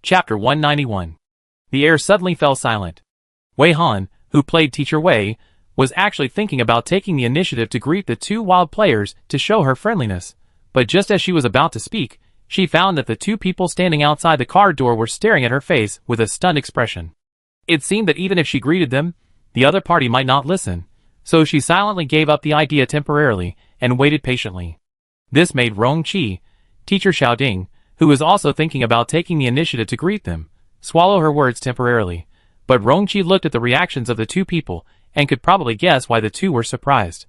Chapter 191. The air suddenly fell silent. Wei Han, who played Teacher Wei, was actually thinking about taking the initiative to greet the two wild players to show her friendliness, but just as she was about to speak, she found that the two people standing outside the car door were staring at her face with a stunned expression. It seemed that even if she greeted them, the other party might not listen, so she silently gave up the idea temporarily and waited patiently. This made Rong Qi, Teacher Xiaoding, who was also thinking about taking the initiative to greet them, swallow her words temporarily, but Rong Qi looked at the reactions of the two people and could probably guess why the two were surprised.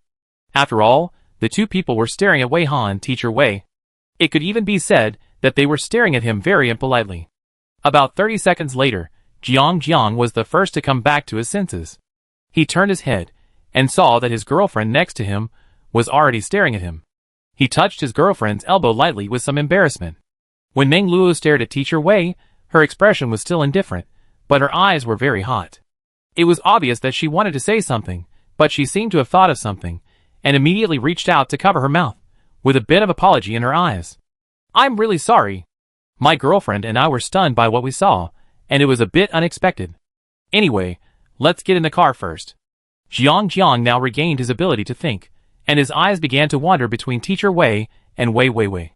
After all, the two people were staring at Wei Han, Teacher Wei. It could even be said that they were staring at him very impolitely. About 30 seconds later, Jiang was the first to come back to his senses. He turned his head and saw that his girlfriend next to him was already staring at him. He touched his girlfriend's elbow lightly with some embarrassment. When Meng Luo stared at Teacher Wei, her expression was still indifferent, but her eyes were very hot. It was obvious that she wanted to say something, but she seemed to have thought of something, and immediately reached out to cover her mouth, with a bit of apology in her eyes. "I'm really sorry. My girlfriend and I were stunned by what we saw, and it was a bit unexpected. Anyway, let's get in the car first." Jiang now regained his ability to think, and his eyes began to wander between Teacher Wei and Wei.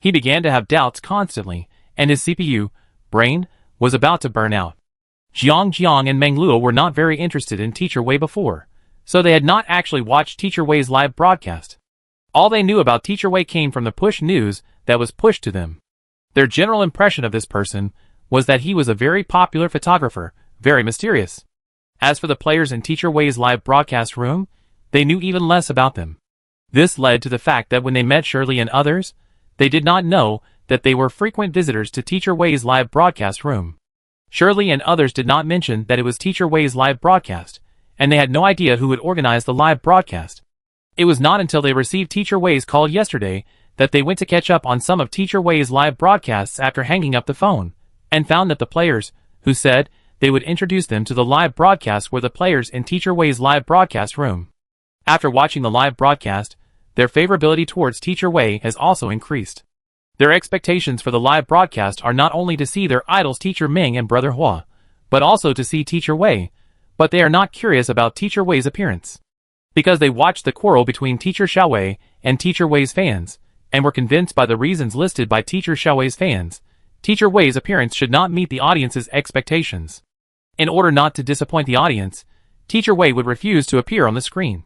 He began to have doubts constantly, and his CPU, brain, was about to burn out. Jiang and Meng Luo were not very interested in Teacher Wei before, so they had not actually watched Teacher Wei's live broadcast. All they knew about Teacher Wei came from the push news that was pushed to them. Their general impression of this person was that he was a very popular photographer, very mysterious. As for the players in Teacher Wei's live broadcast room, they knew even less about them. This led to the fact that when they met Shirley and others, they did not know that they were frequent visitors to Teacher Wei's live broadcast room. Shirley and others did not mention that it was Teacher Wei's live broadcast, and they had no idea who had organized the live broadcast. It was not until they received Teacher Wei's call yesterday that they went to catch up on some of Teacher Wei's live broadcasts after hanging up the phone, and found that the players, who said they would introduce them to the live broadcast, were the players in Teacher Wei's live broadcast room. After watching the live broadcast, their favorability towards Teacher Wei has also increased. Their expectations for the live broadcast are not only to see their idols Teacher Ming and Brother Hua, but also to see Teacher Wei, but they are not curious about Teacher Wei's appearance. Because they watched the quarrel between Teacher Xiaowei and Teacher Wei's fans, and were convinced by the reasons listed by Teacher Xiaowei's fans, Teacher Wei's appearance should not meet the audience's expectations. In order not to disappoint the audience, Teacher Wei would refuse to appear on the screen.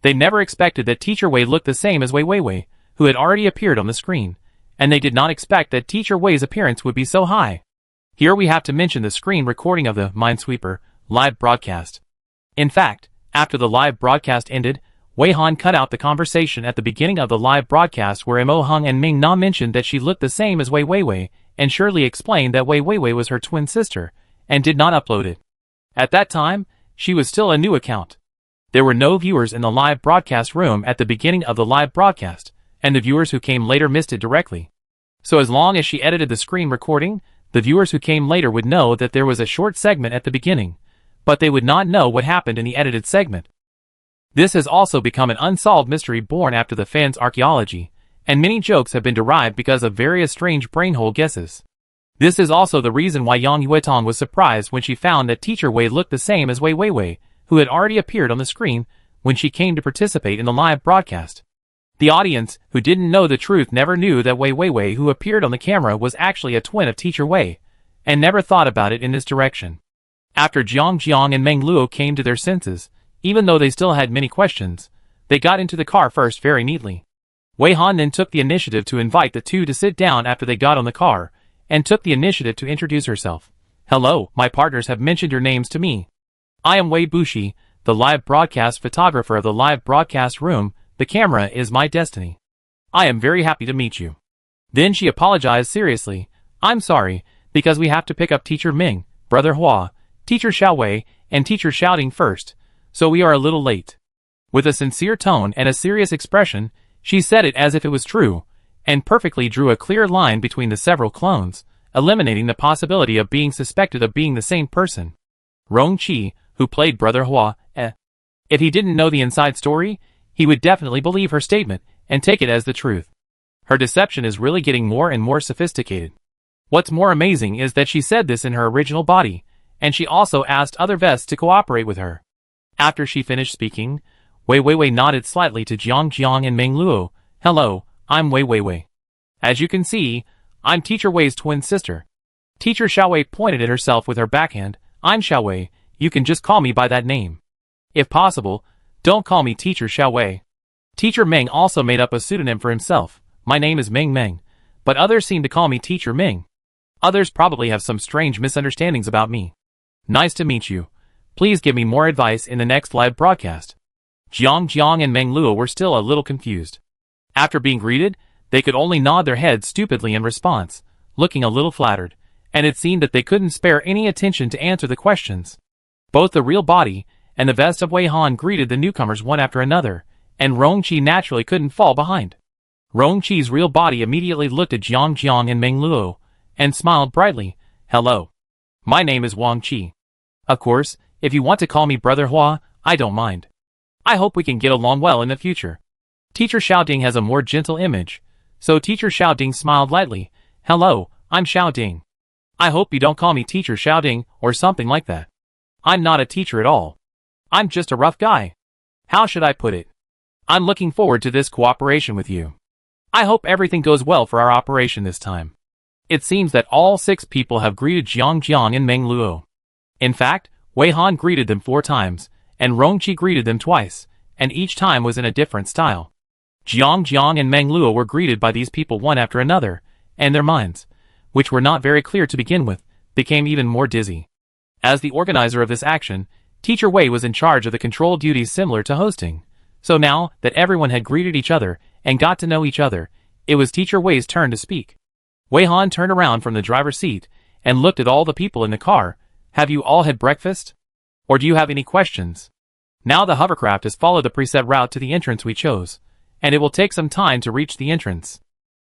They never expected that Teacher Wei looked the same as Wei, who had already appeared on the screen, and they did not expect that Teacher Wei's appearance would be so high. Here we have to mention the screen recording of the Minesweeper live broadcast. In fact, after the live broadcast ended, Wei Han cut out the conversation at the beginning of the live broadcast where Mo Hung and Ming Na mentioned that she looked the same as Wei, and Shirley explained that Wei was her twin sister, and did not upload it. At that time, she was still a new account. There were no viewers in the live broadcast room at the beginning of the live broadcast, and the viewers who came later missed it directly. So as long as she edited the screen recording, the viewers who came later would know that there was a short segment at the beginning, but they would not know what happened in the edited segment. This has also become an unsolved mystery born after the fans' archaeology, and many jokes have been derived because of various strange brainhole guesses. This is also the reason why Yang Yuetong was surprised when she found that Teacher Wei looked the same as Wei, who had already appeared on the screen when she came to participate in the live broadcast. The audience, who didn't know the truth, never knew that Wei, who appeared on the camera, was actually a twin of Teacher Wei, and never thought about it in this direction. After Jiang and Meng Luo came to their senses, even though they still had many questions, they got into the car first very neatly. Wei Han then took the initiative to invite the two to sit down after they got on the car, and took the initiative to introduce herself. "Hello, my partners have mentioned your names to me. I am Wei Bushi, the live broadcast photographer of the live broadcast room. The camera is my destiny. I am very happy to meet you." Then she apologized seriously. "I'm sorry, because we have to pick up Teacher Ming, Brother Hua, Teacher Xiaowei, and Teacher Xiaoding first, so we are a little late." With a sincere tone and a serious expression, she said it as if it was true, and perfectly drew a clear line between the several clones, eliminating the possibility of being suspected of being the same person. Rong Qi, who played Brother Hua, if he didn't know the inside story, he would definitely believe her statement and take it as the truth. Her deception is really getting more and more sophisticated. What's more amazing is that she said this in her original body, and she also asked other vests to cooperate with her. After she finished speaking, Wei Weiwei nodded slightly to Jiang Jiang and Meng Luo. Hello, I'm Wei Weiwei. As you can see, I'm Teacher Wei's twin sister. Teacher Xiaowei pointed at herself with her backhand. I'm Xiaowei, you can just call me by that name. If possible, don't call me Teacher Xiaowei. Teacher Meng also made up a pseudonym for himself. My name is Meng Meng, but others seem to call me Teacher Meng. Others probably have some strange misunderstandings about me. Nice to meet you. Please give me more advice in the next live broadcast. Jiang Jiang and Meng Luo were still a little confused. After being greeted, they could only nod their heads stupidly in response, looking a little flattered, and it seemed that they couldn't spare any attention to answer the questions. Both the real body and the vest of Wei Han greeted the newcomers one after another, and Rongqi naturally couldn't fall behind. Rongqi's real body immediately looked at Jiang Jiang and Meng Luo, and smiled brightly. Hello. My name is Wang Qi. Of course, if you want to call me Brother Hua, I don't mind. I hope we can get along well in the future. Teacher Xiaoding has a more gentle image, so Teacher Xiaoding smiled lightly. Hello, I'm Xiaoding. I hope you don't call me Teacher Xiaoding or something like that. I'm not a teacher at all. I'm just a rough guy. How should I put it? I'm looking forward to this cooperation with you. I hope everything goes well for our operation this time. It seems that all 6 people have greeted Jiang Jiang and Meng Luo. In fact, Wei Han greeted them 4 times, and Rongqi greeted them twice, and each time was in a different style. Jiang Jiang and Meng Luo were greeted by these people one after another, and their minds, which were not very clear to begin with, became even more dizzy. As the organizer of this action, Teacher Wei was in charge of the control duties similar to hosting. So now that everyone had greeted each other and got to know each other, it was Teacher Wei's turn to speak. Wei Han turned around from the driver's seat and looked at all the people in the car. Have you all had breakfast? Or do you have any questions? Now the hovercraft has followed the preset route to the entrance we chose, and it will take some time to reach the entrance.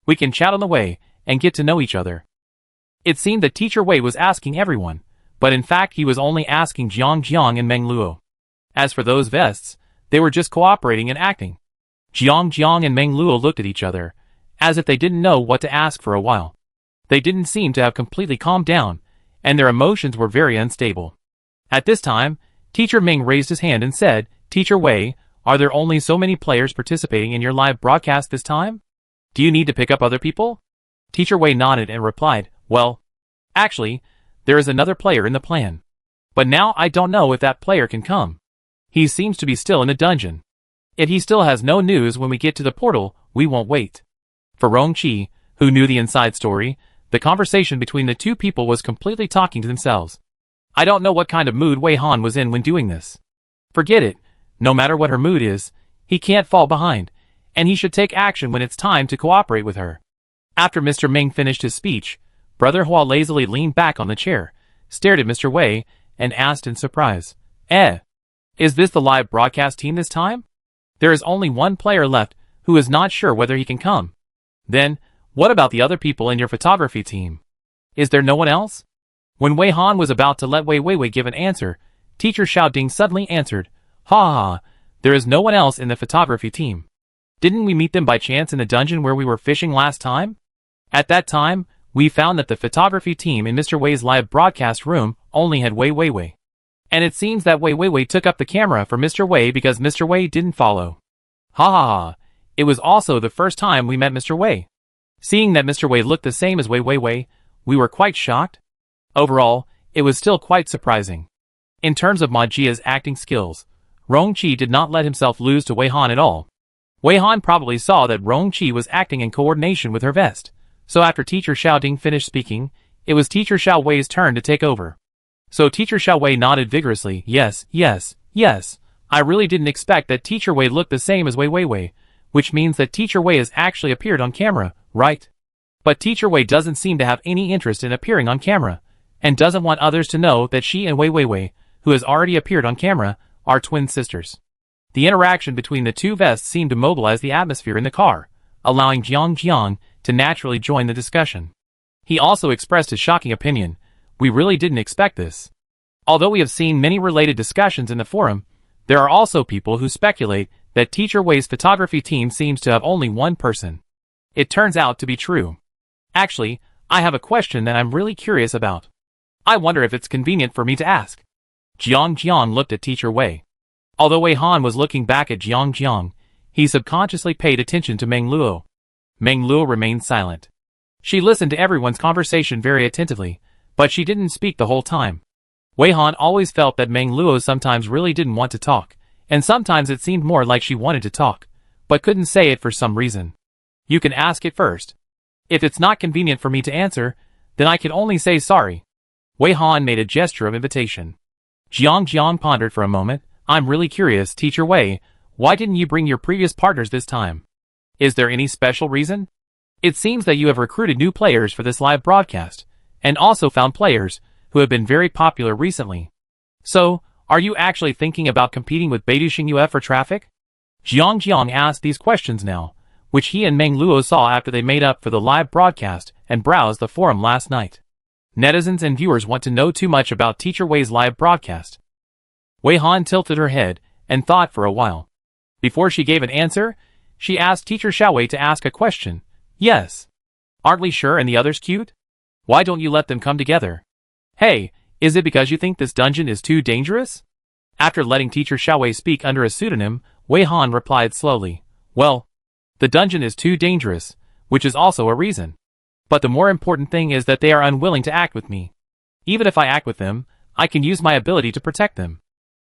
We can chat on the way and get to know each other. It seemed that Teacher Wei was asking everyone, but in fact he was only asking Jiang Jiang and Meng Luo. As for those vests, they were just cooperating and acting. Jiang Jiang and Meng Luo looked at each other, as if they didn't know what to ask for a while. They didn't seem to have completely calmed down, and their emotions were very unstable. At this time, Teacher Ming raised his hand and said, Teacher Wei, are there only so many players participating in your live broadcast this time? Do you need to pick up other people? Teacher Wei nodded and replied, well, actually, there is another player in the plan. But now I don't know if that player can come. He seems to be still in the dungeon. If he still has no news when we get to the portal, we won't wait. For Rongqi, who knew the inside story, the conversation between the two people was completely talking to themselves. I don't know what kind of mood Wei Han was in when doing this. Forget it, no matter what her mood is, he can't fall behind, and he should take action when it's time to cooperate with her. After Mr. Ming finished his speech, Brother Hua lazily leaned back on the chair, stared at Mr. Wei, and asked in surprise, is this the live broadcast team this time? There is only one player left who is not sure whether he can come. Then, what about the other people in your photography team? Is there no one else? When Wei Han was about to let Wei Weiwei give an answer, Teacher Xiaoding suddenly answered, ha, there is no one else in the photography team. Didn't we meet them by chance in the dungeon where we were fishing last time? At that time, we found that the photography team in Mr. Wei's live broadcast room only had Wei Weiwei. And it seems that Wei Weiwei took up the camera for Mr. Wei because Mr. Wei didn't follow. Ha, it was also the first time we met Mr. Wei. Seeing that Mr. Wei looked the same as Wei Weiwei, we were quite shocked. Overall, it was still quite surprising. In terms of Ma Jia's acting skills, Rongqi did not let himself lose to Wei Han at all. Wei Han probably saw that Rongqi was acting in coordination with her vest, so after Teacher Xiaoding finished speaking, it was Teacher Xiao Wei's turn to take over. So Teacher Xiao Wei nodded vigorously, yes, I really didn't expect that Teacher Wei looked the same as Wei Weiwei, which means that Teacher Wei has actually appeared on camera, right? But Teacher Wei doesn't seem to have any interest in appearing on camera, and doesn't want others to know that she and Wei Weiwei, who has already appeared on camera, are twin sisters. The interaction between the two vests seemed to mobilize the atmosphere in the car, allowing Jiang Jiang to naturally join the discussion. He also expressed his shocking opinion, we really didn't expect this. Although we have seen many related discussions in the forum, there are also people who speculate that Teacher Wei's photography team seems to have only one person. It turns out to be true. Actually, I have a question that I'm really curious about. I wonder if it's convenient for me to ask. Jiang looked at Teacher Wei. Although Wei Han was looking back at Jiang, he subconsciously paid attention to Meng Luo. Meng Luo remained silent. She listened to everyone's conversation very attentively, but she didn't speak the whole time. Wei Han always felt that Meng Luo sometimes really didn't want to talk, and sometimes it seemed more like she wanted to talk, but couldn't say it for some reason. You can ask it first. If it's not convenient for me to answer, then I can only say sorry. Wei Han made a gesture of invitation. Jiang pondered for a moment. I'm really curious, Teacher Wei, why didn't you bring your previous partners this time? Is there any special reason? It seems that you have recruited new players for this live broadcast, and also found players who have been very popular recently. So, are you actually thinking about competing with Beidou Xingyue for traffic? Jiang asked these questions now, which he and Meng Luo saw after they made up for the live broadcast and browsed the forum last night. Netizens and viewers want to know too much about Teacher Wei's live broadcast. Wei Han tilted her head and thought for a while. Before she gave an answer, she asked Teacher Xiaowei to ask a question. Yes. Aren't Li Shi and the others cute? Why don't you let them come together? Hey, is it because you think this dungeon is too dangerous? After letting Teacher Xiaowei speak under a pseudonym, Wei Han replied slowly. Well, the dungeon is too dangerous, which is also a reason. But the more important thing is that they are unwilling to act with me. Even if I act with them, I can use my ability to protect them.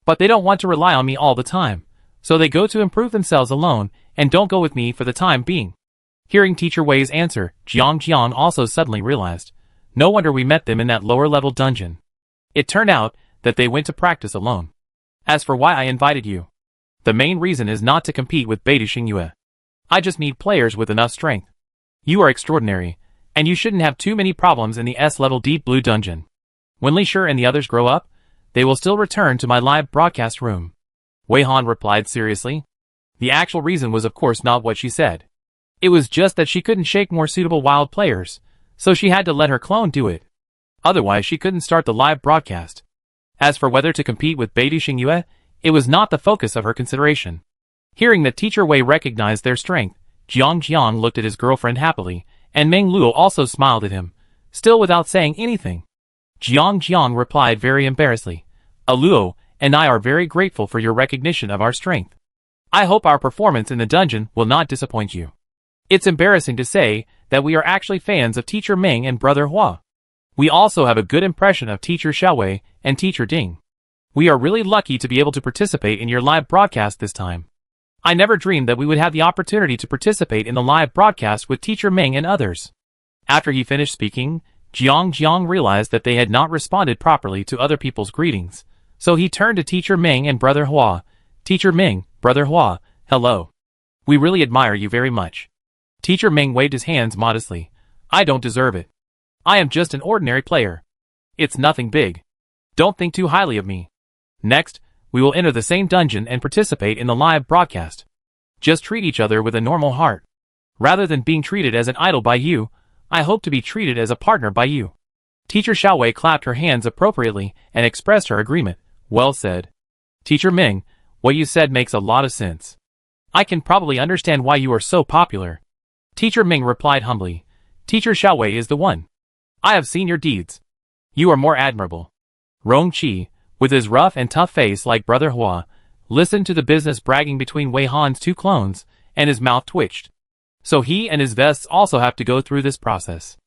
But they don't want to rely on me all the time, so they go to improve themselves alone and don't go with me for the time being. Hearing Teacher Wei's answer, Jiang also suddenly realized. No wonder we met them in that lower-level dungeon. It turned out that they went to practice alone. As for why I invited you, the main reason is not to compete with Beidou Xingyue. I just need players with enough strength. You are extraordinary, and you shouldn't have too many problems in the S-level Deep Blue dungeon. When Li Shi and the others grow up, they will still return to my live broadcast room. Wei Han replied seriously. The actual reason was of course not what she said. It was just that she couldn't shake more suitable wild players, so she had to let her clone do it. Otherwise she couldn't start the live broadcast. As for whether to compete with Beidou Xingyue, it was not the focus of her consideration. Hearing that Teacher Wei recognized their strength, Jiang looked at his girlfriend happily, and Meng Luo also smiled at him, still without saying anything. Jiang replied very embarrassedly. Luo and I are very grateful for your recognition of our strength. I hope our performance in the dungeon will not disappoint you. It's embarrassing to say that we are actually fans of Teacher Ming and Brother Hua. We also have a good impression of Teacher Xiaowei and Teacher Ding. We are really lucky to be able to participate in your live broadcast this time. I never dreamed that we would have the opportunity to participate in the live broadcast with Teacher Ming and others. After he finished speaking, Jiang realized that they had not responded properly to other people's greetings, so he turned to Teacher Ming and Brother Hua. Teacher Ming, Brother Hua, hello. We really admire you very much. Teacher Ming waved his hands modestly. I don't deserve it. I am just an ordinary player. It's nothing big. Don't think too highly of me. Next, we will enter the same dungeon and participate in the live broadcast. Just treat each other with a normal heart. Rather than being treated as an idol by you, I hope to be treated as a partner by you. Teacher Xiaowei clapped her hands appropriately and expressed her agreement. Well said. Teacher Ming, what you said makes a lot of sense. I can probably understand why you are so popular. Teacher Ming replied humbly. Teacher Xiaowei is the one. I have seen your deeds. You are more admirable. Rong Qi, with his rough and tough face like Brother Hua, listened to the business bragging between Wei Han's two clones, and his mouth twitched. So he and his vests also have to go through this process.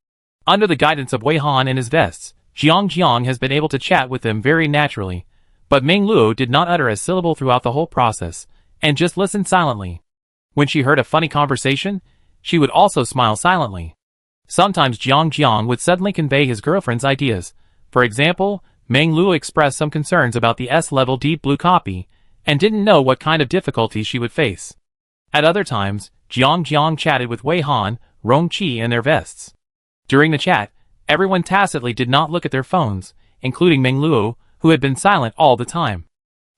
Under the guidance of Wei Han and his vests, Jiang has been able to chat with them very naturally, but Meng Luo did not utter a syllable throughout the whole process, and just listened silently. When she heard a funny conversation, she would also smile silently. Sometimes Jiang would suddenly convey his girlfriend's ideas. For example, Meng Luo expressed some concerns about the S-level Deep Blue copy, and didn't know what kind of difficulties she would face. At other times, Jiang chatted with Wei Han, Rong Qi and their vests. During the chat, everyone tacitly did not look at their phones, including Meng Luo, who had been silent all the time.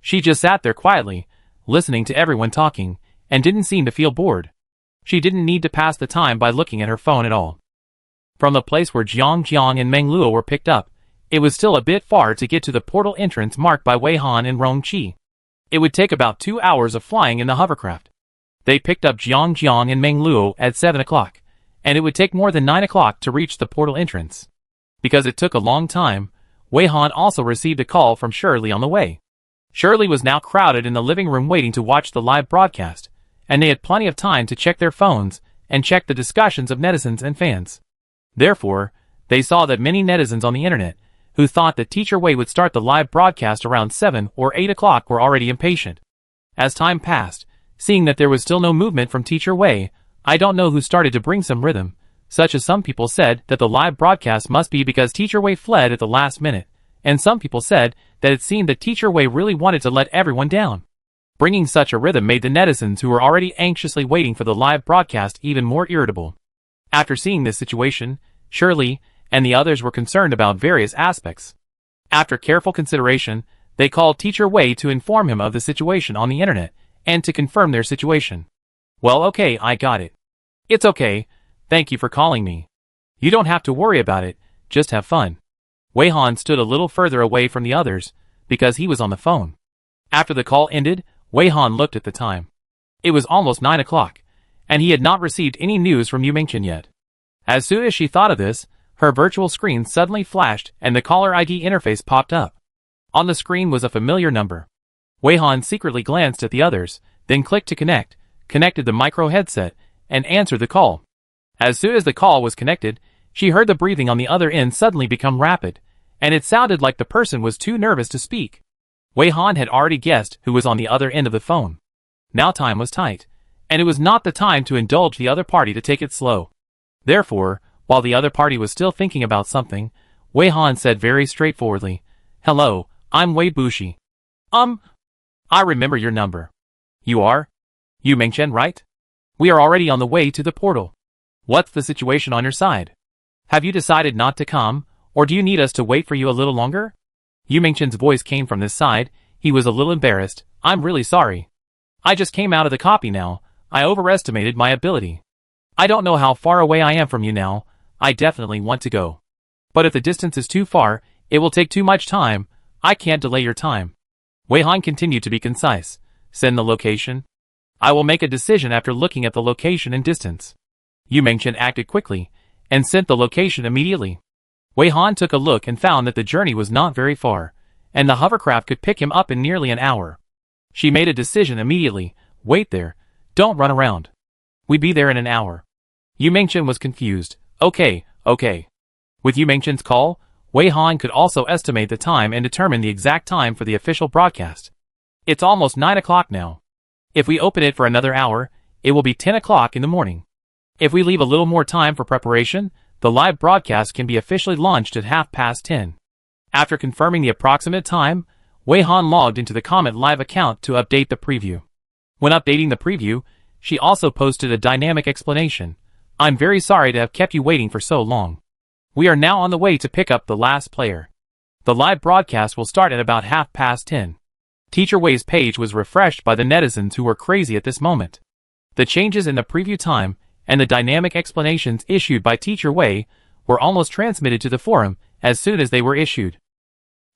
She just sat there quietly, listening to everyone talking, and didn't seem to feel bored. She didn't need to pass the time by looking at her phone at all. From the place where Jiang and Meng Luo were picked up, it was still a bit far to get to the portal entrance marked by Wei Han and Rong Qi. It would take about 2 hours of flying in the hovercraft. They picked up Jiang and Meng Luo at 7 o'clock, and it would take more than 9 o'clock to reach the portal entrance. Because it took a long time, Wei Han also received a call from Shirley on the way. Shirley was now crowded in the living room waiting to watch the live broadcast, and they had plenty of time to check their phones and check the discussions of netizens and fans. Therefore, they saw that many netizens on the internet, who thought that Teacher Wei would start the live broadcast around 7 or 8 o'clock, were already impatient. As time passed, seeing that there was still no movement from Teacher Wei, I don't know who started to bring some rhythm, such as some people said that the live broadcast must be because Teacher Wei fled at the last minute, and some people said that it seemed that Teacher Wei really wanted to let everyone down. Bringing such a rhythm made the netizens who were already anxiously waiting for the live broadcast even more irritable. After seeing this situation, Shirley and the others were concerned about various aspects. After careful consideration, they called Teacher Wei to inform him of the situation on the internet and to confirm their situation. Well, okay, I got it. It's okay, thank you for calling me. You don't have to worry about it, just have fun. Wei Han stood a little further away from the others, because he was on the phone. After the call ended, Wei Han looked at the time. It was almost 9 o'clock, and he had not received any news from Yu Mingchen yet. As soon as she thought of this, her virtual screen suddenly flashed and the caller ID interface popped up. On the screen was a familiar number. Wei Han secretly glanced at the others, then clicked to connect, connected the micro headset, and answered the call. As soon as the call was connected, she heard the breathing on the other end suddenly become rapid, and it sounded like the person was too nervous to speak. Wei Han had already guessed who was on the other end of the phone. Now time was tight, and it was not the time to indulge the other party to take it slow. Therefore, while the other party was still thinking about something, Wei Han said very straightforwardly, "Hello, I'm Wei Bushi. I remember your number. You are? Yu Mingchen, right? We are already on the way to the portal. What's the situation on your side? Have you decided not to come, or do you need us to wait for you a little longer?" Yu Mingchen's voice came from this side. He was a little embarrassed. "I'm really sorry. I just came out of the copy now. I overestimated my ability. I don't know how far away I am from you now. I definitely want to go. But if the distance is too far, it will take too much time. I can't delay your time." Wei Han continued to be concise. "Send the location. I will make a decision after looking at the location and distance." Yu Mingchen acted quickly, and sent the location immediately. Wei Han took a look and found that the journey was not very far, and the hovercraft could pick him up in nearly an hour. She made a decision immediately. "Wait there. Don't run around. We'd be there in an hour." Yu Mingchen was confused. Okay. With Yu Mingchen's call, Wei Han could also estimate the time and determine the exact time for the official broadcast. It's almost 9 o'clock now. If we open it for another hour, it will be 10 o'clock in the morning. If we leave a little more time for preparation, the live broadcast can be officially launched at 10:30. After confirming the approximate time, Wei Han logged into the Comet Live account to update the preview. When updating the preview, she also posted a dynamic explanation. "I'm very sorry to have kept you waiting for so long. We are now on the way to pick up the last player. The live broadcast will start at about 10:30. Teacher Wei's page was refreshed by the netizens who were crazy at this moment. The changes in the preview time and the dynamic explanations issued by Teacher Wei were almost transmitted to the forum as soon as they were issued.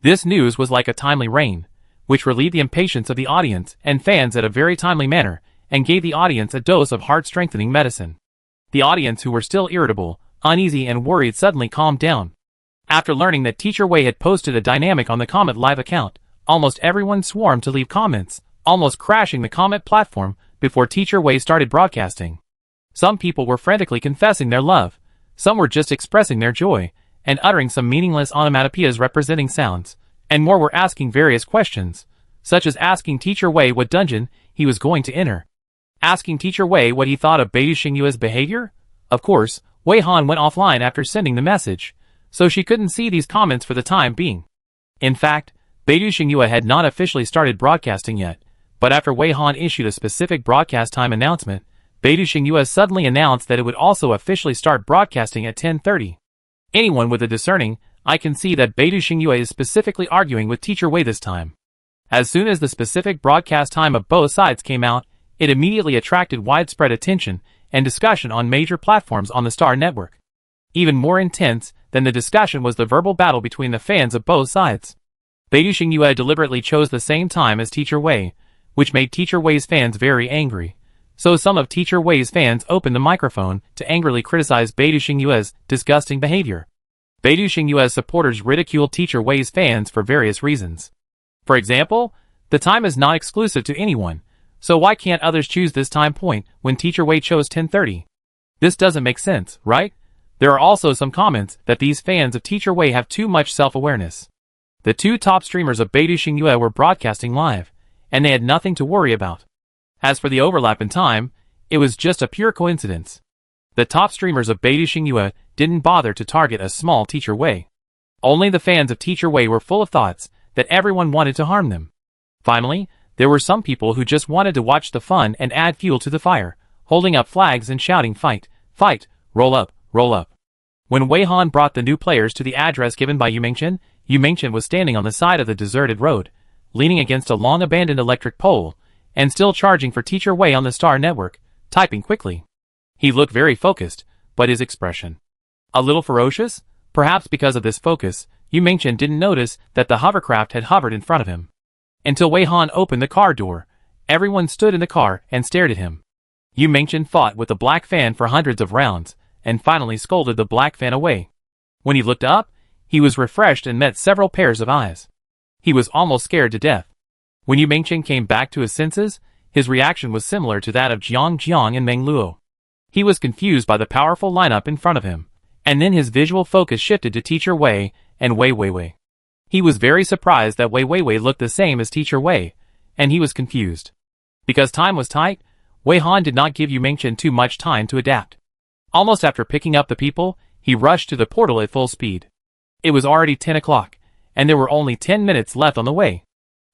This news was like a timely rain, which relieved the impatience of the audience and fans at a very timely manner and gave the audience a dose of heart-strengthening medicine. The audience who were still irritable, uneasy and worried suddenly calmed down. After learning that Teacher Wei had posted a dynamic on the Comet Live account, almost everyone swarmed to leave comments, almost crashing the Comet platform before Teacher Wei started broadcasting. Some people were frantically confessing their love, some were just expressing their joy, and uttering some meaningless onomatopoeias representing sounds, and more were asking various questions, such as asking Teacher Wei what dungeon he was going to enter, asking Teacher Wei what he thought of Beidou Xingyue's behavior. Of course, Wei Han went offline after sending the message, so she couldn't see these comments for the time being. In fact, Beidou Xingyue had not officially started broadcasting yet, but after Wei Han issued a specific broadcast time announcement, Beidou Xingyue suddenly announced that it would also officially start broadcasting at 10:30. Anyone with a discerning eye can see that Beidou Xingyue is specifically arguing with Teacher Wei this time. As soon as the specific broadcast time of both sides came out, it immediately attracted widespread attention and discussion on major platforms on the Star Network. Even more intense than the discussion was the verbal battle between the fans of both sides. Beidou Xingyue deliberately chose the same time as Teacher Wei, which made Teacher Wei's fans very angry. So some of Teacher Wei's fans opened the microphone to angrily criticize Beidou Xingyue's disgusting behavior. Beidou Xingyue's supporters ridiculed Teacher Wei's fans for various reasons. For example, the time is not exclusive to anyone, so why can't others choose this time point when Teacher Wei chose 10:30? This doesn't make sense, right? There are also some comments that these fans of Teacher Wei have too much self-awareness. The two top streamers of Beidou Xingyue were broadcasting live, and they had nothing to worry about. As for the overlap in time, it was just a pure coincidence. The top streamers of Beidou Xingyue didn't bother to target a small Teacher Wei. Only the fans of Teacher Wei were full of thoughts that everyone wanted to harm them. Finally, there were some people who just wanted to watch the fun and add fuel to the fire, holding up flags and shouting fight, fight, roll up, roll up. When Wei Han brought the new players to the address given by Yu Mingchen was standing on the side of the deserted road, leaning against a long-abandoned electric pole, and still charging for Teacher Wei on the Star Network, typing quickly. He looked very focused, but his expression a little ferocious? Perhaps because of this focus, Yu Mingchen didn't notice that the hovercraft had hovered in front of him. Until Wei Han opened the car door, everyone stood in the car and stared at him. Yu Mingchen fought with the black fan for hundreds of rounds, and finally scolded the black fan away. When he looked up, he was refreshed and met several pairs of eyes. He was almost scared to death. When Yu Mingchen came back to his senses, his reaction was similar to that of Jiang and Meng Luo. He was confused by the powerful lineup in front of him, and then his visual focus shifted to Teacher Wei and Wei Weiwei. He was very surprised that Wei Weiwei looked the same as Teacher Wei, and he was confused. Because time was tight, Wei Han did not give Yu Mingchen too much time to adapt. Almost after picking up the people, he rushed to the portal at full speed. It was already 10 o'clock, and there were only 10 minutes left on the way.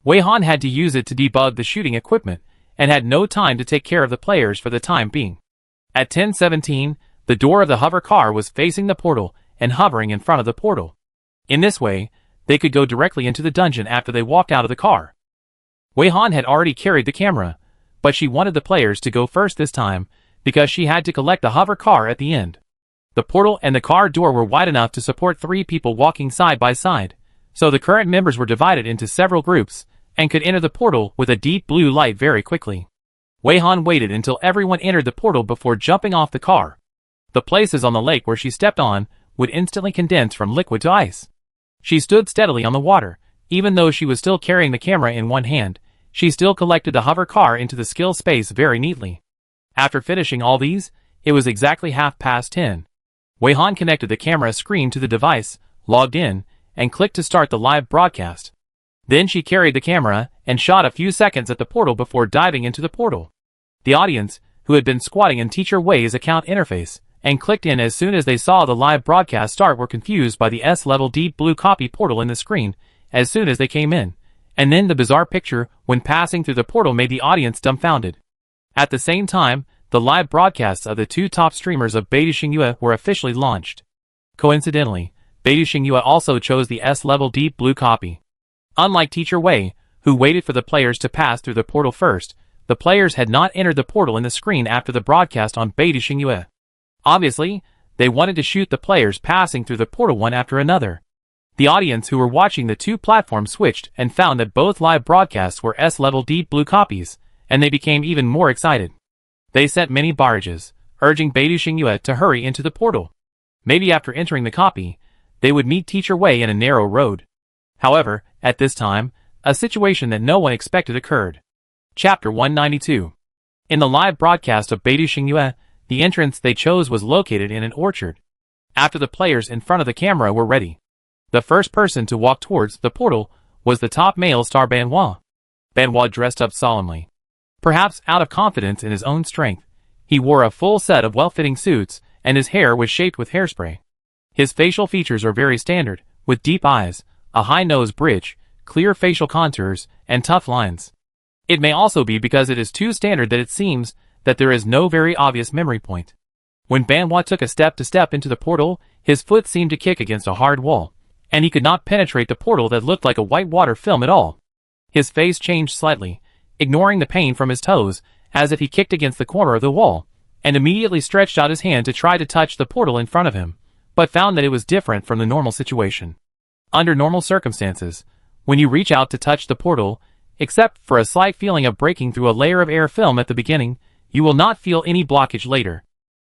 Wei Han had to use it to debug the shooting equipment, and had no time to take care of the players for the time being. At 10:17, the door of the hover car was facing the portal and hovering in front of the portal. In this way, they could go directly into the dungeon after they walked out of the car. Wei Han had already carried the camera, but she wanted the players to go first this time, because she had to collect the hover car at the end. The portal and the car door were wide enough to support 3 people walking side by side, so the current members were divided into several groups, and could enter the portal with a deep blue light very quickly. Wei Han waited until everyone entered the portal before jumping off the car. The places on the lake where she stepped on would instantly condense from liquid to ice. She stood steadily on the water. Even though she was still carrying the camera in one hand, she still collected the hover car into the skill space very neatly. After finishing all these, it was exactly 10:30. Wei Han connected the camera screen to the device, logged in, and clicked to start the live broadcast. Then she carried the camera and shot a few seconds at the portal before diving into the portal. The audience, who had been squatting in Teacher Wei's account interface, and clicked in as soon as they saw the live broadcast start, were confused by the S-level deep blue copy portal in the screen as soon as they came in, and then the bizarre picture when passing through the portal made the audience dumbfounded. At the same time, the live broadcasts of the two top streamers of Beidou Xingyue were officially launched. Coincidentally, Beidou Xingyue also chose the S-level deep blue copy. Unlike Teacher Wei, who waited for the players to pass through the portal first, the players had not entered the portal in the screen after the broadcast on Beidou Xingyue. Obviously, they wanted to shoot the players passing through the portal one after another. The audience who were watching the two platforms switched and found that both live broadcasts were S-level deep blue copies, and they became even more excited. They sent many barrages, urging Beidou Xingyue to hurry into the portal. Maybe after entering the copy, they would meet Teacher Wei in a narrow road. However, at this time, a situation that no one expected occurred. Chapter 192. In the live broadcast of Beidou Xingyue, the entrance they chose was located in an orchard. After the players in front of the camera were ready, the first person to walk towards the portal was the top male star Banhua. Banhua dressed up solemnly. Perhaps out of confidence in his own strength, he wore a full set of well-fitting suits, and his hair was shaped with hairspray. His facial features are very standard, with deep eyes, a high nose bridge, clear facial contours, and tough lines. It may also be because it is too standard that it seems that there is no very obvious memory point. When Banhua took a step into the portal, his foot seemed to kick against a hard wall, and he could not penetrate the portal that looked like a white water film at all. His face changed slightly, ignoring the pain from his toes, as if he kicked against the corner of the wall, and immediately stretched out his hand to try to touch the portal in front of him, but found that it was different from the normal situation. Under normal circumstances, when you reach out to touch the portal, except for a slight feeling of breaking through a layer of air film at the beginning, You will not feel any blockage later.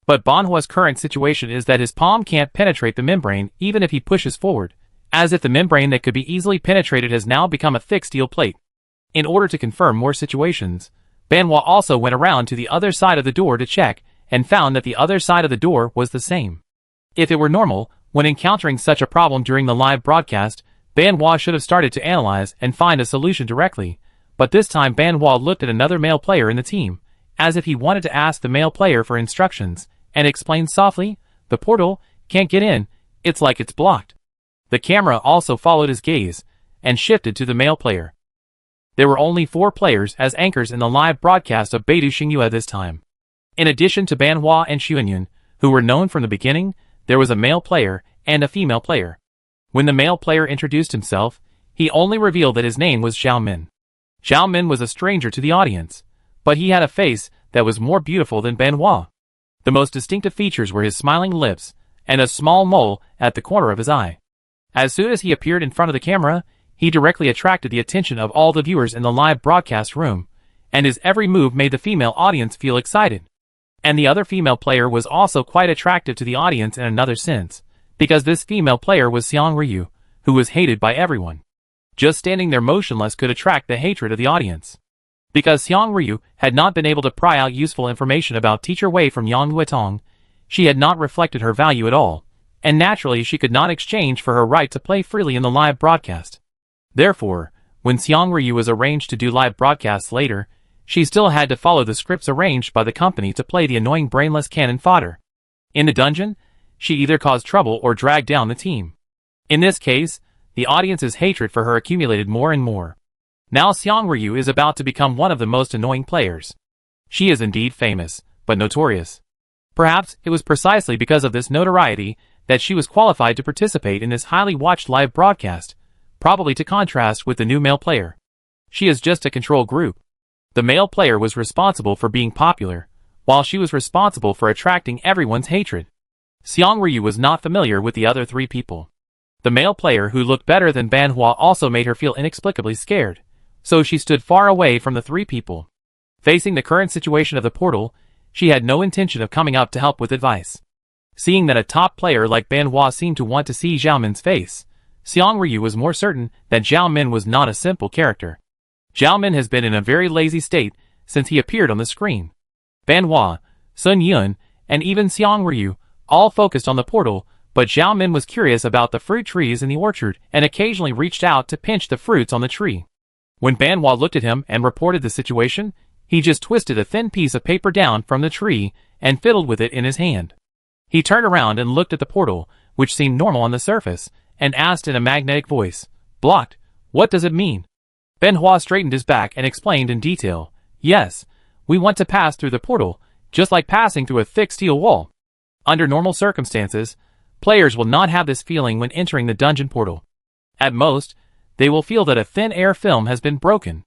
But Banhua's current situation is that his palm can't penetrate the membrane even if he pushes forward, as if the membrane that could be easily penetrated has now become a thick steel plate. In order to confirm more situations, Banhua also went around to the other side of the door to check, and found that the other side of the door was the same. If it were normal, when encountering such a problem during the live broadcast, Banhua should have started to analyze and find a solution directly, but this time Banhua looked at another male player in the team, as if he wanted to ask the male player for instructions, and explained softly, "The portal can't get in, it's like it's blocked." The camera also followed his gaze, and shifted to the male player. There were only 4 players as anchors in the live broadcast of Beidou Xingyue this time. In addition to Banhua and Xuanyun, who were known from the beginning, there was a male player and a female player. When the male player introduced himself, he only revealed that his name was Zhao Min. Zhao Min was a stranger to the audience, but he had a face that was more beautiful than Banhua. The most distinctive features were his smiling lips, and a small mole at the corner of his eye. As soon as he appeared in front of the camera, he directly attracted the attention of all the viewers in the live broadcast room, and his every move made the female audience feel excited. And the other female player was also quite attractive to the audience in another sense, because this female player was Xiang Ryu, who was hated by everyone. Just standing there motionless could attract the hatred of the audience. Because Xiang Ryu had not been able to pry out useful information about Teacher Wei from Yang Huitong, she had not reflected her value at all, and naturally she could not exchange for her right to play freely in the live broadcast. Therefore, when Xiang Ryu was arranged to do live broadcasts later, she still had to follow the scripts arranged by the company to play the annoying brainless cannon fodder. In the dungeon, she either caused trouble or dragged down the team. In this case, the audience's hatred for her accumulated more and more. Now Xiang Ryu is about to become one of the most annoying players. She is indeed famous, but notorious. Perhaps it was precisely because of this notoriety that she was qualified to participate in this highly watched live broadcast, probably to contrast with the new male player. She is just a control group. The male player was responsible for being popular, while she was responsible for attracting everyone's hatred. Xiang Ryu was not familiar with the other 3 people. The male player who looked better than Banhua also made her feel inexplicably scared, so she stood far away from the 3 people. Facing the current situation of the portal, she had no intention of coming up to help with advice. Seeing that a top player like Banhua seemed to want to see Zhao Min's face, Xiang Ryu was more certain that Zhao Min was not a simple character. Zhao Min has been in a very lazy state since he appeared on the screen. Banhua, Sun Yun, and even Xiang Ryu all focused on the portal, but Zhao Min was curious about the fruit trees in the orchard and occasionally reached out to pinch the fruits on the tree. When Banhua looked at him and reported the situation, he just twisted a thin piece of paper down from the tree and fiddled with it in his hand. He turned around and looked at the portal, which seemed normal on the surface, and asked in a magnetic voice, "Blocked, what does it mean?" Banhua straightened his back and explained in detail, "Yes, we want to pass through the portal, just like passing through a thick steel wall. Under normal circumstances, players will not have this feeling when entering the dungeon portal. At most, they will feel that a thin air film has been broken.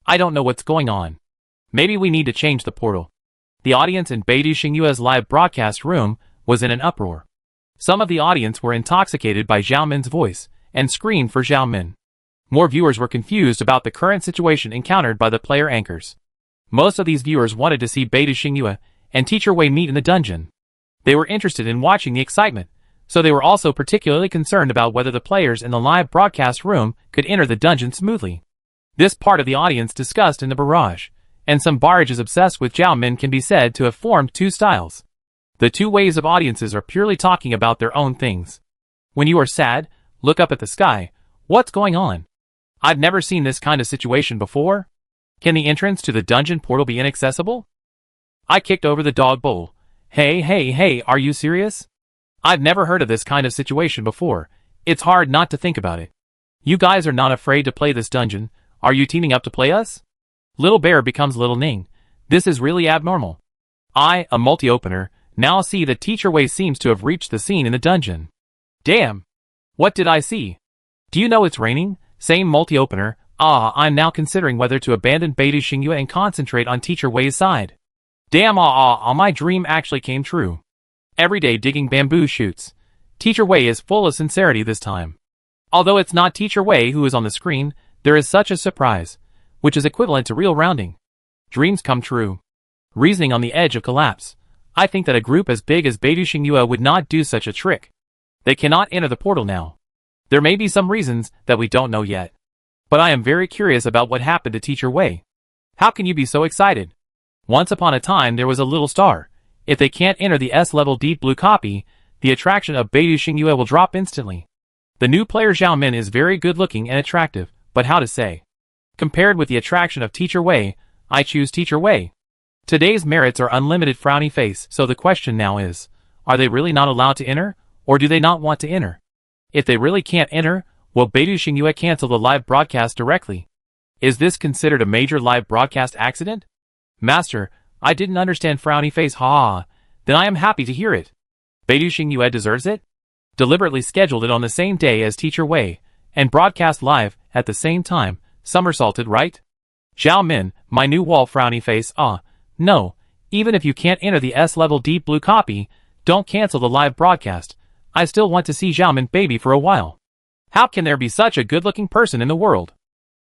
I don't know what's going on. Maybe we need to change the portal." The audience in Beidou Xingyue's live broadcast room was in an uproar. Some of the audience were intoxicated by Zhao Min's voice and screamed for Zhao Min. More viewers were confused about the current situation encountered by the player anchors. Most of these viewers wanted to see Beidou Xingyue and Teacher Wei meet in the dungeon. They were interested in watching the excitement, so they were also particularly concerned about whether the players in the live broadcast room could enter the dungeon smoothly. This part of the audience discussed in the barrage, and some barrages obsessed with Zhao Min can be said to have formed 2 styles. The 2 waves of audiences are purely talking about their own things. When you are sad, look up at the sky. What's going on? I've never seen this kind of situation before. Can the entrance to the dungeon portal be inaccessible? I kicked over the dog bowl. Hey, are you serious? I've never heard of this kind of situation before. It's hard not to think about it. You guys are not afraid to play this dungeon. Are you teaming up to play us? Little Bear becomes Little Ning. This is really abnormal. I, a multi-opener, now see that Teacher Wei seems to have reached the scene in the dungeon. Damn! What did I see? Do you know it's raining? Same multi-opener. I'm now considering whether to abandon Beidou Xingyue and concentrate on Teacher Wei's side. Damn, my dream actually came true. Every day digging bamboo shoots. Teacher Wei is full of sincerity this time. Although it's not Teacher Wei who is on the screen, there is such a surprise, which is equivalent to real rounding. Dreams come true. Reasoning on the edge of collapse. I think that a group as big as Beidou Xingyue would not do such a trick. They cannot enter the portal now. There may be some reasons that we don't know yet. But I am very curious about what happened to Teacher Wei. How can you be so excited? Once upon a time there was a little star. If they can't enter the S-level deep blue copy, the attraction of Beidou Xingyue will drop instantly. The new player Zhao Min is very good looking and attractive, but how to say? Compared with the attraction of Teacher Wei, I choose Teacher Wei. Today's merits are unlimited frowny face, so the question now is, are they really not allowed to enter, or do they not want to enter? If they really can't enter, will Beidou Xingyue cancel the live broadcast directly? Is this considered a major live broadcast accident? Master, I didn't understand frowny face, ha. Then I am happy to hear it. Beidou Xingyue deserves it? Deliberately scheduled it on the same day as Teacher Wei, and broadcast live, at the same time, somersaulted right? Zhao Min, my new wall frowny face, no, even if you can't enter the S-level deep blue copy, don't cancel the live broadcast. I still want to see Zhao Min baby for a while. How can there be such a good-looking person in the world?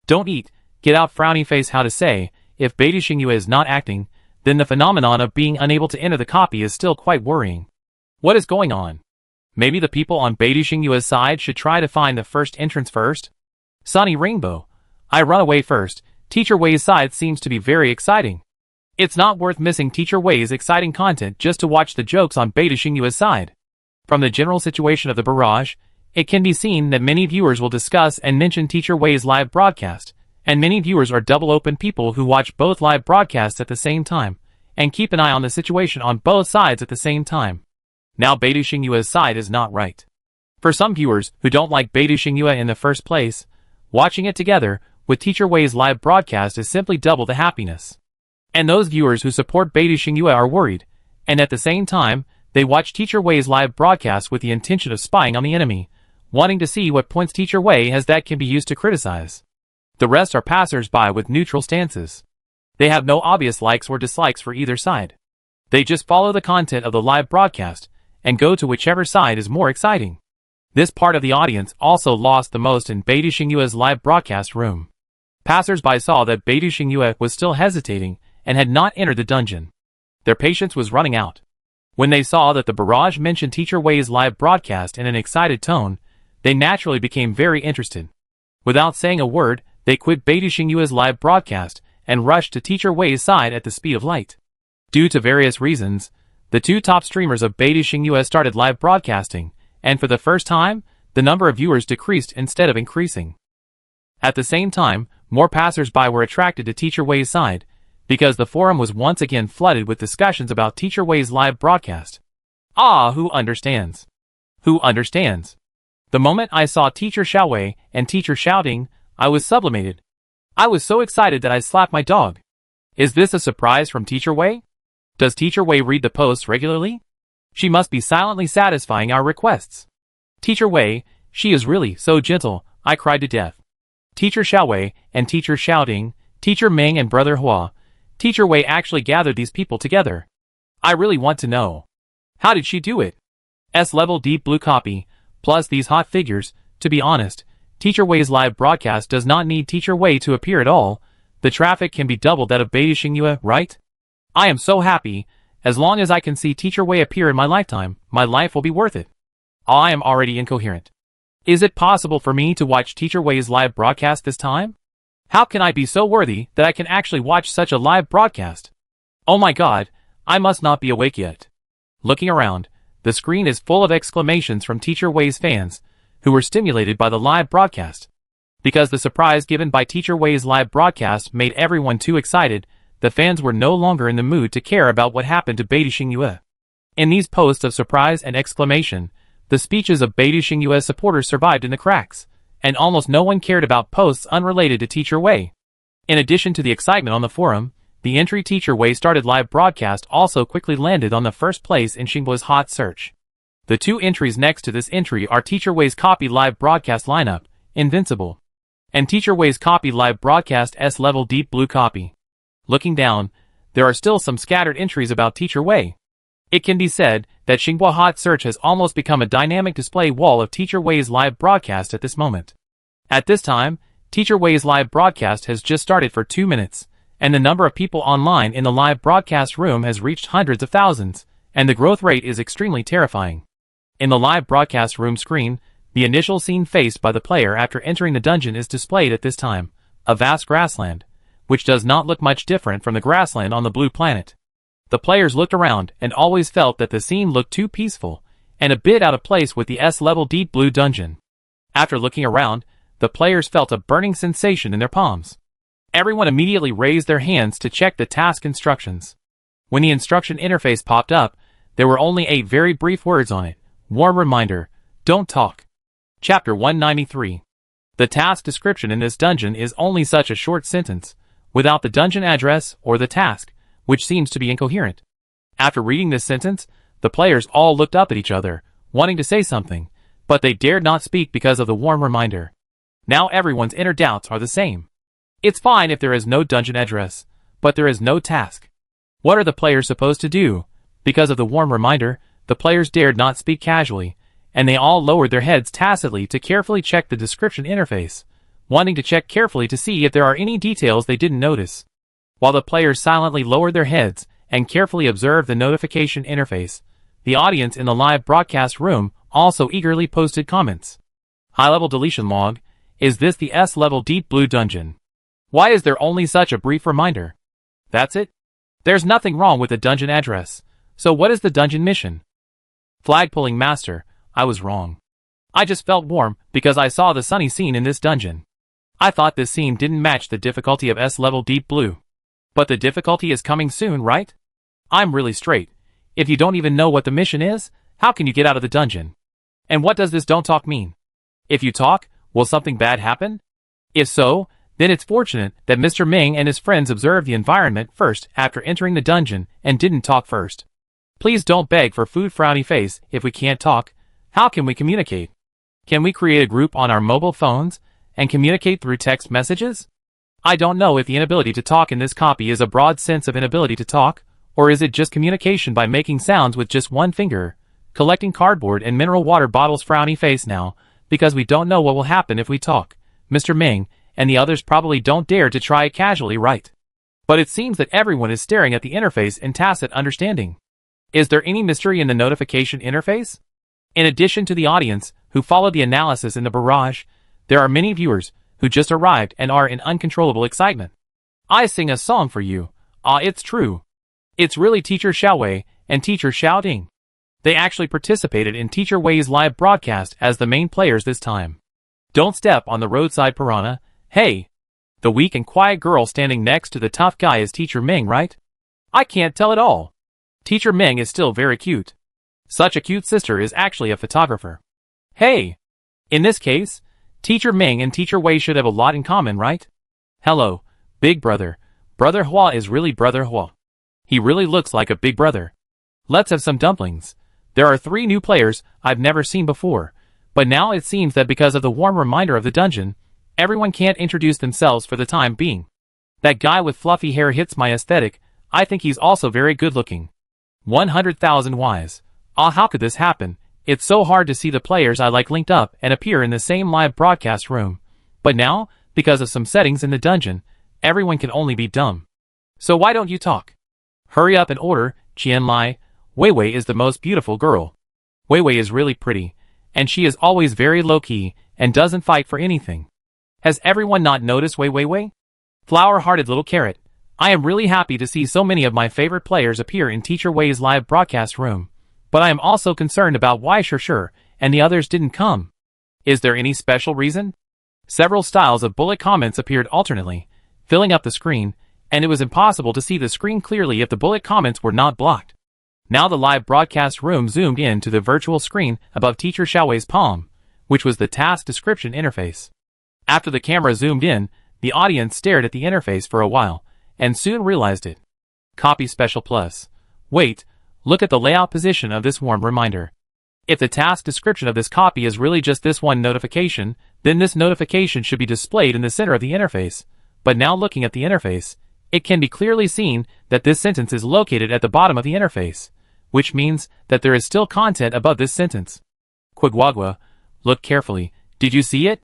Don't eat, get out frowny face, how to say, if Beidou Xingyue is not acting, then the phenomenon of being unable to enter the copy is still quite worrying. What is going on? Maybe the people on Beidou Xingyue's side should try to find the first entrance first? Sunny Rainbow. I run away first. Teacher Wei's side seems to be very exciting. It's not worth missing Teacher Wei's exciting content just to watch the jokes on Beidou Xingyue's side. From the general situation of the barrage, it can be seen that many viewers will discuss and mention Teacher Wei's live broadcast, and many viewers are double-open people who watch both live broadcasts at the same time, and keep an eye on the situation on both sides at the same time. Now Beidou Xingyue's side is not right. For some viewers who don't like Beidou Xingyue in the first place, watching it together with Teacher Wei's live broadcast is simply double the happiness. And those viewers who support Beidou Xingyue are worried, and at the same time, they watch Teacher Wei's live broadcast with the intention of spying on the enemy, wanting to see what points Teacher Wei has that can be used to criticize. The rest are passers-by with neutral stances. They have no obvious likes or dislikes for either side. They just follow the content of the live broadcast, and go to whichever side is more exciting. This part of the audience also lost the most in Beidou Xingyue's live broadcast room. Passers-by saw that Beidou Xingyue was still hesitating, and had not entered the dungeon. Their patience was running out. When they saw that the barrage mentioned Teacher Wei's live broadcast in an excited tone, they naturally became very interested. Without saying a word, they quit Beidou Xingyue's live broadcast, and rushed to Teacher Wei's side at the speed of light. Due to various reasons, the two top streamers of Beidou Xingyue started live broadcasting, and for the first time, the number of viewers decreased instead of increasing. At the same time, more passers-by were attracted to Teacher Wei's side, because the forum was once again flooded with discussions about Teacher Wei's live broadcast. Who understands? Who understands? The moment I saw Teacher Xiaowei and Teacher shouting, I was sublimated. I was so excited that I slapped my dog. Is this a surprise from Teacher Wei? Does Teacher Wei read the posts regularly? She must be silently satisfying our requests. Teacher Wei, she is really so gentle, I cried to death. Teacher Xiaowei and Teacher shouting, Teacher Meng and Brother Hua, Teacher Wei actually gathered these people together. I really want to know. How did she do it? S-level deep blue copy, plus these hot figures. To be honest, Teacher Wei's live broadcast does not need Teacher Wei to appear at all. The traffic can be double that of Beidou Xingyue, right? I am so happy. As long as I can see Teacher Wei appear in my lifetime, my life will be worth it. I am already incoherent. Is it possible for me to watch Teacher Wei's live broadcast this time? How can I be so worthy that I can actually watch such a live broadcast? Oh my god, I must not be awake yet. Looking around, the screen is full of exclamations from Teacher Wei's fans, who were stimulated by the live broadcast. Because the surprise given by Teacher Wei's live broadcast made everyone too excited, the fans were no longer in the mood to care about what happened to Beidou Xingyue. In these posts of surprise and exclamation, the speeches of Beidou Xingyue's supporters survived in the cracks, and almost no one cared about posts unrelated to Teacher Wei. In addition to the excitement on the forum, the entry Teacher Wei started live broadcast also quickly landed on the first place in Xingbo's hot search. The two entries next to this entry are Teacher Wei's copy live broadcast lineup, Invincible, and Teacher Wei's copy live broadcast S-level deep blue copy. Looking down, there are still some scattered entries about Teacher Wei. It can be said that Xingbo Hot Search has almost become a dynamic display wall of Teacher Wei's live broadcast at this moment. At this time, Teacher Wei's live broadcast has just started for 2 minutes, and the number of people online in the live broadcast room has reached hundreds of thousands, and the growth rate is extremely terrifying. In the live broadcast room screen, the initial scene faced by the player after entering the dungeon is displayed at this time, a vast grassland, which does not look much different from the grassland on the blue planet. The players looked around and always felt that the scene looked too peaceful, and a bit out of place with the S-level deep blue dungeon. After looking around, the players felt a burning sensation in their palms. Everyone immediately raised their hands to check the task instructions. When the instruction interface popped up, there were only 8 very brief words on it. Warm reminder, don't talk. Chapter 193. The task description in this dungeon is only such a short sentence, without the dungeon address or the task, which seems to be incoherent. After reading this sentence, the players all looked up at each other, wanting to say something, but they dared not speak because of the warm reminder. Now everyone's inner doubts are the same. It's fine if there is no dungeon address, but there is no task. What are the players supposed to do? Because of the warm reminder, the players dared not speak casually, and they all lowered their heads tacitly to carefully check the description interface, wanting to check carefully to see if there are any details they didn't notice. While the players silently lowered their heads and carefully observed the notification interface, the audience in the live broadcast room also eagerly posted comments. High-level deletion log, is this the S-level deep blue dungeon? Why is there only such a brief reminder? That's it? There's nothing wrong with the dungeon address, so what is the dungeon mission? Flag-pulling master, I was wrong. I just felt warm because I saw the sunny scene in this dungeon. I thought this scene didn't match the difficulty of S-level deep blue. But the difficulty is coming soon, right? I'm really straight. If you don't even know what the mission is, how can you get out of the dungeon? And what does this don't talk mean? If you talk, will something bad happen? If so, then it's fortunate that Mr. Ming and his friends observed the environment first after entering the dungeon and didn't talk first. Please don't beg for food frowny face if we can't talk. How can we communicate? Can we create a group on our mobile phones and communicate through text messages? I don't know if the inability to talk in this copy is a broad sense of inability to talk, or is it just communication by making sounds with just one finger, collecting cardboard and mineral water bottles frowny face now, because we don't know what will happen if we talk. Mr. Ming and the others probably don't dare to try it casually, right? But it seems that everyone is staring at the interface in tacit understanding. Is there any mystery in the notification interface? In addition to the audience, who followed the analysis in the barrage, there are many viewers who just arrived and are in uncontrollable excitement. I sing a song for you. Ah, it's true. It's really Teacher Xiaowei and Teacher Xiao Ding. They actually participated in Teacher Wei's live broadcast as the main players this time. Don't step on the roadside piranha. Hey! The weak and quiet girl standing next to the tough guy is Teacher Ming, right? I can't tell at all. Teacher Ming is still very cute. Such a cute sister is actually a photographer. Hey! In this case, Teacher Ming and Teacher Wei should have a lot in common, right? Hello, big brother. Brother Hua is really Brother Hua. He really looks like a big brother. Let's have some dumplings. There are 3 new players I've never seen before, but now it seems that because of the warm reminder of the dungeon, everyone can't introduce themselves for the time being. That guy with fluffy hair hits my aesthetic. I think he's also very good looking. 100,000 Ys. Ah, how could this happen? It's so hard to see the players I like linked up and appear in the same live broadcast room. But now, because of some settings in the dungeon, everyone can only be dumb. So why don't you talk? Hurry up and order, Qian Lai. Wei Wei is the most beautiful girl. Wei Wei is really pretty, and she is always very low-key and doesn't fight for anything. Has everyone not noticed Wei Wei? Flower-hearted little carrot. I am really happy to see so many of my favorite players appear in Teacher Wei's live broadcast room, but I am also concerned about why Sure and the others didn't come. Is there any special reason? Several styles of bullet comments appeared alternately, filling up the screen, and it was impossible to see the screen clearly if the bullet comments were not blocked. Now the live broadcast room zoomed in to the virtual screen above Teacher Xiaowei's palm, which was the task description interface. After the camera zoomed in, the audience stared at the interface for a while, and soon realized it. Copy Special Plus. Wait, look at the layout position of this warm reminder. If the task description of this copy is really just this one notification, then this notification should be displayed in the center of the interface. But now looking at the interface, it can be clearly seen that this sentence is located at the bottom of the interface, which means that there is still content above this sentence. Quiguagua, look carefully. Did you see it?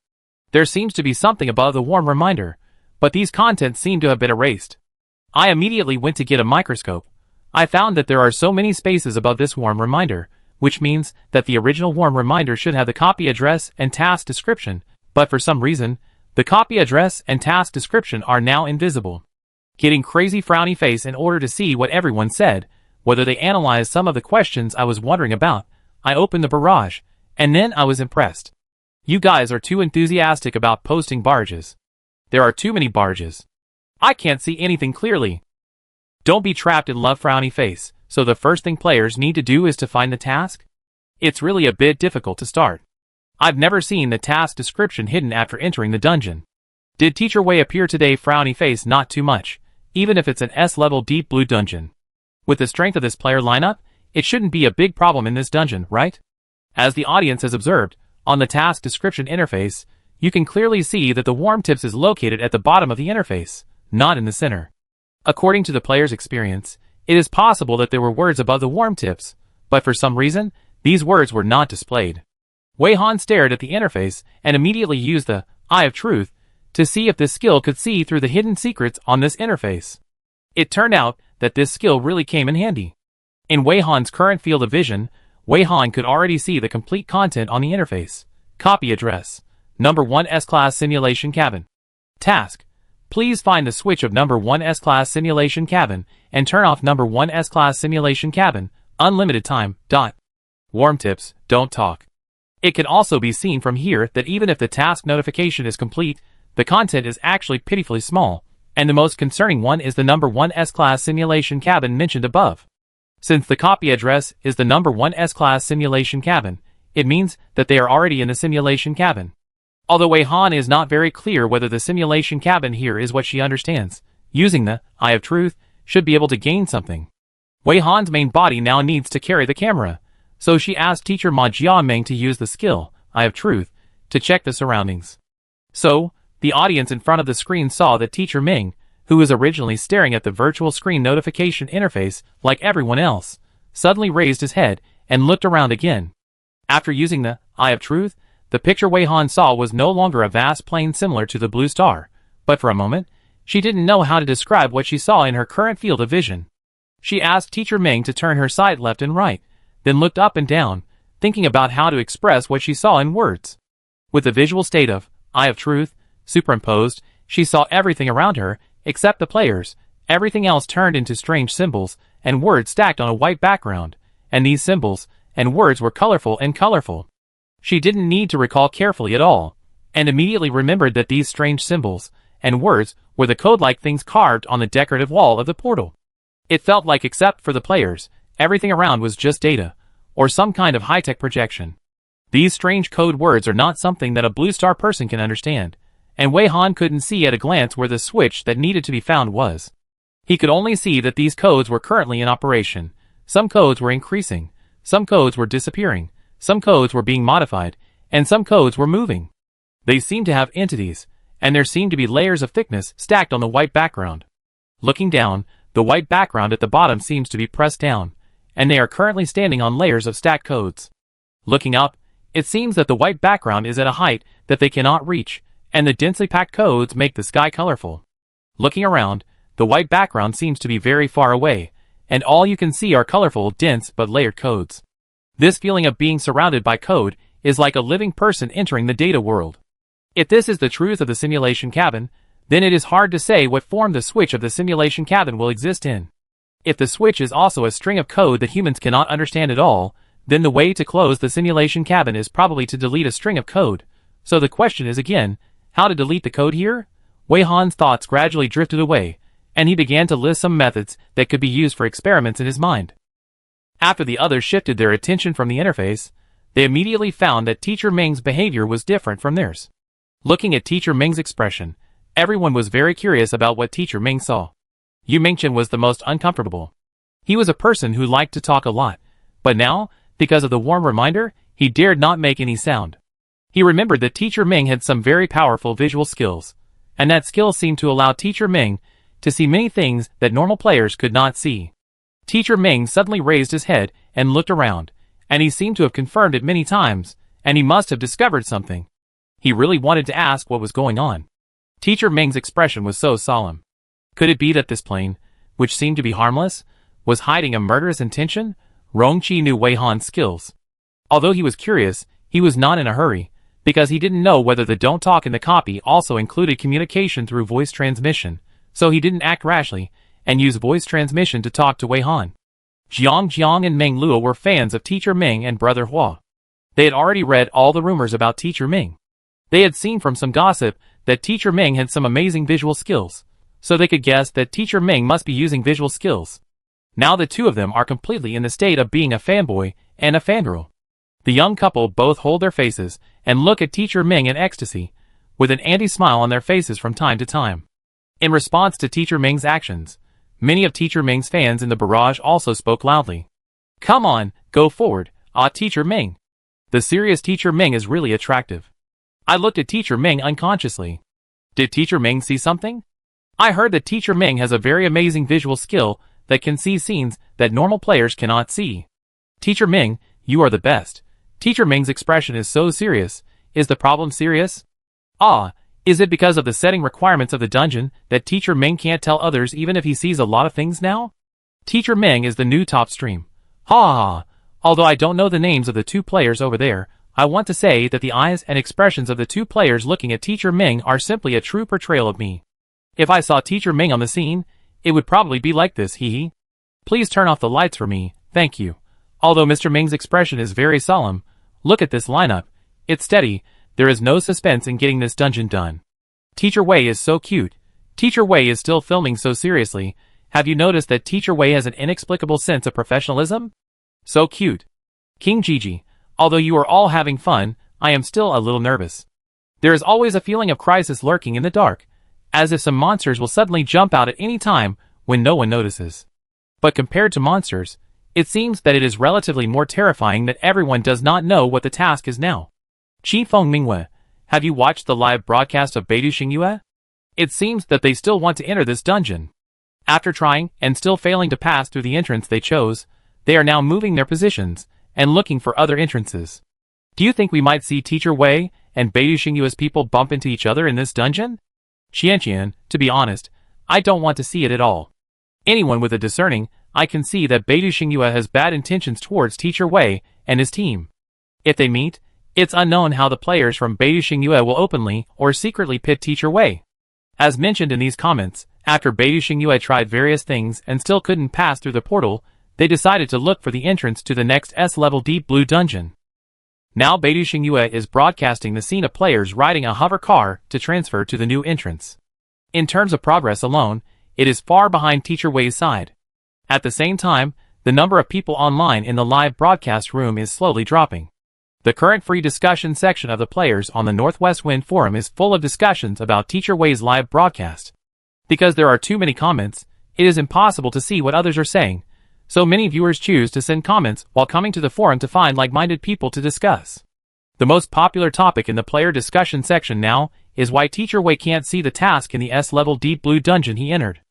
There seems to be something above the warm reminder, but these contents seem to have been erased. I immediately went to get a microscope. I found that there are so many spaces above this warm reminder, which means that the original warm reminder should have the copy address and task description, but for some reason, the copy address and task description are now invisible. Getting crazy frowny face in order to see what everyone said, whether they analyzed some of the questions I was wondering about, I opened the barrage, and then I was impressed. You guys are too enthusiastic about posting barges. There are too many barges. I can't see anything clearly. Don't be trapped in love frowny face, so the first thing players need to do is to find the task? It's really a bit difficult to start. I've never seen the task description hidden after entering the dungeon. Did Teacher Wei appear today frowny face? Not too much, even if it's an S-level deep blue dungeon. With the strength of this player lineup, it shouldn't be a big problem in this dungeon, right? As the audience has observed, on the task description interface, you can clearly see that the warm tips is located at the bottom of the interface, not in the center. According to the player's experience, it is possible that there were words above the warm tips, but for some reason, these words were not displayed. Wei Han stared at the interface and immediately used the Eye of Truth to see if this skill could see through the hidden secrets on this interface. It turned out that this skill really came in handy. In Wei Han's current field of vision, Wei Han could already see the complete content on the interface. Copy address. Number 1 S-Class Simulation Cabin. Task. Please find the switch of number 1 S-Class Simulation Cabin and turn off number 1 S-Class Simulation Cabin. Unlimited time. Warm tips, don't talk. It can also be seen from here that even if the task notification is complete, the content is actually pitifully small, and the most concerning one is the number 1 S-Class Simulation Cabin mentioned above. Since the copy address is the number 1 S-Class Simulation Cabin, it means that they are already in the simulation cabin. Although Wei Han is not very clear whether the simulation cabin here is what she understands, using the Eye of Truth should be able to gain something. Wei Han's main body now needs to carry the camera, so she asked teacher Ma Jiaming to use the skill, Eye of Truth, to check the surroundings. So, the audience in front of the screen saw that teacher Ming, who was originally staring at the virtual screen notification interface like everyone else, suddenly raised his head and looked around again. After using the Eye of Truth, the picture Wei Han saw was no longer a vast plain similar to the blue star, but for a moment, she didn't know how to describe what she saw in her current field of vision. She asked teacher Ming to turn her sight left and right, then looked up and down, thinking about how to express what she saw in words. With the visual state of Eye of Truth superimposed, she saw everything around her, except the players. Everything else turned into strange symbols and words stacked on a white background, and these symbols and words were colorful and colorful. She didn't need to recall carefully at all, and immediately remembered that these strange symbols and words were the code-like things carved on the decorative wall of the portal. It felt like, except for the players, everything around was just data, or some kind of high-tech projection. These strange code words are not something that a blue star person can understand, and Wei Han couldn't see at a glance where the switch that needed to be found was. He could only see that these codes were currently in operation. Some codes were increasing, some codes were disappearing, some codes were being modified, and some codes were moving. They seemed to have entities, and there seemed to be layers of thickness stacked on the white background. Looking down, the white background at the bottom seems to be pressed down, and they are currently standing on layers of stacked codes. Looking up, it seems that the white background is at a height that they cannot reach, and the densely packed codes make the sky colorful. Looking around, the white background seems to be very far away, and all you can see are colorful, dense but layered codes. This feeling of being surrounded by code is like a living person entering the data world. If this is the truth of the simulation cabin, then it is hard to say what form the switch of the simulation cabin will exist in. If the switch is also a string of code that humans cannot understand at all, then the way to close the simulation cabin is probably to delete a string of code. So the question is again, how to delete the code here? Wei Han's thoughts gradually drifted away, and he began to list some methods that could be used for experiments in his mind. After the others shifted their attention from the interface, they immediately found that teacher Ming's behavior was different from theirs. Looking at teacher Ming's expression, everyone was very curious about what teacher Ming saw. Yu Mingchen was the most uncomfortable. He was a person who liked to talk a lot, but now, because of the warm reminder, he dared not make any sound. He remembered that teacher Ming had some very powerful visual skills, and that skill seemed to allow teacher Ming to see many things that normal players could not see. Teacher Ming suddenly raised his head and looked around, and he seemed to have confirmed it many times, and he must have discovered something. He really wanted to ask what was going on. Teacher Ming's expression was so solemn. Could it be that this plane, which seemed to be harmless, was hiding a murderous intention? Rongqi knew Wei Han's skills. Although he was curious, he was not in a hurry, because he didn't know whether the don't talk in the copy also included communication through voice transmission, so he didn't act rashly, and use voice transmission to talk to Wei Han. Jiang and Meng Luo were fans of Teacher Ming and Brother Hua. They had already read all the rumors about Teacher Ming. They had seen from some gossip that Teacher Ming had some amazing visual skills, so they could guess that Teacher Ming must be using visual skills. Now the two of them are completely in the state of being a fanboy and a fangirl. The young couple both hold their faces and look at Teacher Ming in ecstasy, with an anti-smile on their faces from time to time. In response to Teacher Ming's actions, many of Teacher Ming's fans in the barrage also spoke loudly. Come on, go forward, Teacher Ming. The serious Teacher Ming is really attractive. I looked at Teacher Ming unconsciously. Did Teacher Ming see something? I heard that Teacher Ming has a very amazing visual skill that can see scenes that normal players cannot see. Teacher Ming, you are the best. Teacher Ming's expression is so serious. Is the problem serious? Is it because of the setting requirements of the dungeon that Teacher Ming can't tell others even if he sees a lot of things now? Teacher Ming is the new top stream. Although I don't know the names of the two players over there, I want to say that the eyes and expressions of the two players looking at Teacher Ming are simply a true portrayal of me. If I saw Teacher Ming on the scene, it would probably be like this, hee. Please turn off the lights for me, thank you. Although Mr. Ming's expression is very solemn, look at this lineup. It's steady, there is no suspense in getting this dungeon done. Teacher Wei is so cute. Teacher Wei is still filming so seriously. Have you noticed that Teacher Wei has an inexplicable sense of professionalism? So cute. King Gigi, although you are all having fun, I am still a little nervous. There is always a feeling of crisis lurking in the dark, as if some monsters will suddenly jump out at any time when no one notices. But compared to monsters, it seems that it is relatively more terrifying that everyone does not know what the task is now. Qi Feng Mingwei, have you watched the live broadcast of Beidou Xingyue? It seems that they still want to enter this dungeon. After trying and still failing to pass through the entrance they chose, they are now moving their positions and looking for other entrances. Do you think we might see Teacher Wei and Beidou Xingyue's people bump into each other in this dungeon? Qianqian, to be honest, I don't want to see it at all. Anyone with a discerning eye can see that Beidou Xingyue has bad intentions towards Teacher Wei and his team. If they meet, it's unknown how the players from Beidou Xingyue will openly or secretly pit Teacher Wei. As mentioned in these comments, after Beidou Xingyue tried various things and still couldn't pass through the portal, they decided to look for the entrance to the next S-level Deep Blue dungeon. Now Beidou Xingyue is broadcasting the scene of players riding a hover car to transfer to the new entrance. In terms of progress alone, it is far behind Teacher Wei's side. At the same time, the number of people online in the live broadcast room is slowly dropping. The current free discussion section of the players on the Northwest Wind Forum is full of discussions about Teacher Wei's live broadcast. Because there are too many comments, it is impossible to see what others are saying, so many viewers choose to send comments while coming to the forum to find like-minded people to discuss. The most popular topic in the player discussion section now is why Teacher Wei can't see the task in the S-level Deep Blue dungeon he entered.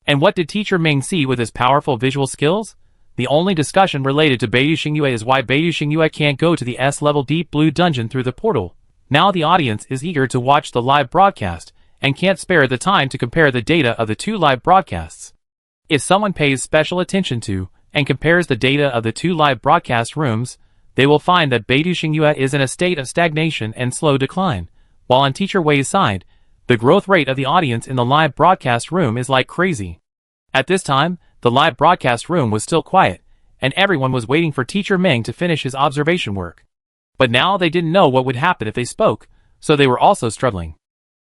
And what did Teacher Ming see with his powerful visual skills? The only discussion related to Beidou Xingyue is why Beidou Xingyue can't go to the S-level Deep Blue dungeon through the portal. Now the audience is eager to watch the live broadcast, and can't spare the time to compare the data of the two live broadcasts. If someone pays special attention to, and compares the data of the two live broadcast rooms, they will find that Beidou Xingyue is in a state of stagnation and slow decline, while on Teacher Wei's side, the growth rate of the audience in the live broadcast room is like crazy. At this time, the live broadcast room was still quiet, and everyone was waiting for Teacher Ming to finish his observation work. But now they didn't know what would happen if they spoke, so they were also struggling.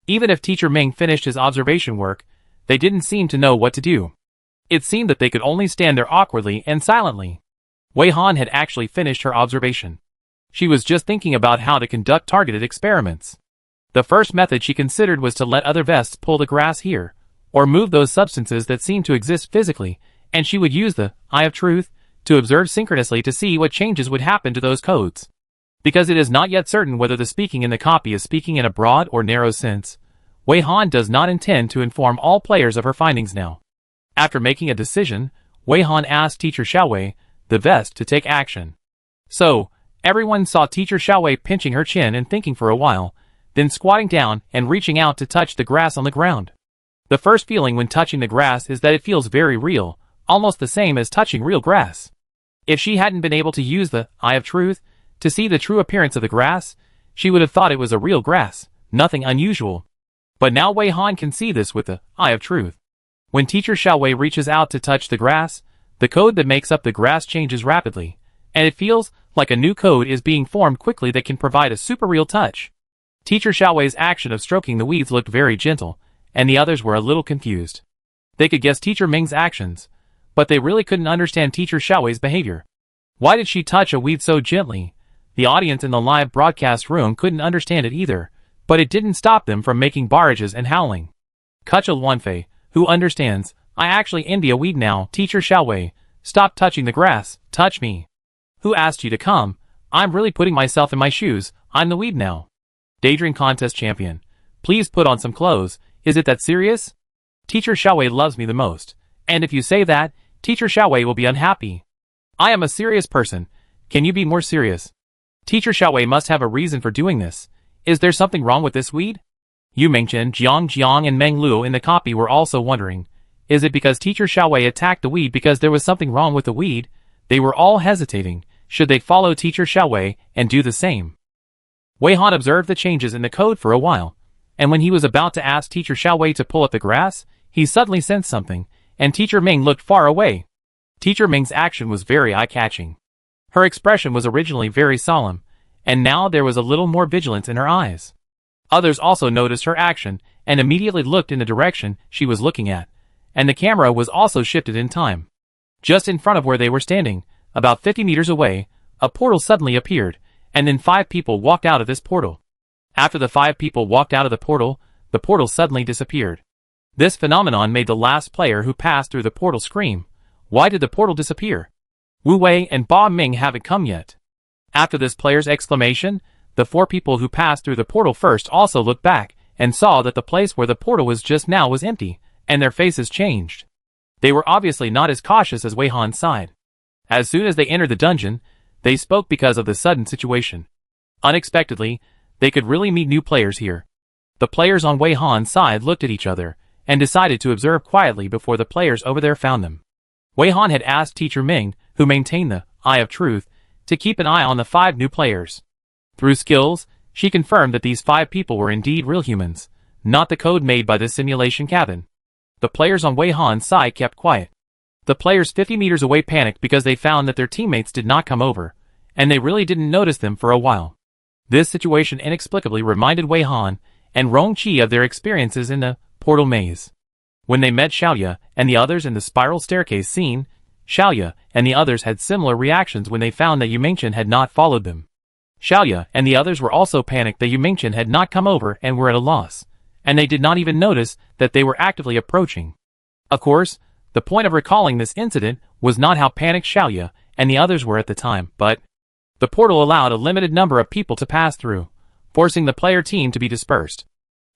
Even if Teacher Ming finished his observation work, they didn't seem to know what to do. It seemed that they could only stand there awkwardly and silently. Wei Han had actually finished her observation. She was just thinking about how to conduct targeted experiments. The first method she considered was to let other vests pull the grass here, or move those substances that seemed to exist physically, and she would use the Eye of Truth to observe synchronously to see what changes would happen to those codes. Because it is not yet certain whether the speaking in the copy is speaking in a broad or narrow sense, Wei Han does not intend to inform all players of her findings now. After making a decision, Wei Han asked Teacher Xiaowei, the vest, to take action. So, everyone saw Teacher Xiaowei pinching her chin and thinking for a while, then squatting down and reaching out to touch the grass on the ground. The first feeling when touching the grass is that it feels very real, almost the same as touching real grass. If she hadn't been able to use the eye of truth to see the true appearance of the grass, she would have thought it was a real grass, nothing unusual. But now Wei Han can see this with the eye of truth. When Teacher Xiaowei reaches out to touch the grass, the code that makes up the grass changes rapidly, and it feels like a new code is being formed quickly that can provide a super real touch. Teacher Xiaowei's action of stroking the weeds looked very gentle, and the others were a little confused. They could guess Teacher Ming's actions, but they really couldn't understand Teacher Xiaowei's behavior. Why did she touch a weed so gently? The audience in the live broadcast room couldn't understand it either, but it didn't stop them from making barrages and howling. Kuchel Wanfei, who understands, I actually envy a weed now. Teacher Xiaowei, stop touching the grass, touch me. Who asked you to come? I'm really putting myself in my shoes, I'm the weed now. Daydream contest champion, please put on some clothes, is it that serious? Teacher Xiaowei loves me the most, and if you say that, Teacher Xiaowei will be unhappy. I am a serious person, can you be more serious? Teacher Xiaowei must have a reason for doing this. Is there something wrong with this weed? Yu Mingchen, Jiang Jiang and Meng Luo in the copy were also wondering, is it because Teacher Xiaowei attacked the weed because there was something wrong with the weed? They were all hesitating, should they follow Teacher Xiaowei and do the same? Wei Han observed the changes in the code for a while, and when he was about to ask Teacher Xiaowei to pull up the grass, he suddenly sensed something, and Teacher Ming looked far away. Teacher Ming's action was very eye-catching. Her expression was originally very solemn, and now there was a little more vigilance in her eyes. Others also noticed her action, and immediately looked in the direction she was looking at, and the camera was also shifted in time. Just in front of where they were standing, about 50 meters away, a portal suddenly appeared, and then 5 people walked out of this portal. After the 5 people walked out of the portal suddenly disappeared. This phenomenon made the last player who passed through the portal scream, why did the portal disappear? Wu Wei and Ba Ming haven't come yet. After this player's exclamation, the 4 people who passed through the portal first also looked back, and saw that the place where the portal was just now was empty, and their faces changed. They were obviously not as cautious as Wei Han's side. As soon as they entered the dungeon, they spoke because of the sudden situation. Unexpectedly, they could really meet new players here. The players on Wei Han's side looked at each other, and decided to observe quietly before the players over there found them. Wei Han had asked Teacher Ming, who maintained the Eye of Truth, to keep an eye on the 5 new players. Through skills, she confirmed that these 5 people were indeed real humans, not the code made by the simulation cabin. The players on Wei Han's side kept quiet. The players 50 meters away panicked because they found that their teammates did not come over, and they really didn't notice them for a while. This situation inexplicably reminded Wei Han and Rong Qi of their experiences in the portal maze. When they met Xiaoya and the others in the spiral staircase scene, Xiaoya and the others had similar reactions when they found that Yu Mingchen had not followed them. Xiaoya and the others were also panicked that Yu Mingchen had not come over and were at a loss, and they did not even notice that they were actively approaching. Of course, the point of recalling this incident was not how panicked Xiaoya and the others were at the time, but the portal allowed a limited number of people to pass through, forcing the player team to be dispersed.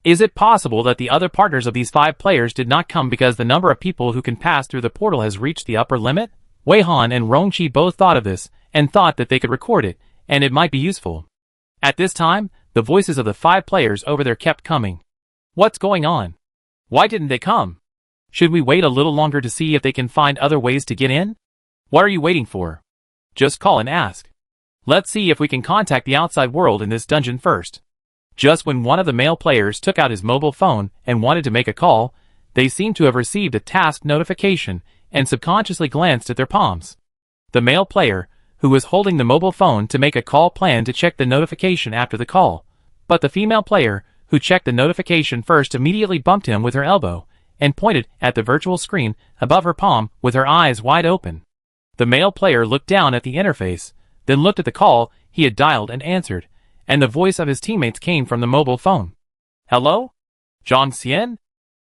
Is it possible that the other partners of these 5 players did not come because the number of people who can pass through the portal has reached the upper limit? Wei Han and Rong Qi both thought of this, and thought that they could record it, and it might be useful. At this time, the voices of the 5 players over there kept coming. What's going on? Why didn't they come? Should we wait a little longer to see if they can find other ways to get in? What are you waiting for? Just call and ask. Let's see if we can contact the outside world in this dungeon first. Just when one of the male players took out his mobile phone and wanted to make a call, they seemed to have received a task notification and subconsciously glanced at their palms. The male player, who was holding the mobile phone to make a call, planned to check the notification after the call, but the female player, who checked the notification first, immediately bumped him with her elbow and pointed at the virtual screen above her palm with her eyes wide open. The male player looked down at the interface, then looked at the call he had dialed and answered, and the voice of his teammates came from the mobile phone. Hello? Zhang Xian?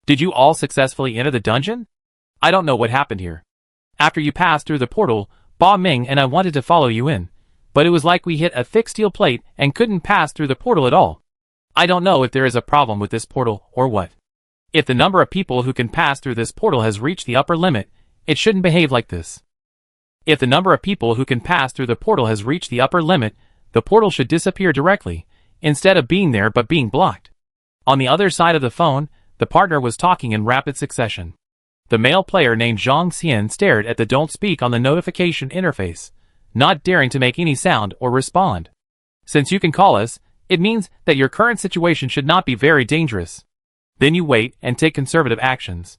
Did you all successfully enter the dungeon? I don't know what happened here. After you passed through the portal, Ba Ming and I wanted to follow you in, but it was like we hit a thick steel plate and couldn't pass through the portal at all. I don't know if there is a problem with this portal or what. If the number of people who can pass through this portal has reached the upper limit, it shouldn't behave like this. If the number of people who can pass through the portal has reached the upper limit, the portal should disappear directly, instead of being there but being blocked. On the other side of the phone, the partner was talking in rapid succession. The male player named Zhang Xian stared at the "Don't Speak" on the notification interface, not daring to make any sound or respond. Since you can call us, it means that your current situation should not be very dangerous. Then you wait and take conservative actions.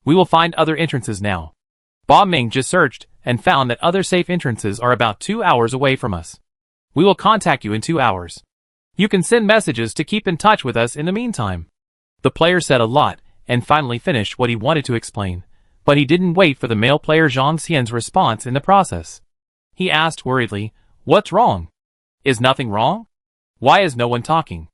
We will find other entrances now. Ba Ming just searched and found that other safe entrances are about 2 hours away from us. We will contact you in 2 hours. You can send messages to keep in touch with us in the meantime. The player said a lot and finally finished what he wanted to explain, but he didn't wait for the male player Zhang Xian's response in the process. He asked worriedly, "What's wrong? Is nothing wrong? Why is no one talking?"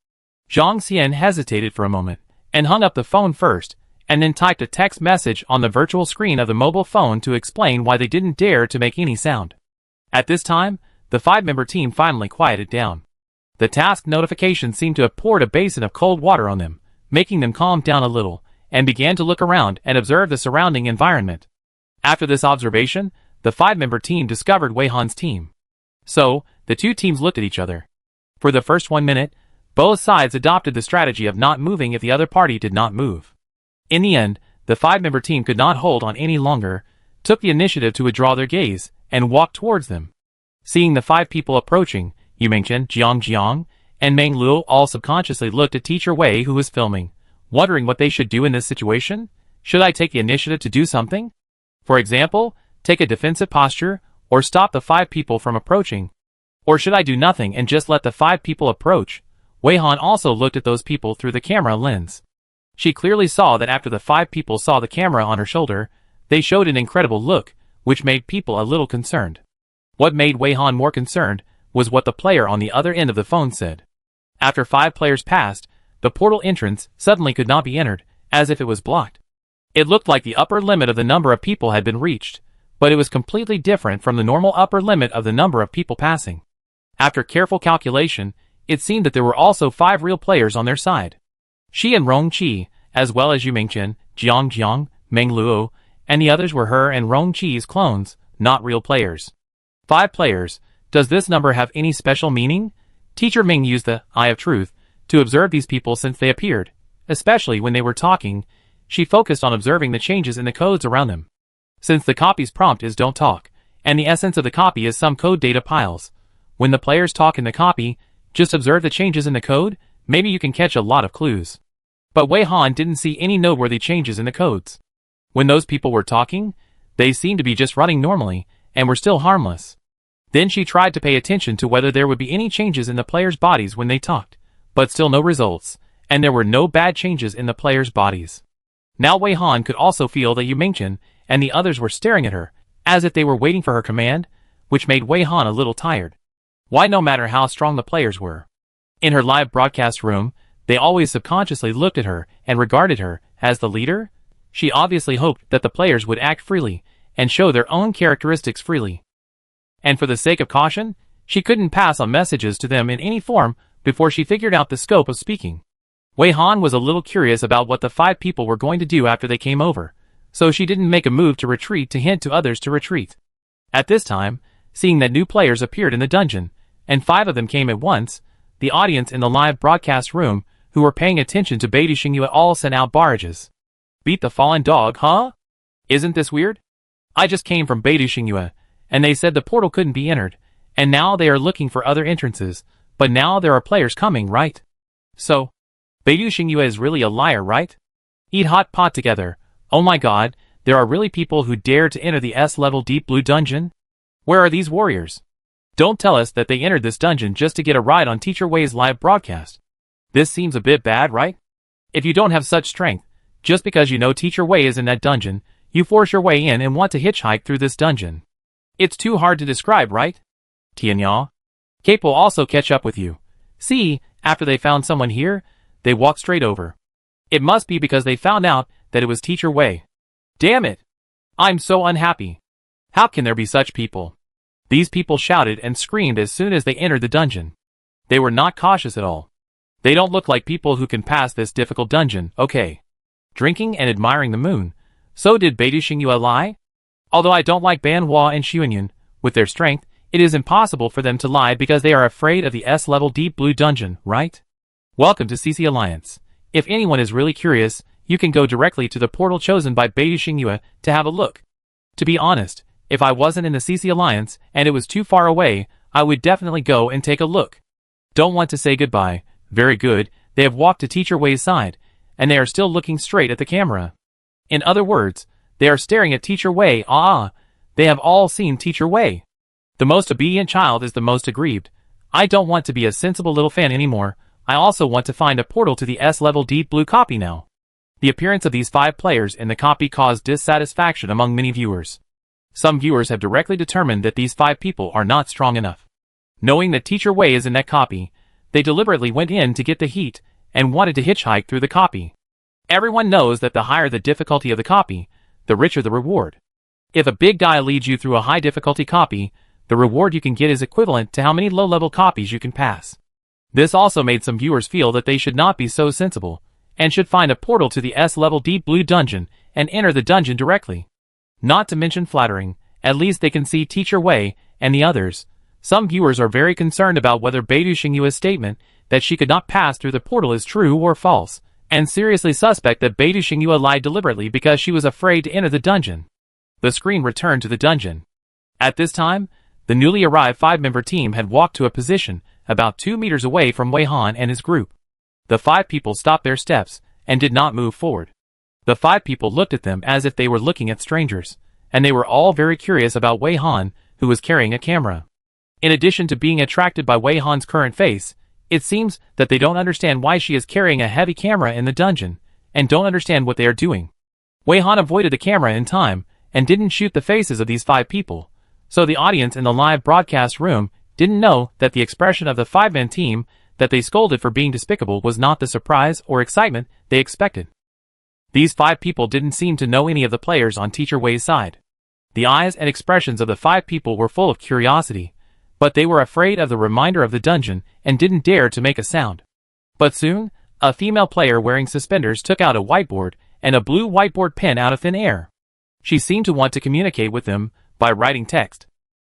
Zhang Xian hesitated for a moment and hung up the phone first, and then typed a text message on the virtual screen of the mobile phone to explain why they didn't dare to make any sound. At this time, the 5-member team finally quieted down. The task notification seemed to have poured a basin of cold water on them, making them calm down a little, and began to look around and observe the surrounding environment. After this observation, the 5-member team discovered Wei Han's team. So, the two teams looked at each other. For the first 1 minute, both sides adopted the strategy of not moving if the other party did not move. In the end, the 5-member team could not hold on any longer, took the initiative to withdraw their gaze, and walked towards them. Seeing the 5 people approaching, Yu Mingchen, Jiang, and Meng Luo all subconsciously looked at Teacher Wei, who was filming, wondering what they should do in this situation. Should I take the initiative to do something? For example, take a defensive posture, or stop the 5 people from approaching? Or should I do nothing and just let the 5 people approach? Wei Han also looked at those people through the camera lens. She clearly saw that after the 5 people saw the camera on her shoulder, they showed an incredible look, which made people a little concerned. What made Wei Han more concerned was what the player on the other end of the phone said. After 5 players passed, the portal entrance suddenly could not be entered, as if it was blocked. It looked like the upper limit of the number of people had been reached, but it was completely different from the normal upper limit of the number of people passing. After careful calculation, it seemed that there were also 5 real players on their side. She and Rong Qi, as well as Yu Mingchen, Jiang, Meng Luo, and the others were her and Rong Qi's clones, not real players. 5 players. Does this number have any special meaning? Teacher Ming used the Eye of Truth to observe these people since they appeared, especially when they were talking. She focused on observing the changes in the codes around them. Since the copy's prompt is "Don't talk," and the essence of the copy is some code data piles, when the players talk in the copy, just observe the changes in the code, maybe you can catch a lot of clues. But Wei Han didn't see any noteworthy changes in the codes. When those people were talking, they seemed to be just running normally, and were still harmless. Then she tried to pay attention to whether there would be any changes in the players' bodies when they talked, but still no results, and there were no bad changes in the players' bodies. Now Wei Han could also feel that Yu Mingchen and the others were staring at her, as if they were waiting for her command, which made Wei Han a little tired. Why, no matter how strong the players were? In her live broadcast room, they always subconsciously looked at her and regarded her as the leader. She obviously hoped that the players would act freely and show their own characteristics freely. And for the sake of caution, she couldn't pass on messages to them in any form before she figured out the scope of speaking. Wei Han was a little curious about what the 5 people were going to do after they came over, so she didn't make a move to retreat to hint to others to retreat. At this time, seeing that new players appeared in the dungeon, and 5 of them came at once, the audience in the live broadcast room, who were paying attention to Beidou Xingyue, all sent out barrages. Beat the fallen dog, huh? Isn't this weird? I just came from Beidou Xingyue, and they said the portal couldn't be entered, and now they are looking for other entrances, but now there are players coming, right? So, Beidou Xingyue is really a liar, right? Eat hot pot together. Oh my god, there are really people who dare to enter the S-level Deep Blue Dungeon? Where are these warriors? Don't tell us that they entered this dungeon just to get a ride on Teacher Wei's live broadcast. This seems a bit bad, right? If you don't have such strength, just because you know Teacher Wei is in that dungeon, you force your way in and want to hitchhike through this dungeon. It's too hard to describe, right? Tianya. Cape will also catch up with you. See, after they found someone here, they walked straight over. It must be because they found out that it was Teacher Wei. Damn it! I'm so unhappy. How can there be such people? These people shouted and screamed as soon as they entered the dungeon. They were not cautious at all. They don't look like people who can pass this difficult dungeon, okay. Drinking and admiring the moon. So did Beidou Xingyue lie? Although I don't like Ban Hua and Xuanyun, with their strength, it is impossible for them to lie because they are afraid of the S-level Deep Blue Dungeon, right? Welcome to CC Alliance. If anyone is really curious, you can go directly to the portal chosen by Beidou Xingyue to have a look. To be honest, if I wasn't in the CC Alliance and it was too far away, I would definitely go and take a look. Don't want to say goodbye. Very good, they have walked to Teacher Wei's side, and they are still looking straight at the camera. In other words, they are staring at Teacher Wei. They have all seen Teacher Wei. The most obedient child is the most aggrieved. I don't want to be a sensible little fan anymore. I also want to find a portal to the S-level Deep Blue copy now. The appearance of these 5 players in the copy caused dissatisfaction among many viewers. Some viewers have directly determined that these 5 people are not strong enough. Knowing that Teacher Wei is in that copy, they deliberately went in to get the heat and wanted to hitchhike through the copy. Everyone knows that the higher the difficulty of the copy, the richer the reward. If a big guy leads you through a high difficulty copy, the reward you can get is equivalent to how many low-level copies you can pass. This also made some viewers feel that they should not be so sensible, and should find a portal to the S-level Deep Blue dungeon and enter the dungeon directly. Not to mention flattering, at least they can see Teacher Wei and the others. Some viewers are very concerned about whether Beidou Xingyue's statement that she could not pass through the portal is true or false, and seriously suspect that Beidou Xingyue lied deliberately because she was afraid to enter the dungeon. The screen returned to the dungeon. At this time, the newly arrived 5-member team had walked to a position about 2 meters away from Wei Han and his group. The 5 people stopped their steps and did not move forward. The 5 people looked at them as if they were looking at strangers, and they were all very curious about Wei Han, who was carrying a camera. In addition to being attracted by Wei Han's current face, it seems that they don't understand why she is carrying a heavy camera in the dungeon, and don't understand what they are doing. Wei Han avoided the camera in time, and didn't shoot the faces of these 5 people, so the audience in the live broadcast room didn't know that the expression of the 5-man team that they scolded for being despicable was not the surprise or excitement they expected. These 5 people didn't seem to know any of the players on Teacher Wei's side. The eyes and expressions of the 5 people were full of curiosity, but they were afraid of the reminder of the dungeon and didn't dare to make a sound. But soon, a female player wearing suspenders took out a whiteboard and a blue whiteboard pen out of thin air. She seemed to want to communicate with them by writing text.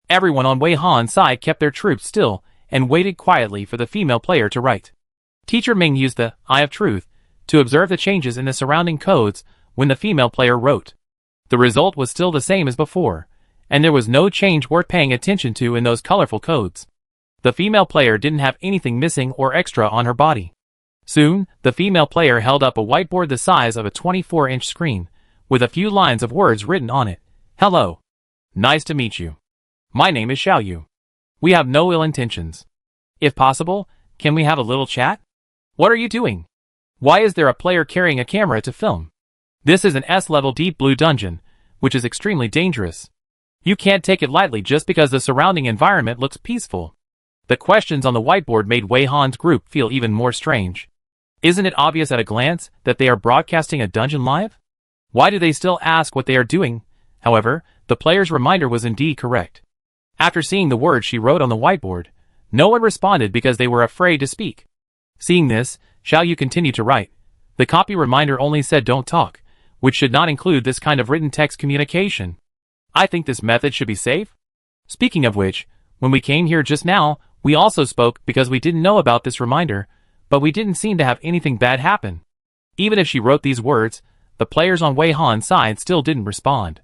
Everyone on Wei Han's side kept their troops still and waited quietly for the female player to write. Teacher Ming used the Eye of Truth to observe the changes in the surrounding codes when the female player wrote. The result was still the same as before, and there was no change worth paying attention to in those colorful codes. The female player didn't have anything missing or extra on her body. Soon, the female player held up a whiteboard the size of a 24-inch screen, with a few lines of words written on it. Hello. Nice to meet you. My name is Xiaoyu. We have no ill intentions. If possible, can we have a little chat? What are you doing? Why is there a player carrying a camera to film? This is an S-level Deep Blue dungeon, which is extremely dangerous. You can't take it lightly just because the surrounding environment looks peaceful. The questions on the whiteboard made Wei Han's group feel even more strange. Isn't it obvious at a glance that they are broadcasting a dungeon live? Why do they still ask what they are doing? However, the player's reminder was indeed correct. After seeing the words she wrote on the whiteboard, no one responded because they were afraid to speak. Seeing this, Xiaoyu continued to write. The copy reminder only said don't talk, which should not include this kind of written text communication. I think this method should be safe. Speaking of which, when we came here just now, we also spoke because we didn't know about this reminder, but we didn't seem to have anything bad happen. Even if she wrote these words, the players on Wei Han's side still didn't respond.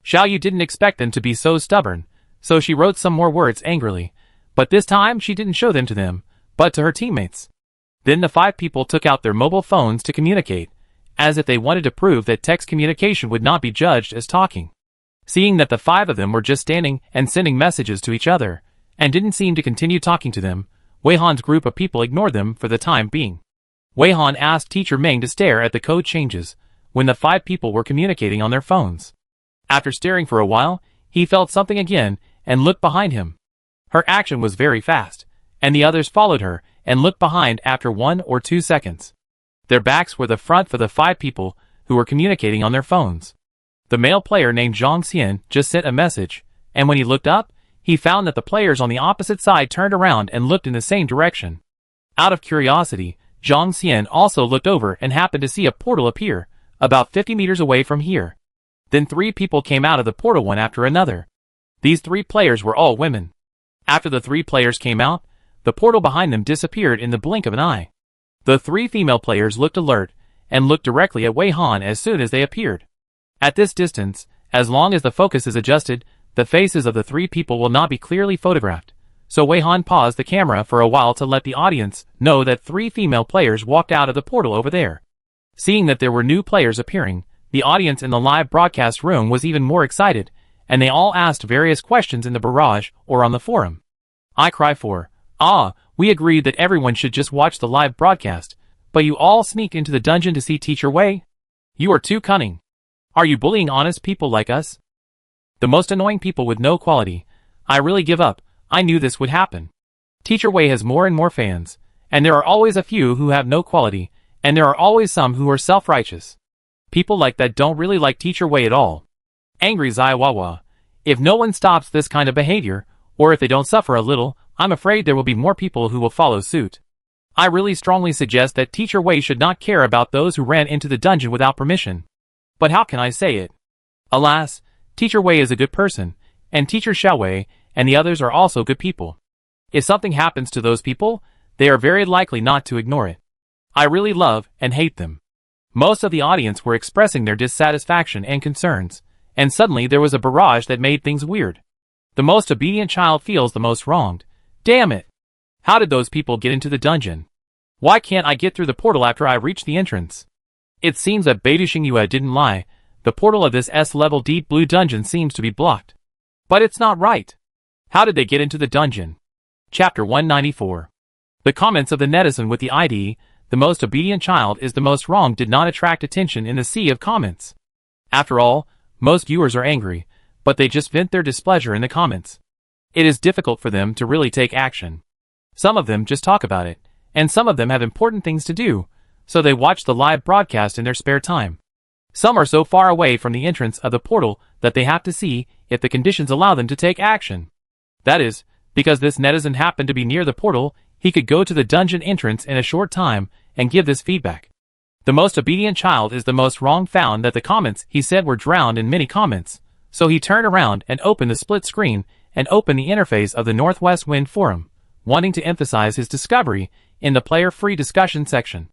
Xiaoyu didn't expect them to be so stubborn, so she wrote some more words angrily, but this time she didn't show them to them, but to her teammates. Then the 5 people took out their mobile phones to communicate, as if they wanted to prove that text communication would not be judged as talking. Seeing that the 5 of them were just standing and sending messages to each other, and didn't seem to continue talking to them, Wei Han's group of people ignored them for the time being. Wei Han asked Teacher Ming to stare at the code changes, when the 5 people were communicating on their phones. After staring for a while, he felt something again, and looked behind him. Her action was very fast, and the others followed her, and looked behind after 1 or 2 seconds. Their backs were the front for the 5 people who were communicating on their phones. The male player named Zhang Xian just sent a message, and when he looked up, he found that the players on the opposite side turned around and looked in the same direction. Out of curiosity, Zhang Xian also looked over and happened to see a portal appear, about 50 meters away from here. Then 3 people came out of the portal one after another. These 3 players were all women. After the 3 players came out, the portal behind them disappeared in the blink of an eye. The 3 female players looked alert, and look directly at Wei Han as soon as they appeared. At this distance, as long as the focus is adjusted, the faces of the three people will not be clearly photographed. So Wei Han paused the camera for a while to let the audience know that three female players walked out of the portal over there. Seeing that there were new players appearing, the audience in the live broadcast room was even more excited, and they all asked various questions in the barrage or on the forum. I cry for, we agreed that everyone should just watch the live broadcast, but you all sneaked into the dungeon to see Teacher Wei? You are too cunning. Are you bullying honest people like us? The most annoying people with no quality. I really give up. I knew this would happen. Teacher Wei has more and more fans, and there are always a few who have no quality, and there are always some who are self-righteous. People like that don't really like Teacher Wei at all. Angry Zaiwawa. If no one stops this kind of behavior, or if they don't suffer a little, I'm afraid there will be more people who will follow suit. I really strongly suggest that Teacher Wei should not care about those who ran into the dungeon without permission. But how can I say it? Alas, Teacher Wei is a good person, and Teacher Xiaowei and the others are also good people. If something happens to those people, they are very likely not to ignore it. I really love and hate them. Most of the audience were expressing their dissatisfaction and concerns, and suddenly there was a barrage that made things weird. The most obedient child feels the most wronged. Damn it! How did those people get into the dungeon? Why can't I get through the portal after I reach the entrance? It seems that Beidou Xingyue didn't lie. The portal of this S-level deep blue dungeon seems to be blocked. But it's not right. How did they get into the dungeon? Chapter 194. The comments of the netizen with the ID, "The most obedient child is the most wronged," did not attract attention in the sea of comments. After all, most viewers are angry, but they just vent their displeasure in the comments. It is difficult for them to really take action. Some of them just talk about it, and some of them have important things to do, so they watch the live broadcast in their spare time. Some are so far away from the entrance of the portal that they have to see if the conditions allow them to take action. That is, because this netizen happened to be near the portal, he could go to the dungeon entrance in a short time and give this feedback. The most obedient child is the most wrong. Found that the comments he said were drowned in many comments, so he turned around and opened the split screen and opened the interface of the Northwest Wind Forum, wanting to emphasize his discovery in the player-free discussion section.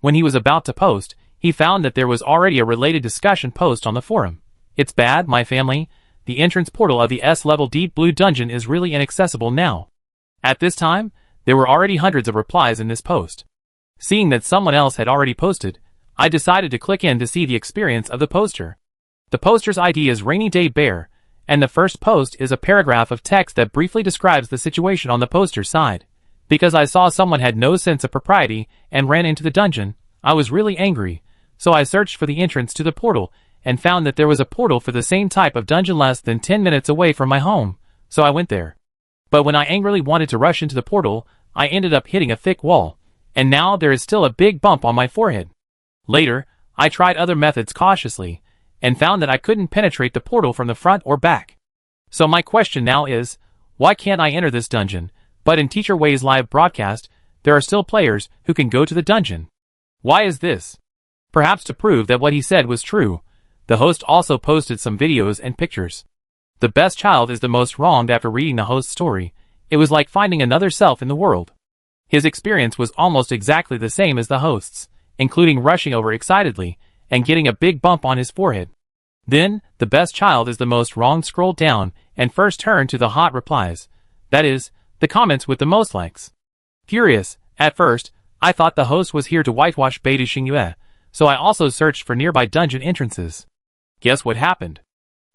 When he was about to post, he found that there was already a related discussion post on the forum. It's bad, my family. The entrance portal of the S-level deep blue dungeon is really inaccessible now. At this time, there were already hundreds of replies in this post. Seeing that someone else had already posted, I decided to click in to see the experience of the poster. The poster's ID is Rainy Day Bear, and the first post is a paragraph of text that briefly describes the situation on the poster's side. Because I saw someone had no sense of propriety and ran into the dungeon, I was really angry, so I searched for the entrance to the portal and found that there was a portal for the same type of dungeon less than 10 minutes away from my home, so I went there. But when I angrily wanted to rush into the portal, I ended up hitting a thick wall, and now there is still a big bump on my forehead. Later, I tried other methods cautiously, and found that I couldn't penetrate the portal from the front or back. So my question now is, why can't I enter this dungeon, but in Teacher Wei's live broadcast, there are still players who can go to the dungeon? Why is this? Perhaps to prove that what he said was true, the host also posted some videos and pictures. The best child is the most wronged. After reading the host's story, it was like finding another self in the world. His experience was almost exactly the same as the host's, including rushing over excitedly and getting a big bump on his forehead. Then, the best child is the most wronged scrolled down and first turned to the hot replies. That is, the comments with the most likes. Furious, at first, I thought the host was here to whitewash Beidou Xingyue, so I also searched for nearby dungeon entrances. Guess what happened?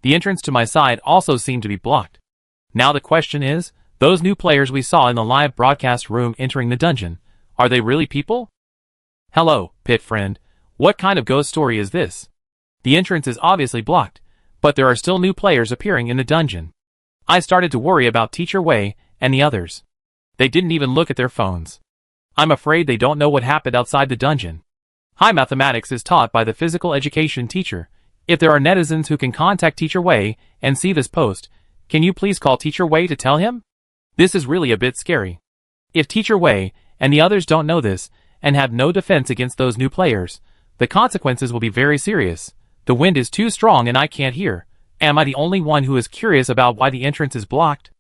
The entrance to my side also seemed to be blocked. Now the question is, those new players we saw in the live broadcast room entering the dungeon, are they really people? Hello, pit friend. What kind of ghost story is this? The entrance is obviously blocked, but there are still new players appearing in the dungeon. I started to worry about Teacher Wei and the others. They didn't even look at their phones. I'm afraid they don't know what happened outside the dungeon. High mathematics is taught by the physical education teacher. If there are netizens who can contact Teacher Wei and see this post, can you please call Teacher Wei to tell him? This is really a bit scary. If Teacher Wei and the others don't know this and have no defense against those new players, the consequences will be very serious. The wind is too strong and I can't hear. Am I the only one who is curious about why the entrance is blocked?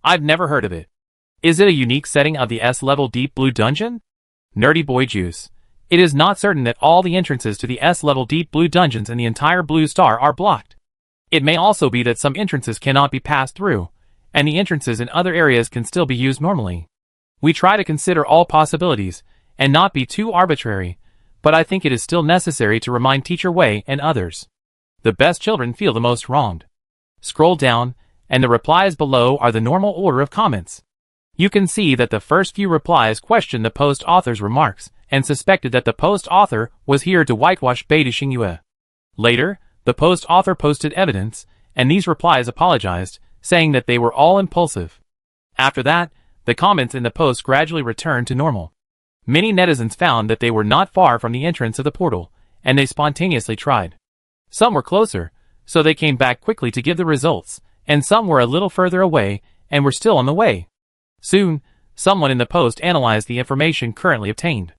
I've never heard of it. Is it a unique setting of the S-level deep blue dungeon? Nerdy boy juice. It is not certain that all the entrances to the S-level Deep Blue dungeons in the entire Blue Star are blocked. It may also be that some entrances cannot be passed through, and the entrances in other areas can still be used normally. We try to consider all possibilities, and not be too arbitrary, but I think it is still necessary to remind Teacher Wei and others. The best children feel the most wronged. Scroll down, and the replies below are the normal order of comments. You can see that the first few replies questioned the post author's remarks, and suspected that the post author was here to whitewash Beidou Xingyue. Later, the post author posted evidence, and these replies apologized, saying that they were all impulsive. After that, the comments in the post gradually returned to normal. Many netizens found that they were not far from the entrance of the portal, and they spontaneously tried. Some were closer, so they came back quickly to give the results, and some were a little further away, and were still on the way. Soon, someone in the post analyzed the information currently obtained.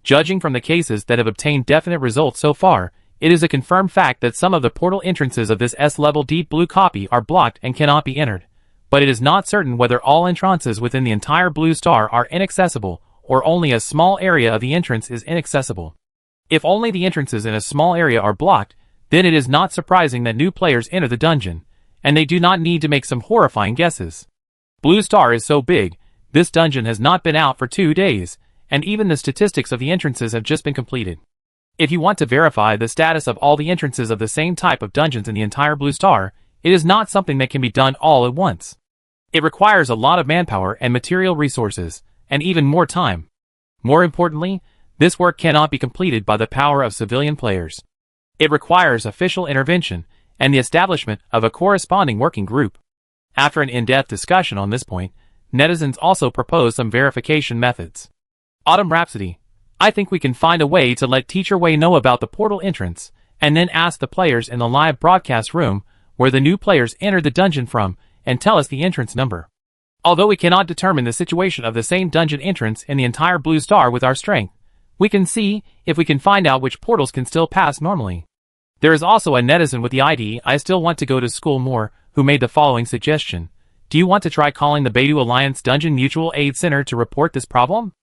Judging from the cases that have obtained definite results so far, it is a confirmed fact that some of the portal entrances of this S-level Deep Blue copy are blocked and cannot be entered, but it is not certain whether all entrances within the entire Blue Star are inaccessible, or only a small area of the entrance is inaccessible. If only the entrances in a small area are blocked, then it is not surprising that new players enter the dungeon, and they do not need to make some horrifying guesses. Blue Star is so big, this dungeon has not been out for 2 days, and even the statistics of the entrances have just been completed. If you want to verify the status of all the entrances of the same type of dungeons in the entire Blue Star, it is not something that can be done all at once. It requires a lot of manpower and material resources, and even more time. More importantly, this work cannot be completed by the power of civilian players. It requires official intervention, and the establishment of a corresponding working group. After an in-depth discussion on this point, netizens also proposed some verification methods. Autumn Rhapsody. I think we can find a way to let Teacher Wei know about the portal entrance, and then ask the players in the live broadcast room where the new players entered the dungeon from, and tell us the entrance number. Although we cannot determine the situation of the same dungeon entrance in the entire Blue Star with our strength, we can see if we can find out which portals can still pass normally. There is also a netizen with the ID I still want to go to school more, who made the following suggestion. Do you want to try calling the Beidou Alliance Dungeon Mutual Aid Center to report this problem?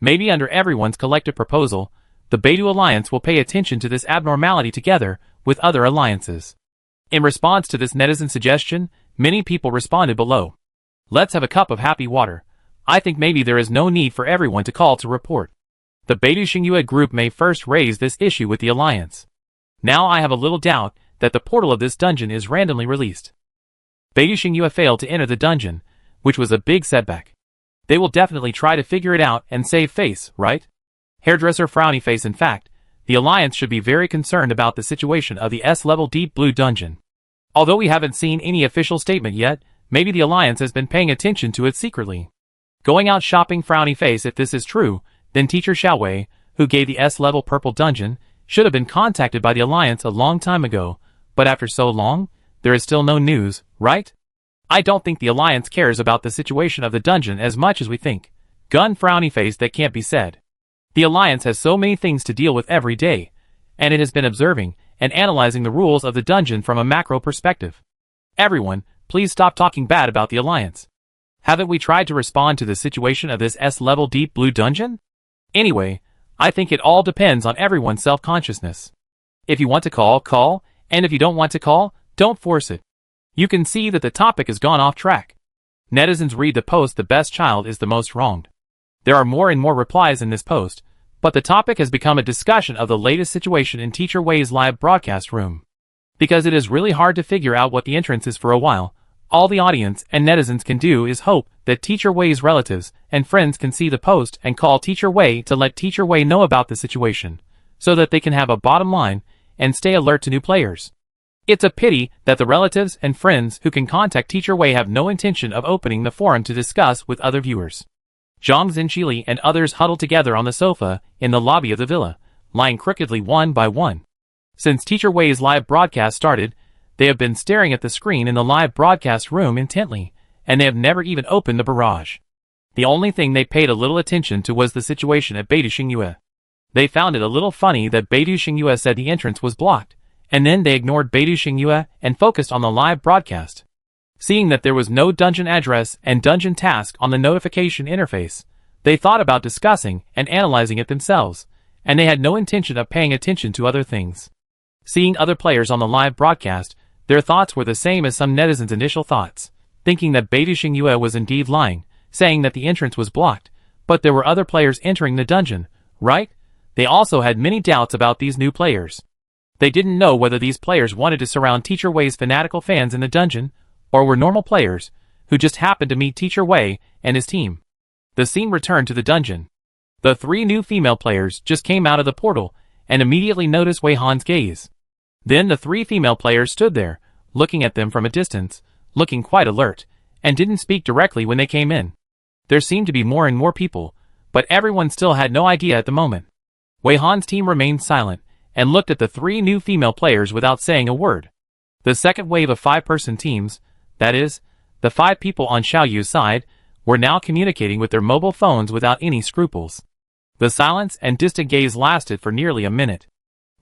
Maybe under everyone's collective proposal, the Beidou Alliance will pay attention to this abnormality together with other alliances. In response to this netizen suggestion, many people responded below. Let's have a cup of happy water. I think maybe there is no need for everyone to call to report. The Beidou Xingyue group may first raise this issue with the alliance. Now I have a little doubt that the portal of this dungeon is randomly released. Beidou Xingyue failed to enter the dungeon, which was a big setback. They will definitely try to figure it out and save face, right? Hairdresser Frowny Face. In fact, the alliance should be very concerned about the situation of the S-level Deep Blue dungeon. Although we haven't seen any official statement yet, maybe the alliance has been paying attention to it secretly. Going out shopping Frowny Face. If this is true, then Teacher Xiaowei, who gave the S-level purple dungeon, should have been contacted by the alliance a long time ago, but after so long, there is still no news, right? I don't think the alliance cares about the situation of the dungeon as much as we think. Gun Frowny Face. That can't be said. The alliance has so many things to deal with every day, and it has been observing and analyzing the rules of the dungeon from a macro perspective. Everyone, please stop talking bad about the alliance. Haven't we tried to respond to the situation of this S-level Deep Blue dungeon? Anyway, I think it all depends on everyone's self-consciousness. If you want to call, call, and if you don't want to call, don't force it. You can see that the topic has gone off track. Netizens read the post "The best child is the most wronged." There are more and more replies in this post, but the topic has become a discussion of the latest situation in Teacher Wei's live broadcast room. Because it is really hard to figure out what the entrance is for a while, all the audience and netizens can do is hope that Teacher Wei's relatives and friends can see the post and call Teacher Wei to let Teacher Wei know about the situation, so that they can have a bottom line and stay alert to new players. It's a pity that the relatives and friends who can contact Teacher Wei have no intention of opening the forum to discuss with other viewers. Zhang Xinqili and others huddled together on the sofa in the lobby of the villa, lying crookedly one by one. Since Teacher Wei's live broadcast started, they have been staring at the screen in the live broadcast room intently, and they have never even opened the barrage. The only thing they paid a little attention to was the situation at Beidou Xingyue. They found it a little funny that Beidou Xingyue said the entrance was blocked, and then they ignored Beidou Xingyue and focused on the live broadcast. Seeing that there was no dungeon address and dungeon task on the notification interface, they thought about discussing and analyzing it themselves, and they had no intention of paying attention to other things. Seeing other players on the live broadcast, their thoughts were the same as some netizens' initial thoughts, thinking that Beidou Xingyue was indeed lying, saying that the entrance was blocked, but there were other players entering the dungeon, right? They also had many doubts about these new players. They didn't know whether these players wanted to surround Teacher Wei's fanatical fans in the dungeon, or were normal players, who just happened to meet Teacher Wei and his team. The scene returned to the dungeon. The 3 new female players just came out of the portal, and immediately noticed Wei Han's gaze. Then the 3 female players stood there, looking at them from a distance, looking quite alert, and didn't speak directly when they came in. There seemed to be more and more people, but everyone still had no idea at the moment. Wei Han's team remained silent, and looked at the 3 new female players without saying a word. The second wave of 5-person teams, that is, the 5 people on Xiaoyu's side, were now communicating with their mobile phones without any scruples. The silence and distant gaze lasted for nearly a minute.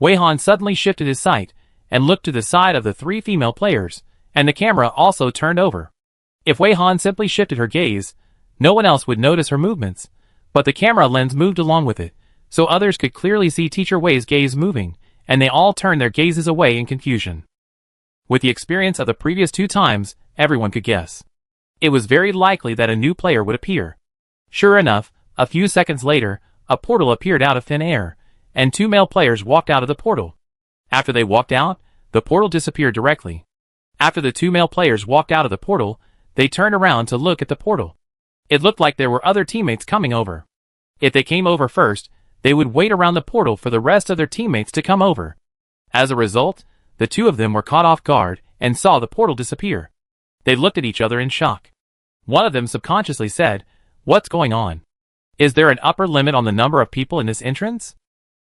Wei Han suddenly shifted his sight, and looked to the side of the 3 female players, and the camera also turned over. If Wei Han simply shifted her gaze, no one else would notice her movements, but the camera lens moved along with it, so others could clearly see Teacher Wei's gaze moving, and they all turned their gazes away in confusion. With the experience of the previous 2 times, everyone could guess. It was very likely that a new player would appear. Sure enough, a few seconds later, a portal appeared out of thin air, and 2 male players walked out of the portal. After they walked out, the portal disappeared directly. After the 2 male players walked out of the portal, they turned around to look at the portal. It looked like there were other teammates coming over. If they came over first, they would wait around the portal for the rest of their teammates to come over. As a result, the 2 of them were caught off guard and saw the portal disappear. They looked at each other in shock. One of them subconsciously said, "What's going on? Is there an upper limit on the number of people in this entrance?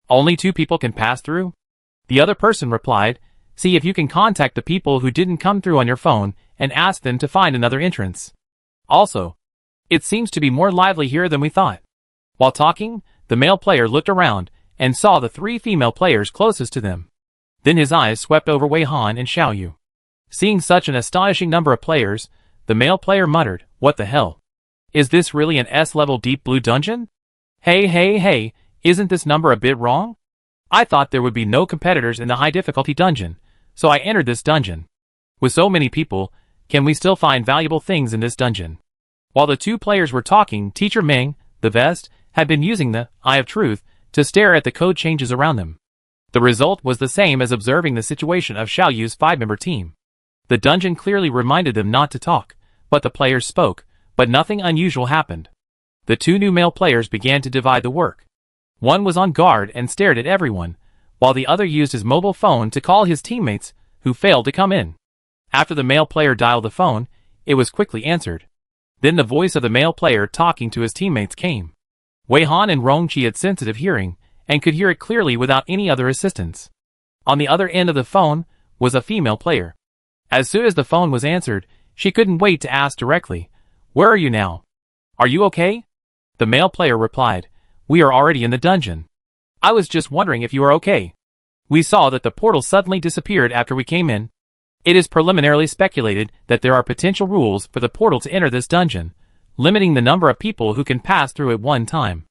Only 2 people can pass through?" The other person replied, "See if you can contact the people who didn't come through on your phone and ask them to find another entrance. Also, it seems to be more lively here than we thought." While talking, the male player looked around and saw the 3 female players closest to them. Then his eyes swept over Wei Han and Xiaoyu. Seeing such an astonishing number of players, the male player muttered, "What the hell? Is this really an S-level Deep Blue dungeon? Hey, isn't this number a bit wrong? I thought there would be no competitors in the high difficulty dungeon, so I entered this dungeon. With so many people, can we still find valuable things in this dungeon?" While the 2 players were talking, Teacher Meng, the vest, had been using the Eye of Truth to stare at the code changes around them. The result was the same as observing the situation of Xiaoyu's 5-member team. The dungeon clearly reminded them not to talk, but the players spoke, but nothing unusual happened. The 2 new male players began to divide the work. One was on guard and stared at everyone, while the other used his mobile phone to call his teammates, who failed to come in. After the male player dialed the phone, it was quickly answered. Then the voice of the male player talking to his teammates came. Wei Han and Rongqi had sensitive hearing, and could hear it clearly without any other assistance. On the other end of the phone was a female player. As soon as the phone was answered, she couldn't wait to ask directly, "Where are you now? Are you okay?" The male player replied, "We are already in the dungeon. I was just wondering if you are okay. We saw that the portal suddenly disappeared after we came in. It is preliminarily speculated that there are potential rules for the portal to enter this dungeon, limiting the number of people who can pass through at one time.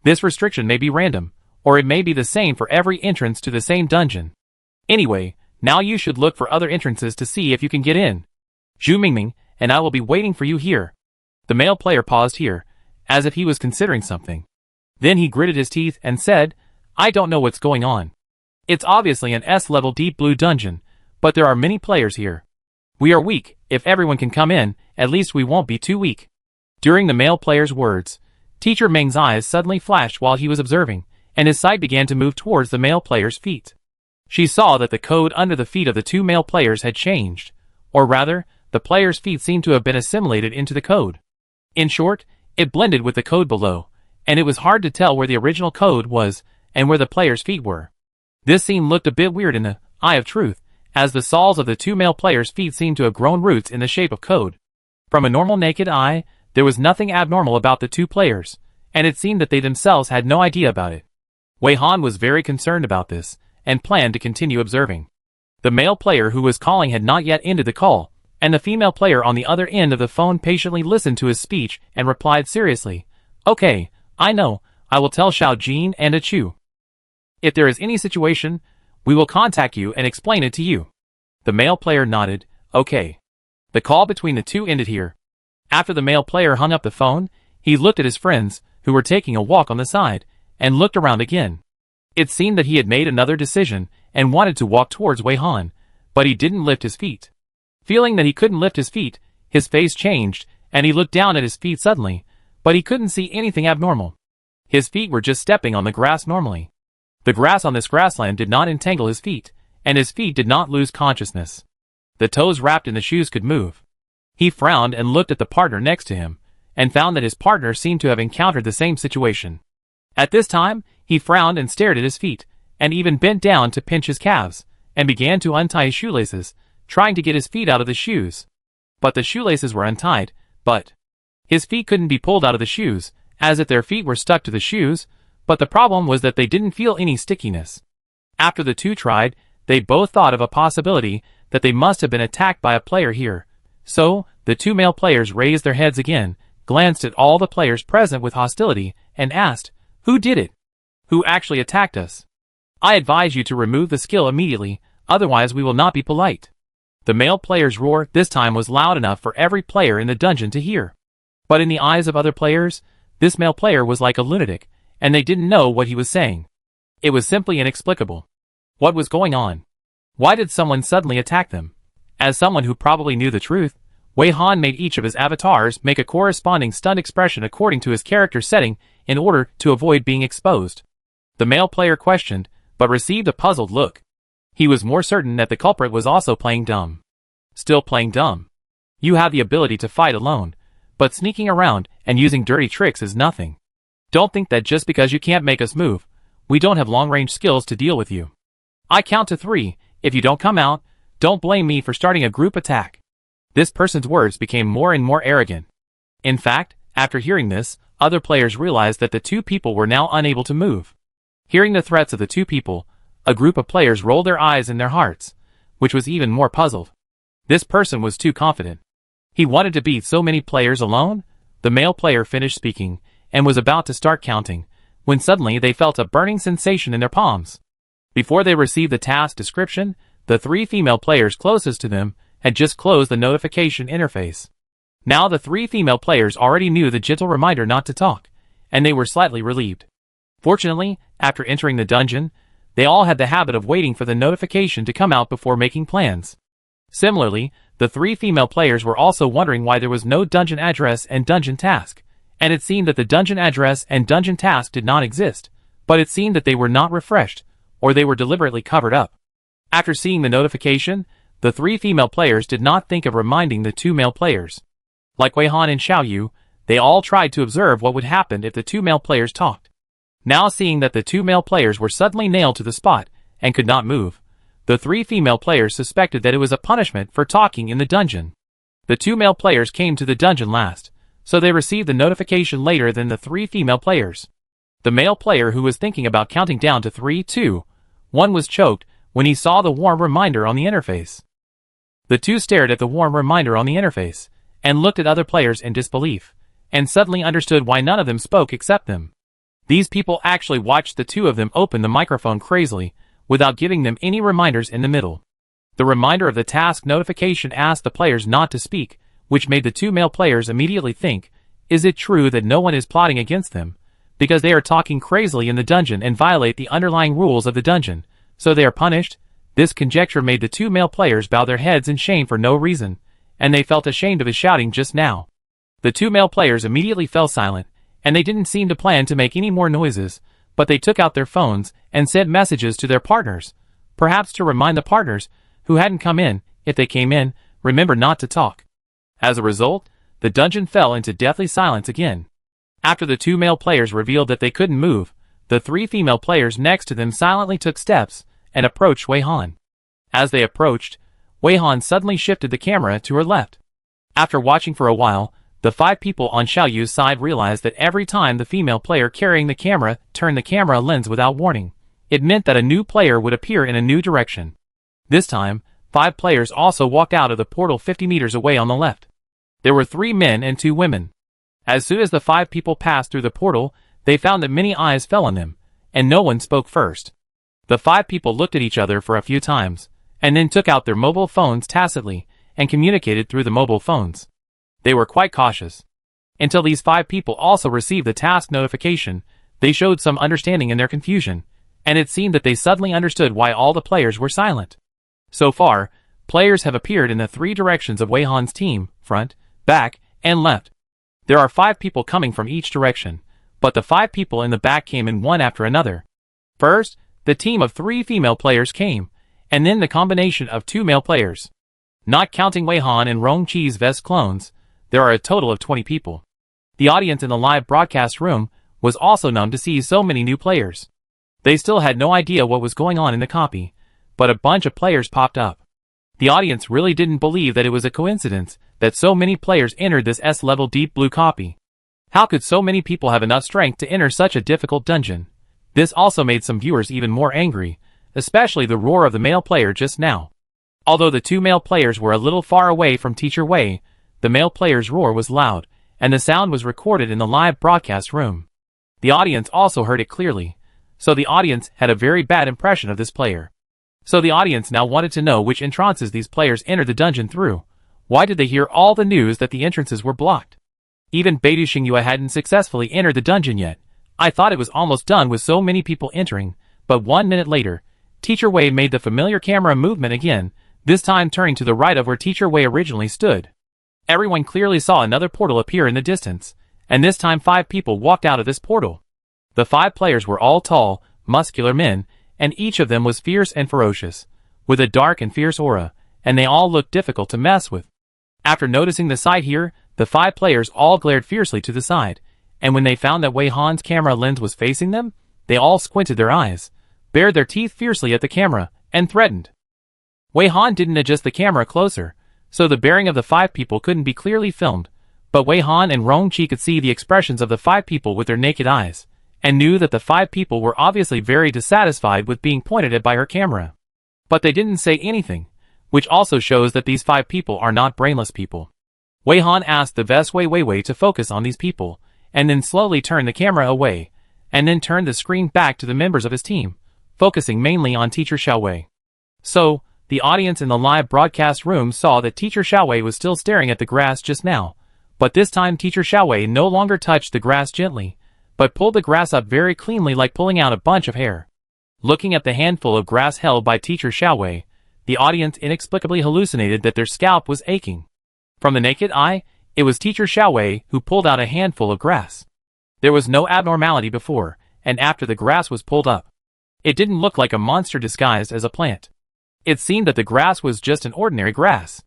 This restriction may be random, or it may be the same for every entrance to the same dungeon. Anyway, now you should look for other entrances to see if you can get in. Zhu Mingming and I will be waiting for you here." The male player paused here, as if he was considering something. Then he gritted his teeth and said, "I don't know what's going on. It's obviously an S-level Deep Blue dungeon, but there are many players here. We are weak. If everyone can come in, at least we won't be too weak." During the male player's words, Teacher Meng's eyes suddenly flashed while he was observing, and his sight began to move towards the male player's feet. She saw that the code under the feet of the 2 male players had changed, or rather, the players' feet seemed to have been assimilated into the code. In short, it blended with the code below, and it was hard to tell where the original code was and where the players' feet were. This scene looked a bit weird in the Eye of Truth, as the soles of the 2 male players' feet seemed to have grown roots in the shape of code. From a normal naked eye, there was nothing abnormal about the 2 players, and it seemed that they themselves had no idea about it. Wei Han was very concerned about this, and planned to continue observing. The male player who was calling had not yet ended the call, and the female player on the other end of the phone patiently listened to his speech and replied seriously, "Okay, I know, I will tell Xiao Jin and Achu." If there is any situation, we will contact you and explain it to you. The male player nodded, okay. The call between the two ended here. After the male player hung up the phone, he looked at his friends, who were taking a walk on the side, and looked around again. It seemed that he had made another decision and wanted to walk towards Wei Han, but he didn't lift his feet. Feeling that he couldn't lift his feet, his face changed, and he looked down at his feet suddenly, but he couldn't see anything abnormal. His feet were just stepping on the grass normally. The grass on this grassland did not entangle his feet, and his feet did not lose consciousness. The toes wrapped in the shoes could move. He frowned and looked at the partner next to him, and found that his partner seemed to have encountered the same situation. At this time, he frowned and stared at his feet, and even bent down to pinch his calves, and began to untie his shoelaces, trying to get his feet out of the shoes. But the shoelaces were untied, but his feet couldn't be pulled out of the shoes, as if their feet were stuck to the shoes, but the problem was that they didn't feel any stickiness. After the two tried, they both thought of a possibility that they must have been attacked by a player here. So, the two male players raised their heads again, glanced at all the players present with hostility, and asked, "Who did it? Who actually attacked us? I advise you to remove the skill immediately, otherwise we will not be polite." The male player's roar this time was loud enough for every player in the dungeon to hear. But in the eyes of other players, this male player was like a lunatic, and they didn't know what he was saying. It was simply inexplicable. What was going on? Why did someone suddenly attack them? As someone who probably knew the truth, Wei Han made each of his avatars make a corresponding stunned expression according to his character setting in order to avoid being exposed. The male player questioned, but received a puzzled look. He was more certain that the culprit was also playing dumb. Still playing dumb. You have the ability to fight alone, but sneaking around and using dirty tricks is nothing. Don't think that just because you can't make us move, we don't have long-range skills to deal with you. I count to 3, if you don't come out, don't blame me for starting a group attack. This person's words became more and more arrogant. In fact, after hearing this, other players realized that the two people were now unable to move. Hearing the threats of the two people, a group of players rolled their eyes in their hearts, which was even more puzzled. This person was too confident. He wanted to beat so many players alone? The male player finished speaking, and was about to start counting, when suddenly they felt a burning sensation in their palms. Before they received the task description, the 3 female players closest to them had just closed the notification interface. Now the 3 female players already knew the gentle reminder not to talk, and they were slightly relieved. Fortunately, after entering the dungeon, they all had the habit of waiting for the notification to come out before making plans. Similarly, the 3 female players were also wondering why there was no dungeon address and dungeon task, and it seemed that the dungeon address and dungeon task did not exist, but it seemed that they were not refreshed, or they were deliberately covered up. After seeing the notification, the 3 female players did not think of reminding the 2 male players. Like Wei Han and Xiaoyu, they all tried to observe what would happen if the 2 male players talked. Now seeing that the 2 male players were suddenly nailed to the spot and could not move, the 3 female players suspected that it was a punishment for talking in the dungeon. The 2 male players came to the dungeon last, so they received the notification later than the 3 female players. The male player who was thinking about counting down to 3, 2, 1 was choked when he saw the warm reminder on the interface. The 2 stared at the warm reminder on the interface, and looked at other players in disbelief, and suddenly understood why none of them spoke except them. These people actually watched the 2 of them open the microphone crazily, without giving them any reminders in the middle. The reminder of the task notification asked the players not to speak, which made the 2 male players immediately think, is it true that no one is plotting against them, because they are talking crazily in the dungeon and violate the underlying rules of the dungeon, so they are punished? This conjecture made the 2 male players bow their heads in shame for no reason, and they felt ashamed of his shouting just now. The 2 male players immediately fell silent, and they didn't seem to plan to make any more noises, but they took out their phones and sent messages to their partners, perhaps to remind the partners, who hadn't come in, if they came in, remember not to talk. As a result, the dungeon fell into deathly silence again. After the 2 male players revealed that they couldn't move, the 3 female players next to them silently took steps and approached Wei Han. As they approached, Wei Han suddenly shifted the camera to her left. After watching for a while, the 5 people on Xiaoyu's side realized that every time the female player carrying the camera turned the camera lens without warning, it meant that a new player would appear in a new direction. This time, 5 players also walked out of the portal 50 meters away on the left. There were 3 men and 2 women. As soon as the 5 people passed through the portal, they found that many eyes fell on them, and no one spoke first. The 5 people looked at each other for a few times, and then took out their mobile phones tacitly and communicated through the mobile phones. They were quite cautious. Until these 5 people also received the task notification, they showed some understanding in their confusion, and it seemed that they suddenly understood why all the players were silent. So far, players have appeared in the 3 directions of Wei Han's team, front, back, and left. There are 5 people coming from each direction, but the 5 people in the back came in one after another. First, the team of 3 female players came, and then the combination of 2 male players. Not counting Wei Han and Rong Qi's Vest clones, there are a total of 20 people. The audience in the live broadcast room was also numb to see so many new players. They still had no idea what was going on in the copy, but a bunch of players popped up. The audience really didn't believe that it was a coincidence that so many players entered this S-level Deep Blue copy. How could so many people have enough strength to enter such a difficult dungeon? This also made some viewers even more angry, especially the roar of the male player just now. Although the 2 male players were a little far away from Teacher Wei, the male player's roar was loud, and the sound was recorded in the live broadcast room. The audience also heard it clearly, so the audience had a very bad impression of this player. So the audience now wanted to know which entrances these players entered the dungeon through. Why did they hear all the news that the entrances were blocked? Even Beidou Xingyue hadn't successfully entered the dungeon yet. I thought it was almost done with so many people entering, but 1 minute later, Teacher Wei made the familiar camera movement again, this time turning to the right of where Teacher Wei originally stood. Everyone clearly saw another portal appear in the distance, and this time 5 people walked out of this portal. The 5 players were all tall, muscular men, and each of them was fierce and ferocious, with a dark and fierce aura, and they all looked difficult to mess with. After noticing the sight here, the 5 players all glared fiercely to the side, and when they found that Wei Han's camera lens was facing them, they all squinted their eyes, bared their teeth fiercely at the camera, and threatened. Wei Han didn't adjust the camera closer, so the bearing of the 5 people couldn't be clearly filmed, but Wei Han and Rong Qi could see the expressions of the 5 people with their naked eyes, and knew that the 5 people were obviously very dissatisfied with being pointed at by her camera. But they didn't say anything, which also shows that these 5 people are not brainless people. Wei Han asked the Vest Wei to focus on these people, and then slowly turned the camera away, and then turned the screen back to the members of his team, focusing mainly on Teacher Xiaowei. So, the audience in the live broadcast room saw that Teacher Xiaowei was still staring at the grass just now, but this time Teacher Xiaowei no longer touched the grass gently, but pulled the grass up very cleanly like pulling out a bunch of hair. Looking at the handful of grass held by Teacher Xiaowei, the audience inexplicably hallucinated that their scalp was aching. From the naked eye, it was Teacher Xiaowei who pulled out a handful of grass. There was no abnormality before, and after the grass was pulled up. It didn't look like a monster disguised as a plant. It seemed that the grass was just an ordinary grass.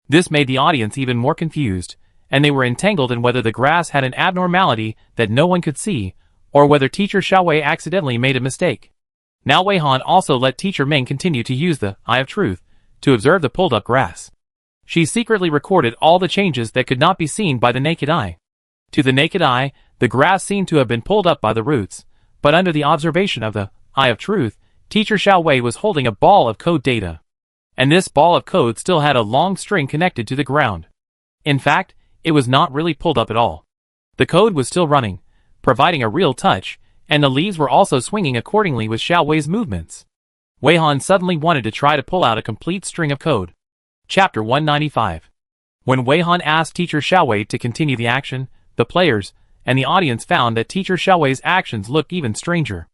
This made the audience even more confused, and they were entangled in whether the grass had an abnormality that no one could see, or whether Teacher Xiaowei accidentally made a mistake. Now Wei Han also let Teacher Ming continue to use the Eye of Truth to observe the pulled-up grass. She secretly recorded all the changes that could not be seen by the naked eye. To the naked eye, the grass seemed to have been pulled up by the roots, but under the observation of the Eye of Truth, Teacher Xiaowei was holding a ball of code data. And this ball of code still had a long string connected to the ground. In fact, it was not really pulled up at all. The code was still running, providing a real touch, and the leaves were also swinging accordingly with Xiaowei's movements. Wei Han suddenly wanted to try to pull out a complete string of code. Chapter 195. When Wei Han asked Teacher Xiaowei to continue the action, the players and the audience found that Teacher Xiaowei's actions looked even stranger.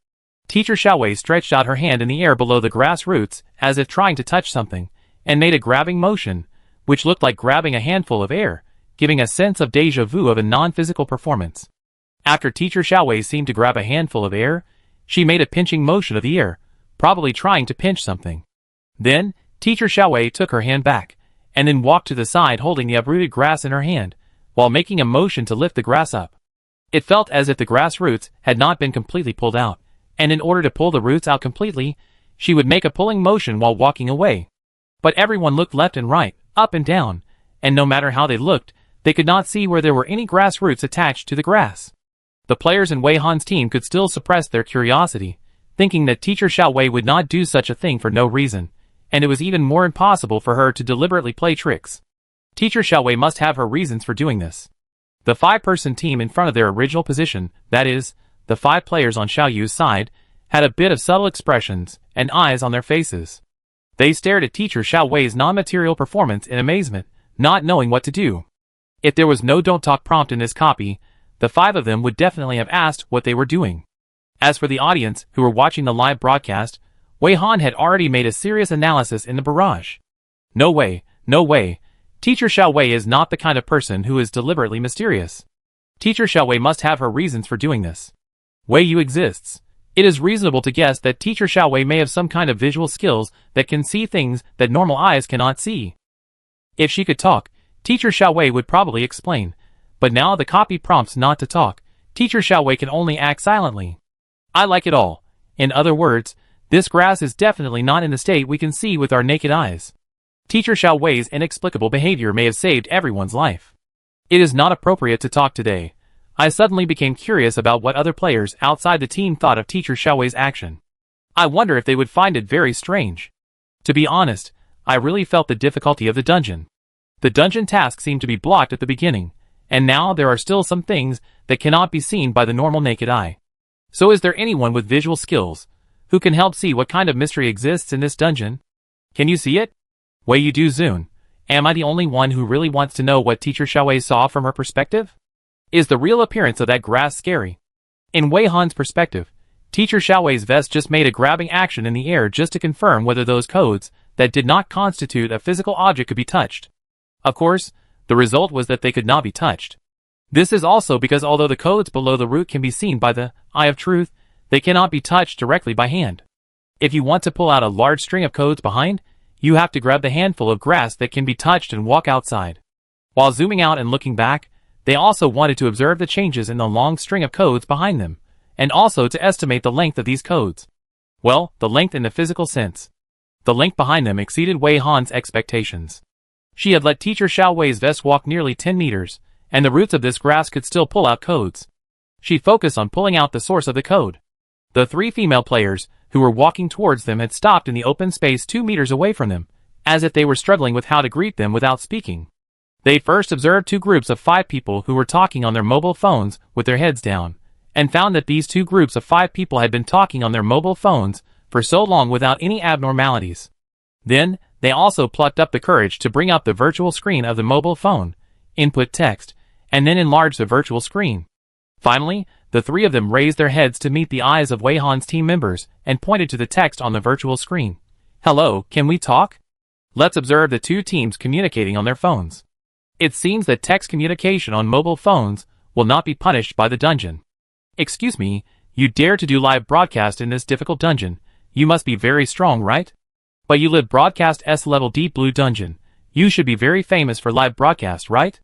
Teacher Xiaowei stretched out her hand in the air below the grass roots as if trying to touch something, and made a grabbing motion, which looked like grabbing a handful of air, giving a sense of déjà vu of a non-physical performance. After Teacher Xiaowei seemed to grab a handful of air, she made a pinching motion of the air, probably trying to pinch something. Then, Teacher Xiaowei took her hand back, and then walked to the side holding the uprooted grass in her hand, while making a motion to lift the grass up. It felt as if the grass roots had not been completely pulled out, and in order to pull the roots out completely, she would make a pulling motion while walking away. But everyone looked left and right, up and down, and no matter how they looked, they could not see where there were any grass roots attached to the grass. The players in Wei Han's team could still suppress their curiosity, thinking that Teacher Xiaowei would not do such a thing for no reason, and it was even more impossible for her to deliberately play tricks. Teacher Xiaowei must have her reasons for doing this. The 5-person team in front of their original position, that is, the 5 players on Xiao Yu's side, had a bit of subtle expressions and eyes on their faces. They stared at teacher Xiao Wei's non-material performance in amazement, not knowing what to do. If there was no don't talk prompt in this copy, the 5 of them would definitely have asked what they were doing. As for the audience who were watching the live broadcast, Wei Han had already made a serious analysis in the barrage. No way, no way. Teacher Xiao Wei is not the kind of person who is deliberately mysterious. Teacher Xiao Wei must have her reasons for doing this. Wei Yu exists. It is reasonable to guess that Teacher Xiao Wei may have some kind of visual skills that can see things that normal eyes cannot see. If she could talk, Teacher Xiao Wei would probably explain. But now the copy prompts not to talk. Teacher Xiao Wei can only act silently. I like it all. In other words, this grass is definitely not in the state we can see with our naked eyes. Teacher Xiao Wei's inexplicable behavior may have saved everyone's life. It is not appropriate to talk today. I suddenly became curious about what other players outside the team thought of Teacher Xiao Wei's action. I wonder if they would find it very strange. To be honest, I really felt the difficulty of the dungeon. The dungeon task seemed to be blocked at the beginning, and now there are still some things that cannot be seen by the normal naked eye. So is there anyone with visual skills who can help see what kind of mystery exists in this dungeon? Can you see it? Wei Yu Do Zun, am I the only one who really wants to know what Teacher Xiao Wei saw from her perspective? Is the real appearance of that grass scary? In Wei Han's perspective, Teacher Xiao Wei's vest just made a grabbing action in the air just to confirm whether those codes that did not constitute a physical object could be touched. Of course, the result was that they could not be touched. This is also because although the codes below the root can be seen by the eye of truth, they cannot be touched directly by hand. If you want to pull out a large string of codes behind, you have to grab the handful of grass that can be touched and walk outside. While zooming out and looking back, they also wanted to observe the changes in the long string of codes behind them, and also to estimate the length of these codes. Well, the length in the physical sense. The length behind them exceeded Wei Han's expectations. She had let Teacher Xiao Wei's vest walk nearly 10 meters, and the roots of this grass could still pull out codes. She focused on pulling out the source of the code. The 3 female players who were walking towards them had stopped in the open space 2 meters away from them, as if they were struggling with how to greet them without speaking. They first observed 2 groups of 5 people who were talking on their mobile phones with their heads down, and found that these 2 groups of 5 people had been talking on their mobile phones for so long without any abnormalities. Then, they also plucked up the courage to bring up the virtual screen of the mobile phone, input text, and then enlarge the virtual screen. Finally, the 3 of them raised their heads to meet the eyes of Wei Han's team members and pointed to the text on the virtual screen. Hello, can we talk? Let's observe the 2 teams communicating on their phones. It seems that text communication on mobile phones will not be punished by the dungeon. Excuse me, you dare to do live broadcast in this difficult dungeon. You must be very strong, right? But you live broadcast S-level deep blue dungeon. You should be very famous for live broadcast, right?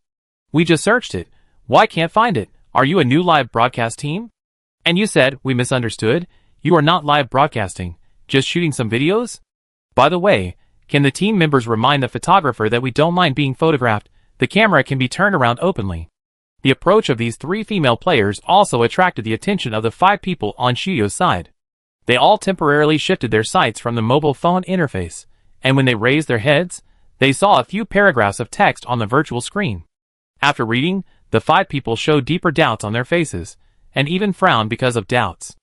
We just searched it. Why can't find it? Are you a new live broadcast team? And you said, we misunderstood. You are not live broadcasting, just shooting some videos? By the way, can the team members remind the photographer that we don't mind being photographed? The camera can be turned around openly. The approach of these 3 female players also attracted the attention of the 5 people on Shuyo's side. They all temporarily shifted their sights from the mobile phone interface, and when they raised their heads, they saw a few paragraphs of text on the virtual screen. After reading, the 5 people showed deeper doubts on their faces, and even frowned because of doubts.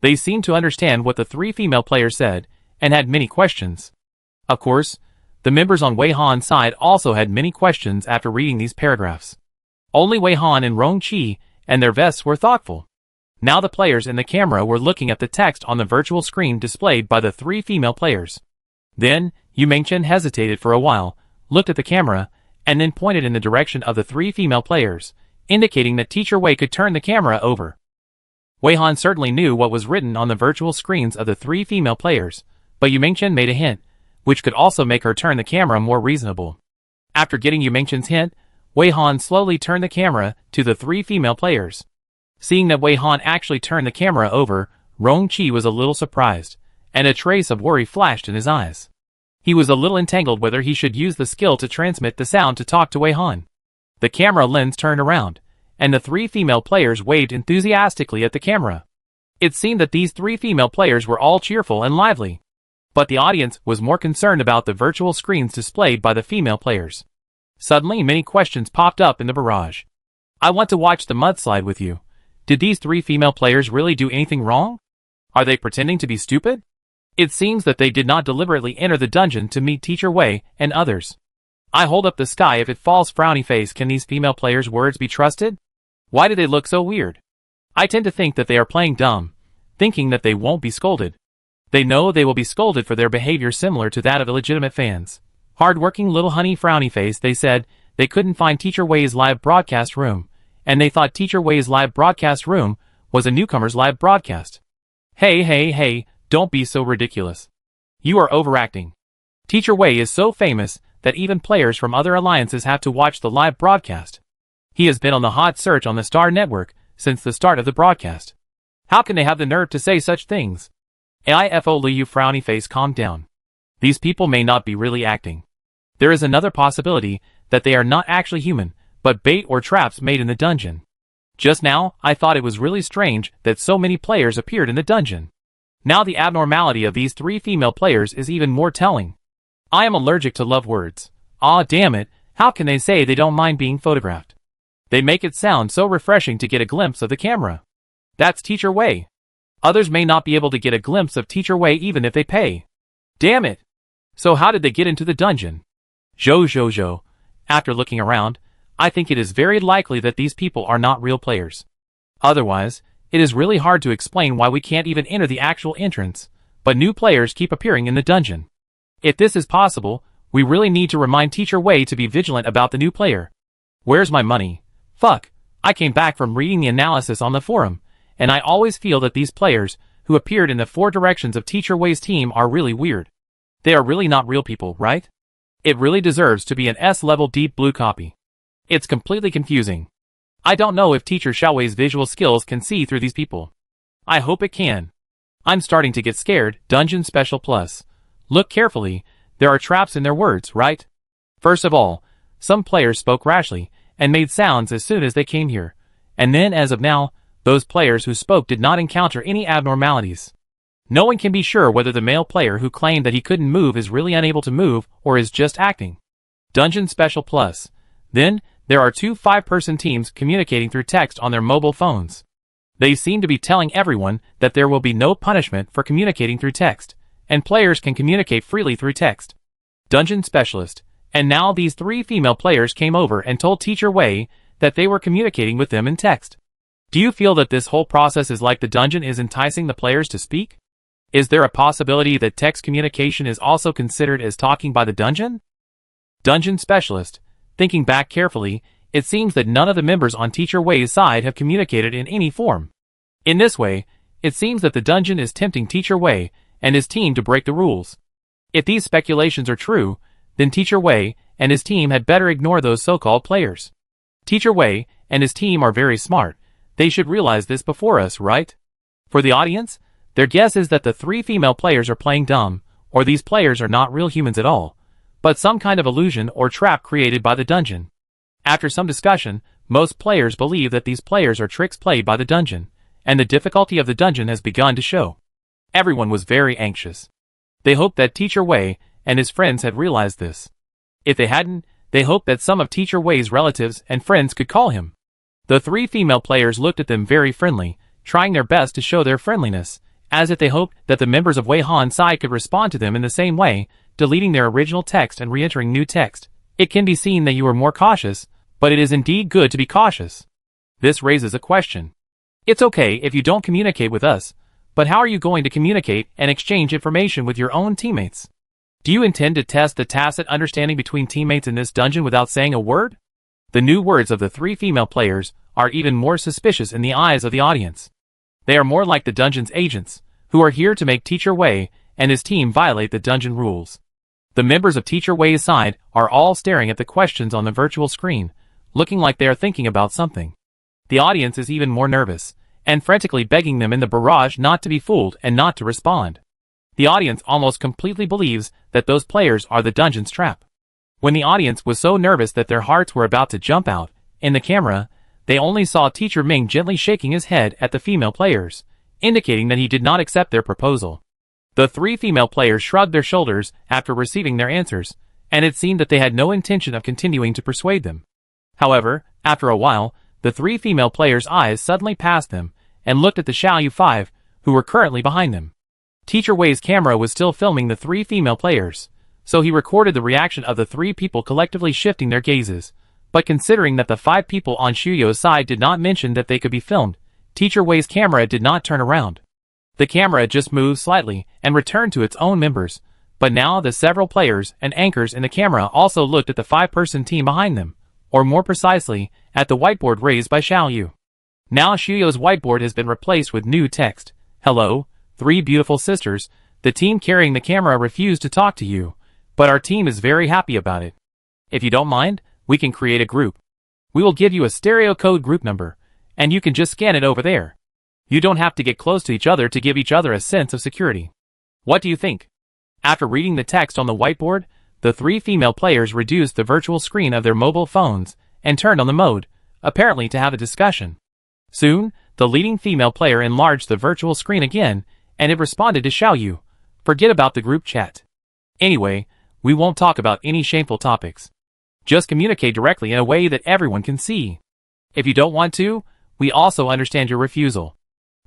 They seemed to understand what the 3 female players said, and had many questions. Of course, the members on Wei Han's side also had many questions after reading these paragraphs. Only Wei Han and Rong Qi and their vests were thoughtful. Now the players in the camera were looking at the text on the virtual screen displayed by the 3 female players. Then, Yu Mengchen hesitated for a while, looked at the camera, and then pointed in the direction of the 3 female players, indicating that Teacher Wei could turn the camera over. Wei Han certainly knew what was written on the virtual screens of the 3 female players, but Yu Mengchen made a hint, which could also make her turn the camera more reasonable. After getting Yu Mengchen's hint, Wei Han slowly turned the camera to the 3 female players. Seeing that Wei Han actually turned the camera over, Rong Qi was a little surprised, and a trace of worry flashed in his eyes. He was a little entangled whether he should use the skill to transmit the sound to talk to Wei Han. The camera lens turned around, and the 3 female players waved enthusiastically at the camera. It seemed that these 3 female players were all cheerful and lively. But the audience was more concerned about the virtual screens displayed by the female players. Suddenly many questions popped up in the barrage. I want to watch the mudslide with you. Did these 3 female players really do anything wrong? Are they pretending to be stupid? It seems that they did not deliberately enter the dungeon to meet Teacher Wei and others. I hold up the sky if it falls frowny face. Can these female players' words be trusted? Why do they look so weird? I tend to think that they are playing dumb, thinking that they won't be scolded. They know they will be scolded for their behavior similar to that of illegitimate fans. Hard-working little honey frowny face. They said they couldn't find Teacher Wei's live broadcast room, and they thought Teacher Wei's live broadcast room was a newcomer's live broadcast. Hey, don't be so ridiculous. You are overacting. Teacher Wei is so famous that even players from other alliances have to watch the live broadcast. He has been on the hot search on the Star Network since the start of the broadcast. How can they have the nerve to say such things? AIFO Liu frowny face, calm down. These people may not be really acting. There is another possibility that they are not actually human, but bait or traps made in the dungeon. Just now, I thought it was really strange that so many players appeared in the dungeon. Now the abnormality of these 3 female players is even more telling. I am allergic to love words. Aw damn it, how can they say they don't mind being photographed? They make it sound so refreshing to get a glimpse of the camera. That's Teacher Wei. Others may not be able to get a glimpse of Teacher Wei even if they pay. Damn it! So how did they get into the dungeon? Zhou. After looking around, I think it is very likely that these people are not real players. Otherwise, it is really hard to explain why we can't even enter the actual entrance, but new players keep appearing in the dungeon. If this is possible, we really need to remind Teacher Wei to be vigilant about the new player. Where's my money? Fuck, I came back from reading the analysis on the forum, and I always feel that these players, who appeared in the 4 directions of Teacher Wei's team, are really weird. They are really not real people, right? It really deserves to be an S-level deep blue copy. It's completely confusing. I don't know if Teacher Xiaowei's visual skills can see through these people. I hope it can. I'm starting to get scared. Dungeon Special Plus. Look carefully, there are traps in their words, right? First of all, some players spoke rashly, and made sounds as soon as they came here. And then as of now, those players who spoke did not encounter any abnormalities. No one can be sure whether the male player who claimed that he couldn't move is really unable to move or is just acting. Dungeon Special Plus. Then, there are 2 5-person teams communicating through text on their mobile phones. They seem to be telling everyone that there will be no punishment for communicating through text, and players can communicate freely through text. Dungeon Specialist. And now these 3 female players came over and told Teacher Wei that they were communicating with them in text. Do you feel that this whole process is like the dungeon is enticing the players to speak? Is there a possibility that text communication is also considered as talking by the dungeon? Dungeon Specialist. Thinking back carefully, it seems that none of the members on Teacher Wei's side have communicated in any form. In this way, it seems that the dungeon is tempting Teacher Wei and his team to break the rules. If these speculations are true, then Teacher Wei and his team had better ignore those so-called players. Teacher Wei and his team are very smart. They should realize this before us, right? For the audience, their guess is that the 3 female players are playing dumb, or these players are not real humans at all, but some kind of illusion or trap created by the dungeon. After some discussion, most players believe that these players are tricks played by the dungeon, and the difficulty of the dungeon has begun to show. Everyone was very anxious. They hoped that Teacher Wei and his friends had realized this. If they hadn't, they hoped that some of Teacher Wei's relatives and friends could call him. The 3 female players looked at them very friendly, trying their best to show their friendliness, as if they hoped that the members of Wei Han's side could respond to them in the same way, deleting their original text and re-entering new text. It can be seen that you are more cautious, but it is indeed good to be cautious. This raises a question. It's okay if you don't communicate with us, but how are you going to communicate and exchange information with your own teammates? Do you intend to test the tacit understanding between teammates in this dungeon without saying a word? The new words of the 3 female players are even more suspicious in the eyes of the audience. They are more like the dungeon's agents, who are here to make Teacher Wei and his team violate the dungeon rules. The members of Teacher Wei's side are all staring at the questions on the virtual screen, looking like they are thinking about something. The audience is even more nervous, and frantically begging them in the barrage not to be fooled and not to respond. The audience almost completely believes that those players are the dungeon's trap. When the audience was so nervous that their hearts were about to jump out, in the camera, they only saw Teacher Ming gently shaking his head at the female players, indicating that he did not accept their proposal. The 3 female players shrugged their shoulders after receiving their answers, and it seemed that they had no intention of continuing to persuade them. However, after a while, the 3 female players' eyes suddenly passed them, and looked at the Xiaoyu 5, who were currently behind them. Teacher Wei's camera was still filming the 3 female players, so he recorded the reaction of the 3 people collectively shifting their gazes. But considering that the 5 people on Xiuyo's side did not mention that they could be filmed, Teacher Wei's camera did not turn around. The camera just moved slightly and returned to its own members, but now the several players and anchors in the camera also looked at the 5-person team behind them, or more precisely, at the whiteboard raised by Xiaoyu. Now Xiuyo's whiteboard has been replaced with new text. Hello, 3 beautiful sisters. The team carrying the camera refused to talk to you, but our team is very happy about it. If you don't mind, we can create a group. We will give you a stereo code group number, and you can just scan it over there. You don't have to get close to each other to give each other a sense of security. What do you think? After reading the text on the whiteboard, the 3 female players reduced the virtual screen of their mobile phones and turned on the mode, apparently to have a discussion. Soon, the leading female player enlarged the virtual screen again, and it responded to Xiaoyu. Forget about the group chat. Anyway, we won't talk about any shameful topics. Just communicate directly in a way that everyone can see. If you don't want to, we also understand your refusal.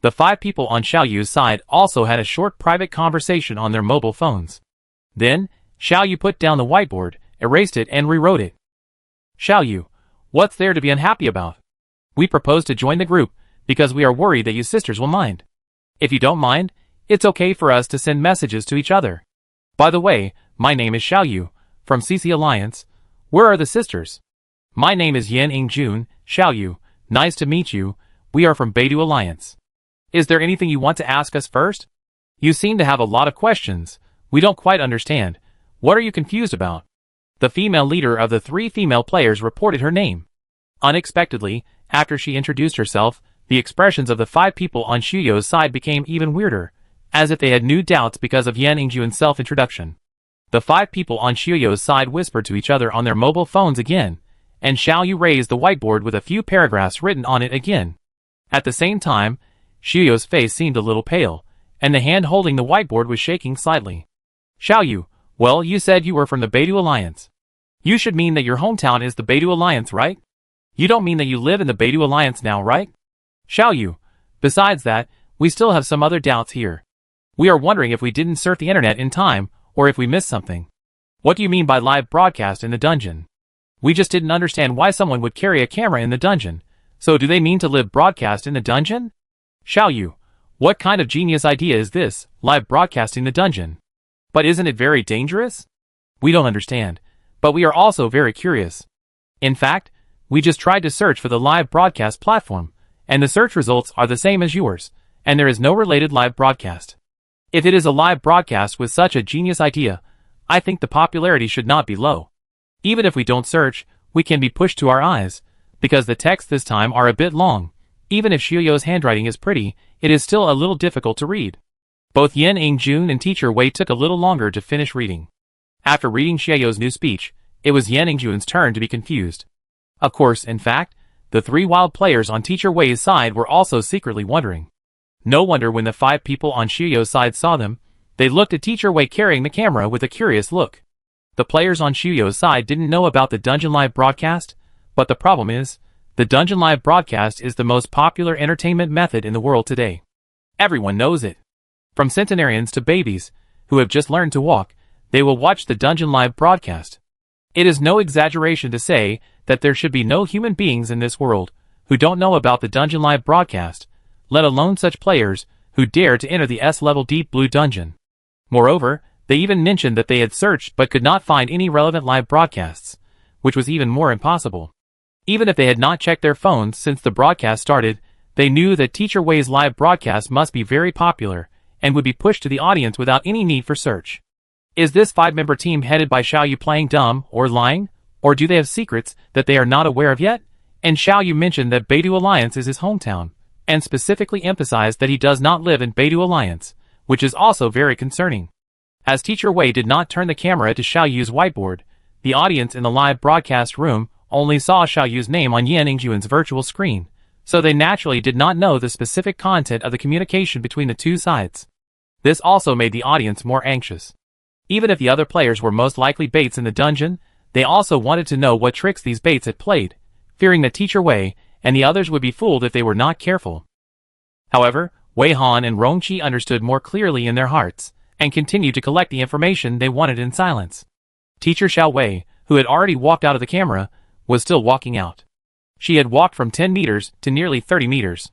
The 5 people on Xiaoyu's side also had a short private conversation on their mobile phones. Then, Xiaoyu put down the whiteboard, erased it and rewrote it. Xiaoyu, what's there to be unhappy about? We propose to join the group because we are worried that you sisters will mind. If you don't mind, it's okay for us to send messages to each other. By the way, my name is Xiaoyu, from CC Alliance. Where are the sisters? My name is Yan Ingjun. Xiaoyu, nice to meet you. We are from Beidou Alliance. Is there anything you want to ask us first? You seem to have a lot of questions. We don't quite understand. What are you confused about? The female leader of the 3 female players reported her name. Unexpectedly, after she introduced herself, the expressions of the 5 people on Xiuyo's side became even weirder, as if they had new doubts because of Yan Ingjun's self-introduction. The 5 people on Xiuyo's side whispered to each other on their mobile phones again, and Xiaoyu raised the whiteboard with a few paragraphs written on it again. At the same time, Xiuyo's face seemed a little pale, and the hand holding the whiteboard was shaking slightly. Xiaoyu, well, you said you were from the Beidou Alliance. You should mean that your hometown is the Beidou Alliance, right? You don't mean that you live in the Beidou Alliance now, right? Xiaoyu, besides that, we still have some other doubts here. We are wondering if we didn't surf the internet in time, or if we missed something. What do you mean by live broadcast in the dungeon? We just didn't understand why someone would carry a camera in the dungeon. So do they mean to live broadcast in the dungeon? Xiaoyu, what kind of genius idea is this, live broadcasting the dungeon? But isn't it very dangerous? We don't understand, but we are also very curious. In fact, we just tried to search for the live broadcast platform, and the search results are the same as yours, and there is no related live broadcast. If it is a live broadcast with such a genius idea, I think the popularity should not be low. Even if we don't search, we can be pushed to our eyes, because the texts this time are a bit long. Even if Xiuyo's handwriting is pretty, it is still a little difficult to read. Both Yan Ingjun and Teacher Wei took a little longer to finish reading. After reading Xiuyo's new speech, it was Yan Ingjun's turn to be confused. Of course, in fact, the 3 wild players on Teacher Wei's side were also secretly wondering. No wonder when the 5 people on Xiuyo's side saw them, they looked at Teacher Wei carrying the camera with a curious look. The players on Xiuyo's side didn't know about the Dungeon Live broadcast, but the problem is, the Dungeon Live broadcast is the most popular entertainment method in the world today. Everyone knows it. From centenarians to babies, who have just learned to walk, they will watch the Dungeon Live broadcast. It is no exaggeration to say that there should be no human beings in this world who don't know about the Dungeon Live broadcast, let alone such players who dare to enter the S-level Deep Blue Dungeon. Moreover, they even mentioned that they had searched but could not find any relevant live broadcasts, which was even more impossible. Even if they had not checked their phones since the broadcast started, they knew that Teacher Wei's live broadcast must be very popular and would be pushed to the audience without any need for search. Is this 5-member team headed by Xiaoyu playing dumb or lying? Or do they have secrets that they are not aware of yet? And Xiaoyu mentioned that Beidou Alliance is his hometown, and specifically emphasized that he does not live in Beidou Alliance, which is also very concerning. As Teacher Wei did not turn the camera to Xiaoyu's whiteboard, the audience in the live broadcast room only saw Xiaoyu's name on Yan Ingjun's virtual screen, so they naturally did not know the specific content of the communication between the 2 sides. This also made the audience more anxious. Even if the other players were most likely baits in the dungeon, they also wanted to know what tricks these baits had played, fearing that Teacher Wei and the others would be fooled if they were not careful. However, Wei Han and Rongqi understood more clearly in their hearts, and continued to collect the information they wanted in silence. Teacher Xiao Wei, who had already walked out of the camera, was still walking out. She had walked from 10 meters to nearly 30 meters.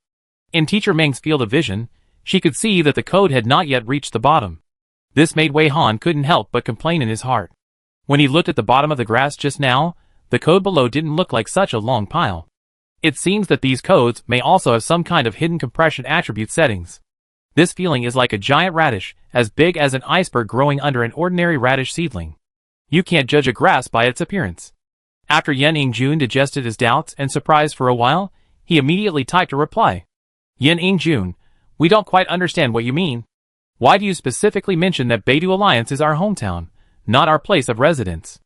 In Teacher Meng's field of vision, she could see that the code had not yet reached the bottom. This made Wei Han couldn't help but complain in his heart. When he looked at the bottom of the grass just now, the code below didn't look like such a long pile. It seems that these codes may also have some kind of hidden compression attribute settings. This feeling is like a giant radish, as big as an iceberg growing under an ordinary radish seedling. You can't judge a grass by its appearance. After Yan Yingjun digested his doubts and surprise for a while, he immediately typed a reply. Yan Yingjun, we don't quite understand what you mean. Why do you specifically mention that Beidou Alliance is our hometown, not our place of residence?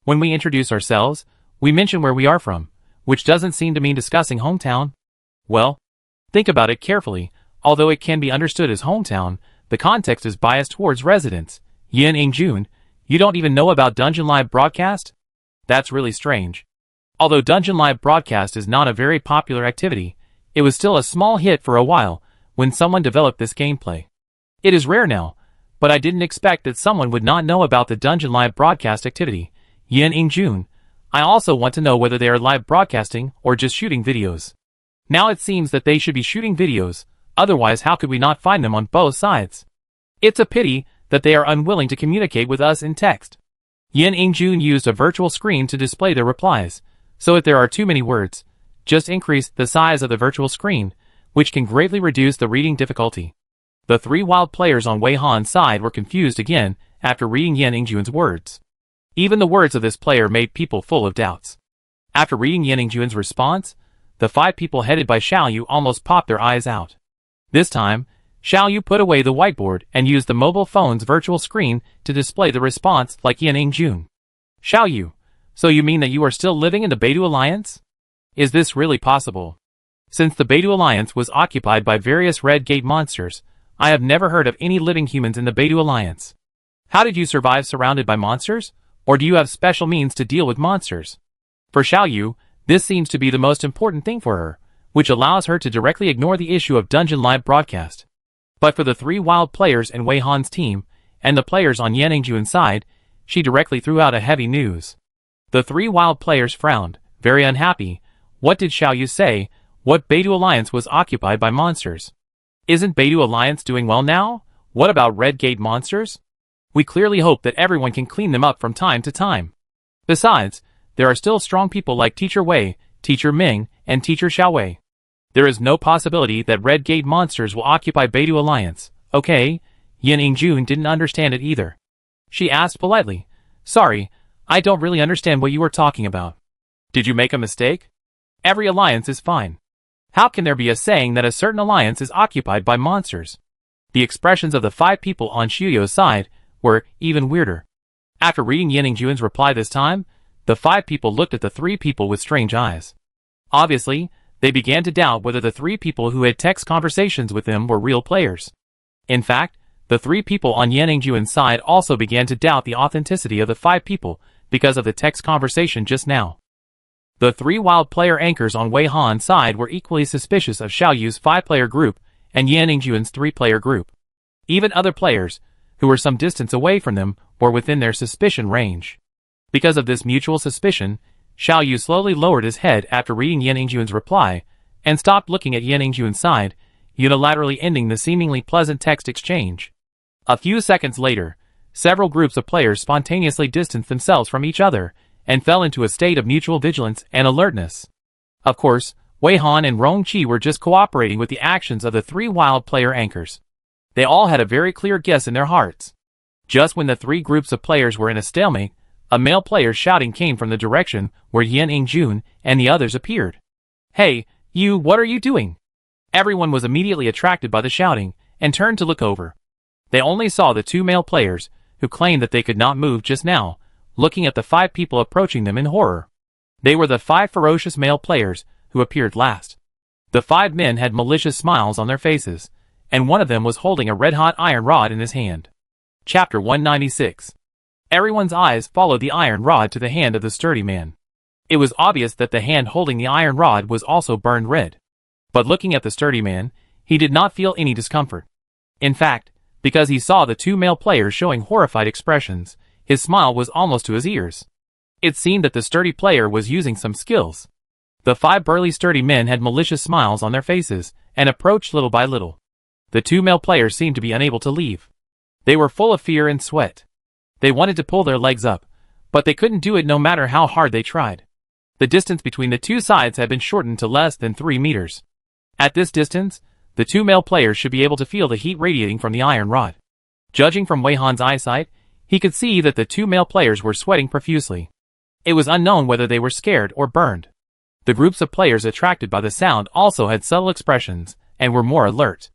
When we introduce ourselves, we mention where we are from, which doesn't seem to mean discussing hometown. Well, think about it carefully. Although it can be understood as hometown, the context is biased towards residence. Yan Yingjun, you don't even know about Dungeon Live Broadcast? That's really strange. Although Dungeon Live Broadcast is not a very popular activity, it was still a small hit for a while when someone developed this gameplay. It is rare now, but I didn't expect that someone would not know about the Dungeon Live Broadcast activity. Yan Yingjun, I also want to know whether they are live broadcasting or just shooting videos. Now it seems that they should be shooting videos, otherwise how could we not find them on both sides? It's a pity that they are unwilling to communicate with us in text. Yan Yingjun used a virtual screen to display their replies, so if there are too many words, just increase the size of the virtual screen, which can greatly reduce the reading difficulty. The 3 wild players on Wei Han's side were confused again after reading Yan Yingjun's words. Even the words of this player made people full of doubts. After reading Yan Yingjun's response, the 5 people headed by Xiao Yu almost popped their eyes out. This time, Xiao Yu put away the whiteboard and used the mobile phone's virtual screen to display the response like Yan Yingjun. Xiao Yu, so you mean that you are still living in the Beidou Alliance? Is this really possible? Since the Beidou Alliance was occupied by various Red Gate monsters, I have never heard of any living humans in the Beidou Alliance. How did you survive surrounded by monsters? Or do you have special means to deal with monsters? For Xiao Yu, this seems to be the most important thing for her, which allows her to directly ignore the issue of Dungeon Live Broadcast. But for the 3 wild players in Wei Han's team, and the players on Yan Yingjun's side, she directly threw out a heavy news. The 3 wild players frowned, very unhappy. What did Xiao Yu say? What Beidou Alliance was occupied by monsters? Isn't Beidou Alliance doing well now? What about Red Gate monsters? We clearly hope that everyone can clean them up from time to time. Besides, there are still strong people like Teacher Wei, Teacher Ming, and Teacher Xiao Wei. There is no possibility that Red Gate monsters will occupy Beidou Alliance, okay? Yan Yingjun didn't understand it either. She asked politely, sorry, I don't really understand what you were talking about. Did you make a mistake? Every alliance is fine. How can there be a saying that a certain alliance is occupied by monsters? The expressions of the 5 people on Xiuyou's side were even weirder. After reading Yan Yingjun's reply this time, the 5 people looked at the 3 people with strange eyes. Obviously, they began to doubt whether the 3 people who had text conversations with them were real players. In fact, the 3 people on Yan Yingjun's side also began to doubt the authenticity of the 5 people because of the text conversation just now. The 3 wild player anchors on Wei Han's side were equally suspicious of Xiao Yu's 5-player group and Yan Yingjun's 3-player group. Even other players, who were some distance away from them, were within their suspicion range. Because of this mutual suspicion, Xiao Yu slowly lowered his head after reading Yan Yingjun's reply, and stopped looking at Yan Yingjun's side, unilaterally ending the seemingly pleasant text exchange. A few seconds later, several groups of players spontaneously distanced themselves from each other, and fell into a state of mutual vigilance and alertness. Of course, Wei Han and Rongqi were just cooperating with the actions of the 3 wild player anchors. They all had a very clear guess in their hearts. Just when the 3 groups of players were in a stalemate, a male player's shouting came from the direction where Yan Yingjun and the others appeared. Hey, you, what are you doing? Everyone was immediately attracted by the shouting, and turned to look over. They only saw the 2 male players, who claimed that they could not move just now, looking at the 5 people approaching them in horror. They were the 5 ferocious male players who appeared last. The 5 men had malicious smiles on their faces, and one of them was holding a red-hot iron rod in his hand. Chapter 196. Everyone's eyes followed the iron rod to the hand of the sturdy man. It was obvious that the hand holding the iron rod was also burned red. But looking at the sturdy man, he did not feel any discomfort. In fact, because he saw the two male players showing horrified expressions, his smile was almost to his ears. It seemed that the sturdy player was using some skills. The 5 burly sturdy men had malicious smiles on their faces, and approached little by little. The two male players seemed to be unable to leave. They were full of fear and sweat. They wanted to pull their legs up, but they couldn't do it no matter how hard they tried. The distance between the two sides had been shortened to less than 3 meters. At this distance, the two male players should be able to feel the heat radiating from the iron rod. Judging from Wei Han's eyesight, he could see that the two male players were sweating profusely. It was unknown whether they were scared or burned. The groups of players attracted by the sound also had subtle expressions, and were more alert.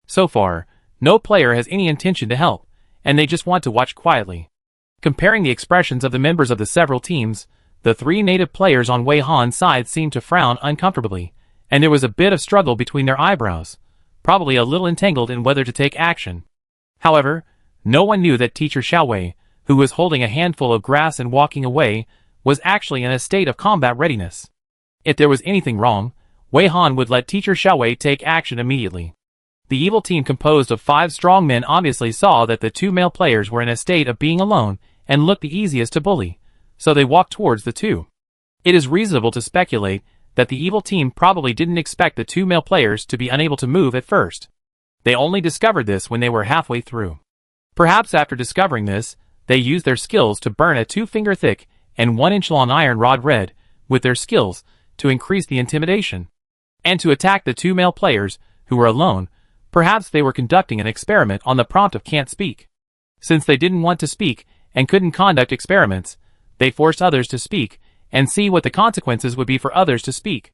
So far, no player has any intention to help, and they just want to watch quietly. Comparing the expressions of the members of the several teams, the 3 native players on Wei Han's side seemed to frown uncomfortably, and there was a bit of struggle between their eyebrows, probably a little entangled in whether to take action. However, no one knew that Teacher Xiaowei, who was holding a handful of grass and walking away, was actually in a state of combat readiness. If there was anything wrong, Wei Han would let Teacher Xiaowei take action immediately. The evil team composed of 5 strong men obviously saw that the 2 male players were in a state of being alone and looked the easiest to bully, so they walked towards the 2. It is reasonable to speculate that the evil team probably didn't expect the 2 male players to be unable to move at first. They only discovered this when they were halfway through. Perhaps after discovering this, they used their skills to burn a 2-finger thick and 1-inch long iron rod red with their skills to increase the intimidation, and to attack the 2 male players who were alone. Perhaps they were conducting an experiment on the prompt of can't speak. Since they didn't want to speak and couldn't conduct experiments, they forced others to speak and see what the consequences would be for others to speak.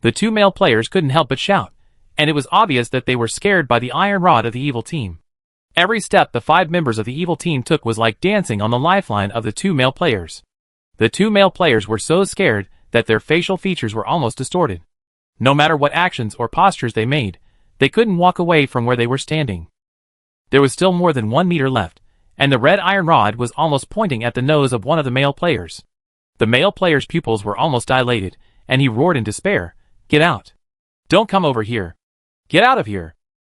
The 2 male players couldn't help but shout, and it was obvious that they were scared by the iron rod of the evil team. Every step the 5 members of the evil team took was like dancing on the lifeline of the 2 male players. The 2 male players were so scared that their facial features were almost distorted. No matter what actions or postures they made, they couldn't walk away from where they were standing. There was still more than 1 meter left, and the red iron rod was almost pointing at the nose of one of the male players. The male player's pupils were almost dilated, and he roared in despair, "Get out! Don't come over here! Get out of here!"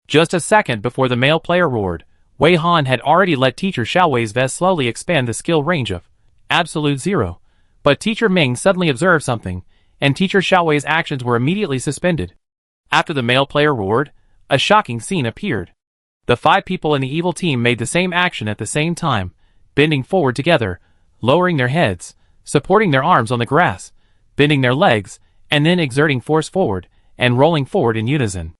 Just a second before the male player roared, Wei Han had already let Teacher Xiaowei's vest slowly expand the skill range of absolute 0. But Teacher Ming suddenly observed something, and Teacher Xiaowei's actions were immediately suspended. After the male player roared, a shocking scene appeared. The 5 people in the evil team made the same action at the same time, bending forward together, lowering their heads, supporting their arms on the grass, bending their legs, and then exerting force forward, and rolling forward in unison.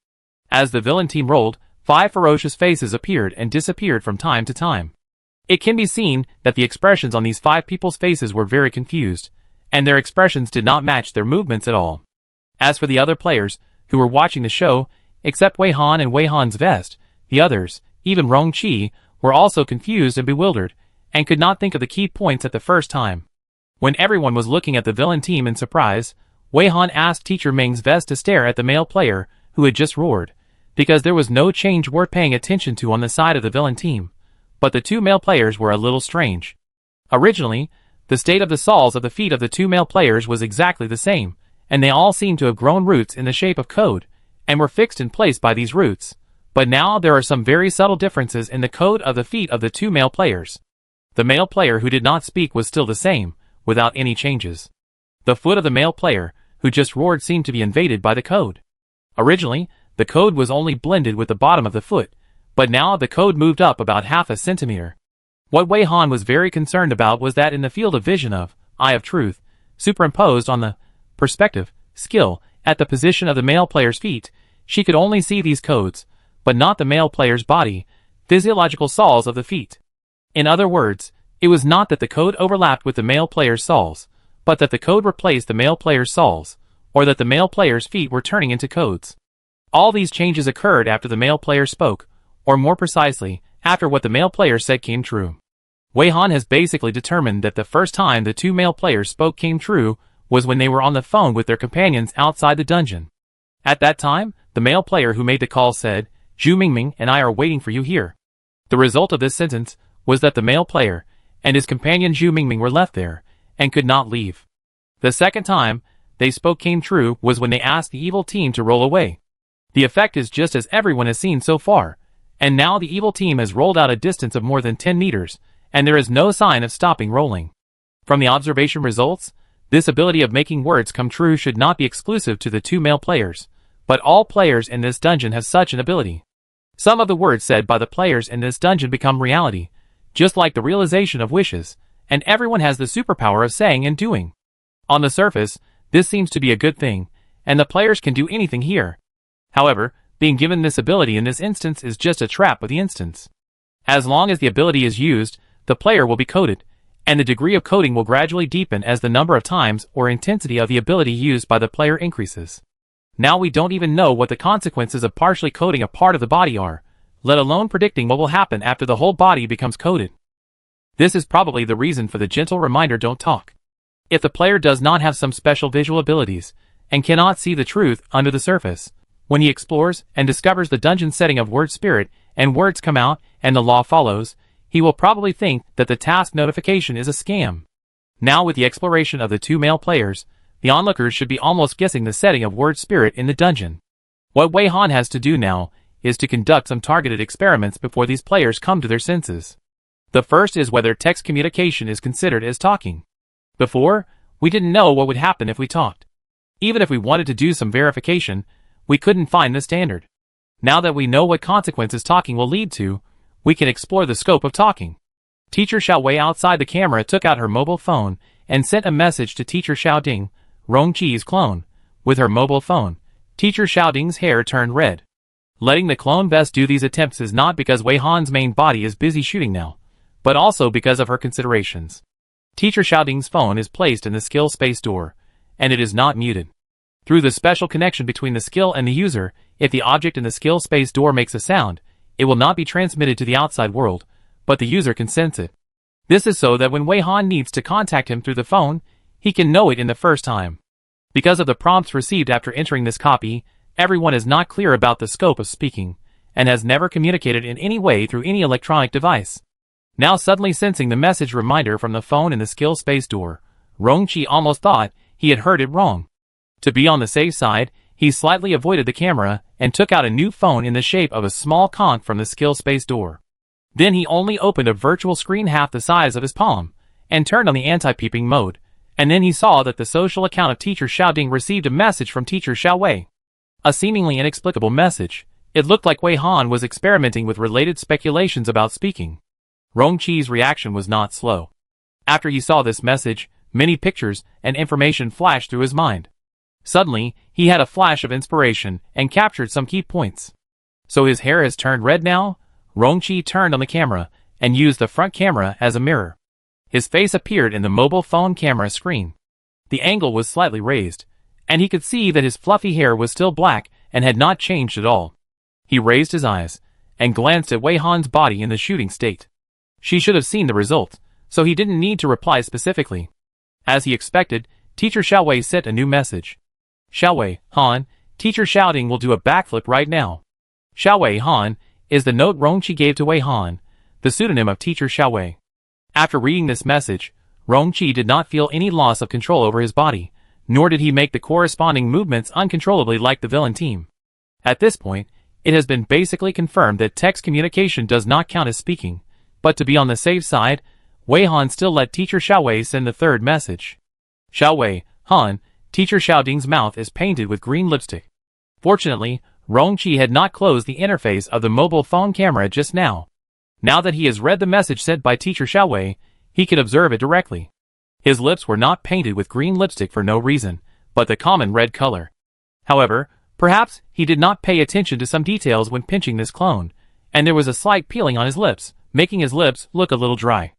As the villain team rolled, 5 ferocious faces appeared and disappeared from time to time. It can be seen that the expressions on these 5 people's faces were very confused, and their expressions did not match their movements at all. As for the other players, who were watching the show, except Wei Han and Wei Han's vest, the others, even Rong Qi, were also confused and bewildered, and could not think of the key points at the first time. When everyone was looking at the villain team in surprise, Wei Han asked Teacher Ming's vest to stare at the male player, who had just roared, because there was no change worth paying attention to on the side of the villain team. But the 2 male players were a little strange. Originally, the state of the soles of the feet of the 2 male players was exactly the same, and they all seemed to have grown roots in the shape of code, and were fixed in place by these roots. But now there are some very subtle differences in the code of the feet of the 2 male players. The male player who did not speak was still the same, without any changes. The foot of the male player, who just roared, seemed to be invaded by the code. Originally, the code was only blended with the bottom of the foot, but now the code moved up about half a centimeter. What Wei Han was very concerned about was that in the field of vision of Eye of Truth, superimposed on the perspective skill at the position of the male player's feet, she could only see these codes, but not the male player's body, physiological soles of the feet. In other words, it was not that the code overlapped with the male player's soles, but that the code replaced the male player's soles, or that the male player's feet were turning into codes. All these changes occurred after the male player spoke, or more precisely, after what the male player said came true. Wei Han has basically determined that the first time the 2 male players spoke came true was when they were on the phone with their companions outside the dungeon. At that time, the male player who made the call said, "Zhu Mingming and I are waiting for you here." The result of this sentence was that the male player and his companion Zhu Mingming were left there, and could not leave. The second time they spoke came true was when they asked the evil team to roll away. The effect is just as everyone has seen so far, and now the evil team has rolled out a distance of more than 10 meters, and there is no sign of stopping rolling. From the observation results, this ability of making words come true should not be exclusive to the 2 male players, but all players in this dungeon have such an ability. Some of the words said by the players in this dungeon become reality, just like the realization of wishes, and everyone has the superpower of saying and doing. On the surface, this seems to be a good thing, and the players can do anything here. However, being given this ability in this instance is just a trap of the instance. As long as the ability is used, the player will be coded, and the degree of coding will gradually deepen as the number of times or intensity of the ability used by the player increases. Now we don't even know what the consequences of partially coding a part of the body are, let alone predicting what will happen after the whole body becomes coded. This is probably the reason for the gentle reminder don't talk. If the player does not have some special visual abilities, and cannot see the truth under the surface, when he explores and discovers the dungeon setting of word spirit, and words come out, and the law follows, he will probably think that the task notification is a scam. Now with the exploration of the 2 male players, the onlookers should be almost guessing the setting of word spirit in the dungeon. What Wei Han has to do now is to conduct some targeted experiments before these players come to their senses. The first is whether text communication is considered as talking. Before, we didn't know what would happen if we talked. Even if we wanted to do some verification, we couldn't find the standard. Now that we know what consequences talking will lead to, we can explore the scope of talking. Teacher Xiao Wei outside the camera took out her mobile phone and sent a message to Teacher Xiao Ding, Rongqi's clone. With her mobile phone, Teacher Xiao Ding's hair turned red. Letting the clone best do these attempts is not because Wei Han's main body is busy shooting now, but also because of her considerations. Teacher Xiao Ding's phone is placed in the skill space door, and it is not muted. Through the special connection between the skill and the user, if the object in the skill space door makes a sound, it will not be transmitted to the outside world, but the user can sense it. This is so that when Wei Han needs to contact him through the phone, he can know it in the first time. Because of the prompts received after entering this copy, everyone is not clear about the scope of speaking, and has never communicated in any way through any electronic device. Now suddenly sensing the message reminder from the phone in the skill space door, Rongqi almost thought he had heard it wrong. To be on the safe side, he slightly avoided the camera and took out a new phone in the shape of a small conch from the skill space door. Then he only opened a virtual screen half the size of his palm, and turned on the anti-peeping mode, and then he saw that the social account of Teacher Xiao Ding received a message from Teacher Xiao Wei. A seemingly inexplicable message. It looked like Wei Han was experimenting with related speculations about speaking. Rongqi's reaction was not slow. After he saw this message, many pictures and information flashed through his mind. Suddenly, he had a flash of inspiration and captured some key points. So his hair has turned red now? Rongqi turned on the camera and used the front camera as a mirror. His face appeared in the mobile phone camera screen. The angle was slightly raised, and he could see that his fluffy hair was still black and had not changed at all. He raised his eyes and glanced at Wei Han's body in the shooting state. She should have seen the result, so he didn't need to reply specifically. As he expected, Teacher Xiao Wei sent a new message. Xiao Wei, Han, Teacher Xiao Ding will do a backflip right now. Xiao Wei, Han, is the note Rongqi gave to Wei Han, the pseudonym of Teacher Xiao Wei. After reading this message, Rongqi did not feel any loss of control over his body, nor did he make the corresponding movements uncontrollably like the villain team. At this point, it has been basically confirmed that text communication does not count as speaking, but to be on the safe side, Wei Han still let Teacher Xiao Wei send the third message. Xiao Wei, Han, Teacher Xiao Ding's mouth is painted with green lipstick. Fortunately, Rongqi had not closed the interface of the mobile phone camera just now. Now that he has read the message sent by Teacher Xiao Wei, he can observe it directly. His lips were not painted with green lipstick for no reason, but the common red color. However, perhaps he did not pay attention to some details when pinching this clone, and there was a slight peeling on his lips, making his lips look a little dry.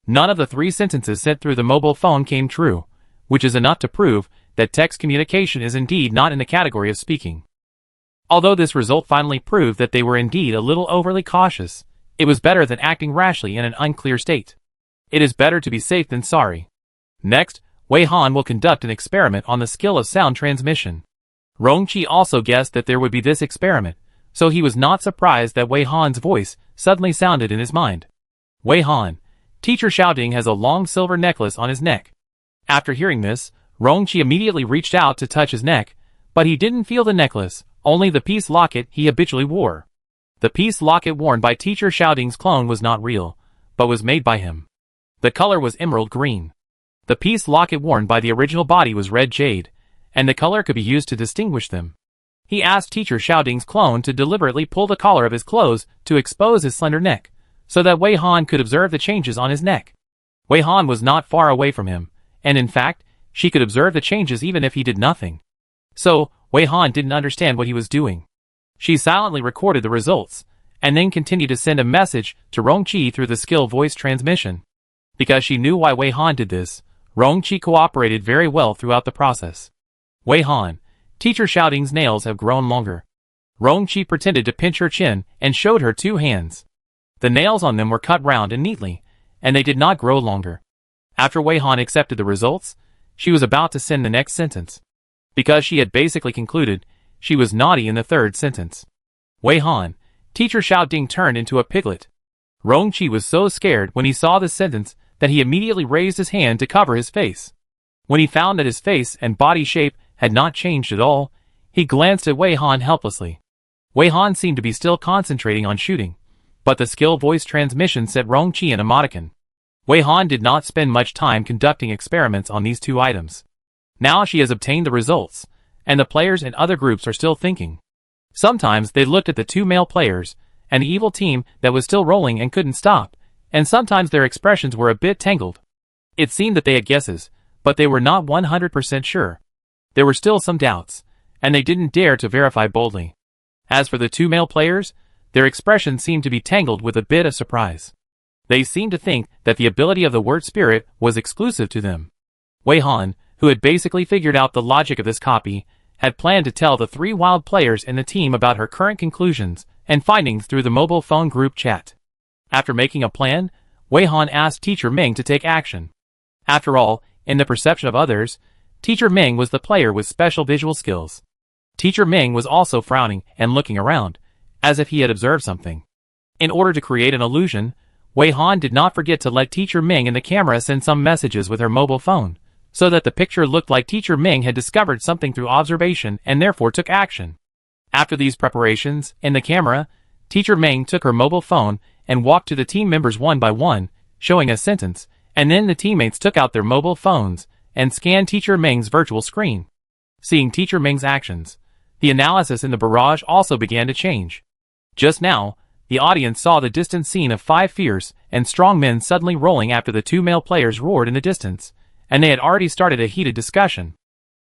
None of the 3 sentences sent through the mobile phone came true, which is enough to prove that text communication is indeed not in the category of speaking. Although this result finally proved that they were indeed a little overly cautious, it was better than acting rashly in an unclear state. It is better to be safe than sorry. Next, Wei Han will conduct an experiment on the skill of sound transmission. Rongqi also guessed that there would be this experiment, so he was not surprised that Wei Han's voice suddenly sounded in his mind. Wei Han, Teacher Xiao Ding has a long silver necklace on his neck. After hearing this, Rongqi immediately reached out to touch his neck, but he didn't feel the necklace, only the peace locket he habitually wore. The peace locket worn by Teacher Shouting's clone was not real, but was made by him. The color was emerald green. The peace locket worn by the original body was red jade, and the color could be used to distinguish them. He asked Teacher Shouting's clone to deliberately pull the collar of his clothes to expose his slender neck, so that Wei Han could observe the changes on his neck. Wei Han was not far away from him, and in fact, she could observe the changes even if he did nothing. So, Wei Han didn't understand what he was doing. She silently recorded the results, and then continued to send a message to Rongqi through the skill voice transmission. Because she knew why Wei Han did this, Rongqi cooperated very well throughout the process. Wei Han, Teacher Shouting's nails have grown longer. Rongqi pretended to pinch her chin and showed her 2 hands. The nails on them were cut round and neatly, and they did not grow longer. After Wei Han accepted the results, she was about to send the next sentence. Because she had basically concluded, she was naughty in the 3rd sentence. Wei Han, Teacher Shouting turned into a piglet. Rongqi was so scared when he saw this sentence that he immediately raised his hand to cover his face. When he found that his face and body shape had not changed at all, he glanced at Wei Han helplessly. Wei Han seemed to be still concentrating on shooting, but the skill voice transmission set Rongqi in emoticon. Wei Han did not spend much time conducting experiments on these 2 items. Now she has obtained the results, and the players in other groups are still thinking. Sometimes they looked at the 2 male players, and the evil team that was still rolling and couldn't stop, and sometimes their expressions were a bit tangled. It seemed that they had guesses, but they were not 100% sure. There were still some doubts, and they didn't dare to verify boldly. As for the 2 male players, their expressions seemed to be tangled with a bit of surprise. They seemed to think that the ability of the word spirit was exclusive to them. Wei Han, who had basically figured out the logic of this copy, had planned to tell the 3 wild players in the team about her current conclusions and findings through the mobile phone group chat. After making a plan, Wei Han asked Teacher Ming to take action. After all, in the perception of others, Teacher Ming was the player with special visual skills. Teacher Ming was also frowning and looking around, as if he had observed something. In order to create an illusion, Wei Han did not forget to let Teacher Ming and the camera send some messages with her mobile phone, so that the picture looked like Teacher Ming had discovered something through observation and therefore took action. After these preparations, in the camera, Teacher Ming took her mobile phone and walked to the team members one by one, showing a sentence, and then the teammates took out their mobile phones and scanned Teacher Ming's virtual screen. Seeing Teacher Ming's actions, the analysis in the barrage also began to change. Just now, the audience saw the distant scene of 5 fierce and strong men suddenly rolling after the 2 male players roared in the distance, and they had already started a heated discussion.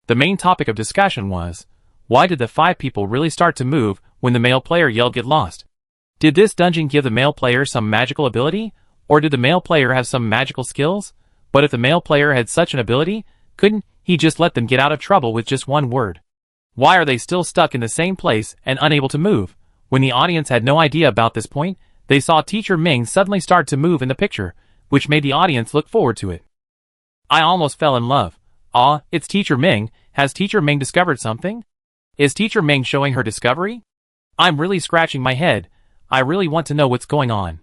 The main topic of discussion was, why did the 5 people really start to move when the male player yelled "Get lost"? Did this dungeon give the male player some magical ability, or did the male player have some magical skills? But if the male player had such an ability, couldn't he just let them get out of trouble with just one word? Why are they still stuck in the same place and unable to move? When the audience had no idea about this point, they saw Teacher Ming suddenly start to move in the picture, which made the audience look forward to it. I almost fell in love. Ah, it's Teacher Ming. Has Teacher Ming discovered something? Is Teacher Ming showing her discovery? I'm really scratching my head. I really want to know what's going on.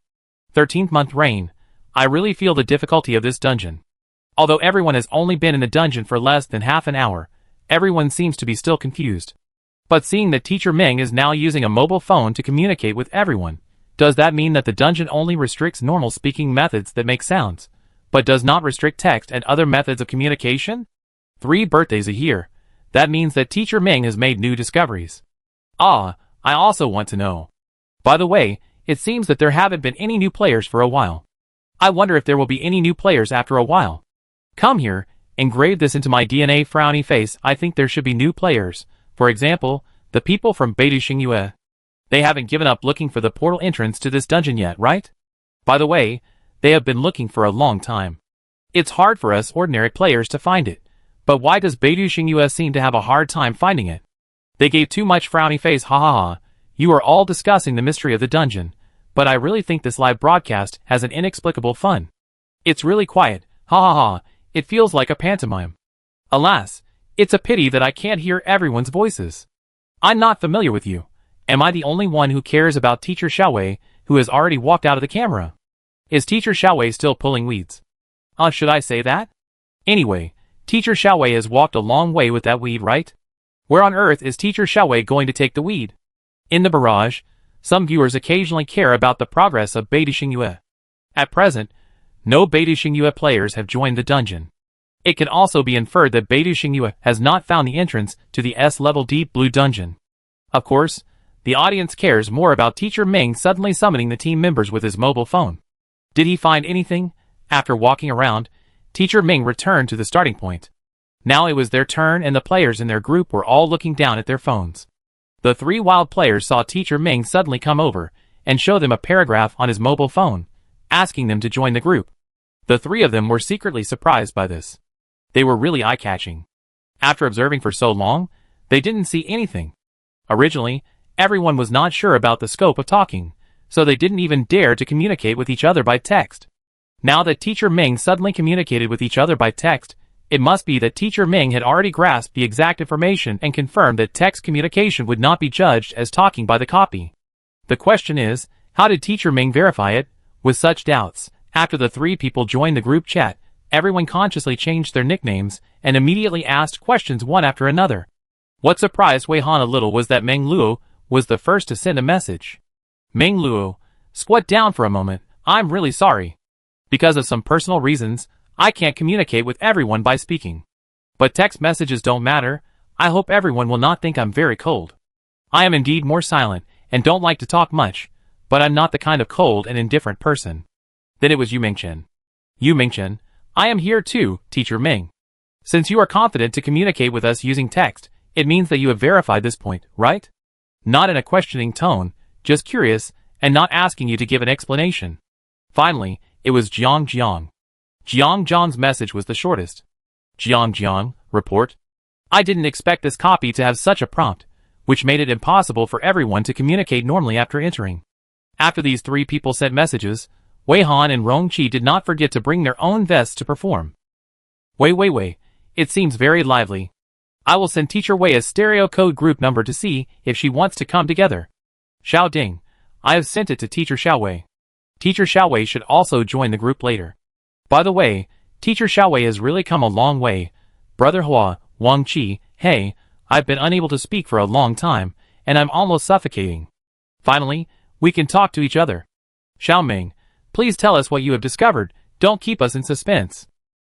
13th month reign. I really feel the difficulty of this dungeon. Although everyone has only been in the dungeon for less than half an hour, everyone seems to be still confused. But seeing that Teacher Ming is now using a mobile phone to communicate with everyone, does that mean that the dungeon only restricts normal speaking methods that make sounds, but does not restrict text and other methods of communication? 3 birthdays a year. That means that Teacher Ming has made new discoveries. Ah, I also want to know. By the way, it seems that there haven't been any new players for a while. I wonder if there will be any new players after a while. Come here, engrave this into my DNA frowny face. I think there should be new players. For example, the people from Beidou Xingyue. They haven't given up looking for the portal entrance to this dungeon yet, right? By the way, they have been looking for a long time. It's hard for us ordinary players to find it. But why does Beidou Xingyue seem to have a hard time finding it? They gave too much frowny face, ha ha ha. You are all discussing the mystery of the dungeon, but I really think this live broadcast has an inexplicable fun. It's really quiet, ha ha ha. It feels like a pantomime. Alas, it's a pity that I can't hear everyone's voices. I'm not familiar with you. Am I the only one who cares about Teacher Xiaowei, who has already walked out of the camera? Is Teacher Xiaowei still pulling weeds? Should I say that? Anyway, Teacher Xiaowei has walked a long way with that weed, right? Where on earth is Teacher Xiaowei going to take the weed? In the barrage, some viewers occasionally care about the progress of Beidou Xingyue. At present, no Beidou Xingyue players have joined the dungeon. It can also be inferred that Beidou Xingyue has not found the entrance to the S-level Deep Blue dungeon. Of course, the audience cares more about Teacher Ming suddenly summoning the team members with his mobile phone. Did he find anything? After walking around, Teacher Ming returned to the starting point. Now it was their turn and the players in their group were all looking down at their phones. The three wild players saw Teacher Ming suddenly come over and show them a paragraph on his mobile phone, asking them to join the group. The three of them were secretly surprised by this. They were really eye-catching. After observing for so long, they didn't see anything. Originally, everyone was not sure about the scope of talking, so they didn't even dare to communicate with each other by text. Now that Teacher Ming suddenly communicated with each other by text, it must be that Teacher Ming had already grasped the exact information and confirmed that text communication would not be judged as talking by the copy. The question is, how did Teacher Ming verify it? With such doubts, after the three people joined the group chat, everyone consciously changed their nicknames and immediately asked questions one after another. What surprised Wei Han a little was that Meng Luo was the first to send a message. Meng Luo, squat down for a moment, I'm really sorry. Because of some personal reasons, I can't communicate with everyone by speaking. But text messages don't matter. I hope everyone will not think I'm very cold. I am indeed more silent and don't like to talk much, but I'm not the kind of cold and indifferent person. Then it was Yu Mingchen. Yu Mingchen, I am here too, Teacher Ming. Since you are confident to communicate with us using text, it means that you have verified this point, right? Not in a questioning tone, just curious, and not asking you to give an explanation. Finally, it was Jiang Jiang. Jiang Jiang's message was the shortest. Jiang Jiang, report. I didn't expect this copy to have such a prompt, which made it impossible for everyone to communicate normally after entering. After these three people sent messages, Wei Han and Rong Qi did not forget to bring their own vests to perform. Wei, it seems very lively. I will send Teacher Wei a stereo code group number to see if she wants to come together. Xiao Ding, I have sent it to Teacher Xiaowei. Teacher Xiaowei should also join the group later. By the way, Teacher Xiaowei has really come a long way. Brother Hua, Wang Qi, hey, I've been unable to speak for a long time, and I'm almost suffocating. Finally, we can talk to each other. Xiao Ming, please tell us what you have discovered, don't keep us in suspense.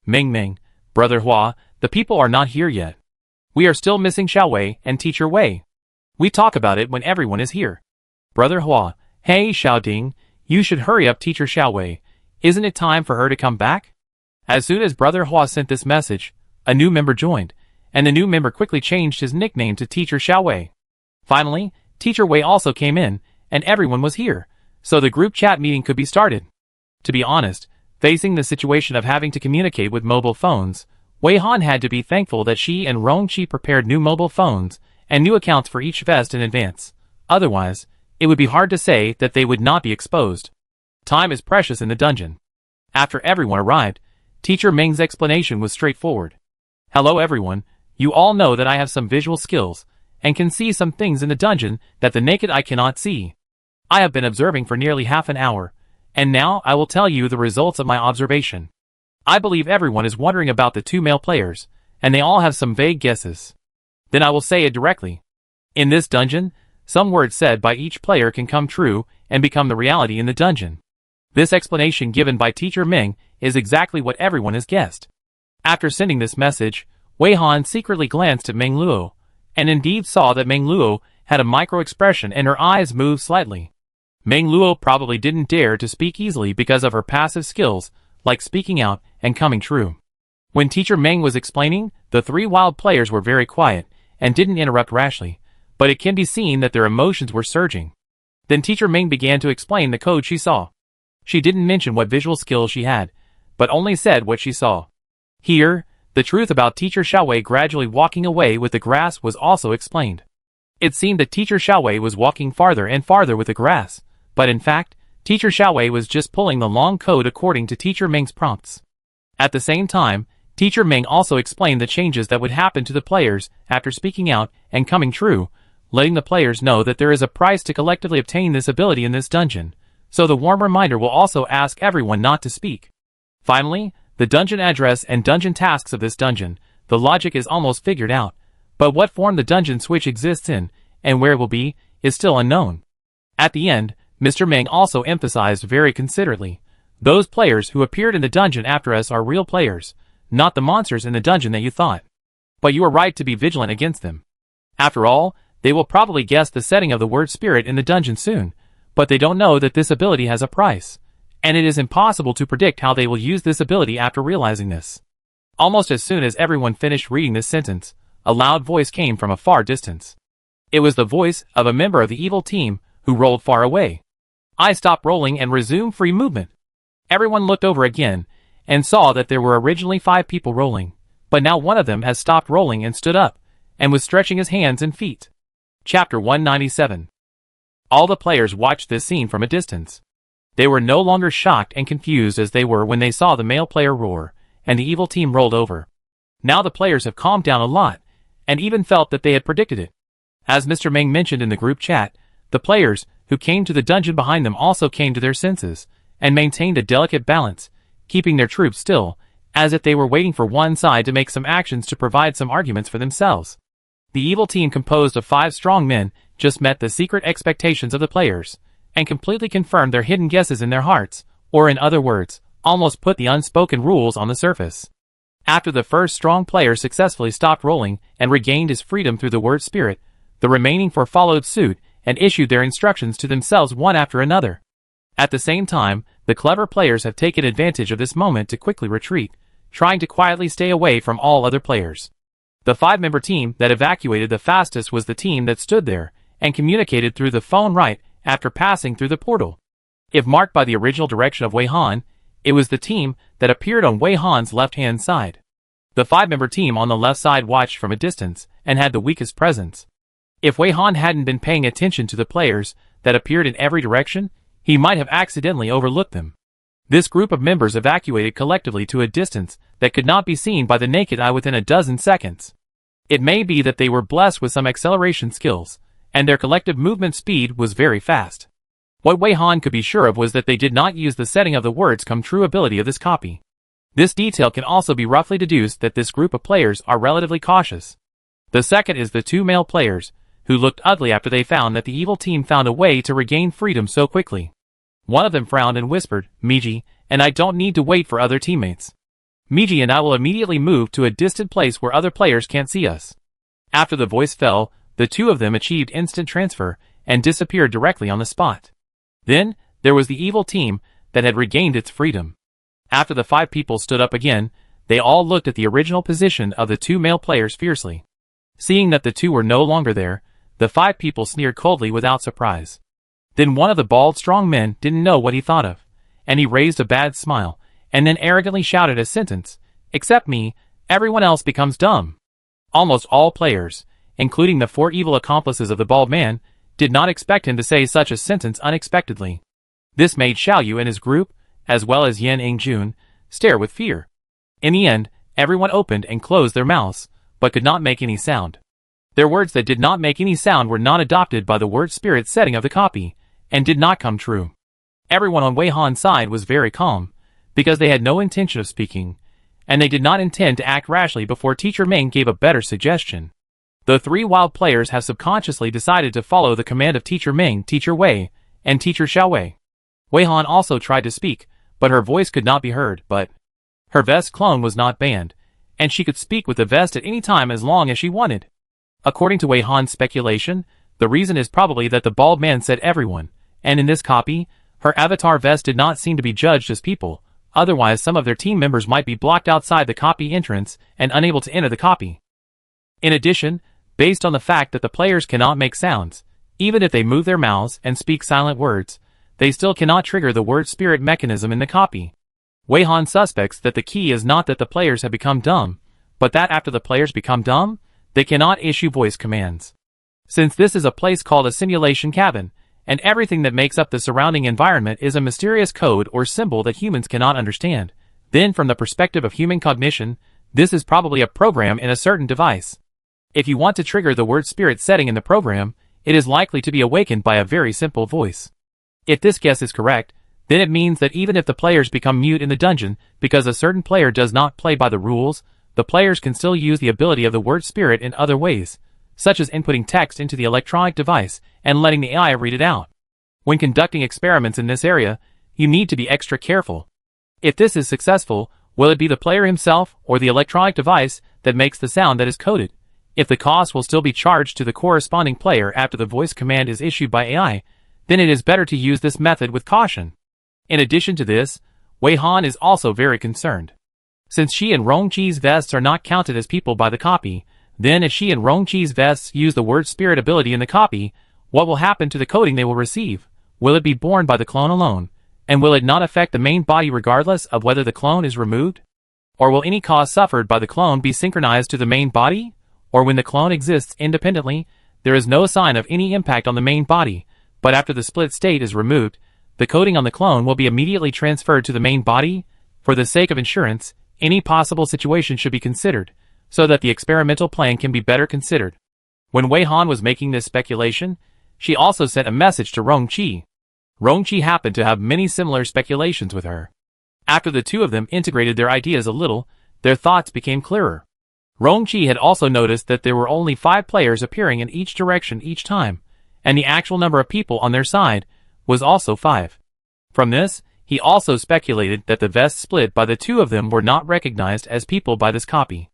Ming, Brother Hua, the people are not here yet. We are still missing Xiaowei and Teacher Wei. We talk about it when everyone is here. Brother Hua, hey Xiao Ding, you should hurry up Teacher Xiaowei. Isn't it time for her to come back? As soon as Brother Hua sent this message, a new member joined, and the new member quickly changed his nickname to Teacher Xiaowei. Finally, Teacher Wei also came in, and everyone was here, so the group chat meeting could be started. To be honest, facing the situation of having to communicate with mobile phones, Wei Han had to be thankful that she and Rong Qi prepared new mobile phones and new accounts for each vest in advance. Otherwise, it would be hard to say that they would not be exposed. Time is precious in the dungeon. After everyone arrived, Teacher Ming's explanation was straightforward. Hello everyone, you all know that I have some visual skills, and can see some things in the dungeon that the naked eye cannot see. I have been observing for nearly half an hour, and now I will tell you the results of my observation. I believe everyone is wondering about the two male players, and they all have some vague guesses. Then I will say it directly. In this dungeon, some words said by each player can come true and become the reality in the dungeon. This explanation given by Teacher Ming is exactly what everyone has guessed. After sending this message, Wei Han secretly glanced at Meng Luo, and indeed saw that Meng Luo had a micro-expression and her eyes moved slightly. Meng Luo probably didn't dare to speak easily because of her passive skills, like speaking out and coming true. When Teacher Ming was explaining, the three wild players were very quiet and didn't interrupt rashly, but it can be seen that their emotions were surging. Then Teacher Ming began to explain the code she saw. She didn't mention what visual skills she had, but only said what she saw. Here, the truth about Teacher Xiaowei gradually walking away with the grass was also explained. It seemed that Teacher Xiaowei was walking farther and farther with the grass, but in fact, Teacher Xiaowei was just pulling the long code according to Teacher Ming's prompts. At the same time, Teacher Ming also explained the changes that would happen to the players after speaking out and coming true, letting the players know that there is a price to collectively obtain this ability in this dungeon, so the warm reminder will also ask everyone not to speak. Finally, the dungeon address and dungeon tasks of this dungeon, the logic is almost figured out, But what form the dungeon switch exists in, and where it will be, is still unknown. At the end, Mr. Ming also emphasized very considerately, those players who appeared in the dungeon after us are real players, not the monsters in the dungeon that you thought. But you are right to be vigilant against them. After all, they will probably guess the setting of the word spirit in the dungeon soon, but they don't know that this ability has a price, and it is impossible to predict how they will use this ability after realizing this. Almost as soon as everyone finished reading this sentence, a loud voice came from a far distance. It was the voice of a member of the evil team who rolled far away. I stopped rolling and resumed free movement. Everyone looked over again and saw that there were originally 5 people rolling, but now one of them has stopped rolling and stood up, and was stretching his hands and feet. Chapter 197. All the players watched this scene from a distance. They were no longer shocked and confused as they were when they saw the male player roar, and the evil team rolled over. Now the players have calmed down a lot, and even felt that they had predicted it. As Mr. Ming mentioned in the group chat, the players who came to the dungeon behind them also came to their senses, and maintained a delicate balance, keeping their troops still, as if they were waiting for one side to make some actions to provide some arguments for themselves. The evil team composed of 5 strong men just met the secret expectations of the players, and completely confirmed their hidden guesses in their hearts, or in other words, almost put the unspoken rules on the surface. After the first strong player successfully stopped rolling and regained his freedom through the word spirit, the remaining 4 followed suit and issued their instructions to themselves one after another. At the same time, the clever players have taken advantage of this moment to quickly retreat, trying to quietly stay away from all other players. The 5-member team that evacuated the fastest was the team that stood there and communicated through the phone right after passing through the portal. If marked by the original direction of Wei Han, it was the team that appeared on Wei Han's left-hand side. The 5-member team on the left side watched from a distance and had the weakest presence. If Wei Han hadn't been paying attention to the players that appeared in every direction, he might have accidentally overlooked them. This group of members evacuated collectively to a distance that could not be seen by the naked eye within a dozen seconds. It may be that they were blessed with some acceleration skills, and their collective movement speed was very fast. What Wei Han could be sure of was that they did not use the setting of the words come true ability of this copy. This detail can also be roughly deduced that this group of players are relatively cautious. The second is the 2 male players, who looked ugly after they found that the evil team found a way to regain freedom so quickly. One of them frowned and whispered, "Miji, and I don't need to wait for other teammates. Miji and I will immediately move to a distant place where other players can't see us." After the voice fell, the 2 of them achieved instant transfer and disappeared directly on the spot. Then, there was the evil team that had regained its freedom. After the 5 people stood up again, they all looked at the original position of the 2 male players fiercely. Seeing that the 2 were no longer there, the 5 people sneered coldly without surprise. Then one of the bald strong men didn't know what he thought of, and he raised a bad smile, and then arrogantly shouted a sentence, "Except me, everyone else becomes dumb." Almost all players, including the 4 evil accomplices of the bald man, did not expect him to say such a sentence unexpectedly. This made Xiaoyu and his group, as well as Yan Ingjun, stare with fear. In the end, everyone opened and closed their mouths, but could not make any sound. Their words that did not make any sound were not adopted by the word spirit setting of the copy, and did not come true. Everyone on Wei Han's side was very calm, because they had no intention of speaking, and they did not intend to act rashly before Teacher Ming gave a better suggestion. The 3 wild players have subconsciously decided to follow the command of Teacher Ming, Teacher Wei, and Teacher Xiaowei. Wei Han also tried to speak, but her voice could not be heard, but her vest clone was not banned, and she could speak with the vest at any time as long as she wanted. According to Wei Han's speculation, the reason is probably that the bald man said everyone, and in this copy, her avatar vest did not seem to be judged as people, otherwise some of their team members might be blocked outside the copy entrance and unable to enter the copy. In addition, based on the fact that the players cannot make sounds, even if they move their mouths and speak silent words, they still cannot trigger the word spirit mechanism in the copy. Wei Han suspects that the key is not that the players have become dumb, but that after the players become dumb, they cannot issue voice commands. Since this is a place called a simulation cabin, and everything that makes up the surrounding environment is a mysterious code or symbol that humans cannot understand, then from the perspective of human cognition, this is probably a program in a certain device. If you want to trigger the word spirit setting in the program, it is likely to be awakened by a very simple voice. If this guess is correct, then it means that even if the players become mute in the dungeon because a certain player does not play by the rules, the players can still use the ability of the word spirit in other ways, such as inputting text into the electronic device and letting the AI read it out. When conducting experiments in this area, you need to be extra careful. If this is successful, will it be the player himself or the electronic device that makes the sound that is coded? If the cost will still be charged to the corresponding player after the voice command is issued by AI, then it is better to use this method with caution. In addition to this, Wei Han is also very concerned. Since she and Rongqi's vests are not counted as people by the copy, then if she and Rongqi's vests use the word spirit ability in the copy, what will happen to the coding they will receive? Will it be borne by the clone alone? And will it not affect the main body regardless of whether the clone is removed? Or will any cause suffered by the clone be synchronized to the main body? Or when the clone exists independently, there is no sign of any impact on the main body, but after the split state is removed, the coding on the clone will be immediately transferred to the main body? For the sake of insurance, any possible situation should be considered, so that the experimental plan can be better considered. When Wei Han was making this speculation, she also sent a message to Rongqi. Rongqi happened to have many similar speculations with her. After the two of them integrated their ideas a little, their thoughts became clearer. Rongqi had also noticed that there were only 5 players appearing in each direction each time, and the actual number of people on their side was also 5. From this, he also speculated that the vests split by the two of them were not recognized as people by this copy.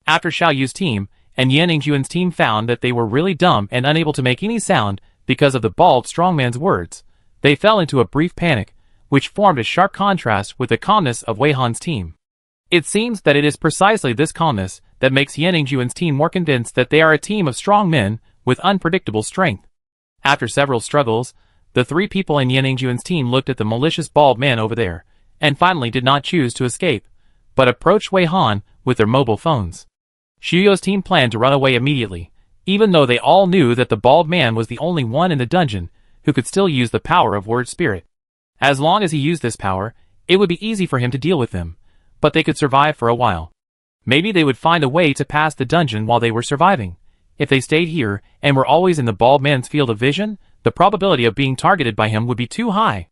After Xiao Yu's team and Yan Yingjuan's team found that they were really dumb and unable to make any sound because of the bald strongman's words, they fell into a brief panic, which formed a sharp contrast with the calmness of Wei Han's team. It seems that it is precisely this calmness that makes Yan Yingjuan's team more convinced that they are a team of strong men with unpredictable strength. After several struggles, the 3 people in Yan Yingjuan's team looked at the malicious bald man over there, and finally did not choose to escape, but approached Wei Han with their mobile phones. Xu You's team planned to run away immediately, even though they all knew that the bald man was the only one in the dungeon who could still use the power of word spirit. As long as he used this power, it would be easy for him to deal with them, but they could survive for a while. Maybe they would find a way to pass the dungeon while they were surviving. If they stayed here and were always in the bald man's field of vision, the probability of being targeted by him would be too high.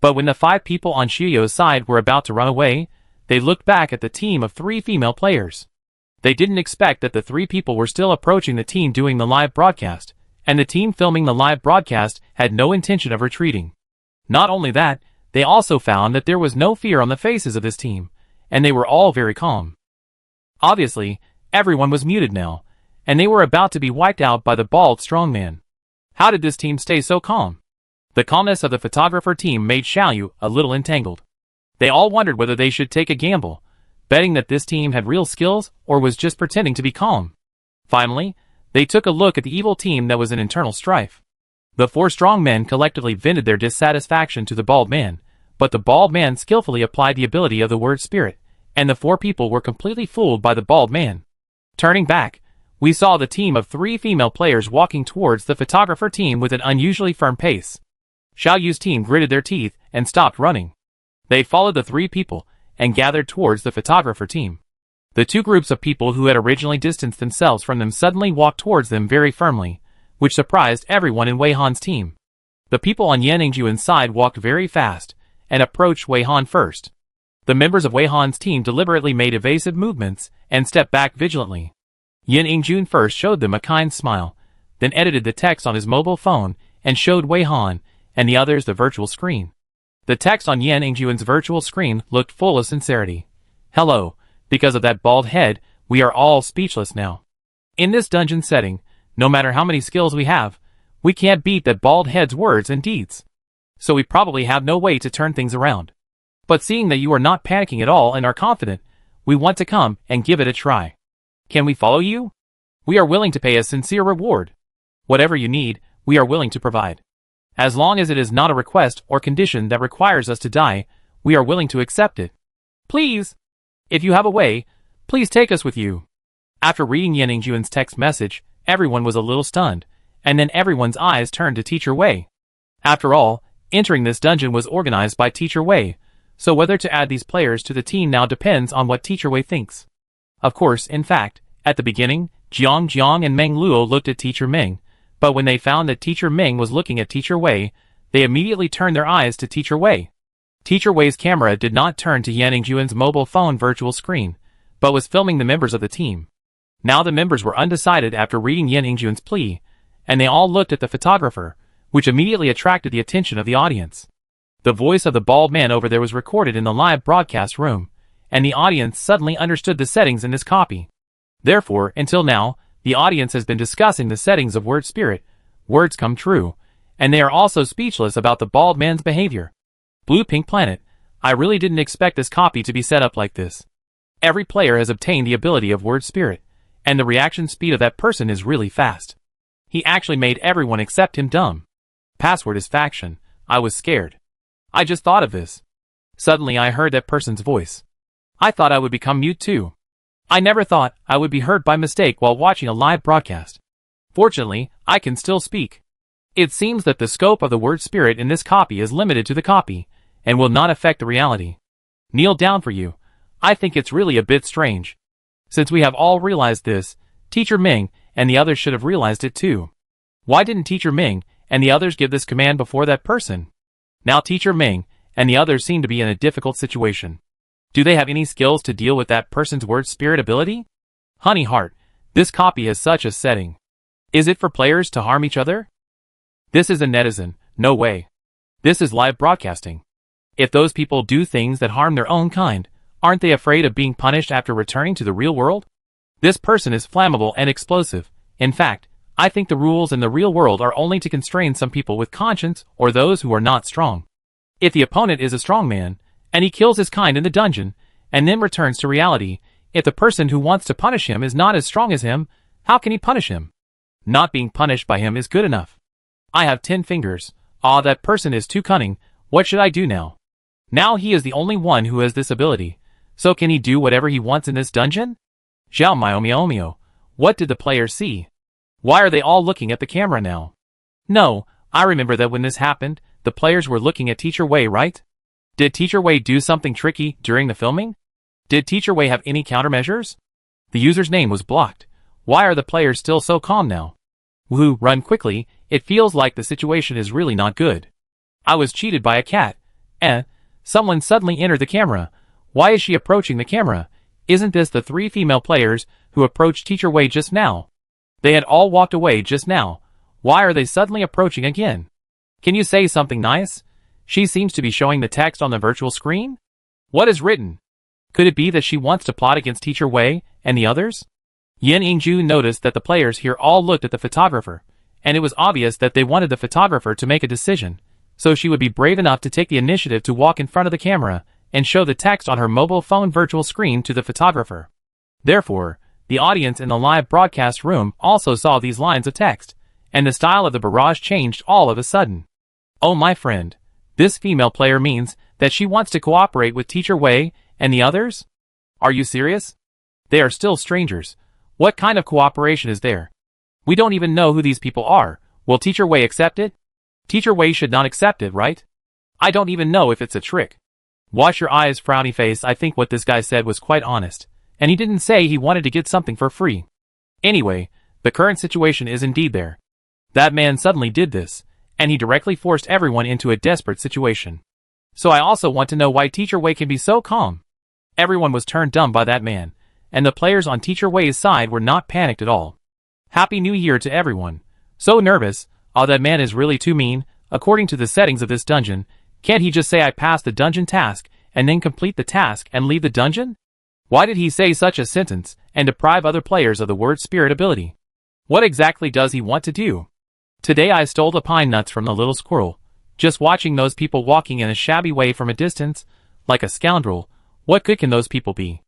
But when the 5 people on Xu You's side were about to run away, they looked back at the team of 3 female players. They didn't expect that the 3 people were still approaching the team doing the live broadcast, and the team filming the live broadcast had no intention of retreating. Not only that, they also found that there was no fear on the faces of this team, and they were all very calm. Obviously, everyone was muted now, and they were about to be wiped out by the bald strongman. How did this team stay so calm? The calmness of the photographer team made Xiao Yu a little entangled. They all wondered whether they should take a gamble, betting that this team had real skills or was just pretending to be calm. Finally, they took a look at the evil team that was in internal strife. The 4 strong men collectively vented their dissatisfaction to the bald man, but the bald man skillfully applied the ability of the word spirit, and the 4 people were completely fooled by the bald man. Turning back, we saw the team of 3 female players walking towards the photographer team with an unusually firm pace. Xiao Yu's team gritted their teeth and stopped running. They followed the 3 people and gathered towards the photographer team. The 2 groups of people who had originally distanced themselves from them suddenly walked towards them very firmly, which surprised everyone in Wei Han's team. The people on Yan Yingjuan's side walked very fast and approached Wei Han first. The members of Wei Han's team deliberately made evasive movements and stepped back vigilantly. Yan Yingjuan first showed them a kind smile, then edited the text on his mobile phone and showed Wei Han and the others the virtual screen. The text on Yan Yingjuan's virtual screen looked full of sincerity. Hello, because of that bald head, we are all speechless now. In this dungeon setting, no matter how many skills we have, we can't beat that bald head's words and deeds. So we probably have no way to turn things around. But seeing that you are not panicking at all and are confident, we want to come and give it a try. Can we follow you? We are willing to pay a sincere reward. Whatever you need, we are willing to provide. As long as it is not a request or condition that requires us to die, we are willing to accept it. Please! If you have a way, please take us with you. After reading Yan Yingjuan's text message, everyone was a little stunned, and then everyone's eyes turned to Teacher Wei. After all, entering this dungeon was organized by Teacher Wei, so whether to add these players to the team now depends on what Teacher Wei thinks. Of course, in fact, at the beginning, Jiang and Meng Luo looked at Teacher Meng, but when they found that Teacher Meng was looking at Teacher Wei, they immediately turned their eyes to Teacher Wei. Teacher Wei's camera did not turn to Yan Yingjuan's mobile phone virtual screen, but was filming the members of the team. Now the members were undecided after reading Yin Ingjun's plea, and they all looked at the photographer, which immediately attracted the attention of the audience. The voice of the bald man over there was recorded in the live broadcast room, and the audience suddenly understood the settings in this copy. Therefore, until now, the audience has been discussing the settings of word spirit, words come true, and they are also speechless about the bald man's behavior. Blue Pink Planet, I really didn't expect this copy to be set up like this. Every player has obtained the ability of word spirit, and the reaction speed of that person is really fast. He actually made everyone except him dumb. Password is faction. I was scared. I just thought of this. Suddenly I heard that person's voice. I thought I would become mute too. I never thought I would be heard by mistake while watching a live broadcast. Fortunately, I can still speak. It seems that the scope of the word spirit in this copy is limited to the copy, and will not affect the reality. Kneel down for you. I think it's really a bit strange. Since we have all realized this, Teacher Ming and the others should have realized it too. Why didn't Teacher Ming and the others give this command before that person? Now Teacher Ming and the others seem to be in a difficult situation. Do they have any skills to deal with that person's word spirit ability? Honey heart, this copy has such a setting. Is it for players to harm each other? This is a netizen, no way. This is live broadcasting. If those people do things that harm their own kind, aren't they afraid of being punished after returning to the real world? This person is flammable and explosive. In fact, I think the rules in the real world are only to constrain some people with conscience or those who are not strong. If the opponent is a strong man, and he kills his kind in the dungeon, and then returns to reality, if the person who wants to punish him is not as strong as him, how can he punish him? Not being punished by him is good enough. I have 10 fingers. Ah, that person is too cunning. What should I do now? Now he is the only one who has this ability. So can he do whatever he wants in this dungeon? Xiao Mio. What did the players see? Why are they all looking at the camera now? No, I remember that when this happened, the players were looking at Teacher Wei, right? Did Teacher Wei do something tricky during the filming? Did Teacher Wei have any countermeasures? The user's name was blocked. Why are the players still so calm now? Woohoo, run quickly, it feels like the situation is really not good. I was cheated by a cat. Someone suddenly entered the camera. Why is she approaching the camera? Isn't this the 3 female players who approached Teacher Wei just now? They had all walked away just now. Why are they suddenly approaching again? Can you say something nice? She seems to be showing the text on the virtual screen? What is written? Could it be that she wants to plot against Teacher Wei and the others? Yin Ingju noticed that the players here all looked at the photographer, and it was obvious that they wanted the photographer to make a decision, so she would be brave enough to take the initiative to walk in front of the camera and show the text on her mobile phone virtual screen to the photographer. Therefore, the audience in the live broadcast room also saw these lines of text, and the style of the barrage changed all of a sudden. Oh my friend, this female player means that she wants to cooperate with Teacher Wei and the others? Are you serious? They are still strangers. What kind of cooperation is there? We don't even know who these people are. Will Teacher Wei accept it? Teacher Wei should not accept it, right? I don't even know if it's a trick. Wash your eyes, frowny face. I think what this guy said was quite honest, and he didn't say he wanted to get something for free. Anyway, the current situation is indeed there. That man suddenly did this, and he directly forced everyone into a desperate situation. So I also want to know why Teacher Wei can be so calm. Everyone was turned dumb by that man, and the players on Teacher Wei's side were not panicked at all. Happy New Year to everyone. So nervous. Oh, that man is really too mean. According to the settings of this dungeon, can't he just say I passed the dungeon task and then complete the task and leave the dungeon? Why did he say such a sentence and deprive other players of the word spirit ability? What exactly does he want to do? Today I stole the pine nuts from the little squirrel. Just watching those people walking in a shabby way from a distance, like a scoundrel, what good can those people be?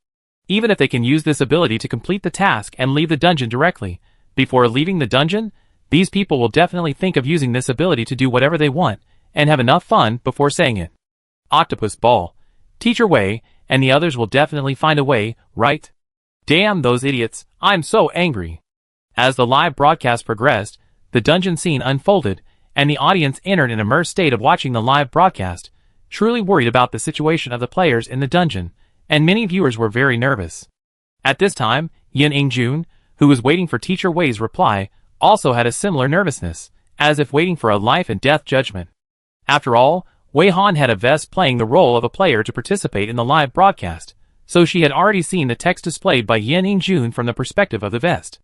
Even if they can use this ability to complete the task and leave the dungeon directly, before leaving the dungeon, these people will definitely think of using this ability to do whatever they want, and have enough fun before saying it. Octopus ball. Teacher Wei and the others will definitely find a way, right? Damn those idiots, I'm so angry. As the live broadcast progressed, the dungeon scene unfolded, and the audience entered an immersed state of watching the live broadcast, truly worried about the situation of the players in the dungeon, and many viewers were very nervous. At this time, Yin Ingjun, who was waiting for Teacher Wei's reply, also had a similar nervousness, as if waiting for a life and death judgment. After all, Wei Han had a vest playing the role of a player to participate in the live broadcast, so she had already seen the text displayed by Yin Ingjun from the perspective of the vest.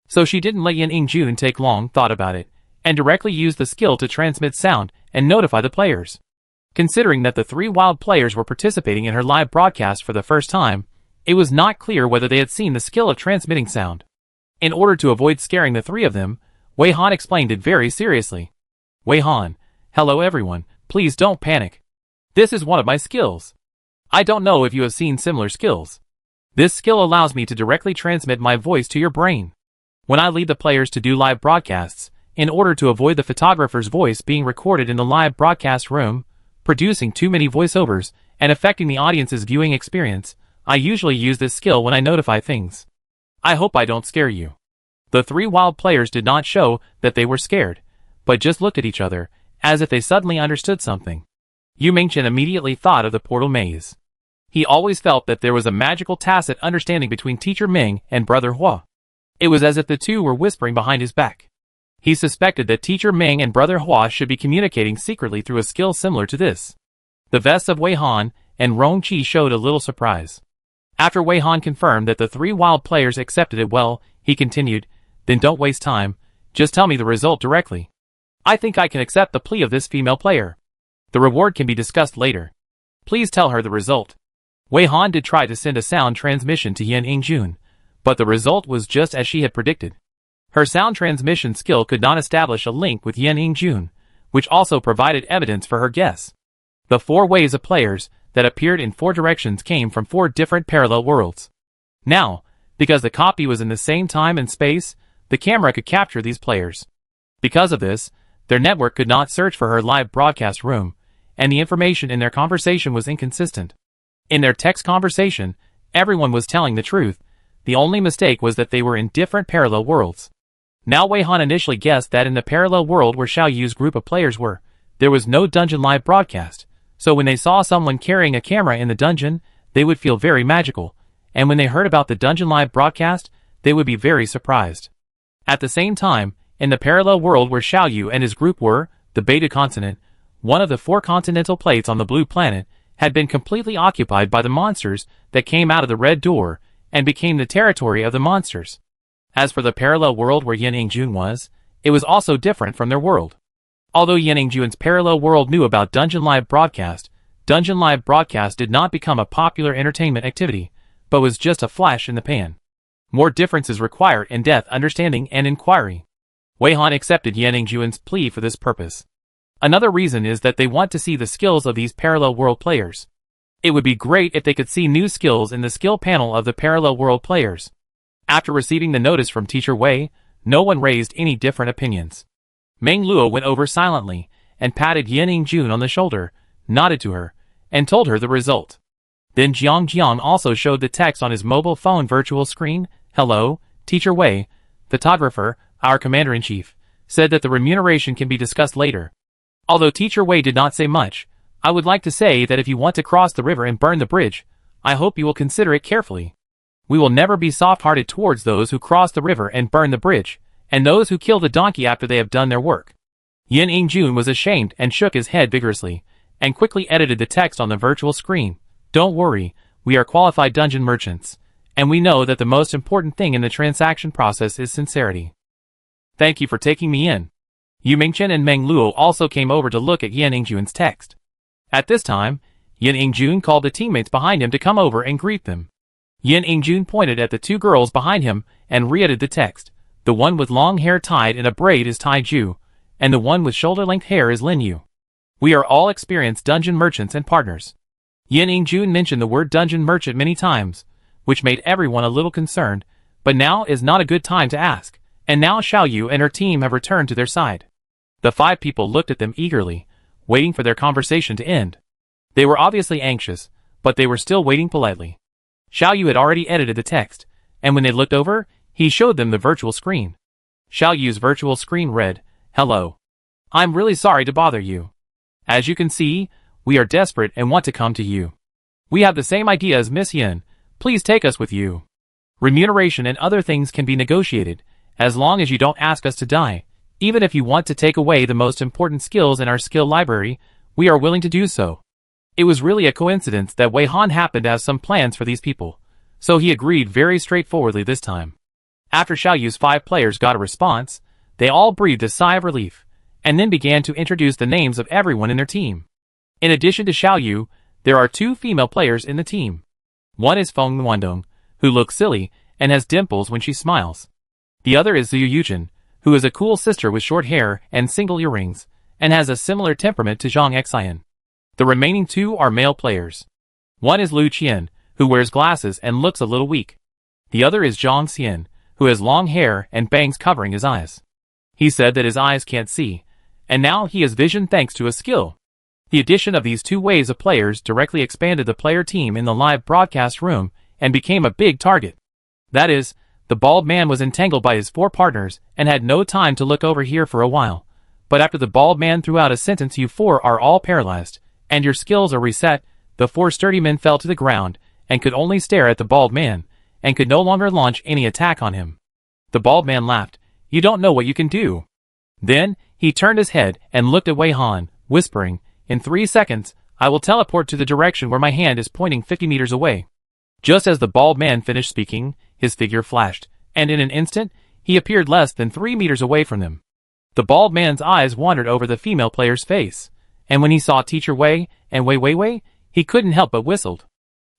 So she didn't let Yin Ingjun take long thought about it, and directly used the skill to transmit sound and notify the players. Considering that the 3 wild players were participating in her live broadcast for the first time, it was not clear whether they had seen the skill of transmitting sound. In order to avoid scaring the 3 of them, Wei Han explained it very seriously. Wei Han, hello everyone, please don't panic. This is one of my skills. I don't know if you have seen similar skills. This skill allows me to directly transmit my voice to your brain. When I lead the players to do live broadcasts, in order to avoid the photographer's voice being recorded in the live broadcast room, producing too many voiceovers, and affecting the audience's viewing experience, I usually use this skill when I notify things. I hope I don't scare you. The 3 wild players did not show that they were scared, but just looked at each other, as if they suddenly understood something. Yu Mingchen immediately thought of the portal maze. He always felt that there was a magical tacit understanding between Teacher Ming and Brother Hua. It was as if the two were whispering behind his back. He suspected that Teacher Ming and Brother Hua should be communicating secretly through a skill similar to this. The vests of Wei Han and Rong Qi showed a little surprise. After Wei Han confirmed that the 3 wild players accepted it well, he continued, then don't waste time, just tell me the result directly. I think I can accept the plea of this female player. The reward can be discussed later. Please tell her the result. Wei Han did try to send a sound transmission to Yin Ingjun, but the result was just as she had predicted. Her sound transmission skill could not establish a link with Yin Ingjun, which also provided evidence for her guess. The 4 waves of players that appeared in 4 directions came from 4 different parallel worlds. Now, because the copy was in the same time and space, the camera could capture these players. Because of this, their network could not search for her live broadcast room, and the information in their conversation was inconsistent. In their text conversation, everyone was telling the truth. The only mistake was that they were in different parallel worlds. Now Wei Han initially guessed that in the parallel world where Xiao Yu's group of players were, there was no dungeon live broadcast, so when they saw someone carrying a camera in the dungeon, they would feel very magical, and when they heard about the dungeon live broadcast, they would be very surprised. At the same time, in the parallel world where Xiao Yu and his group were, the Beta continent, one of the 4 continental plates on the blue planet, had been completely occupied by the monsters that came out of the red door, and became the territory of the monsters. As for the parallel world where Yin Ingjun was, it was also different from their world. Although Yin Ingjun's parallel world knew about Dungeon Live Broadcast did not become a popular entertainment activity, but was just a flash in the pan. More differences required in-depth understanding and inquiry. Wei Han accepted Yin Ingjun's plea for this purpose. Another reason is that they want to see the skills of these parallel world players. It would be great if they could see new skills in the skill panel of the parallel world players. After receiving the notice from Teacher Wei, no one raised any different opinions. Meng Luo went over silently, and patted Yin Ingjun on the shoulder, nodded to her, and told her the result. Then Jiang also showed the text on his mobile phone virtual screen. Hello, Teacher Wei, photographer, our commander-in-chief, said that the remuneration can be discussed later. Although Teacher Wei did not say much, I would like to say that if you want to cross the river and burn the bridge, I hope you will consider it carefully. We will never be soft-hearted towards those who cross the river and burn the bridge, and those who kill the donkey after they have done their work. Yin Ingjun was ashamed and shook his head vigorously, and quickly edited the text on the virtual screen. Don't worry, we are qualified dungeon merchants, and we know that the most important thing in the transaction process is sincerity. Thank you for taking me in. Yu Mingchen and Meng Luo also came over to look at Yin Ingjun's text. At this time, Yin Ingjun called the teammates behind him to come over and greet them. Yin Ingjun pointed at the 2 girls behind him and re-edited the text. The one with long hair tied in a braid is Tai Ju, and the one with shoulder-length hair is Lin Yu. We are all experienced dungeon merchants and partners. Yin Ingjun mentioned the word dungeon merchant many times, which made everyone a little concerned, but now is not a good time to ask, and now Xiao Yu and her team have returned to their side. The 5 people looked at them eagerly, waiting for their conversation to end. They were obviously anxious, but they were still waiting politely. Xiao Yu had already edited the text, and when they looked over, he showed them the virtual screen. Xiao Yu's virtual screen read, Hello. I'm really sorry to bother you. As you can see, we are desperate and want to come to you. We have the same idea as Miss Yin. Please take us with you. Remuneration and other things can be negotiated, as long as you don't ask us to die. Even if you want to take away the most important skills in our skill library, we are willing to do so. It was really a coincidence that Wei Han happened to have some plans for these people, so he agreed very straightforwardly this time. After Xiao Yu's 5 players got a response, they all breathed a sigh of relief, and then began to introduce the names of everyone in their team. In addition to Xiao Yu, there are 2 female players in the team. One is Feng Wandong, who looks silly and has dimples when she smiles. The other is Zhu Yujin, who is a cool sister with short hair and single earrings, and has a similar temperament to Zhang Xian. The remaining 2 are male players. One is Lu Qian, who wears glasses and looks a little weak. The other is Zhang Xian, who has long hair and bangs covering his eyes. He said that his eyes can't see, and now he has vision thanks to a skill. The addition of these 2 waves of players directly expanded the player team in the live broadcast room and became a big target. That is, the bald man was entangled by his 4 partners and had no time to look over here for a while. But after the bald man threw out a sentence, "You 4 are all paralyzed, and your skills are reset," the 4 sturdy men fell to the ground and could only stare at the bald man, and could no longer launch any attack on him. The bald man laughed. "You don't know what you can do." Then, he turned his head and looked at Wei Han, whispering, "In 3 seconds, I will teleport to the direction where my hand is pointing 50 meters away." Just as the bald man finished speaking, his figure flashed, and in an instant, he appeared less than 3 meters away from them. The bald man's eyes wandered over the female player's face, and when he saw Teacher Wei and Wei, he couldn't help but whistled.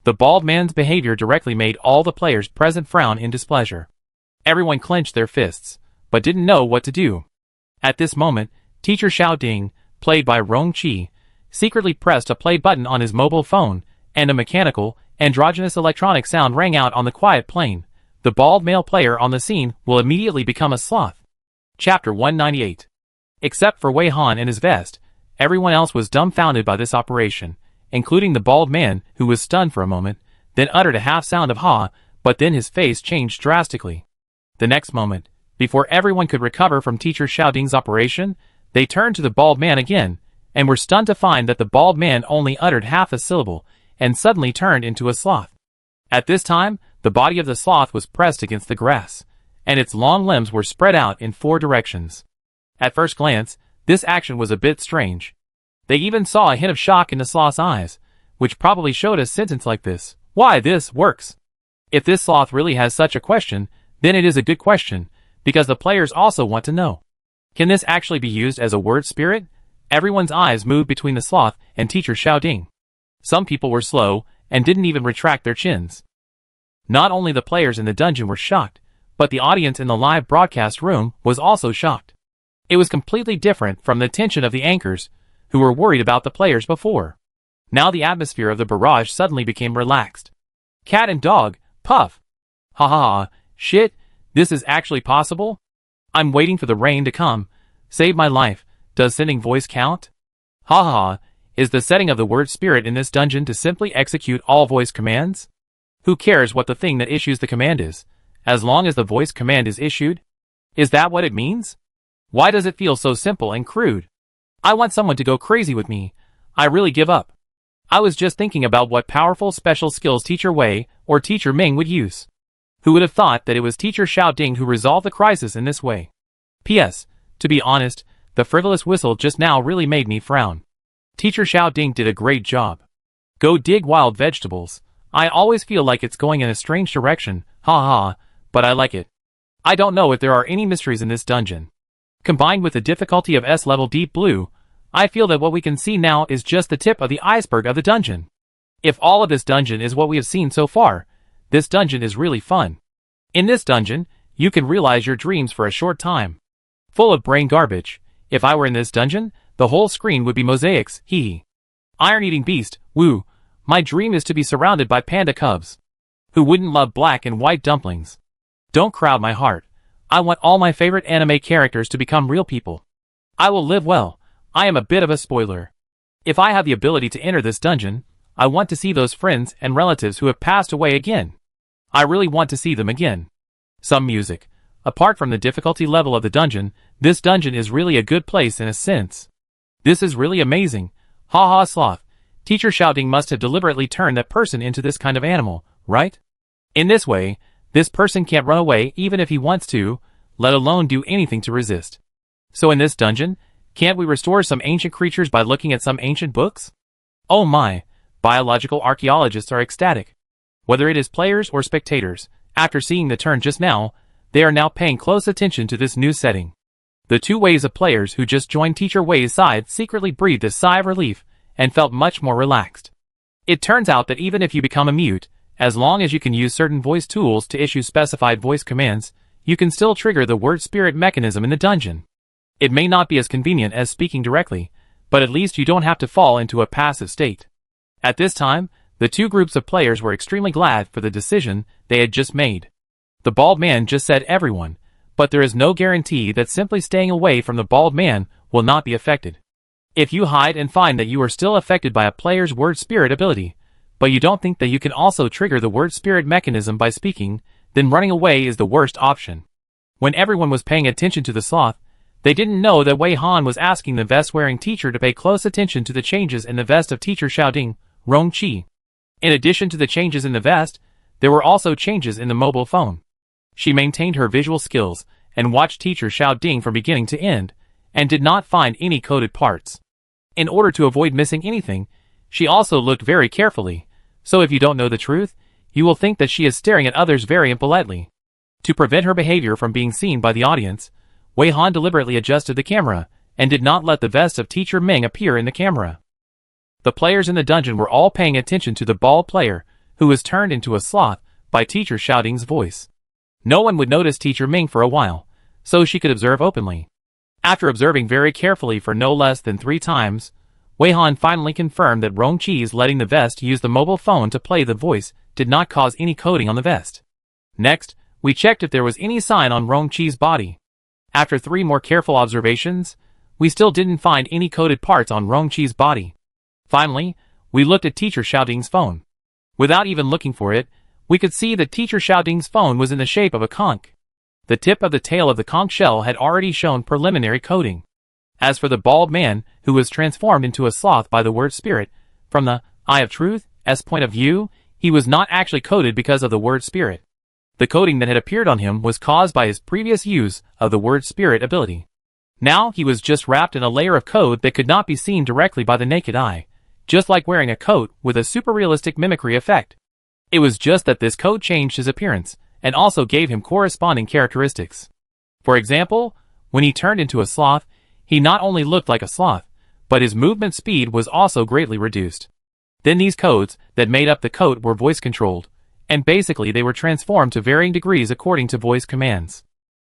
The bald man's behavior directly made all the players present frown in displeasure. Everyone clenched their fists, but didn't know what to do. At this moment, Teacher Xiao Ding, played by Rong Qi, secretly pressed a play button on his mobile phone, and a mechanical, androgynous electronic sound rang out on the quiet plane. The bald male player on the scene will immediately become a sloth. Chapter 198. Except for Wei Han and his vest, everyone else was dumbfounded by this operation, including the bald man, who was stunned for a moment, then uttered a half sound of "ha," but then his face changed drastically. The next moment, before everyone could recover from Teacher Xiao Ding's operation, they turned to the bald man again, and were stunned to find that the bald man only uttered half a syllable, and suddenly turned into a sloth. At this time, the body of the sloth was pressed against the grass, and its long limbs were spread out in 4 directions. At first glance, this action was a bit strange. They even saw a hint of shock in the sloth's eyes, which probably showed a sentence like this: "Why, this works." If this sloth really has such a question, then it is a good question, because the players also want to know. Can this actually be used as a word spirit? Everyone's eyes moved between the sloth and Teacher Xiao Ding. Some people were slow, and didn't even retract their chins. Not only the players in the dungeon were shocked, but the audience in the live broadcast room was also shocked. It was completely different from the tension of the anchors, who were worried about the players before. Now the atmosphere of the barrage suddenly became relaxed. Cat and dog, puff. Ha ha ha, shit, this is actually possible? I'm waiting for the rain to come. Save my life, does sending voice count? Ha ha ha, is the setting of the word spirit in this dungeon to simply execute all voice commands? Who cares what the thing that issues the command is, as long as the voice command is issued? Is that what it means? Why does it feel so simple and crude? I want someone to go crazy with me. I really give up. I was just thinking about what powerful special skills Teacher Wei or Teacher Ming would use. Who would have thought that it was Teacher Xiao Ding who resolved the crisis in this way? P.S. To be honest, the frivolous whistle just now really made me frown. Teacher Xiao Ding did a great job. Go dig wild vegetables. I always feel like it's going in a strange direction, ha ha, but I like it. I don't know if there are any mysteries in this dungeon. Combined with the difficulty of S-level Deep Blue, I feel that what we can see now is just the tip of the iceberg of the dungeon. If all of this dungeon is what we have seen so far, this dungeon is really fun. In this dungeon, you can realize your dreams for a short time. Full of brain garbage. If I were in this dungeon, the whole screen would be mosaics, hee. Iron-eating beast, woo. My dream is to be surrounded by panda cubs. Who wouldn't love black and white dumplings? Don't crowd my heart. I want all my favorite anime characters to become real people. I will live well. I am a bit of a spoiler. If I have the ability to enter this dungeon, I want to see those friends and relatives who have passed away again. I really want to see them again. Some music. Apart from the difficulty level of the dungeon, this dungeon is really a good place in a sense. This is really amazing. Ha ha sloth. Teacher Xiao Ding must have deliberately turned that person into this kind of animal, right? In this way, this person can't run away even if he wants to, let alone do anything to resist. So in this dungeon, can't we restore some ancient creatures by looking at some ancient books? Oh my, Biological archaeologists are ecstatic. Whether it is players or spectators, after seeing the turn just now, they are now paying close attention to this new setting. The two ways of players who just joined Teacher Wei's side secretly breathed a sigh of relief and felt much more relaxed. It turns out that even if you become a mute, as long as you can use certain voice tools to issue specified voice commands, you can still trigger the word spirit mechanism in the dungeon. It may not be as convenient as speaking directly, but at least you don't have to fall into a passive state. At this time, the two groups of players were extremely glad for the decision they had just made. The bald man just said everyone, but there is no guarantee that simply staying away from the bald man will not be affected. If you hide and find that you are still affected by a player's word spirit ability, but you don't think that you can also trigger the word spirit mechanism by speaking, then running away is the worst option. When everyone was paying attention to the sloth, they didn't know that Wei Han was asking the vest-wearing teacher to pay close attention to the changes in the vest of teacher Xiaoding, Rong Qi. In addition to the changes in the vest, there were also changes in the mobile phone. She maintained her visual skills and watched teacher Xiaoding from beginning to end, and did not find any coded parts. In order to avoid missing anything, she also looked very carefully, so if you don't know the truth, you will think that she is staring at others very impolitely. To prevent her behavior from being seen by the audience, Wei Han deliberately adjusted the camera, and did not let the vest of teacher Ming appear in the camera. The players in the dungeon were all paying attention to the bald player, who was turned into a sloth by teacher Xiaoding's voice. No one would notice teacher Ming for a while, so she could observe openly. After observing very carefully for no less than 3 times, Wei Han finally confirmed that Rong Qi's letting the vest use the mobile phone to play the voice did not cause any coding on the vest. Next, we checked if there was any sign on Rong Qi's body. After 3 more careful observations, we still didn't find any coded parts on Rong Qi's body. Finally, we looked at teacher Xiaoding's phone. Without even looking for it, we could see that teacher Xiaoding's phone was in the shape of a conch. The tip of the tail of the conch shell had already shown preliminary coding. As for the bald man, who was transformed into a sloth by the word spirit, from the Eye of Truth's point of view, he was not actually coded because of the word spirit. The coding that had appeared on him was caused by his previous use of the word spirit ability. Now he was just wrapped in a layer of code that could not be seen directly by the naked eye, just like wearing a coat with a super realistic mimicry effect. It was just that this code changed his appearance, and also gave him corresponding characteristics. For example, when he turned into a sloth, he not only looked like a sloth, but his movement speed was also greatly reduced. Then these codes that made up the coat were voice-controlled, and basically they were transformed to varying degrees according to voice commands.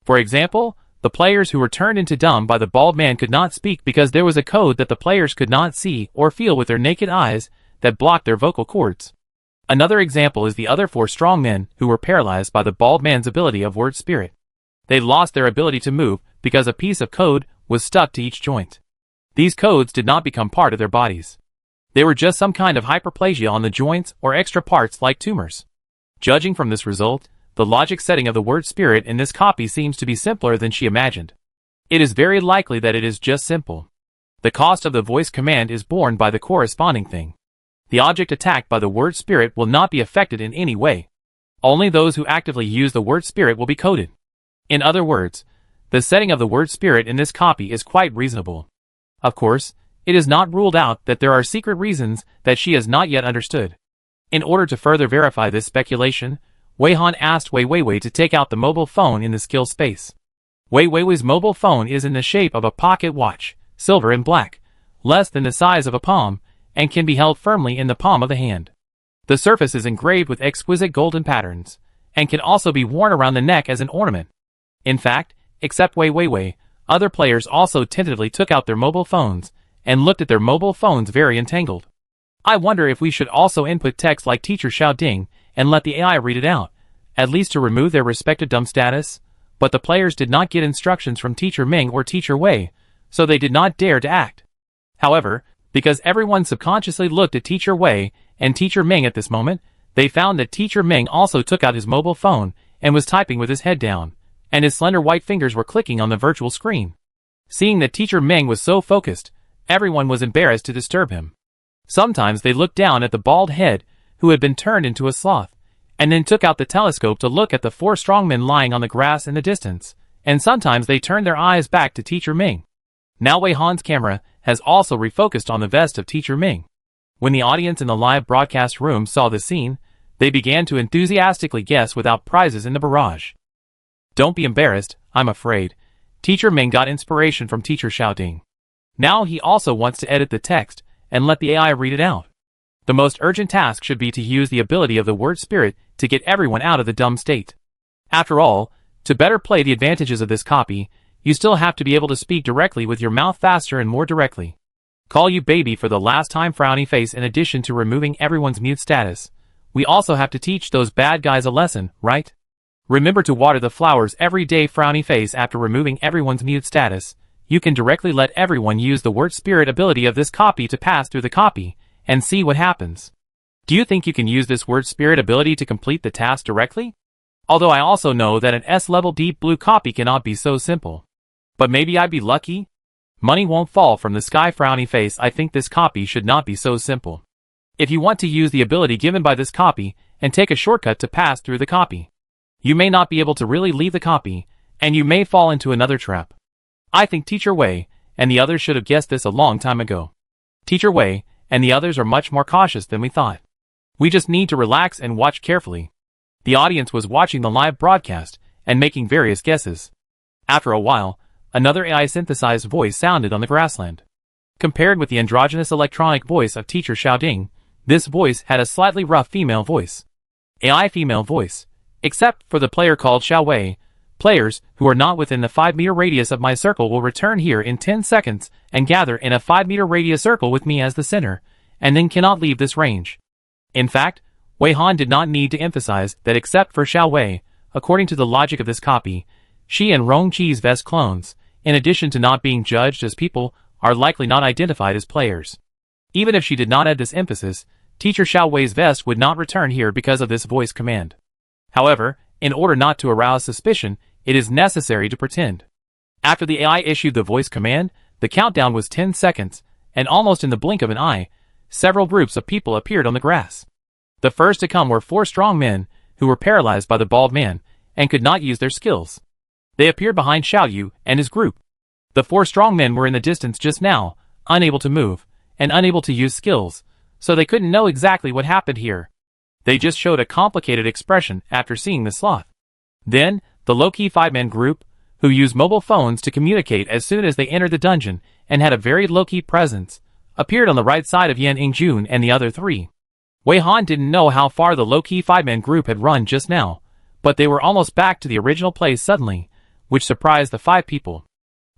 For example, the players who were turned into dumb by the bald man could not speak because there was a code that the players could not see or feel with their naked eyes that blocked their vocal cords. Another example is the other 4 strong men who were paralyzed by the bald man's ability of word spirit. They lost their ability to move because a piece of code was stuck to each joint. These codes did not become part of their bodies. They were just some kind of hyperplasia on the joints or extra parts like tumors. Judging from this result, the logic setting of the word spirit in this copy seems to be simpler than she imagined. It is very likely that it is just simple. The cost of the voice command is borne by the corresponding thing. The object attacked by the word spirit will not be affected in any way. Only those who actively use the word spirit will be coded. In other words, the setting of the word spirit in this copy is quite reasonable. Of course, it is not ruled out that there are secret reasons that she has not yet understood. In order to further verify this speculation, Wei Han asked Wei Weiwei to take out the mobile phone in the skill space. Wei Weiwei's mobile phone is in the shape of a pocket watch, silver and black, less than the size of a palm, and can be held firmly in the palm of the hand. The surface is engraved with exquisite golden patterns, and can also be worn around the neck as an ornament. In fact, except Wei Weiwei, other players also tentatively took out their mobile phones, and looked at their mobile phones very entangled. I wonder if we should also input text like Teacher Xiaoding, and let the AI read it out, at least to remove their respective dumb status, but the players did not get instructions from Teacher Ming or Teacher Wei, so they did not dare to act. However, because everyone subconsciously looked at Teacher Wei and Teacher Ming at this moment, they found that Teacher Ming also took out his mobile phone and was typing with his head down, and his slender white fingers were clicking on the virtual screen. Seeing that Teacher Ming was so focused, everyone was embarrassed to disturb him. Sometimes they looked down at the bald head, who had been turned into a sloth, and then took out the telescope to look at the 4 strongmen lying on the grass in the distance, and sometimes they turned their eyes back to Teacher Ming. Now Wei Han's camera has also refocused on the vest of Teacher Ming. When the audience in the live broadcast room saw the scene, they began to enthusiastically guess without prizes in the barrage. Don't be embarrassed, I'm afraid. Teacher Ming got inspiration from Teacher Xiaoding. Now he also wants to edit the text and let the AI read it out. The most urgent task should be to use the ability of the word spirit to get everyone out of the dumb state. After all, to better play the advantages of this copy, you still have to be able to speak directly with your mouth faster and more directly. Call you baby for the last time, frowny face. In addition to removing everyone's mute status, we also have to teach those bad guys a lesson, right? Remember to water the flowers every day, frowny face. After removing everyone's mute status, you can directly let everyone use the word spirit ability of this copy to pass through the copy and see what happens. Do you think you can use this word spirit ability to complete the task directly? Although I also know that an S-level deep blue copy cannot be so simple. But maybe I'd be lucky? Money won't fall from the sky, frowny face. I think this copy should not be so simple. If you want to use the ability given by this copy and take a shortcut to pass through the copy, you may not be able to really leave the copy, and you may fall into another trap. I think Teacher Wei and the others should have guessed this a long time ago. Teacher Wei and the others are much more cautious than we thought. We just need to relax and watch carefully. The audience was watching the live broadcast and making various guesses. After a while, another AI-synthesized voice sounded on the grassland. Compared with the androgynous electronic voice of Teacher Xiaoding, this voice had a slightly rough female voice. AI female voice. Except for the player called Xiao Wei, players who are not within the 5-meter radius of my circle will return here in 10 seconds and gather in a 5-meter radius circle with me as the center, and then cannot leave this range. In fact, Wei Han did not need to emphasize that except for Xiao Wei, according to the logic of this copy, she and Rong Qi's vest clones, in addition to not being judged as people, are likely not identified as players. Even if she did not add this emphasis, Teacher Xiao Wei's vest would not return here because of this voice command. However, in order not to arouse suspicion, it is necessary to pretend. After the AI issued the voice command, the countdown was 10 seconds, and almost in the blink of an eye, several groups of people appeared on the grass. The first to come were 4 strong men, who were paralyzed by the bald man, and could not use their skills. They appeared behind Xiao Yu and his group. The 4 strong men were in the distance just now, unable to move, and unable to use skills, so they couldn't know exactly what happened here. They just showed a complicated expression after seeing the sloth. Then, the low-key 5-man group, who used mobile phones to communicate as soon as they entered the dungeon and had a very low-key presence, appeared on the right side of Yan Yingjun and the other 3. Wei Han didn't know how far the low-key 5-man group had run just now, but they were almost back to the original place suddenly, which surprised the 5 people.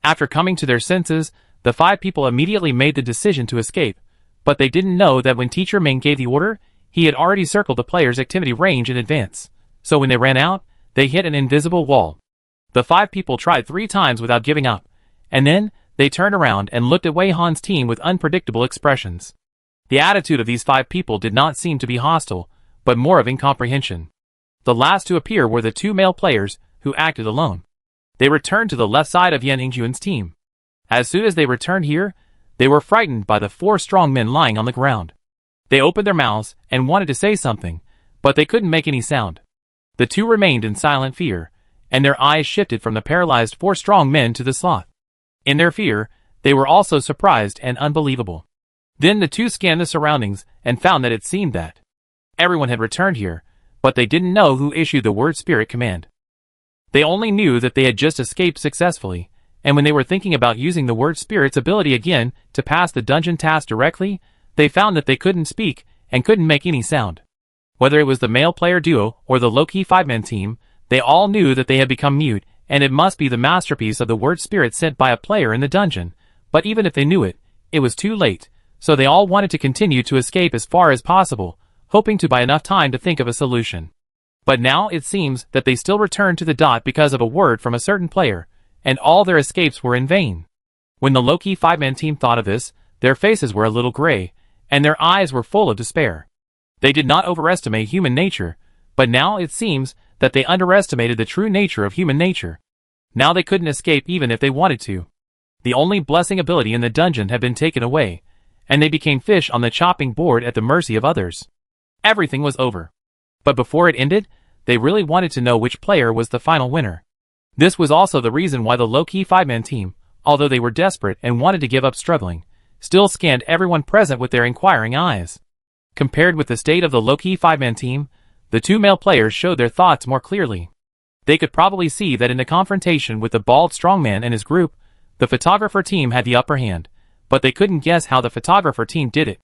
After coming to their senses, the 5 people immediately made the decision to escape, but they didn't know that when Teacher Ming gave the order, he had already circled the player's activity range in advance, so when they ran out, they hit an invisible wall. The 5 people tried 3 times without giving up, and then, they turned around and looked at Wei Han's team with unpredictable expressions. The attitude of these 5 people did not seem to be hostile, but more of incomprehension. The last to appear were the 2 male players, who acted alone. They returned to the left side of Yan Yingjun's team. As soon as they returned here, they were frightened by the 4 strong men lying on the ground. They opened their mouths and wanted to say something, but they couldn't make any sound. The 2 remained in silent fear, and their eyes shifted from the paralyzed 4 strong men to the sloth. In their fear, they were also surprised and unbelievable. Then the 2 scanned the surroundings and found that it seemed that everyone had returned here, but they didn't know who issued the word spirit command. They only knew that they had just escaped successfully, and when they were thinking about using the word spirit's ability again to pass the dungeon task directly, they found that they couldn't speak and couldn't make any sound. Whether it was the male player duo or the low-key 5-man team, they all knew that they had become mute, and it must be the masterpiece of the word spirit sent by a player in the dungeon. But even if they knew it, it was too late, so they all wanted to continue to escape as far as possible, hoping to buy enough time to think of a solution. But now it seems that they still returned to the dot because of a word from a certain player, and all their escapes were in vain. When the low-key 5-man team thought of this, their faces were a little gray, and their eyes were full of despair. They did not overestimate human nature, but now it seems that they underestimated the true nature of human nature. Now they couldn't escape even if they wanted to. The only blessing ability in the dungeon had been taken away, and they became fish on the chopping board at the mercy of others. Everything was over. But before it ended, they really wanted to know which player was the final winner. This was also the reason why the low-key 5-man team, although they were desperate and wanted to give up struggling, still scanned everyone present with their inquiring eyes. Compared with the state of the low-key five-man team, the two male players showed their thoughts more clearly. They could probably see that in the confrontation with the bald strongman and his group, the photographer team had the upper hand, but they couldn't guess how the photographer team did it.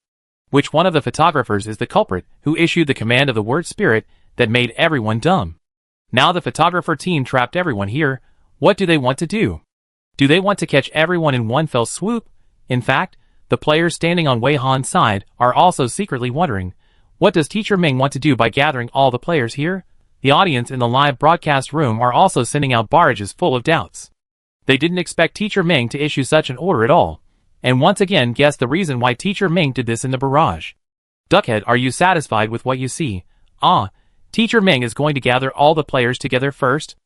Which one of the photographers is the culprit who issued the command of the word spirit that made everyone dumb? Now the photographer team trapped everyone here. What do they want to do? Do they want to catch everyone in one fell swoop? In fact, the players standing on Wei Han's side are also secretly wondering, what does Teacher Ming want to do by gathering all the players here? The audience in the live broadcast room are also sending out barrages full of doubts. They didn't expect Teacher Ming to issue such an order at all, and once again guess the reason why Teacher Ming did this in the barrage. Duckhead, are you satisfied with what you see? Teacher Ming is going to gather all the players together first?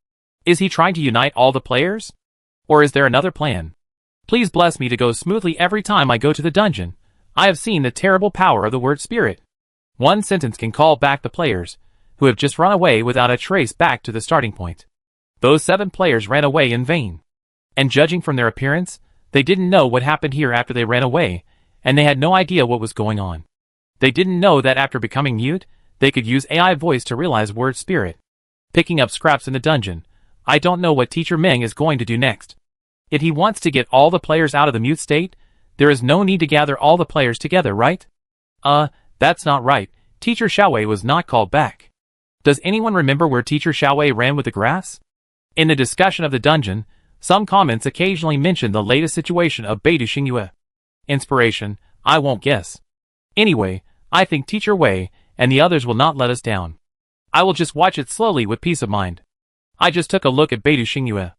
Is he trying to unite all the players? Or is there another plan? Please bless me to go smoothly every time I go to the dungeon. I have seen the terrible power of the word spirit. One sentence can call back the players, who have just run away without a trace back to the starting point. Those 7 players ran away in vain. And judging from their appearance, they didn't know what happened here after they ran away, and they had no idea what was going on. They didn't know that after becoming mute, they could use AI voice to realize word spirit. Picking up scraps in the dungeon, I don't know what Teacher Ming is going to do next. If he wants to get all the players out of the mute state, there is no need to gather all the players together, right? That's not right. Teacher Xiaowei was not called back. Does anyone remember where Teacher Xiaowei ran with the grass? In the discussion of the dungeon, some comments occasionally mentioned the latest situation of Beidou Xingyue. Inspiration, I won't guess. Anyway, I think Teacher Wei and the others will not let us down. I will just watch it slowly with peace of mind. I just took a look at Beidou Xingyue.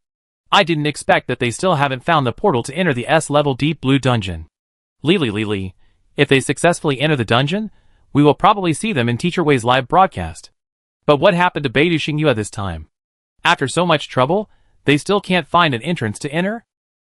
I didn't expect that they still haven't found the portal to enter the S-level Deep Blue dungeon. Li. If they successfully enter the dungeon, we will probably see them in Teacher Wei's live broadcast. But what happened to Beidou Xingyue this time? After so much trouble, they still can't find an entrance to enter?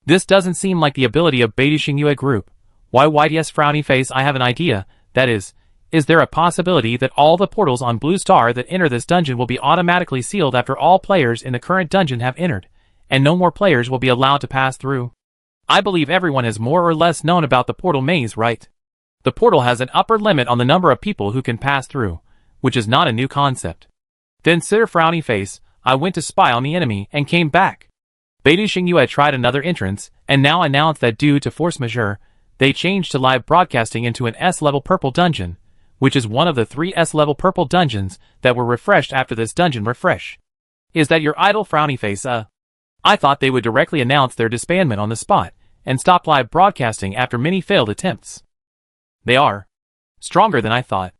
This doesn't seem like the ability of Beidou Xingyue group. Why YDS frowny face, I have an idea, that is there a possibility that all the portals on Blue Star that enter this dungeon will be automatically sealed after all players in the current dungeon have entered, and no more players will be allowed to pass through? I believe everyone has more or less known about the portal maze, right? The portal has an upper limit on the number of people who can pass through, which is not a new concept. Then Sitter frowny face, I went to spy on the enemy and came back. Beidou Xingyue tried another entrance, and now announced that due to force majeure, they changed to live broadcasting into an S-level purple dungeon, which is one of the 3 S-level purple dungeons that were refreshed after this dungeon refresh. Is that your idle frowny face, I thought they would directly announce their disbandment on the spot, and stop live broadcasting after many failed attempts. They are stronger than I thought.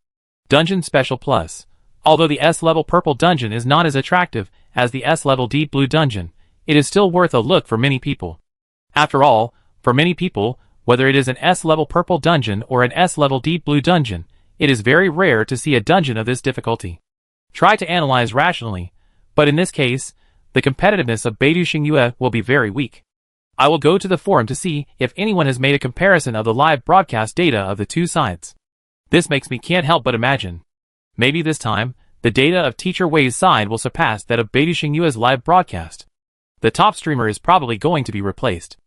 Dungeon Special Plus. Although the S-level purple dungeon is not as attractive as the S-level deep blue dungeon, it is still worth a look for many people. After all, for many people, whether it is an S-level purple dungeon or an S-level deep blue dungeon, it is very rare to see a dungeon of this difficulty. Try to analyze rationally, but in this case, the competitiveness of Beidou Xingyue will be very weak. I will go to the forum to see if anyone has made a comparison of the live broadcast data of the two sides. This makes me can't help but imagine. Maybe this time, the data of Teacher Wei's side will surpass that of Beidou Xingyue's live broadcast. The top streamer is probably going to be replaced.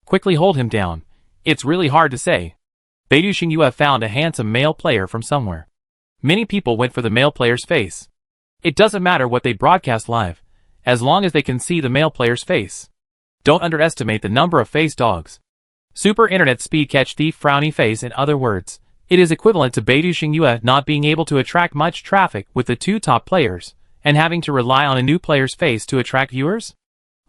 Quickly hold him down. It's really hard to say. Beidou Xingyue found a handsome male player from somewhere. Many people went for the male player's face. It doesn't matter what they broadcast live, as long as they can see the male player's face. Don't underestimate the number of face dogs. Super Internet Speed Catch Thief frowny face. In other words, it is equivalent to Beidou Xingyue not being able to attract much traffic with the 2 top players, and having to rely on a new player's face to attract viewers?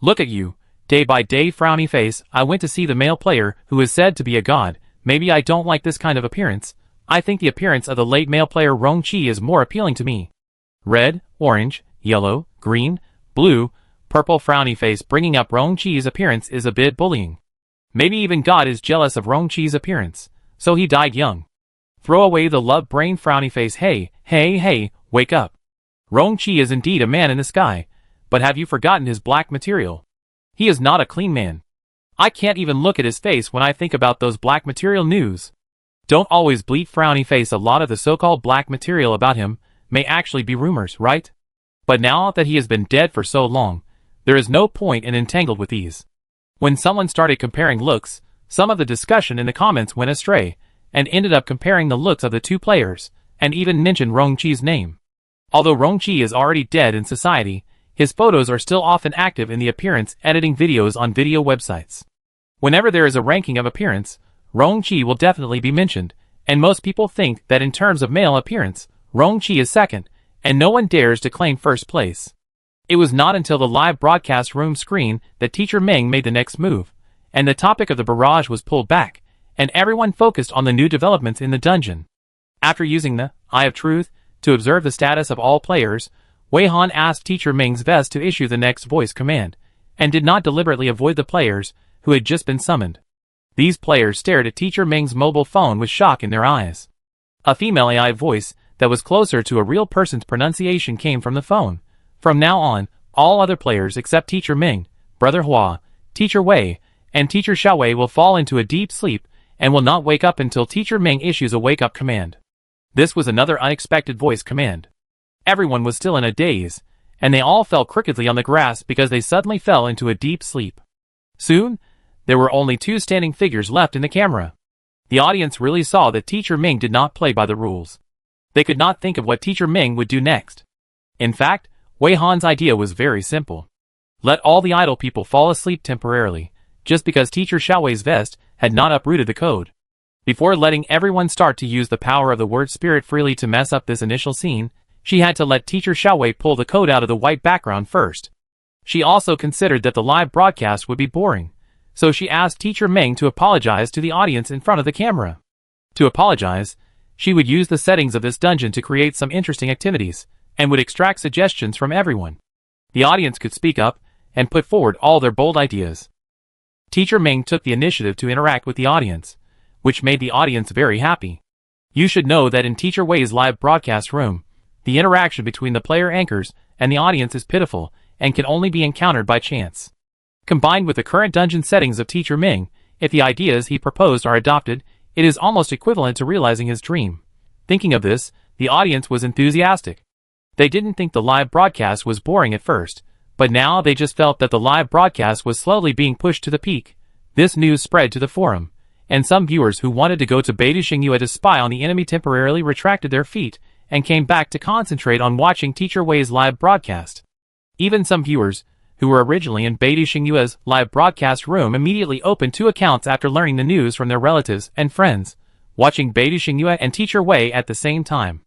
Look at you, day by day frowny face. I went to see the male player who is said to be a god. Maybe I don't like this kind of appearance. I think the appearance of the late male player Rong Qi is more appealing to me. Red, orange, yellow, green, blue, purple frowny face. Bringing up Rong Qi's appearance is a bit bullying. Maybe even God is jealous of Rong Qi's appearance, so he died young. Throw away the love brain frowny face. Hey, wake up. Rong Qi is indeed a man in the sky, but have you forgotten his black material? He is not a clean man. I can't even look at his face when I think about those black material news. Don't always bleat frowny face. A lot of the so-called black material about him may actually be rumors, right? But now that he has been dead for so long, there is no point in entangled with these. When someone started comparing looks, Some of the discussion in the comments went astray, and ended up comparing the looks of the two players, and even mentioned Rongqi's name. Although Rongqi is already dead in society, his photos are still often active in the appearance editing videos on video websites. Whenever there is a ranking of appearance, Rongqi will definitely be mentioned, and most people think that in terms of male appearance, Rongqi is second, and no one dares to claim first place. It was not until the live broadcast room screen that Teacher Ming made the next move, and the topic of the barrage was pulled back, and everyone focused on the new developments in the dungeon. After using the Eye of Truth to observe the status of all players, Wei Han asked Teacher Ming's vest to issue the next voice command, and did not deliberately avoid the players who had just been summoned. These players stared at Teacher Ming's mobile phone with shock in their eyes. A female AI voice that was closer to a real person's pronunciation came from the phone. From now on, all other players except Teacher Ming, Brother Hua, Teacher Wei, and Teacher Xiaowei will fall into a deep sleep and will not wake up until Teacher Ming issues a wake-up command. This was another unexpected voice command. Everyone was still in a daze, and they all fell crookedly on the grass because they suddenly fell into a deep sleep. Soon, there were only two standing figures left in the camera. The audience really saw that Teacher Ming did not play by the rules. They could not think of what Teacher Ming would do next. In fact, Wei Han's idea was very simple. Let all the idle people fall asleep temporarily, just because Teacher Xiaowei's vest had not uprooted the code. Before letting everyone start to use the power of the word spirit freely to mess up this initial scene, she had to let Teacher Xiaowei pull the code out of the white background first. She also considered that the live broadcast would be boring, so she asked Teacher Ming to apologize to the audience in front of the camera. To apologize, she would use the settings of this dungeon to create some interesting activities, and would extract suggestions from everyone. The audience could speak up and put forward all their bold ideas. Teacher Ming took the initiative to interact with the audience, which made the audience very happy. You should know that in Teacher Wei's live broadcast room, the interaction between the player anchors and the audience is pitiful and can only be encountered by chance. Combined with the current dungeon settings of Teacher Ming, if the ideas he proposed are adopted, it is almost equivalent to realizing his dream. Thinking of this, the audience was enthusiastic. They didn't think the live broadcast was boring at first, but now they just felt that the live broadcast was slowly being pushed to the peak. This news spread to the forum, and some viewers who wanted to go to Beidishing Yue to spy on the enemy temporarily retracted their feet and came back to concentrate on watching Teacher Wei's live broadcast. Even some viewers, who were originally in Beidishing Yue's live broadcast room, immediately opened two accounts after learning the news from their relatives and friends, watching Beidishing Yue and Teacher Wei at the same time.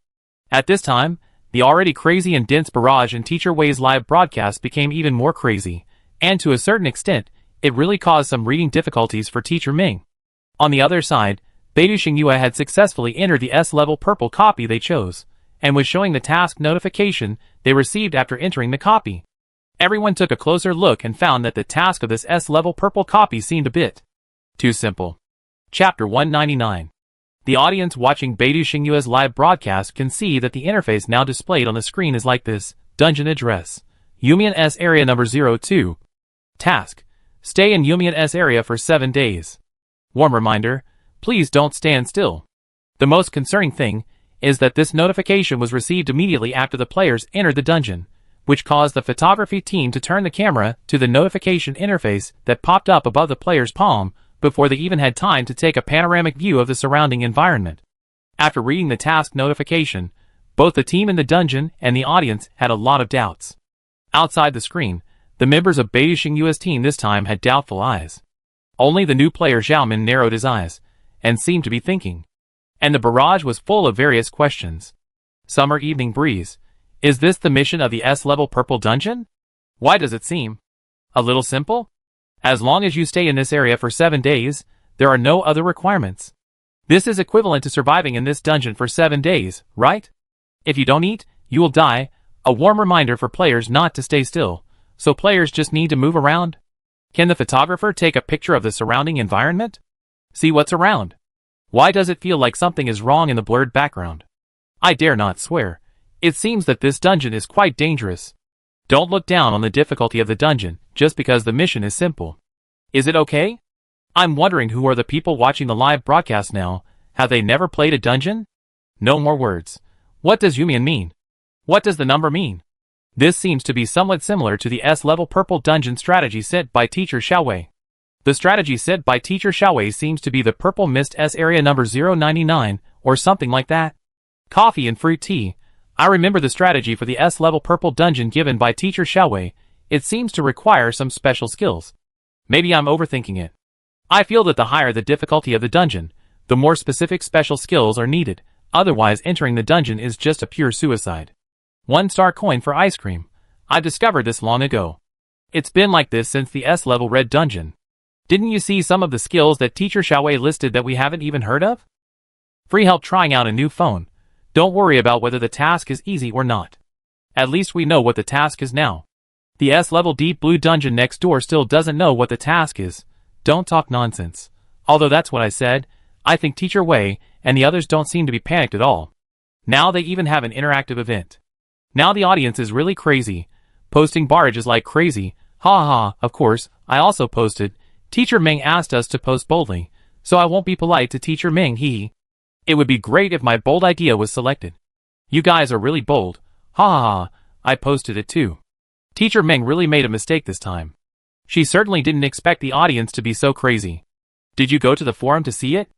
At this time, the already crazy and dense barrage in Teacher Wei's live broadcast became even more crazy, and to a certain extent, it really caused some reading difficulties for Teacher Ming. On the other side, Beidishing Yue had successfully entered the S-level purple copy they chose, and was showing the task notification they received after entering the copy. Everyone took a closer look and found that the task of this S-level purple copy seemed a bit too simple. Chapter 199. The audience watching Beidishing Yue's live broadcast can see that the interface now displayed on the screen is like this: Dungeon address, Yumian S area number 02. Task: stay in Yumian S area for 7 days. Warm reminder, please don't stand still. The most concerning thing is that this notification was received immediately after the players entered the dungeon, which caused the photography team to turn the camera to the notification interface that popped up above the player's palm before they even had time to take a panoramic view of the surrounding environment. After reading the task notification, both the team in the dungeon and the audience had a lot of doubts. Outside the screen, the members of Beidishing Yue's team this time had doubtful eyes. Only the new player Xiaomin narrowed his eyes and seemed to be thinking. And the barrage was full of various questions. Summer evening breeze. Is this the mission of the S-level purple dungeon? Why does it seem a little simple? As long as you stay in this area for 7 days, there are no other requirements. This is equivalent to surviving in this dungeon for 7 days, right? If you don't eat, you will die. A warm reminder for players not to stay still, so players just need to move around. Can the photographer take a picture of the surrounding environment? See what's around. Why does it feel like something is wrong in the blurred background? I dare not swear. It seems that this dungeon is quite dangerous. Don't look down on the difficulty of the dungeon just because the mission is simple. Is it okay? I'm wondering who are the people watching the live broadcast now. Have they never played a dungeon? No more words. What does Yumian mean? What does the number mean? This seems to be somewhat similar to the S-level purple dungeon strategy set by Teacher Xiaowei. The strategy set by Teacher Xiaowei seems to be the Purple Mist S area number 099, or something like that. Coffee and fruit tea. I remember the strategy for the S-level purple dungeon given by Teacher Xiaowei. It seems to require some special skills. Maybe I'm overthinking it. I feel that the higher the difficulty of the dungeon, the more specific special skills are needed, otherwise entering the dungeon is just a pure suicide. 1-star coin for ice cream. I discovered this long ago. It's been like this since the S-level red dungeon. Didn't you see some of the skills that Teacher Xiaowei listed that we haven't even heard of? Free help trying out a new phone. Don't worry about whether the task is easy or not. At least we know what the task is now. The S-level deep blue dungeon next door still doesn't know what the task is. Don't talk nonsense. Although that's what I said, I think Teacher Wei and the others don't seem to be panicked at all. Now they even have an interactive event. Now the audience is really crazy. Posting barrage is like crazy. Ha ha, of course, I also posted. Teacher Ming asked us to post boldly, so I won't be polite to Teacher Ming, hee. It would be great if my bold idea was selected. You guys are really bold. Ha ha ha, I posted it too. Teacher Ming really made a mistake this time. She certainly didn't expect the audience to be so crazy. Did you go to the forum to see it?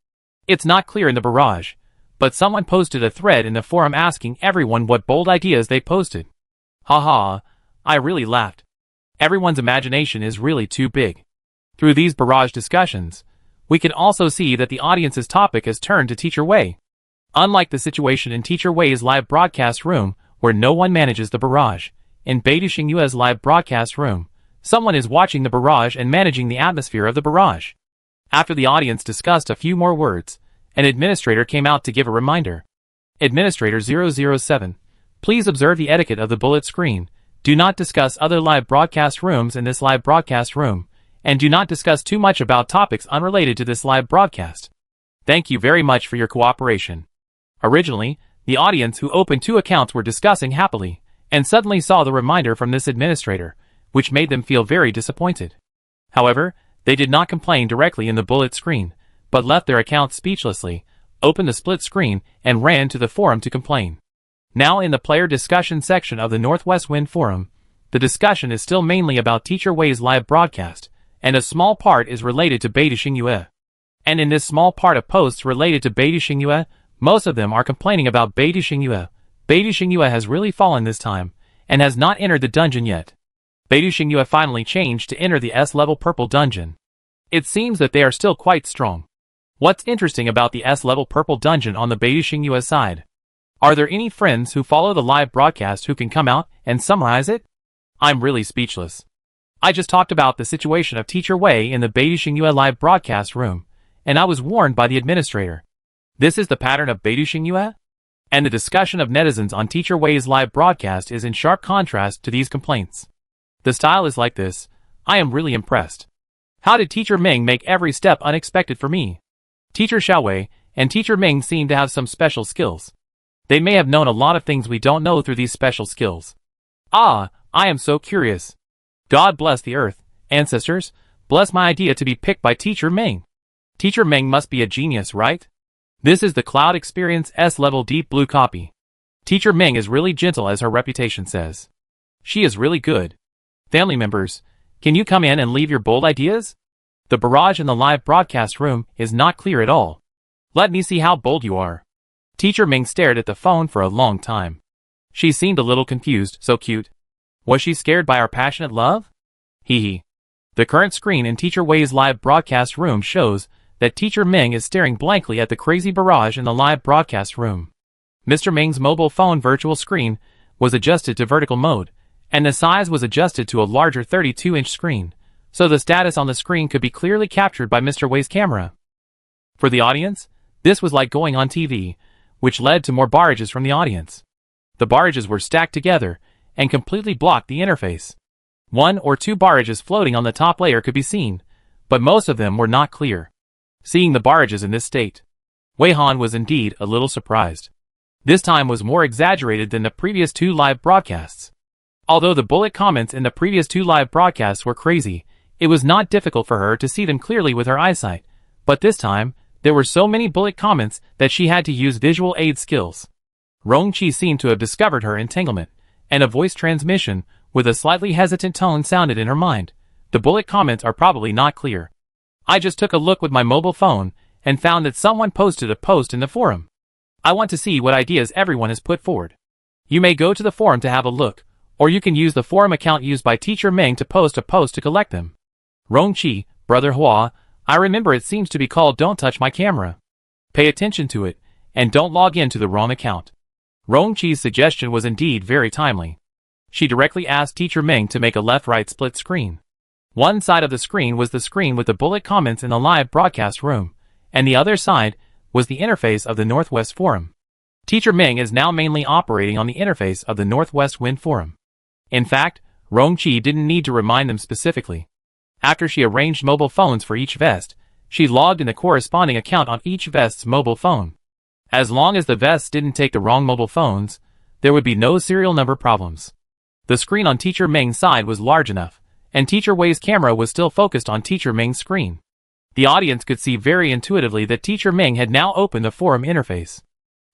It's not clear in the barrage, but someone posted a thread in the forum asking everyone what bold ideas they posted. Ha ha, I really laughed. Everyone's imagination is really too big. Through these barrage discussions, we can also see that the audience's topic has turned to Teacher Wei. Unlike the situation in Teacher Wei's live broadcast room, where no one manages the barrage, in Beidou Xingyue's live broadcast room, someone is watching the barrage and managing the atmosphere of the barrage. After the audience discussed a few more words, an administrator came out to give a reminder. Administrator 007, please observe the etiquette of the bullet screen. Do not discuss other live broadcast rooms in this live broadcast room, and do not discuss too much about topics unrelated to this live broadcast. Thank you very much for your cooperation. Originally, the audience who opened 2 accounts were discussing happily, and suddenly saw the reminder from this administrator, which made them feel very disappointed. However, they did not complain directly in the bullet screen, but left their accounts speechlessly, opened the split screen, and ran to the forum to complain. Now in the player discussion section of the Northwest Wind Forum, the discussion is still mainly about Teacher Wei's live broadcast, and a small part is related to Beidou Xingyue. And in this small part of posts related to Beidou Xingyue, most of them are complaining about Beidou Xingyue. Beidou Xingyue has really fallen this time, and has not entered the dungeon yet. Beidou Xingyue finally changed to enter the S-level purple dungeon. It seems that they are still quite strong. What's interesting about the S-level purple dungeon on the Beidou Xingyue side? Are there any friends who follow the live broadcast who can come out and summarize it? I'm really speechless. I just talked about the situation of Teacher Wei in the Beidou Xingyue live broadcast room, and I was warned by the administrator. This is the pattern of Beidou Xingyue? And the discussion of netizens on Teacher Wei's live broadcast is in sharp contrast to these complaints. The style is like this. I am really impressed. How did Teacher Ming make every step unexpected for me? Teacher Xiaowei and Teacher Ming seem to have some special skills. They may have known a lot of things we don't know through these special skills. Ah, I am so curious. God bless the earth, ancestors, bless my idea to be picked by Teacher Ming. Teacher Ming must be a genius, right? This is the Cloud Experience S-level deep blue copy. Teacher Ming is really gentle as her reputation says. She is really good. Family members, can you come in and leave your bold ideas? The barrage in the live broadcast room is not clear at all. Let me see how bold you are. Teacher Ming stared at the phone for a long time. She seemed a little confused, so cute. Was she scared by our passionate love? Hee hee. The current screen in Teacher Wei's live broadcast room shows that Teacher Ming is staring blankly at the crazy barrage in the live broadcast room. Mr. Ming's mobile phone virtual screen was adjusted to vertical mode, and the size was adjusted to a larger 32-inch screen, so the status on the screen could be clearly captured by Mr. Wei's camera. For the audience, this was like going on TV, which led to more barrages from the audience. The barrages were stacked together, and completely blocked the interface. 1 or 2 barrages floating on the top layer could be seen, but most of them were not clear. Seeing the barrages in this state, Wei Han was indeed a little surprised. This time was more exaggerated than the previous 2 live broadcasts. Although the bullet comments in the previous 2 live broadcasts were crazy, it was not difficult for her to see them clearly with her eyesight, but this time, there were so many bullet comments that she had to use visual aid skills. Rongqi seemed to have discovered her entanglement, and a voice transmission, with a slightly hesitant tone sounded in her mind. The bullet comments are probably not clear. I just took a look with my mobile phone and found that someone posted a post in the forum. I want to see what ideas everyone has put forward. You may go to the forum to have a look, or you can use the forum account used by Teacher Ming to post a post to collect them. Rongqi, Brother Hua, I remember it seems to be called Don't Touch My Camera. Pay attention to it, and don't log in to the wrong account. Rongqi's suggestion was indeed very timely. She directly asked Teacher Ming to make a left-right split screen. One side of the screen was the screen with the bullet comments in the live broadcast room, and the other side was the interface of the Northwest Forum. Teacher Ming is now mainly operating on the interface of the Northwest Wind Forum. In fact, Rongqi didn't need to remind them specifically. After she arranged mobile phones for each vest, she logged in the corresponding account on each vest's mobile phone. As long as the vests didn't take the wrong mobile phones, there would be no serial number problems. The screen on Teacher Ming's side was large enough, and Teacher Wei's camera was still focused on Teacher Ming's screen. The audience could see very intuitively that Teacher Ming had now opened the forum interface.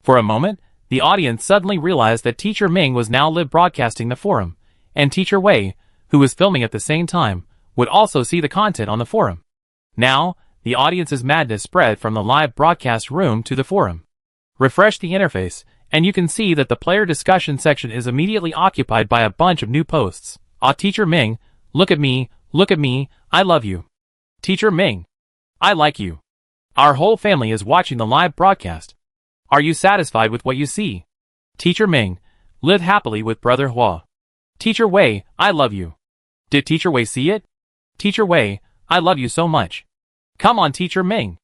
For a moment, the audience suddenly realized that Teacher Ming was now live broadcasting the forum, and Teacher Wei, who was filming at the same time, would also see the content on the forum. Now, the audience's madness spread from the live broadcast room to the forum. Refresh the interface, and you can see that the player discussion section is immediately occupied by a bunch of new posts. Ah, Teacher Ming, look at me, I love you. Teacher Ming, I like you. Our whole family is watching the live broadcast. Are you satisfied with what you see? Teacher Ming, live happily with Brother Hua. Teacher Wei, I love you. Did Teacher Wei see it? Teacher Wei, I love you so much. Come on, Teacher Ming.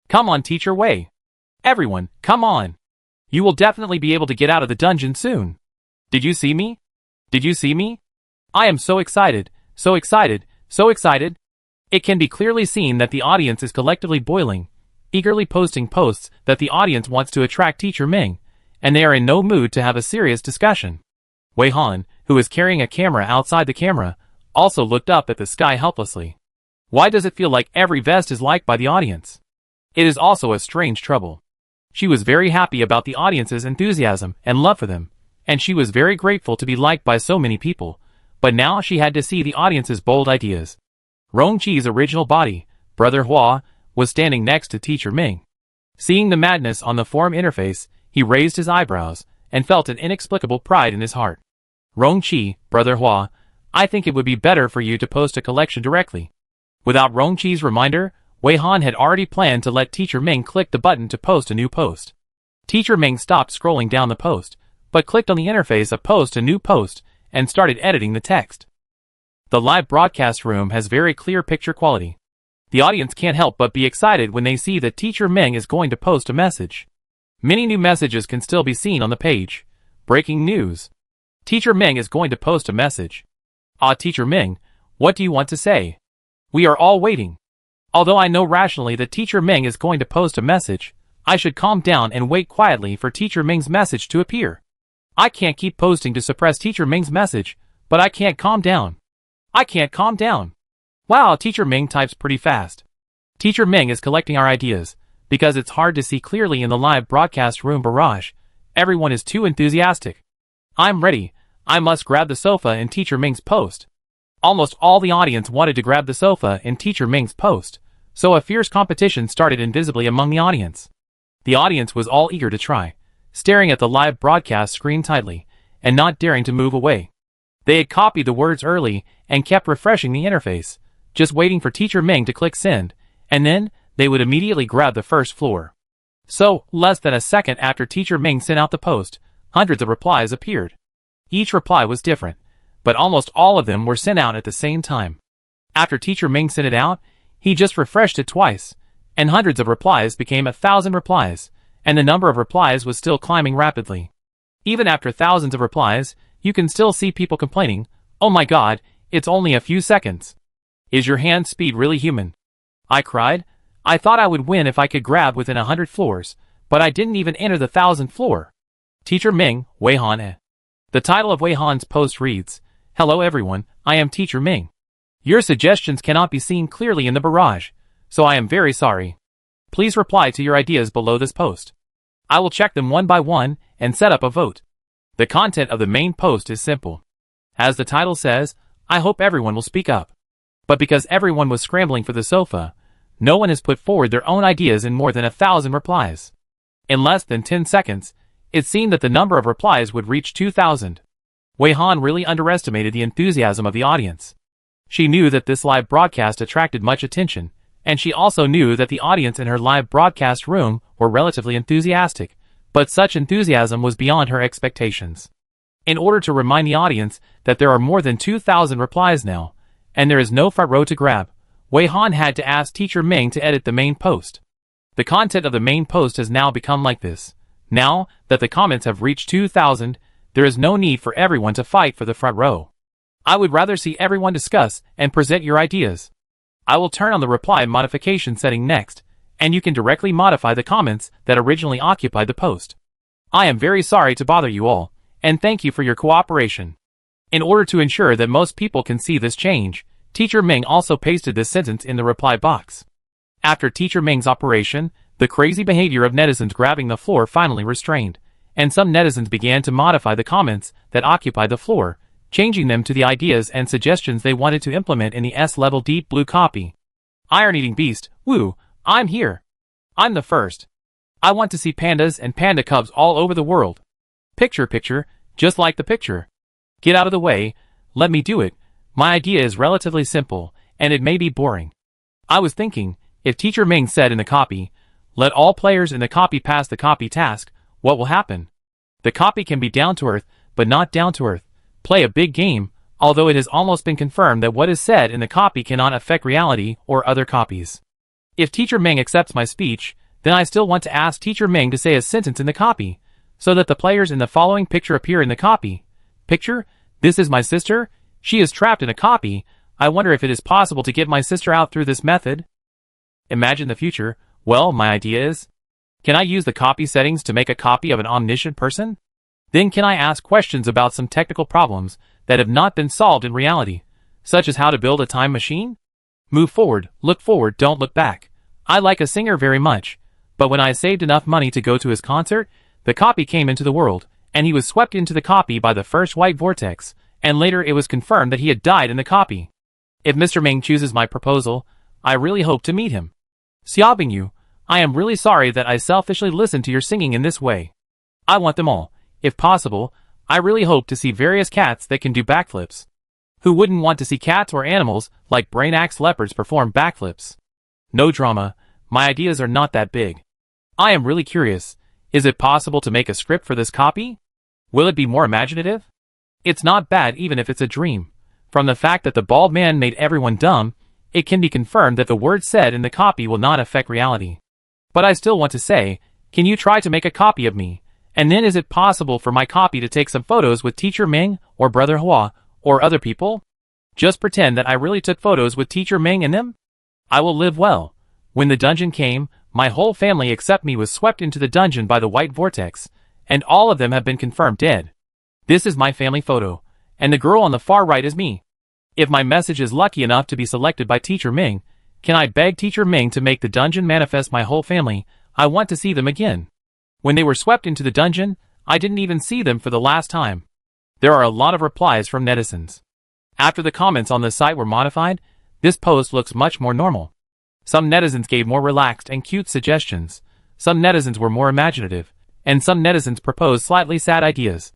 Come on, Teacher Wei. Everyone, come on. You will definitely be able to get out of the dungeon soon. Did you see me? Did you see me? I am so excited, so excited, so excited. It can be clearly seen that the audience is collectively boiling, eagerly posting posts that the audience wants to attract Teacher Ming, and they are in no mood to have a serious discussion. Wei Han, who is carrying a camera outside the camera, also looked up at the sky helplessly. Why does it feel like every vest is liked by the audience? It is also a strange trouble. She was very happy about the audience's enthusiasm and love for them, and she was very grateful to be liked by so many people, but now she had to see the audience's bold ideas. Rongqi's original body, Brother Hua, was standing next to Teacher Ming. Seeing the madness on the forum interface, he raised his eyebrows and felt an inexplicable pride in his heart. Rongqi, Brother Hua, I think it would be better for you to post a collection directly. Without Rongqi's reminder, Wei Han had already planned to let Teacher Ming click the button to post a new post. Teacher Ming stopped scrolling down the post, but clicked on the interface of Post a New Post and started editing the text. The live broadcast room has very clear picture quality. The audience can't help but be excited when they see that Teacher Ming is going to post a message. Many new messages can still be seen on the page. Breaking news. Teacher Ming is going to post a message. Ah, Teacher Ming, what do you want to say? We are all waiting. Although I know rationally that Teacher Ming is going to post a message, I should calm down and wait quietly for Teacher Ming's message to appear. I can't keep posting to suppress Teacher Ming's message, but I can't calm down. I can't calm down. Wow, Teacher Ming types pretty fast. Teacher Ming is collecting our ideas, because it's hard to see clearly in the live broadcast room barrage. Everyone is too enthusiastic. I'm ready. I must grab the sofa in Teacher Ming's post. Almost all the audience wanted to grab the sofa in Teacher Ming's post, so a fierce competition started invisibly among the audience. The audience was all eager to try, staring at the live broadcast screen tightly, and not daring to move away. They had copied the words early and kept refreshing the interface, just waiting for Teacher Ming to click send, and then they would immediately grab the first floor. So, less than a second after Teacher Ming sent out the post, hundreds of replies appeared. Each reply was different, but almost all of them were sent out at the same time. After Teacher Ming sent it out, he just refreshed it twice, and hundreds of replies became 1,000 replies, and the number of replies was still climbing rapidly. Even after thousands of replies, you can still see people complaining, "Oh my god, it's only a few seconds. Is your hand speed really human?" I cried. I thought I would win if I could grab within 100 floors, but I didn't even enter the 1,000th floor. Teacher Ming, Wei Han. The title of Wei Han's post reads, "Hello everyone, I am Teacher Ming. Your suggestions cannot be seen clearly in the barrage, so I am very sorry. Please reply to your ideas below this post. I will check them one by one and set up a vote." The content of the main post is simple. As the title says, I hope everyone will speak up. But because everyone was scrambling for the sofa, No one has put forward their own ideas in more than 1,000 replies. In less than 10 seconds, it seemed that the number of replies would reach 2,000. Wei Han really underestimated the enthusiasm of the audience. She knew that this live broadcast attracted much attention, and she also knew that the audience in her live broadcast room were relatively enthusiastic, but such enthusiasm was beyond her expectations. In order to remind the audience that there are more than 2,000 replies now, and there is no front row to grab, Wei Han had to ask Teacher Ming to edit the main post. The content of the main post has now become like this. Now that the comments have reached 2,000, there is no need for everyone to fight for the front row. I would rather see everyone discuss and present your ideas. I will turn on the reply modification setting next, and you can directly modify the comments that originally occupied the post. I am very sorry to bother you all, and thank you for your cooperation. In order to ensure that most people can see this change, Teacher Ming also pasted this sentence in the reply box. After Teacher Ming's operation, the crazy behavior of netizens grabbing the floor finally restrained, and some netizens began to modify the comments that occupied the floor, changing them to the ideas and suggestions they wanted to implement in the S-level deep blue copy. Iron-eating beast, woo, I'm here. I'm the first. I want to see pandas and panda cubs all over the world. Picture, just like the picture. Get out of the way, let me do it. My idea is relatively simple, and it may be boring. I was thinking, if Teacher Ming said in the copy, let all players in the copy pass the copy task, what will happen? The copy can be down to earth, but not down to earth. Play a big game, although it has almost been confirmed that what is said in the copy cannot affect reality or other copies. If Teacher Ming accepts my speech, then I still want to ask Teacher Ming to say a sentence in the copy, so that the players in the following picture appear in the copy. Picture, this is my sister, she is trapped in a copy, I wonder if it is possible to get my sister out through this method. Imagine the future, well, my idea is, can I use the copy settings to make a copy of an omniscient person? Then can I ask questions about some technical problems that have not been solved in reality, such as how to build a time machine? Move forward, don't look back. I like a singer very much, but when I saved enough money to go to his concert, the copy came into the world, and he was swept into the copy by the first white vortex, and later it was confirmed that he had died in the copy. If Mr. Ming chooses my proposal, I really hope to meet him. Xiaobing Yu, I am really sorry that I selfishly listened to your singing in this way. I want them all. If possible, I really hope to see various cats that can do backflips. Who wouldn't want to see cats or animals like brain-axe leopards perform backflips? No drama, my ideas are not that big. I am really curious, is it possible to make a script for this copy? Will it be more imaginative? It's not bad even if it's a dream. From the fact that the bald man made everyone dumb, it can be confirmed that the words said in the copy will not affect reality. But I still want to say, can you try to make a copy of me? And then is it possible for my copy to take some photos with Teacher Ming, or Brother Hua, or other people? Just pretend that I really took photos with Teacher Ming and them? I will live well. When the dungeon came, my whole family except me was swept into the dungeon by the white vortex, and all of them have been confirmed dead. This is my family photo, and the girl on the far right is me. If my message is lucky enough to be selected by Teacher Ming, can I beg Teacher Ming to make the dungeon manifest my whole family? I want to see them again. When they were swept into the dungeon, I didn't even see them for the last time. There are a lot of replies from netizens. After the comments on the site were modified, this post looks much more normal. Some netizens gave more relaxed and cute suggestions, some netizens were more imaginative, and some netizens proposed slightly sad ideas.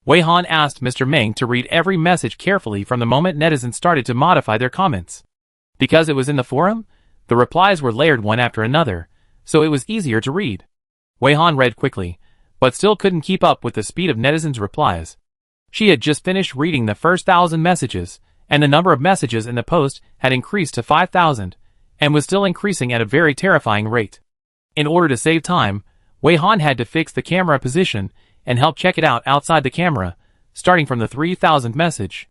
Wei Han asked Mr. Ming to read every message carefully from the moment netizens started to modify their comments. Because it was in the forum, the replies were layered one after another, so it was easier to read. Wei Han read quickly, but still couldn't keep up with the speed of netizens' replies. She had just finished reading the first 1,000 messages, and the number of messages in the post had increased to 5,000, and was still increasing at a very terrifying rate. In order to save time, Wei Han had to fix the camera position and help check it out outside the camera, starting from the 3,000th message.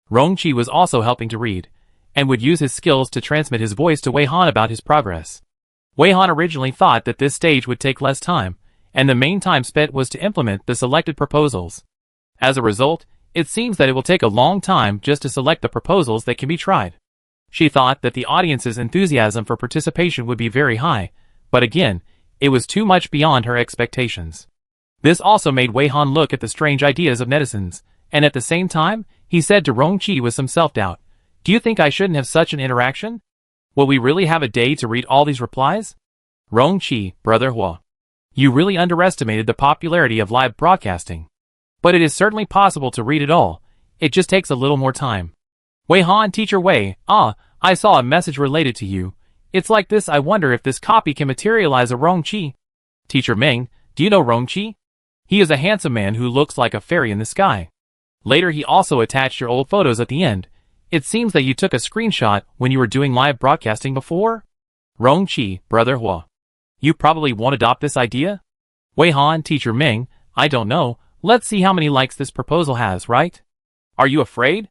Rongqi was also helping to read, and would use his skills to transmit his voice to Wei Han about his progress. Wei Han originally thought that this stage would take less time, and the main time spent was to implement the selected proposals. As a result, it seems that it will take a long time just to select the proposals that can be tried. She thought that the audience's enthusiasm for participation would be very high, but again, it was too much beyond her expectations. This also made Wei Han look at the strange ideas of netizens, and at the same time, he said to Rongqi with some self-doubt, "Do you think I shouldn't have such an interaction? Will we really have a day to read all these replies? Rong-chi, Brother Hua. You really underestimated the popularity of live broadcasting. But it is certainly possible to read it all. It just takes a little more time. Wei Han, Teacher Wei, I saw a message related to you. It's like this. I wonder if this copy can materialize a Rong-chi. Teacher Ming, do you know Rong-chi? He is a handsome man who looks like a fairy in the sky. Later he also attached your old photos at the end. It seems that you took a screenshot when you were doing live broadcasting before? Rong-chi, Brother Hua. You probably won't adopt this idea? Wei Han, Teacher Ming, I don't know. Let's see how many likes this proposal has, right? Are you afraid?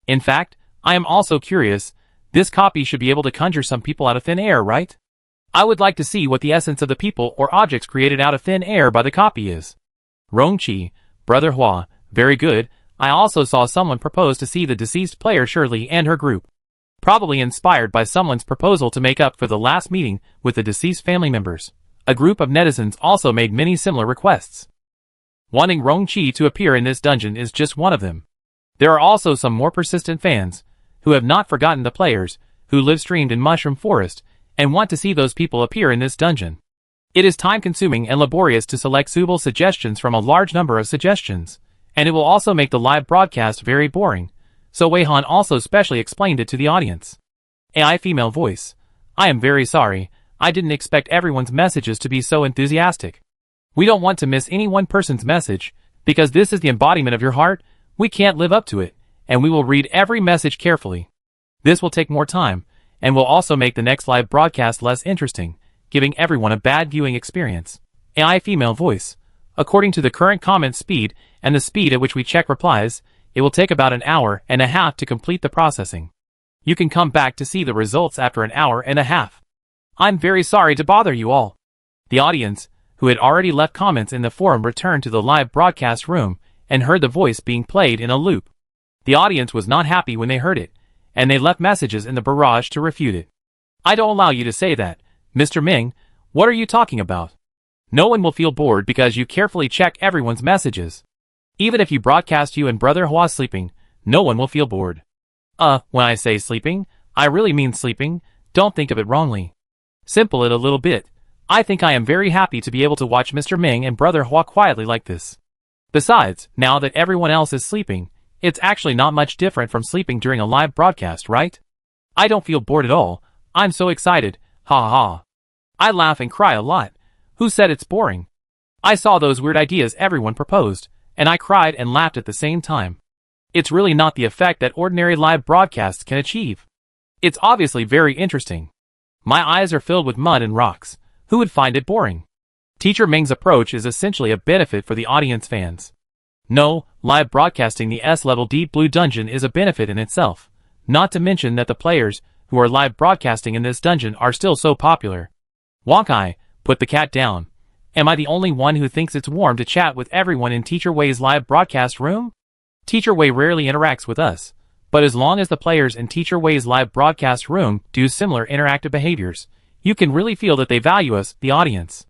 In fact, I am also curious. This copy should be able to conjure some people out of thin air, right? I would like to see what the essence of the people or objects created out of thin air by the copy is. Rong-chi, Brother Hua, very good. I also saw someone propose to see the deceased player Shirley and her group. Probably inspired by someone's proposal to make up for the last meeting with the deceased family members. A group of netizens also made many similar requests. Wanting Rong-chi to appear in this dungeon is just one of them. There are also some more persistent fans, who have not forgotten the players, who live streamed in Mushroom Forest, and want to see those people appear in this dungeon. It is time-consuming and laborious to select suitable suggestions from a large number of suggestions, and it will also make the live broadcast very boring, so Wei Han also specially explained it to the audience. AI female voice. I am very sorry, I didn't expect everyone's messages to be so enthusiastic. We don't want to miss any one person's message, because this is the embodiment of your heart. We can't live up to it, and we will read every message carefully. This will take more time, and will also make the next live broadcast less interesting, giving everyone a bad viewing experience. AI female voice. According to the current comment speed and the speed at which we check replies, it will take about an hour and a half to complete the processing. You can come back to see the results after an hour and a half. I'm very sorry to bother you all. The audience, who had already left comments in the forum, returned to the live broadcast room and heard the voice being played in a loop. The audience was not happy when they heard it, and they left messages in the barrage to refute it. I don't allow you to say that, Mr. Ming. What are you talking about? No one will feel bored because you carefully check everyone's messages. Even if you broadcast you and Brother Hua sleeping, no one will feel bored. When I say sleeping, I really mean sleeping. Don't think of it wrongly. Simple it a little bit. I think I am very happy to be able to watch Mr. Ming and Brother Hua quietly like this. Besides, now that everyone else is sleeping, it's actually not much different from sleeping during a live broadcast, right? I don't feel bored at all. I'm so excited. Ha ha. I laugh and cry a lot. Who said it's boring? I saw those weird ideas everyone proposed, and I cried and laughed at the same time. It's really not the effect that ordinary live broadcasts can achieve. It's obviously very interesting. My eyes are filled with mud and rocks. Who would find it boring? Teacher Ming's approach is essentially a benefit for the audience fans. No, live broadcasting the S-level Deep Blue Dungeon is a benefit in itself, not to mention that the players who are live broadcasting in this dungeon are still so popular. Wonkai, put the cat down. Am I the only one who thinks it's warm to chat with everyone in Teacher Wei's live broadcast room? Teacher Wei rarely interacts with us, but as long as the players in Teacher Wei's live broadcast room do similar interactive behaviors, you can really feel that they value us, the audience.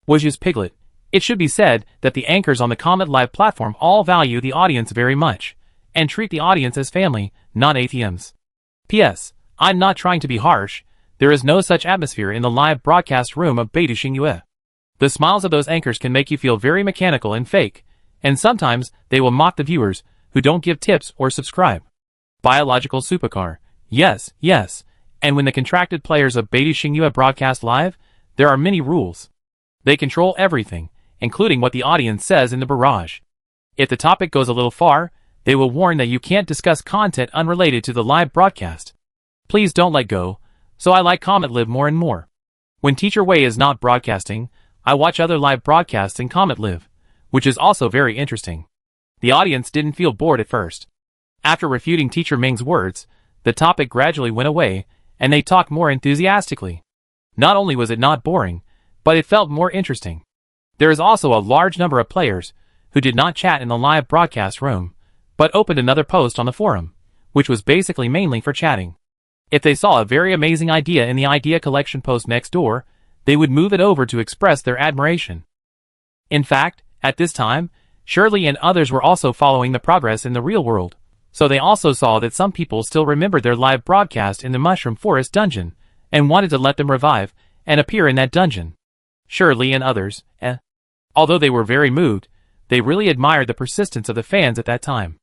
Wuj's Piglet. It should be said that the anchors on the Comet Live platform all value the audience very much, and treat the audience as family, not ATMs. P.S. I'm not trying to be harsh. There is no such atmosphere in the live broadcast room of Beidou Xingyue. The smiles of those anchors can make you feel very mechanical and fake, and sometimes they will mock the viewers who don't give tips or subscribe. Biological supercar. Yes, yes. And when the contracted players of Beidou Xingyue broadcast live, there are many rules. They control everything, including what the audience says in the barrage. If the topic goes a little far, they will warn that you can't discuss content unrelated to the live broadcast. Please don't let go. So I like Comet Live more and more. When Teacher Wei is not broadcasting, I watch other live broadcasts in Comet Live, which is also very interesting. The audience didn't feel bored at first. After refuting Teacher Ming's words, the topic gradually went away, and they talked more enthusiastically. Not only was it not boring, but it felt more interesting. There is also a large number of players who did not chat in the live broadcast room, but opened another post on the forum, which was basically mainly for chatting. If they saw a very amazing idea in the idea collection post next door, they would move it over to express their admiration. In fact, at this time, Shirley and others were also following the progress in the real world, so they also saw that some people still remembered their live broadcast in the Mushroom Forest dungeon, and wanted to let them revive and appear in that dungeon. Shirley and others, although they were very moved, they really admired the persistence of the fans at that time.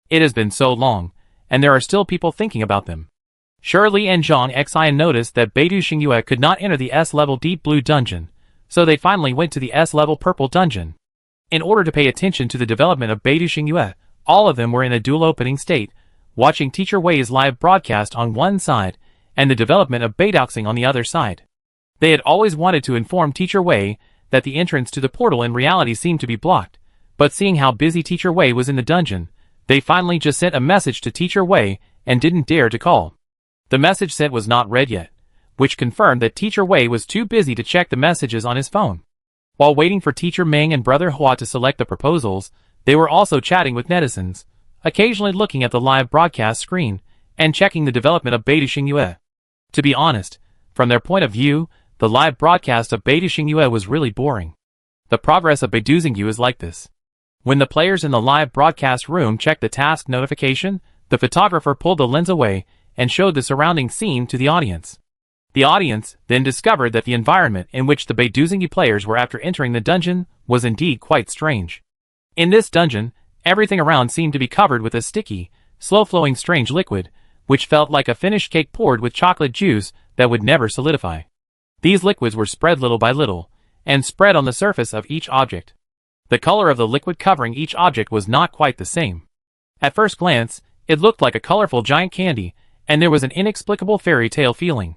It has been so long, and there are still people thinking about them. Shirley and Zhang Xian noticed that Beidou Xingyue could not enter the S-level deep blue dungeon, so they finally went to the S-level purple dungeon. In order to pay attention to the development of Beidou Xingyue, all of them were in a dual opening state, watching Teacher Wei's live broadcast on one side and the development of Beidaoxing on the other side. They had always wanted to inform Teacher Wei that the entrance to the portal in reality seemed to be blocked, but seeing how busy Teacher Wei was in the dungeon, they finally just sent a message to Teacher Wei and didn't dare to call. The message sent was not read yet, which confirmed that Teacher Wei was too busy to check the messages on his phone. While waiting for Teacher Meng and Brother Hua to select the proposals, they were also chatting with netizens, occasionally looking at the live broadcast screen and checking the development of Beidou Xingyue. To be honest, from their point of view, the live broadcast of Beidou Xingyue was really boring. The progress of Beidou Xingyue is like this. When the players in the live broadcast room checked the task notification, the photographer pulled the lens away and showed the surrounding scene to the audience. The audience then discovered that the environment in which the Beidou Xingyue players were after entering the dungeon was indeed quite strange. In this dungeon, everything around seemed to be covered with a sticky, slow-flowing strange liquid, which felt like a finished cake poured with chocolate juice that would never solidify. These liquids were spread little by little, and spread on the surface of each object. The color of the liquid covering each object was not quite the same. At first glance, it looked like a colorful giant candy, and there was an inexplicable fairy tale feeling.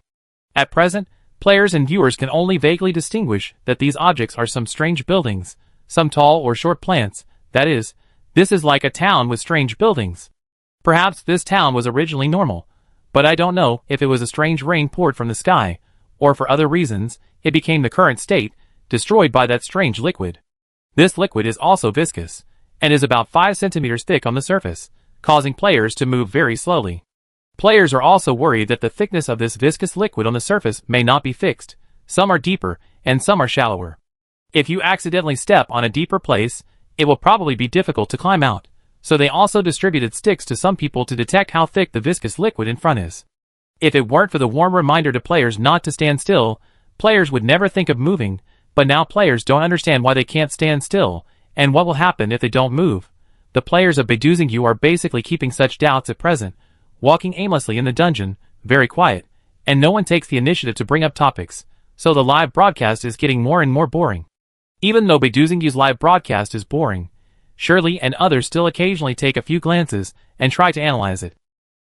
At present, players and viewers can only vaguely distinguish that these objects are some strange buildings, some tall or short plants, that is, this is like a town with strange buildings. Perhaps this town was originally normal, but I don't know if it was a strange rain poured from the sky, or for other reasons, it became the current state, destroyed by that strange liquid. This liquid is also viscous, and is about 5 centimeters thick on the surface, causing players to move very slowly. Players are also worried that the thickness of this viscous liquid on the surface may not be fixed. Some are deeper, and some are shallower. If you accidentally step on a deeper place, it will probably be difficult to climb out, so they also distributed sticks to some people to detect how thick the viscous liquid in front is. If it weren't for the warm reminder to players not to stand still, players would never think of moving, but now players don't understand why they can't stand still, and what will happen if they don't move. The players of Beidou Xingyue are basically keeping such doubts at present, walking aimlessly in the dungeon, very quiet, and no one takes the initiative to bring up topics, so the live broadcast is getting more and more boring. Even though Beidou Xingyue's live broadcast is boring, Shirley and others still occasionally take a few glances and try to analyze it.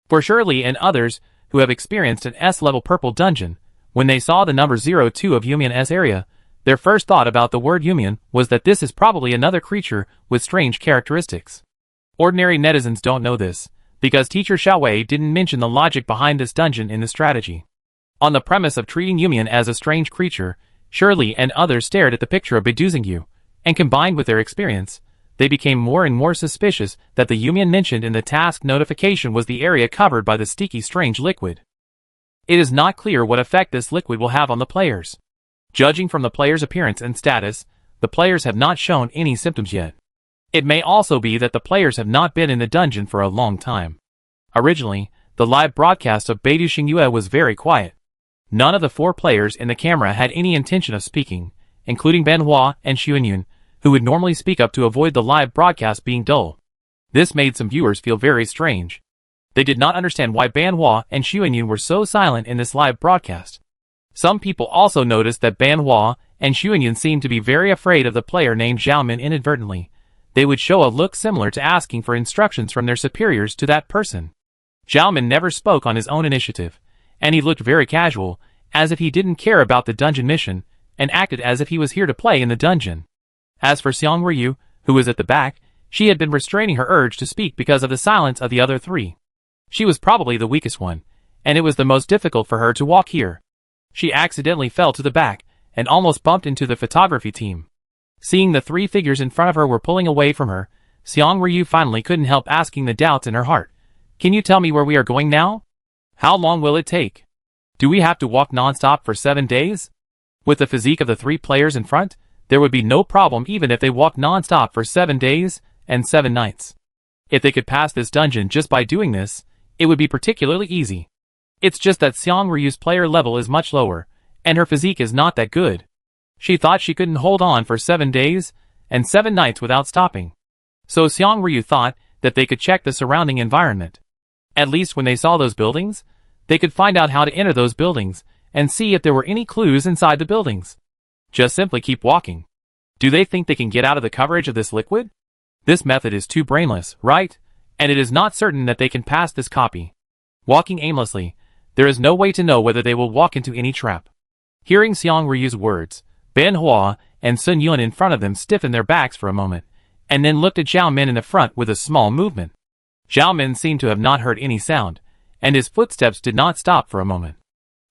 For Shirley and others who have experienced an S-level purple dungeon, when they saw the number 02 of Yumian S area, their first thought about the word Yumian was that this is probably another creature with strange characteristics. Ordinary netizens don't know this, because Teacher Xiaowei didn't mention the logic behind this dungeon in the strategy. On the premise of treating Yumian as a strange creature, Shirley and others stared at the picture of Beidou Xingyue, and combined with their experience, they became more and more suspicious that the Yumian mentioned in the task notification was the area covered by the sticky strange liquid. It is not clear what effect this liquid will have on the players. Judging from the players' appearance and status, the players have not shown any symptoms yet. It may also be that the players have not been in the dungeon for a long time. Originally, the live broadcast of Beidou Xingyue was very quiet. None of the 4 players in the camera had any intention of speaking, including Ben Hua and Xuanyun, who would normally speak up to avoid the live broadcast being dull. This made some viewers feel very strange. They did not understand why Ben Hua and Xuanyun were so silent in this live broadcast. Some people also noticed that Ben Hua and Xuanyun seemed to be very afraid of the player named Xiaomin inadvertently. They would show a look similar to asking for instructions from their superiors to that person. Xiaomin never spoke on his own initiative, and he looked very casual, as if he didn't care about the dungeon mission, and acted as if he was here to play in the dungeon. As for Xiang Ryu, who was at the back, she had been restraining her urge to speak because of the silence of the other 3. She was probably the weakest one, and it was the most difficult for her to walk here. She accidentally fell to the back, and almost bumped into the photography team. Seeing the 3 figures in front of her were pulling away from her, Xiang Ryu finally couldn't help asking the doubts in her heart. Can you tell me where we are going now? How long will it take? Do we have to walk non-stop for 7 days? With the physique of the 3 players in front, there would be no problem even if they walked non-stop for 7 days and 7 nights. If they could pass this dungeon just by doing this, it would be particularly easy. It's just that Xiang Ryu's player level is much lower, and her physique is not that good. She thought she couldn't hold on for 7 days and 7 nights without stopping. So Xiang Ryu thought that they could check the surrounding environment. At least when they saw those buildings, they could find out how to enter those buildings and see if there were any clues inside the buildings. Just simply keep walking. Do they think they can get out of the coverage of this liquid? This method is too brainless, right? And it is not certain that they can pass this copy. Walking aimlessly, there is no way to know whether they will walk into any trap. Hearing Xiang Ryu's words, Ben Hua and Sun Yun in front of them stiffened their backs for a moment, and then looked at Zhao Min in the front with a small movement. Zhao Min seemed to have not heard any sound, and his footsteps did not stop for a moment.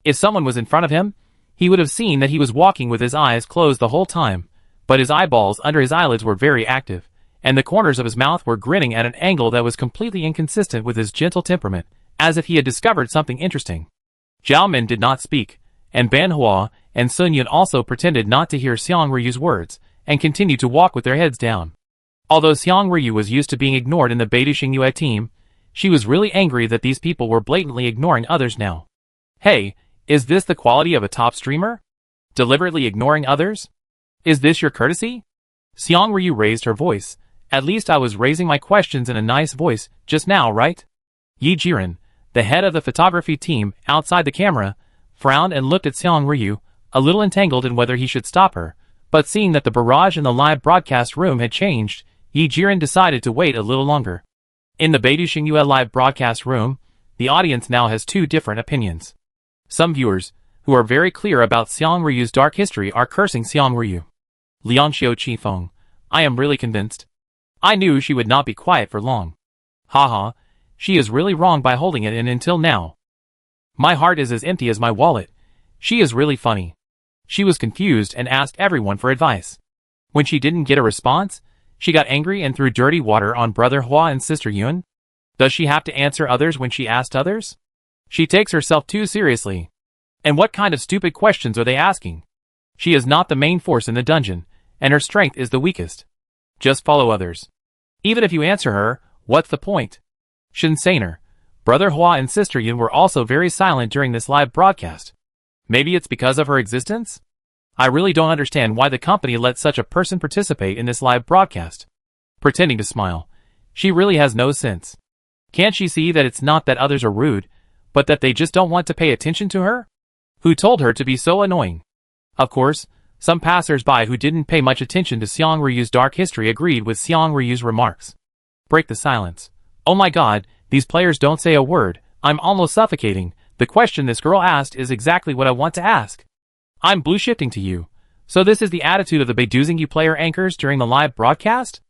If someone was in front of him, he would have seen that he was walking with his eyes closed the whole time, but his eyeballs under his eyelids were very active, and the corners of his mouth were grinning at an angle that was completely inconsistent with his gentle temperament, as if he had discovered something interesting. Zhao Min did not speak, and Ban Hua and Sun Yun also pretended not to hear Xiang Ryu's words, and continued to walk with their heads down. Although Xiang Ryu was used to being ignored in the Beidou Xingyue team, she was really angry that these people were blatantly ignoring others now. Hey, is this the quality of a top streamer? Deliberately ignoring others? Is this your courtesy? Xiang Ryu raised her voice. At least I was raising my questions in a nice voice just now, right? Yi Jiren, the head of the photography team outside the camera, frowned and looked at Xiang Ryu, a little entangled in whether he should stop her, but seeing that the barrage in the live broadcast room had changed, Yi Jiren decided to wait a little longer. In the Beidou Xingyue live broadcast room, the audience now has 2 different opinions. Some viewers, who are very clear about Xiang Ryu's dark history, are cursing Xiang Ryu. Lianxiu Qifeng, I am really convinced. I knew she would not be quiet for long. Haha, she is really wrong by holding it in until now. My heart is as empty as my wallet. She is really funny. She was confused and asked everyone for advice. When she didn't get a response, she got angry and threw dirty water on brother Hua and sister Yun. Does she have to answer others when she asked others? She takes herself too seriously. And what kind of stupid questions are they asking? She is not the main force in the dungeon, and her strength is the weakest. Just follow others. Even if you answer her, what's the point? Shinseiner, brother Hua and sister Yun were also very silent during this live broadcast. Maybe it's because of her existence? I really don't understand why the company let such a person participate in this live broadcast. Pretending to smile. She really has no sense. Can't she see that it's not that others are rude, but that they just don't want to pay attention to her? Who told her to be so annoying? Of course, some passers-by who didn't pay much attention to Xiang Ryu's dark history agreed with Xiang Ryu's remarks. Break the silence. Oh my god, these players don't say a word. I'm almost suffocating. The question this girl asked is exactly what I want to ask. I'm blue shifting to you. So this is the attitude of the Beidou Xingyue player anchors during the live broadcast?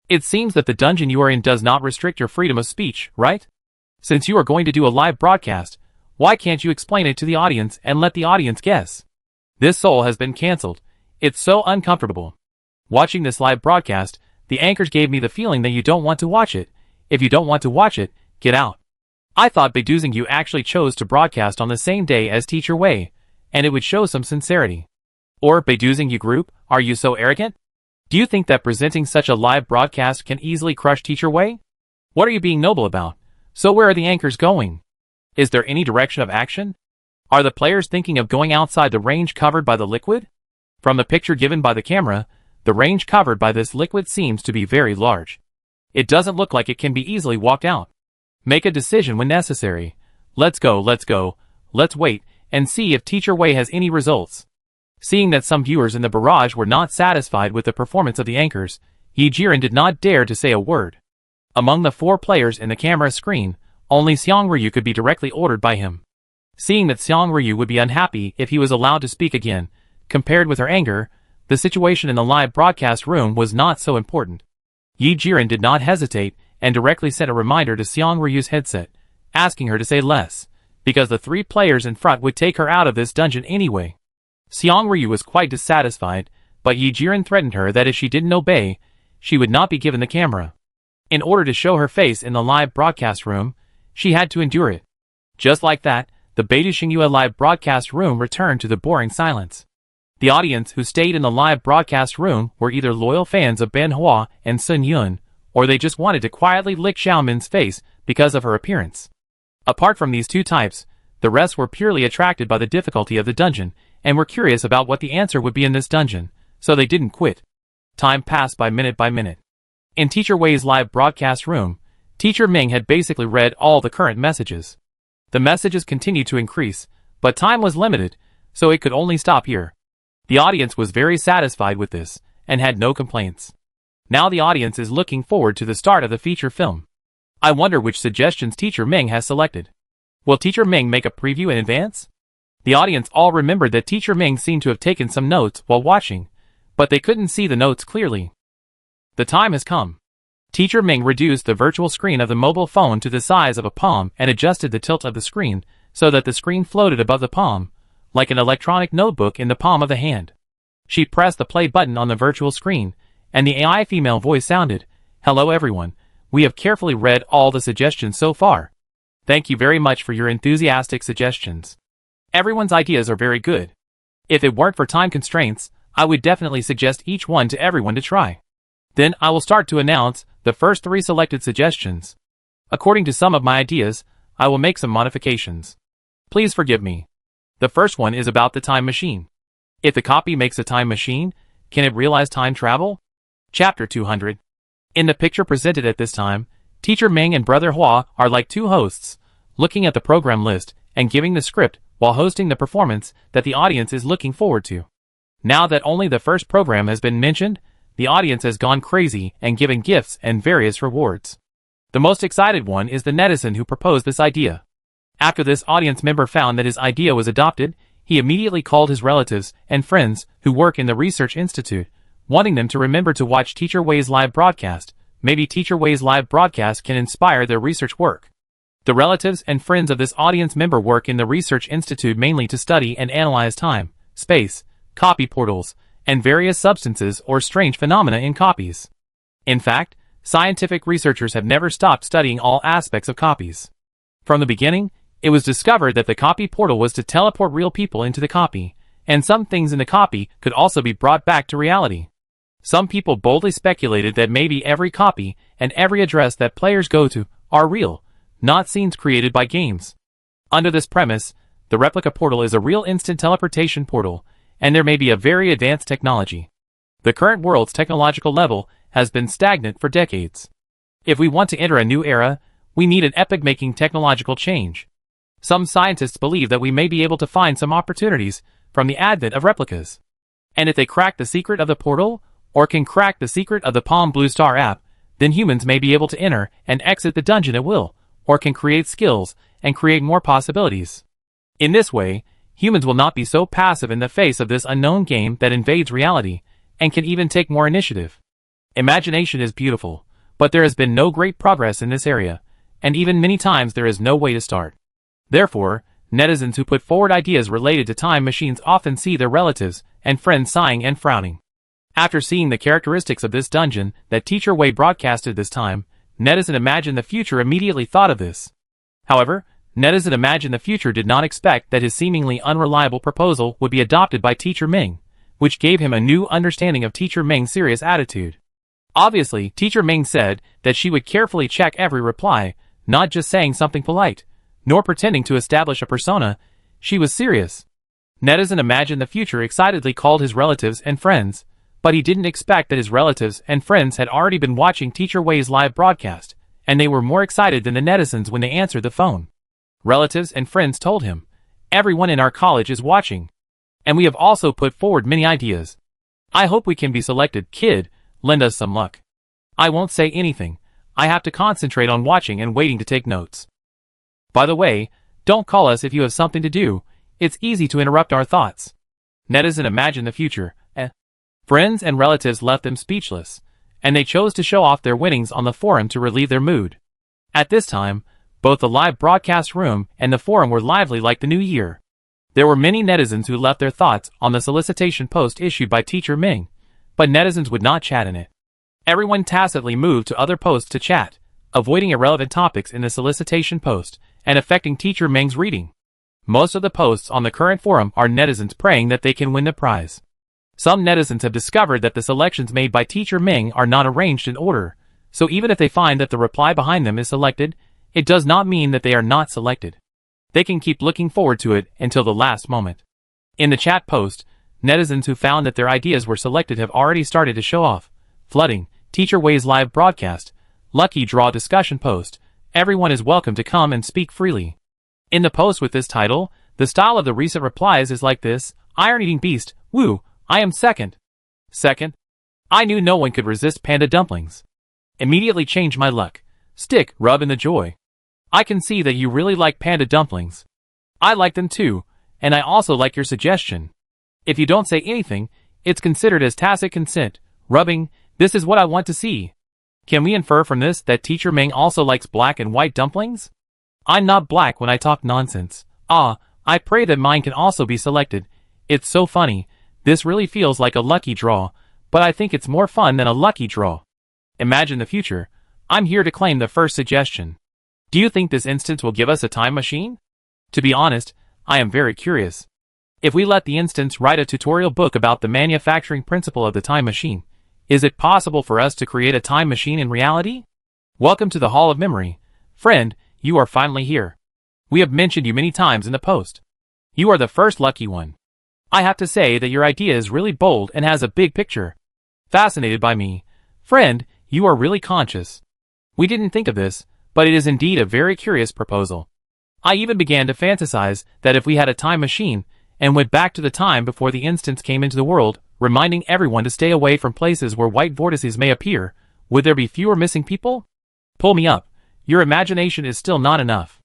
It seems that the dungeon you are in does not restrict your freedom of speech, right? Since you are going to do a live broadcast, why can't you explain it to the audience and let the audience guess? This soul has been cancelled. It's so uncomfortable. Watching this live broadcast, the anchors gave me the feeling that you don't want to watch it. If you don't want to watch it, get out. I thought Beidou Xingyue actually chose to broadcast on the same day as Teacher Wei, and it would show some sincerity. Or Beidou Xingyue group, are you so arrogant? Do you think that presenting such a live broadcast can easily crush Teacher Wei? What are you being noble about? So where are the anchors going? Is there any direction of action? Are the players thinking of going outside the range covered by the liquid? From the picture given by the camera, the range covered by this liquid seems to be very large. It doesn't look like it can be easily walked out. Make a decision when necessary. Let's go, let's wait, and see if Teacher Wei has any results. Seeing that some viewers in the barrage were not satisfied with the performance of the anchors, Yi Jiren did not dare to say a word. Among the 4 players in the camera screen, only Xiang Ryu could be directly ordered by him. Seeing that Xiang Ryu would be unhappy if he was allowed to speak again, compared with her anger, the situation in the live broadcast room was not so important. Yi Jiren did not hesitate and directly sent a reminder to Xiang Ryu's headset, asking her to say less, because the 3 players in front would take her out of this dungeon anyway. Xiang Ryu was quite dissatisfied, but Yi Jiren threatened her that if she didn't obey, she would not be given the camera. In order to show her face in the live broadcast room, she had to endure it. Just like that, the Beidou Xingyue live broadcast room returned to the boring silence. The audience who stayed in the live broadcast room were either loyal fans of Ben Hua and Sun Yun, or they just wanted to quietly lick Xiao Min's face because of her appearance. Apart from these 2 types, The rest were purely attracted by the difficulty of the dungeon, and were curious about what the answer would be in this dungeon, so they didn't quit. Time passed by minute by minute. In Teacher Wei's live broadcast room, Teacher Ming had basically read all the current messages. The messages continued to increase, but time was limited, so it could only stop here. The audience was very satisfied with this, and had no complaints. Now the audience is looking forward to the start of the feature film. I wonder which suggestions Teacher Ming has selected. Will Teacher Ming make a preview in advance? The audience all remembered that Teacher Ming seemed to have taken some notes while watching, but they couldn't see the notes clearly. The time has come. Teacher Ming reduced the virtual screen of the mobile phone to the size of a palm and adjusted the tilt of the screen so that the screen floated above the palm, like an electronic notebook in the palm of the hand. She pressed the play button on the virtual screen, and the AI female voice sounded, "Hello everyone, we have carefully read all the suggestions so far. Thank you very much for your enthusiastic suggestions. Everyone's ideas are very good. If it weren't for time constraints, I would definitely suggest each one to everyone to try. Then I will start to announce the first 3 selected suggestions. According to some of my ideas, I will make some modifications. Please forgive me. The first one is about the time machine. If the copy makes a time machine, can it realize time travel? Chapter 200. In the picture presented at this time, Teacher Ming and Brother Hua are like 2 hosts, looking at the program list and giving the script while hosting the performance that the audience is looking forward to. Now that only the first program has been mentioned, the audience has gone crazy and given gifts and various rewards. The most excited one is the netizen who proposed this idea. After this audience member found that his idea was adopted, he immediately called his relatives and friends who work in the research institute, wanting them to remember to watch Teacher Wei's live broadcast. Maybe Teacher Wei's live broadcast can inspire their research work. The relatives and friends of this audience member work in the research institute mainly to study and analyze time, space, copy portals, and various substances or strange phenomena in copies. In fact, scientific researchers have never stopped studying all aspects of copies. From the beginning, it was discovered that the copy portal was to teleport real people into the copy, and some things in the copy could also be brought back to reality. Some people boldly speculated that maybe every copy and every address that players go to are real, not scenes created by games. Under this premise, the replica portal is a real instant teleportation portal, and there may be a very advanced technology. The current world's technological level has been stagnant for decades. If we want to enter a new era, we need an epoch-making technological change. Some scientists believe that we may be able to find some opportunities from the advent of replicas. And if they crack the secret of the portal, or can crack the secret of the Palm Blue Star app, then humans may be able to enter and exit the dungeon at will, or can create skills and create more possibilities. In this way, humans will not be so passive in the face of this unknown game that invades reality, and can even take more initiative. Imagination is beautiful, but there has been no great progress in this area, and even many times there is no way to start. Therefore, netizens who put forward ideas related to time machines often see their relatives and friends sighing and frowning. After seeing the characteristics of this dungeon that Teacher Wei broadcasted this time, Netizen Imagine the Future immediately thought of this. However, Netizen Imagine the Future did not expect that his seemingly unreliable proposal would be adopted by Teacher Ming, which gave him a new understanding of Teacher Ming's serious attitude. Obviously, Teacher Ming said that she would carefully check every reply, not just saying something polite, nor pretending to establish a persona. She was serious. Netizen Imagine the Future excitedly called his relatives and friends, but he didn't expect that his relatives and friends had already been watching Teacher Wei's live broadcast, and they were more excited than the netizens when they answered the phone. Relatives and friends told him, "Everyone in our college is watching. And we have also put forward many ideas. I hope we can be selected, kid, lend us some luck. I won't say anything, I have to concentrate on watching and waiting to take notes. By the way, don't call us if you have something to do, it's easy to interrupt our thoughts." Netizen Imagine the Future. Friends and relatives left them speechless, and they chose to show off their winnings on the forum to relieve their mood. At this time, both the live broadcast room and the forum were lively like the new year. There were many netizens who left their thoughts on the solicitation post issued by Teacher Ming, but netizens would not chat in it. Everyone tacitly moved to other posts to chat, avoiding irrelevant topics in the solicitation post and affecting Teacher Ming's reading. Most of the posts on the current forum are netizens praying that they can win the prize. Some netizens have discovered that the selections made by Teacher Ming are not arranged in order, so even if they find that the reply behind them is selected, it does not mean that they are not selected. They can keep looking forward to it until the last moment. In the chat post, netizens who found that their ideas were selected have already started to show off. Flooding, Teacher Way's live broadcast, lucky draw discussion post, everyone is welcome to come and speak freely. In the post with this title, the style of the recent replies is like this: Iron-eating beast, woo, I am second. Second? I knew no one could resist panda dumplings. Immediately change my luck. Stick, rub in the joy. I can see that you really like panda dumplings. I like them too, and I also like your suggestion. If you don't say anything, it's considered as tacit consent. Rubbing, this is what I want to see. Can we infer from this that Teacher Ming also likes black and white dumplings? I'm not black when I talk nonsense. I pray that mine can also be selected. It's so funny. This really feels like a lucky draw, but I think it's more fun than a lucky draw. Imagine the future. I'm here to claim the first suggestion. Do you think this instance will give us a time machine? To be honest, I am very curious. If we let the instance write a tutorial book about the manufacturing principle of the time machine, is it possible for us to create a time machine in reality? Welcome to the Hall of Memory. Friend, you are finally here. We have mentioned you many times in the post. You are the first lucky one. I have to say that your idea is really bold and has a big picture. Fascinated by me. Friend, you are really conscious. We didn't think of this, but it is indeed a very curious proposal. I even began to fantasize that if we had a time machine and went back to the time before the instance came into the world, reminding everyone to stay away from places where white vortices may appear, would there be fewer missing people? Pull me up. Your imagination is still not enough.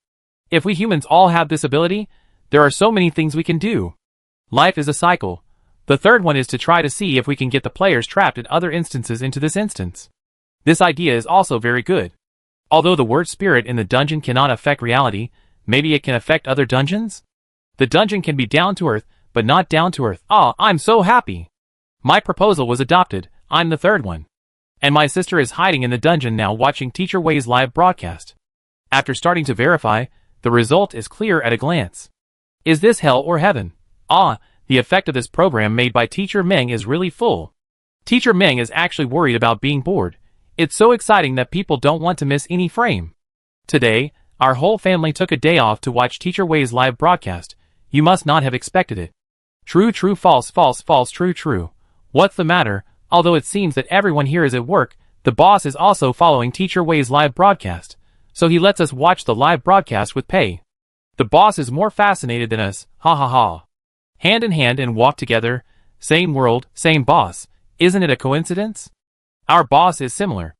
If we humans all have this ability, there are so many things we can do. Life is a cycle. The third one is to try to see if we can get the players trapped in other instances into this instance. This idea is also very good. Although the word spirit in the dungeon cannot affect reality, maybe it can affect other dungeons? The dungeon can be down to earth, but not down to earth. I'm so happy. My proposal was adopted. I'm the third one. And my sister is hiding in the dungeon now watching Teacher Way's live broadcast. After starting to verify, the result is clear at a glance. Is this hell or heaven? The effect of this program made by Teacher Ming is really full. Teacher Ming is actually worried about being bored. It's so exciting that people don't want to miss any frame. Today, our whole family took a day off to watch Teacher Way's live broadcast. You must not have expected it. True, true, false, false, false, true, true. What's the matter? Although it seems that everyone here is at work, the boss is also following Teacher Way's live broadcast, so he lets us watch the live broadcast with pay. The boss is more fascinated than us, ha ha ha. Hand in hand and walk together, same world, same boss. Isn't it a coincidence? Our boss is similar.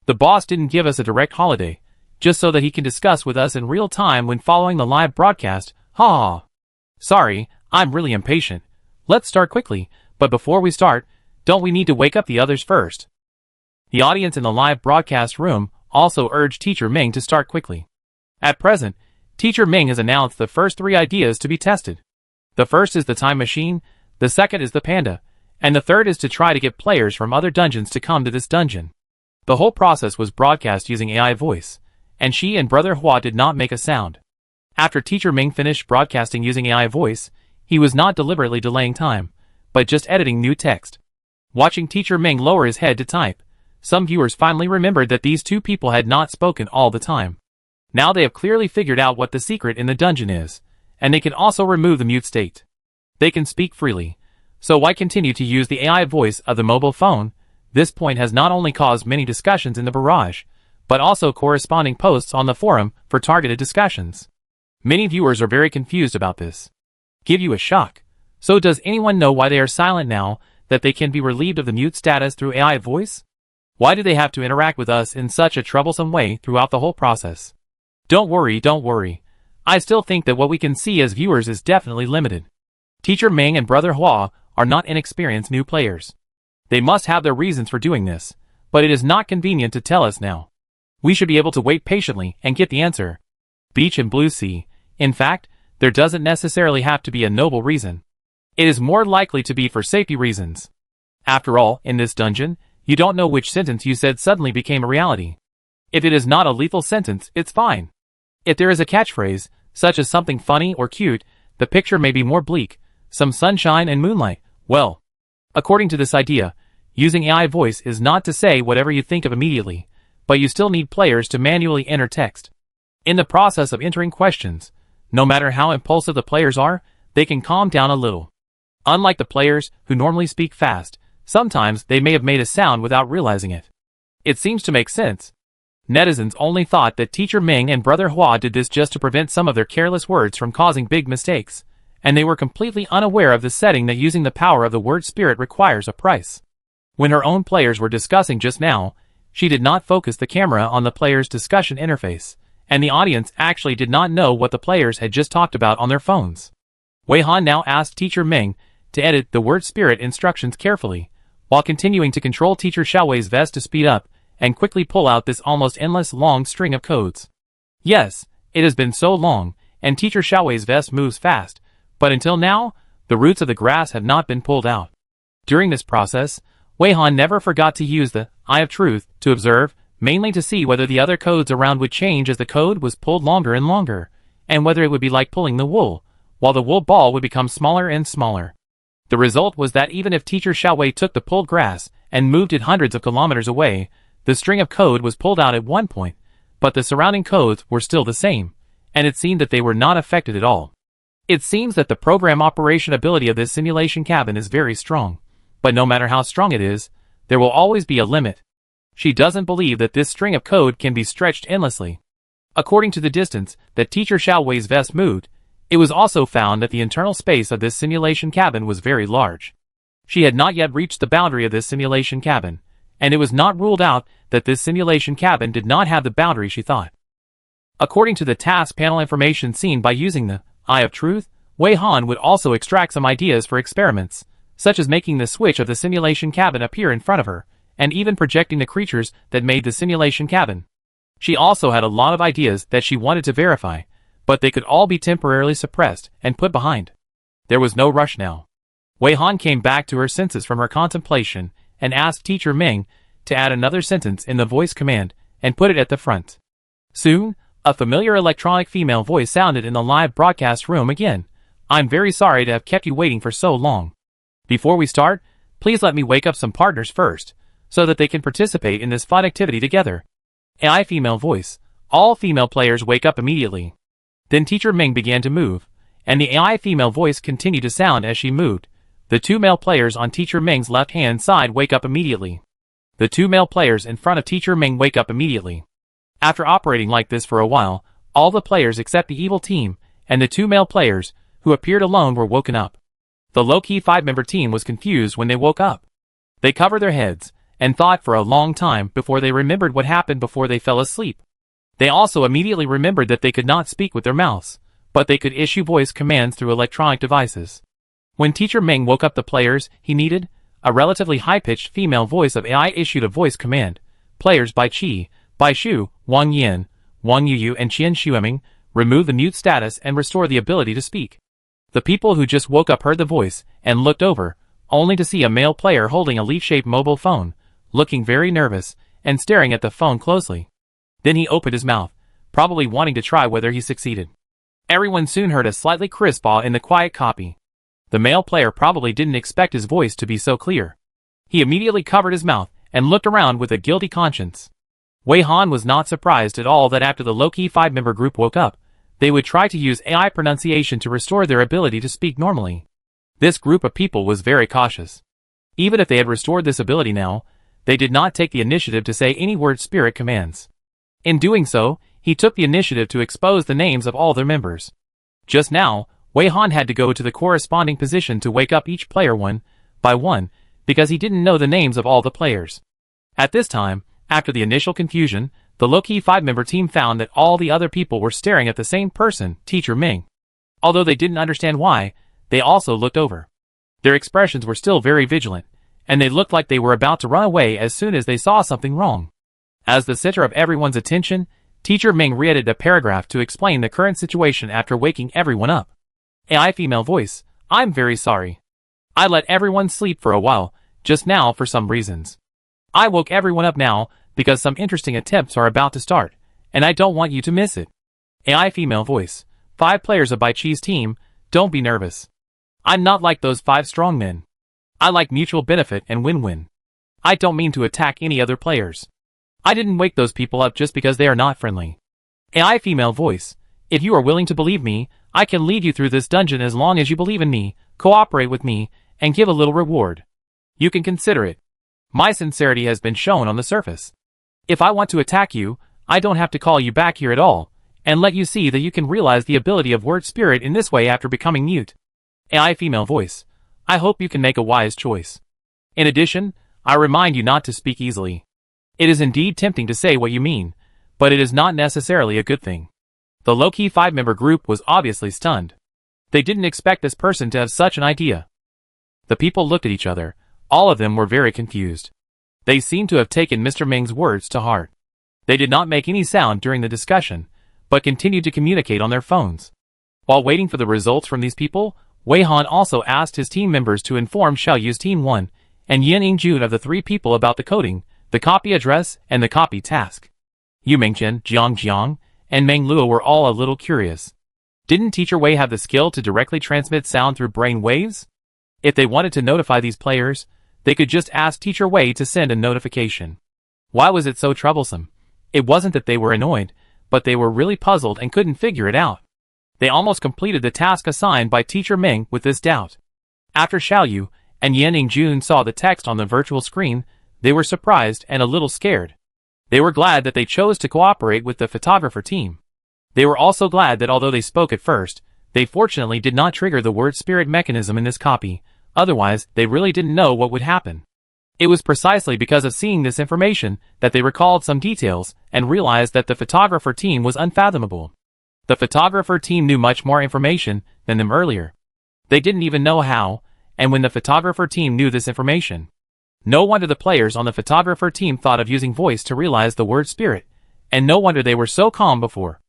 The boss didn't give us a direct holiday, just so that he can discuss with us in real time when following the live broadcast, ha ha. Sorry, I'm really impatient. Let's start quickly, but before we start, don't we need to wake up the others first? The audience in the live broadcast room also urged Teacher Ming to start quickly. At present, Teacher Ming has announced the first 3 ideas to be tested. The first is the time machine, the second is the panda, and the third is to try to get players from other dungeons to come to this dungeon. The whole process was broadcast using AI voice, and she and Brother Hua did not make a sound. After Teacher Ming finished broadcasting using AI voice, he was not deliberately delaying time, but just editing new text. Watching Teacher Ming lower his head to type, some viewers finally remembered that these 2 people had not spoken all the time. Now they have clearly figured out what the secret in the dungeon is, and they can also remove the mute state. They can speak freely. So why continue to use the AI voice of the mobile phone? This point has not only caused many discussions in the barrage, but also corresponding posts on the forum for targeted discussions. Many viewers are very confused about this. Give you a shock. So does anyone know why they are silent now that they can be relieved of the mute status through AI voice? Why do they have to interact with us in such a troublesome way throughout the whole process? Don't worry, don't worry. I still think that what we can see as viewers is definitely limited. Teacher Ming and Brother Hua are not inexperienced new players. They must have their reasons for doing this, but it is not convenient to tell us now. We should be able to wait patiently and get the answer. Beach and Blue Sea. In fact, there doesn't necessarily have to be a noble reason. It is more likely to be for safety reasons. After all, in this dungeon, you don't know which sentence you said suddenly became a reality. If it is not a lethal sentence, it's fine. If there is a catchphrase, such as something funny or cute, the picture may be more bleak, some sunshine and moonlight. Well, according to this idea, using AI voice is not to say whatever you think of immediately, but you still need players to manually enter text. In the process of entering questions, No matter how impulsive the players are, they can calm down a little. Unlike the players, who normally speak fast, sometimes they may have made a sound without realizing it. It seems to make sense. Netizens only thought that Teacher Ming and Brother Hua did this just to prevent some of their careless words from causing big mistakes, and they were completely unaware of the setting that using the power of the word spirit requires a price. When her own players were discussing just now, she did not focus the camera on the players' discussion interface, and the audience actually did not know what the players had just talked about on their phones. Wei Han now asked Teacher Ming to edit the word spirit instructions carefully, while continuing to control Teacher Xiaowei's vest to speed up and quickly pull out this almost endless long string of codes. Yes, it has been so long, and Teacher Xiaowei's vest moves fast, but until now, the roots of the grass have not been pulled out. During this process, Wei Han never forgot to use the eye of truth to observe, mainly to see whether the other codes around would change as the code was pulled longer and longer, and whether it would be like pulling the wool, while the wool ball would become smaller and smaller. The result was that even if Teacher Xiaowei took the pulled grass and moved it hundreds of kilometers away, the string of code was pulled out at one point, but the surrounding codes were still the same, and it seemed that they were not affected at all. It seems that the program operation ability of this simulation cabin is very strong, but no matter how strong it is, there will always be a limit. She doesn't believe that this string of code can be stretched endlessly. According to the distance that Teacher Xiaowei's vest moved, it was also found that the internal space of this simulation cabin was very large. She had not yet reached the boundary of this simulation cabin, and it was not ruled out that this simulation cabin did not have the boundary she thought. According to the task panel information seen by using the Eye of Truth, Wei Han would also extract some ideas for experiments, such as making the switch of the simulation cabin appear in front of her, and even projecting the creatures that made the simulation cabin. She also had a lot of ideas that she wanted to verify, but they could all be temporarily suppressed and put behind. There was no rush now. Wei Han came back to her senses from her contemplation and asked Teacher Ming to add another sentence in the voice command and put it at the front. Soon, a familiar electronic female voice sounded in the live broadcast room again. "I'm very sorry to have kept you waiting for so long. Before we start, please let me wake up some partners first, so that they can participate in this fun activity together." AI female voice. All female players wake up immediately. Then Teacher Ming began to move, and the AI female voice continued to sound as she moved. The two male players on Teacher Ming's left-hand side wake up immediately. The two male players in front of Teacher Ming wake up immediately. After operating like this for a while, all the players except the evil team and the two male players, who appeared alone, were woken up. The low-key 5-member team was confused when they woke up. They covered their heads and thought for a long time before they remembered what happened before they fell asleep. They also immediately remembered that they could not speak with their mouths, but they could issue voice commands through electronic devices. When Teacher Ming woke up the players he needed, a relatively high-pitched female voice of AI issued a voice command. Players Bai Qi, Bai Shu, Wang Yin, Wang Yuyu and Qian Xueming, remove the mute status and restore the ability to speak. The people who just woke up heard the voice and looked over, only to see a male player holding a leaf-shaped mobile phone, looking very nervous and staring at the phone closely. Then he opened his mouth, probably wanting to try whether he succeeded. Everyone soon heard a slightly crisp "ah" in the quiet copy. The male player probably didn't expect his voice to be so clear. He immediately covered his mouth and looked around with a guilty conscience. Wei Han was not surprised at all that after the low-key 5-member group woke up, they would try to use AI pronunciation to restore their ability to speak normally. This group of people was very cautious. Even if they had restored this ability now, they did not take the initiative to say any word spirit commands. In doing so, he took the initiative to expose the names of all their members. Just now, Wei Han had to go to the corresponding position to wake up each player one by one, because he didn't know the names of all the players. At this time, after the initial confusion, the low-key 5-member team found that all the other people were staring at the same person, Teacher Ming. Although they didn't understand why, they also looked over. Their expressions were still very vigilant, and they looked like they were about to run away as soon as they saw something wrong. As the center of everyone's attention, Teacher Ming re-edited a paragraph to explain the current situation after waking everyone up. AI female voice, "I'm very sorry. I let everyone sleep for a while, just now for some reasons. I woke everyone up now because some interesting attempts are about to start, and I don't want you to miss it." AI female voice, 5 players of Bai Qi's team, don't be nervous. I'm not like those 5 strong men. I like mutual benefit and win-win. I don't mean to attack any other players. I didn't wake those people up just because they are not friendly. AI female voice, If you are willing to believe me, I can lead you through this dungeon as long as you believe in me, cooperate with me, and give a little reward. You can consider it. My sincerity has been shown on the surface. If I want to attack you, I don't have to call you back here at all, and let you see that you can realize the ability of word spirit in this way after becoming mute. AI female voice. I hope you can make a wise choice. In addition, I remind you not to speak easily. It is indeed tempting to say what you mean, but it is not necessarily a good thing. The low-key 5-member group was obviously stunned. They didn't expect this person to have such an idea. The people looked at each other. All of them were very confused. They seemed to have taken Mr. Ming's words to heart. They did not make any sound during the discussion, but continued to communicate on their phones. While waiting for the results from these people, Wei Han also asked his team members to inform Xiao Yu's Team 1 and Yin Yingjun of the 3 people about the coding, the copy address, and the copy task. Yu Mingchen, Jiang, and Meng Luo were all a little curious. Didn't Teacher Wei have the skill to directly transmit sound through brain waves? If they wanted to notify these players, they could just ask Teacher Wei to send a notification. Why was it so troublesome? It wasn't that they were annoyed, but they were really puzzled and couldn't figure it out. They almost completed the task assigned by Teacher Ming with this doubt. After Xiao Yu and Yin Yingjun saw the text on the virtual screen, they were surprised and a little scared. They were glad that they chose to cooperate with the photographer team. They were also glad that although they spoke at first, they fortunately did not trigger the word spirit mechanism in this copy, otherwise they really didn't know what would happen. It was precisely because of seeing this information that they recalled some details and realized that the photographer team was unfathomable. The photographer team knew much more information than them earlier. They didn't even know how, and when the photographer team knew this information. No wonder the players on the photographer team thought of using voice to realize the word spirit, and no wonder they were so calm before.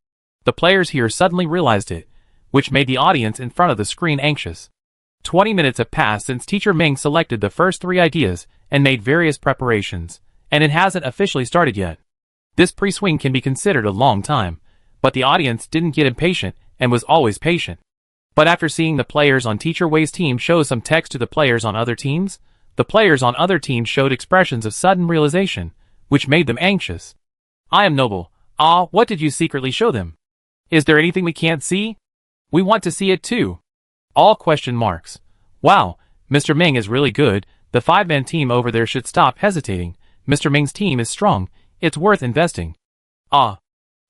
The players here suddenly realized it, which made the audience in front of the screen anxious. 20 minutes have passed since Teacher Ming selected the first 3 ideas and made various preparations, and it hasn't officially started yet. This pre-swing can be considered a long time, but the audience didn't get impatient and was always patient. But after seeing the players on Teacher Wei's team show some text to the players on other teams, the players on other teams showed expressions of sudden realization, which made them anxious. I am noble. Ah, what did you secretly show them? Is there anything we can't see? We want to see it too. All question marks. Wow, Mr. Ming is really good. The 5-man team over there should stop hesitating. Mr. Ming's team is strong. It's worth investing. Ah.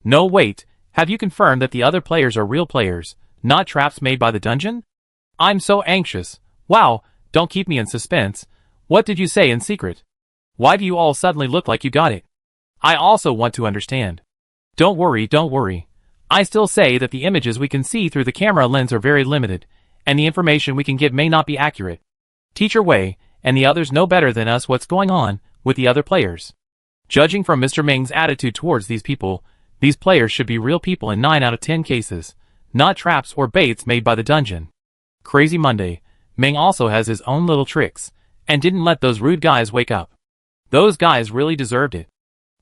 No, wait. Have you confirmed that the other players are real players, not traps made by the dungeon? I'm so anxious. Wow, don't keep me in suspense. What did you say in secret? Why do you all suddenly look like you got it? I also want to understand. Don't worry. I still say that the images we can see through the camera lens are very limited, and the information we can get may not be accurate. Teacher Wei and the others know better than us what's going on with the other players. Judging from Mr. Ming's attitude towards these people, these players should be real people in 9 out of 10 cases, not traps or baits made by the dungeon. Crazy Monday, Ming also has his own little tricks, and didn't let those rude guys wake up. Those guys really deserved it.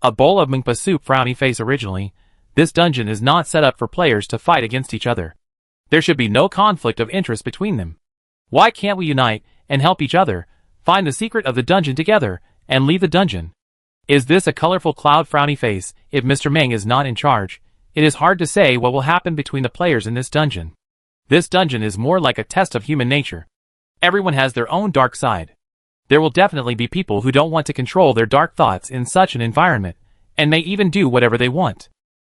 A bowl of Mingpa soup frowny face originally. This dungeon is not set up for players to fight against each other. There should be no conflict of interest between them. Why can't we unite and help each other, find the secret of the dungeon together, and leave the dungeon? Is this a colorful cloud frowny face? If Mr. Ming is not in charge, it is hard to say what will happen between the players in this dungeon. This dungeon is more like a test of human nature. Everyone has their own dark side. There will definitely be people who don't want to control their dark thoughts in such an environment, and may even do whatever they want.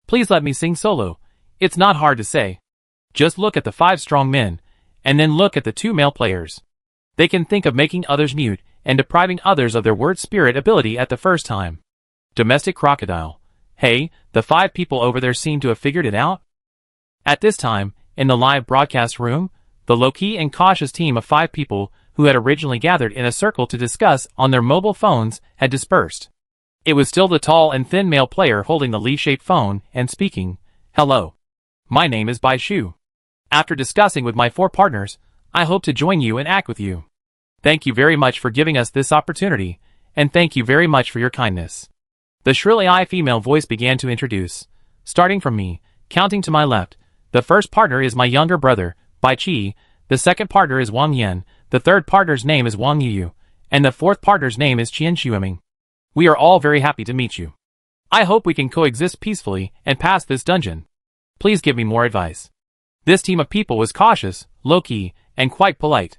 Please let me sing solo. It's not hard to say. Just look at the 5 strong men, and then look at the 2 male players. They can think of making others mute, and depriving others of their word spirit ability at the first time. Domestic crocodile. Hey, the 5 people over there seem to have figured it out. At this time, in the live broadcast room, the low-key and cautious team of 5 people who had originally gathered in a circle to discuss on their mobile phones had dispersed. It was still the tall and thin male player holding the leaf-shaped phone and speaking. Hello. My name is Bai Shu. After discussing with my 4 partners, I hope to join you and act with you. Thank you very much for giving us this opportunity, and thank you very much for your kindness. The shrill AI female voice began to introduce. Starting from me, counting to my left, the first partner is my younger brother, Bai Qi, the second partner is Wang Yan, the third partner's name is Wang Yu, and the fourth partner's name is Qian Xueming. We are all very happy to meet you. I hope we can coexist peacefully and pass this dungeon. Please give me more advice. This team of people was cautious, low-key, and quite polite.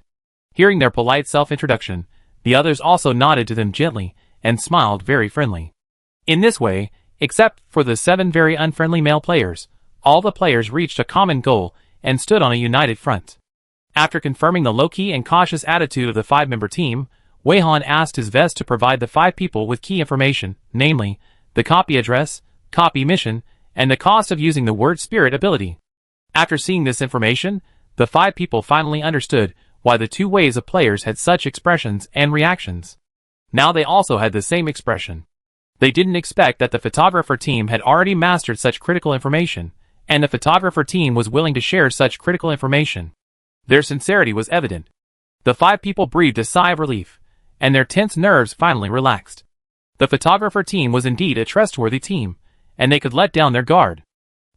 Hearing their polite self-introduction, the others also nodded to them gently and smiled very friendly. In this way, except for the 7 very unfriendly male players, all the players reached a common goal and stood on a united front. After confirming the low-key and cautious attitude of the 5-member team, Wei Han asked his vest to provide the 5 people with key information, namely, the copy address, copy mission, and the cost of using the word spirit ability. After seeing this information, the 5 people finally understood why the 2 ways of players had such expressions and reactions. Now they also had the same expression. They didn't expect that the photographer team had already mastered such critical information, and the photographer team was willing to share such critical information. Their sincerity was evident. The 5 people breathed a sigh of relief, and their tense nerves finally relaxed. The photographer team was indeed a trustworthy team, and they could let down their guard.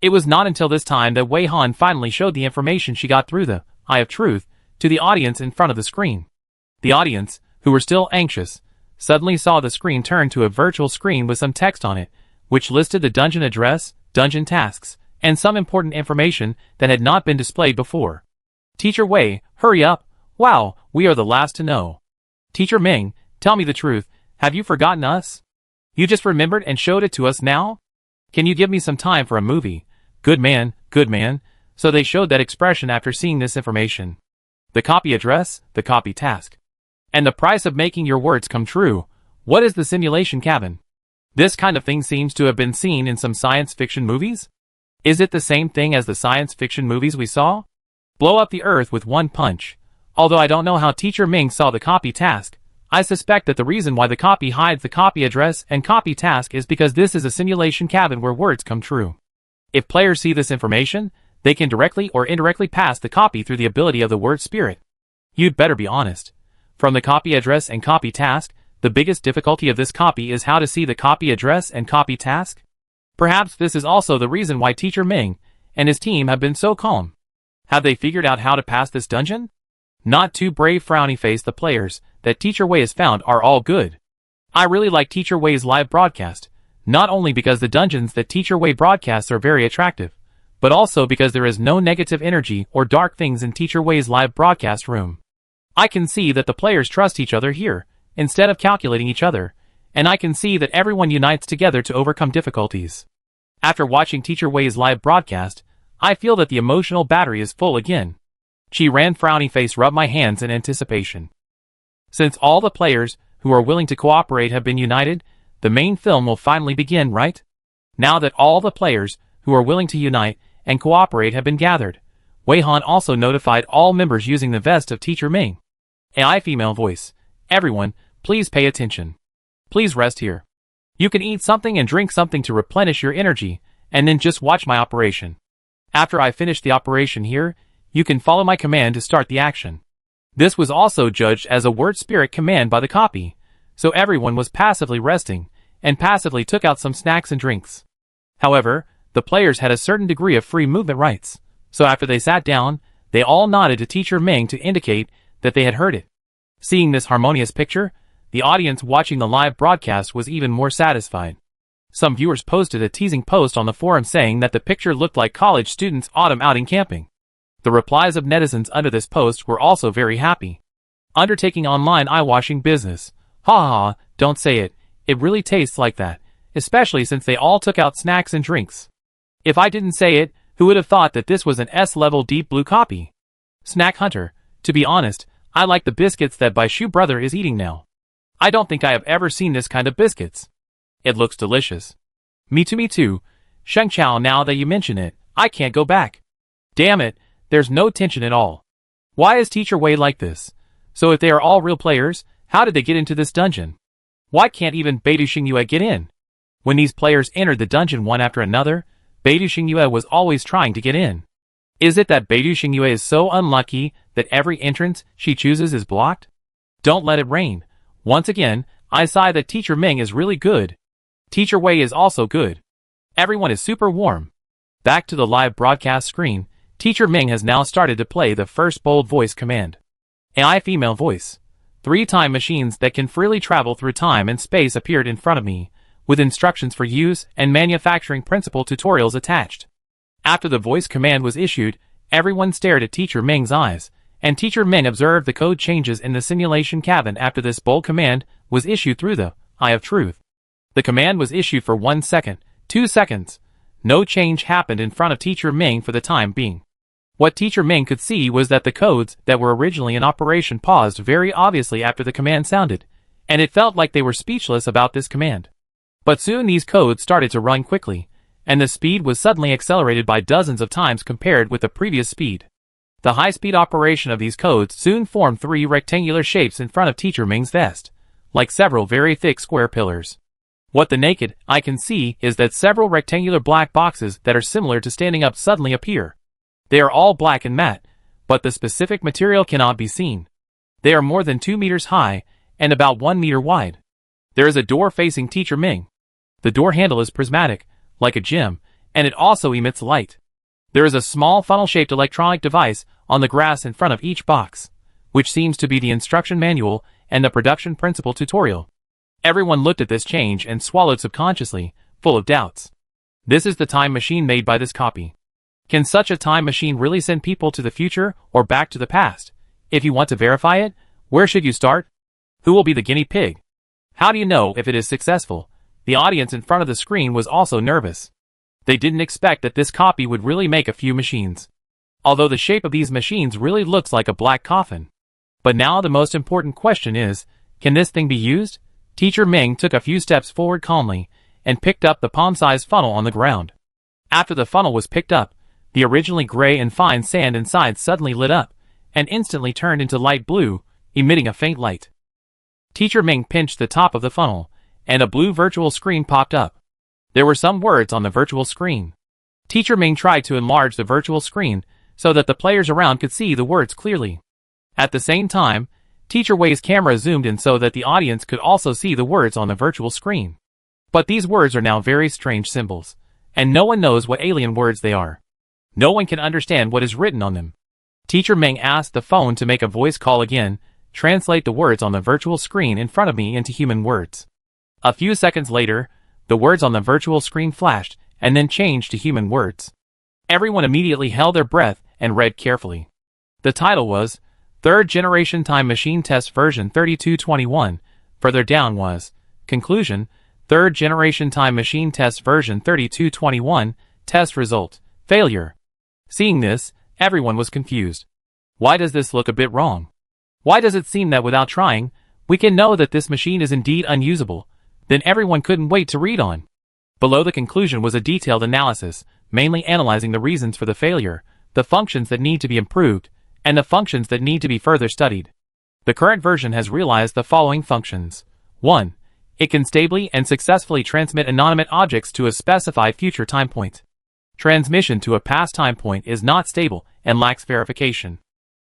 It was not until this time that Wei Han finally showed the information she got through the Eye of Truth to the audience in front of the screen. The audience, who were still anxious, suddenly saw the screen turn to a virtual screen with some text on it, which listed the dungeon address, dungeon tasks, and some important information that had not been displayed before. Teacher Wei, hurry up! Wow, we are the last to know. Teacher Ming, tell me the truth, have you forgotten us? You just remembered and showed it to us now? Can you give me some time for a movie? Good man, good man. So they showed that expression after seeing this information. The copy address, the copy task. And the price of making your words come true. What is the simulation cabin? This kind of thing seems to have been seen in some science fiction movies? Is it the same thing as the science fiction movies we saw? Blow up the earth with one punch. Although I don't know how Teacher Ming saw the copy task, I suspect that the reason why the copy hides the copy address and copy task is because this is a simulation cabin where words come true. If players see this information, they can directly or indirectly pass the copy through the ability of the word spirit. You'd better be honest. From the copy address and copy task, the biggest difficulty of this copy is how to see the copy address and copy task. Perhaps this is also the reason why Teacher Ming and his team have been so calm. Have they figured out how to pass this dungeon? Not too brave, frowny face. The players that Teacher Wei has found are all good. I really like Teacher Wei's live broadcast, not only because the dungeons that Teacher Wei broadcasts are very attractive, but also because there is no negative energy or dark things in Teacher Wei's live broadcast room. I can see that the players trust each other here, instead of calculating each other, and I can see that everyone unites together to overcome difficulties. After watching Teacher Wei's live broadcast, I feel that the emotional battery is full again. She ran frowny face rubbed my hands in anticipation. Since all the players who are willing to cooperate have been united, the main film will finally begin, right? Now that all the players who are willing to unite and cooperate have been gathered, Wei Han also notified all members using the vest of Teacher Ming. AI female voice. Everyone, please pay attention. Please rest here. You can eat something and drink something to replenish your energy, and then just watch my operation. After I finish the operation here, you can follow my command to start the action. This was also judged as a word spirit command by the copy, so everyone was passively resting, and passively took out some snacks and drinks. However, the players had a certain degree of free movement rights, so after they sat down, they all nodded to Teacher Ming to indicate that they had heard it. Seeing this harmonious picture, the audience watching the live broadcast was even more satisfied. Some viewers posted a teasing post on the forum saying that the picture looked like college students' autumn outing camping. The replies of netizens under this post were also very happy. Undertaking online eye-washing business. Ha ha ha, don't say it, it really tastes like that, especially since they all took out snacks and drinks. If I didn't say it, who would have thought that this was an S-level deep blue copy? Snack Hunter, to be honest, I like the biscuits that Bai Shu brother is eating now. I don't think I have ever seen this kind of biscuits. It looks delicious. Me too, Sheng Chao, now that you mention it, I can't go back. Damn it, there's no tension at all. Why is Teacher Wei like this? So if they are all real players, how did they get into this dungeon? Why can't even Beidou Xingyue get in? When these players entered the dungeon one after another, Beidou Xingyue was always trying to get in. Is it that Beidou Xingyue is so unlucky that every entrance she chooses is blocked? Don't let it rain. Once again, I sigh that Teacher Ming is really good. Teacher Wei is also good. Everyone is super warm. Back to the live broadcast screen, Teacher Ming has now started to play the first bold voice command. AI female voice. 3 time machines that can freely travel through time and space appeared in front of me, with instructions for use and manufacturing principle tutorials attached. After the voice command was issued, everyone stared at Teacher Ming's eyes, and Teacher Ming observed the code changes in the simulation cabin after this bold command was issued through the Eye of Truth. The command was issued for 1 second, 2 seconds. No change happened in front of Teacher Ming for the time being. What Teacher Ming could see was that the codes that were originally in operation paused very obviously after the command sounded, and it felt like they were speechless about this command. But soon these codes started to run quickly, and the speed was suddenly accelerated by dozens of times compared with the previous speed. The high-speed operation of these codes soon formed 3 rectangular shapes in front of Teacher Ming's vest, like several very thick square pillars. What the naked eye can see is that several rectangular black boxes that are similar to standing up suddenly appear. They are all black and matte, but the specific material cannot be seen. They are more than 2 meters high and about 1 meter wide. There is a door facing Teacher Ming. The door handle is prismatic, like a gem, and it also emits light. There is a small funnel-shaped electronic device on the grass in front of each box, which seems to be the instruction manual and the production principle tutorial. Everyone looked at this change and swallowed subconsciously, full of doubts. This is the time machine made by this copy. Can such a time machine really send people to the future or back to the past? If you want to verify it, where should you start? Who will be the guinea pig? How do you know if it is successful? The audience in front of the screen was also nervous. They didn't expect that this copy would really make a few machines. Although the shape of these machines really looks like a black coffin. But now the most important question is, can this thing be used? Teacher Ming took a few steps forward calmly, and picked up the palm-sized funnel on the ground. After the funnel was picked up, the originally gray and fine sand inside suddenly lit up, and instantly turned into light blue, emitting a faint light. Teacher Ming pinched the top of the funnel, and a blue virtual screen popped up. There were some words on the virtual screen. Teacher Ming tried to enlarge the virtual screen so that the players around could see the words clearly. At the same time, Teacher Wei's camera zoomed in so that the audience could also see the words on the virtual screen. But these words are now very strange symbols, and no one knows what alien words they are. No one can understand what is written on them. Teacher Ming asked the phone to make a voice call again, translate the words on the virtual screen in front of me into human words. A few seconds later, the words on the virtual screen flashed, and then changed to human words. Everyone immediately held their breath and read carefully. The title was, Third Generation Time Machine Test version 3221. Further down was, Conclusion, Third Generation Time Machine Test version 3221, Test Result, Failure. Seeing this, everyone was confused. Why does this look a bit wrong? Why does it seem that without trying, we can know that this machine is indeed unusable? Then everyone couldn't wait to read on. Below the conclusion was a detailed analysis, mainly analyzing the reasons for the failure, the functions that need to be improved, and the functions that need to be further studied. The current version has realized the following functions. 1. It can stably and successfully transmit inanimate objects to a specified future time point. Transmission to a past time point is not stable and lacks verification.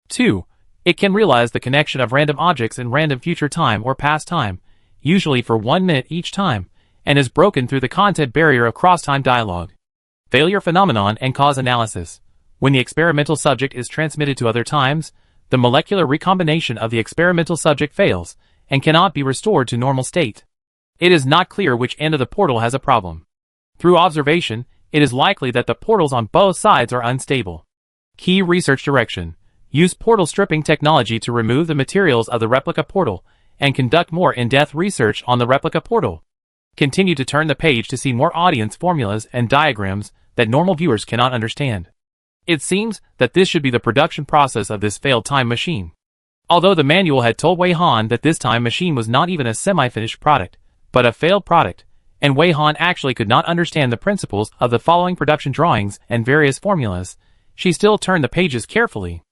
2. It can realize the connection of random objects in random future time or past time, usually for 1 minute each time, and is broken through the content barrier of cross-time dialogue. Failure phenomenon and cause analysis. When the experimental subject is transmitted to other times, the molecular recombination of the experimental subject fails and cannot be restored to normal state. It is not clear which end of the portal has a problem. Through observation, it is likely that the portals on both sides are unstable. Key research direction. Use portal stripping technology to remove the materials of the replica portal and conduct more in-depth research on the replica portal. Continue to turn the page to see more audience formulas and diagrams that normal viewers cannot understand. It seems that this should be the production process of this failed time machine. Although the manual had told Wei Han that this time machine was not even a semi-finished product, but a failed product, and Wei Han actually could not understand the principles of the following production drawings and various formulas, she still turned the pages carefully.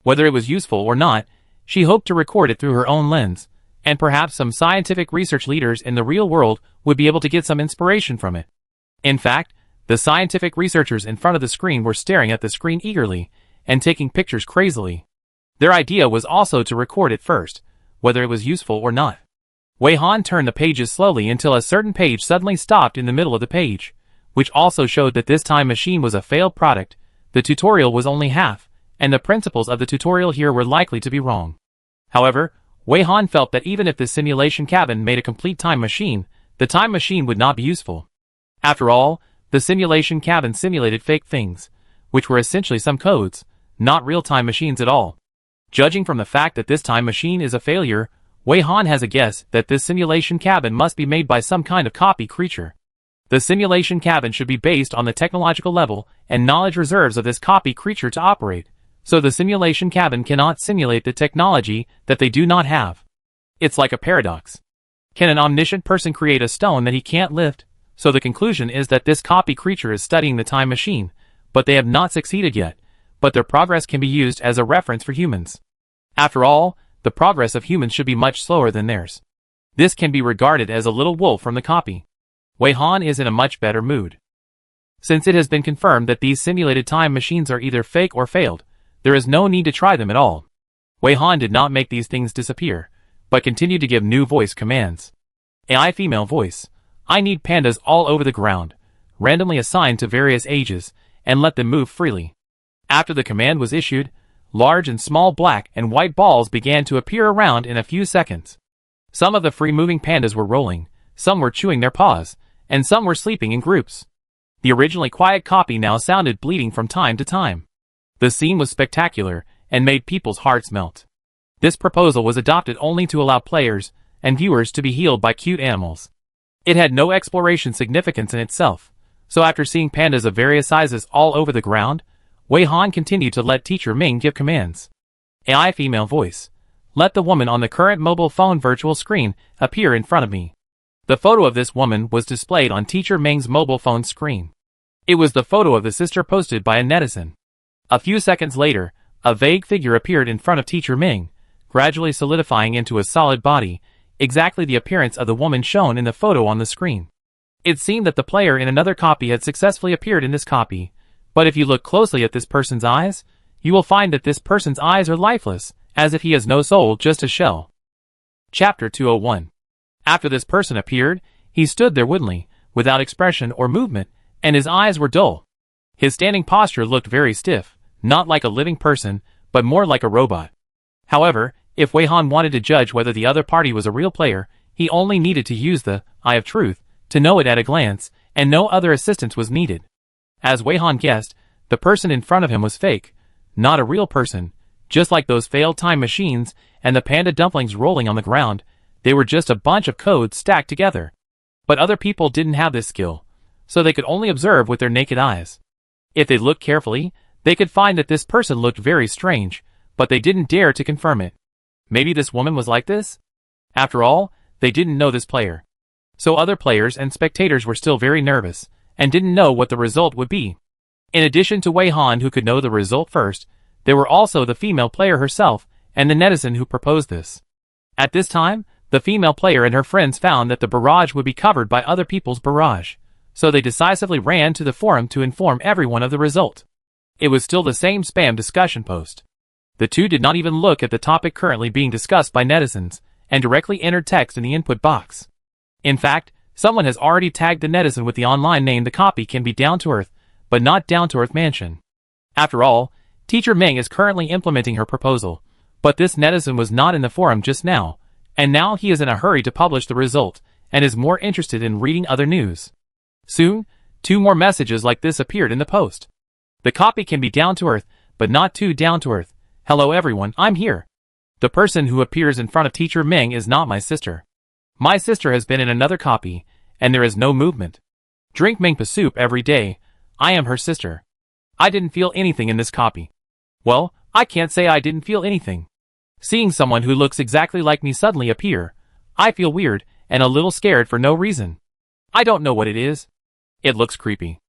Whether it was useful or not, she hoped to record it through her own lens, and perhaps some scientific research leaders in the real world would be able to get some inspiration from it. In fact, the scientific researchers in front of the screen were staring at the screen eagerly and taking pictures crazily. Their idea was also to record it first, whether it was useful or not. Wei Han turned the pages slowly until a certain page suddenly stopped in the middle of the page, which also showed that this time machine was a failed product. The tutorial was only half, and the principles of the tutorial here were likely to be wrong. However, Wei Han felt that even if the simulation cabin made a complete time machine, the time machine would not be useful. After all, the simulation cabin simulated fake things, which were essentially some codes, not real time machines at all. Judging from the fact that this time machine is a failure, Wei Han has a guess that this simulation cabin must be made by some kind of copy creature. The simulation cabin should be based on the technological level and knowledge reserves of this copy creature to operate, so the simulation cabin cannot simulate the technology that they do not have. It's like a paradox. Can an omniscient person create a stone that he can't lift? So the conclusion is that this copy creature is studying the time machine, but they have not succeeded yet, but their progress can be used as a reference for humans. After all, the progress of humans should be much slower than theirs. This can be regarded as a little wolf from the copy. Wei Han is in a much better mood. Since it has been confirmed that these simulated time machines are either fake or failed, there is no need to try them at all. Wei Han did not make these things disappear, but continued to give new voice commands. AI female voice. I need pandas all over the ground, randomly assigned to various ages, and let them move freely. After the command was issued, large and small black and white balls began to appear around in a few seconds. Some of the free-moving pandas were rolling, some were chewing their paws, and some were sleeping in groups. The originally quiet copy now sounded bleeding from time to time. The scene was spectacular and made people's hearts melt. This proposal was adopted only to allow players and viewers to be healed by cute animals. It had no exploration significance in itself, so after seeing pandas of various sizes all over the ground, Wei Han continued to let Teacher Ming give commands. AI female voice. Let the woman on the current mobile phone virtual screen appear in front of me. The photo of this woman was displayed on Teacher Ming's mobile phone screen. It was the photo of the sister posted by a netizen. A few seconds later, a vague figure appeared in front of Teacher Ming, gradually solidifying into a solid body, exactly the appearance of the woman shown in the photo on the screen. It seemed that the player in another copy had successfully appeared in this copy, but if you look closely at this person's eyes, you will find that this person's eyes are lifeless, as if he has no soul, just a shell. Chapter 201. After this person appeared, he stood there woodenly, without expression or movement, and his eyes were dull. His standing posture looked very stiff, not like a living person, but more like a robot. However, if Wei Han wanted to judge whether the other party was a real player, he only needed to use the eye of truth to know it at a glance, and no other assistance was needed. As Wei Han guessed, the person in front of him was fake, not a real person. Just like those failed time machines and the panda dumplings rolling on the ground, they were just a bunch of codes stacked together. But other people didn't have this skill, so they could only observe with their naked eyes. If they looked carefully, they could find that this person looked very strange, but they didn't dare to confirm it. Maybe this woman was like this? After all, they didn't know this player. So other players and spectators were still very nervous, and didn't know what the result would be. In addition to Wei Han, who could know the result first, there were also the female player herself, and the netizen who proposed this. At this time, the female player and her friends found that the barrage would be covered by other people's barrage, so they decisively ran to the forum to inform everyone of the result. It was still the same spam discussion post. The two did not even look at the topic currently being discussed by netizens, and directly entered text in the input box. In fact, someone has already tagged the netizen with the online name. The copy can be Down to Earth, but not Down to Earth Mansion. After all, Teacher Ming is currently implementing her proposal, but this netizen was not in the forum just now, and now he is in a hurry to publish the result, and is more interested in reading other news. Soon, 2 more messages like this appeared in the post. The copy can be Down to Earth, but not too Down to Earth. Hello everyone, I'm here. The person who appears in front of Teacher Ming is not my sister. My sister has been in another copy, and there is no movement. Drink Mingpa soup every day. I am her sister. I didn't feel anything in this copy. Well, I can't say I didn't feel anything. Seeing someone who looks exactly like me suddenly appear, I feel weird and a little scared for no reason. I don't know what it is. It looks creepy.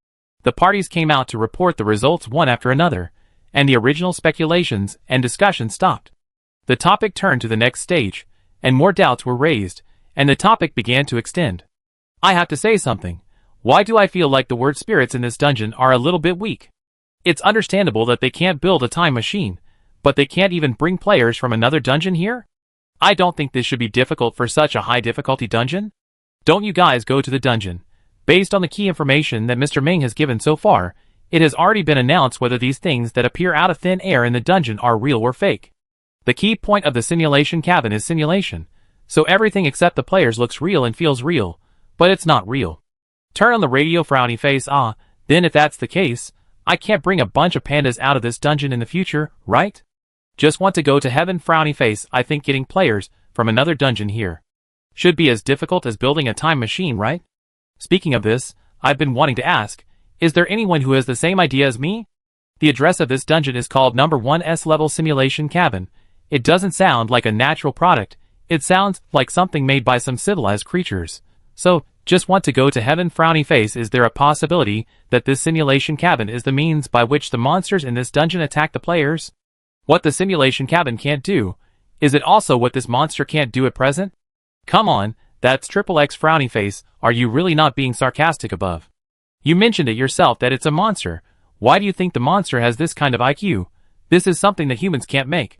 The parties came out to report the results one after another, and the original speculations and discussion stopped. The topic turned to the next stage, and more doubts were raised, and the topic began to extend. I have to say something. Why do I feel like the word spirits in this dungeon are a little bit weak? It's understandable that they can't build a time machine, but they can't even bring players from another dungeon here? I don't think this should be difficult for such a high difficulty dungeon. Don't you guys go to the dungeon. Based on the key information that Mr. Ming has given so far, it has already been announced whether these things that appear out of thin air in the dungeon are real or fake. The key point of the simulation cabin is simulation, so everything except the players looks real and feels real, but it's not real. Turn on the radio frowny face. Then if that's the case, I can't bring a bunch of pandas out of this dungeon in the future, right? Just want to go to heaven, frowny face. I think getting players from another dungeon here should be as difficult as building a time machine, right? Speaking of this, I've been wanting to ask, is there anyone who has the same idea as me? The address of this dungeon is called number 1's level simulation cabin. It doesn't sound like a natural product. It sounds like something made by some civilized creatures. So, just want to go to heaven, frowny face. Is there a possibility that this simulation cabin is the means by which the monsters in this dungeon attack the players? What the simulation cabin can't do, is it also what this monster can't do at present? Come on, that's triple X, frowny face. Are you really not being sarcastic above? You mentioned it yourself that it's a monster. Why do you think the monster has this kind of IQ? This is something that humans can't make.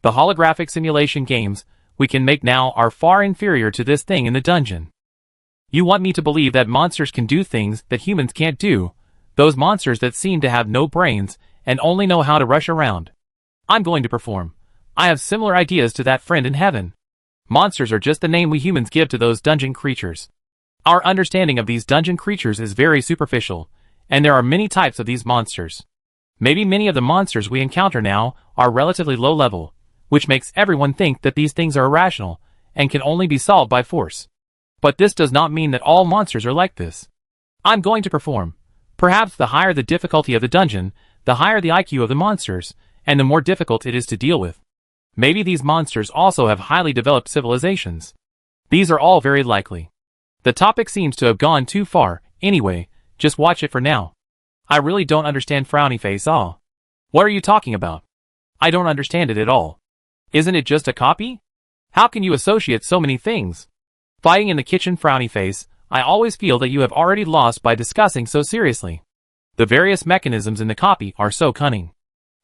The holographic simulation games we can make now are far inferior to this thing in the dungeon. You want me to believe that monsters can do things that humans can't do, those monsters that seem to have no brains and only know how to rush around. I'm going to perform. I have similar ideas to that friend in heaven. Monsters are just the name we humans give to those dungeon creatures. Our understanding of these dungeon creatures is very superficial, and there are many types of these monsters. Maybe many of the monsters we encounter now are relatively low level, which makes everyone think that these things are irrational and can only be solved by force. But this does not mean that all monsters are like this. I'm going to perform. Perhaps the higher the difficulty of the dungeon, the higher the IQ of the monsters, and the more difficult it is to deal with. Maybe these monsters also have highly developed civilizations. These are all very likely. The topic seems to have gone too far. Anyway, just watch it for now. I really don't understand, frowny face. Ah. What are you talking about? I don't understand it at all. Isn't it just a copy? How can you associate so many things? Fighting in the kitchen, frowny face. I always feel that you have already lost by discussing so seriously. The various mechanisms in the copy are so cunning.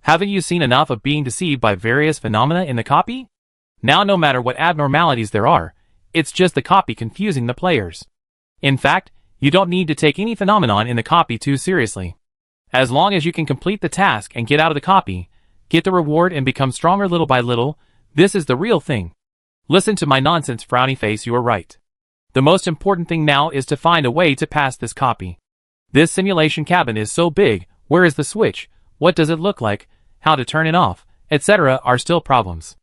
Haven't you seen enough of being deceived by various phenomena in the copy? Now no matter what abnormalities there are, it's just the copy confusing the players. In fact, you don't need to take any phenomenon in the copy too seriously. As long as you can complete the task and get out of the copy, get the reward and become stronger little by little, this is the real thing. Listen to my nonsense, frowny face, you are right. The most important thing now is to find a way to pass this copy. This simulation cabin is so big, where is the switch? What does it look like? How to turn it off, etc. are still problems.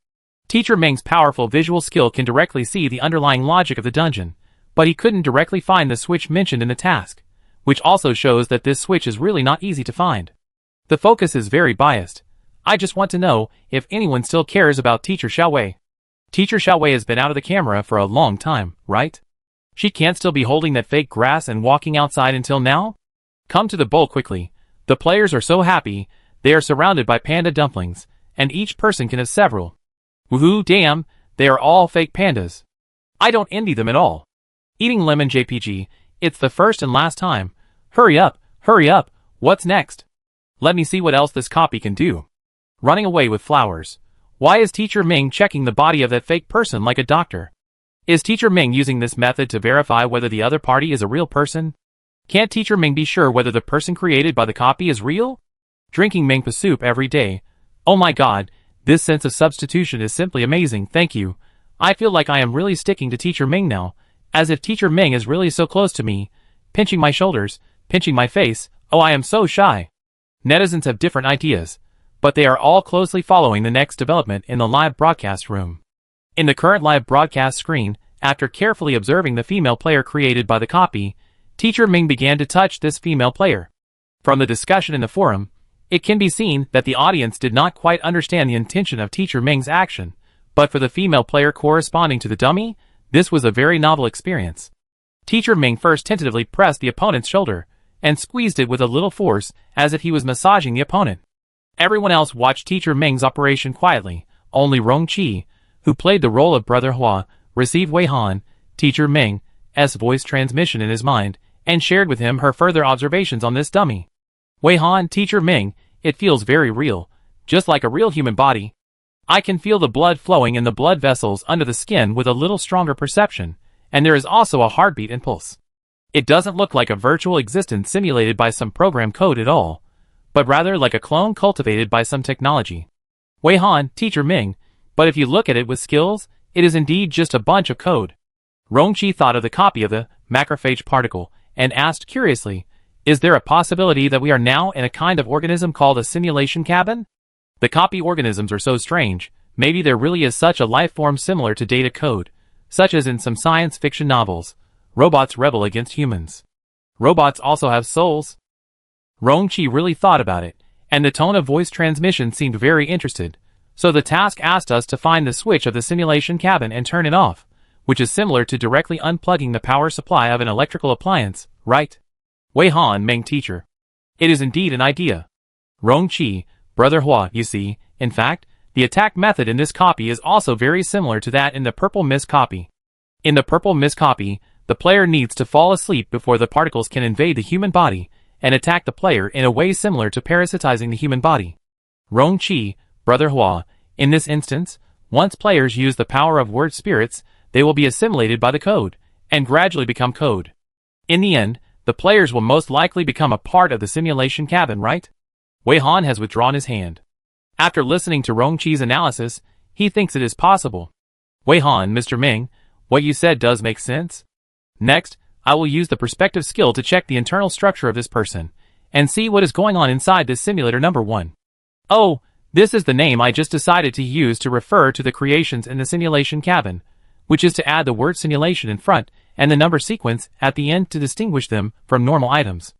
Teacher Ming's powerful visual skill can directly see the underlying logic of the dungeon, but he couldn't directly find the switch mentioned in the task, which also shows that this switch is really not easy to find. The focus is very biased. I just want to know if anyone still cares about Teacher Xiaowei. Teacher Xiaowei has been out of the camera for a long time, right? She can't still be holding that fake grass and walking outside until now? Come to the bowl quickly. The players are so happy. They are surrounded by panda dumplings, and each person can have several. Woohoo, damn, they are all fake pandas. I don't envy them at all. Eating lemon JPG, it's the first and last time. Hurry up, what's next? Let me see what else this copy can do. Running away with flowers. Why is Teacher Ming checking the body of that fake person like a doctor? Is Teacher Ming using this method to verify whether the other party is a real person? Can't Teacher Ming be sure whether the person created by the copy is real? Drinking Mingpa soup every day. Oh my god, this sense of substitution is simply amazing, thank you. I feel like I am really sticking to Teacher Ming now, as if Teacher Ming is really so close to me, pinching my shoulders, pinching my face. Oh, I am so shy. Netizens have different ideas, but they are all closely following the next development in the live broadcast room. In the current live broadcast screen, after carefully observing the female player created by the copy, Teacher Ming began to touch this female player. From the discussion in the forum, it can be seen that the audience did not quite understand the intention of Teacher Ming's action, but for the female player corresponding to the dummy, this was a very novel experience. Teacher Ming first tentatively pressed the opponent's shoulder, and squeezed it with a little force, as if he was massaging the opponent. Everyone else watched Teacher Ming's operation quietly. Only Rong Qi, who played the role of Brother Hua, received Wei Han, Teacher Ming's voice transmission in his mind, and shared with him her further observations on this dummy. Wei Han, Teacher Ming, it feels very real, just like a real human body. I can feel the blood flowing in the blood vessels under the skin with a little stronger perception, and there is also a heartbeat and pulse. It doesn't look like a virtual existence simulated by some program code at all, but rather like a clone cultivated by some technology. Wei Han, Teacher Ming, but if you look at it with skills, it is indeed just a bunch of code. Rongqi thought of the copy of the macrophage particle, and asked curiously, Is there a possibility that we are now in a kind of organism called a simulation cabin? The copy organisms are so strange, maybe there really is such a life form similar to data code, such as in some science fiction novels. Robots rebel against humans. Robots also have souls. Rong-Chi really thought about it, and the tone of voice transmission seemed very interested, so the task asked us to find the switch of the simulation cabin and turn it off, which is similar to directly unplugging the power supply of an electrical appliance, right? Wei Han Meng teacher. It is indeed an idea. Rong-Chi, Brother Hua, you see, in fact, the attack method in this copy is also very similar to that in the Purple Mist copy. In the Purple Mist copy, the player needs to fall asleep before the particles can invade the human body and attack the player in a way similar to parasitizing the human body. Rong-Chi, Brother Hua, in this instance, once players use the power of word spirits, they will be assimilated by the code, and gradually become code. In the end, the players will most likely become a part of the simulation cabin, right? Wei Han has withdrawn his hand. After listening to Rong-Chi's analysis, he thinks it is possible. Wei Han, Mr. Ming, what you said does make sense. Next, I will use the perspective skill to check the internal structure of this person, and see what is going on inside this simulator number 1. Oh, this is the name I just decided to use to refer to the creations in the simulation cabin, which is to add the word simulation in front and the number sequence at the end to distinguish them from normal items.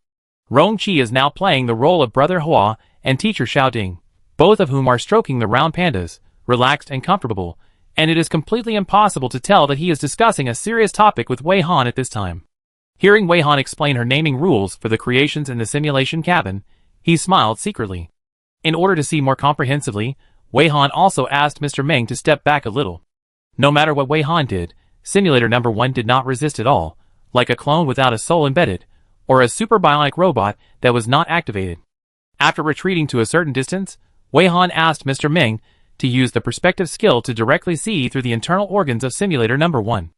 Rong-Chi is now playing the role of Brother Hua and Teacher Xiaoding, both of whom are stroking the round pandas, relaxed and comfortable, and it is completely impossible to tell that he is discussing a serious topic with Wei Han at this time. Hearing Wei Han explain her naming rules for the creations in the simulation cabin, he smiled secretly. In order to see more comprehensively, Wei Han also asked Mr. Ming to step back a little. No matter what Wei Han did, simulator number 1 did not resist at all, like a clone without a soul embedded, or a super bionic robot that was not activated. After retreating to a certain distance, Wei Han asked Mr. Ming to use the perspective skill to directly see through the internal organs of simulator number 1.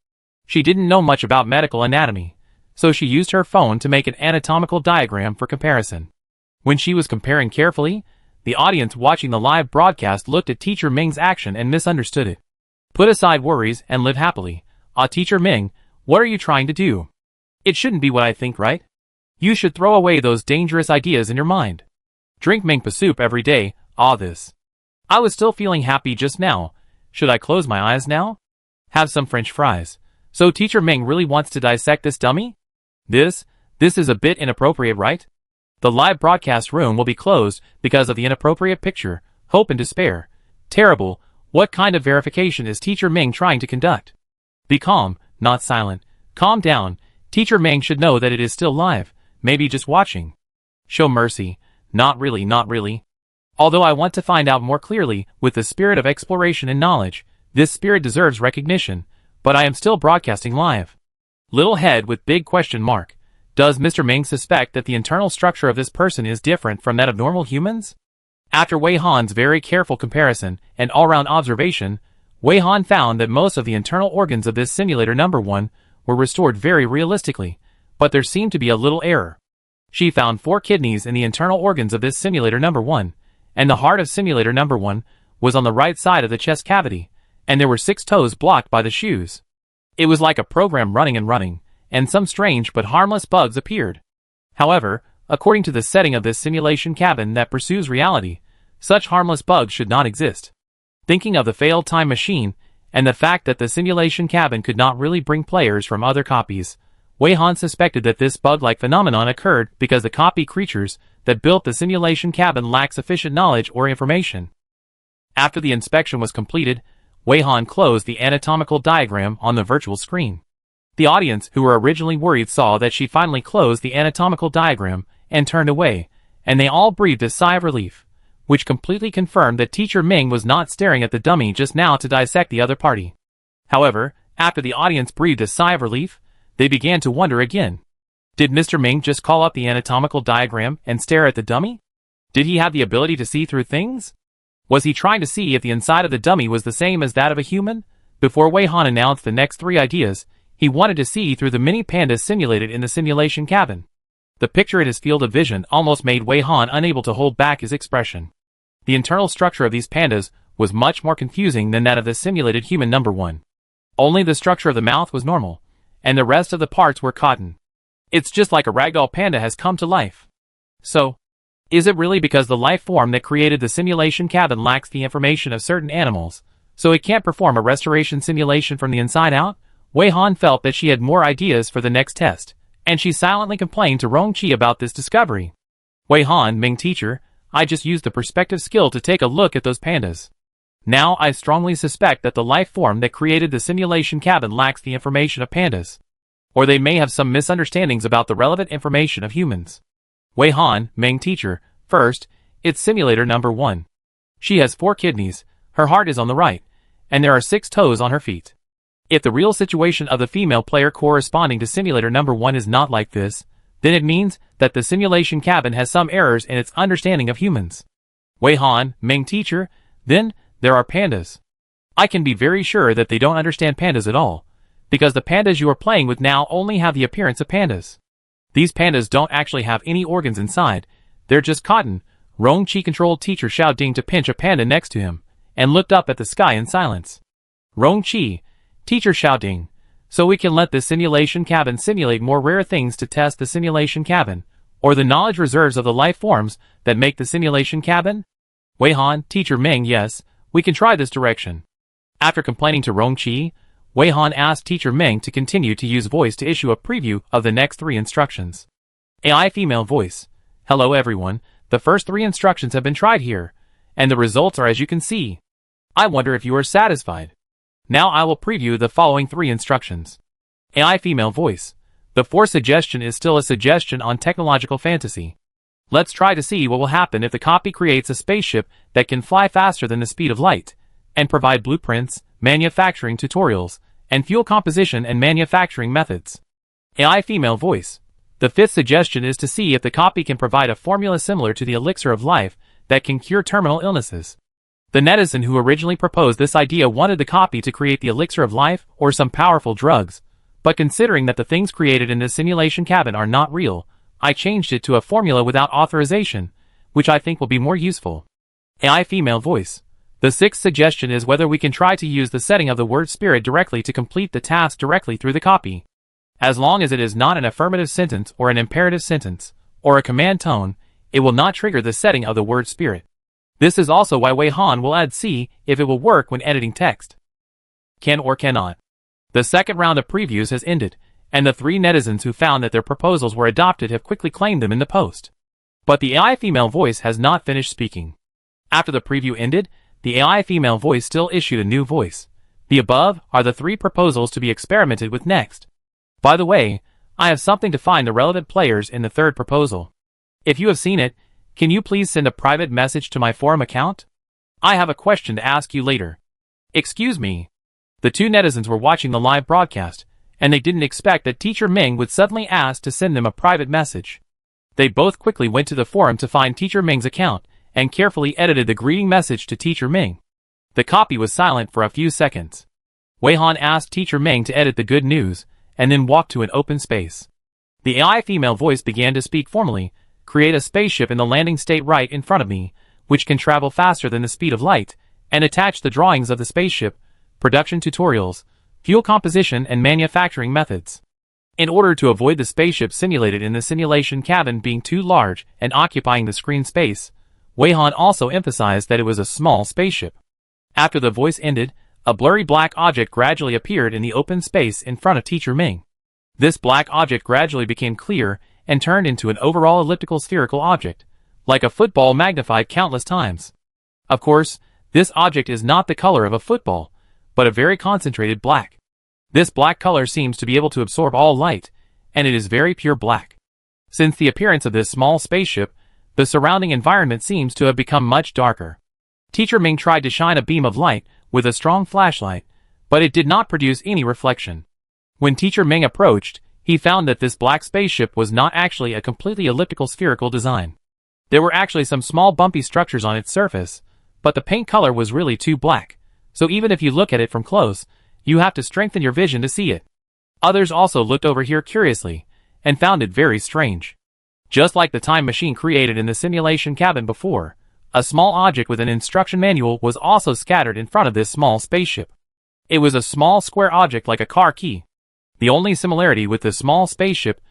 She didn't know much about medical anatomy, so she used her phone to make an anatomical diagram for comparison. When she was comparing carefully, the audience watching the live broadcast looked at Teacher Ming's action and misunderstood it. Put aside worries and live happily. Teacher Ming, what are you trying to do? It shouldn't be what I think, right? You should throw away those dangerous ideas in your mind. Drink Mingpa soup every day. This. I was still feeling happy just now. Should I close my eyes now? Have some French fries. So Teacher Ming really wants to dissect this dummy? This is a bit inappropriate, right? The live broadcast room will be closed because of the inappropriate picture, hope and despair. Terrible. What kind of verification is Teacher Ming trying to conduct? Be calm, not silent. Calm down. Teacher Ming should know that it is still live, maybe just watching. Show mercy. Not really, not really. Although I want to find out more clearly, with the spirit of exploration and knowledge, this spirit deserves recognition, but I am still broadcasting live. Little head with big question mark. Does Mr. Ming suspect that the internal structure of this person is different from that of normal humans? After Wei Han's very careful comparison and all-round observation, Wei Han found that most of the internal organs of this simulator number 1 were restored very realistically, but there seemed to be a little error. She found 4 kidneys in the internal organs of this simulator number 1, and the heart of simulator number 1 was on the right side of the chest cavity, and there were 6 toes blocked by the shoes. It was like a program running and running, and some strange but harmless bugs appeared. However, according to the setting of this simulation cabin that pursues reality, such harmless bugs should not exist. Thinking of the failed time machine, and the fact that the simulation cabin could not really bring players from other copies, Wei Han suspected that this bug-like phenomenon occurred because the copy creatures that built the simulation cabin lacked sufficient knowledge or information. After the inspection was completed, Wei Han closed the anatomical diagram on the virtual screen. The audience who were originally worried saw that she finally closed the anatomical diagram and turned away, and they all breathed a sigh of relief, which completely confirmed that Teacher Ming was not staring at the dummy just now to dissect the other party. However, after the audience breathed a sigh of relief, they began to wonder again. Did Mr. Ming just call up the anatomical diagram and stare at the dummy? Did he have the ability to see through things? Was he trying to see if the inside of the dummy was the same as that of a human? Before Wei Han announced the next 3 ideas, he wanted to see through the mini pandas simulated in the simulation cabin. The picture in his field of vision almost made Wei Han unable to hold back his expression. The internal structure of these pandas was much more confusing than that of the simulated human number 1. Only the structure of the mouth was normal, and the rest of the parts were cotton. It's just like a ragdoll panda has come to life. So, is it really because the life form that created the simulation cabin lacks the information of certain animals, so it can't perform a restoration simulation from the inside out? Wei Han felt that she had more ideas for the next test, and she silently complained to Rongqi about this discovery. Wei Han, Ming teacher, I just used the perspective skill to take a look at those pandas. Now I strongly suspect that the life form that created the simulation cabin lacks the information of pandas. Or they may have some misunderstandings about the relevant information of humans. Wei Han, Ming teacher, first, it's simulator number 1. She has 4 kidneys, her heart is on the right, and there are 6 toes on her feet. If the real situation of the female player corresponding to simulator number 1 is not like this, then it means that the simulation cabin has some errors in its understanding of humans. Wei Han, Ming teacher, then, there are pandas. I can be very sure that they don't understand pandas at all, because the pandas you are playing with now only have the appearance of pandas. These pandas don't actually have any organs inside, they're just cotton. Rongqi controlled teacher Xiao Ding to pinch a panda next to him, and looked up at the sky in silence. Rongqi, teacher Xiao Ding, so we can let this simulation cabin simulate more rare things to test the simulation cabin, or the knowledge reserves of the life forms that make the simulation cabin? Wei Han, teacher Ming, yes, we can try this direction. After complaining to Rongqi, Wei Han asked teacher Ming to continue to use voice to issue a preview of the next 3 instructions. AI female voice. Hello everyone, the first 3 instructions have been tried here, and the results are as you can see. I wonder if you are satisfied. Now I will preview the following 3 instructions. AI female voice. The 4th suggestion is still a suggestion on technological fantasy. Let's try to see what will happen if the copy creates a spaceship that can fly faster than the speed of light, and provide blueprints, manufacturing tutorials, and fuel composition and manufacturing methods. AI female voice. The 5th suggestion is to see if the copy can provide a formula similar to the elixir of life that can cure terminal illnesses. The netizen who originally proposed this idea wanted the copy to create the elixir of life or some powerful drugs, but considering that the things created in this simulation cabin are not real, I changed it to a formula without authorization, which I think will be more useful. AI female voice. The 6th suggestion is whether we can try to use the setting of the word spirit directly to complete the task directly through the copy. As long as it is not an affirmative sentence or an imperative sentence, or a command tone, it will not trigger the setting of the word spirit. This is also why Wei Han will add C if it will work when editing text. Can or cannot. The second round of previews has ended, and the 3 netizens who found that their proposals were adopted have quickly claimed them in the post. But the AI female voice has not finished speaking. After the preview ended, the AI female voice still issued a new voice. The above are the 3 proposals to be experimented with next. By the way, I have something to find the relevant players in the 3rd proposal. If you have seen it, can you please send a private message to my forum account? I have a question to ask you later. Excuse me. The 2 netizens were watching the live broadcast, and they didn't expect that teacher Ming would suddenly ask to send them a private message. They both quickly went to the forum to find teacher Ming's account, and carefully edited the greeting message to teacher Ming. The copy was silent for a few seconds. Wei Han asked teacher Ming to edit the good news, and then walked to an open space. The AI female voice began to speak formally. Create a spaceship in the landing state right in front of me, which can travel faster than the speed of light, and attach the drawings of the spaceship, production tutorials, fuel composition and manufacturing methods. In order to avoid the spaceship simulated in the simulation cabin being too large and occupying the screen space, Wei Han also emphasized that it was a small spaceship. After the voice ended, a blurry black object gradually appeared in the open space in front of teacher Ming. This black object gradually became clear and turned into an overall elliptical spherical object, like a football magnified countless times. Of course, this object is not the color of a football, but a very concentrated black. This black color seems to be able to absorb all light, and it is very pure black. Since the appearance of this small spaceship, the surrounding environment seems to have become much darker. Teacher Ming tried to shine a beam of light with a strong flashlight, but it did not produce any reflection. When teacher Ming approached, he found that this black spaceship was not actually a completely elliptical spherical design. There were actually some small bumpy structures on its surface, but the paint color was really too black, so even if you look at it from close, you have to strengthen your vision to see it. Others also looked over here curiously, and found it very strange. Just like the time machine created in the simulation cabin before, a small object with an instruction manual was also scattered in front of this small spaceship. It was a small square object like a car key. The only similarity with the small spaceship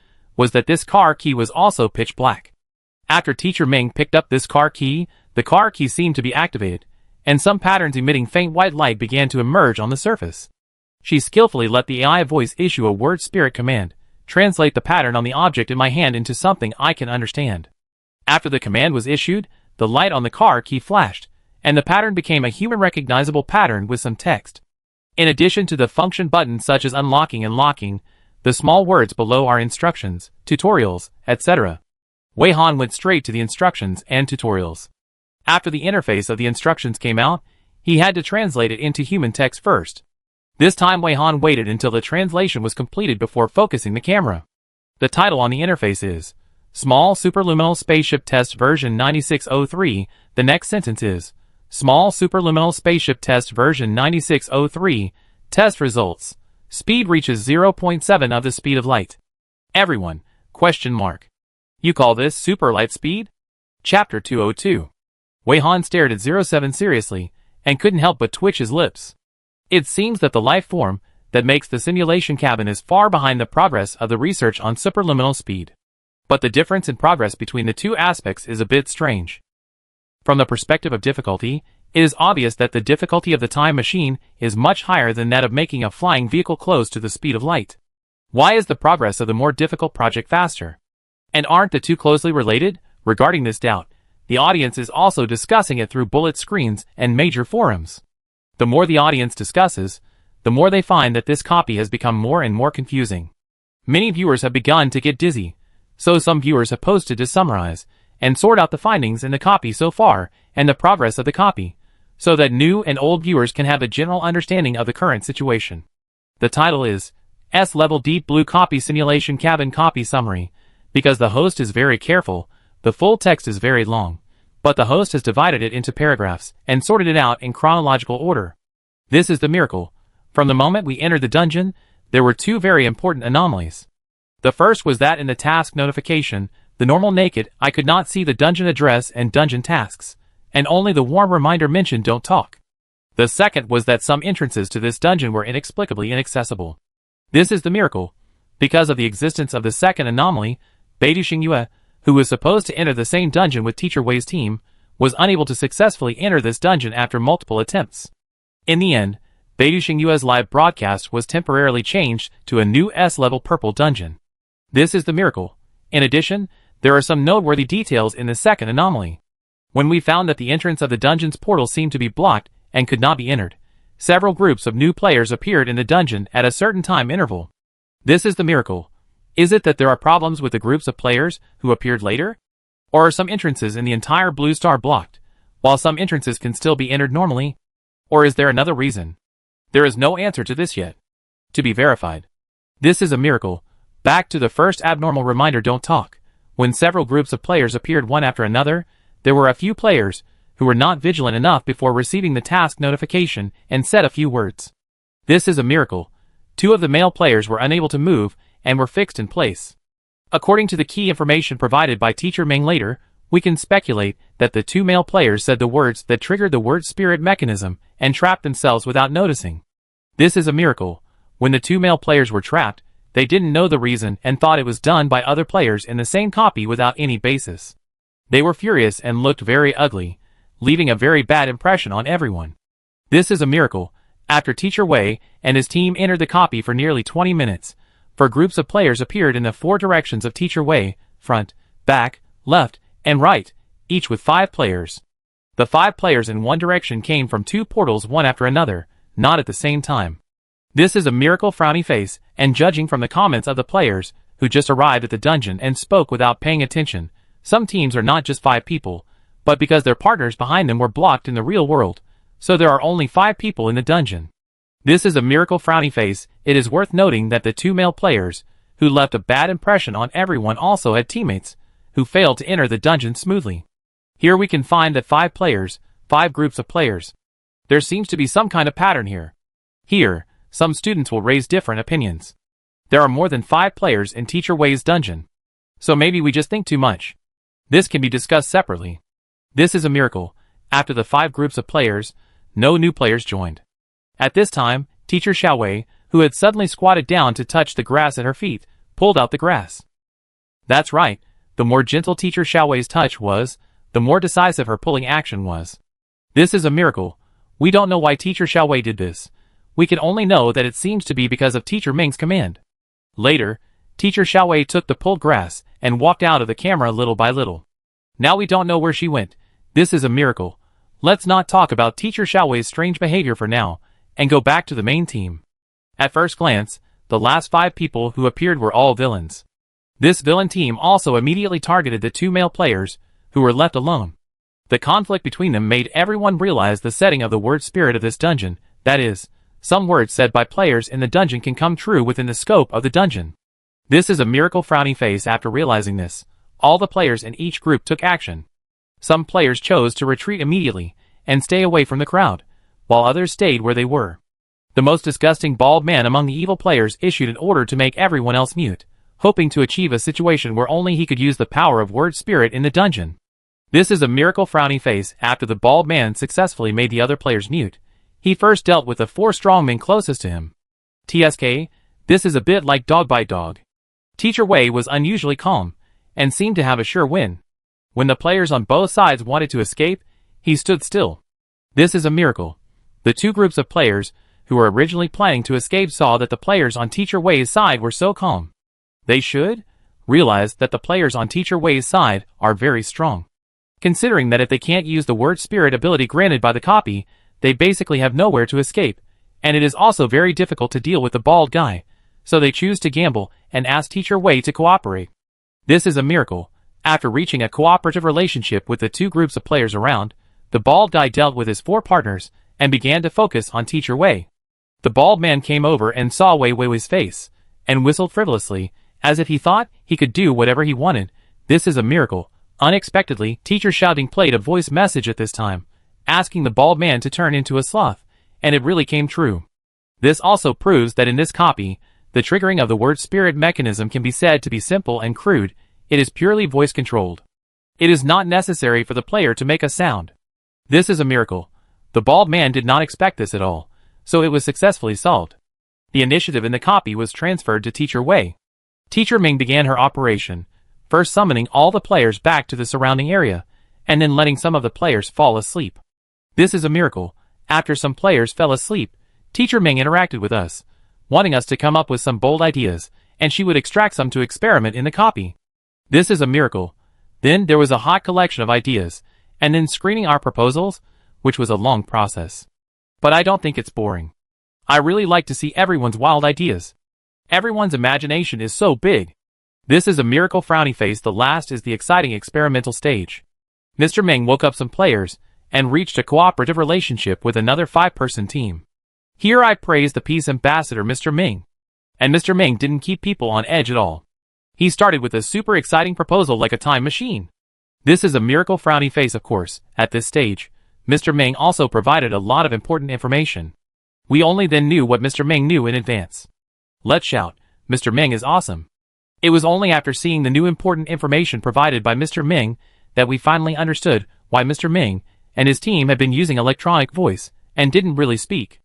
was that this car key was also pitch black. After Teacher Ming picked up this car key, the car key seemed to be activated, and some patterns emitting faint white light began to emerge on the surface. She skillfully let the AI voice issue a word spirit command, translate the pattern on the object in my hand into something I can understand. After the command was issued, the light on the car key flashed, and the pattern became a human-recognizable pattern with some text. In addition to the function buttons such as unlocking and locking, the small words below are instructions, tutorials, etc. Wei Han went straight to the instructions and tutorials. After the interface of the instructions came out, he had to translate it into human text first. This time Wei Han waited until the translation was completed before focusing the camera. The title on the interface is Small Superluminal Spaceship Test version 9603. The next sentence is Small Superluminal Spaceship Test version 9603. Test results. Speed reaches 0.7 of the speed of light. Everyone, ? You call this super light speed? Chapter 202. Wei Han stared at 07 seriously, and couldn't help but twitch his lips. It seems that the life form that makes the simulation cabin is far behind the progress of the research on superluminal speed. But the difference in progress between the two aspects is a bit strange. From the perspective of difficulty, it is obvious that the difficulty of the time machine is much higher than that of making a flying vehicle close to the speed of light. Why is the progress of the more difficult project faster? And aren't the two closely related? Regarding this doubt, the audience is also discussing it through bullet screens and major forums. The more the audience discusses, the more they find that this copy has become more and more confusing. Many viewers have begun to get dizzy, so some viewers have posted to summarize and sort out the findings in the copy so far and the progress of the copy, so that new and old viewers can have a general understanding of the current situation. The title is S-Level Deep Blue Copy Simulation Cabin Copy Summary. Because the host is very careful, the full text is very long, but the host has divided it into paragraphs and sorted it out in chronological order. This is the miracle. From the moment we entered the dungeon, there were two very important anomalies. The first was that in the task notification, the normal naked, I could not see the dungeon address and dungeon tasks, and only the warm reminder mentioned don't talk. The second was that some entrances to this dungeon were inexplicably inaccessible. This is the miracle. Because of the existence of the second anomaly, Beidou Xingyue, who was supposed to enter the same dungeon with Teacher Wei's team, was unable to successfully enter this dungeon after multiple attempts. In the end, Beidou Xingyue's live broadcast was temporarily changed to a new S-level purple dungeon. This is the miracle. In addition, there are some noteworthy details in the second anomaly. When we found that the entrance of the dungeon's portal seemed to be blocked and could not be entered, several groups of new players appeared in the dungeon at a certain time interval. This is the miracle. Is it that there are problems with the groups of players who appeared later? Or are some entrances in the entire Blue Star blocked, while some entrances can still be entered normally? Or is there another reason? There is no answer to this yet. To be verified. This is a miracle. Back to the first abnormal reminder don't talk. When several groups of players appeared one after another, there were a few players who were not vigilant enough before receiving the task notification and said a few words. This is a miracle. Two of the male players were unable to move and were fixed in place. According to the key information provided by Teacher Ming later, we can speculate that the two male players said the words that triggered the word spirit mechanism and trapped themselves without noticing. This is a miracle. When the two male players were trapped, they didn't know the reason and thought it was done by other players in the same copy without any basis. They were furious and looked very ugly, leaving a very bad impression on everyone. This is a miracle. After Teacher Wei and his team entered the copy for nearly 20 minutes, four groups of players appeared in the four directions of Teacher Wei, front, back, left, and right, each with 5 players. The 5 players in one direction came from 2 portals one after another, not at the same time. This is a miracle frowny face, and judging from the comments of the players, who just arrived at the dungeon and spoke without paying attention, some teams are not just 5 people, but because their partners behind them were blocked in the real world, so there are only 5 people in the dungeon. This is a miracle frowny face. It is worth noting that the 2 male players, who left a bad impression on everyone, also had teammates, who failed to enter the dungeon smoothly. Here we can find that 5 players, 5 groups of players. There seems to be some kind of pattern here. Here, some students will raise different opinions. There are more than 5 players in Teacher Wei's dungeon. So maybe we just think too much. This can be discussed separately. This is a miracle. After the 5 groups of players, no new players joined. At this time, Teacher Xiaowei, who had suddenly squatted down to touch the grass at her feet, pulled out the grass. That's right, the more gentle Teacher Xiaowei's touch was, the more decisive her pulling action was. This is a miracle. We don't know why Teacher Xiaowei did this. We can only know that it seems to be because of Teacher Ming's command. Later, Teacher Xiaowei took the pulled grass and walked out of the camera little by little. Now we don't know where she went. This is a miracle. Let's not talk about Teacher Xiaowei's strange behavior for now, and go back to the main team. At first glance, the last 5 people who appeared were all villains. This villain team also immediately targeted the 2 male players, who were left alone. The conflict between them made everyone realize the setting of the word spirit of this dungeon, that is, some words said by players in the dungeon can come true within the scope of the dungeon. This is a miracle. Frowny face. After realizing this, all the players in each group took action. Some players chose to retreat immediately and stay away from the crowd, while others stayed where they were. The most disgusting bald man among the evil players issued an order to make everyone else mute, hoping to achieve a situation where only he could use the power of word spirit in the dungeon. This is a miracle. Frowny face. After the bald man successfully made the other players mute, he first dealt with the 4 strongmen closest to him. TSK, this is a bit like dog bite dog. Teacher Wei was unusually calm, and seemed to have a sure win. When the players on both sides wanted to escape, he stood still. This is a miracle. The 2 groups of players, who were originally planning to escape, saw that the players on Teacher Wei's side were so calm. They should realize that the players on Teacher Wei's side are very strong. Considering that if they can't use the word spirit ability granted by the copy, they basically have nowhere to escape, and it is also very difficult to deal with the bald guy, so they choose to gamble and ask Teacher Wei to cooperate. This is a miracle. After reaching a cooperative relationship with the 2 groups of players around, the bald guy dealt with his 4 partners and began to focus on Teacher Wei. The bald man came over and saw Wei Wei's face, and whistled frivolously, as if he thought he could do whatever he wanted. This is a miracle. Unexpectedly, Teacher Shouting played a voice message at this time, asking the bald man to turn into a sloth, and it really came true. This also proves that in this copy, the triggering of the word spirit mechanism can be said to be simple and crude. It is purely voice controlled. It is not necessary for the player to make a sound. This is a miracle. The bald man did not expect this at all, so it was successfully solved. The initiative in the copy was transferred to Teacher Wei. Teacher Ming began her operation, first summoning all the players back to the surrounding area, and then letting some of the players fall asleep. This is a miracle. After some players fell asleep, Teacher Ming interacted with us, wanting us to come up with some bold ideas, and she would extract some to experiment in the copy. This is a miracle. Then there was a hot collection of ideas, and then screening our proposals, which was a long process. But I don't think it's boring. I really like to see everyone's wild ideas. Everyone's imagination is so big. This is a miracle. Frowny face. The last is the exciting experimental stage. Mr. Ming woke up some players, and reached a cooperative relationship with another 5-person team. Here I praise the peace ambassador Mr. Ming. And Mr. Ming didn't keep people on edge at all. He started with a super exciting proposal like a time machine. This is a miracle. Frowny face. Of course, at this stage, Mr. Ming also provided a lot of important information. We only then knew what Mr. Ming knew in advance. Let's shout, Mr. Ming is awesome. It was only after seeing the new important information provided by Mr. Ming that we finally understood why Mr. Ming and his team had been using electronic voice and didn't really speak.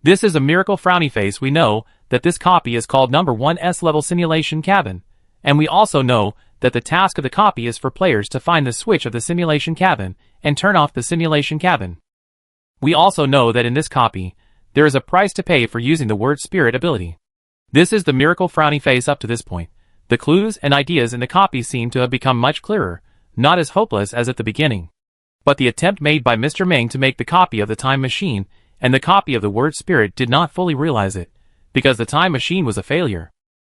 This is a miracle. Frowny face. We know that this copy is called number 1S level simulation cabin, and we also know that the task of the copy is for players to find the switch of the simulation cabin and turn off the simulation cabin. We also know that in this copy, there is a price to pay for using the word spirit ability. This is the miracle. Frowny face. Up to this point, the clues and ideas in the copy seem to have become much clearer, not as hopeless as at the beginning. But the attempt made by Mr. Ming to make the copy of the time machine and the copy of the word spirit did not fully realize it, because the time machine was a failure.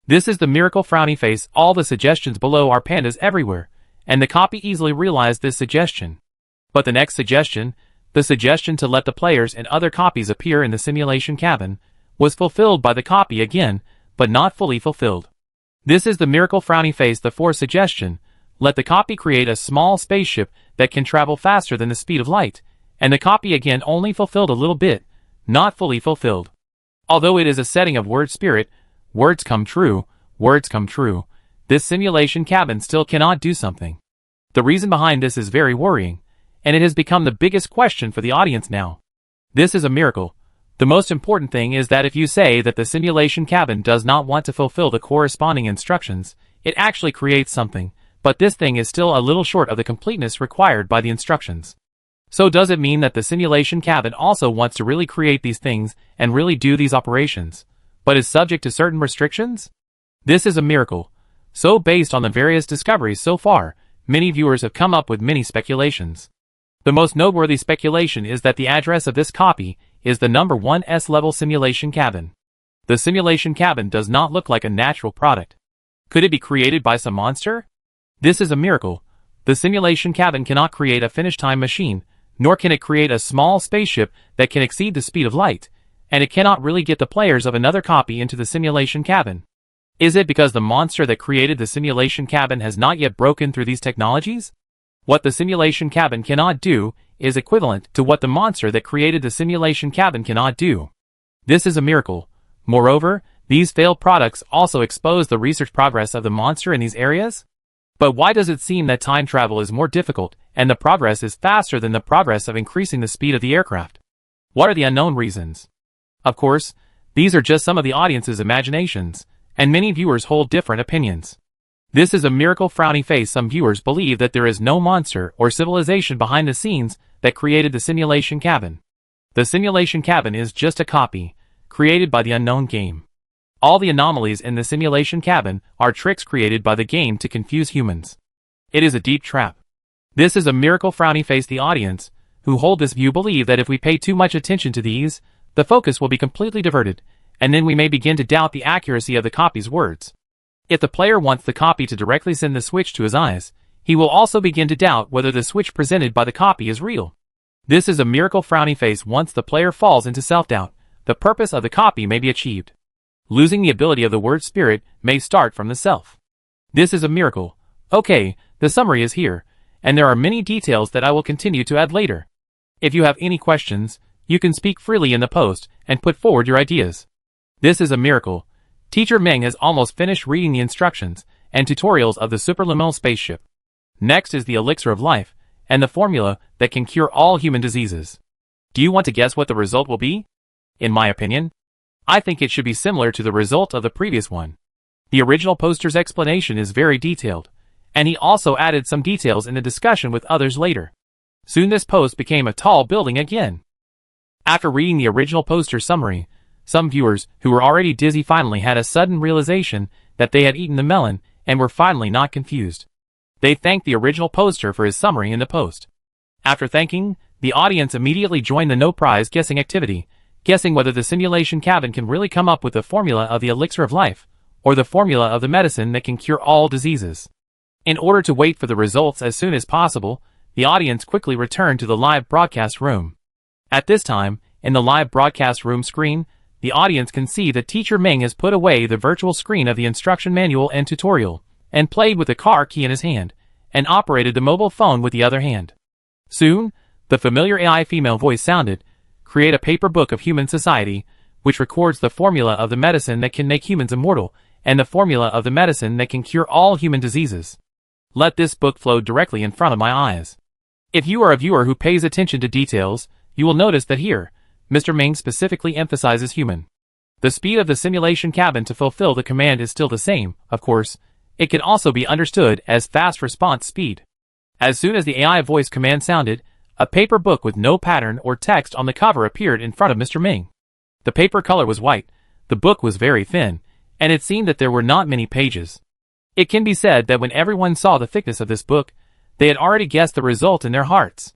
This is the miracle. Frowny face. All the suggestions below are pandas everywhere, and the copy easily realized this suggestion. But the next suggestion, the suggestion to let the players and other copies appear in the simulation cabin, was fulfilled by the copy again, but not fully fulfilled. This is the miracle. Frowny face. The fourth suggestion, let the copy create a small spaceship that can travel faster than the speed of light, and the copy again only fulfilled a little bit, not fully fulfilled. Although it is a setting of word spirit, words come true, this simulation cabin still cannot do something. The reason behind this is very worrying, and it has become the biggest question for the audience now. This is a miracle. The most important thing is that if you say that the simulation cabin does not want to fulfill the corresponding instructions, It actually creates something, but this thing is still a little short of the completeness required by the instructions. So does it mean that the simulation cabin also wants to really create these things and really do these operations, but is subject to certain restrictions? This is a miracle. So based on the various discoveries so far, many viewers have come up with many speculations. The most noteworthy speculation is that the address of this copy is the number 1 S-level simulation cabin. The simulation cabin does not look like a natural product. Could it be created by some monster? This is a miracle. The simulation cabin cannot create a finished time machine, nor can it create a small spaceship that can exceed the speed of light, and it cannot really get the players of another copy into the simulation cabin. Is it because the monster that created the simulation cabin has not yet broken through these technologies? What the simulation cabin cannot do is equivalent to what the monster that created the simulation cabin cannot do. This is a miracle. Moreover, these failed products also expose the research progress of the monster in these areas? But why does it seem that time travel is more difficult and the progress is faster than the progress of increasing the speed of the aircraft? What are the unknown reasons? Of course, these are just some of the audience's imaginations, and many viewers hold different opinions. This is a miracle frowny face. Some viewers believe that there is no monster or civilization behind the scenes that created the simulation cabin. The simulation cabin is just a copy, created by the unknown game. All the anomalies in the simulation cabin are tricks created by the game to confuse humans. It is a deep trap. This is a miracle frowny face. The audience, who hold this view, believe that if we pay too much attention to these, the focus will be completely diverted, and then we may begin to doubt the accuracy of the copy's words. If the player wants the copy to directly send the switch to his eyes, he will also begin to doubt whether the switch presented by the copy is real. This is a miracle frowny face. Once the player falls into self-doubt, the purpose of the copy may be achieved. Losing the ability of the word spirit may start from the self. This is a miracle. Okay, the summary is here, and there are many details that I will continue to add later. If you have any questions, you can speak freely in the post and put forward your ideas. This is a miracle. Teacher Meng has almost finished reading the instructions and tutorials of the superliminal spaceship. Next is the elixir of life and the formula that can cure all human diseases. Do you want to guess what the result will be? In my opinion, I think it should be similar to the result of the previous one. The original poster's explanation is very detailed, and he also added some details in the discussion with others later. Soon this post became a tall building again. After reading the original poster summary, some viewers who were already dizzy finally had a sudden realization that they had eaten the melon and were finally not confused. They thanked the original poster for his summary in the post. After thanking, the audience immediately joined the no-prize guessing activity, guessing whether the simulation cabin can really come up with the formula of the elixir of life, or the formula of the medicine that can cure all diseases. In order to wait for the results as soon as possible, the audience quickly returned to the live broadcast room. At this time, in the live broadcast room screen, the audience can see that Teacher Meng has put away the virtual screen of the instruction manual and tutorial, and played with the car key in his hand, and operated the mobile phone with the other hand. Soon, the familiar AI female voice sounded, "Create a paper book of human society, which records the formula of the medicine that can make humans immortal, and the formula of the medicine that can cure all human diseases. Let this book flow directly in front of my eyes." If you are a viewer who pays attention to details, you will notice that here, Mr. Meng specifically emphasizes human. The speed of the simulation cabin to fulfill the command is still the same, of course. It can also be understood as fast response speed. As soon as the AI voice command sounded, a paper book with no pattern or text on the cover appeared in front of Mr. Meng. The paper color was white, the book was very thin, and it seemed that there were not many pages. It can be said that when everyone saw the thickness of this book, they had already guessed the result in their hearts.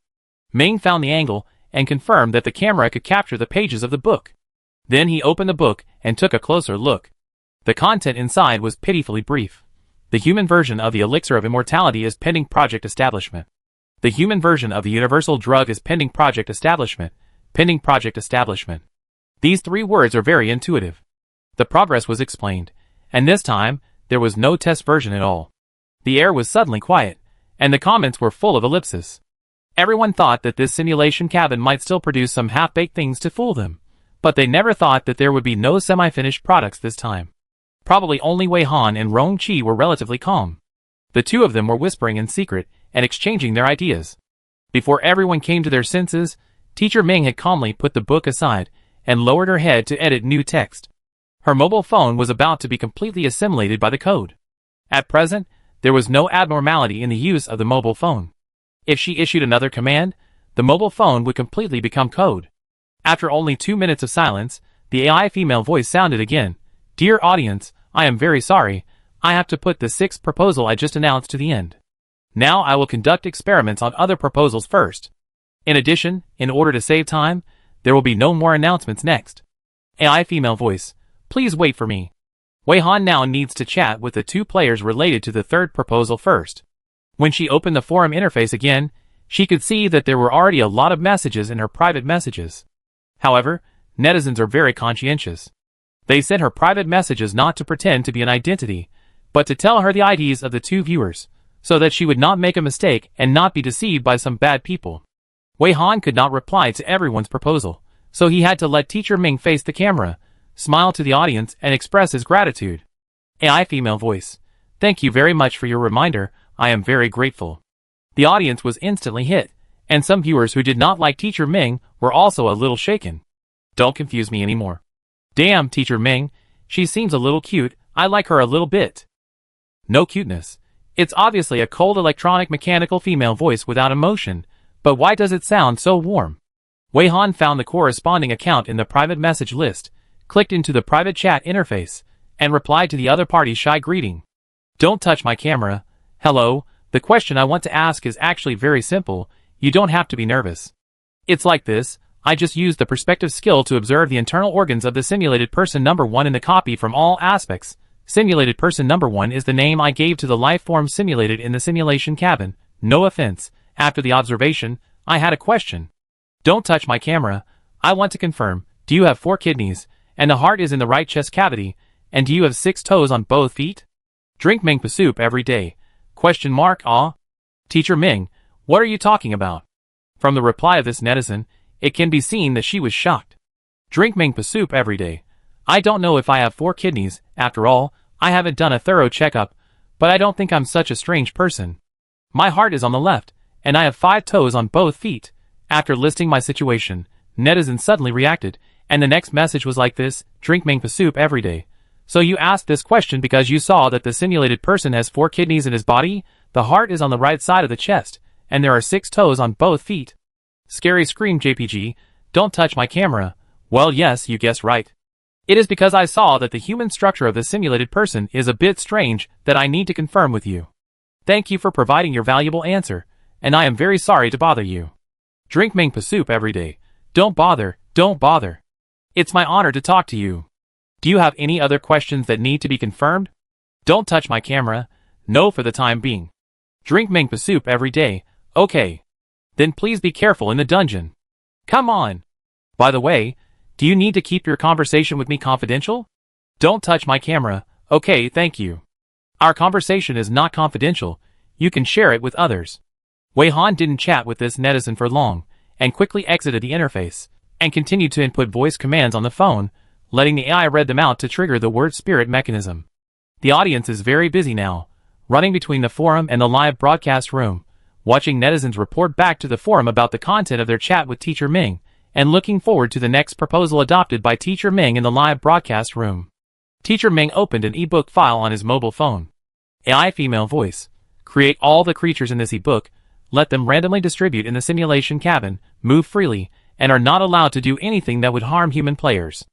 Meng found the angle and confirmed that the camera could capture the pages of the book. Then he opened the book and took a closer look. The content inside was pitifully brief. The human version of the elixir of immortality is pending project establishment. The human version of the universal drug is pending project establishment, pending project establishment. These 3 words are very intuitive. The progress was explained, and this time, there was no test version at all. The air was suddenly quiet, and the comments were full of ellipses. Everyone thought that this simulation cabin might still produce some half-baked things to fool them, but they never thought that there would be no semi-finished products this time. Probably only Wei Han and Rong Qi were relatively calm. The 2 of them were whispering in secret and exchanging their ideas. Before everyone came to their senses, Teacher Meng had calmly put the book aside and lowered her head to edit new text. Her mobile phone was about to be completely assimilated by the code. At present, there was no abnormality in the use of the mobile phone. If she issued another command, the mobile phone would completely become code. After only 2 minutes of silence, the AI female voice sounded again. Dear audience, I am very sorry. I have to put the 6th proposal I just announced to the end. Now I will conduct experiments on other proposals first. In addition, in order to save time, there will be no more announcements next. AI female voice, please wait for me. Wei Han now needs to chat with the 2 players related to the 3rd proposal first. When she opened the forum interface again, she could see that there were already a lot of messages in her private messages. However, netizens are very conscientious. They sent her private messages not to pretend to be an identity, but to tell her the IDs of the 2 viewers, so that she would not make a mistake and not be deceived by some bad people. Wei Han could not reply to everyone's proposal, so he had to let Teacher Ming face the camera, smile to the audience and express his gratitude. AI female voice, thank you very much for your reminder, I am very grateful. The audience was instantly hit, and some viewers who did not like Teacher Ming were also a little shaken. Don't confuse me anymore. Damn, Teacher Ming, she seems a little cute, I like her a little bit. No cuteness. It's obviously a cold electronic mechanical female voice without emotion, but why does it sound so warm? Wei Han found the corresponding account in the private message list, clicked into the private chat interface, and replied to the other party's shy greeting. Don't touch my camera. Hello, the question I want to ask is actually very simple, you don't have to be nervous. It's like this, I just used the perspective skill to observe the internal organs of the simulated person number 1 in the copy from all aspects. Simulated person number 1 is the name I gave to the life form simulated in the simulation cabin. No offense, after the observation, I had a question. Don't touch my camera, I want to confirm, do you have 4 kidneys, and the heart is in the right chest cavity, and do you have 6 toes on both feet? Drink Mingpa soup every day. Question mark, ah? Teacher Ming, what are you talking about? From the reply of this netizen, it can be seen that she was shocked. Drink Mingpa soup every day. I don't know if I have 4 kidneys, after all, I haven't done a thorough checkup, but I don't think I'm such a strange person. My heart is on the left, and I have 5 toes on both feet. After listing my situation, netizen suddenly reacted, and the next message was like this, drink Mingpa soup every day. So you asked this question because you saw that the simulated person has 4 kidneys in his body, the heart is on the right side of the chest, and there are 6 toes on both feet. Scary scream JPG, don't touch my camera. Well yes, you guessed right. It is because I saw that the human structure of the simulated person is a bit strange that I need to confirm with you. Thank you for providing your valuable answer, and I am very sorry to bother you. Drink Mingpa soup every day. Don't bother, don't bother. It's my honor to talk to you. Do you have any other questions that need to be confirmed? Don't touch my camera. No for the time being. Drink Mingpa soup every day. Okay. Then please be careful in the dungeon. Come on. By the way, do you need to keep your conversation with me confidential? Don't touch my camera. Okay, thank you. Our conversation is not confidential. You can share it with others. Wei Han didn't chat with this netizen for long, and quickly exited the interface, and continued to input voice commands on the phone, letting the AI read them out to trigger the word spirit mechanism. The audience is very busy now, running between the forum and the live broadcast room, watching netizens report back to the forum about the content of their chat with Teacher Ming, and looking forward to the next proposal adopted by Teacher Ming in the live broadcast room. Teacher Ming opened an ebook file on his mobile phone. AI female voice. Create all the creatures in this ebook, let them randomly distribute in the simulation cabin, move freely, and are not allowed to do anything that would harm human players.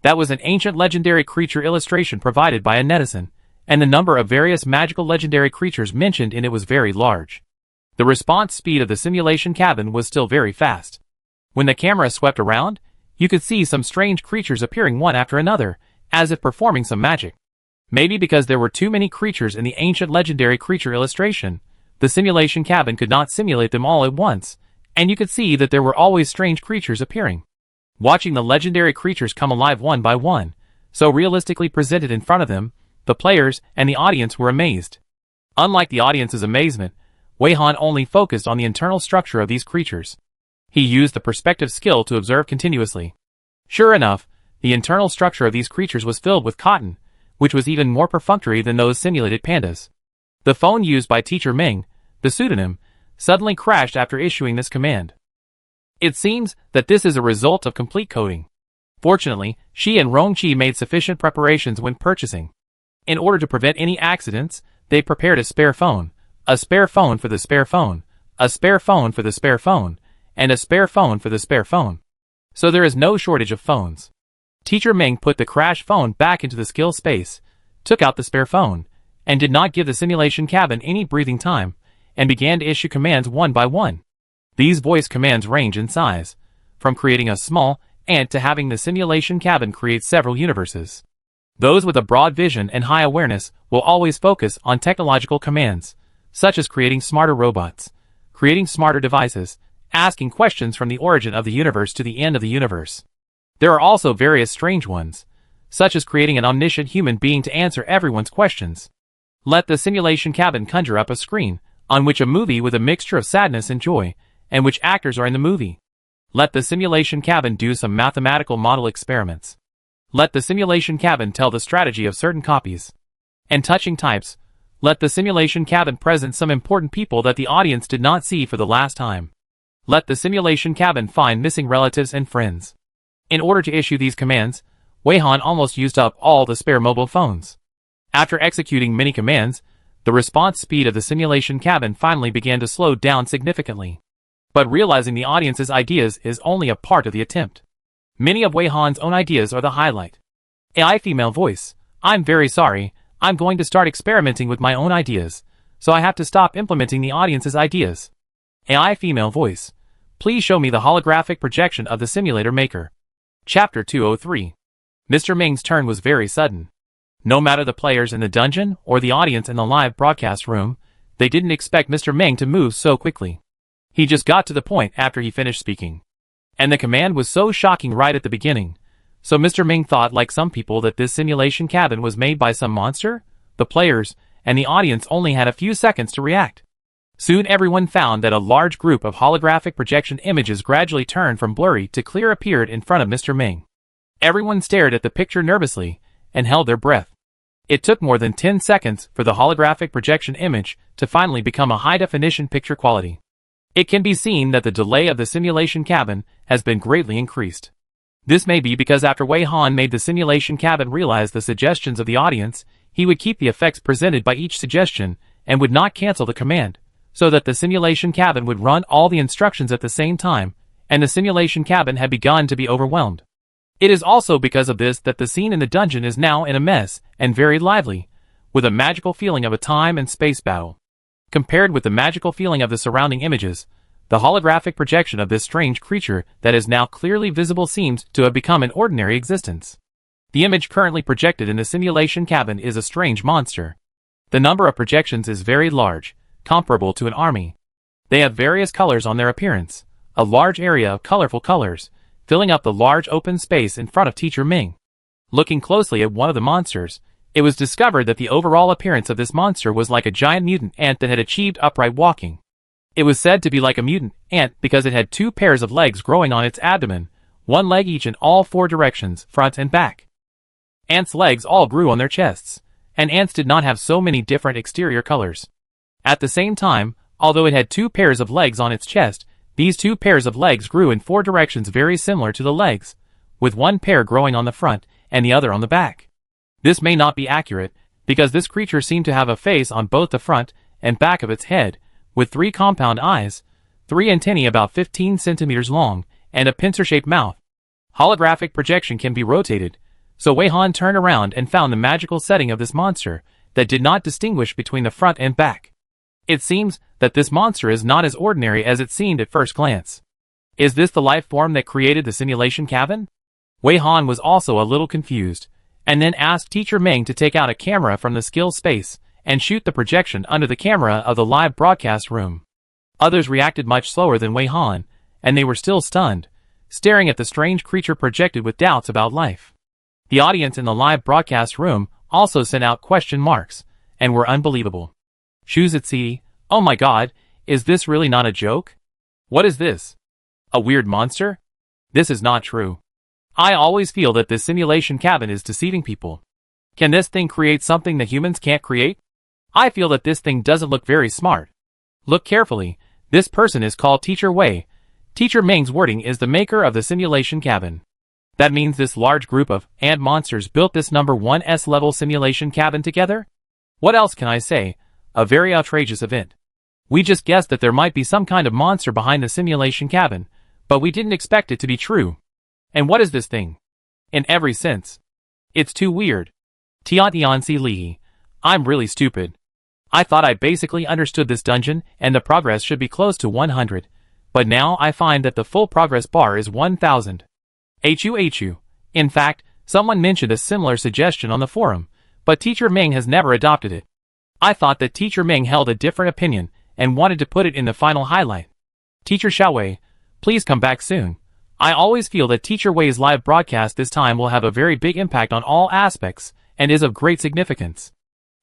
That was an ancient legendary creature illustration provided by a netizen, and the number of various magical legendary creatures mentioned in it was very large. The response speed of the simulation cabin was still very fast. When the camera swept around, you could see some strange creatures appearing one after another, as if performing some magic. Maybe because there were too many creatures in the ancient legendary creature illustration, the simulation cabin could not simulate them all at once, and you could see that there were always strange creatures appearing. Watching the legendary creatures come alive one by one, so realistically presented in front of them, the players and the audience were amazed. Unlike the audience's amazement, Wei Han only focused on the internal structure of these creatures. He used the perspective skill to observe continuously. Sure enough, the internal structure of these creatures was filled with cotton, which was even more perfunctory than those simulated pandas. The phone used by Teacher Ming, the pseudonym, suddenly crashed after issuing this command. It seems that this is a result of complete coding. Fortunately, she and Rongqi made sufficient preparations when purchasing. In order to prevent any accidents, they prepared a spare phone for the spare phone, a spare phone for the spare phone, and a spare phone for the spare phone. So there is no shortage of phones. Teacher Ming put the crash phone back into the skill space, took out the spare phone, and did not give the simulation cabin any breathing time, and began to issue commands one by one. These voice commands range in size, from creating a small ant to having the simulation cabin create several universes. Those with a broad vision and high awareness will always focus on technological commands, such as creating smarter robots, creating smarter devices, asking questions from the origin of the universe to the end of the universe. There are also various strange ones, such as creating an omniscient human being to answer everyone's questions. Let the simulation cabin conjure up a screen, on which a movie with a mixture of sadness and joy, and which actors are in the movie. Let the simulation cabin do some mathematical model experiments. Let the simulation cabin tell the strategy of certain copies. And touching types, let the simulation cabin present some important people that the audience did not see for the last time. Let the simulation cabin find missing relatives and friends. In order to issue these commands, Wei Han almost used up all the spare mobile phones. After executing many commands, the response speed of the simulation cabin finally began to slow down significantly. But realizing the audience's ideas is only a part of the attempt. Many of Wei Han's own ideas are the highlight. AI female voice, I'm very sorry, I'm going to start experimenting with my own ideas, so I have to stop implementing the audience's ideas. AI female voice, please show me the holographic projection of the simulator maker. Chapter 203. Mr. Ming's turn was very sudden. No matter the players in the dungeon or the audience in the live broadcast room, they didn't expect Mr. Ming to move so quickly. He just got to the point after he finished speaking. And the command was so shocking right at the beginning. So Mr. Ming thought, like some people, that this simulation cabin was made by some monster. The players and the audience only had a few seconds to react. Soon everyone found that a large group of holographic projection images gradually turned from blurry to clear appeared in front of Mr. Ming. Everyone stared at the picture nervously and held their breath. It took more than 10 seconds for the holographic projection image to finally become a high-definition picture quality. It can be seen that the delay of the simulation cabin has been greatly increased. This may be because after Wei Han made the simulation cabin realize the suggestions of the audience, he would keep the effects presented by each suggestion and would not cancel the command, so that the simulation cabin would run all the instructions at the same time, and the simulation cabin had begun to be overwhelmed. It is also because of this that the scene in the dungeon is now in a mess and very lively, with a magical feeling of a time and space battle. Compared with the magical feeling of the surrounding images, the holographic projection of this strange creature that is now clearly visible seems to have become an ordinary existence. The image currently projected in the simulation cabin is a strange monster. The number of projections is very large, comparable to an army. They have various colors on their appearance, a large area of colorful colors, filling up the large open space in front of Teacher Ming. Looking closely at one of the monsters, it was discovered that the overall appearance of this monster was like a giant mutant ant that had achieved upright walking. It was said to be like a mutant ant because it had 2 pairs of legs growing on its abdomen, 1 leg each in all 4 directions, front and back. Ants' legs all grew on their chests, and ants did not have so many different exterior colors. At the same time, although it had 2 pairs of legs on its chest, these 2 pairs of legs grew in 4 directions very similar to the legs, with 1 pair growing on the front and the other on the back. This may not be accurate, because this creature seemed to have a face on both the front and back of its head, with 3 compound eyes, 3 antennae about 15 centimeters long, and a pincer-shaped mouth. Holographic projection can be rotated, so Wei Han turned around and found the magical setting of this monster that did not distinguish between the front and back. It seems that this monster is not as ordinary as it seemed at first glance. Is this the life form that created the simulation cabin? Wei Han was also a little confused, and then asked Teacher Ming to take out a camera from the skill space and shoot the projection under the camera of the live broadcast room. Others reacted much slower than Wei Han, and they were still stunned, staring at the strange creature projected with doubts about life. The audience in the live broadcast room also sent out question marks, and were unbelievable. Shuzitsi, oh my god, is this really not a joke? What is this? A weird monster? This is not true. I always feel that this simulation cabin is deceiving people. Can this thing create something that humans can't create? I feel that this thing doesn't look very smart. Look carefully, this person is called Teacher Wei. Teacher Ming's wording is the maker of the simulation cabin. That means this large group of ant monsters built this number 1S level simulation cabin together? What else can I say? A very outrageous event. We just guessed that there might be some kind of monster behind the simulation cabin, but we didn't expect it to be true. And what is this thing? In every sense. It's too weird. Tiantiansi Li. I'm really stupid. I thought I basically understood this dungeon and the progress should be close to 100, but now I find that the full progress bar is 1000. HU. In fact, someone mentioned a similar suggestion on the forum, but Teacher Ming has never adopted it. I thought that Teacher Ming held a different opinion and wanted to put it in the final highlight. Teacher Xiaowei, please come back soon. I always feel that Teacher Wei's live broadcast this time will have a very big impact on all aspects and is of great significance.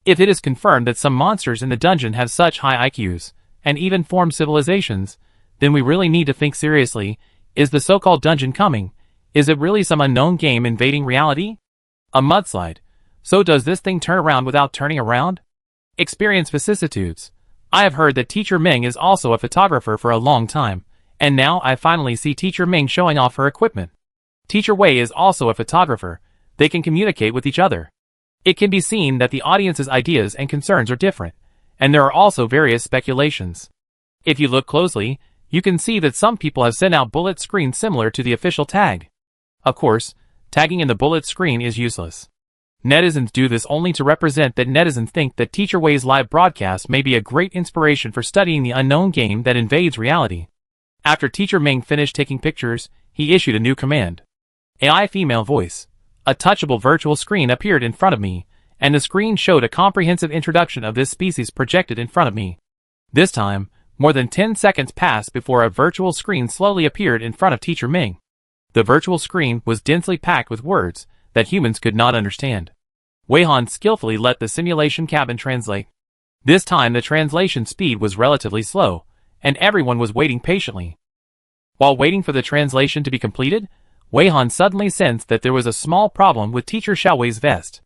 If it is confirmed that some monsters in the dungeon have such high IQs and even form civilizations, then we really need to think seriously. Is the so-called dungeon coming? Is it really some unknown game invading reality? A mudslide. So does this thing turn around without turning around? Experience vicissitudes. I have heard that Teacher Ming is also a photographer for a long time, and now I finally see Teacher Ming showing off her equipment. Teacher Wei is also a photographer. They can communicate with each other. It can be seen that the audience's ideas and concerns are different, and there are also various speculations. If you look closely, you can see that some people have sent out bullet screens similar to the official tag. Of course, tagging in the bullet screen is useless. Netizens do this only to represent that netizens think that Teacher Wei's live broadcast may be a great inspiration for studying the unknown game that invades reality. After Teacher Ming finished taking pictures, he issued a new command. AI female voice. A touchable virtual screen appeared in front of me, and the screen showed a comprehensive introduction of this species projected in front of me. This time, more than 10 seconds passed before a virtual screen slowly appeared in front of Teacher Ming. The virtual screen was densely packed with words that humans could not understand. Wei Han skillfully let the simulation cabin translate. This time the translation speed was relatively slow, and everyone was waiting patiently. While waiting for the translation to be completed, Wei Han suddenly sensed that there was a small problem with Teacher Xiaowei's vest.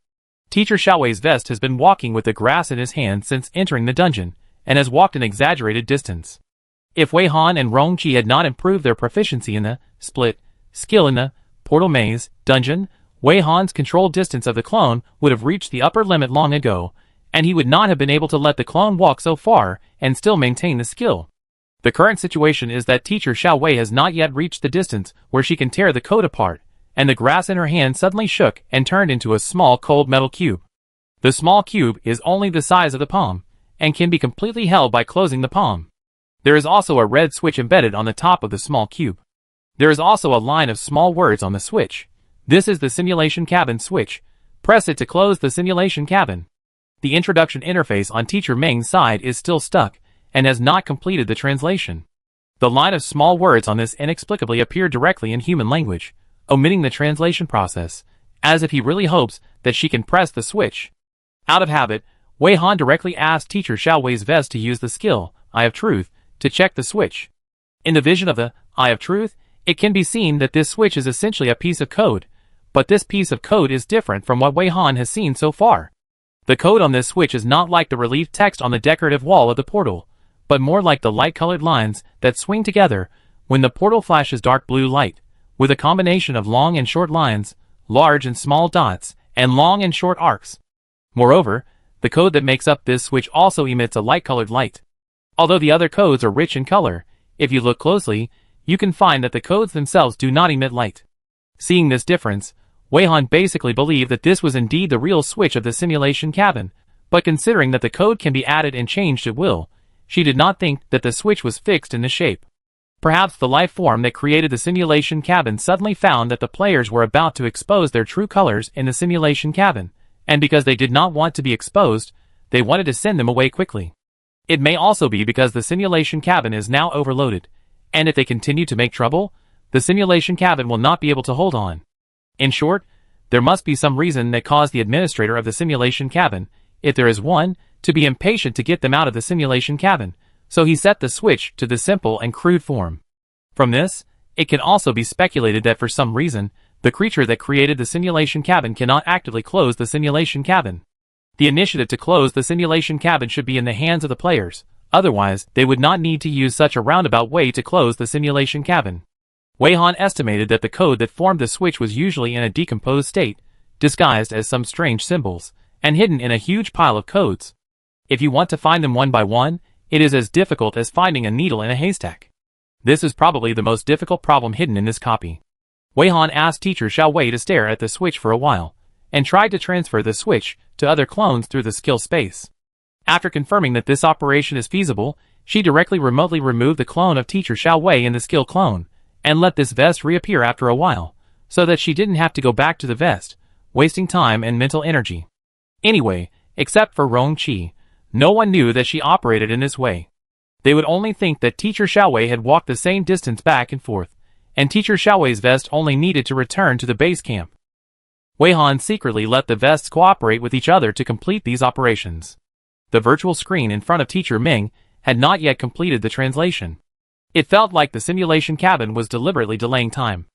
Teacher Xiaowei's vest has been walking with the grass in his hand since entering the dungeon, and has walked an exaggerated distance. If Wei Han and Rongqi had not improved their proficiency in the split skill in the portal maze dungeon, Wei Han's control distance of the clone would have reached the upper limit long ago, and he would not have been able to let the clone walk so far and still maintain the skill. The current situation is that Teacher Xiaowei has not yet reached the distance where she can tear the code apart, and the grass in her hand suddenly shook and turned into a small cold metal cube. The small cube is only the size of the palm, and can be completely held by closing the palm. There is also a red switch embedded on the top of the small cube. There is also a line of small words on the switch. This is the simulation cabin switch. Press it to close the simulation cabin. The introduction interface on Teacher Ming's side is still stuck, and has not completed the translation. The line of small words on this inexplicably appeared directly in human language, omitting the translation process, as if he really hopes that she can press the switch. Out of habit, Wei Han directly asked Teacher Xiaowei's vest to use the skill, Eye of Truth, to check the switch. In the vision of the Eye of Truth, it can be seen that this switch is essentially a piece of code, but this piece of code is different from what Wei Han has seen so far. The code on this switch is not like the relief text on the decorative wall of the portal, but more like the light-colored lines that swing together when the portal flashes dark blue light, with a combination of long and short lines, large and small dots, and long and short arcs. Moreover, the code that makes up this switch also emits a light-colored light. Although the other codes are rich in color, if you look closely, you can find that the codes themselves do not emit light. Seeing this difference, Wei Han basically believed that this was indeed the real switch of the simulation cabin, but considering that the code can be added and changed at will, she did not think that the switch was fixed in the shape. Perhaps the life form that created the simulation cabin suddenly found that the players were about to expose their true colors in the simulation cabin, and because they did not want to be exposed, they wanted to send them away quickly. It may also be because the simulation cabin is now overloaded, and if they continue to make trouble, the simulation cabin will not be able to hold on. In short, there must be some reason that caused the administrator of the simulation cabin, if there is one, to be impatient to get them out of the simulation cabin, so he set the switch to the simple and crude form. From this, it can also be speculated that for some reason, the creature that created the simulation cabin cannot actively close the simulation cabin. The initiative to close the simulation cabin should be in the hands of the players, otherwise they would not need to use such a roundabout way to close the simulation cabin. Wei Han estimated that the code that formed the switch was usually in a decomposed state, disguised as some strange symbols, and hidden in a huge pile of codes. If you want to find them one by one, it is as difficult as finding a needle in a haystack. This is probably the most difficult problem hidden in this copy. Wei Han asked teacher Xiao Wei to stare at the switch for a while, and tried to transfer the switch to other clones through the skill space. After confirming that this operation is feasible, she directly remotely removed the clone of teacher Xiao Wei in the skill clone, and let this vest reappear after a while, so that she didn't have to go back to the vest, wasting time and mental energy. Anyway, except for Rong Qi, no one knew that she operated in this way. They would only think that teacher Xiao Wei had walked the same distance back and forth, and teacher Xiao Wei's vest only needed to return to the base camp. Wei Han secretly let the vests cooperate with each other to complete these operations. The virtual screen in front of teacher Ming had not yet completed the translation. It felt like the simulation cabin was deliberately delaying time.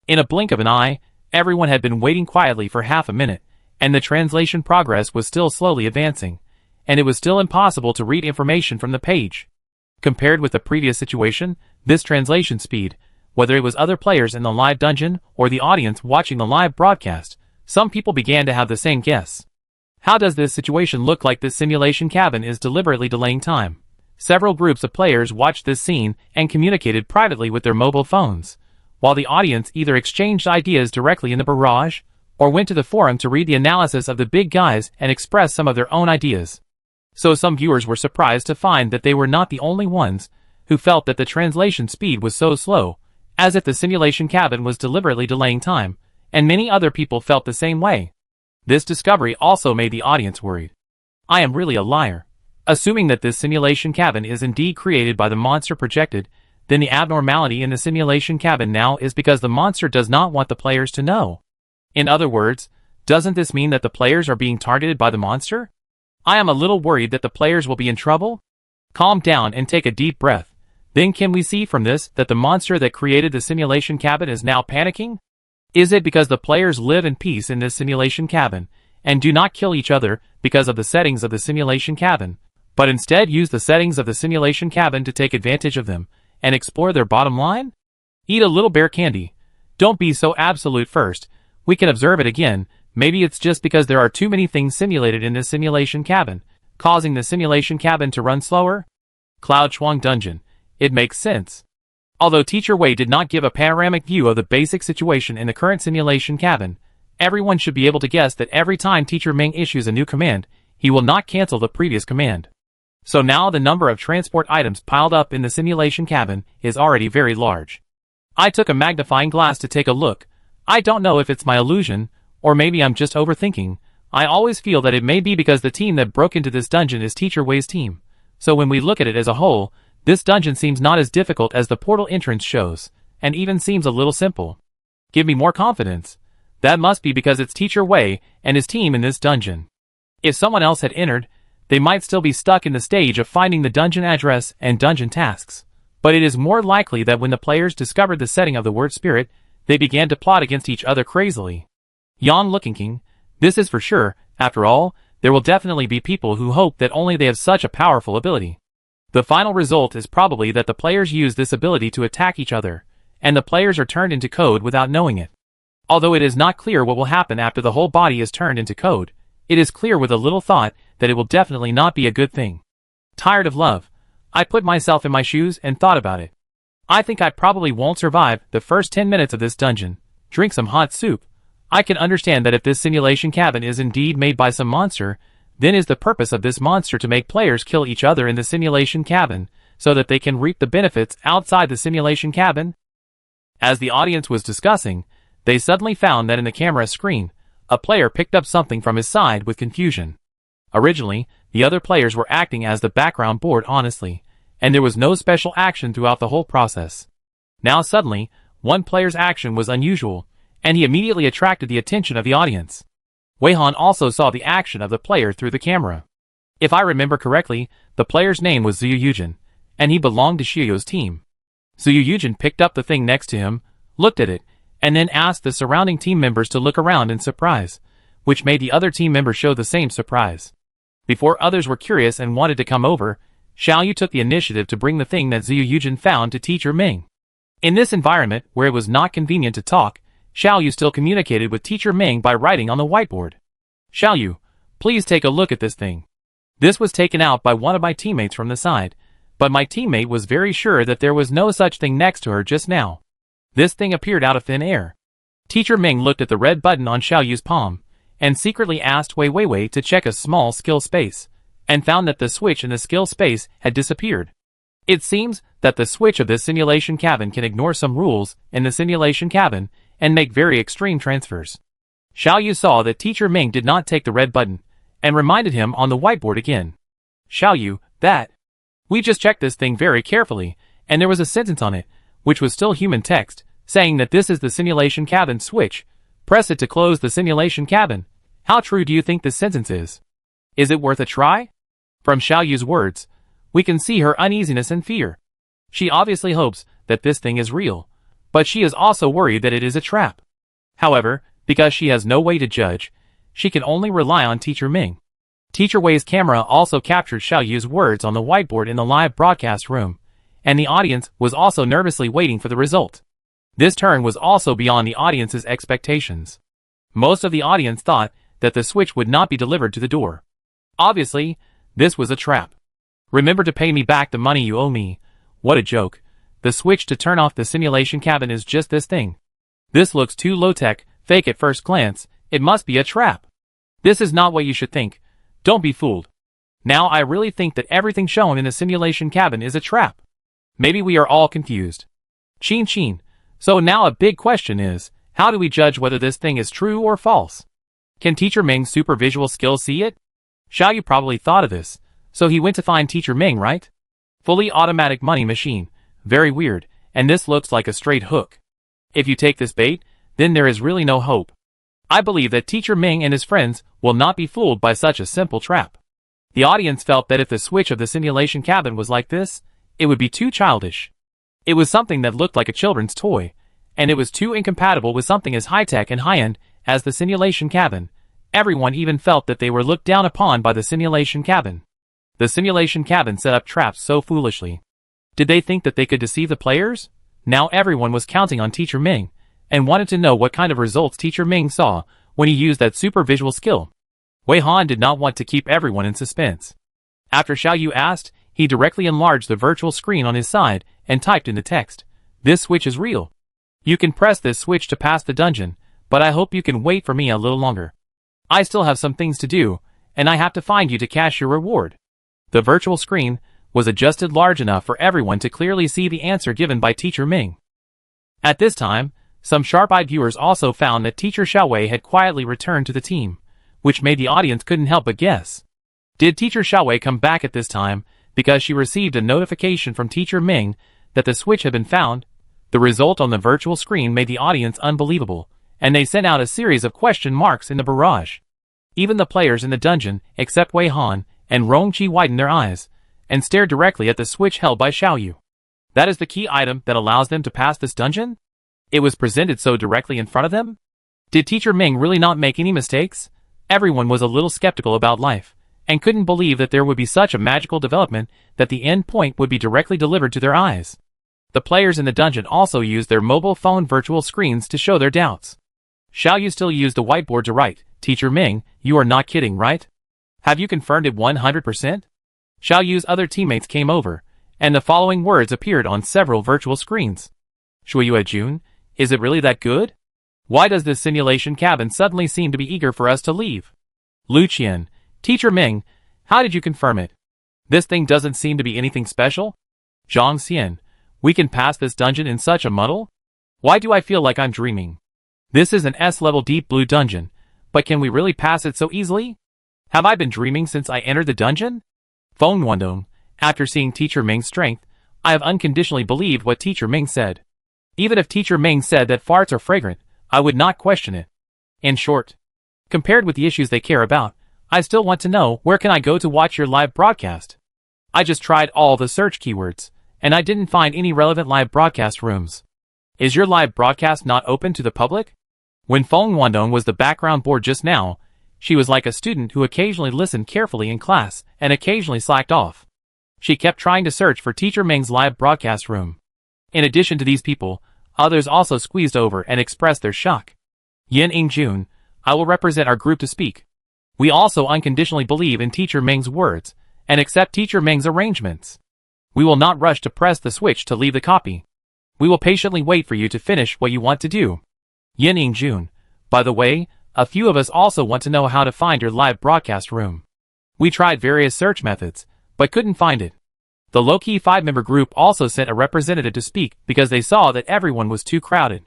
In a blink of an eye, everyone had been waiting quietly for half a minute, and the translation progress was still slowly advancing, and it was still impossible to read information from the page. Compared with the previous situation, this translation speed, whether it was other players in the live dungeon or the audience watching the live broadcast, some people began to have the same guess. How does this situation look like this simulation cabin is deliberately delaying time? Several groups of players watched this scene and communicated privately with their mobile phones, while the audience either exchanged ideas directly in the barrage, or went to the forum to read the analysis of the big guys and express some of their own ideas. So some viewers were surprised to find that they were not the only ones who felt that the translation speed was so slow, as if the simulation cabin was deliberately delaying time, and many other people felt the same way. This discovery also made the audience worried. I am really a liar. Assuming that this simulation cabin is indeed created by the monster projected, then the abnormality in the simulation cabin now is because the monster does not want the players to know. In other words, doesn't this mean that the players are being targeted by the monster? I am a little worried that the players will be in trouble. Calm down and take a deep breath. Then can we see from this that the monster that created the simulation cabin is now panicking? Is it because the players live in peace in this simulation cabin, and do not kill each other because of the settings of the simulation cabin, but instead use the settings of the simulation cabin to take advantage of them, and explore their bottom line? Eat a little bear candy. Don't be so absolute first. We can observe it again. Maybe it's just because there are too many things simulated in this simulation cabin, causing the simulation cabin to run slower? Cloud Chuang Dungeon. It makes sense. Although Teacher Wei did not give a panoramic view of the basic situation in the current simulation cabin, everyone should be able to guess that every time Teacher Ming issues a new command, he will not cancel the previous command. So now the number of transport items piled up in the simulation cabin is already very large. I took a magnifying glass to take a look. I don't know if it's my illusion, or maybe I'm just overthinking. I always feel that it may be because the team that broke into this dungeon is Teacher Wei's team. So when we look at it as a whole, this dungeon seems not as difficult as the portal entrance shows, and even seems a little simple. Give me more confidence. That must be because it's Teacher Wei and his team in this dungeon. If someone else had entered, they might still be stuck in the stage of finding the dungeon address and dungeon tasks. But it is more likely that when the players discovered the setting of the word spirit, they began to plot against each other crazily. Yon Looking King, this is for sure. After all, there will definitely be people who hope that only they have such a powerful ability. The final result is probably that the players use this ability to attack each other, and the players are turned into code without knowing it. Although it is not clear what will happen after the whole body is turned into code, it is clear with a little thought that it will definitely not be a good thing. Tired of love. I put myself in my shoes and thought about it. I think I probably won't survive the first 10 minutes of this dungeon. Drink some hot soup. I can understand that if this simulation cabin is indeed made by some monster, then is the purpose of this monster to make players kill each other in the simulation cabin, so that they can reap the benefits outside the simulation cabin? As the audience was discussing, they suddenly found that in the camera screen, a player picked up something from his side with confusion. Originally, the other players were acting as the background board honestly, and there was no special action throughout the whole process. Now suddenly, one player's action was unusual, and he immediately attracted the attention of the audience. Wei Han also saw the action of the player through the camera. If I remember correctly, the player's name was Zhu Yujin, and he belonged to Xiaoyu's team. Zhu Yujin picked up the thing next to him, looked at it, and then asked the surrounding team members to look around in surprise, which made the other team members show the same surprise. Before others were curious and wanted to come over, Xiaoyu took the initiative to bring the thing that Zhu Yujin found to Teacher Ming. In this environment, where it was not convenient to talk, Xiaoyu still communicated with Teacher Ming by writing on the whiteboard. Xiaoyu, Please take a look at this thing. This was taken out by one of my teammates from the side, but my teammate was very sure that there was no such thing next to her just now. This thing appeared out of thin air. Teacher Ming looked at the red button on Xiao Yu's palm, and secretly asked Wei Wei to check a small skill space, and found that the switch in the skill space had disappeared. It seems that the switch of this simulation cabin can ignore some rules in the simulation cabin and make very extreme transfers. Xiao Yu saw that Teacher Ming did not take the red button, and reminded him on the whiteboard again. Xiao Yu, we just checked this thing very carefully, and there was a sentence on it, which was still human text, saying that this is the simulation cabin switch. Press it to close the simulation cabin. How true do you think this sentence is? Is it worth a try? From Xiao Yu's words, we can see her uneasiness and fear. She obviously hopes that this thing is real, but she is also worried that it is a trap. However, because she has no way to judge, she can only rely on Teacher Ming. Teacher Wei's camera also captured Xiao Yu's words on the whiteboard in the live broadcast room, and the audience was also nervously waiting for the result. This turn was also beyond the audience's expectations. Most of the audience thought that the switch would not be delivered to the door. Obviously, this was a trap. Remember to pay me back the money you owe me. What a joke. The switch to turn off the simulation cabin is just this thing. This looks too low-tech, fake at first glance. It must be a trap. This is not what you should think. Don't be fooled. Now I really think that everything shown in the simulation cabin is a trap. Maybe we are all confused. Chin. So now a big question is, how do we judge whether this thing is true or false? Can Teacher Ming's super visual skills see it? Xiao Yu probably thought of this, so he went to find Teacher Ming, right? Fully automatic money machine. Very weird, and this looks like a straight hook. If you take this bait, then there is really no hope. I believe that Teacher Ming and his friends will not be fooled by such a simple trap. The audience felt that if the switch of the simulation cabin was like this, it would be too childish. It was something that looked like a children's toy, and it was too incompatible with something as high-tech and high-end as the simulation cabin. Everyone even felt that they were looked down upon by the simulation cabin. The simulation cabin set up traps so foolishly. Did they think that they could deceive the players? Now everyone was counting on Teacher Ming, and wanted to know what kind of results Teacher Ming saw when he used that super visual skill. Wei Han did not want to keep everyone in suspense. After Xiao Yu asked, he directly enlarged the virtual screen on his side and typed in the text, "This switch is real. You can press this switch to pass the dungeon, but I hope you can wait for me a little longer. I still have some things to do, and I have to find you to cash your reward." The virtual screen was adjusted large enough for everyone to clearly see the answer given by Teacher Ming. At this time, some sharp-eyed viewers also found that Teacher Xiao Wei had quietly returned to the team, which made the audience couldn't help but guess. Did Teacher Xiao Wei come back at this time because she received a notification from Teacher Ming that the switch had been found? The result on the virtual screen made the audience unbelievable, and they sent out a series of question marks in the barrage. Even the players in the dungeon, except Wei Han and Rongqi, widened their eyes and stared directly at the switch held by Xiao Yu. That is the key item that allows them to pass this dungeon? It was presented so directly in front of them? Did Teacher Ming really not make any mistakes? Everyone was a little skeptical about life, and couldn't believe that there would be such a magical development that the end point would be directly delivered to their eyes. The players in the dungeon also used their mobile phone virtual screens to show their doubts. Xiao Yu still used the whiteboard to write, "Teacher Ming, you are not kidding, right? Have you confirmed it 100%? Xiao Yu's other teammates came over, and the following words appeared on several virtual screens. "Shuiyue Jun, is it really that good? Why does this simulation cabin suddenly seem to be eager for us to leave? Lu Qian, Teacher Ming, how did you confirm it? This thing doesn't seem to be anything special? Zhang Xian, we can pass this dungeon in such a muddle? Why do I feel like I'm dreaming? This is an S-level deep blue dungeon, but can we really pass it so easily? Have I been dreaming since I entered the dungeon? Feng Wandong, after seeing Teacher Ming's strength, I have unconditionally believed what Teacher Ming said. Even if Teacher Ming said that farts are fragrant, I would not question it. In short, compared with the issues they care about, I still want to know where can I go to watch your live broadcast. I just tried all the search keywords, and I didn't find any relevant live broadcast rooms. Is your live broadcast not open to the public? When Feng Wandong was the background board just now, she was like a student who occasionally listened carefully in class and occasionally slacked off. She kept trying to search for Teacher Ming's live broadcast room. In addition to these people, others also squeezed over and expressed their shock. Yin Ingjun, I will represent our group to speak. We also unconditionally believe in Teacher Ming's words and accept Teacher Ming's arrangements. We will not rush to press the switch to leave the copy. We will patiently wait for you to finish what you want to do. Yin Jun. By the way, a few of us also want to know how to find your live broadcast room. We tried various search methods, but couldn't find it. The low-key 5-member group also sent a representative to speak because they saw that everyone was too crowded.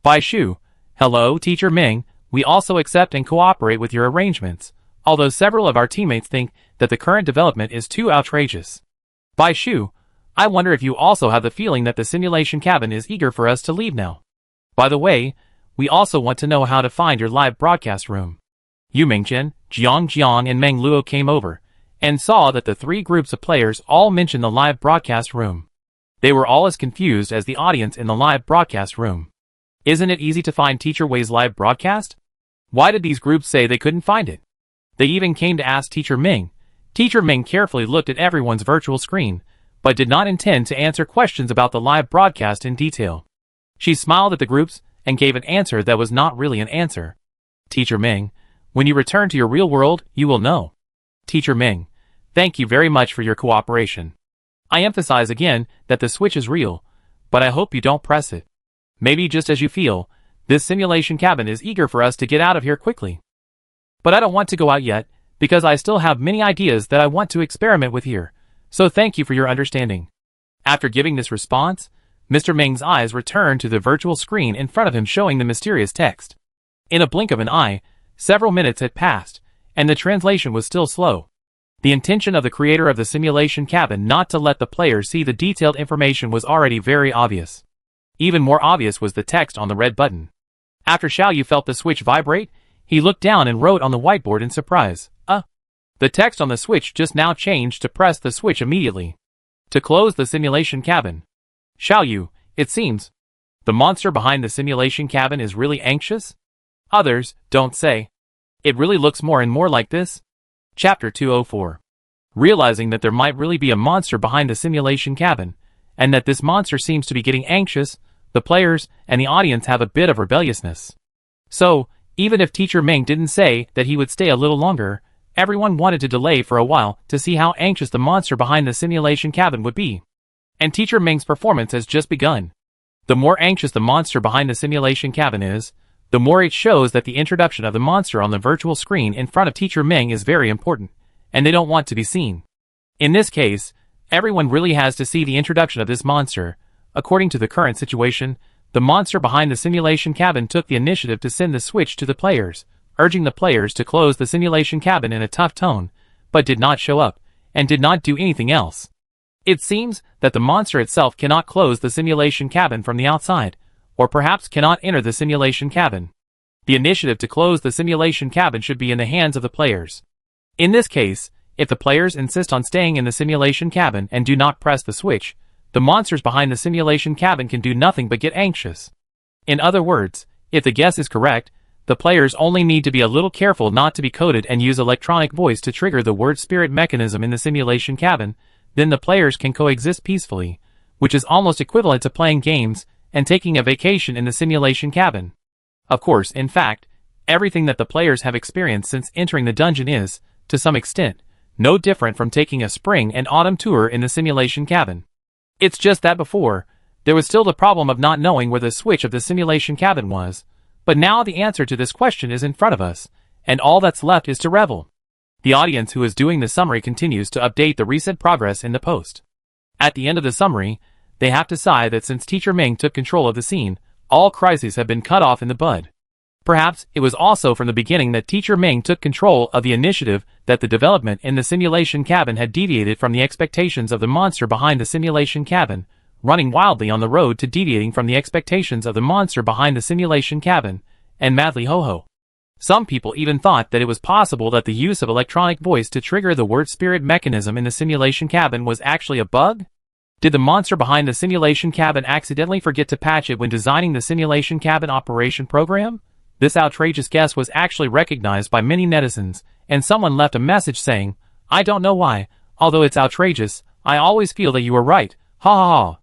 Bai Shu. Hello, Teacher Ming. We also accept and cooperate with your arrangements, although several of our teammates think that the current development is too outrageous. Bai Shu. I wonder if you also have the feeling that the simulation cabin is eager for us to leave now. By the way, we also want to know how to find your live broadcast room. Yu Mingchen, Jiang, and Meng Luo came over and saw that the 3 groups of players all mentioned the live broadcast room. They were all as confused as the audience in the live broadcast room. Isn't it easy to find Teacher Wei's live broadcast? Why did these groups say they couldn't find it? They even came to ask Teacher Ming. Teacher Ming carefully looked at everyone's virtual screen, but did not intend to answer questions about the live broadcast in detail. She smiled at the groups and gave an answer that was not really an answer. Teacher Ming, when you return to your real world, you will know. Teacher Ming, thank you very much for your cooperation. I emphasize again that the switch is real, but I hope you don't press it. Maybe just as you feel, this simulation cabin is eager for us to get out of here quickly. But I don't want to go out yet, because I still have many ideas that I want to experiment with here, so thank you for your understanding. After giving this response, Mr. Ming's eyes returned to the virtual screen in front of him showing the mysterious text. In a blink of an eye, several minutes had passed, and the translation was still slow. The intention of the creator of the simulation cabin not to let the players see the detailed information was already very obvious. Even more obvious was the text on the red button. After Xiaoyu felt the switch vibrate, he looked down and wrote on the whiteboard in surprise, The text on the switch just now changed to press the switch immediately. To close the simulation cabin. Xiaoyu, it seems. The monster behind the simulation cabin is really anxious? Others, don't say. It really looks more and more like this. Chapter 204. Realizing that there might really be a monster behind the simulation cabin, and that this monster seems to be getting anxious, the players and the audience have a bit of rebelliousness. So, even if Teacher Ming didn't say that he would stay a little longer, everyone wanted to delay for a while to see how anxious the monster behind the simulation cabin would be. And Teacher Ming's performance has just begun. The more anxious the monster behind the simulation cabin is, the more it shows that the introduction of the monster on the virtual screen in front of Teacher Ming is very important, and they don't want to be seen. In this case, everyone really has to see the introduction of this monster. According to the current situation, the monster behind the simulation cabin took the initiative to send the switch to the players, urging the players to close the simulation cabin in a tough tone, but did not show up, and did not do anything else. It seems that the monster itself cannot close the simulation cabin from the outside, or perhaps cannot enter the simulation cabin. The initiative to close the simulation cabin should be in the hands of the players. In this case, if the players insist on staying in the simulation cabin and do not press the switch, the monsters behind the simulation cabin can do nothing but get anxious. In other words, if the guess is correct, the players only need to be a little careful not to be coded and use electronic voice to trigger the word spirit mechanism in the simulation cabin, then the players can coexist peacefully, which is almost equivalent to playing games and taking a vacation in the simulation cabin. Of course, in fact, everything that the players have experienced since entering the dungeon is, to some extent, no different from taking a spring and autumn tour in the simulation cabin. It's just that before, there was still the problem of not knowing where the switch of the simulation cabin was, but now the answer to this question is in front of us, and all that's left is to revel. The audience who is doing the summary continues to update the recent progress in the post. At the end of the summary, they have to sigh that since Teacher Ming took control of the scene, all crises have been cut off in the bud. Perhaps it was also from the beginning that Teacher Ming took control of the initiative that the development in the simulation cabin had deviated from the expectations of the monster behind the simulation cabin, running wildly on the road to deviating from the expectations of the monster behind the simulation cabin, and madly ho-ho. Some people even thought that it was possible that the use of electronic voice to trigger the word spirit mechanism in the simulation cabin was actually a bug? Did the monster behind the simulation cabin accidentally forget to patch it when designing the simulation cabin operation program? This outrageous guess was actually recognized by many netizens, and someone left a message saying, "I don't know why, although it's outrageous, I always feel that you were right, ha ha ha."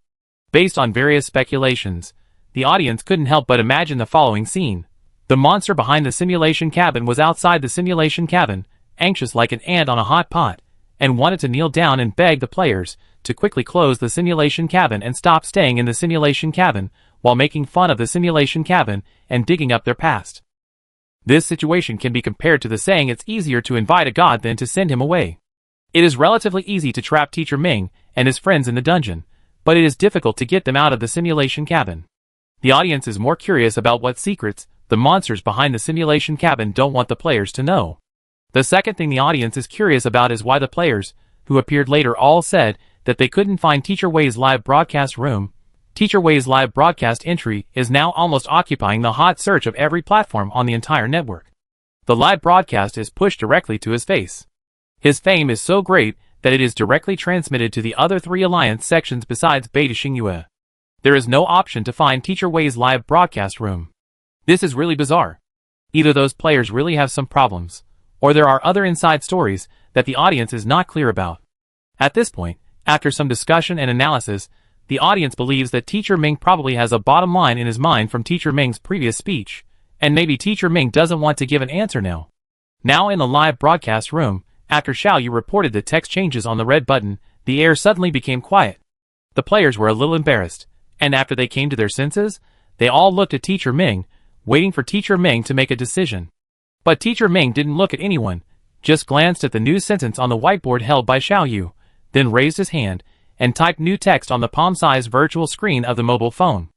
Based on various speculations, the audience couldn't help but imagine the following scene. The monster behind the simulation cabin was outside the simulation cabin, anxious like an ant on a hot pot, and wanted to kneel down and beg the players to quickly close the simulation cabin and stop staying in the simulation cabin while making fun of the simulation cabin and digging up their past. This situation can be compared to the saying it's easier to invite a god than to send him away. It is relatively easy to trap Teacher Ming and his friends in the dungeon, but it is difficult to get them out of the simulation cabin. The audience is more curious about what secrets the monsters behind the simulation cabin don't want the players to know. The second thing the audience is curious about is why the players, who appeared later, all said that they couldn't find Teacher Wei's live broadcast room. Teacher Wei's live broadcast entry is now almost occupying the hot search of every platform on the entire network. The live broadcast is pushed directly to his face. His fame is so great that it is directly transmitted to the other 3 Alliance sections besides Beta Xingyue. There is no option to find Teacher Wei's live broadcast room. This is really bizarre. Either those players really have some problems, or there are other inside stories that the audience is not clear about. At this point, after some discussion and analysis, the audience believes that Teacher Ming probably has a bottom line in his mind from Teacher Ming's previous speech, and maybe Teacher Ming doesn't want to give an answer now. Now in the live broadcast room, after Xiao Yu reported the text changes on the red button, the air suddenly became quiet. The players were a little embarrassed, and after they came to their senses, they all looked at Teacher Ming, waiting for Teacher Ming to make a decision. But Teacher Ming didn't look at anyone, just glanced at the new sentence on the whiteboard held by Xiao Yu, then raised his hand and typed new text on the palm-sized virtual screen of the mobile phone.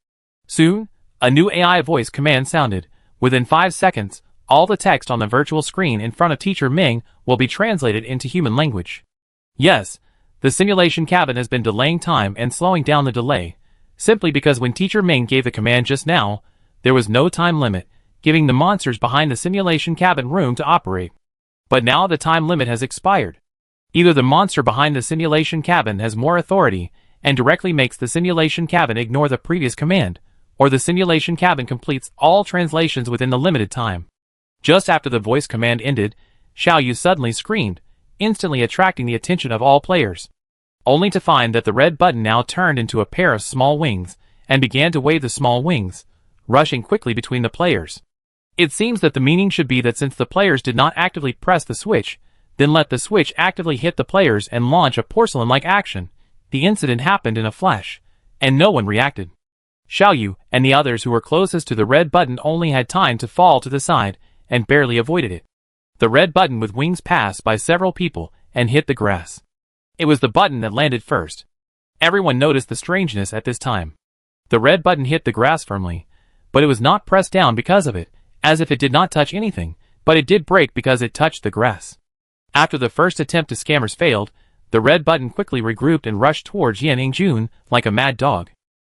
Soon, a new AI voice command sounded. Within 5 seconds, all the text on the virtual screen in front of Teacher Ming will be translated into human language. Yes, the simulation cabin has been delaying time and slowing down the delay, simply because when Teacher Ming gave the command just now, there was no time limit, giving the monsters behind the simulation cabin room to operate. But now the time limit has expired. Either the monster behind the simulation cabin has more authority and directly makes the simulation cabin ignore the previous command, or the simulation cabin completes all translations within the limited time. Just after the voice command ended, Xiao Yu suddenly screamed, instantly attracting the attention of all players, only to find that the red button now turned into a pair of small wings and began to wave the small wings, rushing quickly between the players. It seems that the meaning should be that since the players did not actively press the switch, then let the switch actively hit the players and launch a porcelain-like action. The incident happened in a flash, and no one reacted. Xiao Yu and the others who were closest to the red button only had time to fall to the side and barely avoided it. The red button with wings passed by several people and hit the grass. It was the button that landed first. Everyone noticed the strangeness at this time. The red button hit the grass firmly, but it was not pressed down because of it, as if it did not touch anything, but it did break because it touched the grass. After the first attempt to scammers failed, the red button quickly regrouped and rushed towards Yan Yingjun like a mad dog.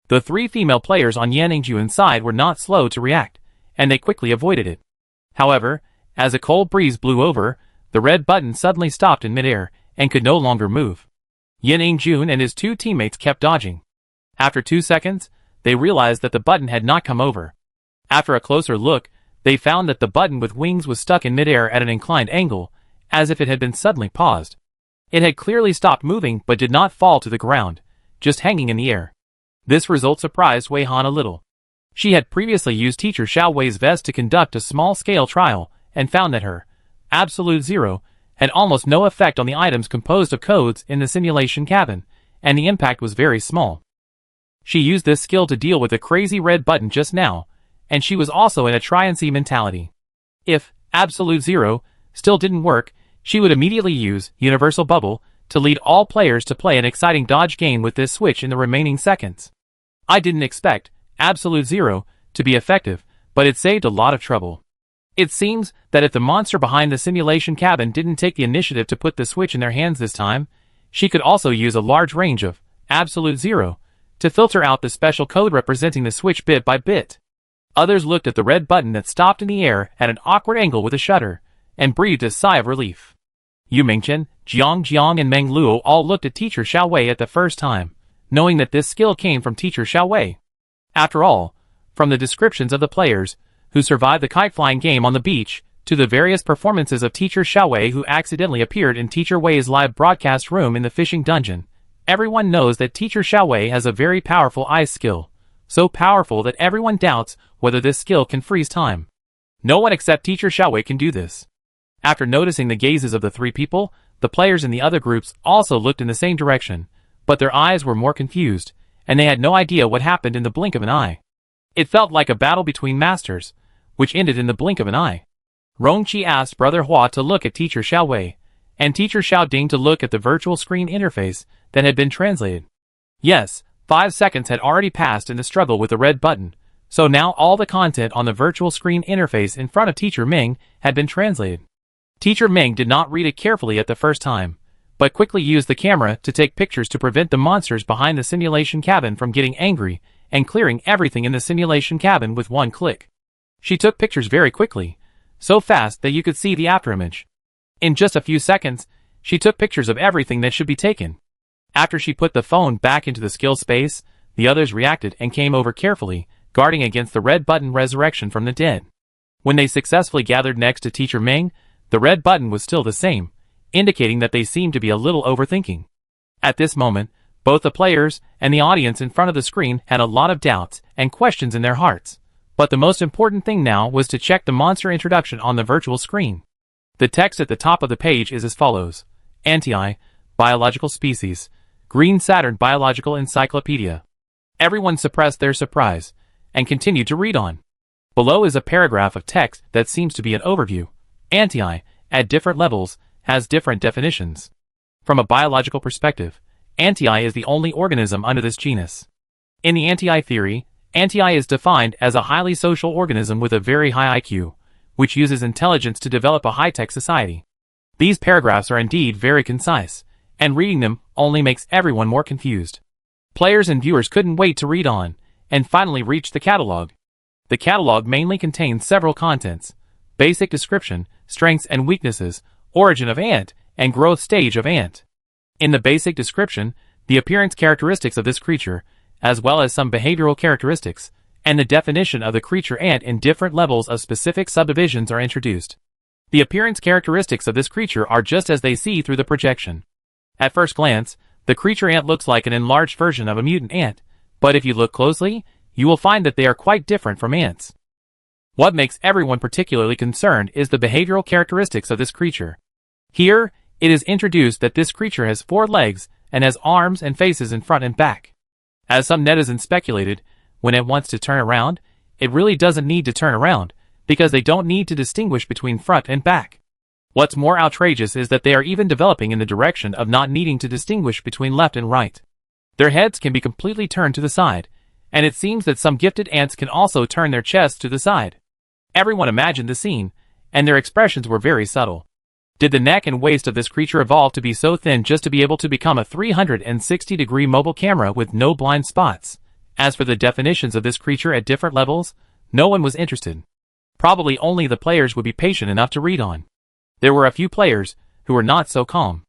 The 3 female players on Yan Yingjun's side were not slow to react, and they quickly avoided it. However, as a cold breeze blew over, the red button suddenly stopped in midair and could no longer move. Yan Yingjun and his 2 teammates kept dodging. After 2 seconds, they realized that the button had not come over. After a closer look, they found that the button with wings was stuck in midair at an inclined angle, as if it had been suddenly paused. It had clearly stopped moving but did not fall to the ground, just hanging in the air. This result surprised Wei Han a little. She had previously used Teacher Xiao Wei's vest to conduct a small-scale trial and found that her absolute zero had almost no effect on the items composed of codes in the simulation cabin, and the impact was very small. She used this skill to deal with the crazy red button just now, and she was also in a try-and-see mentality. If absolute zero still didn't work, she would immediately use Universal Bubble to lead all players to play an exciting dodge game with this switch in the remaining seconds. I didn't expect absolute zero to be effective, but it saved a lot of trouble. It seems that if the monster behind the simulation cabin didn't take the initiative to put the switch in their hands this time, she could also use a large range of absolute zero to filter out the special code representing the switch bit by bit. Others looked at the red button that stopped in the air at an awkward angle with a shudder, and breathed a sigh of relief. Yu Mingchen, Jiang, and Meng Luo all looked at Teacher Xiao Wei at the first time, knowing that this skill came from Teacher Xiao Wei. After all, from the descriptions of the players who survived the kite-flying game on the beach, to the various performances of Teacher Xiao Wei who accidentally appeared in Teacher Wei's live broadcast room in the fishing dungeon, everyone knows that Teacher Xiao Wei has a very powerful ice skill, so powerful that everyone doubts whether this skill can freeze time. No one except Teacher Xiaowei can do this. After noticing the gazes of the three people, the players in the other groups also looked in the same direction, but their eyes were more confused, and they had no idea what happened in the blink of an eye. It felt like a battle between masters, which ended in the blink of an eye. Rongqi asked Brother Hua to look at Teacher Xiaowei, and Teacher Xiaoding to look at the virtual screen interface that had been translated. Yes, 5 seconds had already passed in the struggle with the red button, so now all the content on the virtual screen interface in front of Teacher Ming had been translated. Teacher Ming did not read it carefully at the first time, but quickly used the camera to take pictures to prevent the monsters behind the simulation cabin from getting angry and clearing everything in the simulation cabin with one click. She took pictures very quickly, so fast that you could see the afterimage. In just a few seconds, she took pictures of everything that should be taken. After she put the phone back into the skill space, the others reacted and came over carefully, guarding against the red button resurrection from the dead. When they successfully gathered next to Teacher Ming, the red button was still the same, indicating that they seemed to be a little overthinking. At this moment, both the players and the audience in front of the screen had a lot of doubts and questions in their hearts, but the most important thing now was to check the monster introduction on the virtual screen. The text at the top of the page is as follows: Anti, Biological Species, Green Saturn Biological Encyclopedia. Everyone suppressed their surprise and continued to read on. Below is a paragraph of text that seems to be an overview. Anti, at different levels, has different definitions. From a biological perspective, Anti is the only organism under this genus. In the Anti theory, Anti is defined as a highly social organism with a very high IQ, which uses intelligence to develop a high-tech society. These paragraphs are indeed very concise, and reading them only makes everyone more confused. Players and viewers couldn't wait to read on, and finally reached the catalog. The catalog mainly contains several contents: basic description, strengths and weaknesses, origin of ant, and growth stage of ant. In the basic description, the appearance characteristics of this creature, as well as some behavioral characteristics, and the definition of the creature ant in different levels of specific subdivisions are introduced. The appearance characteristics of this creature are just as they see through the projection. At first glance, the creature ant looks like an enlarged version of a mutant ant, but if you look closely, you will find that they are quite different from ants. What makes everyone particularly concerned is the behavioral characteristics of this creature. Here, it is introduced that this creature has 4 legs and has arms and faces in front and back. As some netizens speculated, when it wants to turn around, it really doesn't need to turn around, because they don't need to distinguish between front and back. What's more outrageous is that they are even developing in the direction of not needing to distinguish between left and right. Their heads can be completely turned to the side, and it seems that some gifted ants can also turn their chests to the side. Everyone imagined the scene, and their expressions were very subtle. Did the neck and waist of this creature evolve to be so thin just to be able to become a 360-degree mobile camera with no blind spots? As for the definitions of this creature at different levels, no one was interested. Probably only the players would be patient enough to read on. There were a few players who were not so calm.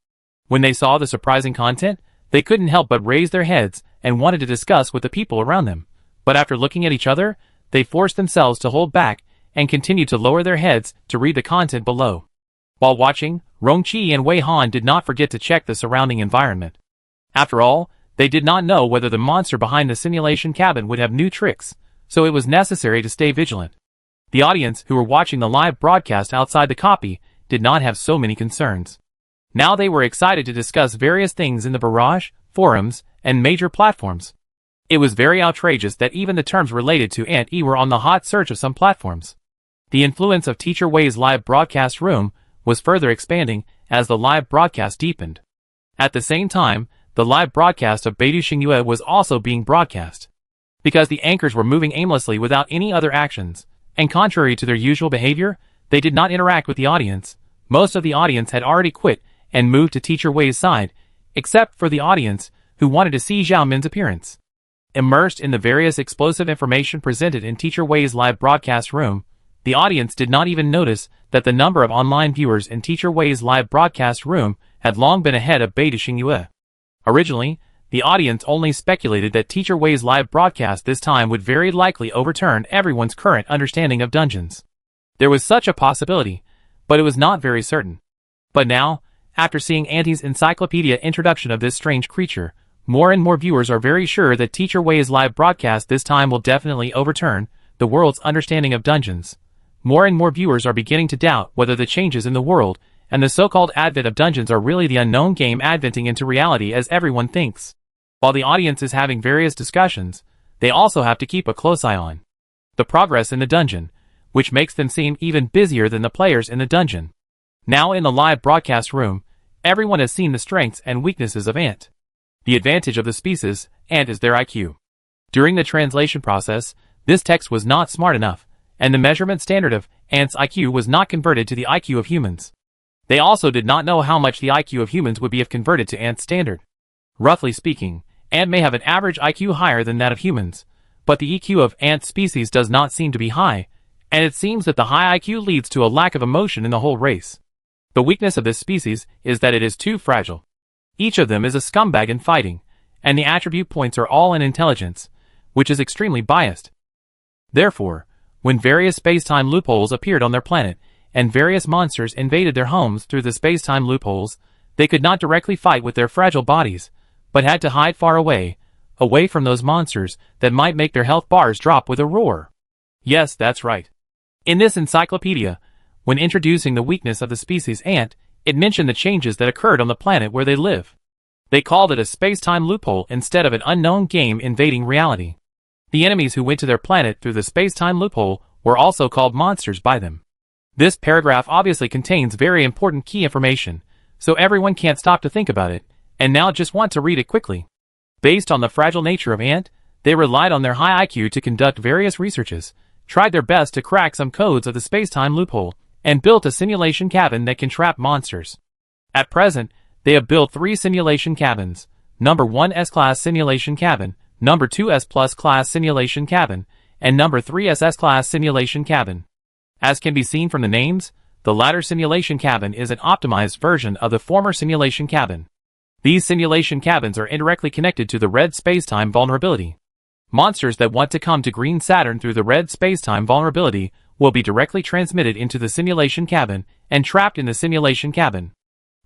When they saw the surprising content, they couldn't help but raise their heads and wanted to discuss with the people around them. But after looking at each other, they forced themselves to hold back and continued to lower their heads to read the content below. While watching, Rongqi and Wei Han did not forget to check the surrounding environment. After all, they did not know whether the monster behind the simulation cabin would have new tricks, so it was necessary to stay vigilant. The audience who were watching the live broadcast outside the copy did not have so many concerns. Now they were excited to discuss various things in the barrage, forums, and major platforms. It was very outrageous that even the terms related to Ant-E were on the hot search of some platforms. The influence of Teacher Wei's live broadcast room was further expanding as the live broadcast deepened. At the same time, the live broadcast of Beidou Xingyue was also being broadcast. Because the anchors were moving aimlessly without any other actions, and contrary to their usual behavior, they did not interact with the audience. Most of the audience had already quit and moved to Teacher Wei's side, except for the audience who wanted to see Zhao Min's appearance. Immersed in the various explosive information presented in Teacher Wei's live broadcast room, the audience did not even notice that the number of online viewers in Teacher Wei's live broadcast room had long been ahead of Beidou Xingyue. Originally, the audience only speculated that Teacher Wei's live broadcast this time would very likely overturn everyone's current understanding of dungeons. There was such a possibility, but it was not very certain. But now, after seeing Auntie's encyclopedia introduction of this strange creature, more and more viewers are very sure that Teacher Wei's live broadcast this time will definitely overturn the world's understanding of dungeons. More and more viewers are beginning to doubt whether the changes in the world and the so-called advent of dungeons are really the unknown game adventing into reality as everyone thinks. While the audience is having various discussions, they also have to keep a close eye on the progress in the dungeon, which makes them seem even busier than the players in the dungeon. Now in the live broadcast room, everyone has seen the strengths and weaknesses of Ant. The advantage of the species, Ant, is their IQ. During the translation process, this text was not smart enough, and the measurement standard of Ant's IQ was not converted to the IQ of humans. They also did not know how much the IQ of humans would be if converted to Ant's standard. Roughly speaking, Ant may have an average IQ higher than that of humans, but the EQ of Ant's species does not seem to be high, and it seems that the high IQ leads to a lack of emotion in the whole race. The weakness of this species is that it is too fragile. Each of them is a scumbag in fighting, and the attribute points are all in intelligence, which is extremely biased. Therefore, when various space-time loopholes appeared on their planet, and various monsters invaded their homes through the space-time loopholes, they could not directly fight with their fragile bodies, but had to hide far away from those monsters that might make their health bars drop with a roar. Yes, that's right. In this encyclopedia, when introducing the weakness of the species Ant, it mentioned the changes that occurred on the planet where they live. They called it a space-time loophole instead of an unknown game invading reality. The enemies who went to their planet through the space-time loophole were also called monsters by them. This paragraph obviously contains very important key information, so everyone can't stop to think about it, and now just want to read it quickly. Based on the fragile nature of Ant, they relied on their high IQ to conduct various researches, tried their best to crack some codes of the space-time loophole, and built a simulation cabin that can trap monsters. At present, they have built 3 simulation cabins: number 1 S-Class Simulation Cabin, number 2 S-Plus Class Simulation Cabin, and number 3 SS Class Simulation Cabin. As can be seen from the names, the latter simulation cabin is an optimized version of the former simulation cabin. These simulation cabins are indirectly connected to the red spacetime vulnerability. Monsters that want to come to Green Saturn through the red spacetime vulnerability will be directly transmitted into the simulation cabin and trapped in the simulation cabin.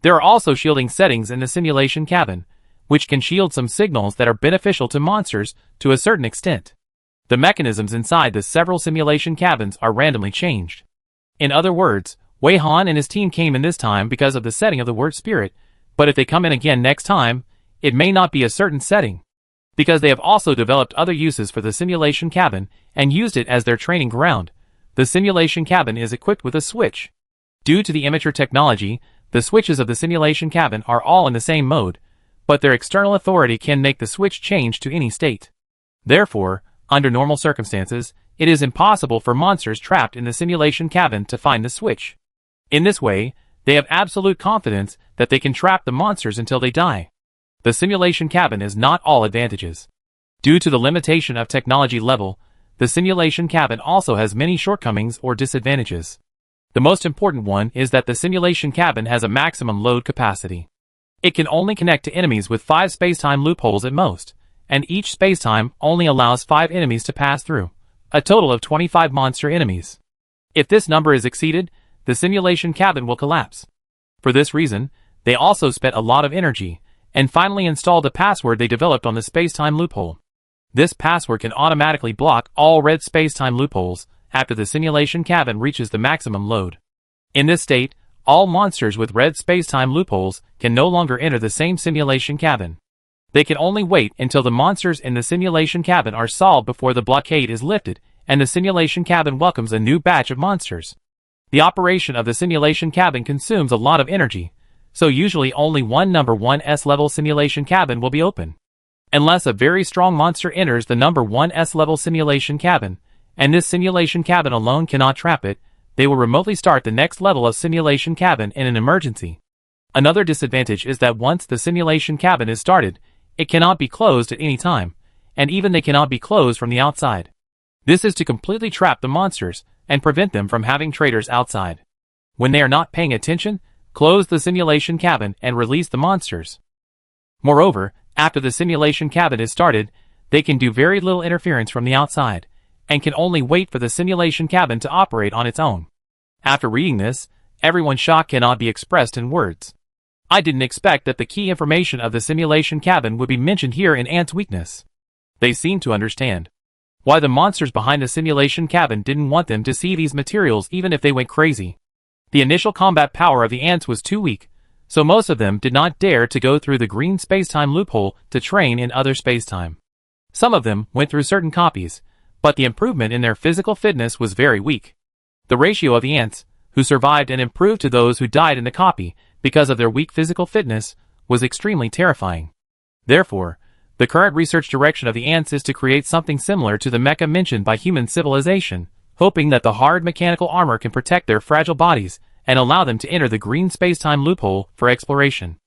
There are also shielding settings in the simulation cabin, which can shield some signals that are beneficial to monsters to a certain extent. The mechanisms inside the several simulation cabins are randomly changed. In other words, Wei Han and his team came in this time because of the setting of the word spirit, but if they come in again next time, it may not be a certain setting. Because they have also developed other uses for the simulation cabin and used it as their training ground, the simulation cabin is equipped with a switch. Due to the immature technology, the switches of the simulation cabin are all in the same mode, but their external authority can make the switch change to any state. Therefore, under normal circumstances, it is impossible for monsters trapped in the simulation cabin to find the switch. In this way, they have absolute confidence that they can trap the monsters until they die. The simulation cabin is not all advantages. Due to the limitation of technology level, the simulation cabin also has many shortcomings or disadvantages. The most important one is that the simulation cabin has a maximum load capacity. It can only connect to enemies with 5 spacetime loopholes at most, and each spacetime only allows 5 enemies to pass through, a total of 25 monster enemies. If this number is exceeded, the simulation cabin will collapse. For this reason, they also spent a lot of energy, and finally installed the password they developed on the spacetime loophole. This password can automatically block all red spacetime loopholes after the simulation cabin reaches the maximum load. In this state, all monsters with red spacetime loopholes can no longer enter the same simulation cabin. They can only wait until the monsters in the simulation cabin are solved before the blockade is lifted and the simulation cabin welcomes a new batch of monsters. The operation of the simulation cabin consumes a lot of energy, so usually only one number 1 S-level simulation cabin will be open. Unless a very strong monster enters the number 1 S-level simulation cabin, and this simulation cabin alone cannot trap it, they will remotely start the next level of simulation cabin in an emergency. Another disadvantage is that once the simulation cabin is started, it cannot be closed at any time, and even they cannot be closed from the outside. This is to completely trap the monsters and prevent them from having traitors outside. When they are not paying attention, close the simulation cabin and release the monsters. Moreover, after the simulation cabin is started, they can do very little interference from the outside, and can only wait for the simulation cabin to operate on its own. After reading this, everyone's shock cannot be expressed in words. I didn't expect that the key information of the simulation cabin would be mentioned here in Ant's weakness. They seem to understand. Why the monsters behind the simulation cabin didn't want them to see these materials even if they went crazy. The initial combat power of the ants was too weak, so most of them did not dare to go through the green spacetime loophole to train in other spacetime. Some of them went through certain copies, but the improvement in their physical fitness was very weak. The ratio of the ants who survived and improved to those who died in the copy because of their weak physical fitness was extremely terrifying. Therefore, the current research direction of the ants is to create something similar to the mecha mentioned by human civilization, hoping that the hard mechanical armor can protect their fragile bodies and allow them to enter the green spacetime loophole for exploration.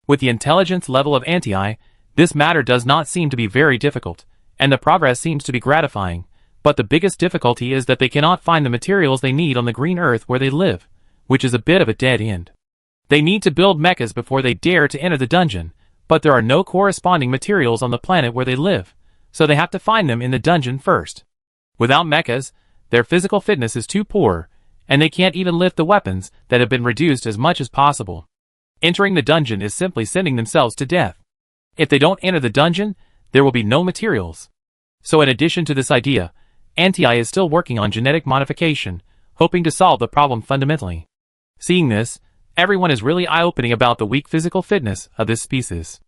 With the intelligence level of Anti, this matter does not seem to be very difficult, and the progress seems to be gratifying, but the biggest difficulty is that they cannot find the materials they need on the green earth where they live, which is a bit of a dead end. They need to build mechas before they dare to enter the dungeon, but there are no corresponding materials on the planet where they live, so they have to find them in the dungeon first. Without mechas, their physical fitness is too poor, and they can't even lift the weapons that have been reduced as much as possible. Entering the dungeon is simply sending themselves to death. If they don't enter the dungeon, there will be no materials. So in addition to this idea, Anti is still working on genetic modification, hoping to solve the problem fundamentally. Seeing this, everyone is really eye-opening about the weak physical fitness of this species.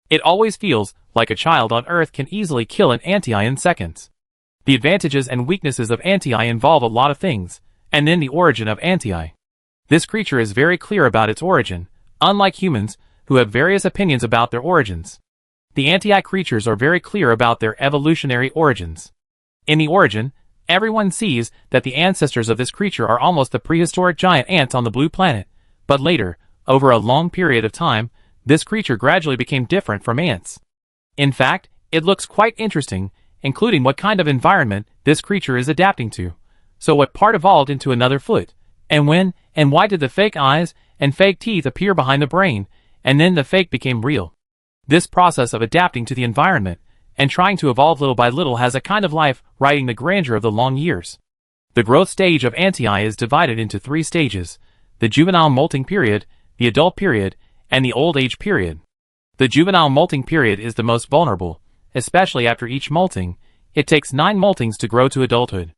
It always feels like a child on Earth can easily kill an Anti in seconds. The advantages and weaknesses of Anti involve a lot of things, and then the origin of Anti. This creature is very clear about its origin, unlike humans, who have various opinions about their origins. The Anti creatures are very clear about their evolutionary origins. In the origin, everyone sees that the ancestors of this creature are almost the prehistoric giant ants on the blue planet, but later, over a long period of time, this creature gradually became different from ants. In fact, it looks quite interesting, including what kind of environment this creature is adapting to. So what part evolved into another foot? And when and why did the fake eyes and fake teeth appear behind the brain, and then the fake became real? This process of adapting to the environment and trying to evolve little by little has a kind of life riding the grandeur of the long years. The growth stage of Anti is divided into 3 stages: the juvenile molting period, the adult period, and the old age period. The juvenile molting period is the most vulnerable, especially after each molting. It takes 9 moltings to grow to adulthood.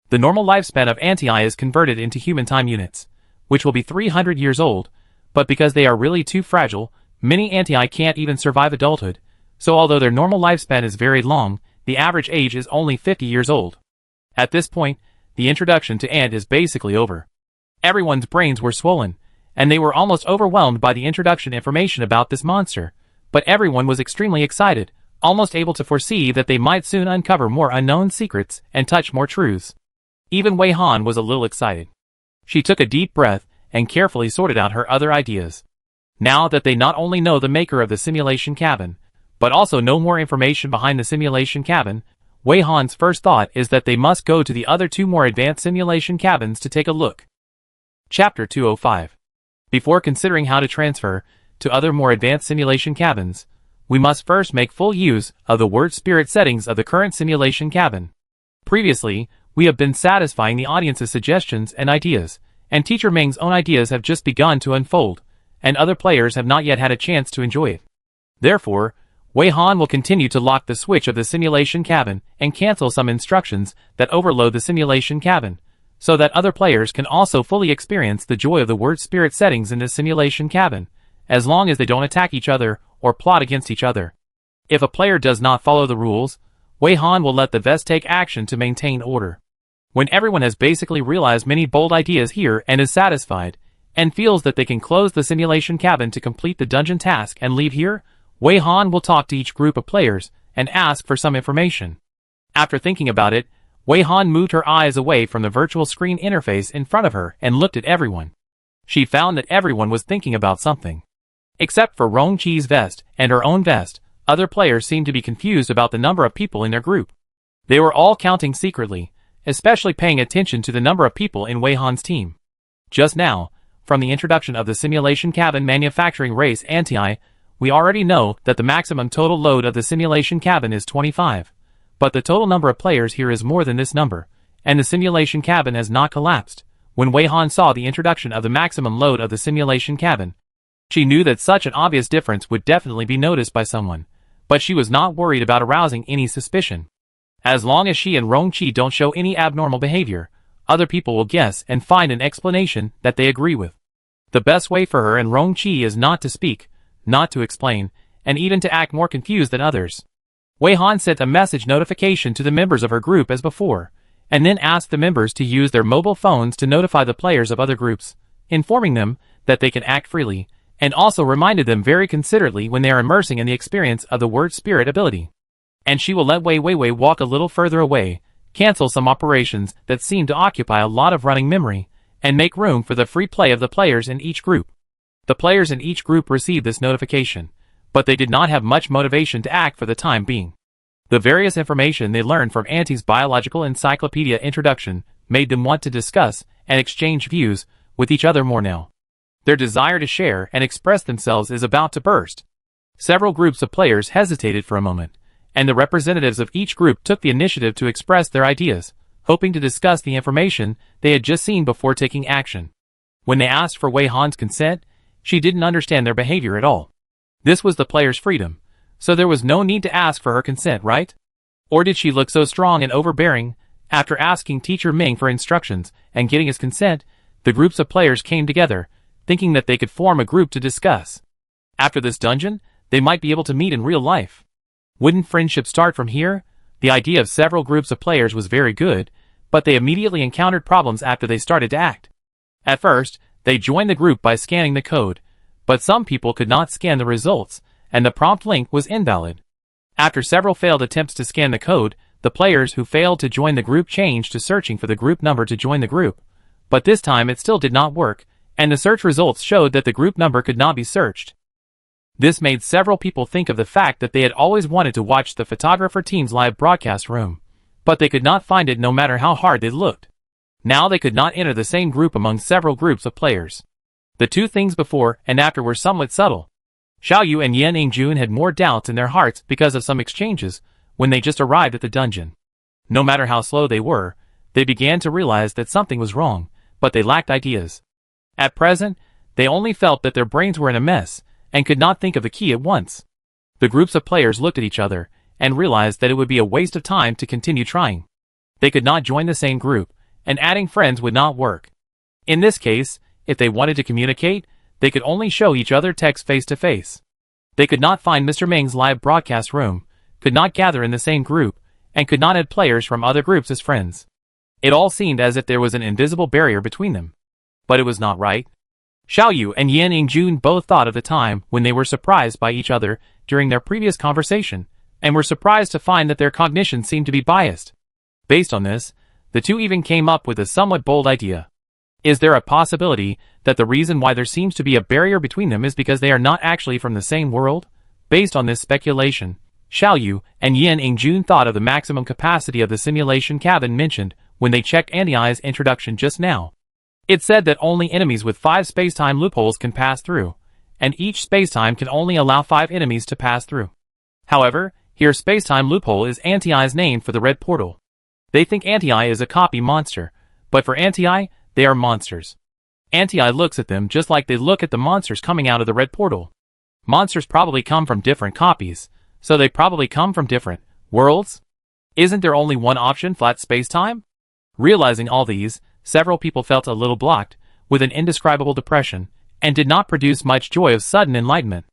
The normal lifespan of Anti is converted into human time units, which will be 300 years old, but because they are really too fragile, many Anti can't even survive adulthood, so although their normal lifespan is very long, the average age is only 50 years old. At this point, the introduction to Ant is basically over. Everyone's brains were swollen, and they were almost overwhelmed by the introduction information about this monster, but everyone was extremely excited, almost able to foresee that they might soon uncover more unknown secrets and touch more truths. Even Wei Han was a little excited. She took a deep breath and carefully sorted out her other ideas. Now that they not only know the maker of the simulation cabin, but also know more information behind the simulation cabin, Wei Han's first thought is that they must go to the other 2 more advanced simulation cabins to take a look. Chapter 205. Before considering how to transfer to other more advanced simulation cabins, we must first make full use of the word spirit settings of the current simulation cabin. Previously, we have been satisfying the audience's suggestions and ideas, and Teacher Ming's own ideas have just begun to unfold, and other players have not yet had a chance to enjoy it. Therefore, Wei Han will continue to lock the switch of the simulation cabin and cancel some instructions that overload the simulation cabin, so that other players can also fully experience the joy of the word spirit settings in the simulation cabin, as long as they don't attack each other or plot against each other. If a player does not follow the rules, Wei Han will let the vest take action to maintain order. When everyone has basically realized many bold ideas here and is satisfied, and feels that they can close the simulation cabin to complete the dungeon task and leave here, Wei Han will talk to each group of players and ask for some information. After thinking about it, Wei Han moved her eyes away from the virtual screen interface in front of her and looked at everyone. She found that everyone was thinking about something. Except for Rong Qi's vest and her own vest, other players seemed to be confused about the number of people in their group. They were all counting secretly, especially paying attention to the number of people in Wei Han's team. Just now, from the introduction of the simulation cabin manufacturing race Anti, we already know that the maximum total load of the simulation cabin is 25. But the total number of players here is more than this number, and the simulation cabin has not collapsed. When Wei Han saw the introduction of the maximum load of the simulation cabin, she knew that such an obvious difference would definitely be noticed by someone, but she was not worried about arousing any suspicion. As long as she and Rongqi don't show any abnormal behavior, other people will guess and find an explanation that they agree with. The best way for her and Rongqi is not to speak, not to explain, and even to act more confused than others. Wei Han sent a message notification to the members of her group as before, and then asked the members to use their mobile phones to notify the players of other groups, informing them that they can act freely, and also reminded them very considerately when they are immersing in the experience of the word spirit ability. And she will let Wei Wei walk a little further away, cancel some operations that seem to occupy a lot of running memory, and make room for the free play of the players in each group. The players in each group received this notification, but they did not have much motivation to act for the time being. The various information they learned from Auntie's biological encyclopedia introduction made them want to discuss and exchange views with each other more now. Their desire to share and express themselves is about to burst. Several groups of players hesitated for a moment, and the representatives of each group took the initiative to express their ideas, hoping to discuss the information they had just seen before taking action. When they asked for Wei Han's consent, she didn't understand their behavior at all. This was the player's freedom, so there was no need to ask for her consent, right? Or did she look so strong and overbearing? After asking Teacher Ming for instructions and getting his consent, the groups of players came together, thinking that they could form a group to discuss. After this dungeon, they might be able to meet in real life. Wouldn't friendship start from here? The idea of several groups of players was very good, but they immediately encountered problems after they started to act. At first, they joined the group by scanning the code, but some people could not scan the results, and the prompt link was invalid. After several failed attempts to scan the code, the players who failed to join the group changed to searching for the group number to join the group. But this time it still did not work, and the search results showed that the group number could not be searched. This made several people think of the fact that they had always wanted to watch the photographer team's live broadcast room, but they could not find it no matter how hard they looked. Now they could not enter the same group among several groups of players. The two things before and after were somewhat subtle. Xiaoyu and Yan Yingjun had more doubts in their hearts because of some exchanges when they just arrived at the dungeon. No matter how slow they were, they began to realize that something was wrong, but they lacked ideas. At present, they only felt that their brains were in a mess, and could not think of the key at once. The groups of players looked at each other, and realized that it would be a waste of time to continue trying. They could not join the same group, and adding friends would not work. In this case, if they wanted to communicate, they could only show each other text face to face. They could not find Mr. Ming's live broadcast room, could not gather in the same group, and could not add players from other groups as friends. It all seemed as if there was an invisible barrier between them. But it was not right. Xiaoyu and Yan Yingjun both thought of the time when they were surprised by each other during their previous conversation, and were surprised to find that their cognition seemed to be biased. Based on this, the two even came up with a somewhat bold idea. Is there a possibility that the reason why there seems to be a barrier between them is because they are not actually from the same world? Based on this speculation, Xiaoyu and Yan Yingjun thought of the maximum capacity of the simulation cabin mentioned when they checked Anti's introduction just now. It said that only enemies with 5 spacetime loopholes can pass through, and each spacetime can only allow 5 enemies to pass through. However, here spacetime loophole is Anti's name for the red portal. They think Anti is a copy monster, but for Anti, they are monsters. Anti looks at them just like they look at the monsters coming out of the red portal. Monsters probably come from different copies, so they probably come from different worlds? Isn't there only one option, flat spacetime? Realizing all these, several people felt a little blocked, with an indescribable depression, and did not produce much joy of sudden enlightenment.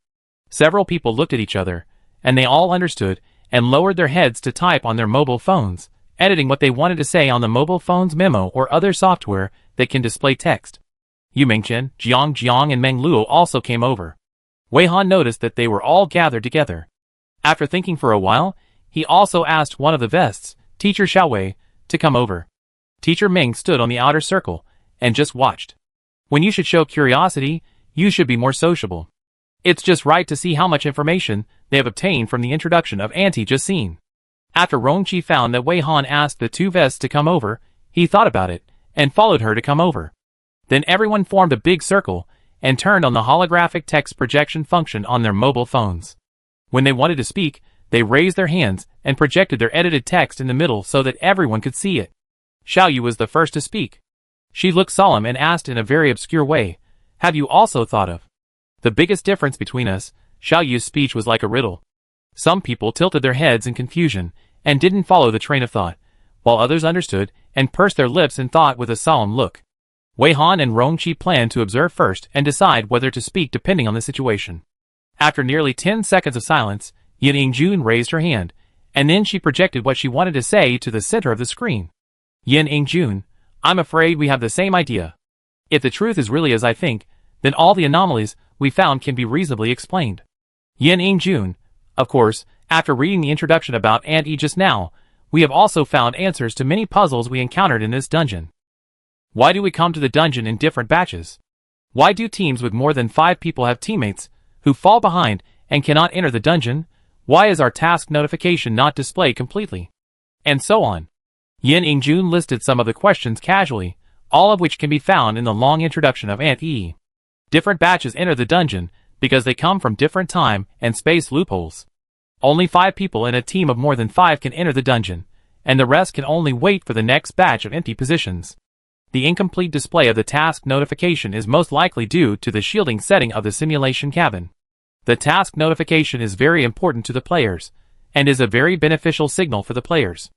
Several people looked at each other, and they all understood, and lowered their heads to type on their mobile phones, editing what they wanted to say on the mobile phone's memo or other software that can display text. Yu Mingchen, Jiang, and Meng Luo also came over. Wei Han noticed that they were all gathered together. After thinking for a while, he also asked one of the vests, Teacher Xiaowei, to come over. Teacher Ming stood on the outer circle, and just watched. When you should show curiosity, you should be more sociable. It's just right to see how much information they have obtained from the introduction of Anti just seen. After Rongqi found that Wei Han asked the two vests to come over, he thought about it, and followed her to come over. Then everyone formed a big circle, and turned on the holographic text projection function on their mobile phones. When they wanted to speak, they raised their hands, and projected their edited text in the middle so that everyone could see it. Xiaoyu was the first to speak. She looked solemn and asked in a very obscure way, "Have you also thought of?" The biggest difference between us, Xiaoyu's speech was like a riddle. Some people tilted their heads in confusion, and didn't follow the train of thought, while others understood and pursed their lips in thought with a solemn look. Wei Han and Rongqi planned to observe first and decide whether to speak depending on the situation. After nearly 10 seconds of silence, Yin Yingjun raised her hand, and then she projected what she wanted to say to the center of the screen. Yin Yingjun, I'm afraid we have the same idea. If the truth is really as I think, then all the anomalies we found can be reasonably explained. Yin Yingjun, of course, after reading the introduction about Aunt E just now, we have also found answers to many puzzles we encountered in this dungeon. Why do we come to the dungeon in different batches? Why do teams with more than 5 people have teammates who fall behind and cannot enter the dungeon? Why is our task notification not displayed completely? And so on. Yin Yingjun listed some of the questions casually, all of which can be found in the long introduction of Aunt E. Different batches enter the dungeon because they come from different time and space loopholes. Only 5 people in a team of more than 5 can enter the dungeon, and the rest can only wait for the next batch of empty positions. The incomplete display of the task notification is most likely due to the shielding setting of the simulation cabin. The task notification is very important to the players, and is a very beneficial signal for the players.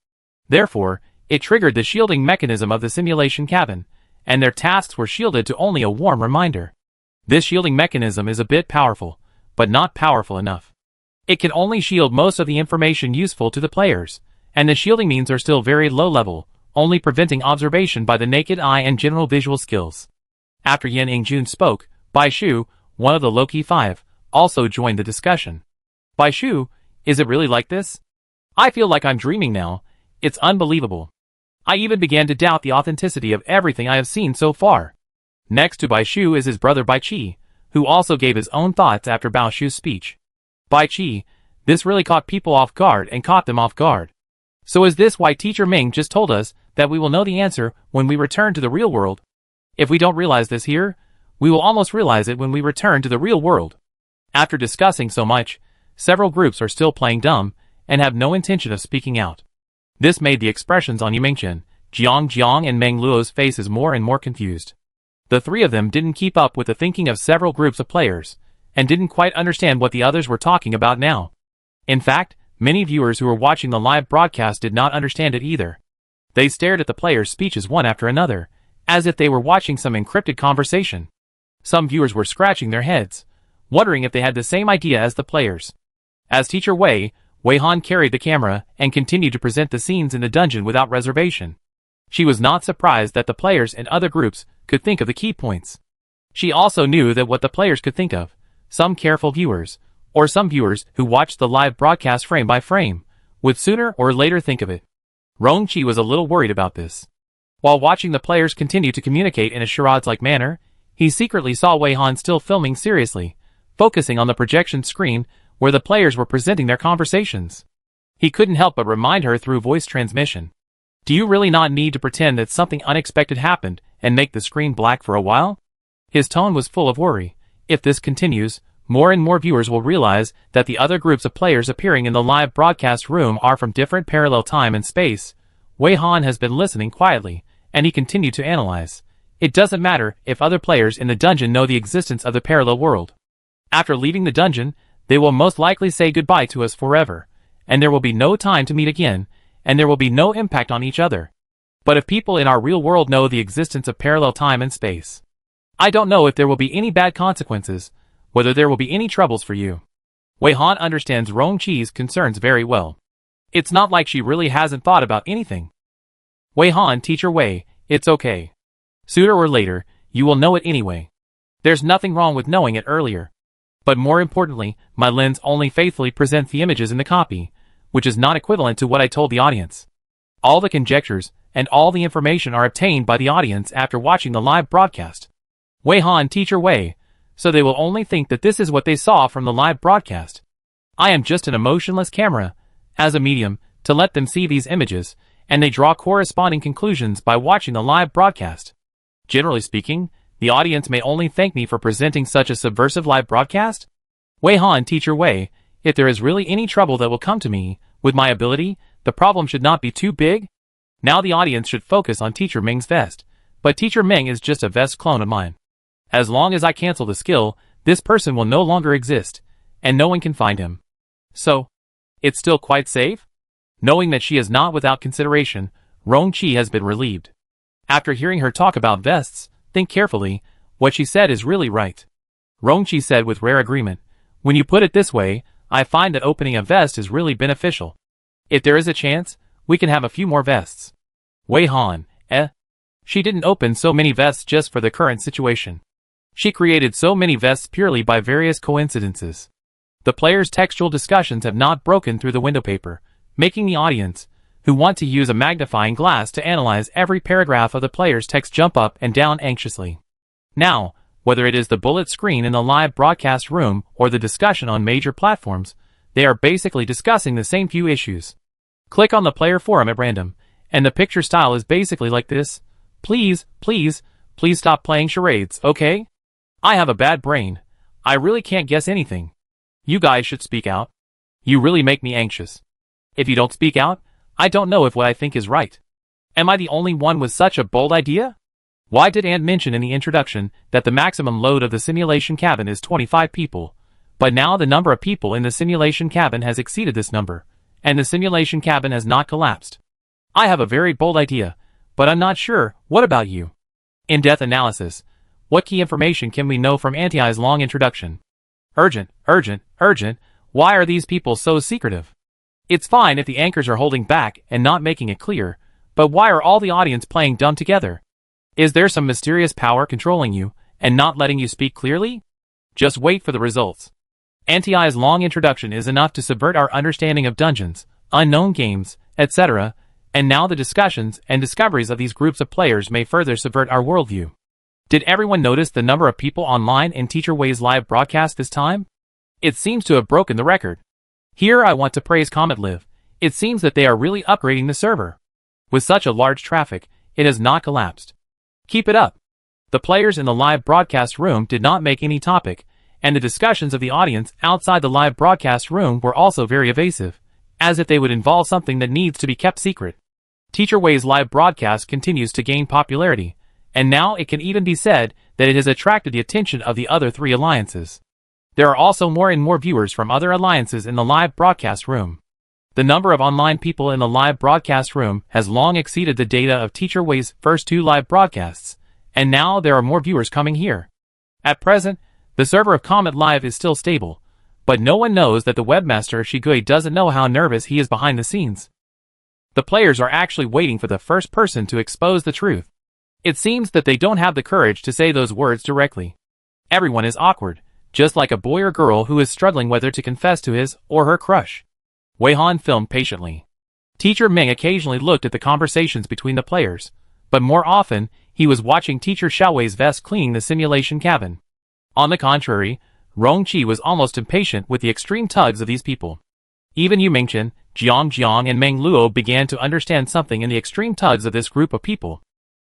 Therefore, it triggered the shielding mechanism of the simulation cabin, and their tasks were shielded to only a warm reminder. This shielding mechanism is a bit powerful, but not powerful enough. It can only shield most of the information useful to the players, and the shielding means are still very low level, only preventing observation by the naked eye and general visual skills. After Yin Yingjun spoke, Bai Shu, one of the Loki 5, also joined the discussion. Bai Shu, is it really like this? I feel like I'm dreaming now. It's unbelievable. I even began to doubt the authenticity of everything I have seen so far. Next to Bai Shu is his brother Bai Qi, who also gave his own thoughts after Bao Shu's speech. Bai Qi, this really caught people off guard and caught them off guard. So is this why Teacher Ming just told us that we will know the answer when we return to the real world? If we don't realize this here, we will almost realize it when we return to the real world. After discussing so much, several groups are still playing dumb and have no intention of speaking out. This made the expressions on Yimingchen, Jiang and Meng Luo's faces more and more confused. The 3 of them didn't keep up with the thinking of several groups of players, and didn't quite understand what the others were talking about now. In fact, many viewers who were watching the live broadcast did not understand it either. They stared at the players' speeches one after another, as if they were watching some encrypted conversation. Some viewers were scratching their heads, wondering if they had the same idea as the players. As Teacher Wei Han carried the camera and continued to present the scenes in the dungeon without reservation. She was not surprised that the players and other groups could think of the key points. She also knew that what the players could think of, some careful viewers, or some viewers who watched the live broadcast frame by frame, would sooner or later think of it. Rongqi was a little worried about this. While watching the players continue to communicate in a charades-like manner, he secretly saw Wei Han still filming seriously, focusing on the projection screen where the players were presenting their conversations. He couldn't help but remind her through voice transmission. Do you really not need to pretend that something unexpected happened and make the screen black for a while? His tone was full of worry. If this continues, more and more viewers will realize that the other groups of players appearing in the live broadcast room are from different parallel time and space. Wei Han has been listening quietly, and he continued to analyze. It doesn't matter if other players in the dungeon know the existence of the parallel world. After leaving the dungeon, they will most likely say goodbye to us forever, and there will be no time to meet again, and there will be no impact on each other. But if people in our real world know the existence of parallel time and space, I don't know if there will be any bad consequences, whether there will be any troubles for you. Wei Han understands Rongqi's concerns very well. It's not like she really hasn't thought about anything. Wei Han, Teacher Wei, it's okay. Sooner or later, you will know it anyway. There's nothing wrong with knowing it earlier. But more importantly, my lens only faithfully presents the images in the copy, which is not equivalent to what I told the audience. All the conjectures and all the information are obtained by the audience after watching the live broadcast. Wei Han, Teacher Wei, so they will only think that this is what they saw from the live broadcast. I am just an emotionless camera, as a medium, to let them see these images, and they draw corresponding conclusions by watching the live broadcast. Generally speaking, the audience may only thank me for presenting such a subversive live broadcast. Wei Han, Teacher Wei, if there is really any trouble that will come to me, with my ability, the problem should not be too big. Now the audience should focus on Teacher Ming's vest, but Teacher Ming is just a vest clone of mine. As long as I cancel the skill, this person will no longer exist, and no one can find him. So, it's still quite safe? Knowing that she is not without consideration, Rong-chi has been relieved. After hearing her talk about vests, think carefully, what she said is really right. Rong-chi said with rare agreement, when you put it this way, I find that opening a vest is really beneficial. If there is a chance, we can have a few more vests. Wei Han, She didn't open so many vests just for the current situation. She created so many vests purely by various coincidences. The players' textual discussions have not broken through the window paper, making the audience, who want to use a magnifying glass to analyze every paragraph of the player's text, jump up and down anxiously. Now, whether it is the bullet screen in the live broadcast room or the discussion on major platforms, they are basically discussing the same few issues. Click on the player forum at random, and the picture style is basically like this. Please, please, please stop playing charades, okay? I have a bad brain. I really can't guess anything. You guys should speak out. You really make me anxious. If you don't speak out, I don't know if what I think is right. Am I the only one with such a bold idea? Why did Ant mention in the introduction that the maximum load of the simulation cabin is 25 people, but now the number of people in the simulation cabin has exceeded this number, and the simulation cabin has not collapsed? I have a very bold idea, but I'm not sure. What about you? In-depth analysis. What key information can we know from Anti's long introduction? Urgent, urgent, urgent. Why are these people so secretive? It's fine if the anchors are holding back and not making it clear, but why are all the audience playing dumb together? Is there some mysterious power controlling you and not letting you speak clearly? Just wait for the results. Anti's long introduction is enough to subvert our understanding of dungeons, unknown games, etc., and now the discussions and discoveries of these groups of players may further subvert our worldview. Did everyone notice the number of people online in Teacher Wei's live broadcast this time? It seems to have broken the record. Here I want to praise Comet Live. It seems that they are really upgrading the server. With such a large traffic, it has not collapsed. Keep it up. The players in the live broadcast room did not make any topic, and the discussions of the audience outside the live broadcast room were also very evasive, as if they would involve something that needs to be kept secret. Teacher Wei's live broadcast continues to gain popularity, and now it can even be said that it has attracted the attention of the other three alliances. There are also more and more viewers from other alliances in the live broadcast room. The number of online people in the live broadcast room has long exceeded the data of Teacher Wei's first two live broadcasts, and now there are more viewers coming here. At present, the server of Comet Live is still stable, but no one knows that the webmaster Shigui doesn't know how nervous he is behind the scenes. The players are actually waiting for the first person to expose the truth. It seems that they don't have the courage to say those words directly. Everyone is awkward, just like a boy or girl who is struggling whether to confess to his or her crush. Wei Han filmed patiently. Teacher Ming occasionally looked at the conversations between the players, but more often, he was watching Teacher Xiaowei's vest cleaning the simulation cabin. On the contrary, Rong-chi was almost impatient with the extreme tugs of these people. Even Yu Mingchen, Jiang, and Meng Luo began to understand something in the extreme tugs of this group of people.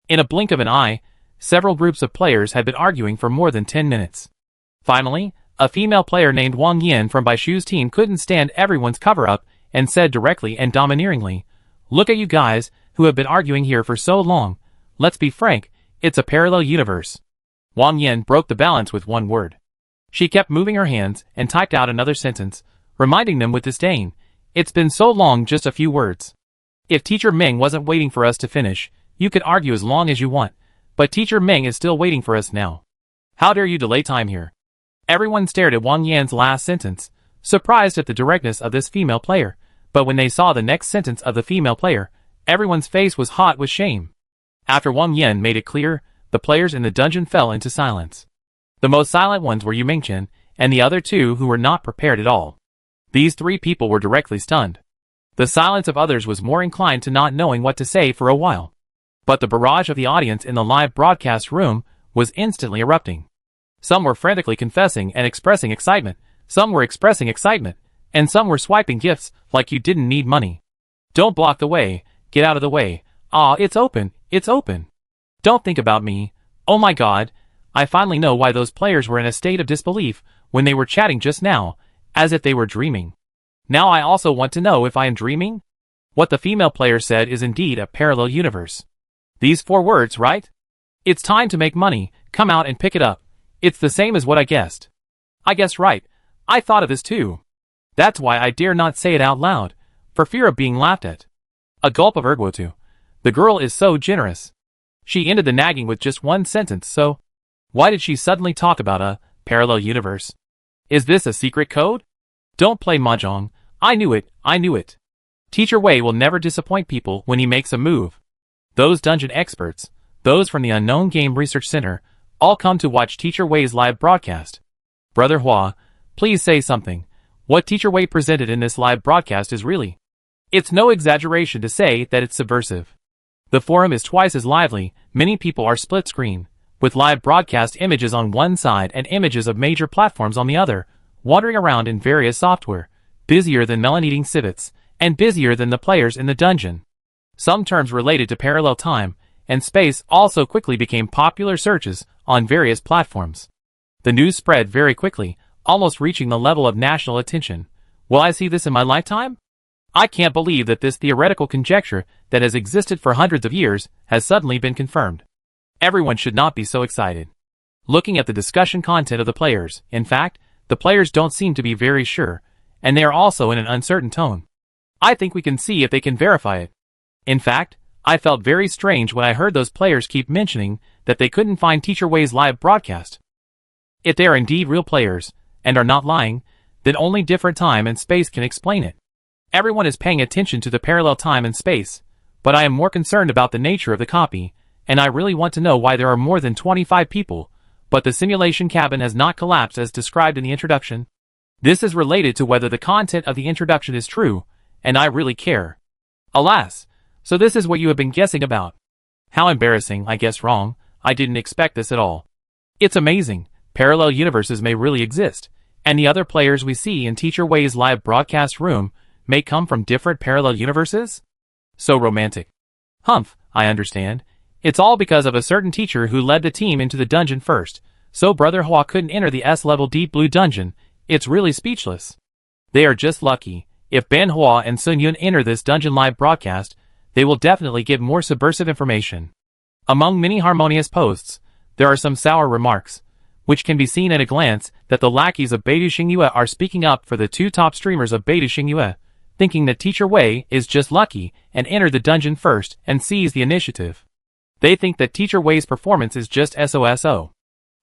In a blink of an eye, several groups of players had been arguing for more than 10 minutes. Finally, a female player named Wang Yin from Baishu's team couldn't stand everyone's cover-up and said directly and domineeringly, "Look at you guys, who have been arguing here for so long. Let's be frank, it's a parallel universe." Wang Yin broke the balance with one word. She kept moving her hands and typed out another sentence, reminding them with disdain, "It's been so long, just a few words. If Teacher Ming wasn't waiting for us to finish, you could argue as long as you want, but Teacher Ming is still waiting for us now. How dare you delay time here?" Everyone stared at Wang Yan's last sentence, surprised at the directness of this female player, but when they saw the next sentence of the female player, everyone's face was hot with shame. After Wang Yan made it clear, the players in the dungeon fell into silence. The most silent ones were Yu Mingchen, and the other two who were not prepared at all. These three people were directly stunned. The silence of others was more inclined to not knowing what to say for a while. But the barrage of the audience in the live broadcast room was instantly erupting. Some were frantically confessing and expressing excitement, some were expressing excitement, and some were swiping gifts like you didn't need money. "Don't block the way, get out of the way. Ah, it's open, it's open. Don't think about me. Oh my god, I finally know why those players were in a state of disbelief when they were chatting just now, as if they were dreaming. Now I also want to know if I am dreaming?" What the female player said is indeed a parallel universe. These 4 words, right? It's time to make money, come out and pick it up. It's the same as what I guessed. I guessed right. I thought of this too. That's why I dare not say it out loud, for fear of being laughed at. A gulp of ergotu. The girl is so generous. She ended the nagging with just one sentence, so why did she suddenly talk about a parallel universe? Is this a secret code? Don't play mahjong. I knew it. Teacher Wei will never disappoint people when he makes a move. Those dungeon experts, those from the Unknown Game Research Center, all come to watch Teacher Wei's live broadcast. Brother Hua, please say something. What Teacher Wei presented in this live broadcast is really... It's no exaggeration to say that it's subversive. The forum is twice as lively, many people are split screen, with live broadcast images on one side and images of major platforms on the other, wandering around in various software, busier than melon-eating civets, and busier than the players in the dungeon. Some terms related to parallel time and space also quickly became popular searches on various platforms. The news spread very quickly, almost reaching the level of national attention. Will I see this in my lifetime? I can't believe that this theoretical conjecture that has existed for hundreds of years has suddenly been confirmed. Everyone should not be so excited. Looking at the discussion content of the players, in fact, the players don't seem to be very sure, and they are also in an uncertain tone. I think we can see if they can verify it. In fact, I felt very strange when I heard those players keep mentioning that they couldn't find Teacher Wei's live broadcast. If they are indeed real players, and are not lying, then only different time and space can explain it. Everyone is paying attention to the parallel time and space, but I am more concerned about the nature of the copy, and I really want to know why there are more than 25 people, but the simulation cabin has not collapsed as described in the introduction. This is related to whether the content of the introduction is true, and I really care. Alas, so this is what you have been guessing about. How embarrassing, I guess wrong, I didn't expect this at all. It's amazing, parallel universes may really exist, and the other players we see in Teacher Wei's live broadcast room may come from different parallel universes? So romantic. Humph, I understand. It's all because of a certain teacher who led the team into the dungeon first, so Brother Hua couldn't enter the S-level Deep Blue dungeon. It's really speechless. They are just lucky. If Ben Hua and Sun Yun enter this dungeon live broadcast, they will definitely give more subversive information. Among many harmonious posts, there are some sour remarks, which can be seen at a glance that the lackeys of Beidou Xingyue are speaking up for the two top streamers of Beidou Xingyue, thinking that Teacher Wei is just lucky and entered the dungeon first and seized the initiative. They think that Teacher Wei's performance is just SOSO.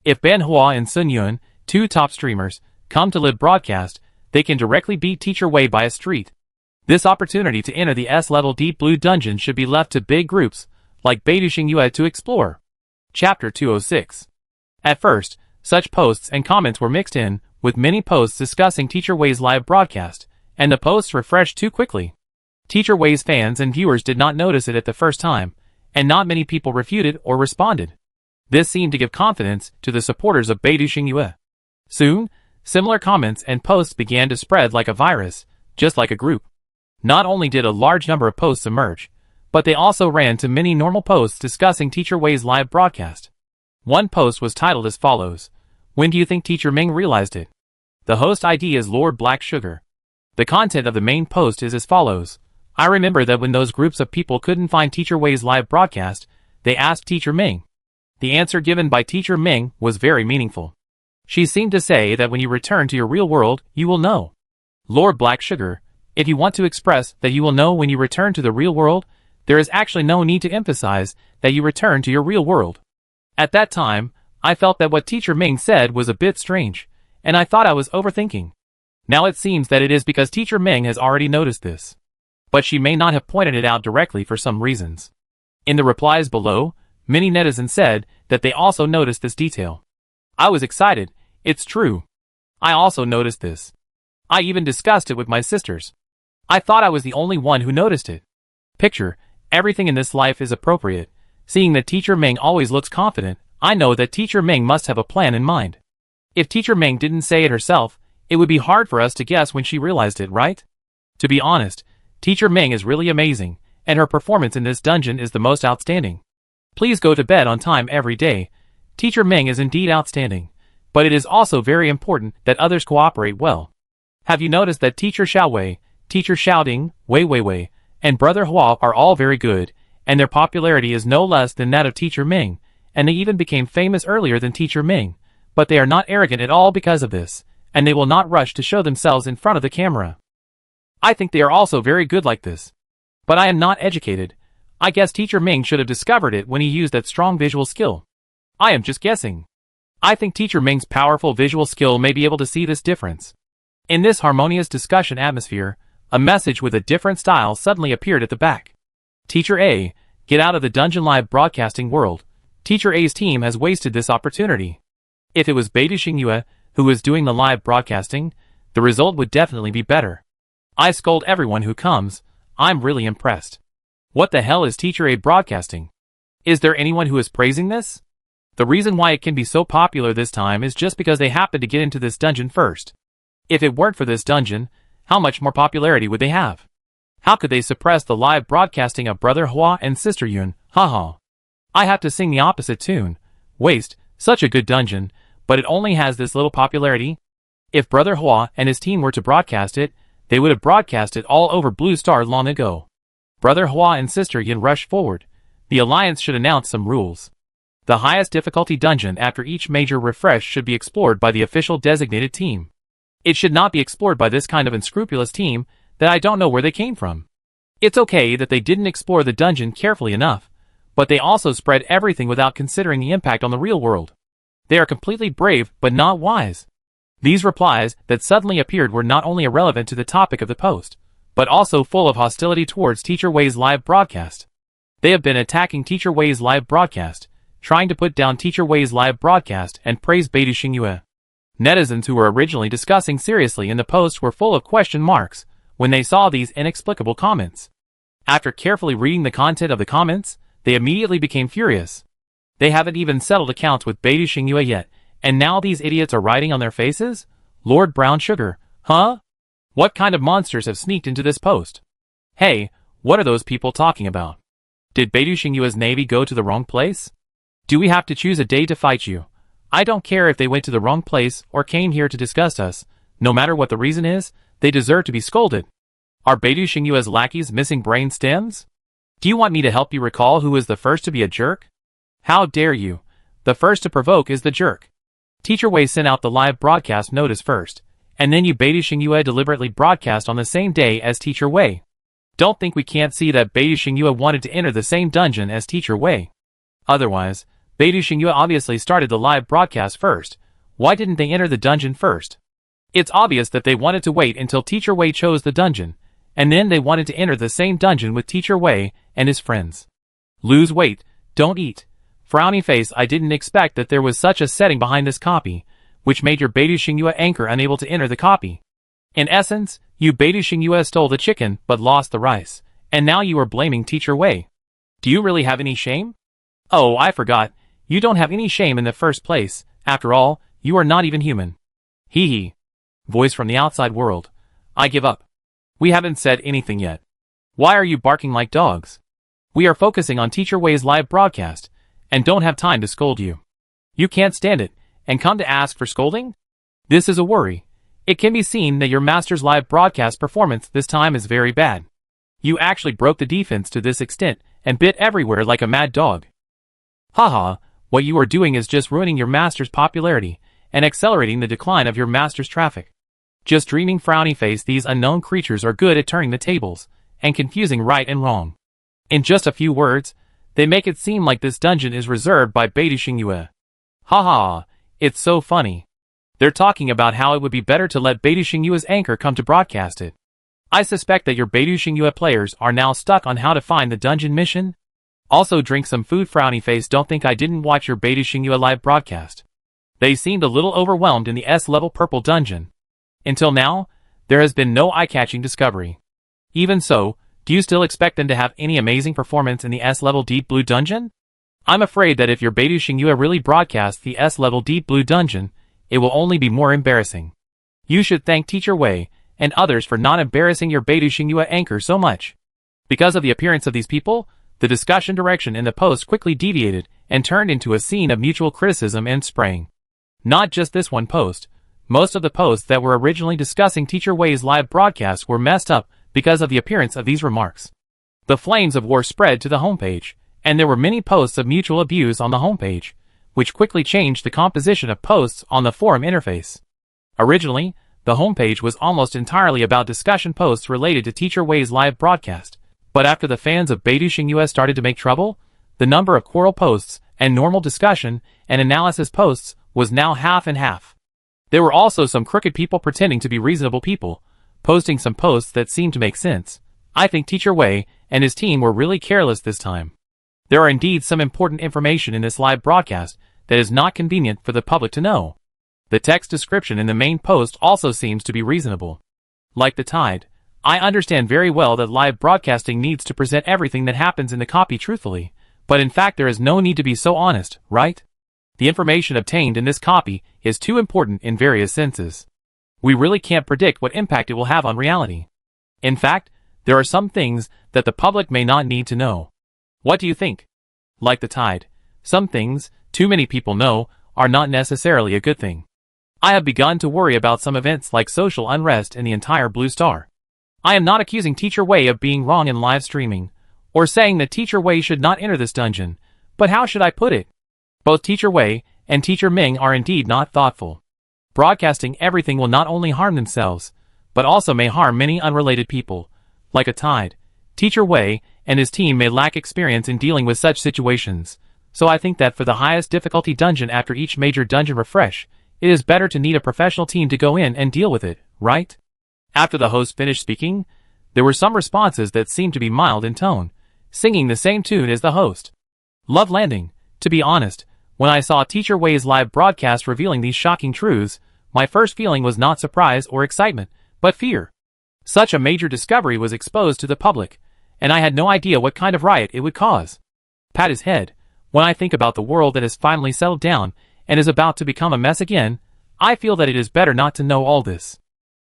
If Ben Hua and Sun Yun, two top streamers, come to live broadcast, they can directly beat Teacher Wei by a street. This opportunity to enter the S-level Deep Blue dungeon should be left to big groups, like Beidou Xingyue to explore. Chapter 206. At first, such posts and comments were mixed in, with many posts discussing Teacher Wei's live broadcast, and the posts refreshed too quickly. Teacher Wei's fans and viewers did not notice it at the first time, and not many people refuted or responded. This seemed to give confidence to the supporters of Beidou Xingyue. Soon, similar comments and posts began to spread like a virus, just like a group. Not only did a large number of posts emerge, but they also ran to many normal posts discussing Teacher Wei's live broadcast. One post was titled as follows: When do you think Teacher Ming realized it? The host ID is Lord Black Sugar. The content of the main post is as follows: I remember that when those groups of people couldn't find Teacher Wei's live broadcast, they asked Teacher Ming. The answer given by Teacher Ming was very meaningful. She seemed to say that when you return to your real world, you will know. Lord Black Sugar, if you want to express that you will know when you return to the real world, there is actually no need to emphasize that you return to your real world. At that time, I felt that what Teacher Ming said was a bit strange, and I thought I was overthinking. Now it seems that it is because Teacher Ming has already noticed this. But she may not have pointed it out directly for some reasons. In the replies below, many netizens said that they also noticed this detail. I was excited, it's true. I also noticed this. I even discussed it with my sisters. I thought I was the only one who noticed it. Picture, everything in this life is appropriate. Seeing that Teacher Ming always looks confident, I know that Teacher Ming must have a plan in mind. If Teacher Ming didn't say it herself, it would be hard for us to guess when she realized it, right? To be honest, Teacher Ming is really amazing, and her performance in this dungeon is the most outstanding. Please go to bed on time every day. Teacher Ming is indeed outstanding, but it is also very important that others cooperate well. Have you noticed that Teacher Xiaowei, Teacher Xiaoding, Wei Weiwei, and Brother Hua are all very good, and their popularity is no less than that of Teacher Ming, and they even became famous earlier than Teacher Ming, but they are not arrogant at all because of this, and they will not rush to show themselves in front of the camera. I think they are also very good like this. But I am not educated. I guess Teacher Ming should have discovered it when he used that strong visual skill. I am just guessing. I think Teacher Ming's powerful visual skill may be able to see this difference. In this harmonious discussion atmosphere, a message with a different style suddenly appeared at the back. Teacher A, get out of the dungeon live broadcasting world. Teacher A's team has wasted this opportunity. If it was Beidou Xingyue who was doing the live broadcasting, the result would definitely be better. I scold everyone who comes. I'm really impressed. What the hell is Teacher A broadcasting? Is there anyone who is praising this? The reason why it can be so popular this time is just because they happened to get into this dungeon first. If it weren't for this dungeon, how much more popularity would they have? How could they suppress the live broadcasting of Brother Hua and Sister Yun? Haha. I have to sing the opposite tune. Waste, such a good dungeon, but it only has this little popularity. If Brother Hua and his team were to broadcast it, they would have broadcast it all over Blue Star long ago. Brother Hua and Sister Yun rushed forward. The Alliance should announce some rules. The highest difficulty dungeon after each major refresh should be explored by the official designated team. It should not be explored by this kind of unscrupulous team that I don't know where they came from. It's okay that they didn't explore the dungeon carefully enough, but they also spread everything without considering the impact on the real world. They are completely brave but not wise. These replies that suddenly appeared were not only irrelevant to the topic of the post, but also full of hostility towards Teacher Wei's live broadcast. They have been attacking Teacher Wei's live broadcast, trying to put down Teacher Wei's live broadcast and praise Beidou Xingyue. Netizens who were originally discussing seriously in the post were full of question marks when they saw these inexplicable comments. After carefully reading the content of the comments, they immediately became furious. They haven't even settled accounts with Beidou Xingyue yet, and now these idiots are writing on their faces? Lord Brown Sugar, huh? What kind of monsters have sneaked into this post? Hey, what are those people talking about? Did Beidou Xingyue's navy go to the wrong place? Do we have to choose a day to fight you? I don't care if they went to the wrong place or came here to disgust us. No matter what the reason is, they deserve to be scolded. Are Beidou Xingyue's lackeys missing brain stems? Do you want me to help you recall who was the first to be a jerk? How dare you? The first to provoke is the jerk. Teacher Wei sent out the live broadcast notice first, and then you Beidou Xingyue deliberately broadcast on the same day as Teacher Wei. Don't think we can't see that Beidou Xingyue wanted to enter the same dungeon as Teacher Wei. Otherwise, Beidou Xingyue obviously started the live broadcast first. Why didn't they enter the dungeon first? It's obvious that they wanted to wait until Teacher Wei chose the dungeon, and then they wanted to enter the same dungeon with Teacher Wei and his friends. Lose weight, don't eat. Frowny face, I didn't expect that there was such a setting behind this copy, which made your Beidou Xingyue anchor unable to enter the copy. In essence, you Beidou Xingyue stole the chicken but lost the rice, and now you are blaming Teacher Wei. Do you really have any shame? Oh, I forgot. You don't have any shame in the first place. After all, you are not even human. Hee hee. Voice from the outside world. I give up. We haven't said anything yet. Why are you barking like dogs? We are focusing on Teacher Wei's live broadcast, and don't have time to scold you. You can't stand it, and come to ask for scolding? This is a worry. It can be seen that your master's live broadcast performance this time is very bad. You actually broke the defense to this extent, and bit everywhere like a mad dog. Haha, what you are doing is just ruining your master's popularity, and accelerating the decline of your master's traffic. Just dreaming frowny face, these unknown creatures are good at turning the tables, and confusing right and wrong. In just a few words, they make it seem like this dungeon is reserved by Beidou Xingyue. Haha, it's so funny. They're talking about how it would be better to let Beidou Xingyue's anchor come to broadcast it. I suspect that your Beidou Xingyue players are now stuck on how to find the dungeon mission. Also drink some food, frowny face, don't think I didn't watch your Beidou Xingyue live broadcast. They seemed a little overwhelmed in the S-level purple dungeon. Until now, there has been no eye-catching discovery. Even so, do you still expect them to have any amazing performance in the S-level deep blue dungeon? I'm afraid that if your Beidou Xingyue really broadcasts the S-level deep blue dungeon, it will only be more embarrassing. You should thank Teacher Wei and others for not embarrassing your Beidou Xingyue anchor so much. Because of the appearance of these people, the discussion direction in the post quickly deviated and turned into a scene of mutual criticism and spraying. Not just this one post. Most of the posts that were originally discussing Teacher Wei's live broadcast were messed up because of the appearance of these remarks. The flames of war spread to the homepage, and there were many posts of mutual abuse on the homepage, which quickly changed the composition of posts on the forum interface. Originally, the homepage was almost entirely about discussion posts related to Teacher Wei's live broadcast. But after the fans of Beidouxing US started to make trouble, the number of quarrel posts and normal discussion and analysis posts was now half and half. There were also some crooked people pretending to be reasonable people, posting some posts that seemed to make sense. I think Teacher Wei and his team were really careless this time. There are indeed some important information in this live broadcast that is not convenient for the public to know. The text description in the main post also seems to be reasonable. Like the tide, I understand very well that live broadcasting needs to present everything that happens in the copy truthfully, but in fact there is no need to be so honest, right? The information obtained in this copy is too important in various senses. We really can't predict what impact it will have on reality. In fact, there are some things that the public may not need to know. What do you think? Like the tide, some things, too many people know, are not necessarily a good thing. I have begun to worry about some events like social unrest in the entire Blue Star. I am not accusing Teacher Wei of being wrong in live streaming, or saying that Teacher Wei should not enter this dungeon, but how should I put it? Both Teacher Wei and Teacher Ming are indeed not thoughtful. Broadcasting everything will not only harm themselves, but also may harm many unrelated people. Like a tide, Teacher Wei and his team may lack experience in dealing with such situations, so I think that for the highest difficulty dungeon after each major dungeon refresh, it is better to need a professional team to go in and deal with it, right? After the host finished speaking, there were some responses that seemed to be mild in tone, singing the same tune as the host. Love landing. To be honest, when I saw Teacher Wei's live broadcast revealing these shocking truths, my first feeling was not surprise or excitement, but fear. Such a major discovery was exposed to the public, and I had no idea what kind of riot it would cause. Pat his head. When I think about the world that has finally settled down and is about to become a mess again, I feel that it is better not to know all this.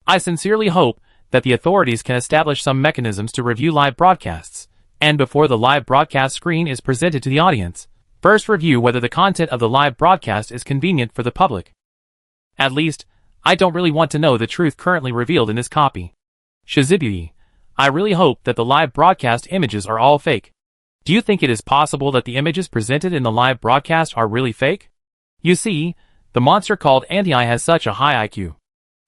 I sincerely hope that the authorities can establish some mechanisms to review live broadcasts, and before the live broadcast screen is presented to the audience, first review whether the content of the live broadcast is convenient for the public. At least, I don't really want to know the truth currently revealed in this copy. Shizibui, I really hope that the live broadcast images are all fake. Do you think it is possible that the images presented in the live broadcast are really fake? You see, the monster called Anti has such a high IQ.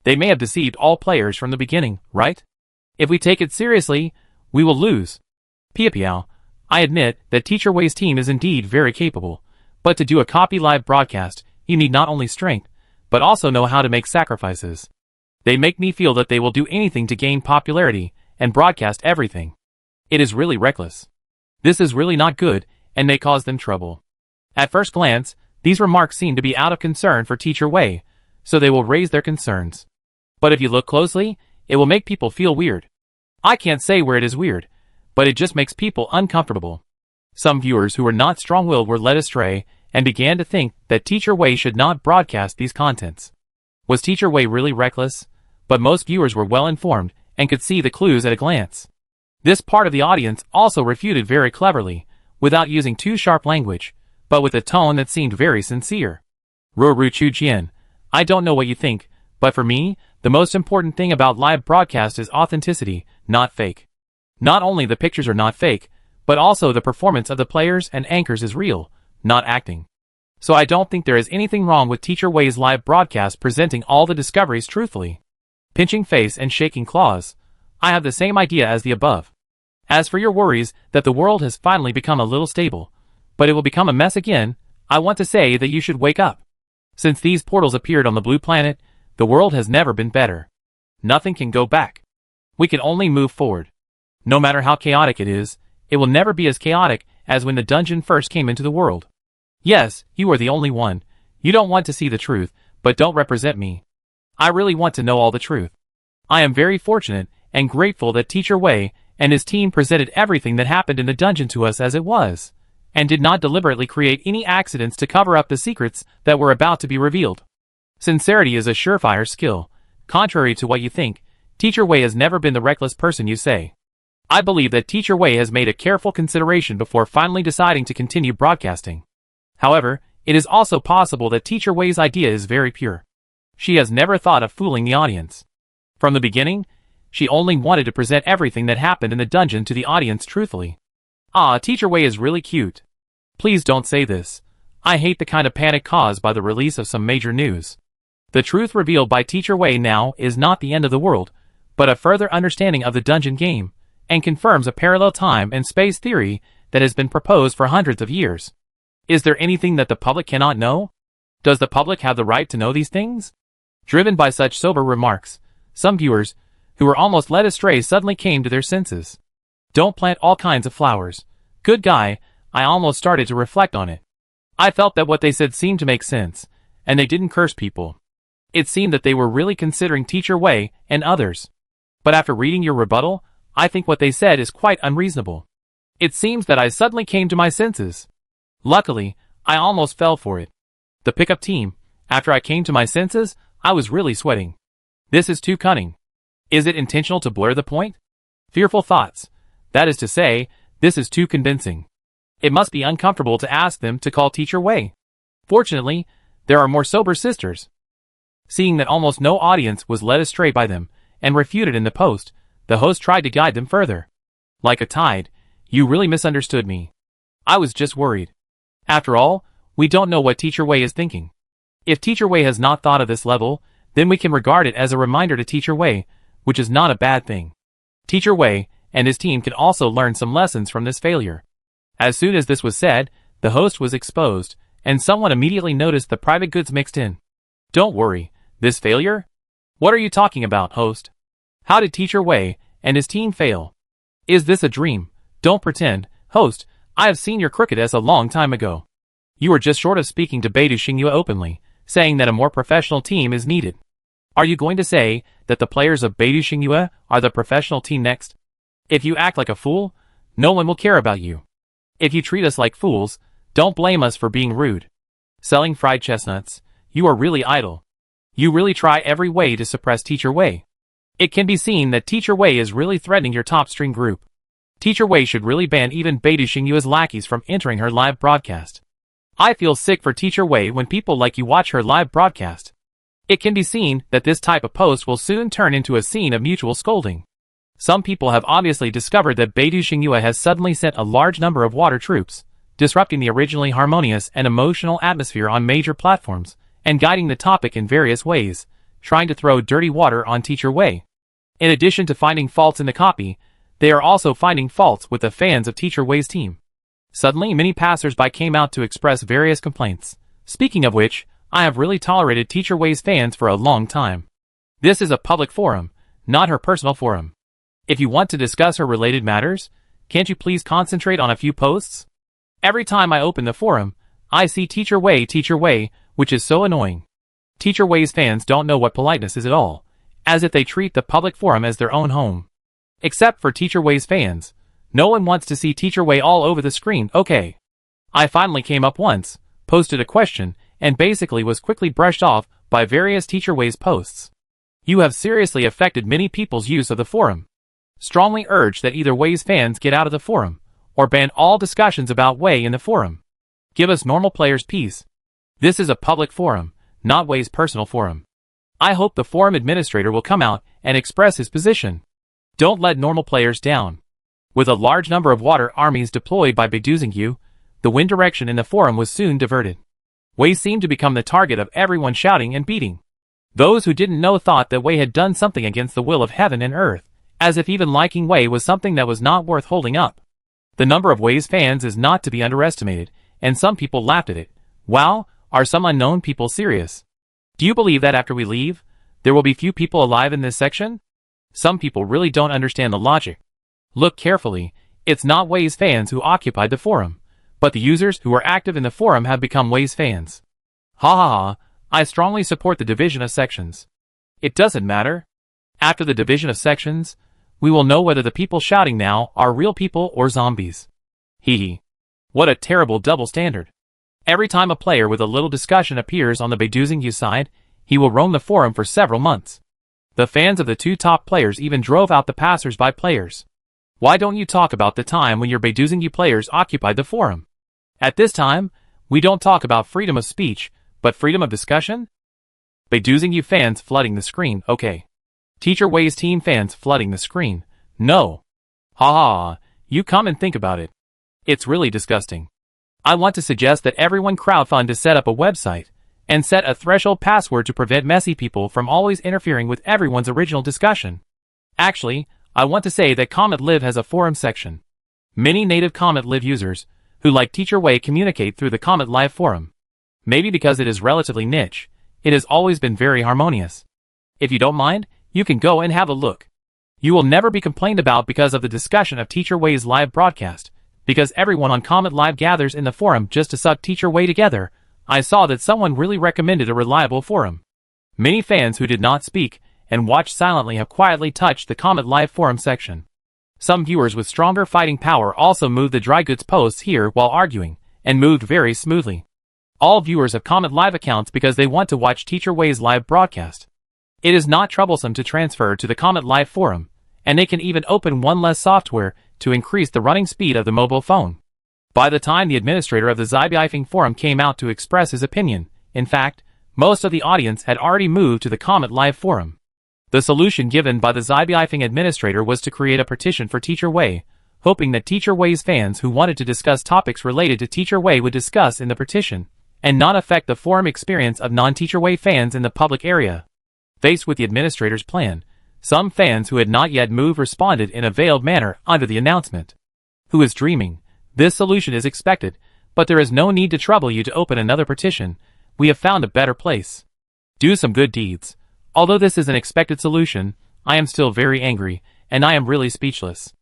They may have deceived all players from the beginning, right? If we take it seriously, we will lose. Piao, I admit that Teacher Wei's team is indeed very capable, but to do a copy live broadcast, you need not only strength, but also know how to make sacrifices. They make me feel that they will do anything to gain popularity and broadcast everything. It is really reckless. This is really not good and may cause them trouble. At first glance, these remarks seem to be out of concern for Teacher Wei, so they will raise their concerns. But if you look closely, it will make people feel weird. I can't say where it is weird, but it just makes people uncomfortable. Some viewers who were not strong-willed were led astray and began to think that Teacher Wei should not broadcast these contents. Was Teacher Wei really reckless? But most viewers were well informed and could see the clues at a glance. This part of the audience also refuted very cleverly, without using too sharp language, but with a tone that seemed very sincere. Ruru Chujian, I don't know what you think, but for me, the most important thing about live broadcast is authenticity, not fake. Not only the pictures are not fake, but also the performance of the players and anchors is real, not acting. So I don't think there is anything wrong with Teacher Wei's live broadcast presenting all the discoveries truthfully. Pinching face and shaking claws, I have the same idea as the above. As for your worries that the world has finally become a little stable, but it will become a mess again, I want to say that you should wake up. Since these portals appeared on the blue planet, the world has never been better. Nothing can go back. We can only move forward. No matter how chaotic it is, it will never be as chaotic as when the dungeon first came into the world. Yes, you are the only one. You don't want to see the truth, but don't represent me. I really want to know all the truth. I am very fortunate and grateful that Teacher Wei and his team presented everything that happened in the dungeon to us as it was, and did not deliberately create any accidents to cover up the secrets that were about to be revealed. Sincerity is a surefire skill. Contrary to what you think, Teacher Wei has never been the reckless person you say. I believe that Teacher Wei has made a careful consideration before finally deciding to continue broadcasting. However, it is also possible that Teacher Wei's idea is very pure. She has never thought of fooling the audience. From the beginning, she only wanted to present everything that happened in the dungeon to the audience truthfully. Ah, Teacher Wei is really cute. Please don't say this. I hate the kind of panic caused by the release of some major news. The truth revealed by Teacher Wei now is not the end of the world, but a further understanding of the dungeon game, and confirms a parallel time and space theory that has been proposed for hundreds of years. Is there anything that the public cannot know? Does the public have the right to know these things? Driven by such sober remarks, some viewers, who were almost led astray, suddenly came to their senses. Don't plant all kinds of flowers. Good guy, I almost started to reflect on it. I felt that what they said seemed to make sense, and they didn't curse people. It seemed that they were really considering Teacher Wei and others. But after reading your rebuttal, I think what they said is quite unreasonable. It seems that I suddenly came to my senses. Luckily, I almost fell for it. The pickup team, after I came to my senses, I was really sweating. This is too cunning. Is it intentional to blur the point? Fearful thoughts. That is to say, this is too convincing. It must be uncomfortable to ask them to call Teacher Wei. Fortunately, there are more sober sisters. Seeing that almost no audience was led astray by them, and refuted in the post, the host tried to guide them further. Like a tide, you really misunderstood me. I was just worried. After all, we don't know what Teacher Wei is thinking. If Teacher Wei has not thought of this level, then we can regard it as a reminder to Teacher Wei, which is not a bad thing. Teacher Wei and his team can also learn some lessons from this failure. As soon as this was said, the host was exposed, and someone immediately noticed the private goods mixed in. Don't worry, this failure? What are you talking about, host? How did Teacher Wei and his team fail? Is this a dream? Don't pretend, host, I have seen your crookedness a long time ago. You were just short of speaking to Beidou Xingyue openly, saying that a more professional team is needed. Are you going to say that the players of Beidou Xingyue are the professional team next? If you act like a fool, no one will care about you. If you treat us like fools, don't blame us for being rude. Selling fried chestnuts, you are really idle. You really try every way to suppress Teacher Wei. It can be seen that Teacher Wei is really threatening your top string group. Teacher Wei should really ban even Beidou Xingyue's lackeys from entering her live broadcast. I feel sick for Teacher Wei when people like you watch her live broadcast. It can be seen that this type of post will soon turn into a scene of mutual scolding. Some people have obviously discovered that Beidou Xingyue has suddenly sent a large number of water troops, disrupting the originally harmonious and emotional atmosphere on major platforms, and guiding the topic in various ways, trying to throw dirty water on Teacher Wei. In addition to finding faults in the copy, they are also finding faults with the fans of Teacher Wei's team. Suddenly, many passers-by came out to express various complaints. Speaking of which, I have really tolerated Teacher Wei's fans for a long time. This is a public forum, not her personal forum. If you want to discuss her related matters, can't you please concentrate on a few posts? Every time I open the forum, I see Teacher Wei, which is so annoying. Teacher Wei's fans don't know what politeness is at all, as if they treat the public forum as their own home. Except for Teacher Wei's fans, no one wants to see Teacher Wei all over the screen. Okay. I finally came up once, posted a question, and basically was quickly brushed off by various Teacher Wei's posts. You have seriously affected many people's use of the forum. Strongly urge that either Wei's fans get out of the forum, or ban all discussions about Wei in the forum. Give us normal players peace. This is a public forum, not Wei's personal forum. I hope the forum administrator will come out and express his position. Don't let normal players down. With a large number of water armies deployed by Beidou Xingyue, the wind direction in the forum was soon diverted. Wei seemed to become the target of everyone shouting and beating. Those who didn't know thought that Wei had done something against the will of heaven and earth, as if even liking Wei was something that was not worth holding up. The number of Wei's fans is not to be underestimated, and some people laughed at it. Wow, are some unknown people serious? Do you believe that after we leave, there will be few people alive in this section? Some people really don't understand the logic. Look carefully, it's not Wei's fans who occupied the forum, but the users who are active in the forum have become Wei's fans. Ha ha ha, I strongly support the division of sections. It doesn't matter. After the division of sections, we will know whether the people shouting now are real people or zombies. Hee hee. What a terrible double standard. Every time a player with a little discussion appears on the Beidou Xingyue side, he will roam the forum for several months. The fans of the two top players even drove out the passers-by players. Why don't you talk about the time when your Beidou Xingyue players occupied the forum? At this time, we don't talk about freedom of speech, but freedom of discussion? Beidou Xingyue fans flooding the screen, okay. Teacher Wei's team fans flooding the screen, no. Ha ha ha, you come and think about it. It's really disgusting. I want to suggest that everyone crowdfund to set up a website, and set a threshold password to prevent messy people from always interfering with everyone's original discussion. Actually, I want to say that Comet Live has a forum section. Many native Comet Live users, who like Teacher Wei, communicate through the Comet Live forum. Maybe because it is relatively niche, it has always been very harmonious. If you don't mind, you can go and have a look. You will never be complained about because of the discussion of Teacher Wei's live broadcast, because everyone on Comet Live gathers in the forum just to suck Teacher Wei together. I saw that someone really recommended a reliable forum. Many fans who did not speak and watched silently have quietly touched the Comet Live forum section. Some viewers with stronger fighting power also moved the dry goods posts here while arguing, and moved very smoothly. All viewers have Comet Live accounts because they want to watch Teacher Wei's live broadcast. It is not troublesome to transfer to the Comet Live forum, and they can even open one less software to increase the running speed of the mobile phone. By the time the administrator of the Zaibeifing forum came out to express his opinion, in fact, most of the audience had already moved to the Comet Live forum. The solution given by the Zaibeifing administrator was to create a petition for Teacher Wei, hoping that Teacher Wei's fans who wanted to discuss topics related to Teacher Wei would discuss in the petition, and not affect the forum experience of non-Teacher Wei fans in the public area. Faced with the administrator's plan, some fans who had not yet moved responded in a veiled manner under the announcement. Who is dreaming? This solution is expected, but there is no need to trouble you to open another petition. We have found a better place. Do some good deeds. Although this is an expected solution, I am still very angry, and I am really speechless.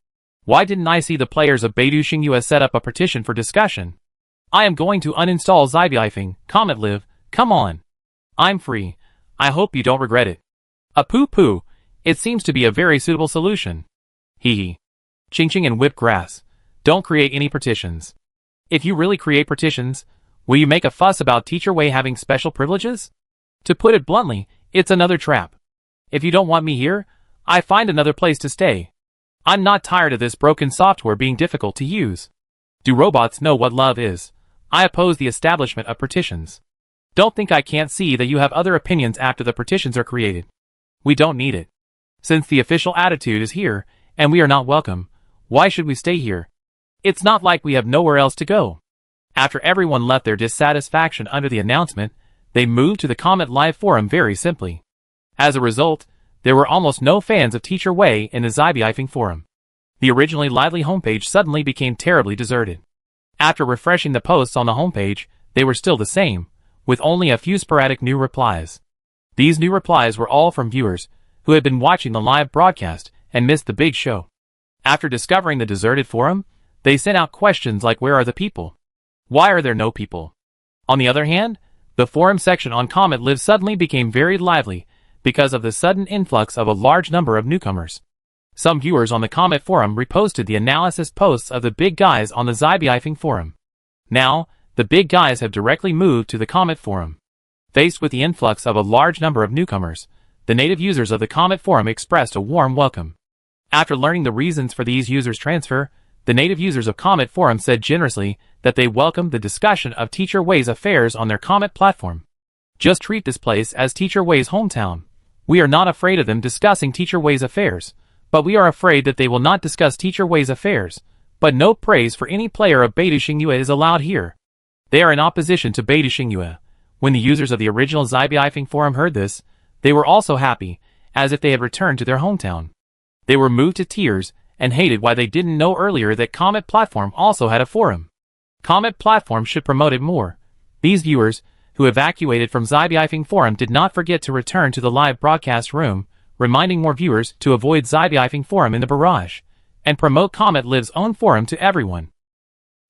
Why didn't I see the players of Beidou Xingyue set up a petition for discussion? I am going to uninstall Zaibeifing, Comet Live, come on. I'm free. I hope you don't regret it. A poo-poo. It seems to be a very suitable solution. Hee hee. Ching-ching and whip grass. Don't create any petitions. If you really create petitions, will you make a fuss about Teacher Wei having special privileges? To put it bluntly, it's another trap. If you don't want me here, I find another place to stay. I'm not tired of this broken software being difficult to use. Do robots know what love is? I oppose the establishment of petitions. Don't think I can't see that you have other opinions after the petitions are created. We don't need it. Since the official attitude is here, and we are not welcome, why should we stay here? It's not like we have nowhere else to go. After everyone left their dissatisfaction under the announcement, they moved to the Comet Live forum very simply. As a result, there were almost no fans of Teacher Wei in the Zaibeifing forum. The originally lively homepage suddenly became terribly deserted. After refreshing the posts on the homepage, they were still the same, with only a few sporadic new replies. These new replies were all from viewers who had been watching the live broadcast and missed the big show. After discovering the deserted forum, they sent out questions like, where are the people? Why are there no people? On the other hand, the forum section on Comet Live suddenly became very lively because of the sudden influx of a large number of newcomers. Some viewers on the Comet forum reposted the analysis posts of the big guys on the Zaibeifing forum. Now, the big guys have directly moved to the Comet forum. Faced with the influx of a large number of newcomers, the native users of the Comet forum expressed a warm welcome. After learning the reasons for these users' transfer, the native users of Comet forum said generously that they welcomed the discussion of Teacher Wei's affairs on their Comet platform. Just treat this place as Teacher Wei's hometown. We are not afraid of them discussing Teacher Wei's affairs, but we are afraid that they will not discuss Teacher Wei's affairs. But no praise for any player of Beidou Xingyue is allowed here. They are in opposition to Beidou Xingyue. When the users of the original Zaibeifing forum heard this, they were also happy, as if they had returned to their hometown. They were moved to tears and hated why they didn't know earlier that Comet platform also had a forum. Comet platform should promote it more. These viewers, who evacuated from Zaibeifing forum, did not forget to return to the live broadcast room, reminding more viewers to avoid Zaibeifing forum in the barrage, and promote Comet Live's own forum to everyone.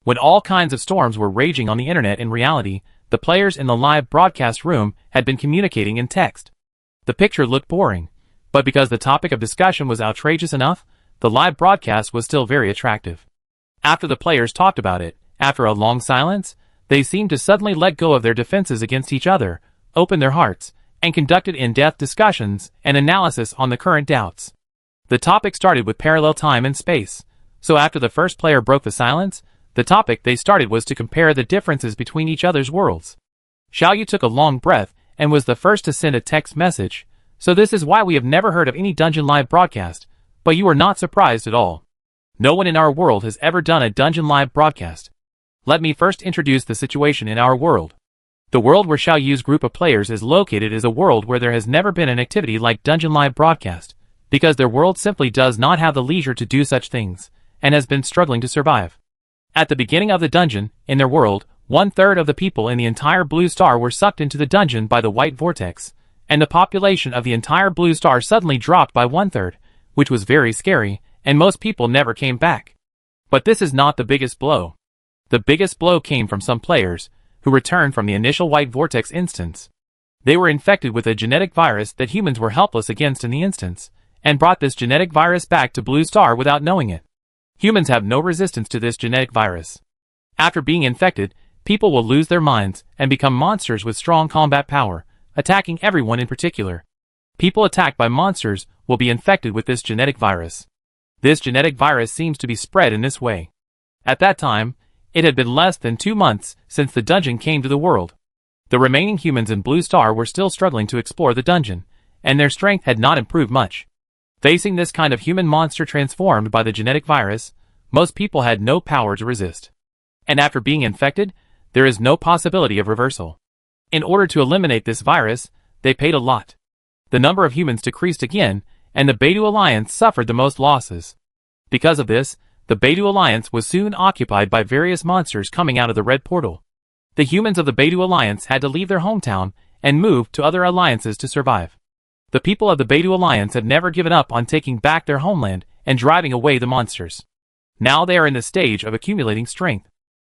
When all kinds of storms were raging on the internet, in reality, the players in the live broadcast room had been communicating in text. The picture looked boring, but because the topic of discussion was outrageous enough, the live broadcast was still very attractive. After the players talked about it, after a long silence, they seemed to suddenly let go of their defenses against each other, open their hearts, and conducted in-depth discussions and analysis on the current doubts. The topic started with parallel time and space, so after the first player broke the silence, the topic they started was to compare the differences between each other's worlds. Xiaoyu took a long breath and was the first to send a text message, so this is why we have never heard of any dungeon live broadcast, but you are not surprised at all. No one in our world has ever done a dungeon live broadcast. Let me first introduce the situation in our world. The world where Xiao Yu's group of players is located is a world where there has never been an activity like Dungeon Live Broadcast, because their world simply does not have the leisure to do such things, and has been struggling to survive. At the beginning of the dungeon, in their world, 1/3 of the people in the entire Blue Star were sucked into the dungeon by the White Vortex, and the population of the entire Blue Star suddenly dropped by 1/3, which was very scary, and most people never came back. But this is not the biggest blow. The biggest blow came from some players, who returned from the initial White Vortex instance. They were infected with a genetic virus that humans were helpless against in the instance, and brought this genetic virus back to Blue Star without knowing it. Humans have no resistance to this genetic virus. After being infected, people will lose their minds and become monsters with strong combat power, attacking everyone in particular. People attacked by monsters will be infected with this genetic virus. This genetic virus seems to be spread in this way. At that time, it had been less than 2 months since the dungeon came to the world. The remaining humans in Blue Star were still struggling to explore the dungeon, and their strength had not improved much. Facing this kind of human monster transformed by the genetic virus, most people had no power to resist. And after being infected, there is no possibility of reversal. In order to eliminate this virus, they paid a lot. The number of humans decreased again, and the Beidou Alliance suffered the most losses. Because of this, the Beidou Alliance was soon occupied by various monsters coming out of the Red Portal. The humans of the Beidou Alliance had to leave their hometown and move to other alliances to survive. The people of the Beidou Alliance have never given up on taking back their homeland and driving away the monsters. Now they are in the stage of accumulating strength.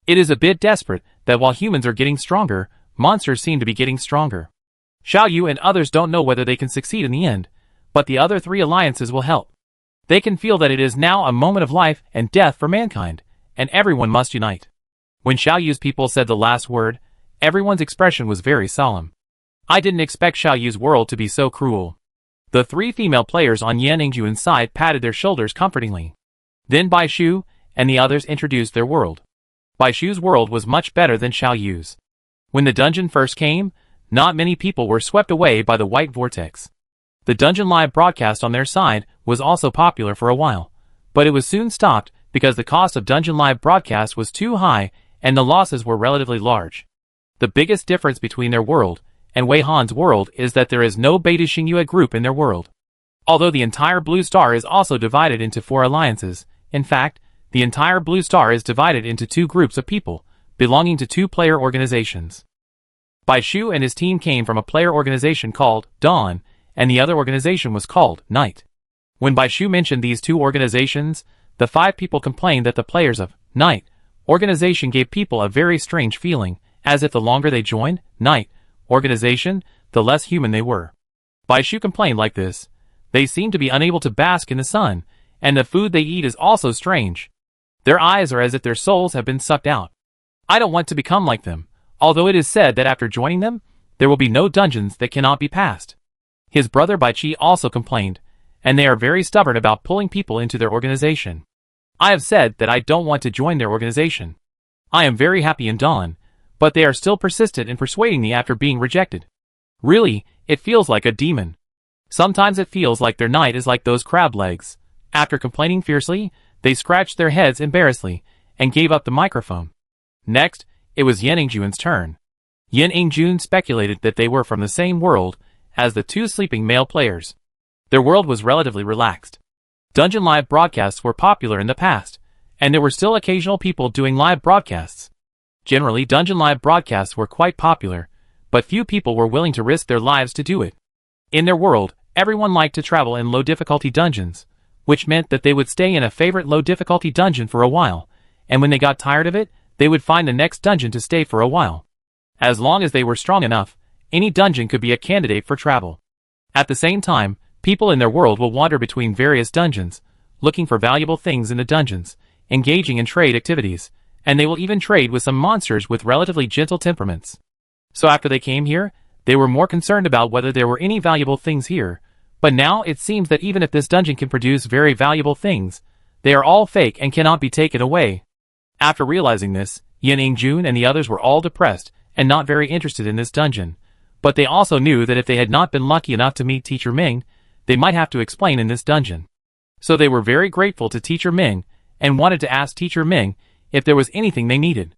It is a bit desperate that while humans are getting stronger, monsters seem to be getting stronger. Xiao Yu and others don't know whether they can succeed in the end, but the other 3 alliances will help. They can feel that it is now a moment of life and death for mankind, and everyone must unite. When Xiao Yu's people said the last word, everyone's expression was very solemn. I didn't expect Xiao Yu's world to be so cruel. The 3 female players on Yan Ningjuan's side patted their shoulders comfortingly. Then Bai Shu and the others introduced their world. Bai Shu's world was much better than Xiao Yu's. When the dungeon first came, not many people were swept away by the White Vortex. The Dungeon Live Broadcast on their side was also popular for a while, but it was soon stopped because the cost of Dungeon Live Broadcast was too high and the losses were relatively large. The biggest difference between their world and Wei Han's world is that there is no Beidou Xingyue group in their world. Although the entire Blue Star is also divided into 4 alliances, in fact, the entire Blue Star is divided into 2 groups of people, belonging to 2 player organizations. Bai Shu and his team came from a player organization called Dawn, and the other organization was called Night. When Bai Shu mentioned these 2 organizations, the 5 people complained that the players of Night organization gave people a very strange feeling, as if the longer they joined Night organization, the less human they were. Bai Shu complained like this. They seem to be unable to bask in the sun, and the food they eat is also strange. Their eyes are as if their souls have been sucked out. I don't want to become like them, although it is said that after joining them, there will be no dungeons that cannot be passed. His brother Bai Qi also complained, and they are very stubborn about pulling people into their organization. I have said that I don't want to join their organization. I am very happy in Dawn, but they are still persistent in persuading me after being rejected. Really, it feels like a demon. Sometimes it feels like their night is like those crab legs. After complaining fiercely, they scratched their heads embarrassedly and gave up the microphone. Next, it was Yan Ningjuan's turn. Yan Ningjun speculated that they were from the same world as the 2 sleeping male players. Their world was relatively relaxed. Dungeon Live broadcasts were popular in the past, and there were still occasional people doing live broadcasts. Generally, Dungeon Live broadcasts were quite popular, but few people were willing to risk their lives to do it. In their world, everyone liked to travel in low-difficulty dungeons, which meant that they would stay in a favorite low-difficulty dungeon for a while, and when they got tired of it, they would find the next dungeon to stay for a while. As long as they were strong enough, any dungeon could be a candidate for travel. At the same time, people in their world will wander between various dungeons, looking for valuable things in the dungeons, engaging in trade activities, and they will even trade with some monsters with relatively gentle temperaments. So after they came here, they were more concerned about whether there were any valuable things here, but now it seems that even if this dungeon can produce very valuable things, they are all fake and cannot be taken away. After realizing this, Yan Ningjun and the others were all depressed and not very interested in this dungeon, but they also knew that if they had not been lucky enough to meet Teacher Ming, they might have to explain in this dungeon. So they were very grateful to Teacher Ming and wanted to ask Teacher Ming if there was anything they needed.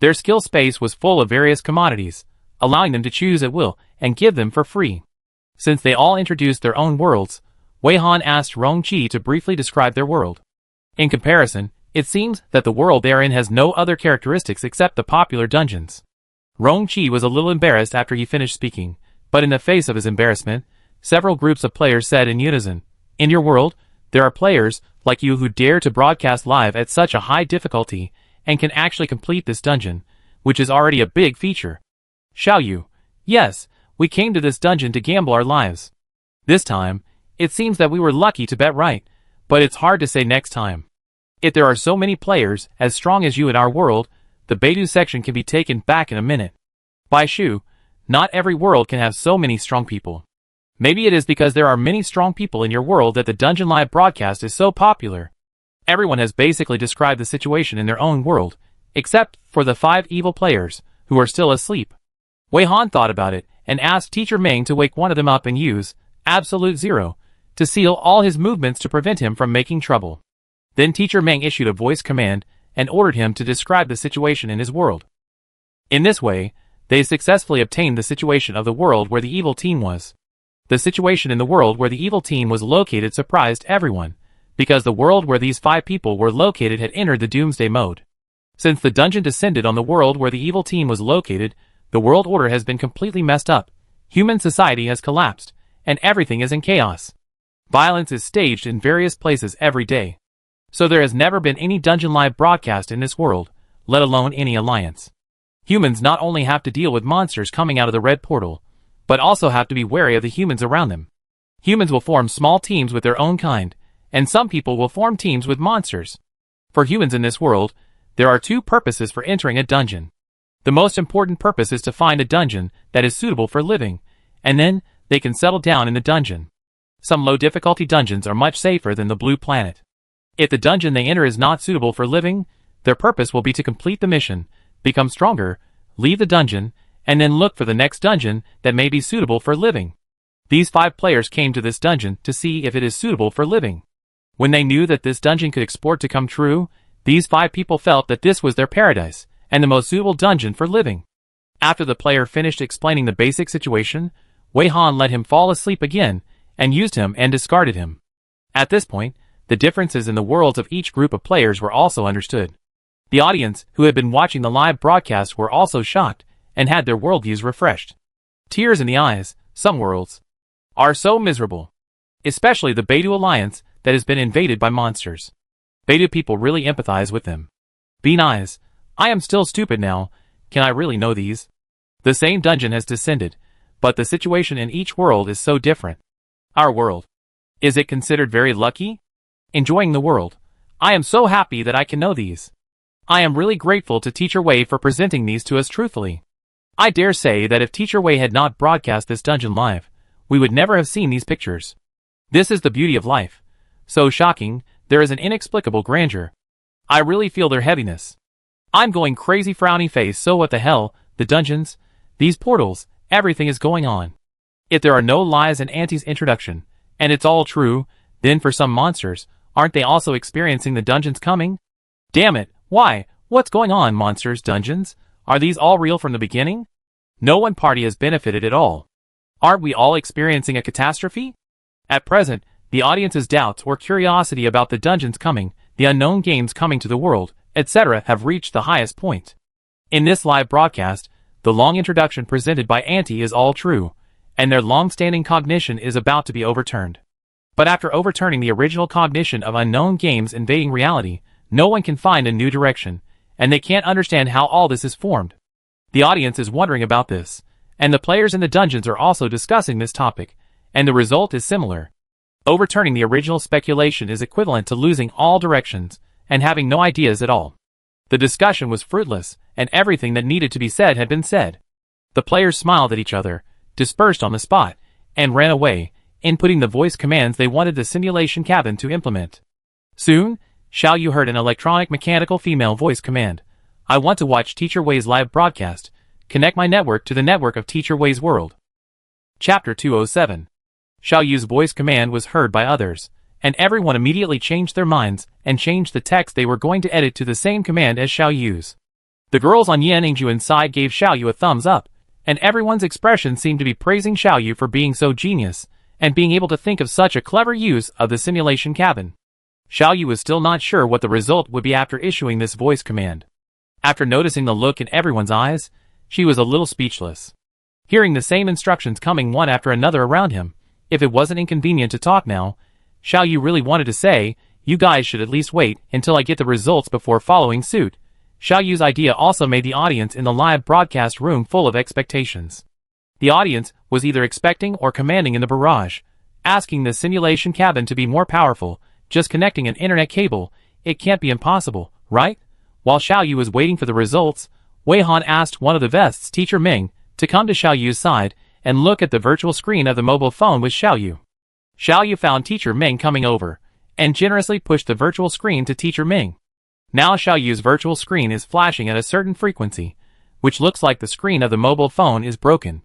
Their skill space was full of various commodities, allowing them to choose at will and give them for free. Since they all introduced their own worlds, Wei Han asked Rongqi to briefly describe their world. In comparison, it seems that the world they are in has no other characteristics except the popular dungeons. Rongqi was a little embarrassed after he finished speaking, but in the face of his embarrassment, several groups of players said in unison, "In your world, there are players like you who dare to broadcast live at such a high difficulty and can actually complete this dungeon, which is already a big feature." Xiao Yu: "Yes, we came to this dungeon to gamble our lives. This time, it seems that we were lucky to bet right, but it's hard to say next time. If there are so many players as strong as you in our world, the Beidou section can be taken back in a minute." Bai Shu: "Not every world can have so many strong people. Maybe it is because there are many strong people in your world that the Dungeon Live broadcast is so popular." Everyone has basically described the situation in their own world, except for the 5 evil players, who are still asleep. Wei Han thought about it, and asked Teacher Meng to wake one of them up and use Absolute Zero to seal all his movements to prevent him from making trouble. Then Teacher Meng issued a voice command and ordered him to describe the situation in his world. In this way, they successfully obtained the situation of the world where the evil team was. The situation in the world where the evil team was located surprised everyone, because the world where these 5 people were located had entered the Doomsday mode. Since the dungeon descended on the world where the evil team was located, the world order has been completely messed up, human society has collapsed, and everything is in chaos. Violence is staged in various places every day. So there has never been any Dungeon Live broadcast in this world, let alone any alliance. Humans not only have to deal with monsters coming out of the red portal, but also have to be wary of the humans around them. Humans will form small teams with their own kind, and some people will form teams with monsters. For humans in this world, there are 2 purposes for entering a dungeon. The most important purpose is to find a dungeon that is suitable for living, and then they can settle down in the dungeon. Some low difficulty dungeons are much safer than the Blue Planet. If the dungeon they enter is not suitable for living, their purpose will be to complete the mission, become stronger, leave the dungeon, and then look for the next dungeon that may be suitable for living. These 5 players came to this dungeon to see if it is suitable for living. When they knew that this dungeon could export to come true, these 5 people felt that this was their paradise, and the most suitable dungeon for living. After the player finished explaining the basic situation, Wei Han let him fall asleep again, and used him and discarded him. At this point, the differences in the worlds of each group of players were also understood. The audience, who had been watching the live broadcast, were also shocked, and had their worldviews refreshed. Tears in the eyes, some worlds are so miserable. Especially the Beidou Alliance that has been invaded by monsters. Beidou people really empathize with them. Bean eyes, I am still stupid now, can I really know these? The same dungeon has descended, but the situation in each world is so different. Our world. Is it considered very lucky? Enjoying the world. I am so happy that I can know these. I am really grateful to Teacher Wei for presenting these to us truthfully. I dare say that if Teacher Wei had not broadcast this dungeon live, we would never have seen these pictures. This is the beauty of life. So shocking, there is an inexplicable grandeur. I really feel their heaviness. I'm going crazy frowny face, so what the hell, the dungeons, these portals, everything is going on. If there are no lies in Auntie's introduction, and it's all true, then for some monsters, aren't they also experiencing the dungeons coming? Damn it, why, what's going on, monsters, dungeons? Are these all real from the beginning? No one party has benefited at all. Aren't we all experiencing a catastrophe? At present, the audience's doubts or curiosity about the dungeons coming, the unknown games coming to the world, etc. have reached the highest point. In this live broadcast, the long introduction presented by Auntie is all true, and their long-standing cognition is about to be overturned. But after overturning the original cognition of unknown games invading reality, no one can find a new direction, and they can't understand how all this is formed. The audience is wondering about this, and the players in the dungeons are also discussing this topic, and the result is similar. Overturning the original speculation is equivalent to losing all directions, and having no ideas at all. The discussion was fruitless, and everything that needed to be said had been said. The players smiled at each other, dispersed on the spot, and ran away, inputting the voice commands they wanted the simulation cabin to implement. Soon, Xiao Yu heard an electronic mechanical female voice command. I want to watch Teacher Wei's live broadcast. Connect my network to the network of Teacher Wei's world. Chapter 207. Xiao Yu's voice command was heard by others, and everyone immediately changed their minds and changed the text they were going to edit to the same command as Xiao Yu's. The girls on Yaningju side gave Xiao Yu a thumbs up, and everyone's expression seemed to be praising Xiaoyu for being so genius, and being able to think of such a clever use of the simulation cabin. Xiaoyu was still not sure what the result would be after issuing this voice command. After noticing the look in everyone's eyes, she was a little speechless. Hearing the same instructions coming one after another around him, if it wasn't inconvenient to talk now, Xiaoyu really wanted to say, "You guys should at least wait until I get the results before following suit." Xiaoyu's idea also made the audience in the live broadcast room full of expectations. The audience was either expecting or commanding in the barrage, asking the simulation cabin to be more powerful. Just connecting an internet cable, it can't be impossible, right? While Xiaoyu was waiting for the results, Wei Han asked one of the vests, Teacher Ming, to come to Xiaoyu's side and look at the virtual screen of the mobile phone with Xiaoyu. Xiaoyu found Teacher Ming coming over, and generously pushed the virtual screen to Teacher Ming. Now Xiaoyu's virtual screen is flashing at a certain frequency, which looks like the screen of the mobile phone is broken.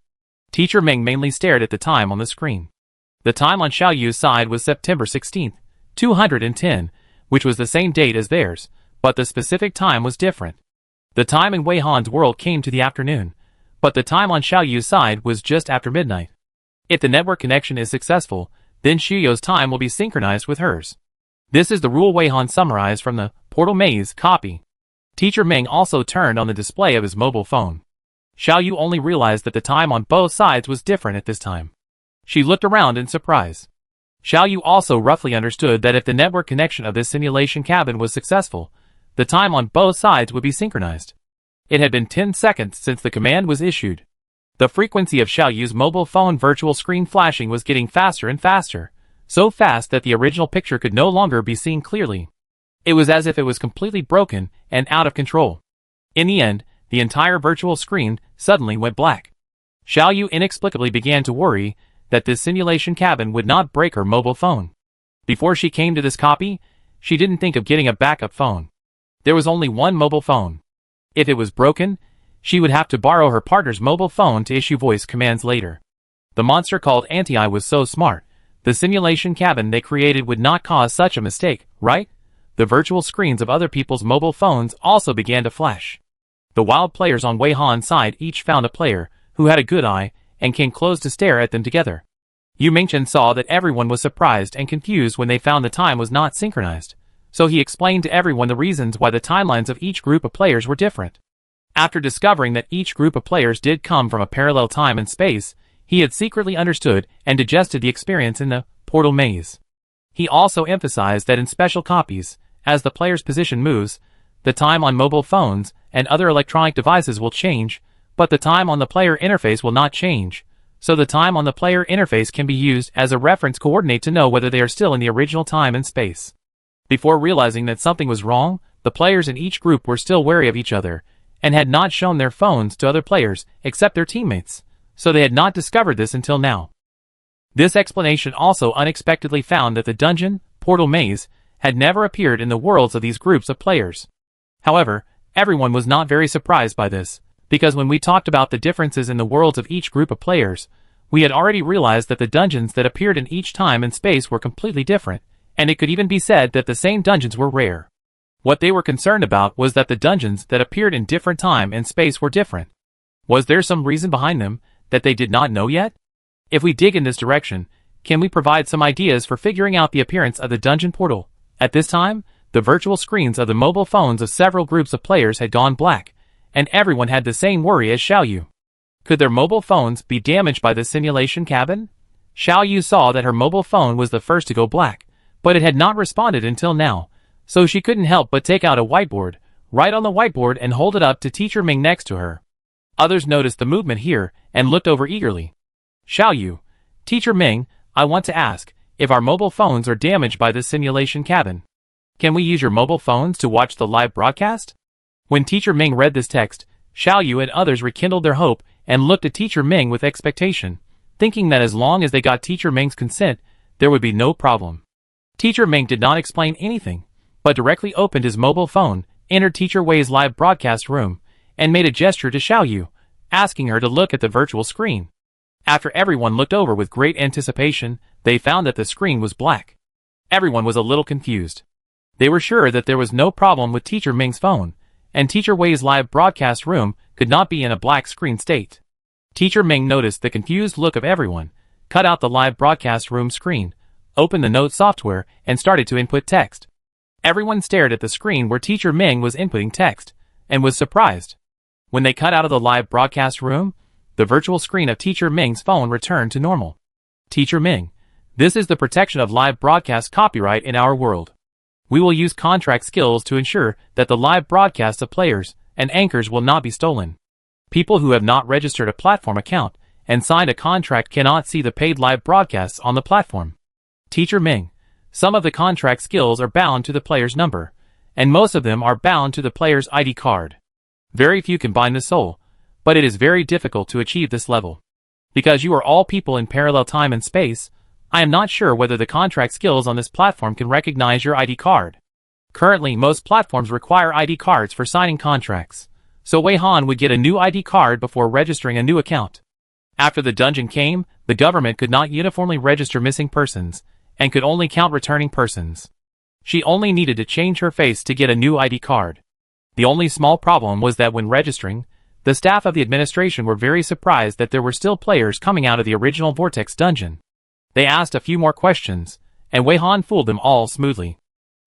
Teacher Ming mainly stared at the time on the screen. The time on Xiaoyu's side was September 16th, 210, which was the same date as theirs, but the specific time was different. The time in Wei Han's world came to the afternoon, but the time on Xiaoyu's side was just after midnight. If the network connection is successful, then Xiaoyu's time will be synchronized with hers. This is the rule Wei Han summarized from the Portal Maze copy. Teacher Ming also turned on the display of his mobile phone. Xiaoyu only realized that the time on both sides was different at this time. She looked around in surprise. Xiaoyu also roughly understood that if the network connection of this simulation cabin was successful, the time on both sides would be synchronized. It had been 10 seconds since the command was issued. The frequency of Xiaoyu's mobile phone virtual screen flashing was getting faster and faster, so fast that the original picture could no longer be seen clearly. It was as if it was completely broken and out of control. In the end, the entire virtual screen suddenly went black. Xiaoyu inexplicably began to worry that this simulation cabin would not break her mobile phone. Before she came to this copy, she didn't think of getting a backup phone. There was only one mobile phone. If it was broken, she would have to borrow her partner's mobile phone to issue voice commands later. The monster called Anti-Eye was so smart. The simulation cabin they created would not cause such a mistake, right? The virtual screens of other people's mobile phones also began to flash. The wild players on Wei Han's side each found a player who had a good eye and came close to stare at them together. Yu Mingchen saw that everyone was surprised and confused when they found the time was not synchronized, so he explained to everyone the reasons why the timelines of each group of players were different. After discovering that each group of players did come from a parallel time and space, he had secretly understood and digested the experience in the Portal Maze. He also emphasized that in special copies, as the player's position moves, the time on mobile phones and other electronic devices will change, but the time on the player interface will not change, so the time on the player interface can be used as a reference coordinate to know whether they are still in the original time and space. Before realizing that something was wrong, the players in each group were still wary of each other, and had not shown their phones to other players except their teammates, so they had not discovered this until now. This explanation also unexpectedly found that the dungeon, Portal Maze, had never appeared in the worlds of these groups of players. However, everyone was not very surprised by this, because when we talked about the differences in the worlds of each group of players, we had already realized that the dungeons that appeared in each time and space were completely different, and it could even be said that the same dungeons were rare. What they were concerned about was that the dungeons that appeared in different time and space were different. Was there some reason behind them that they did not know yet? If we dig in this direction, can we provide some ideas for figuring out the appearance of the dungeon portal? At this time, the virtual screens of the mobile phones of several groups of players had gone black, and everyone had the same worry as Xiaoyu. Could their mobile phones be damaged by the simulation cabin? Xiaoyu saw that her mobile phone was the first to go black, but it had not responded until now, so she couldn't help but take out a whiteboard, write on the whiteboard and hold it up to Teacher Ming next to her. Others noticed the movement here and looked over eagerly. Xiaoyu, Teacher Ming, I want to ask, if our mobile phones are damaged by this simulation cabin, can we use your mobile phones to watch the live broadcast? When Teacher Ming read this text, Xiaoyu and others rekindled their hope and looked at Teacher Ming with expectation, thinking that as long as they got Teacher Ming's consent, there would be no problem. Teacher Ming did not explain anything, but directly opened his mobile phone, entered Teacher Wei's live broadcast room, and made a gesture to Xiaoyu, asking her to look at the virtual screen. After everyone looked over with great anticipation, they found that the screen was black. Everyone was a little confused. They were sure that there was no problem with Teacher Ming's phone, and Teacher Wei's live broadcast room could not be in a black screen state. Teacher Ming noticed the confused look of everyone, cut out the live broadcast room screen, opened the note software, and started to input text. Everyone stared at the screen where Teacher Ming was inputting text, and was surprised. When they cut out of the live broadcast room, the virtual screen of Teacher Ming's phone returned to normal. Teacher Ming, this is the protection of live broadcast copyright in our world. We will use contract skills to ensure that the live broadcasts of players and anchors will not be stolen. People who have not registered a platform account and signed a contract cannot see the paid live broadcasts on the platform. Teacher Ming, some of the contract skills are bound to the player's number, and most of them are bound to the player's ID card. Very few can bind the soul, but it is very difficult to achieve this level. Because you are all people in parallel time and space, I am not sure whether the contract skills on this platform can recognize your ID card. Currently, most platforms require ID cards for signing contracts, so Wei Han would get a new ID card before registering a new account. After the dungeon came, the government could not uniformly register missing persons, and could only count returning persons. She only needed to change her face to get a new ID card. The only small problem was that when registering, the staff of the administration were very surprised that there were still players coming out of the original Vortex dungeon. They asked a few more questions, and Wei Han fooled them all smoothly.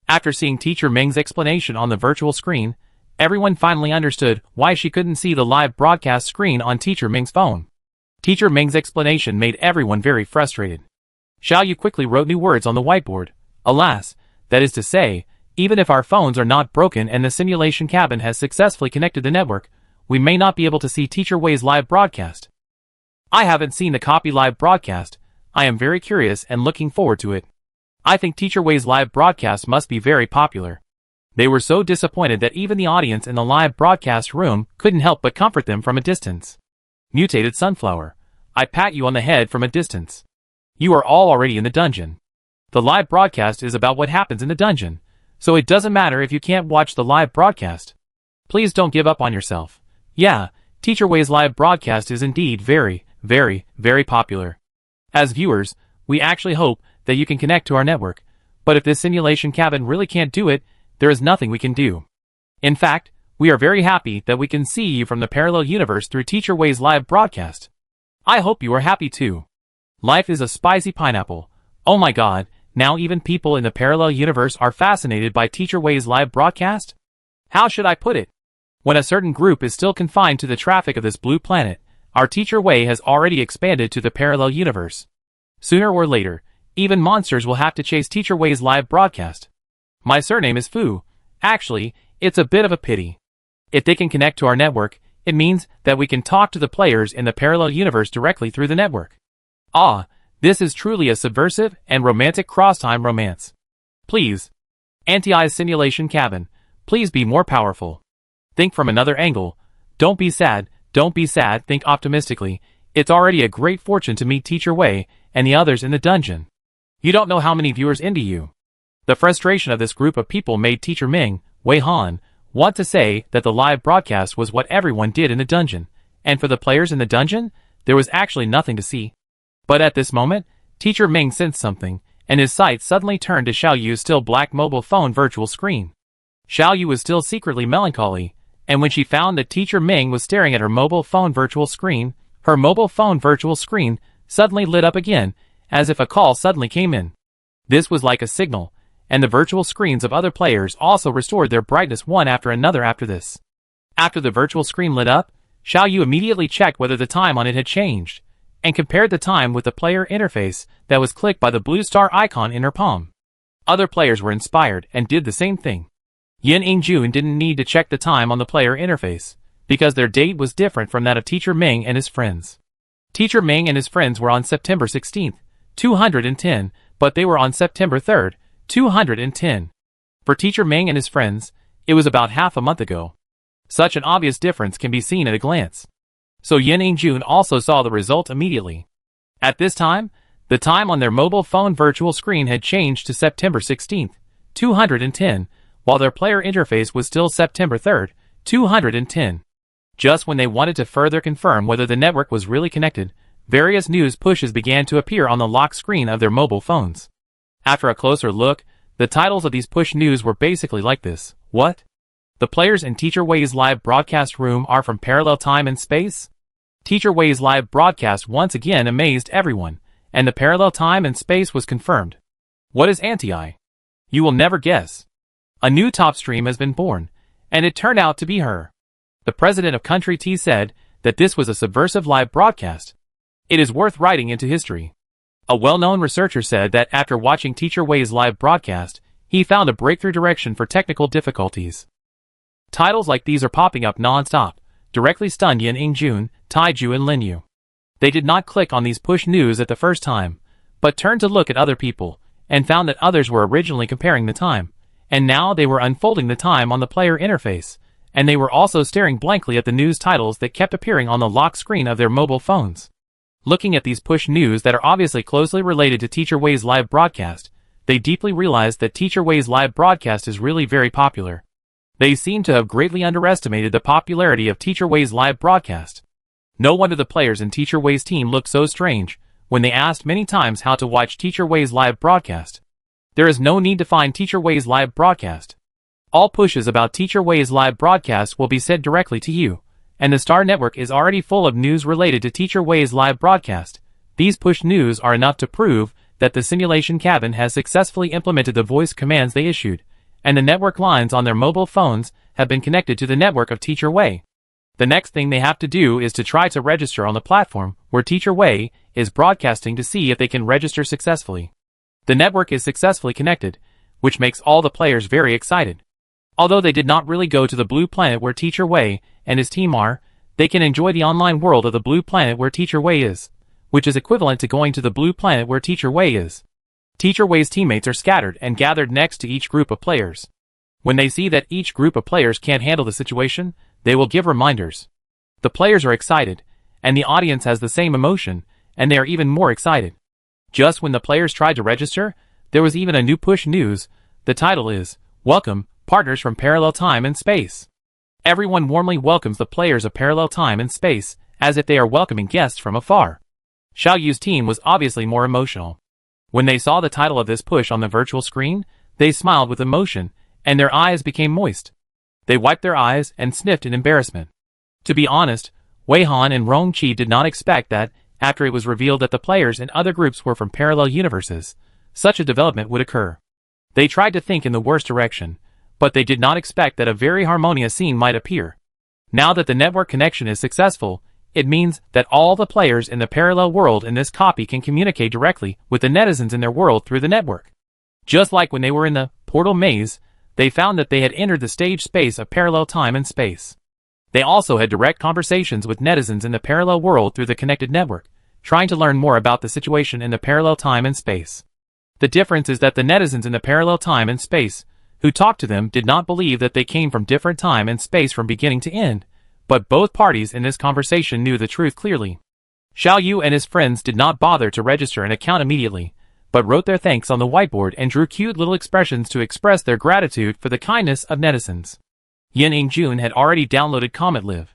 After seeing Teacher Ming's explanation on the virtual screen, everyone finally understood why she couldn't see the live broadcast screen on Teacher Ming's phone. Teacher Ming's explanation made everyone very frustrated. Xiao Yu quickly wrote new words on the whiteboard. Alas, that is to say, even if our phones are not broken and the simulation cabin has successfully connected the network, we may not be able to see Teacher Wei's live broadcast. I haven't seen the copy live broadcast. I am very curious and looking forward to it. I think Teacher Wei's live broadcast must be very popular. They were so disappointed that even the audience in the live broadcast room couldn't help but comfort them from a distance. Mutated Sunflower, I pat you on the head from a distance. You are all already in the dungeon. The live broadcast is about what happens in the dungeon, so it doesn't matter if you can't watch the live broadcast. Please don't give up on yourself. Yeah, Teacher Wei's live broadcast is indeed very, very, very popular. As viewers, we actually hope that you can connect to our network, but if this simulation cabin really can't do it, there is nothing we can do. In fact, we are very happy that we can see you from the parallel universe through Teacher Wei's live broadcast. I hope you are happy too. Life is a spicy pineapple. Oh my god, now even people in the parallel universe are fascinated by Teacher Wei's live broadcast? How should I put it? When a certain group is still confined to the traffic of this blue planet, our Teacher Wei has already expanded to the parallel universe. Sooner or later, even monsters will have to chase Teacher Wei's live broadcast. My surname is Fu. Actually, it's a bit of a pity. If they can connect to our network, it means that we can talk to the players in the parallel universe directly through the network. Ah, this is truly a subversive and romantic cross-time romance. Please. Anti-Eyes Simulation Cabin, please be more powerful. Think from another angle. Don't be sad, think optimistically. It's already a great fortune to meet Teacher Wei and the others in the dungeon. You don't know how many viewers into you. The frustration of this group of people made Teacher Ming, Wei Han, want to say that the live broadcast was what everyone did in the dungeon, and for the players in the dungeon, there was actually nothing to see. But at this moment, Teacher Ming sensed something, and his sight suddenly turned to Xiao Yu's still black mobile phone virtual screen. Xiao Yu was still secretly melancholy, and when she found that Teacher Ming was staring at her mobile phone virtual screen, her mobile phone virtual screen suddenly lit up again, as if a call suddenly came in. This was like a signal, and the virtual screens of other players also restored their brightness one after another after this. After the virtual screen lit up, Xiao Yu immediately checked whether the time on it had changed, and compared the time with the player interface that was clicked by the blue star icon in her palm. Other players were inspired and did the same thing. Yin Yingjun didn't need to check the time on the player interface, because their date was different from that of Teacher Ming and his friends. Teacher Ming and his friends were on September 16th, 210, but they were on September 3rd, 210. For Teacher Ming and his friends, it was about half a month ago. Such an obvious difference can be seen at a glance. So Yin Yingjun also saw the result immediately. At this time, the time on their mobile phone virtual screen had changed to September 16th, 210, while their player interface was still September 3rd, 210. Just when they wanted to further confirm whether the network was really connected, various news pushes began to appear on the lock screen of their mobile phones. After a closer look, the titles of these push news were basically like this. What? The players in Teacher Wei's live broadcast room are from parallel time and space? Teacher Wei's live broadcast once again amazed everyone, and the parallel time and space was confirmed. What is Anti? You will never guess. A new top stream has been born, and it turned out to be her. The president of Country T said that this was a subversive live broadcast. It is worth writing into history. A well-known researcher said that after watching Teacher Wei's live broadcast, he found a breakthrough direction for technical difficulties. Titles like these are popping up non-stop, directly stunned Yin Ing-jun, Taiju and Lin Yu. They did not click on these push news at the first time, but turned to look at other people, and found that others were originally comparing the time, and now they were unfolding the time on the player interface, and they were also staring blankly at the news titles that kept appearing on the lock screen of their mobile phones. Looking at these push news that are obviously closely related to Teacher Wei's live broadcast, they deeply realized that Teacher Wei's live broadcast is really very popular. They seem to have greatly underestimated the popularity of Teacher Wei's live broadcast. No wonder the players in Teacher Wei's team looked so strange when they asked many times how to watch Teacher Wei's live broadcast. There is no need to find Teacher Wei's live broadcast. All pushes about Teacher Wei's live broadcast will be sent directly to you, and the Star Network is already full of news related to Teacher Wei's live broadcast. These push news are enough to prove that the simulation cabin has successfully implemented the voice commands they issued, and the network lines on their mobile phones have been connected to the network of Teacher Wei. The next thing they have to do is to try to register on the platform where Teacher Wei is broadcasting to see if they can register successfully. The network is successfully connected, which makes all the players very excited. Although they did not really go to the blue planet where Teacher Wei and his team are, they can enjoy the online world of the blue planet where Teacher Wei is, which is equivalent to going to the blue planet where Teacher Wei is. Teacher Wei's teammates are scattered and gathered next to each group of players. When they see that each group of players can't handle the situation, they will give reminders. The players are excited, and the audience has the same emotion, and they are even more excited. Just when the players tried to register, there was even a new push news. The title is, "Welcome, Partners from Parallel Time and Space." Everyone warmly welcomes the players of Parallel Time and Space, as if they are welcoming guests from afar. Xiao Yu's team was obviously more emotional. When they saw the title of this push on the virtual screen, they smiled with emotion, and their eyes became moist. They wiped their eyes and sniffed in embarrassment. To be honest, Wei Han and Rong Qi did not expect that, after it was revealed that the players in other groups were from parallel universes, such a development would occur. They tried to think in the worst direction, but they did not expect that a very harmonious scene might appear. Now that the network connection is successful, it means that all the players in the parallel world in this copy can communicate directly with the netizens in their world through the network. Just like when they were in the portal maze, they found that they had entered the stage space of parallel time and space. They also had direct conversations with netizens in the parallel world through the connected network, trying to learn more about the situation in the parallel time and space. The difference is that the netizens in the parallel time and space, who talked to them, did not believe that they came from different time and space from beginning to end, but both parties in this conversation knew the truth clearly. Xiao Yu and his friends did not bother to register an account immediately, but wrote their thanks on the whiteboard and drew cute little expressions to express their gratitude for the kindness of netizens. Yin Ing-jun had already downloaded Comet Live.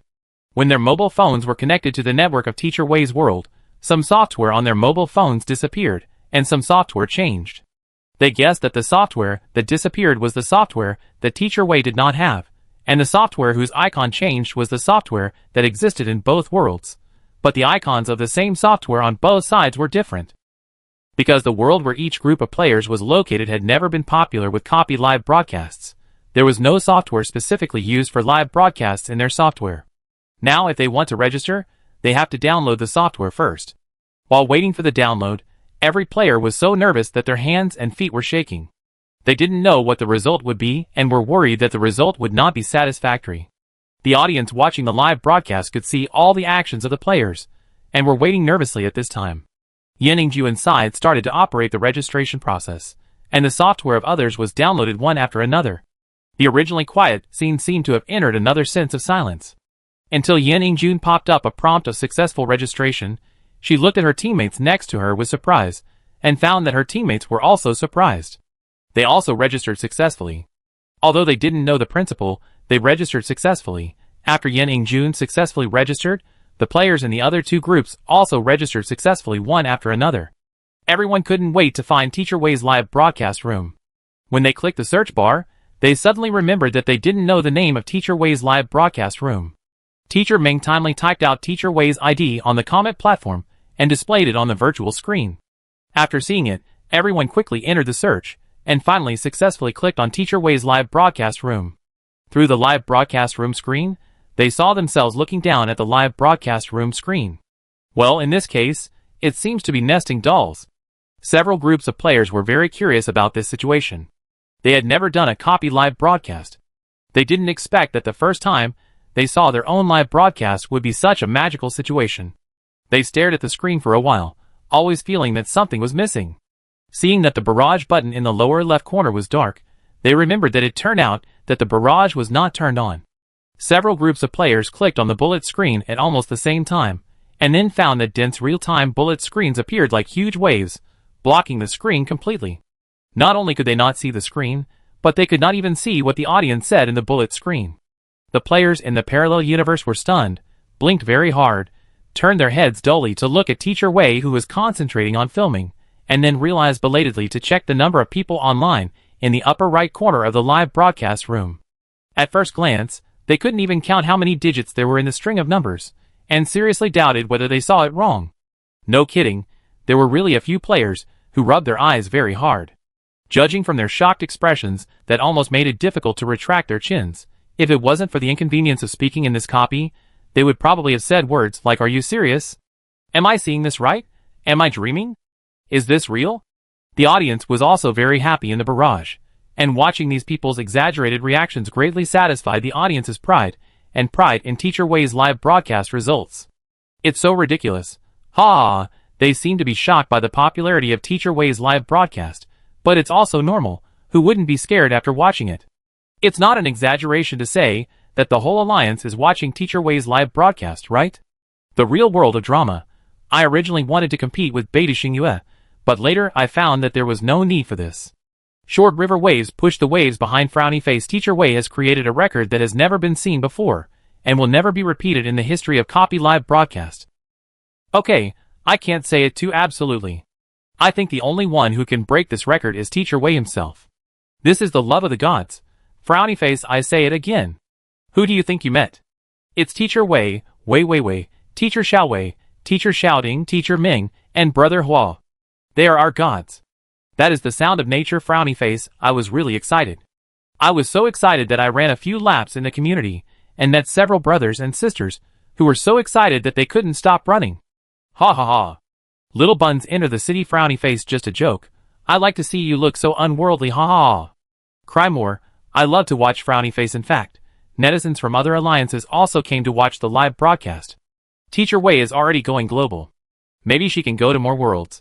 When their mobile phones were connected to the network of Teacher Wei's world, some software on their mobile phones disappeared, and some software changed. They guessed that the software that disappeared was the software that Teacher Wei did not have, and the software whose icon changed was the software that existed in both worlds. But the icons of the same software on both sides were different. Because the world where each group of players was located had never been popular with copy live broadcasts, there was no software specifically used for live broadcasts in their software. Now if they want to register, they have to download the software first. While waiting for the download, every player was so nervous that their hands and feet were shaking. They didn't know what the result would be and were worried that the result would not be satisfactory. The audience watching the live broadcast could see all the actions of the players, and were waiting nervously at this time. Yin Ingju inside started to operate the registration process, and the software of others was downloaded one after another. The originally quiet scene seemed to have entered another sense of silence. Until Yin Ingjun popped up a prompt of successful registration, she looked at her teammates next to her with surprise, and found that her teammates were also surprised. They also registered successfully. Although they didn't know the principle, they registered successfully. After Yin Ingjun successfully registered, the players in the other two groups also registered successfully one after another. Everyone couldn't wait to find Teacher Wei's live broadcast room. When they clicked the search bar, they suddenly remembered that they didn't know the name of Teacher Wei's live broadcast room. Teacher Ming timely typed out Teacher Wei's ID on the comment platform and displayed it on the virtual screen. After seeing it, everyone quickly entered the search and finally successfully clicked on Teacher Wei's live broadcast room. Through the live broadcast room screen, they saw themselves looking down at the live broadcast room screen. Well, in this case, it seems to be nesting dolls. Several groups of players were very curious about this situation. They had never done a copy live broadcast. They didn't expect that the first time they saw their own live broadcast would be such a magical situation. They stared at the screen for a while, always feeling that something was missing. Seeing that the barrage button in the lower left corner was dark, they remembered that it turned out that the barrage was not turned on. Several groups of players clicked on the bullet screen at almost the same time, and then found that dense real-time bullet screens appeared like huge waves, blocking the screen completely. Not only could they not see the screen, but they could not even see what the audience said in the bullet screen. The players in the parallel universe were stunned, blinked very hard, turned their heads dully to look at Teacher Wei, who was concentrating on filming, and then realized belatedly to check the number of people online in the upper right corner of the live broadcast room. At first glance, they couldn't even count how many digits there were in the string of numbers, and seriously doubted whether they saw it wrong. No kidding, there were really a few players who rubbed their eyes very hard. Judging from their shocked expressions that almost made it difficult to retract their chins, if it wasn't for the inconvenience of speaking in this copy, they would probably have said words like, "Are you serious? Am I seeing this right? Am I dreaming? Is this real?" The audience was also very happy in the barrage, and watching these people's exaggerated reactions greatly satisfied the audience's pride, and pride in Teacher Wei's live broadcast results. "It's so ridiculous. Ha ha." They seemed to be shocked by the popularity of Teacher Wei's live broadcast, but it's also normal. Who wouldn't be scared after watching it? It's not an exaggeration to say that the whole alliance is watching Teacher Wei's live broadcast, right? The real world of drama. I originally wanted to compete with Beta Xingyue, but later I found that there was no need for this. Short river waves push the waves behind frowny face. Teacher Wei has created a record that has never been seen before, and will never be repeated in the history of copy live broadcast. Okay, I can't say it too absolutely. I think the only one who can break this record is Teacher Wei himself. This is the love of the gods. Frowny face, I say it again. Who do you think you met? It's Teacher Wei, Wei, Teacher Xiao Wei, Teacher Xiaoding, Teacher Ming, and Brother Hua. They are our gods. That is the sound of nature. Frowny face, I was really excited. I was so excited that I ran a few laps in the community, and met several brothers and sisters, who were so excited that they couldn't stop running. Ha ha ha. Little buns enter the city. Frowny face, just a joke. I like to see you look so unworldly. Ha ha ha. Cry more. I love to watch Frowny face. In fact, netizens from other alliances also came to watch the live broadcast. Teacher Wei is already going global. Maybe she can go to more worlds.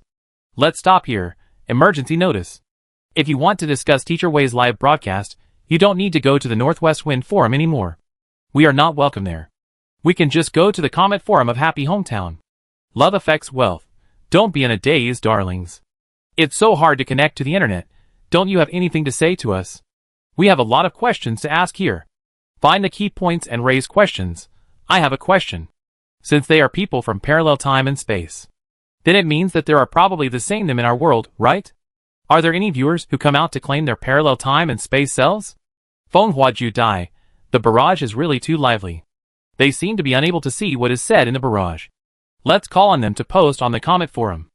Let's stop here. Emergency notice. If you want to discuss Teacher Wei's live broadcast, you don't need to go to the Northwest Wind Forum anymore. We are not welcome there. We can just go to the Comet Forum of Happy Hometown. Love affects wealth. Don't be in a daze, darlings. It's so hard to connect to the internet. Don't you have anything to say to us? We have a lot of questions to ask here. Find the key points and raise questions. I have a question. Since they are people from parallel time and space, then it means that there are probably the same them in our world, right? Are there any viewers who come out to claim their parallel time and space selves? Feng Huaju Dai. The barrage is really too lively. They seem to be unable to see what is said in the barrage. Let's call on them to post on the Comet Forum.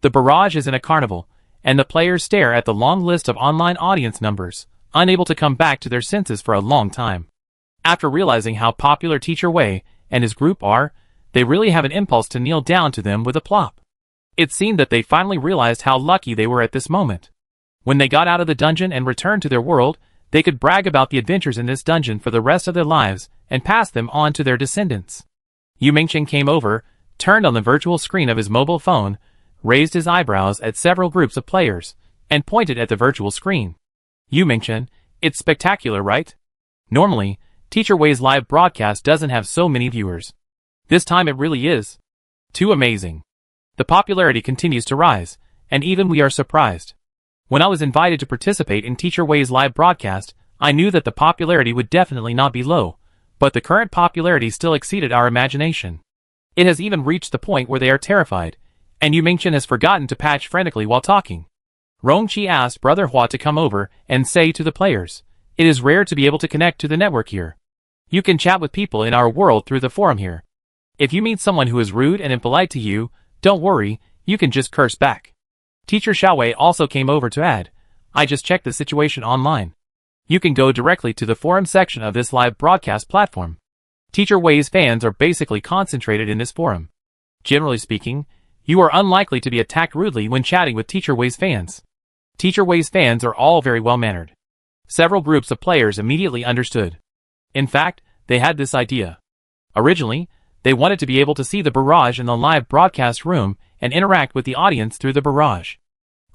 The barrage is in a carnival, and the players stare at the long list of online audience numbers, unable to come back to their senses for a long time. After realizing how popular Teacher Wei and his group are, they really have an impulse to kneel down to them with a plop. It seemed that they finally realized how lucky they were at this moment. When they got out of the dungeon and returned to their world, they could brag about the adventures in this dungeon for the rest of their lives and pass them on to their descendants. Yu Mingchen came over, turned on the virtual screen of his mobile phone, raised his eyebrows at several groups of players, and pointed at the virtual screen. Yu Mingchen, it's spectacular, right? Normally, Teacher Wei's live broadcast doesn't have so many viewers. This time it really is. Too amazing. The popularity continues to rise, and even we are surprised. When I was invited to participate in Teacher Wei's live broadcast, I knew that the popularity would definitely not be low, but the current popularity still exceeded our imagination. It has even reached the point where they are terrified, and Yu Mingchen has forgotten to patch frantically while talking. Rongqi asked Brother Hua to come over and say to the players, "It is rare to be able to connect to the network here. You can chat with people in our world through the forum here. If you meet someone who is rude and impolite to you, don't worry, you can just curse back. Teacher Xiaowei also came over to add, I just checked the situation online. You can go directly to the forum section of this live broadcast platform. Teacher Wei's fans are basically concentrated in this forum. Generally speaking, you are unlikely to be attacked rudely when chatting with Teacher Wei's fans. Teacher Wei's fans are all very well-mannered. Several groups of players immediately understood. In fact, they had this idea. Originally, they wanted to be able to see the barrage in the live broadcast room and interact with the audience through the barrage.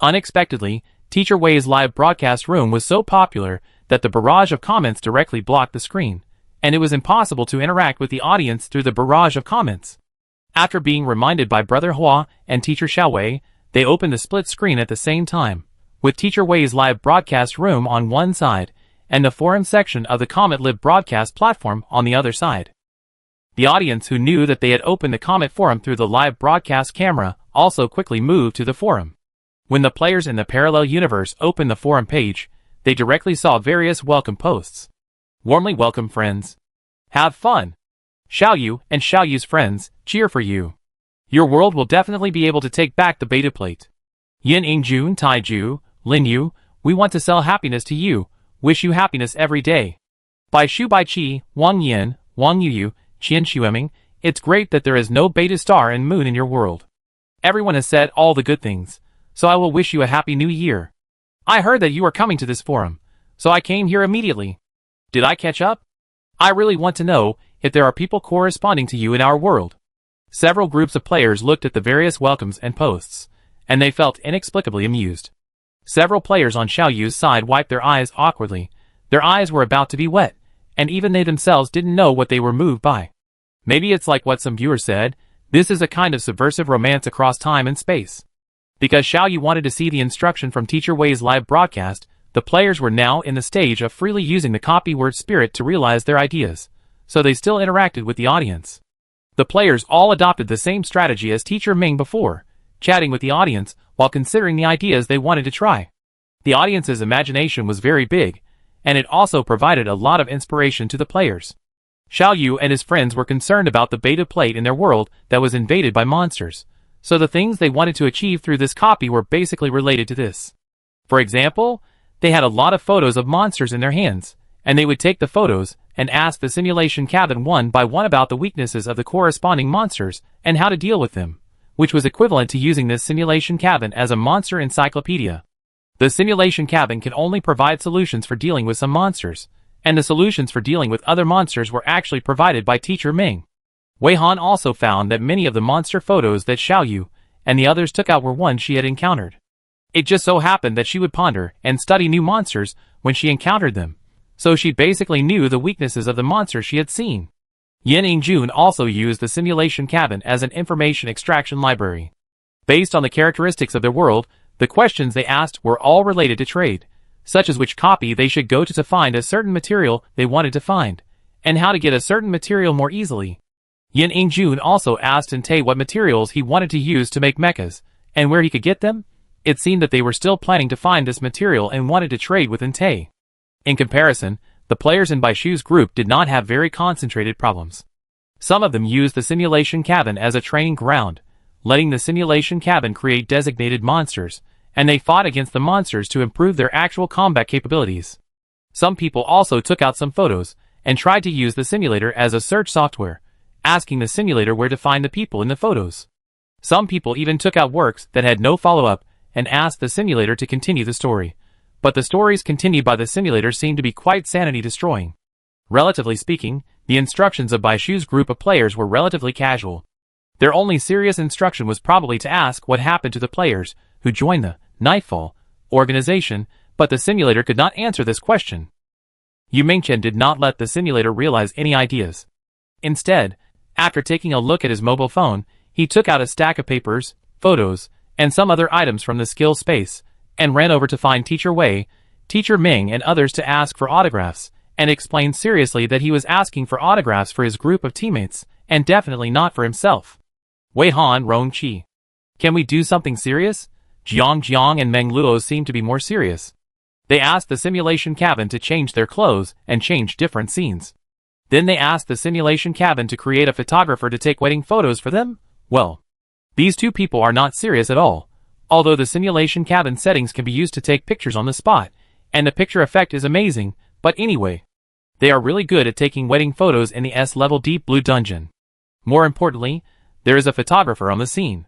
Unexpectedly, Teacher Wei's live broadcast room was so popular that the barrage of comments directly blocked the screen, and it was impossible to interact with the audience through the barrage of comments. After being reminded by Brother Hua and Teacher Xiaowei, they opened the split screen at the same time, with Teacher Wei's live broadcast room on one side and the forum section of the Comet Live broadcast platform on the other side. The audience who knew that they had opened the Comet forum through the live broadcast camera also quickly moved to the forum. When the players in the parallel universe opened the forum page, they directly saw various welcome posts. Warmly welcome friends. Have fun. Xiaoyu and Xiaoyu's friends, cheer for you. Your world will definitely be able to take back the beta plate. Yin Ingjun Taiju, Lin Yu, we want to sell happiness to you, wish you happiness every day. By Shu Bai Qi, Wang Yin, Wang Yuyu, Qian Xueming, it's great that there is no beta star and moon in your world. Everyone has said all the good things, so I will wish you a happy new year. I heard that you are coming to this forum, so I came here immediately. Did I catch up? I really want to know if there are people corresponding to you in our world. Several groups of players looked at the various welcomes and posts, and they felt inexplicably amused. Several players on Xiaoyu's side wiped their eyes awkwardly. Their eyes were about to be wet, and even they themselves didn't know what they were moved by. Maybe it's like what some viewers said, this is a kind of subversive romance across time and space. Because Xiaoyu wanted to see the instruction from Teacher Wei's live broadcast, the players were now in the stage of freely using the copy word spirit to realize their ideas, so they still interacted with the audience. The players all adopted the same strategy as Teacher Ming before, chatting with the audience while considering the ideas they wanted to try. The audience's imagination was very big, and it also provided a lot of inspiration to the players. Xiaoyu and his friends were concerned about the beta plate in their world that was invaded by monsters, so the things they wanted to achieve through this copy were basically related to this. For example, they had a lot of photos of monsters in their hands, and they would take the photos and ask the simulation cabin one by one about the weaknesses of the corresponding monsters and how to deal with them, which was equivalent to using this simulation cabin as a monster encyclopedia. The simulation cabin can only provide solutions for dealing with some monsters, and the solutions for dealing with other monsters were actually provided by Teacher Ming. Wei Han also found that many of the monster photos that Xiaoyu and the others took out were ones she had encountered. It just so happened that she would ponder and study new monsters when she encountered them, so she basically knew the weaknesses of the monsters she had seen. Yin Ingjun also used the simulation cabin as an information extraction library. Based on the characteristics of their world, the questions they asked were all related to trade, such as which copy they should go to find a certain material they wanted to find, and how to get a certain material more easily. Yin Ingjun also asked Entei what materials he wanted to use to make mechas, and where he could get them. It seemed that they were still planning to find this material and wanted to trade with Entei. In comparison, the players in Baishu's group did not have very concentrated problems. Some of them used the simulation cabin as a training ground, letting the simulation cabin create designated monsters, and they fought against the monsters to improve their actual combat capabilities. Some people also took out some photos and tried to use the simulator as a search software, asking the simulator where to find the people in the photos. Some people even took out works that had no follow-up and asked the simulator to continue the story, but the stories continued by the simulator seemed to be quite sanity-destroying. Relatively speaking, the instructions of Baishu's group of players were relatively casual. Their only serious instruction was probably to ask what happened to the players who joined the Nightfall organization, but the simulator could not answer this question. Yu Mingchen did not let the simulator realize any ideas. Instead, after taking a look at his mobile phone, he took out a stack of papers, photos, and some other items from the skill space, and ran over to find Teacher Wei, Teacher Ming and others to ask for autographs, and explained seriously that he was asking for autographs for his group of teammates, and definitely not for himself. Wei Han Rong Qi. Can we do something serious? Jiang and Meng Luo seemed to be more serious. They asked the simulation cabin to change their clothes and change different scenes. Then they asked the simulation cabin to create a photographer to take wedding photos for them? Well, these two people are not serious at all. Although the simulation cabin settings can be used to take pictures on the spot, and the picture effect is amazing, but anyway, they are really good at taking wedding photos in the S-level Deep Blue Dungeon. More importantly, there is a photographer on the scene.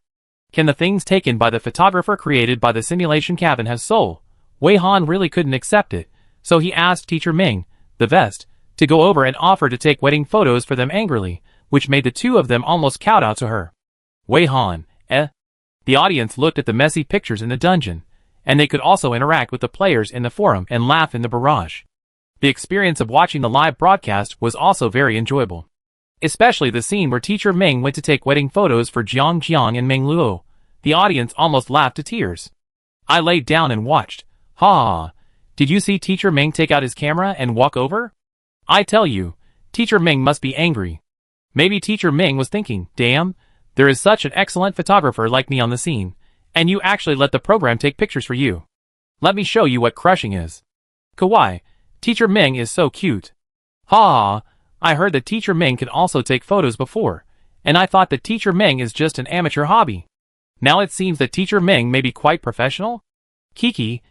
Can the things taken by the photographer created by the simulation cabin have soul? Wei Han really couldn't accept it, so he asked Teacher Ming, the vest, to go over and offer to take wedding photos for them angrily, which made the two of them almost kowtow to her. Wei Han, eh? The audience looked at the messy pictures in the dungeon, and they could also interact with the players in the forum and laugh in the barrage. The experience of watching the live broadcast was also very enjoyable. Especially the scene where Teacher Ming went to take wedding photos for Jiang Jiang and Meng Luo. The audience almost laughed to tears. I laid down and watched. Ha ha. Did you see Teacher Ming take out his camera and walk over? I tell you, Teacher Ming must be angry. Maybe Teacher Ming was thinking, damn, there is such an excellent photographer like me on the scene, and you actually let the program take pictures for you. Let me show you what crushing is. Kawaii, Teacher Ming is so cute. Ha ha, I heard that Teacher Ming can also take photos before, and I thought that Teacher Ming is just an amateur hobby. Now it seems that Teacher Ming may be quite professional? Kiki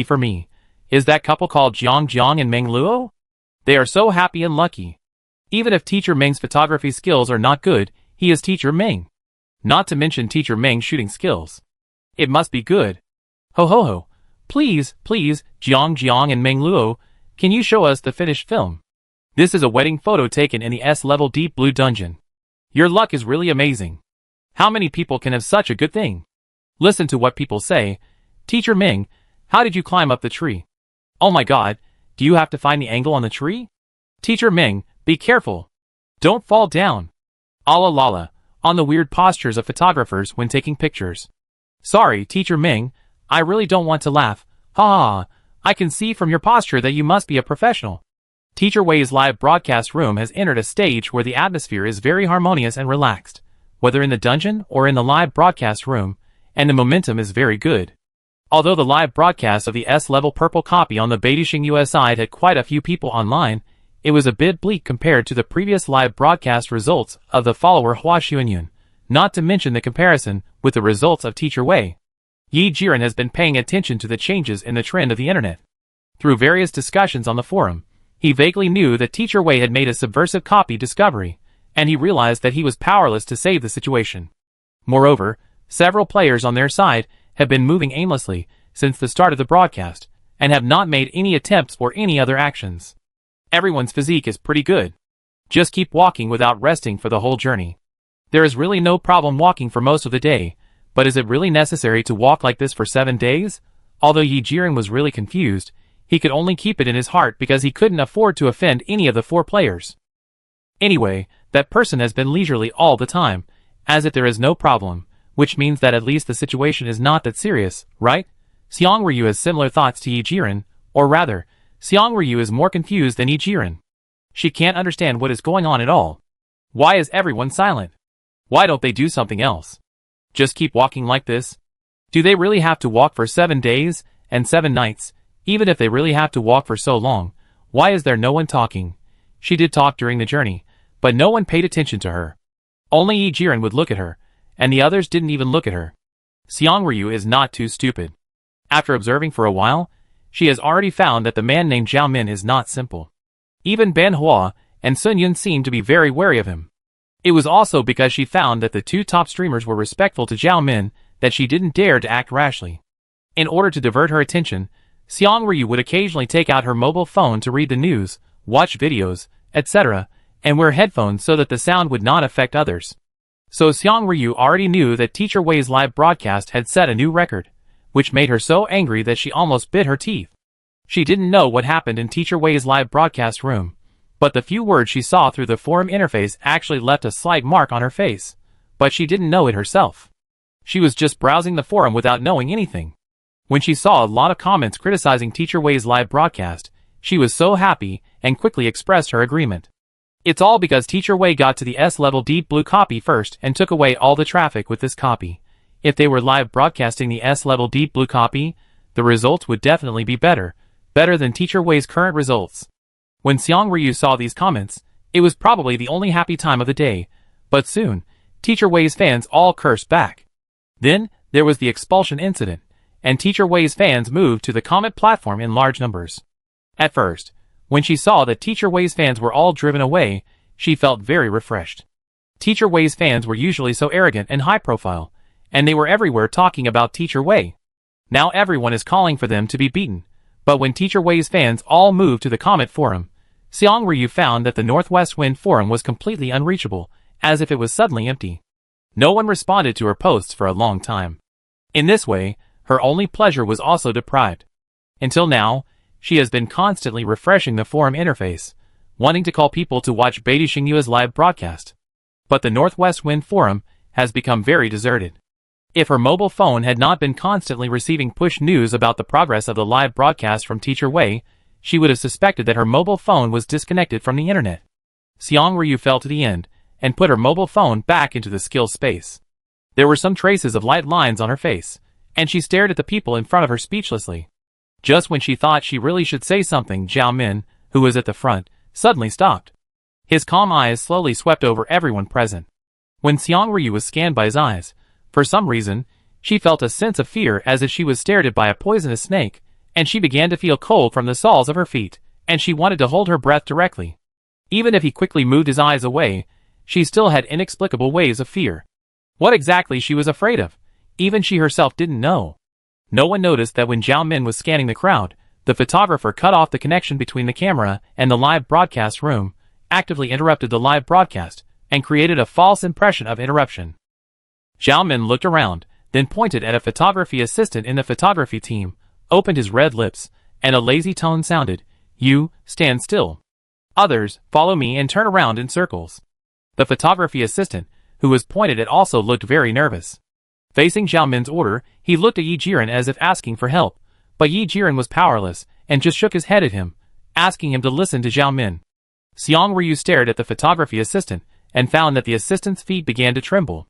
for me. Is that couple called Jiang Jiang and Meng Luo? They are so happy and lucky. Even if Teacher Ming's photography skills are not good, he is Teacher Ming. Not to mention Teacher Ming's shooting skills. It must be good. Ho ho ho. Please, Jiang Jiang and Meng Luo, can you show us the finished film? This is a wedding photo taken in the S-level Deep Blue Dungeon. Your luck is really amazing. How many people can have such a good thing? Listen to what people say. Teacher Ming, how did you climb up the tree? Oh my god, do you have to find the angle on the tree? Teacher Ming, be careful. Don't fall down. Ala lala, on the weird postures of photographers when taking pictures. Sorry, Teacher Ming, I really don't want to laugh. Ha ha, I can see from your posture that you must be a professional. Teacher Wei's live broadcast room has entered a stage where the atmosphere is very harmonious and relaxed, whether in the dungeon or in the live broadcast room, and the momentum is very good. Although the live broadcast of the S-level purple copy on the Beidixing US side had quite a few people online, it was a bit bleak compared to the previous live broadcast results of the follower Hua Xuanyun, not to mention the comparison with the results of Teacher Wei. Yi Jiren has been paying attention to the changes in the trend of the internet. Through various discussions on the forum, he vaguely knew that Teacher Wei had made a subversive copy discovery, and he realized that he was powerless to save the situation. Moreover, several players on their side have been moving aimlessly since the start of the broadcast, and have not made any attempts or any other actions. Everyone's physique is pretty good. Just keep walking without resting for the whole journey. There is really no problem walking for most of the day, but is it really necessary to walk like this for 7 days? Although Yi Jiren was really confused, he could only keep it in his heart because he couldn't afford to offend any of the 4 players. Anyway, that person has been leisurely all the time, as if there is no problem, which means that at least the situation is not that serious, right? Xiang Ryu has similar thoughts to Yi Jiren, or rather, Xiang Ryu is more confused than Yi Jiren. She can't understand what is going on at all. Why is everyone silent? Why don't they do something else? Just keep walking like this? Do they really have to walk for 7 days and 7 nights? Even if they really have to walk for so long, why is there no one talking? She did talk during the journey, but no one paid attention to her. Only Yi Jiren would look at her, and the others didn't even look at her. Xiang Ryu is not too stupid. After observing for a while, she has already found that the man named Zhao Min is not simple. Even Ben Hua and Sun Yun seemed to be very wary of him. It was also because she found that the 2 top streamers were respectful to Zhao Min that she didn't dare to act rashly. In order to divert her attention, Xiang Ryu would occasionally take out her mobile phone to read the news, watch videos, etc., and wear headphones so that the sound would not affect others. So Xiang Ryu already knew that Teacher Wei's live broadcast had set a new record, which made her so angry that she almost bit her teeth. She didn't know what happened in Teacher Wei's live broadcast room, but the few words she saw through the forum interface actually left a slight mark on her face, but she didn't know it herself. She was just browsing the forum without knowing anything. When she saw a lot of comments criticizing Teacher Wei's live broadcast, she was so happy and quickly expressed her agreement. It's all because Teacher Wei got to the S-level Deep Blue copy first and took away all the traffic with this copy. If they were live broadcasting the S-level Deep Blue copy, the results would definitely be better than Teacher Wei's current results. When Xiang Ryu saw these comments, It was probably the only happy time of the day, but soon, Teacher Wei's fans all cursed back. Then, there was the expulsion incident, and Teacher Wei's fans moved to the Comet platform in large numbers. At first, when she saw that Teacher Wei's fans were all driven away, she felt very refreshed. Teacher Wei's fans were usually so arrogant and high-profile, and they were everywhere talking about Teacher Wei. Now everyone is calling for them to be beaten, but when Teacher Wei's fans all moved to the Comet Forum, Xiang Ryu found that the Northwest Wind Forum was completely unreachable, as if it was suddenly empty. No one responded to her posts for a long time. In this way, her only pleasure was also deprived. Until now, she has been constantly refreshing the forum interface, wanting to call people to watch Beiti Xingyue's live broadcast. But the Northwest Wind Forum has become very deserted. If her mobile phone had not been constantly receiving push news about the progress of the live broadcast from Teacher Wei, she would have suspected that her mobile phone was disconnected from the internet. Xiang Ryu fell to the end, and put her mobile phone back into the skill space. There were some traces of light lines on her face, and she stared at the people in front of her speechlessly. Just when she thought she really should say something, Zhao Min, who was at the front, suddenly stopped. His calm eyes slowly swept over everyone present. When Xiang Ryu was scanned by his eyes, for some reason, she felt a sense of fear as if she was stared at by a poisonous snake, and she began to feel cold from the soles of her feet, and she wanted to hold her breath directly. Even if he quickly moved his eyes away, she still had inexplicable waves of fear. What exactly she was afraid of, even she herself didn't know. No one noticed that when Zhao Min was scanning the crowd, the photographer cut off the connection between the camera and the live broadcast room, actively interrupted the live broadcast, and created a false impression of interruption. Zhao Min looked around, then pointed at a photography assistant in the photography team, opened his red lips, and a lazy tone sounded, "You, stand still. Others, follow me and turn around in circles." The photography assistant, who was pointed at, also looked very nervous. Facing Zhao Min's order, he looked at Yi Jiren as if asking for help, but Yi Jiren was powerless, and just shook his head at him, asking him to listen to Zhao Min. Xiang Ryu stared at the photography assistant, and found that the assistant's feet began to tremble.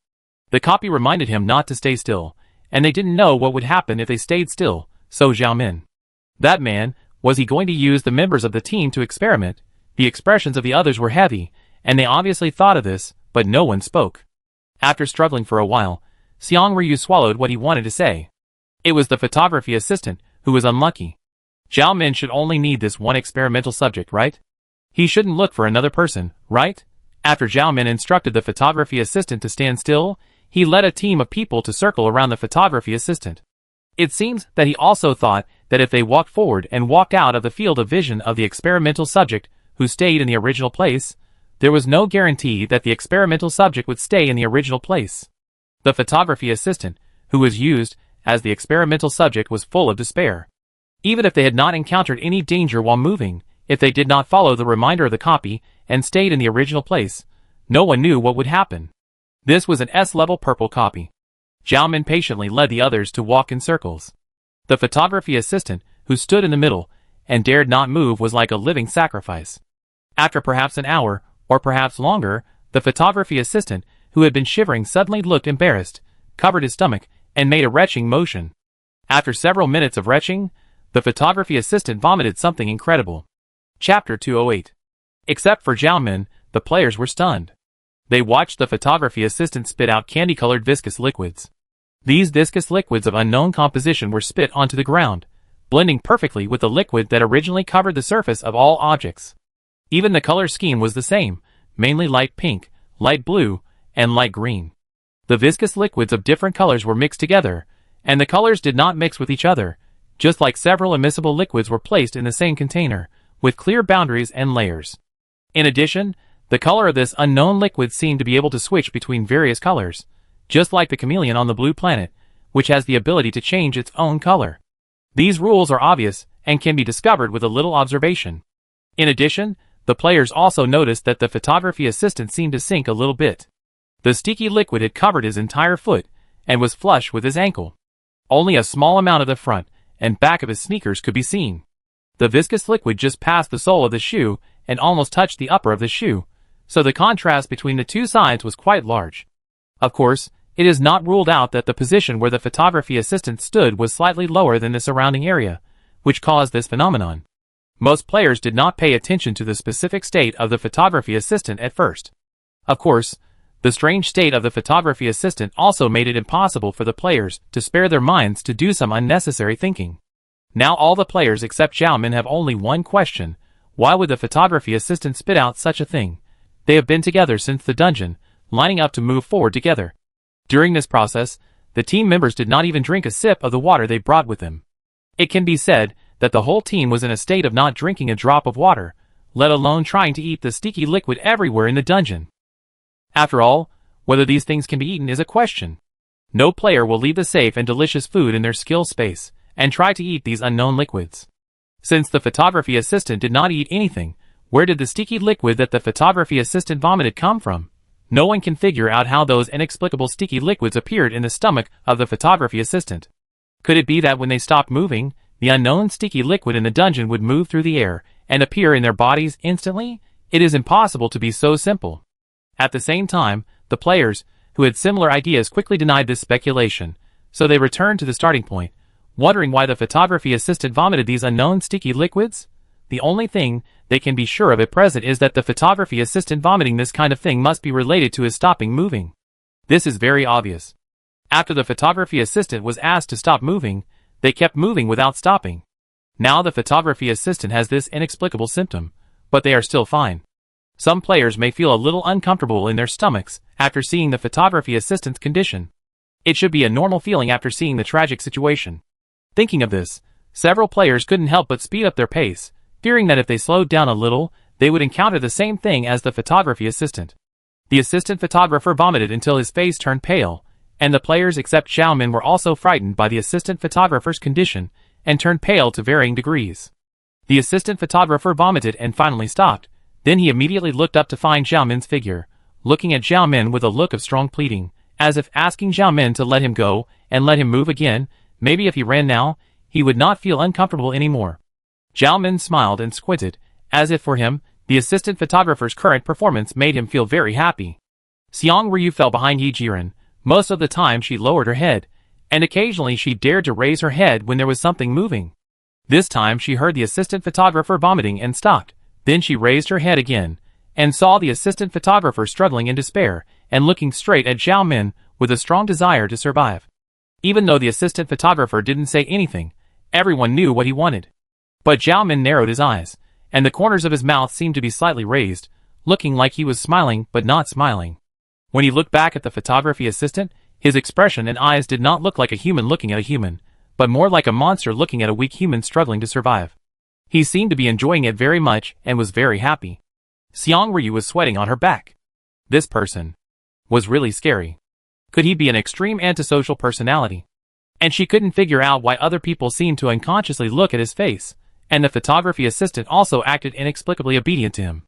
The copy reminded him not to stay still, and they didn't know what would happen if they stayed still, so Zhao Min. That man, was he going to use the members of the team to experiment? The expressions of the others were heavy, and they obviously thought of this, but no one spoke. After struggling for a while, Xiang Ryu swallowed what he wanted to say. It was the photography assistant, who was unlucky. Zhao Min should only need this one experimental subject, right? He shouldn't look for another person, right? After Zhao Min instructed the photography assistant to stand still, he led a team of people to circle around the photography assistant. It seems that he also thought that if they walked forward and walked out of the field of vision of the experimental subject, who stayed in the original place, there was no guarantee that the experimental subject would stay in the original place. The photography assistant, who was used as the experimental subject, was full of despair. Even if they had not encountered any danger while moving, if they did not follow the reminder of the copy and stayed in the original place, no one knew what would happen. This was an S-level purple copy. Zhao Min patiently led the others to walk in circles. The photography assistant, who stood in the middle and dared not move, was like a living sacrifice. After perhaps an hour, or perhaps longer, the photography assistant, who had been shivering, suddenly looked embarrassed, covered his stomach, and made a retching motion. After several minutes of retching, the photography assistant vomited something incredible. Chapter 208. Except for Zhao Min, the players were stunned. They watched the photography assistant spit out candy-colored viscous liquids. These viscous liquids of unknown composition were spit onto the ground, blending perfectly with the liquid that originally covered the surface of all objects. Even the color scheme was the same, mainly light pink, light blue, and light green. The viscous liquids of different colors were mixed together, and the colors did not mix with each other, just like several immiscible liquids were placed in the same container, with clear boundaries and layers. In addition, the color of this unknown liquid seemed to be able to switch between various colors, just like the chameleon on the blue planet, which has the ability to change its own color. These rules are obvious and can be discovered with a little observation. In addition, the players also noticed that the photography assistant seemed to sink a little bit. The sticky liquid had covered his entire foot and was flush with his ankle. Only a small amount of the front and back of his sneakers could be seen. The viscous liquid just passed the sole of the shoe and almost touched the upper of the shoe, so the contrast between the two sides was quite large. Of course, it is not ruled out that the position where the photography assistant stood was slightly lower than the surrounding area, which caused this phenomenon. Most players did not pay attention to the specific state of the photography assistant at first. Of course, the strange state of the photography assistant also made it impossible for the players to spare their minds to do some unnecessary thinking. Now all the players except Xiaomin have only one question: why would the photography assistant spit out such a thing? They have been together since the dungeon, lining up to move forward together. During this process, the team members did not even drink a sip of the water they brought with them. It can be said that the whole team was in a state of not drinking a drop of water, let alone trying to eat the sticky liquid everywhere in the dungeon. After all, whether these things can be eaten is a question. No player will leave the safe and delicious food in their skill space and try to eat these unknown liquids. Since the photography assistant did not eat anything, where did the sticky liquid that the photography assistant vomited come from? No one can figure out how those inexplicable sticky liquids appeared in the stomach of the photography assistant. Could it be that when they stopped moving, the unknown sticky liquid in the dungeon would move through the air and appear in their bodies instantly? It is impossible to be so simple. At the same time, the players, who had similar ideas, quickly denied this speculation, so they returned to the starting point, wondering why the photography assistant vomited these unknown sticky liquids. The only thing they can be sure of at present is that the photography assistant vomiting this kind of thing must be related to his stopping moving. This is very obvious. After the photography assistant was asked to stop moving, they kept moving without stopping. Now the photography assistant has this inexplicable symptom, but they are still fine. Some players may feel a little uncomfortable in their stomachs after seeing the photography assistant's condition. It should be a normal feeling after seeing the tragic situation. Thinking of this, several players couldn't help but speed up their pace, fearing that if they slowed down a little, they would encounter the same thing as the photography assistant. The assistant photographer vomited until his face turned pale, and the players except Xiaomin were also frightened by the assistant photographer's condition and turned pale to varying degrees. The assistant photographer vomited and finally stopped. Then he immediately looked up to find Xiaomin's figure, looking at Xiaomin with a look of strong pleading, as if asking Xiaomin to let him go and let him move again. Maybe if he ran now, he would not feel uncomfortable anymore. Xiaomin smiled and squinted, as if for him, the assistant photographer's current performance made him feel very happy. Xiang Ryu fell behind Yi Jiren. Most of the time she lowered her head, and occasionally she dared to raise her head when there was something moving. This time she heard the assistant photographer vomiting and stopped. Then she raised her head again, and saw the assistant photographer struggling in despair and looking straight at Xiaomin with a strong desire to survive. Even though the assistant photographer didn't say anything, everyone knew what he wanted. But Xiaomin narrowed his eyes, and the corners of his mouth seemed to be slightly raised, looking like he was smiling but not smiling. When he looked back at the photography assistant, his expression and eyes did not look like a human looking at a human, but more like a monster looking at a weak human struggling to survive. He seemed to be enjoying it very much and was very happy. Xiang Ryu was sweating on her back. This person was really scary. Could he be an extreme antisocial personality? And she couldn't figure out why other people seemed to unconsciously look at his face, and the photography assistant also acted inexplicably obedient to him.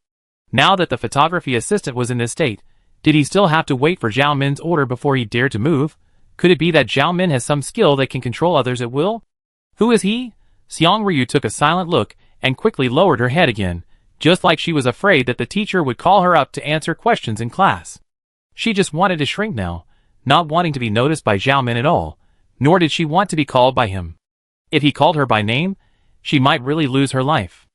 Now that the photography assistant was in this state, did he still have to wait for Zhao Min's order before he dared to move? Could it be that Zhao Min has some skill that can control others at will? Who is he? Xiang Ryu took a silent look and quickly lowered her head again, just like she was afraid that the teacher would call her up to answer questions in class. She just wanted to shrink now, not wanting to be noticed by Zhao Min at all, nor did she want to be called by him. If he called her by name, she might really lose her life.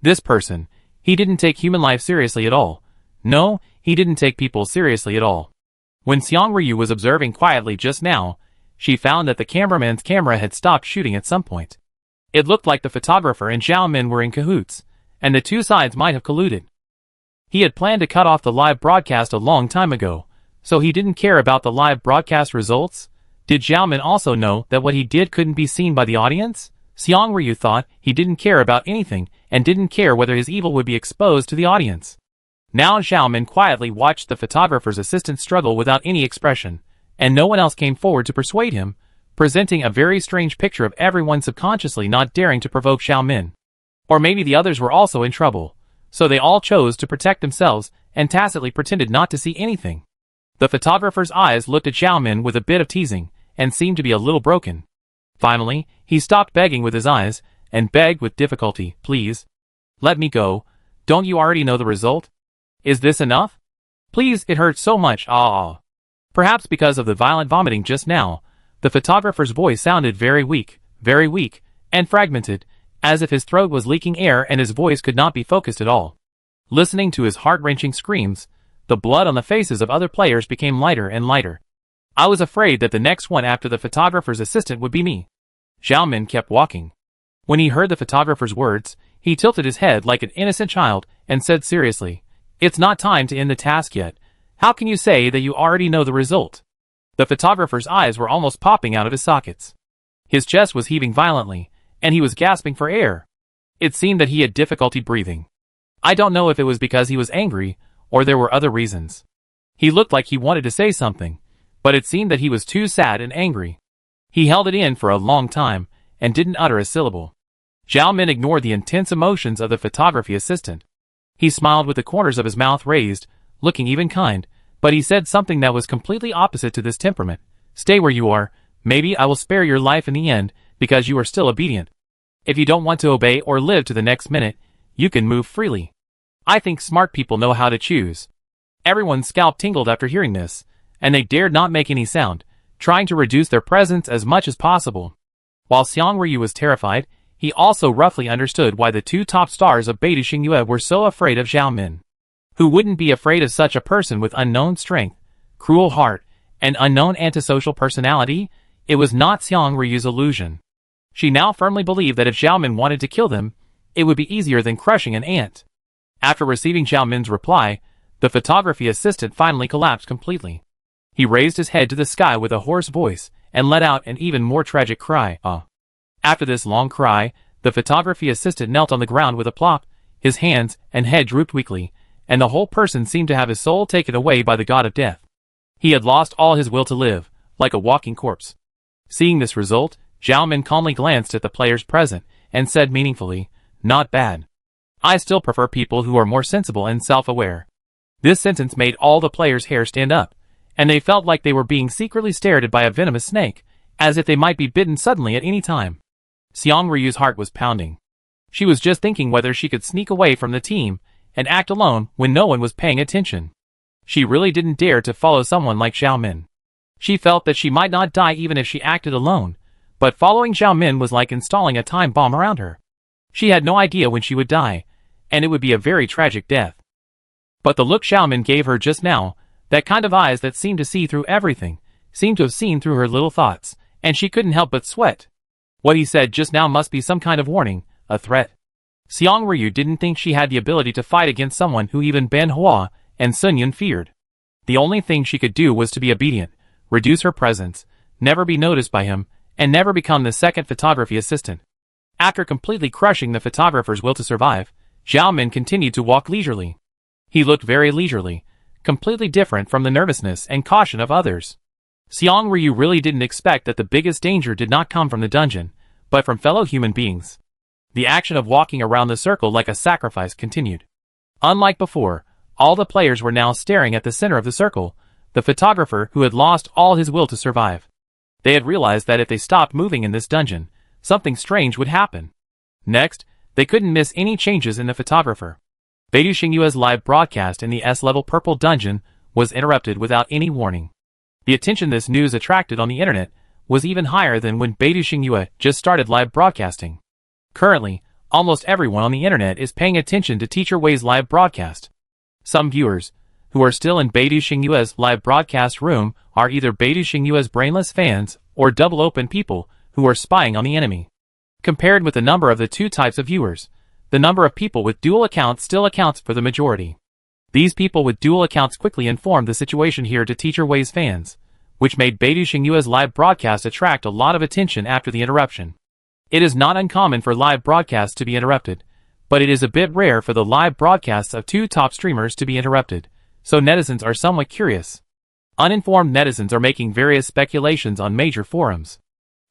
This person, he didn't take human life seriously at all. No, he didn't take people seriously at all. When Xiang Ryu was observing quietly just now, she found that the cameraman's camera had stopped shooting at some point. It looked like the photographer and Zhao Min were in cahoots, and the two sides might have colluded. He had planned to cut off the live broadcast a long time ago, so he didn't care about the live broadcast results. Did Zhao Min also know that what he did couldn't be seen by the audience? Xiang Ryu thought he didn't care about anything and didn't care whether his evil would be exposed to the audience. Now Zhao Min quietly watched the photographer's assistant struggle without any expression, and no one else came forward to persuade him, presenting a very strange picture of everyone subconsciously not daring to provoke Zhao Min. Or maybe the others were also in trouble, so they all chose to protect themselves and tacitly pretended not to see anything. The photographer's eyes looked at Zhao Min with a bit of teasing and seemed to be a little broken. Finally, he stopped begging with his eyes and begged with difficulty, "Please, let me go. Don't you already know the result? Is this enough? Please, it hurts so much, ah." Perhaps because of the violent vomiting just now, the photographer's voice sounded very weak, and fragmented, as if his throat was leaking air and his voice could not be focused at all. Listening to his heart-wrenching screams, the blood on the faces of other players became lighter and lighter. I was afraid that the next one after the photographer's assistant would be me. Zhao Min kept walking. When he heard the photographer's words, he tilted his head like an innocent child and said seriously, "It's not time to end the task yet. How can you say that you already know the result?" The photographer's eyes were almost popping out of his sockets. His chest was heaving violently, and he was gasping for air. It seemed that he had difficulty breathing. I don't know if it was because he was angry, or there were other reasons. He looked like he wanted to say something, but it seemed that he was too sad and angry. He held it in for a long time, and didn't utter a syllable. Zhao Min ignored the intense emotions of the photography assistant. He smiled with the corners of his mouth raised, looking even kind, but he said something that was completely opposite to this temperament. "Stay where you are. Maybe I will spare your life in the end, because you are still obedient. If you don't want to obey or live to the next minute, you can move freely." I think smart people know how to choose. Everyone's scalp tingled after hearing this, and they dared not make any sound, trying to reduce their presence as much as possible. While Xiang Ryu was terrified, he also roughly understood why the two top stars of Beidou Xingyue were so afraid of Zhao Min. Who wouldn't be afraid of such a person with unknown strength, cruel heart, and unknown antisocial personality? It was not Xiang Ryu's illusion. She now firmly believed that if Zhao Min wanted to kill them, it would be easier than crushing an ant. After receiving Zhao Min's reply, the photography assistant finally collapsed completely. He raised his head to the sky with a hoarse voice, and let out an even more tragic cry, "Ah." After this long cry, the photography assistant knelt on the ground with a plop, his hands and head drooped weakly, and the whole person seemed to have his soul taken away by the god of death. He had lost all his will to live, like a walking corpse. Seeing this result, Zhao Min calmly glanced at the players present, and said meaningfully, "Not bad. I still prefer people who are more sensible and self-aware." This sentence made all the players' hair stand up, and they felt like they were being secretly stared at by a venomous snake, as if they might be bitten suddenly at any time. Xiang Ryu's heart was pounding. She was just thinking whether she could sneak away from the team and act alone when no one was paying attention. She really didn't dare to follow someone like Zhao Min. She felt that she might not die even if she acted alone, but following Zhao Min was like installing a time bomb around her. She had no idea when she would die, and it would be a very tragic death. But the look Zhao Min gave her just now, that kind of eyes that seemed to see through everything, seemed to have seen through her little thoughts, and she couldn't help but sweat. What he said just now must be some kind of warning, a threat. Xiang Ryu didn't think she had the ability to fight against someone who even Ben Hua and Sun Yun feared. The only thing she could do was to be obedient, reduce her presence, never be noticed by him, and never become the second photography assistant. After completely crushing the photographer's will to survive, Zhao Min continued to walk leisurely. He looked very leisurely, completely different from the nervousness and caution of others. Xiang Ryu really didn't expect that the biggest danger did not come from the dungeon, but from fellow human beings. The action of walking around the circle like a sacrifice continued. Unlike before, all the players were now staring at the center of the circle, the photographer who had lost all his will to survive. They had realized that if they stopped moving in this dungeon, something strange would happen. Next, they couldn't miss any changes in the photographer. Beidou Xingyue's live broadcast in the S-level purple dungeon was interrupted without any warning. The attention this news attracted on the internet was even higher than when Beidou Xingyue just started live broadcasting. Currently, almost everyone on the internet is paying attention to Teacher Wei's live broadcast. Some viewers, who are still in Beidou Xingyue's live broadcast room, are either Beidou Xingyue's brainless fans or double-open people who are spying on the enemy. Compared with the number of the two types of viewers, the number of people with dual accounts still accounts for the majority. These people with dual accounts quickly informed the situation here to Teacher Wei's fans, which made Beidou Xingyue's live broadcast attract a lot of attention after the interruption. It is not uncommon for live broadcasts to be interrupted, but it is a bit rare for the live broadcasts of two top streamers to be interrupted, so netizens are somewhat curious. Uninformed netizens are making various speculations on major forums.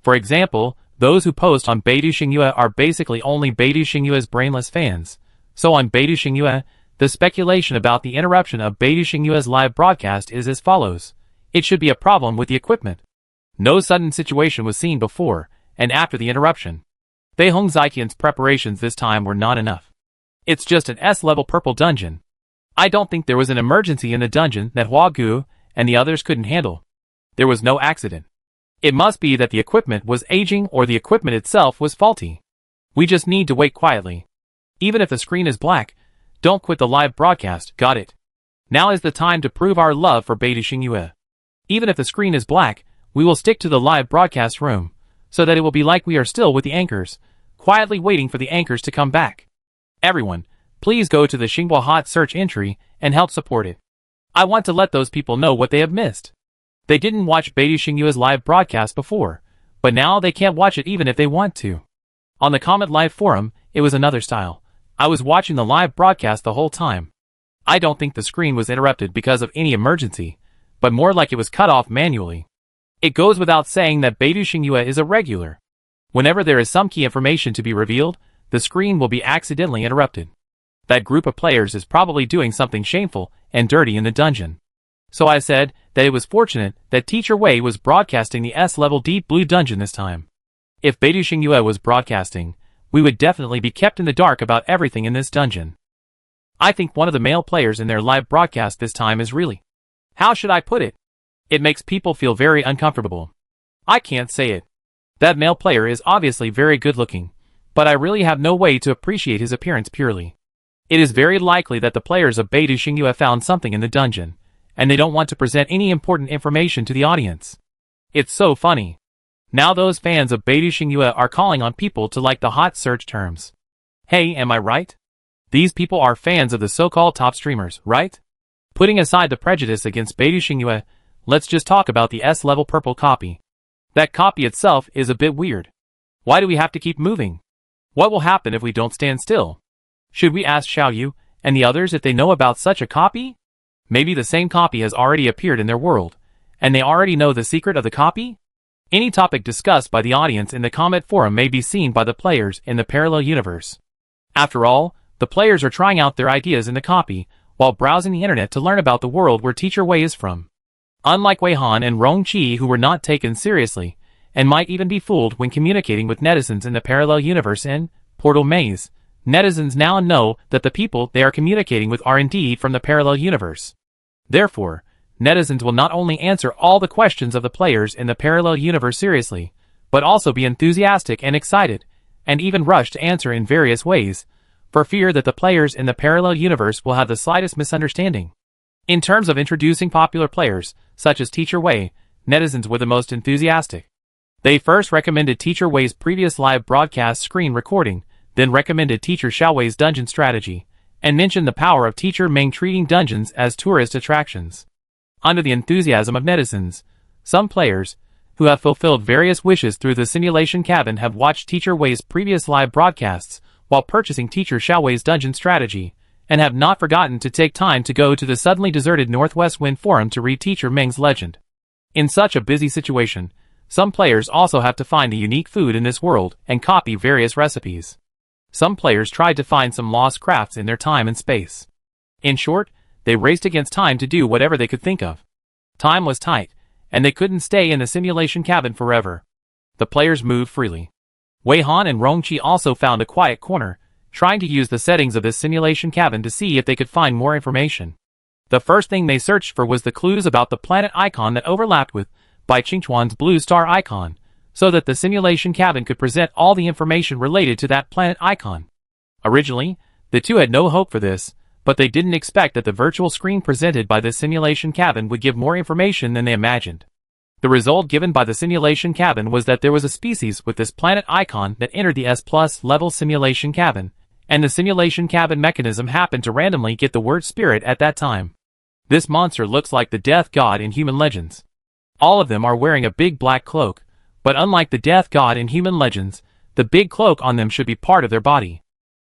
For example, those who post on Beidou Xingyue are basically only Beidou Xingyue's brainless fans, so on Beidou Xingyue, the speculation about the interruption of Beidou Xingyue's live broadcast is as follows. It should be a problem with the equipment. No sudden situation was seen before and after the interruption. Fei Hong Zaiqian's preparations this time were not enough. It's just an S-level purple dungeon. I don't think there was an emergency in the dungeon that Hua Gu and the others couldn't handle. There was no accident. It must be that the equipment was aging or the equipment itself was faulty. We just need to wait quietly. Even if the screen is black, don't quit the live broadcast, got it? Now is the time to prove our love for Beidou Xingyue. Even if the screen is black, we will stick to the live broadcast room, so that it will be like we are still with the anchors, quietly waiting for the anchors to come back. Everyone, please go to the Xinghua Hot search entry and help support it. I want to let those people know what they have missed. They didn't watch Beidou Xingyue's live broadcast before, but now they can't watch it even if they want to. On the Comet Live forum, it was another style. I was watching the live broadcast the whole time. I don't think the screen was interrupted because of any emergency, but more like it was cut off manually. It goes without saying that Beidou Xingyue is a regular. Whenever there is some key information to be revealed, the screen will be accidentally interrupted. That group of players is probably doing something shameful and dirty in the dungeon. So I said that it was fortunate that Teacher Wei was broadcasting the S-level Deep Blue dungeon this time. If Beidou Xingyue was broadcasting, we would definitely be kept in the dark about everything in this dungeon. I think one of the male players in their live broadcast this time is really, how should I put it? It makes people feel very uncomfortable. I can't say it. That male player is obviously very good looking, but I really have no way to appreciate his appearance purely. It is very likely that the players of Beidou Xingyue found something in the dungeon, and they don't want to present any important information to the audience. It's so funny. Now those fans of Beidou Xingyue are calling on people to like the hot search terms. Hey, am I right? These people are fans of the so-called top streamers, right? Putting aside the prejudice against Beidou Xingyue, let's just talk about the S-level purple copy. That copy itself is a bit weird. Why do we have to keep moving? What will happen if we don't stand still? Should we ask Xiaoyu and the others if they know about such a copy? Maybe the same copy has already appeared in their world, and they already know the secret of the copy? Any topic discussed by the audience in the Comet forum may be seen by the players in the parallel universe. After all, the players are trying out their ideas in the copy, while browsing the internet to learn about the world where Teacher Wei is from. Unlike Wei Han and Rong Qi, who were not taken seriously, and might even be fooled when communicating with netizens in the parallel universe in Portal Maze, netizens now know that the people they are communicating with are indeed from the parallel universe. Therefore, netizens will not only answer all the questions of the players in the parallel universe seriously, but also be enthusiastic and excited, and even rush to answer in various ways, for fear that the players in the parallel universe will have the slightest misunderstanding. In terms of introducing popular players, such as Teacher Wei, netizens were the most enthusiastic. They first recommended Teacher Wei's previous live broadcast screen recording, then recommended Teacher Xiaowei's dungeon strategy, and mentioned the power of Teacher Meng treating dungeons as tourist attractions. Under the enthusiasm of netizens, some players, who have fulfilled various wishes through the simulation cabin, have watched Teacher Wei's previous live broadcasts while purchasing Teacher Xiaowei's dungeon strategy, and have not forgotten to take time to go to the suddenly deserted Northwest Wind Forum to read Teacher Meng's legend. In such a busy situation, some players also have to find the unique food in this world and copy various recipes. Some players tried to find some lost crafts in their time and space. In short, they raced against time to do whatever they could think of. Time was tight, and they couldn't stay in the simulation cabin forever. The players moved freely. Wei Han and Rong Qi also found a quiet corner, trying to use the settings of this simulation cabin to see if they could find more information. The first thing they searched for was the clues about the planet icon that overlapped with Bai Qingchuan's blue star icon, so that the simulation cabin could present all the information related to that planet icon. Originally, the two had no hope for this, but they didn't expect that the virtual screen presented by the simulation cabin would give more information than they imagined. The result given by the simulation cabin was that there was a species with this planet icon that entered the S+ level simulation cabin, and the simulation cabin mechanism happened to randomly get the word spirit at that time. This monster looks like the death god in human legends. All of them are wearing a big black cloak, but unlike the death god in human legends, the big cloak on them should be part of their body.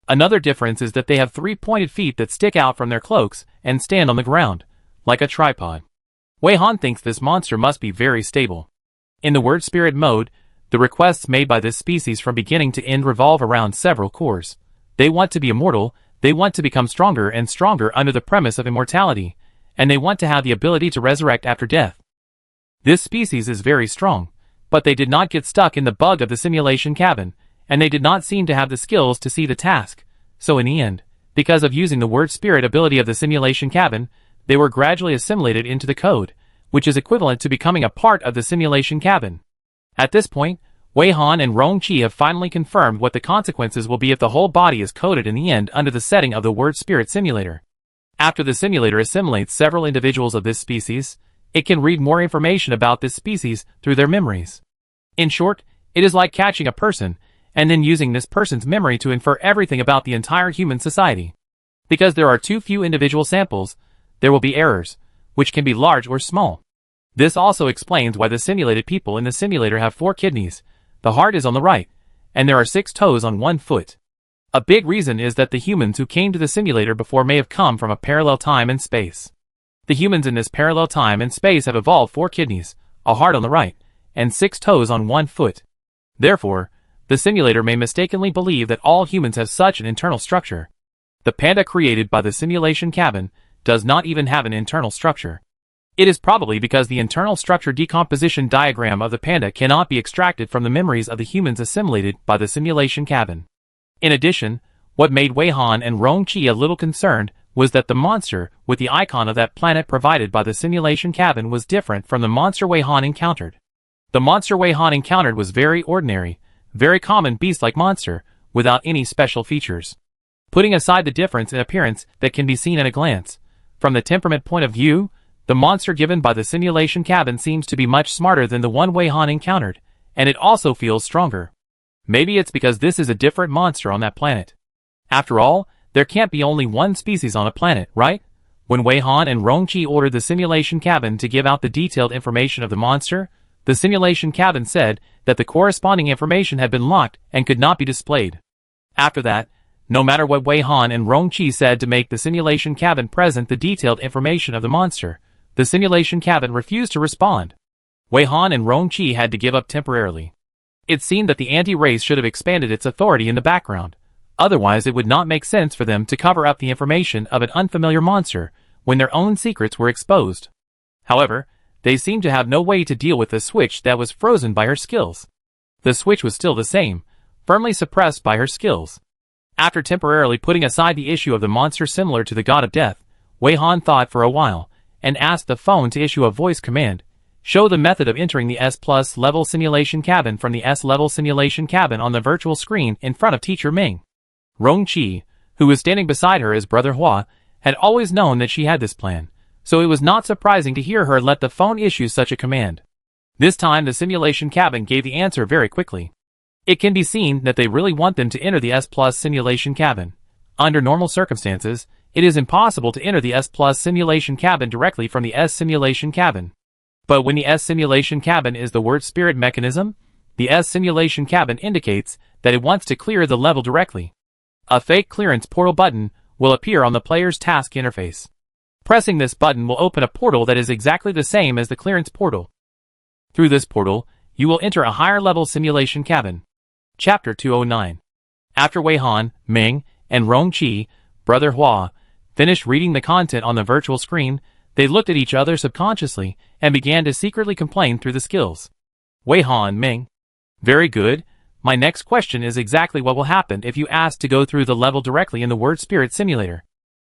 Another difference is that they have 3 pointed feet that stick out from their cloaks and stand on the ground, like a tripod. Wei Han thinks this monster must be very stable. In the word spirit mode, the requests made by this species from beginning to end revolve around several cores. They want to be immortal, they want to become stronger and stronger under the premise of immortality, and they want to have the ability to resurrect after death. This species is very strong, but they did not get stuck in the bug of the simulation cabin, and they did not seem to have the skills to see the task, so in the end, because of using the word spirit ability of the simulation cabin, they were gradually assimilated into the code, which is equivalent to becoming a part of the simulation cabin. At this point, Wei Han and Rong Qi have finally confirmed what the consequences will be if the whole body is coded in the end under the setting of the word spirit simulator. After the simulator assimilates several individuals of this species, it can read more information about this species through their memories. In short, it is like catching a person, and then using this person's memory to infer everything about the entire human society. Because there are too few individual samples, there will be errors, which can be large or small. This also explains why the simulated people in the simulator have 4 kidneys, the heart is on the right, and there are 6 toes on 1 foot. A big reason is that the humans who came to the simulator before may have come from a parallel time and space. The humans in this parallel time and space have evolved 4 kidneys, a heart on the right, and 6 toes on 1 foot. Therefore, the simulator may mistakenly believe that all humans have such an internal structure. The panda created by the simulation cabin does not even have an internal structure. It is probably because the internal structure decomposition diagram of the panda cannot be extracted from the memories of the humans assimilated by the simulation cabin. In addition, what made Wei Han and Rong Qi a little concerned was that the monster with the icon of that planet provided by the simulation cabin was different from the monster Wei Han encountered. The monster Wei Han encountered was very ordinary, very common beast-like monster, without any special features. Putting aside the difference in appearance that can be seen at a glance, from the temperament point of view, the monster given by the simulation cabin seems to be much smarter than the one Wei Han encountered, and it also feels stronger. Maybe it's because this is a different monster on that planet. After all, there can't be only one species on a planet, right? When Wei Han and Rong Qi ordered the simulation cabin to give out the detailed information of the monster, the simulation cabin said that the corresponding information had been locked and could not be displayed. After that, no matter what Wei Han and Rong Qi said to make the simulation cabin present the detailed information of the monster, the simulation cabin refused to respond. Wei Han and Rong Qi had to give up temporarily. It seemed that the anti-race should have expanded its authority in the background. Otherwise it would not make sense for them to cover up the information of an unfamiliar monster when their own secrets were exposed. However, they seemed to have no way to deal with the switch that was frozen by her skills. The switch was still the same, firmly suppressed by her skills. After temporarily putting aside the issue of the monster similar to the god of death, Wei Han thought for a while, and asked the phone to issue a voice command. Show the method of entering the S+ level simulation cabin from the S level simulation cabin on the virtual screen in front of Teacher Ming. Rong Qi, who was standing beside her as Brother Hua, had always known that she had this plan, so it was not surprising to hear her let the phone issue such a command. This time the simulation cabin gave the answer very quickly. It can be seen that they really want them to enter the S+ simulation cabin. Under normal circumstances, it is impossible to enter the S+ simulation cabin directly from the S simulation cabin. But when the S simulation cabin is the word spirit mechanism, the S simulation cabin indicates that it wants to clear the level directly. A fake clearance portal button will appear on the player's task interface. Pressing this button will open a portal that is exactly the same as the clearance portal. Through this portal, you will enter a higher level simulation cabin. Chapter 209. After Wei Han, Ming, and Rong Qi, Brother Hua, finished reading the content on the virtual screen, they looked at each other subconsciously and began to secretly complain through the skills. Wei Han, Ming. Very good. My next question is exactly what will happen if you ask to go through the level directly in the word spirit simulator.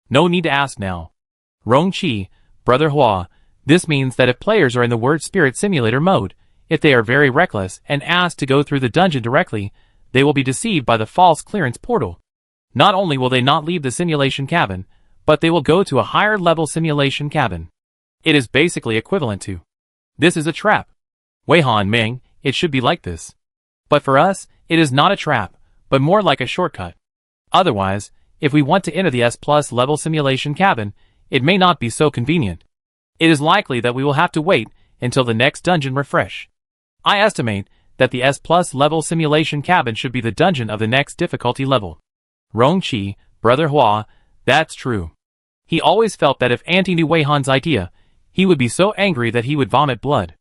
No need to ask now. Rong Qi, Brother Hua, this means that if players are in the word spirit simulator mode, if they are very reckless and asked to go through the dungeon directly, they will be deceived by the false clearance portal. Not only will they not leave the simulation cabin, but they will go to a higher level simulation cabin. It is basically equivalent to. This is a trap. Wei Han, Ming, it should be like this. But for us, it is not a trap, but more like a shortcut. Otherwise, if we want to enter the S+ level simulation cabin, it may not be so convenient. It is likely that we will have to wait until the next dungeon refresh. I estimate that the S+ level simulation cabin should be the dungeon of the next difficulty level. Rong Qi, Brother Hua, that's true. He always felt that if Auntie knew Wei Han's idea, he would be so angry that he would vomit blood.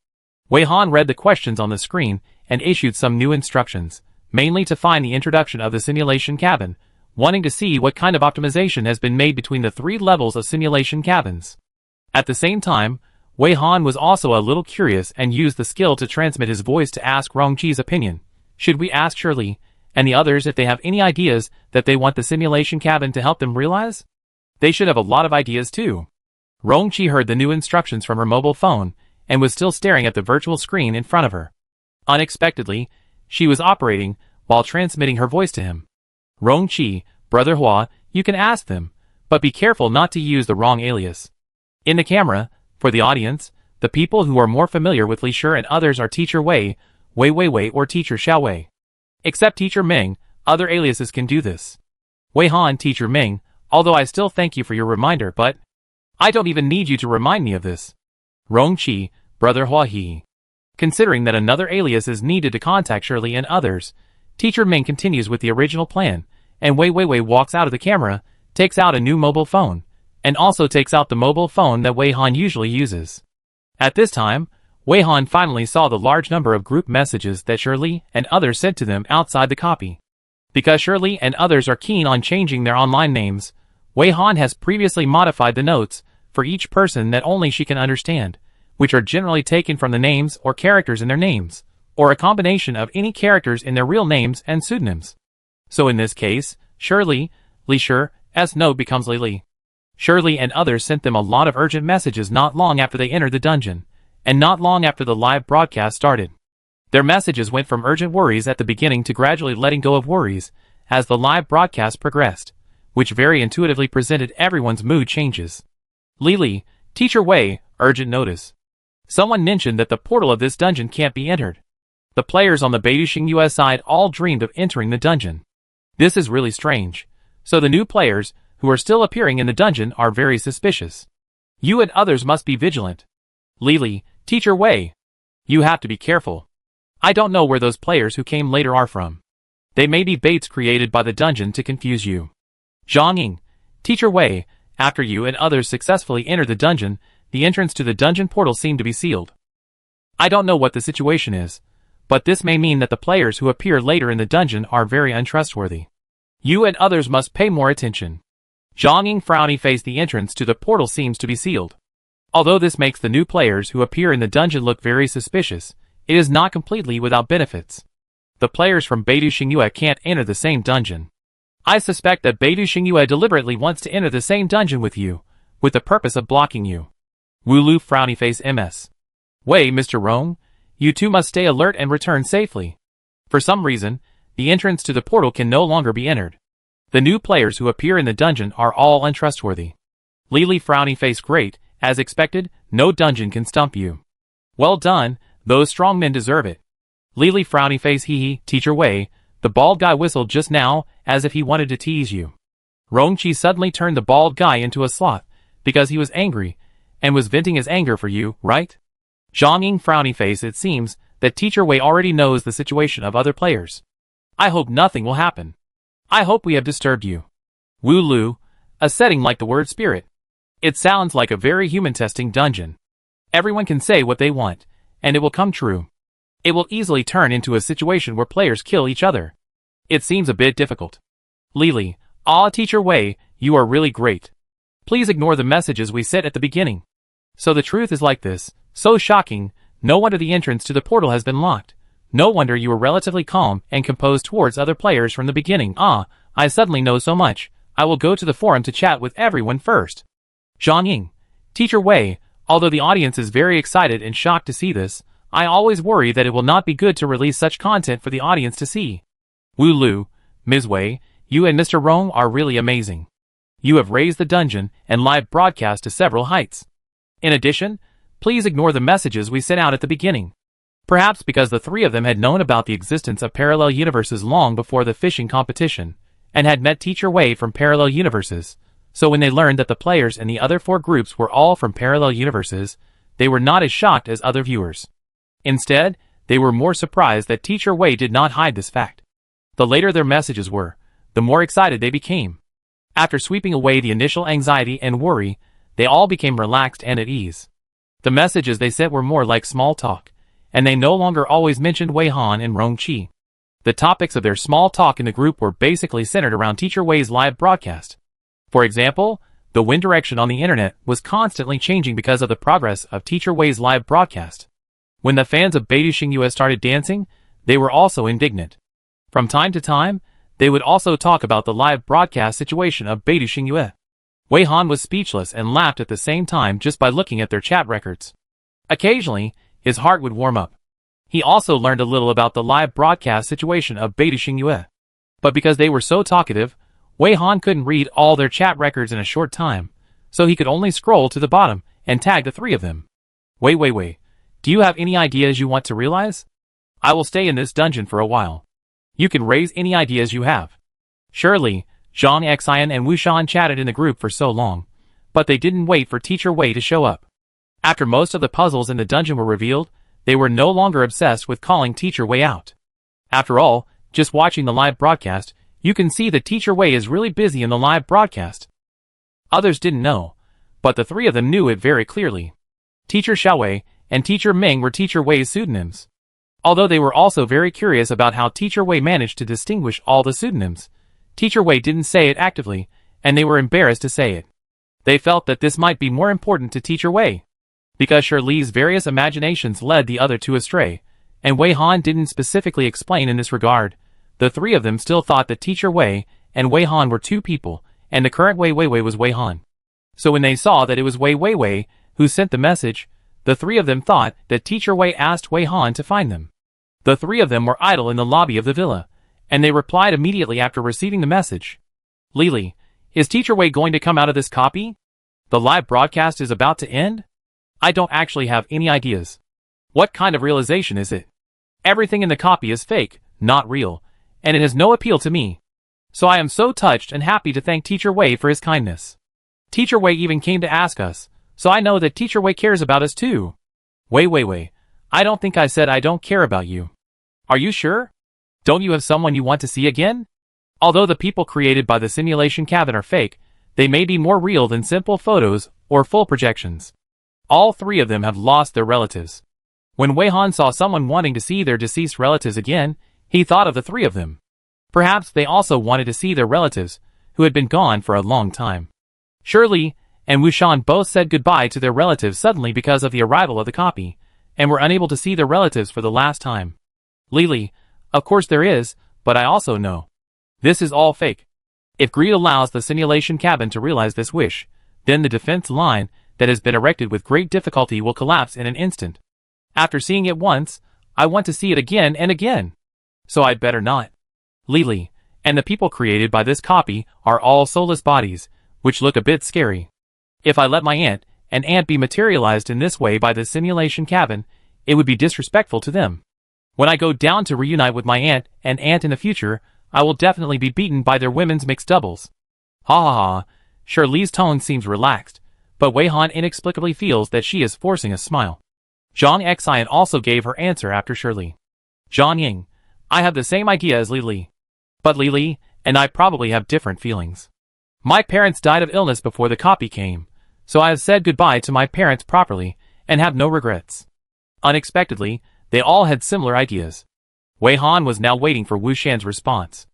Wei Han read the questions on the screen and issued some new instructions, mainly to find the introduction of the simulation cabin, wanting to see what kind of optimization has been made between the 3 levels of simulation cabins. At the same time, Wei Han was also a little curious and used the skill to transmit his voice to ask Rong Qi's opinion. Should we ask Shirley and the others if they have any ideas that they want the simulation cabin to help them realize? They should have a lot of ideas too. Rong Qi heard the new instructions from her mobile phone and was still staring at the virtual screen in front of her. Unexpectedly, she was operating while transmitting her voice to him. Rongqi, Brother Hua, you can ask them, but be careful not to use the wrong alias. In the camera, for the audience, the people who are more familiar with Li Shi and others are Teacher Wei, Wei Wei Wei or Teacher Xiao Wei. Except Teacher Ming, other aliases can do this. Wei Han, Teacher Ming, although I still thank you for your reminder, but I don't even need you to remind me of this. Rongqi, Brother Hua He. Considering that another alias is needed to contact Shirley and others, Teacher Ming continues with the original plan, and Wei Wei Wei walks out of the camera, takes out a new mobile phone, and also takes out the mobile phone that Wei Han usually uses. At this time, Wei Han finally saw the large number of group messages that Shirley and others sent to them outside the copy. Because Shirley and others are keen on changing their online names, Wei Han has previously modified the notes for each person that only she can understand, which are generally taken from the names or characters in their names, or a combination of any characters in their real names and pseudonyms. So in this case, Shirley, Li Shi's note becomes Li Li. Shirley and others sent them a lot of urgent messages not long after they entered the dungeon, and not long after the live broadcast started. Their messages went from urgent worries at the beginning to gradually letting go of worries as the live broadcast progressed, which very intuitively presented everyone's mood changes. Li Li, Teacher Wei, urgent notice. Someone mentioned that the portal of this dungeon can't be entered. The players on the Beidouxing US side all dreamed of entering the dungeon. This is really strange. So the new players, who are still appearing in the dungeon, are very suspicious. You and others must be vigilant. Li Li, Teacher Wei. You have to be careful. I don't know where those players who came later are from. They may be baits created by the dungeon to confuse you. Zhang Ying, Teacher Wei, after you and others successfully enter the dungeon, the entrance to the dungeon portal seemed to be sealed. I don't know what the situation is, but this may mean that the players who appear later in the dungeon are very untrustworthy. You and others must pay more attention. Zhang Ying frowny face. The entrance to the portal seems to be sealed. Although this makes the new players who appear in the dungeon look very suspicious, it is not completely without benefits. The players from Beidouxing US can't enter the same dungeon. I suspect that Beidouxing US deliberately wants to enter the same dungeon with you, with the purpose of blocking you. Wulu frowny face MS. Wei, Mr. Rong, you two must stay alert and return safely. For some reason, the entrance to the portal can no longer be entered. The new players who appear in the dungeon are all untrustworthy. Li Li frowny face. Great, as expected, no dungeon can stump you. Well done, those strong men deserve it. Li Li frowny face. Hee, Teacher Wei, the bald guy whistled just now, as if he wanted to tease you. Rongqi suddenly turned the bald guy into a sloth, because he was angry, and was venting his anger for you, right? Zhang Ying frowny face. It seems that Teacher Wei already knows the situation of other players. I hope nothing will happen. I hope we have disturbed you. Wu Lu, a setting like the word spirit. It sounds like a very human testing dungeon. Everyone can say what they want, and it will come true. It will easily turn into a situation where players kill each other. It seems a bit difficult. Li Li, Teacher Wei, you are really great. Please ignore the messages we sent at the beginning. So the truth is like this, so shocking, no wonder the entrance to the portal has been locked. No wonder you were relatively calm and composed towards other players from the beginning. I suddenly know so much. I will go to the forum to chat with everyone first. Zhang Ying, Teacher Wei, although the audience is very excited and shocked to see this, I always worry that it will not be good to release such content for the audience to see. Wu Lu, Ms. Wei, you and Mr. Rong are really amazing. You have raised the dungeon and live broadcast to several heights. In addition, please ignore the messages we sent out at the beginning. Perhaps because the three of them had known about the existence of parallel universes long before the fishing competition, and had met Teacher Wei from parallel universes, so when they learned that the players in the other four groups were all from parallel universes, they were not as shocked as other viewers. Instead, they were more surprised that Teacher Wei did not hide this fact. The later their messages were, the more excited they became. After sweeping away the initial anxiety and worry, they all became relaxed and at ease. The messages they sent were more like small talk, and they no longer always mentioned Wei Han and Rongqi. The topics of their small talk in the group were basically centered around Teacher Wei's live broadcast. For example, the wind direction on the internet was constantly changing because of the progress of Teacher Wei's live broadcast. When the fans of Beidouxing US started dancing, they were also indignant. From time to time, they would also talk about the live broadcast situation of Beidouxing US. Wei Han was speechless and laughed at the same time just by looking at their chat records. Occasionally, his heart would warm up. He also learned a little about the live broadcast situation of Beijing Yue. But because they were so talkative, Wei Han couldn't read all their chat records in a short time, so he could only scroll to the bottom and tag the three of them. Wait. Do you have any ideas you want to realize? I will stay in this dungeon for a while. You can raise any ideas you have. Surely, Zhang Xian and Wu Shan chatted in the group for so long, but they didn't wait for Teacher Wei to show up. After most of the puzzles in the dungeon were revealed, they were no longer obsessed with calling Teacher Wei out. After all, just watching the live broadcast, you can see that Teacher Wei is really busy in the live broadcast. Others didn't know, but the three of them knew it very clearly. Teacher Xiaowei and Teacher Ming were Teacher Wei's pseudonyms. Although they were also very curious about how Teacher Wei managed to distinguish all the pseudonyms, Teacher Wei didn't say it actively, and they were embarrassed to say it. They felt that this might be more important to Teacher Wei. Because Shirley's various imaginations led the other two astray, and Wei Han didn't specifically explain in this regard, the three of them still thought that Teacher Wei and Wei Han were two people, and the current Wei Weiwei was Wei Han. So when they saw that it was Wei Weiwei who sent the message, the three of them thought that Teacher Wei asked Wei Han to find them. The three of them were idle in the lobby of the villa, and they replied immediately after receiving the message. Lily, is Teacher Wei going to come out of this copy? The live broadcast is about to end? I don't actually have any ideas. What kind of realization is it? Everything in the copy is fake, not real, and it has no appeal to me. So I am so touched and happy to thank Teacher Wei for his kindness. Teacher Wei even came to ask us, so I know that Teacher Wei cares about us too. Wei, I don't think I said I don't care about you. Are you sure? Don't you have someone you want to see again? Although the people created by the simulation cabin are fake, they may be more real than simple photos or full projections. All three of them have lost their relatives. When Wei Han saw someone wanting to see their deceased relatives again, he thought of the three of them. Perhaps they also wanted to see their relatives, who had been gone for a long time. Shirley and Wu Shan both said goodbye to their relatives suddenly because of the arrival of the copy, and were unable to see their relatives for the last time. Lily, of course there is, but I also know. This is all fake. If greed allows the simulation cabin to realize this wish, then the defense line that has been erected with great difficulty will collapse in an instant. After seeing it once, I want to see it again and again. So I'd better not. Lily, and the people created by this copy are all soulless bodies, which look a bit scary. If I let my aunt and aunt be materialized in this way by the simulation cabin, it would be disrespectful to them. When I go down to reunite with my aunt and aunt in the future, I will definitely be beaten by their women's mixed doubles. Ha. Shirley's tone seems relaxed, but Wei Han inexplicably feels that she is forcing a smile. Zhang Xian also gave her answer after Shirley. Zhang Ying, I have the same idea as Lily. But Lily and I probably have different feelings. My parents died of illness before the copy came, so I have said goodbye to my parents properly and have no regrets. Unexpectedly, they all had similar ideas. Wei Han was now waiting for Wu Shan's response.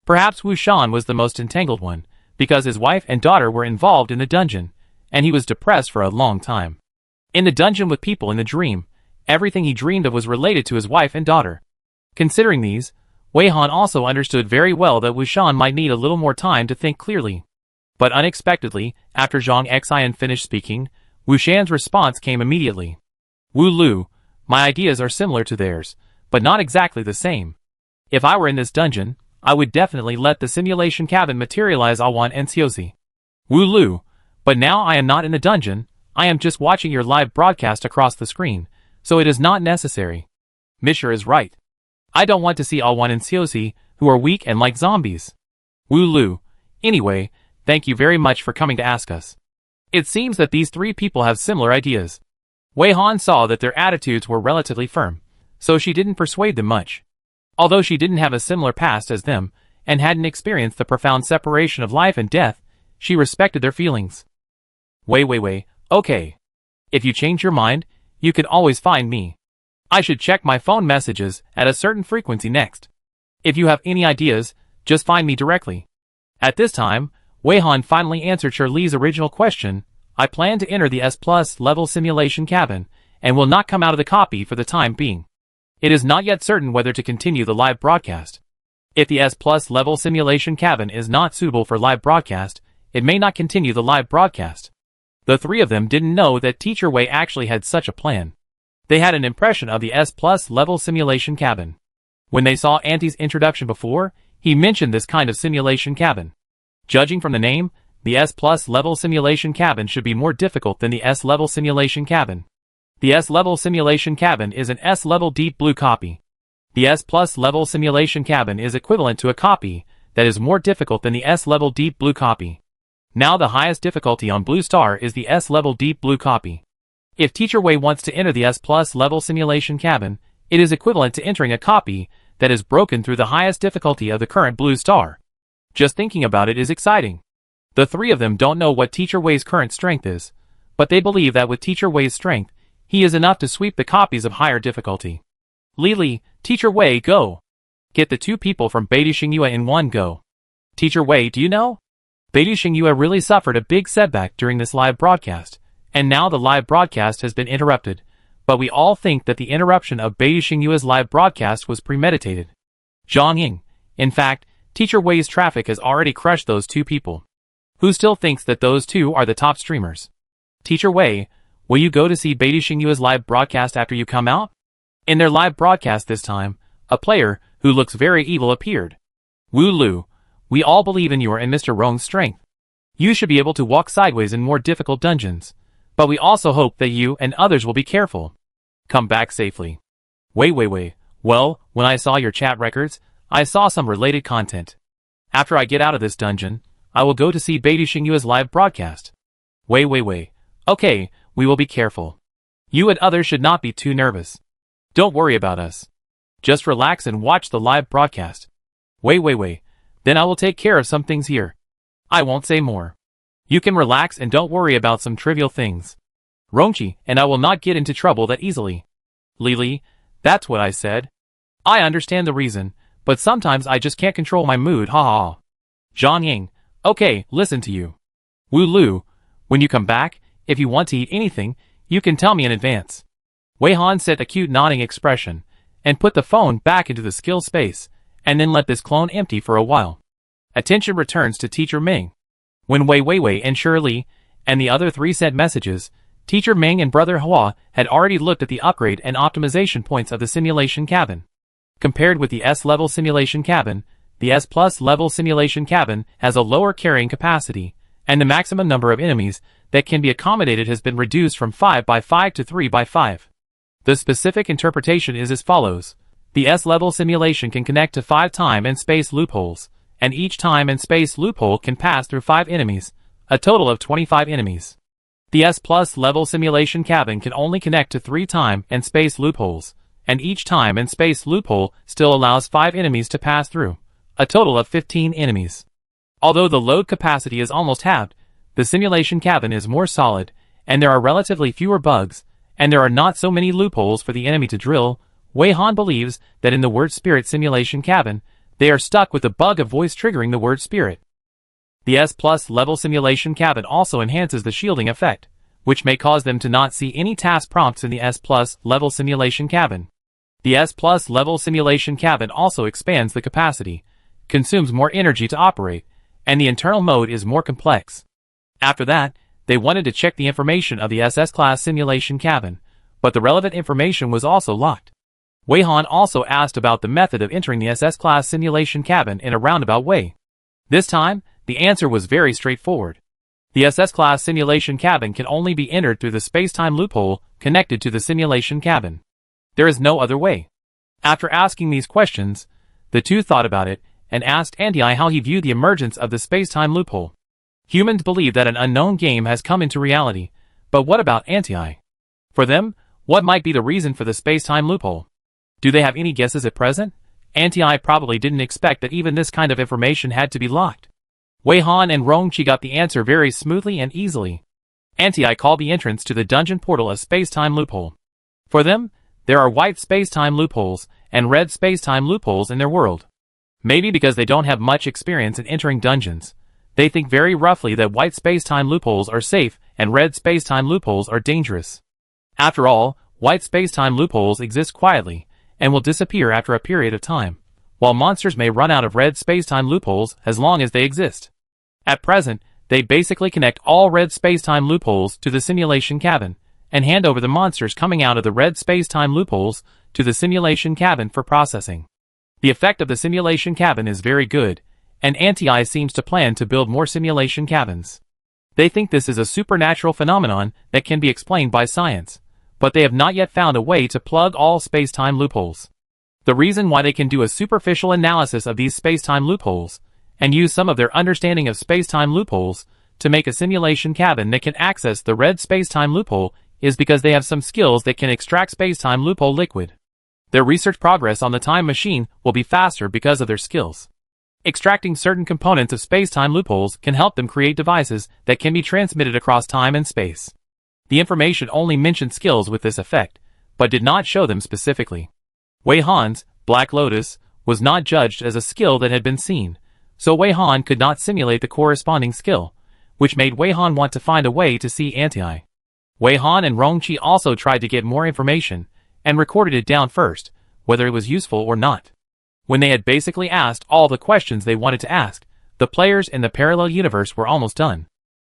Perhaps Wu Shan was the most entangled one, because his wife and daughter were involved in the dungeon, and he was depressed for a long time. In the dungeon with people in the dream, everything he dreamed of was related to his wife and daughter. Considering these, Wei Han also understood very well that Wu Shan might need a little more time to think clearly. But unexpectedly, after Zhang Xian finished speaking, Wu Shan's response came immediately. Wu Lu, my ideas are similar to theirs, but not exactly the same. If I were in this dungeon, I would definitely let the simulation cabin materialize Awan and Xiuzi. Wu Lu, but now I am not in the dungeon, I am just watching your live broadcast across the screen, so it is not necessary. Misher is right. I don't want to see Awan and Xiuzi, who are weak and like zombies. Wu Lu, anyway, thank you very much for coming to ask us. It seems that these three people have similar ideas. Wei Han saw that their attitudes were relatively firm, so she didn't persuade them much. Although she didn't have a similar past as them, and hadn't experienced the profound separation of life and death, she respected their feelings. Wei, okay. If you change your mind, you can always find me. I should check my phone messages at a certain frequency next. If you have any ideas, just find me directly. At this time, Wei Han finally answered Shirley's original question. I plan to enter the S+ level simulation cabin, and will not come out of the copy for the time being. It is not yet certain whether to continue the live broadcast. If the S+ level simulation cabin is not suitable for live broadcast, it may not continue the live broadcast. The three of them didn't know that Teacher Wei actually had such a plan. They had an impression of the S+ level simulation cabin. When they saw Auntie's introduction before, he mentioned this kind of simulation cabin. Judging from the name, the S+ level simulation cabin should be more difficult than the S level simulation cabin. The S level simulation cabin is an S level deep blue copy. The S+ level simulation cabin is equivalent to a copy that is more difficult than the S level deep blue copy. Now the highest difficulty on Blue Star is the S level deep blue copy. If Teacher Wei wants to enter the S+ level simulation cabin, it is equivalent to entering a copy that is broken through the highest difficulty of the current Blue Star. Just thinking about it is exciting. The three of them don't know what Teacher Wei's current strength is, but they believe that with Teacher Wei's strength, he is enough to sweep the copies of higher difficulty. Lily, Teacher Wei, go! Get the two people from Beidou Xingyue in one go. Teacher Wei, do you know? Beidou Xingyue really suffered a big setback during this live broadcast, and now the live broadcast has been interrupted, but we all think that the interruption of Beidou Xingyue's live broadcast was premeditated. Zhang Ying. In fact, Teacher Wei's traffic has already crushed those two people. Who still thinks that those two are the top streamers? Teacher Wei, will you go to see Beidou Xingyue's live broadcast after you come out? In their live broadcast this time, a player, who looks very evil, appeared. Wu Lu, we all believe in your and Mr. Rong's strength. You should be able to walk sideways in more difficult dungeons, but we also hope that you and others will be careful. Come back safely. Wait. Well, when I saw your chat records, I saw some related content. After I get out of this dungeon, I will go to see Beidou Xingyue's live broadcast. Wait. Okay, we will be careful. You and others should not be too nervous. Don't worry about us. Just relax and watch the live broadcast. Wait. Then I will take care of some things here. I won't say more. You can relax and don't worry about some trivial things. Rongqi and I will not get into trouble that easily. Lily, that's what I said. I understand the reason, but sometimes I just can't control my mood, haha. Zhang Ying, okay, listen to you. Wu Lu, when you come back, if you want to eat anything, you can tell me in advance. Wei Han set a cute nodding expression, and put the phone back into the skill space, and then let this clone empty for a while. Attention returns to Teacher Ming. When Wei and Shirley, and the other three sent messages, Teacher Ming and Brother Hua had already looked at the upgrade and optimization points of the simulation cabin. Compared with the S-level simulation cabin, the S+ level simulation cabin has a lower carrying capacity, and the maximum number of enemies that can be accommodated has been reduced from 5x5 to 3x5. The specific interpretation is as follows. The S-level simulation can connect to 5 time and space loopholes, and each time and space loophole can pass through 5 enemies, a total of 25 enemies. The S+ level simulation cabin can only connect to 3 time and space loopholes, and each time and space loophole still allows 5 enemies to pass through, a total of 15 enemies. Although the load capacity is almost halved, the simulation cabin is more solid, and there are relatively fewer bugs, and there are not so many loopholes for the enemy to drill. Wei Han believes that in the word spirit simulation cabin, they are stuck with the bug of voice triggering the word spirit. The S+ level simulation cabin also enhances the shielding effect, which may cause them to not see any task prompts in the S+ level simulation cabin. The S+ level simulation cabin also expands the capacity, consumes more energy to operate, and the internal mode is more complex. After that, they wanted to check the information of the SS class simulation cabin, but the relevant information was also locked. Wei Han also asked about the method of entering the SS class simulation cabin in a roundabout way. This time, the answer was very straightforward. The SS class simulation cabin can only be entered through the space-time loophole connected to the simulation cabin. There is no other way. After asking these questions, the two thought about it and asked Anti how he viewed the emergence of the space-time loophole. Humans believe that an unknown game has come into reality, but what about Anti? For them, what might be the reason for the space-time loophole? Do they have any guesses at present? Anti probably didn't expect that even this kind of information had to be locked. Wei Han and Rongqi got the answer very smoothly and easily. Anti called the entrance to the dungeon portal a space-time loophole. For them, there are white space-time loopholes and red space-time loopholes in their world. Maybe because they don't have much experience in entering dungeons, they think very roughly that white space-time loopholes are safe and red space-time loopholes are dangerous. After all, white space-time loopholes exist quietly and will disappear after a period of time, while monsters may run out of red space-time loopholes as long as they exist. At present, they basically connect all red space-time loopholes to the simulation cabin, and hand over the monsters coming out of the red space-time loopholes to the simulation cabin for processing. The effect of the simulation cabin is very good, and Anti seems to plan to build more simulation cabins. They think this is a supernatural phenomenon that can be explained by science, but they have not yet found a way to plug all space-time loopholes. The reason why they can do a superficial analysis of these space-time loopholes, and use some of their understanding of space-time loopholes to make a simulation cabin that can access the red space-time loophole, is because they have some skills that can extract space-time loophole liquid. Their research progress on the time machine will be faster because of their skills. Extracting certain components of space-time loopholes can help them create devices that can be transmitted across time and space. The information only mentioned skills with this effect, but did not show them specifically. Wei Han's Black Lotus was not judged as a skill that had been seen, so Wei Han could not simulate the corresponding skill, which made Wei Han want to find a way to see Anti. Wei Han and Rongqi also tried to get more information, and recorded it down first, whether it was useful or not. When they had basically asked all the questions they wanted to ask, the players in the parallel universe were almost done.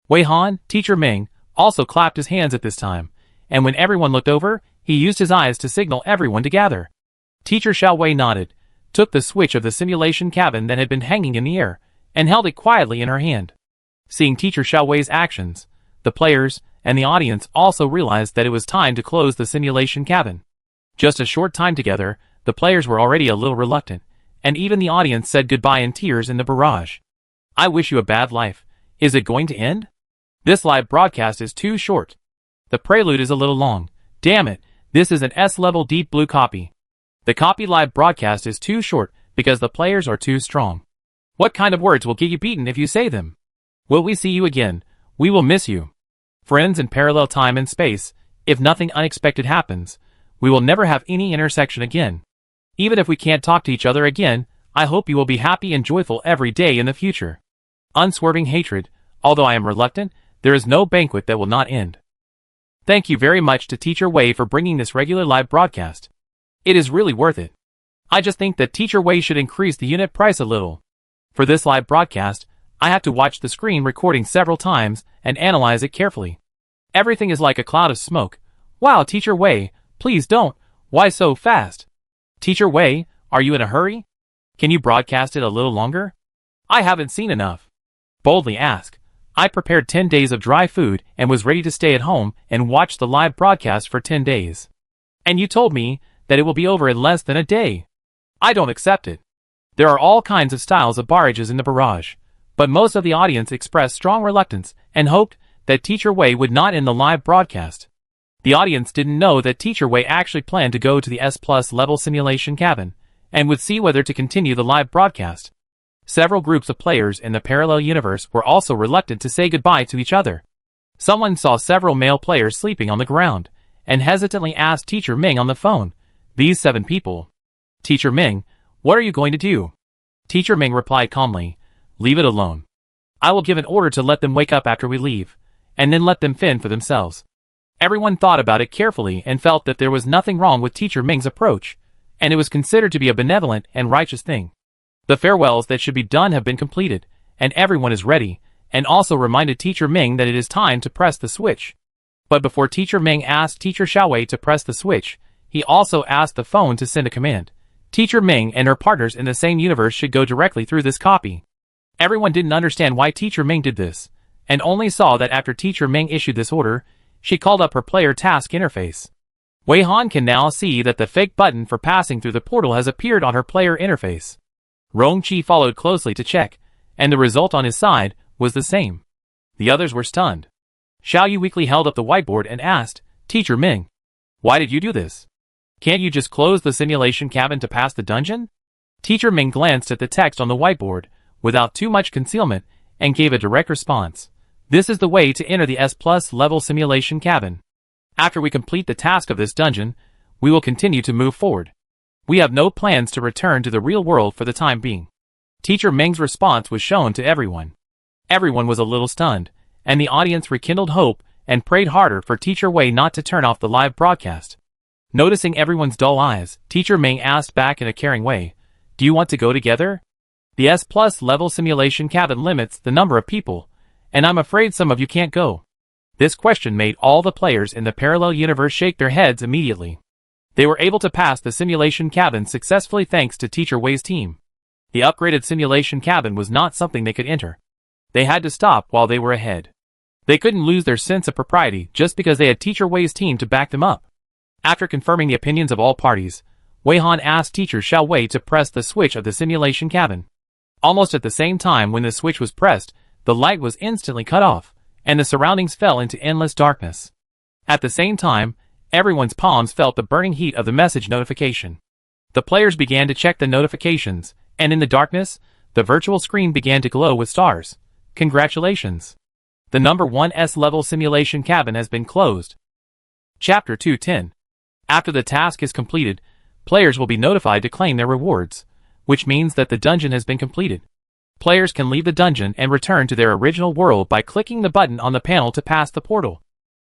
Wei Han, Teacher Ming, also clapped his hands at this time, and when everyone looked over, he used his eyes to signal everyone to gather. Teacher Xiao Wei nodded, took the switch of the simulation cabin that had been hanging in the air, and held it quietly in her hand. Seeing Teacher Xiao Wei's actions, the players and the audience also realized that it was time to close the simulation cabin. Just a short time together, the players were already a little reluctant, and even the audience said goodbye in tears in the barrage. I wish you a bad life. Is it going to end? This live broadcast is too short. The prelude is a little long. Damn it, this is an S-level deep blue copy. The copy live broadcast is too short because the players are too strong. What kind of words will get you beaten if you say them? Will we see you again? We will miss you. Friends in parallel time and space, if nothing unexpected happens, we will never have any intersection again. Even if we can't talk to each other again, I hope you will be happy and joyful every day in the future. Unswerving hatred, although I am reluctant, there is no banquet that will not end. Thank you very much to Teacher Wei for bringing this regular live broadcast. It is really worth it. I just think that Teacher Wei should increase the unit price a little. For this live broadcast, I have to watch the screen recording several times and analyze it carefully. Everything is like a cloud of smoke. Wow, Teacher Wei, please don't. Why so fast? Teacher Wei, are you in a hurry? Can you broadcast it a little longer? I haven't seen enough. Boldly ask. I prepared 10 days of dry food and was ready to stay at home and watch the live broadcast for 10 days. And you told me that it will be over in less than a day. I don't accept it. There are all kinds of styles of barrages in the barrage, but most of the audience expressed strong reluctance and hoped that Teacher Wei would not end the live broadcast. The audience didn't know that Teacher Wei actually planned to go to the S+ level simulation cabin, and would see whether to continue the live broadcast. Several groups of players in the parallel universe were also reluctant to say goodbye to each other. Someone saw several male players sleeping on the ground, and hesitantly asked Teacher Ming on the phone, "These 7 people. Teacher Ming, what are you going to do?" Teacher Ming replied calmly, "Leave it alone. I will give an order to let them wake up after we leave, and then let them fend for themselves." Everyone thought about it carefully and felt that there was nothing wrong with Teacher Ming's approach, and it was considered to be a benevolent and righteous thing. The farewells that should be done have been completed, and everyone is ready, and also reminded Teacher Ming that it is time to press the switch. But before Teacher Ming asked Teacher Xiao Wei to press the switch, he also asked the phone to send a command. Teacher Ming and her partners in the same universe should go directly through this copy. Everyone didn't understand why Teacher Ming did this, and only saw that after Teacher Ming issued this order, she called up her player task interface. Wei Han can now see that the fake button for passing through the portal has appeared on her player interface. Rongqi followed closely to check, and the result on his side was the same. The others were stunned. Xiao Yu weakly held up the whiteboard and asked, "Teacher Ming, why did you do this? Can't you just close the simulation cabin to pass the dungeon?" Teacher Ming glanced at the text on the whiteboard, without too much concealment, and gave a direct response. "This is the way to enter the S+ level simulation cabin. After we complete the task of this dungeon, we will continue to move forward. We have no plans to return to the real world for the time being." Teacher Ming's response was shown to everyone. Everyone was a little stunned, and the audience rekindled hope and prayed harder for Teacher Wei not to turn off the live broadcast. Noticing everyone's dull eyes, Teacher Ming asked back in a caring way, "Do you want to go together? The S+ level simulation cabin limits the number of people, and I'm afraid some of you can't go." This question made all the players in the parallel universe shake their heads immediately. They were able to pass the simulation cabin successfully thanks to Teacher Wei's team. The upgraded simulation cabin was not something they could enter. They had to stop while they were ahead. They couldn't lose their sense of propriety just because they had Teacher Wei's team to back them up. After confirming the opinions of all parties, Wei Han asked Teacher Xiao Wei to press the switch of the simulation cabin. Almost at the same time when the switch was pressed, the light was instantly cut off, and the surroundings fell into endless darkness. At the same time, everyone's palms felt the burning heat of the message notification. The players began to check the notifications, and in the darkness, the virtual screen began to glow with stars. Congratulations! The number 1S level simulation cabin has been closed. Chapter 210. After the task is completed, players will be notified to claim their rewards, which means that the dungeon has been completed. Players can leave the dungeon and return to their original world by clicking the button on the panel to pass the portal.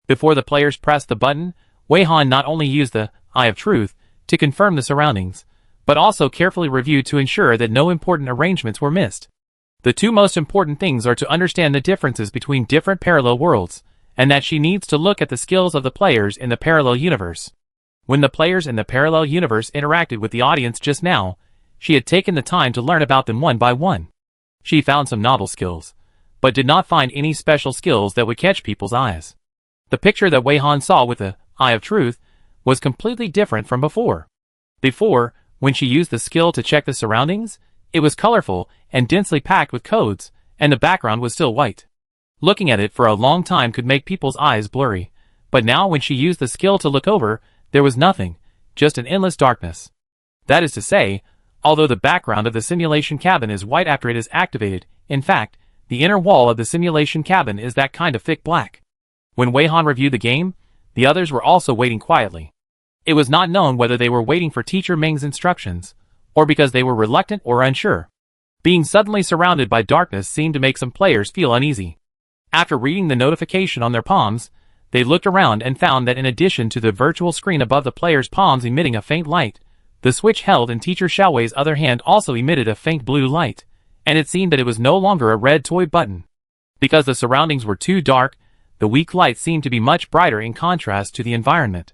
Before the players press the button, Wei Han not only used the Eye of Truth to confirm the surroundings, but also carefully reviewed to ensure that no important arrangements were missed. The two most important things are to understand the differences between different parallel worlds, and that she needs to look at the skills of the players in the parallel universe. When the players in the parallel universe interacted with the audience just now, she had taken the time to learn about them one by one. She found some novel skills, but did not find any special skills that would catch people's eyes. The picture that Wei Han saw with the Eye of Truth was completely different from before. Before, when she used the skill to check the surroundings, it was colorful and densely packed with codes, and the background was still white. Looking at it for a long time could make people's eyes blurry, but now when she used the skill to look over, there was nothing, just an endless darkness. That is to say, although the background of the simulation cabin is white after it is activated, in fact, the inner wall of the simulation cabin is that kind of thick black. When Wei Han reviewed the game, the others were also waiting quietly. It was not known whether they were waiting for Teacher Ming's instructions, or because they were reluctant or unsure. Being suddenly surrounded by darkness seemed to make some players feel uneasy. After reading the notification on their palms, they looked around and found that in addition to the virtual screen above the players' palms emitting a faint light, the switch held in Teacher Xiao Wei's other hand also emitted a faint blue light, and it seemed that it was no longer a red toy button. Because the surroundings were too dark, the weak light seemed to be much brighter in contrast to the environment.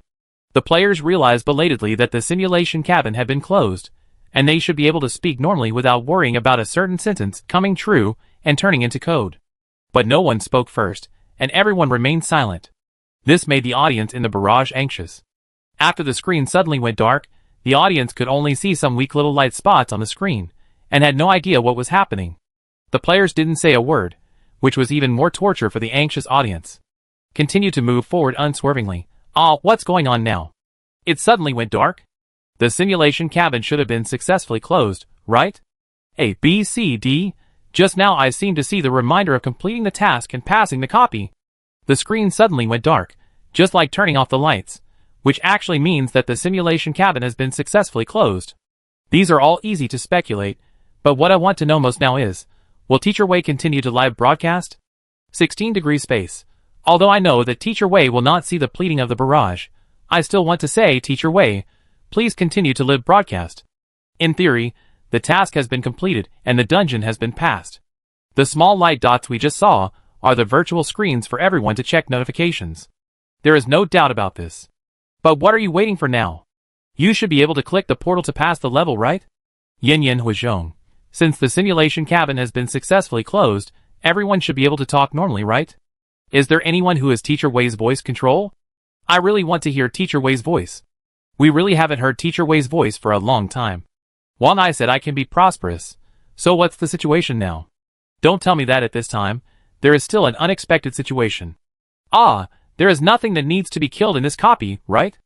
The players realized belatedly that the simulation cabin had been closed, and they should be able to speak normally without worrying about a certain sentence coming true and turning into code. But no one spoke first, and everyone remained silent. This made the audience in the barrage anxious. After the screen suddenly went dark, the audience could only see some weak little light spots on the screen, and had no idea what was happening. The players didn't say a word, which was even more torture for the anxious audience. Continued to move forward unswervingly. What's going on now? It suddenly went dark? The simulation cabin should have been successfully closed, right? A, B, C, D. Just now I seem to see the reminder of completing the task and passing the copy. The screen suddenly went dark, just like turning off the lights, which actually means that the simulation cabin has been successfully closed. These are all easy to speculate, but what I want to know most now is, will Teacher Wei continue to live broadcast? 16 degrees space. Although I know that Teacher Wei will not see the pleading of the barrage, I still want to say, Teacher Wei, please continue to live broadcast. In theory, the task has been completed and the dungeon has been passed. The small light dots we just saw are the virtual screens for everyone to check notifications. There is no doubt about this. But what are you waiting for now? You should be able to click the portal to pass the level, right? Yin Yin Huizhong. Since the simulation cabin has been successfully closed, everyone should be able to talk normally, right? Is there anyone who has Teacher Wei's voice control? I really want to hear Teacher Wei's voice. We really haven't heard Teacher Wei's voice for a long time. Wan I said I can be prosperous. So what's the situation now? Don't tell me that at this time. There is still an unexpected situation. There is nothing that needs to be killed in this copy, right?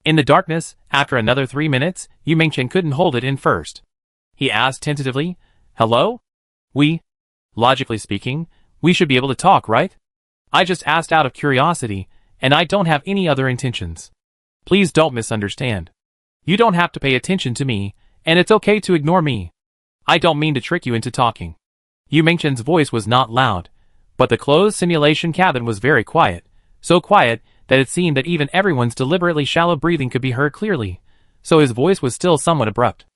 In the darkness, after another 3 minutes, Yu Mingchen couldn't hold it in first. He asked tentatively, Hello? Logically speaking, we should be able to talk, right? I just asked out of curiosity, and I don't have any other intentions. Please don't misunderstand. You don't have to pay attention to me, and it's okay to ignore me. I don't mean to trick you into talking. Yu Mingchen's voice was not loud, but the closed simulation cabin was very quiet, so quiet that it seemed that even everyone's deliberately shallow breathing could be heard clearly, so his voice was still somewhat abrupt.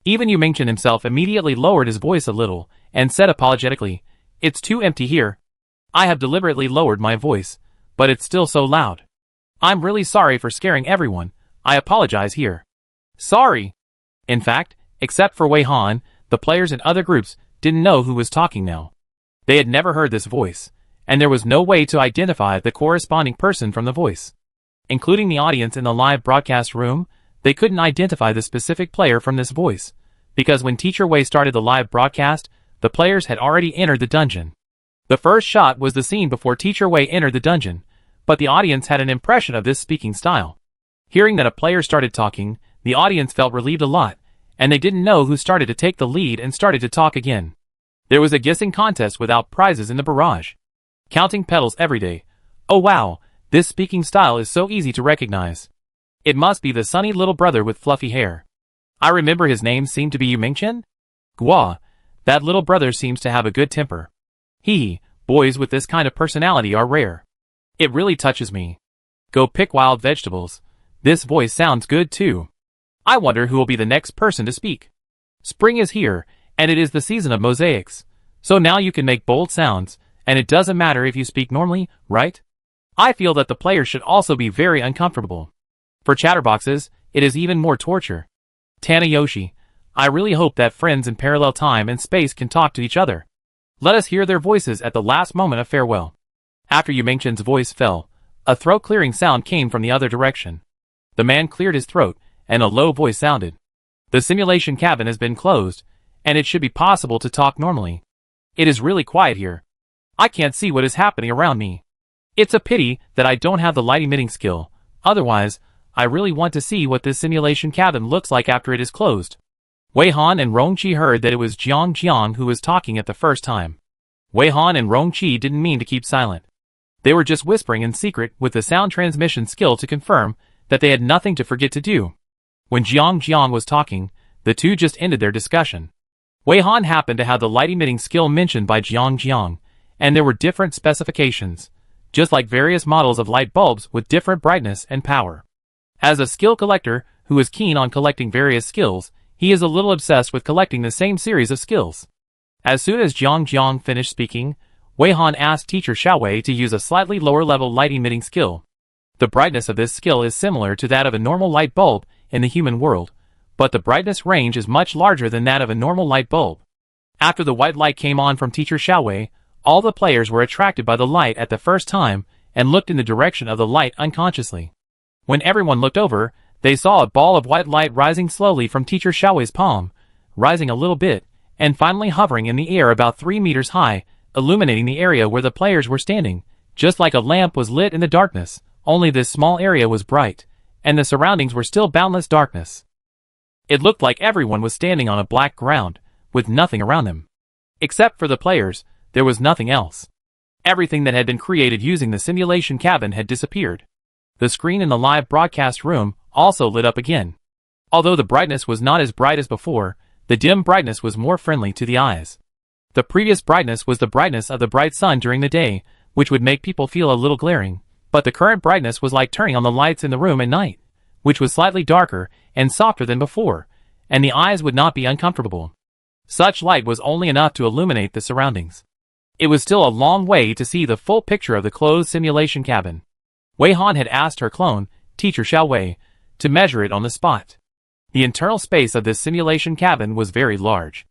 Even Yu Mingchen himself immediately lowered his voice a little, and said apologetically, It's too empty here. I have deliberately lowered my voice, but it's still so loud. I'm really sorry for scaring everyone. I apologize here. Sorry. In fact, except for Wei Han, the players in other groups didn't know who was talking now. They had never heard this voice, and there was no way to identify the corresponding person from the voice. Including the audience in the live broadcast room, they couldn't identify the specific player from this voice, because when Teacher Wei started the live broadcast, the players had already entered the dungeon. The first shot was the scene before Teacher Wei entered the dungeon, but the audience had an impression of this speaking style. Hearing that a player started talking, the audience felt relieved a lot, and they didn't know who started to take the lead and started to talk again. There was a guessing contest without prizes in the barrage. Counting petals every day. Oh wow, this speaking style is so easy to recognize. It must be the sunny little brother with fluffy hair. I remember his name seemed to be Yu Mingchen? Gua, that little brother seems to have a good temper. Boys with this kind of personality are rare. It really touches me. Go pick wild vegetables. This voice sounds good too. I wonder who will be the next person to speak. Spring is here, and it is the season of mosaics. So now you can make bold sounds, and it doesn't matter if you speak normally, right? I feel that the players should also be very uncomfortable. For chatterboxes, it is even more torture. Tanayoshi, I really hope that friends in parallel time and space can talk to each other. Let us hear their voices at the last moment of farewell. After Yu Mingchen's voice fell, a throat-clearing sound came from the other direction. The man cleared his throat, and a low voice sounded. The simulation cabin has been closed, and it should be possible to talk normally. It is really quiet here. I can't see what is happening around me. It's a pity that I don't have the light-emitting skill. Otherwise, I really want to see what this simulation cabin looks like after it is closed. Wei Han and Rongqi heard that it was Jiang who was talking at the first time. Wei Han and Rongqi didn't mean to keep silent. They were just whispering in secret with the sound transmission skill to confirm that they had nothing to forget to do. When Jiang was talking, the two just ended their discussion. Wei Han happened to have the light-emitting skill mentioned by Jiang, and there were different specifications, just like various models of light bulbs with different brightness and power. As a skill collector who is keen on collecting various skills, he is a little obsessed with collecting the same series of skills. As soon as Jiang finished speaking, Wei Han asked Teacher Xiaowei to use a slightly lower-level light-emitting skill. The brightness of this skill is similar to that of a normal light bulb in the human world, but the brightness range is much larger than that of a normal light bulb. After the white light came on from Teacher Xiaowei, all the players were attracted by the light at the first time and looked in the direction of the light unconsciously. When everyone looked over, they saw a ball of white light rising slowly from Teacher Xiaowei's palm, rising a little bit, and finally hovering in the air about 3 meters high, illuminating the area where the players were standing, just like a lamp was lit in the darkness, only this small area was bright, and the surroundings were still boundless darkness. It looked like everyone was standing on a black ground, with nothing around them. Except for the players, there was nothing else. Everything that had been created using the simulation cabin had disappeared. The screen in the live broadcast room also lit up again. Although the brightness was not as bright as before, the dim brightness was more friendly to the eyes. The previous brightness was the brightness of the bright sun during the day, which would make people feel a little glaring, but the current brightness was like turning on the lights in the room at night, which was slightly darker and softer than before, and the eyes would not be uncomfortable. Such light was only enough to illuminate the surroundings. It was still a long way to see the full picture of the closed simulation cabin. Wei Han had asked her clone, Teacher Xiaowei, to measure it on the spot. The internal space of this simulation cabin was very large.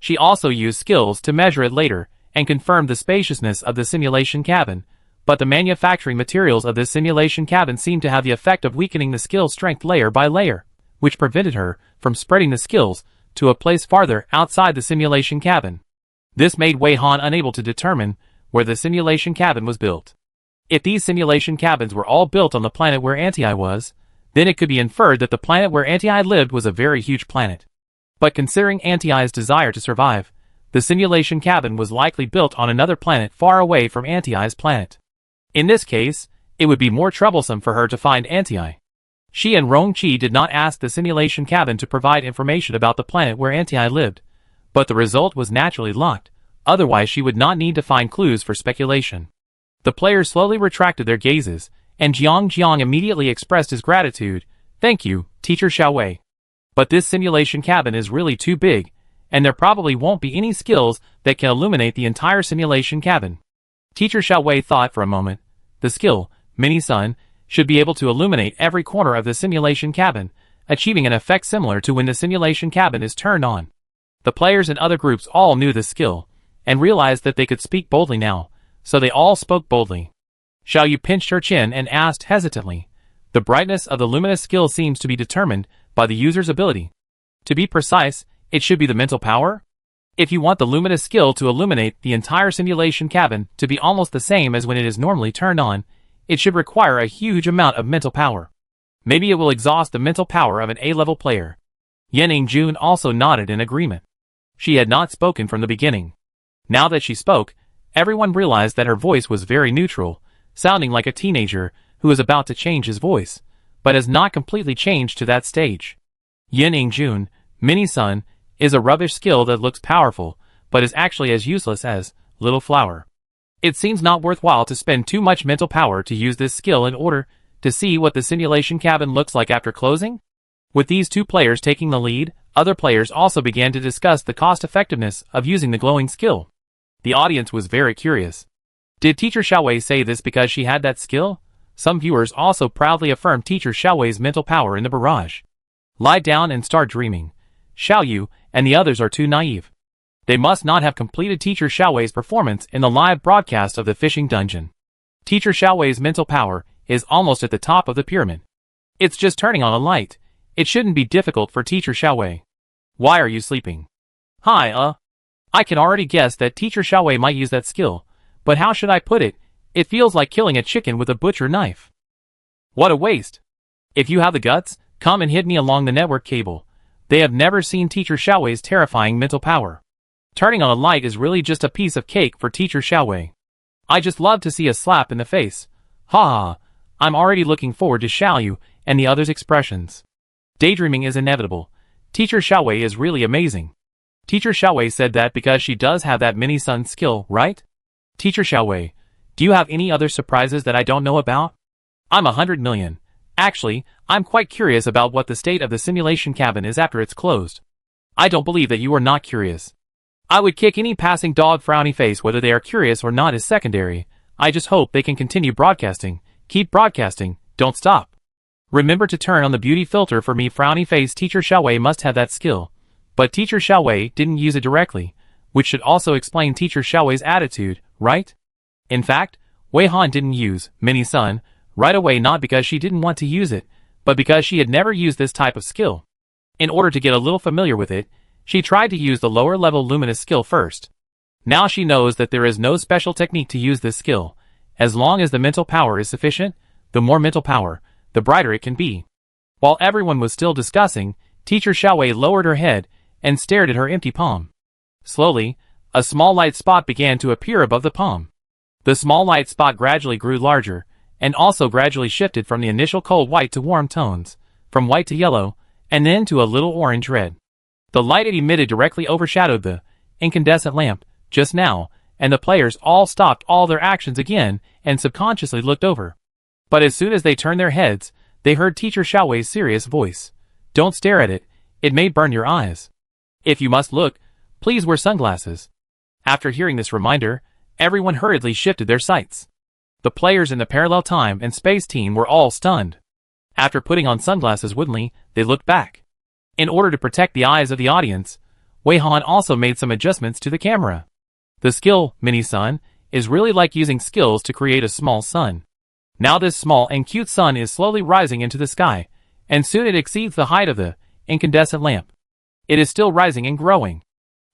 She also used skills to measure it later and confirmed the spaciousness of the simulation cabin, but the manufacturing materials of this simulation cabin seemed to have the effect of weakening the skill strength layer by layer, which prevented her from spreading the skills to a place farther outside the simulation cabin. This made Wei Han unable to determine where the simulation cabin was built. If these simulation cabins were all built on the planet where Anti was, then it could be inferred that the planet where Anti lived was a very huge planet. But considering Anti's desire to survive, the simulation cabin was likely built on another planet far away from Anti's planet. In this case, it would be more troublesome for her to find Anti. She and Rongqi did not ask the simulation cabin to provide information about the planet where Anti lived, but the result was naturally locked, otherwise she would not need to find clues for speculation. The players slowly retracted their gazes, and Jiang immediately expressed his gratitude. Thank you, Teacher Xiaowei. But this simulation cabin is really too big, and there probably won't be any skills that can illuminate the entire simulation cabin. Teacher Xiaowei thought for a moment, The skill, Mini Sun, should be able to illuminate every corner of the simulation cabin, achieving an effect similar to when the simulation cabin is turned on. The players in other groups all knew this skill, and realized that they could speak boldly now, so they all spoke boldly. Xiaoyu pinched her chin and asked hesitantly. The brightness of the luminous skill seems to be determined by the user's ability. To be precise, it should be the mental power? If you want the luminous skill to illuminate the entire simulation cabin to be almost the same as when it is normally turned on, it should require a huge amount of mental power. Maybe it will exhaust the mental power of an A-level player. Yening-jun also nodded in agreement. She had not spoken from the beginning. Now that she spoke, everyone realized that her voice was very neutral, sounding like a teenager who is about to change his voice, but has not completely changed to that stage. Yening-jun, Mini Sun, is a rubbish skill that looks powerful, but is actually as useless as Little Flower. It seems not worthwhile to spend too much mental power to use this skill in order to see what the simulation cabin looks like after closing? With these two players taking the lead, other players also began to discuss the cost-effectiveness of using the glowing skill. The audience was very curious. Did Teacher Xiaowei say this because she had that skill? Some viewers also proudly affirmed Teacher Xiaowei's mental power in the barrage. Lie down and start dreaming. Xiaoyu and the others are too naive. They must not have completed Teacher Xiaowei's performance in the live broadcast of the fishing dungeon. Teacher Xiaowei's mental power is almost at the top of the pyramid. It's just turning on a light. It shouldn't be difficult for Teacher Xiaowei. Why are you sleeping? Hi, I can already guess that Teacher Xiaowei might use that skill, but how should I put it? It feels like killing a chicken with a butcher knife. What a waste. If you have the guts, come and hit me along the network cable. They have never seen Teacher Xiaowei's terrifying mental power. Turning on a light is really just a piece of cake for Teacher Xiaowei. I just love to see a slap in the face. Ha ha, I'm already looking forward to Xiaoyu and the others' expressions. Daydreaming is inevitable. Teacher Xiaowei is really amazing. Teacher Xiaowei said that because she does have that Mini Sun skill, right? Teacher Xiaowei, do you have any other surprises that I don't know about? I'm 100 million. Actually, I'm quite curious about what the state of the simulation cabin is after it's closed. I don't believe that you are not curious. I would kick any passing dog frowny face whether they are curious or not is secondary. I just hope they can continue broadcasting. Keep broadcasting, don't stop. Remember to turn on the beauty filter for me frowny face. Teacher Xiaowei must have that skill. But Teacher Xiaowei didn't use it directly, which should also explain Teacher Xiaowei's attitude, right? In fact, Wei Han didn't use Mini Sun right away, not because she didn't want to use it, but because she had never used this type of skill. In order to get a little familiar with it, she tried to use the lower level luminous skill first. Now she knows that there is no special technique to use this skill. As long as the mental power is sufficient, the more mental power, the brighter it can be. While everyone was still discussing, Teacher Xiaowei lowered her head and stared at her empty palm. Slowly, a small light spot began to appear above the palm. The small light spot gradually grew larger, and also gradually shifted from the initial cold white to warm tones, from white to yellow, and then to a little orange-red. The light it emitted directly overshadowed the incandescent lamp just now, and the players all stopped all their actions again and subconsciously looked over. But as soon as they turned their heads, they heard Teacher Xiaowei's serious voice. Don't stare at it, it may burn your eyes. If you must look, please wear sunglasses. After hearing this reminder, everyone hurriedly shifted their sights. The players in the parallel time and space team were all stunned. After putting on sunglasses woodenly, they looked back. In order to protect the eyes of the audience, Wei Han also made some adjustments to the camera. The skill, Mini Sun, is really like using skills to create a small sun. Now this small and cute sun is slowly rising into the sky, and soon it exceeds the height of the incandescent lamp. It is still rising and growing.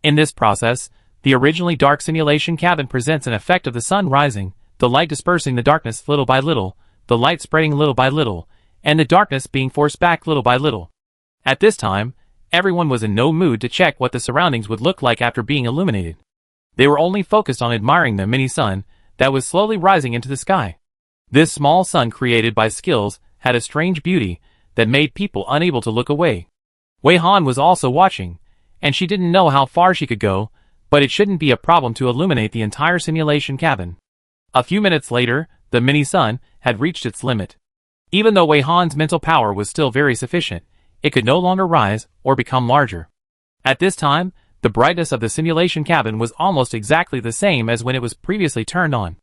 In this process, the originally dark simulation cabin presents an effect of the sun rising, the light dispersing the darkness little by little, the light spreading little by little, and the darkness being forced back little by little. At this time, everyone was in no mood to check what the surroundings would look like after being illuminated. They were only focused on admiring the mini sun that was slowly rising into the sky. This small sun created by skills had a strange beauty that made people unable to look away. Wei Han was also watching, and she didn't know how far she could go, but it shouldn't be a problem to illuminate the entire simulation cabin. A few minutes later, the mini sun had reached its limit. Even though Wei Han's mental power was still very sufficient, it could no longer rise or become larger. At this time, the brightness of the simulation cabin was almost exactly the same as when it was previously turned on.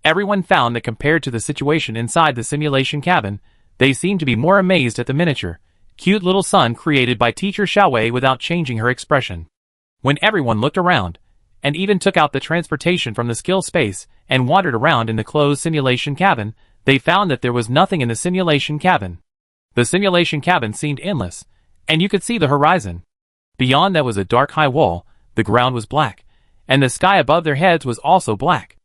Everyone found that compared to the situation inside the simulation cabin, they seemed to be more amazed at the miniature, cute little sun created by Teacher Xiaowei without changing her expression. When everyone looked around, and even took out the transportation from the skill space and wandered around in the closed simulation cabin, they found that there was nothing in the simulation cabin. The simulation cabin seemed endless, and you could see the horizon. Beyond that was a dark high wall, the ground was black, and the sky above their heads was also black.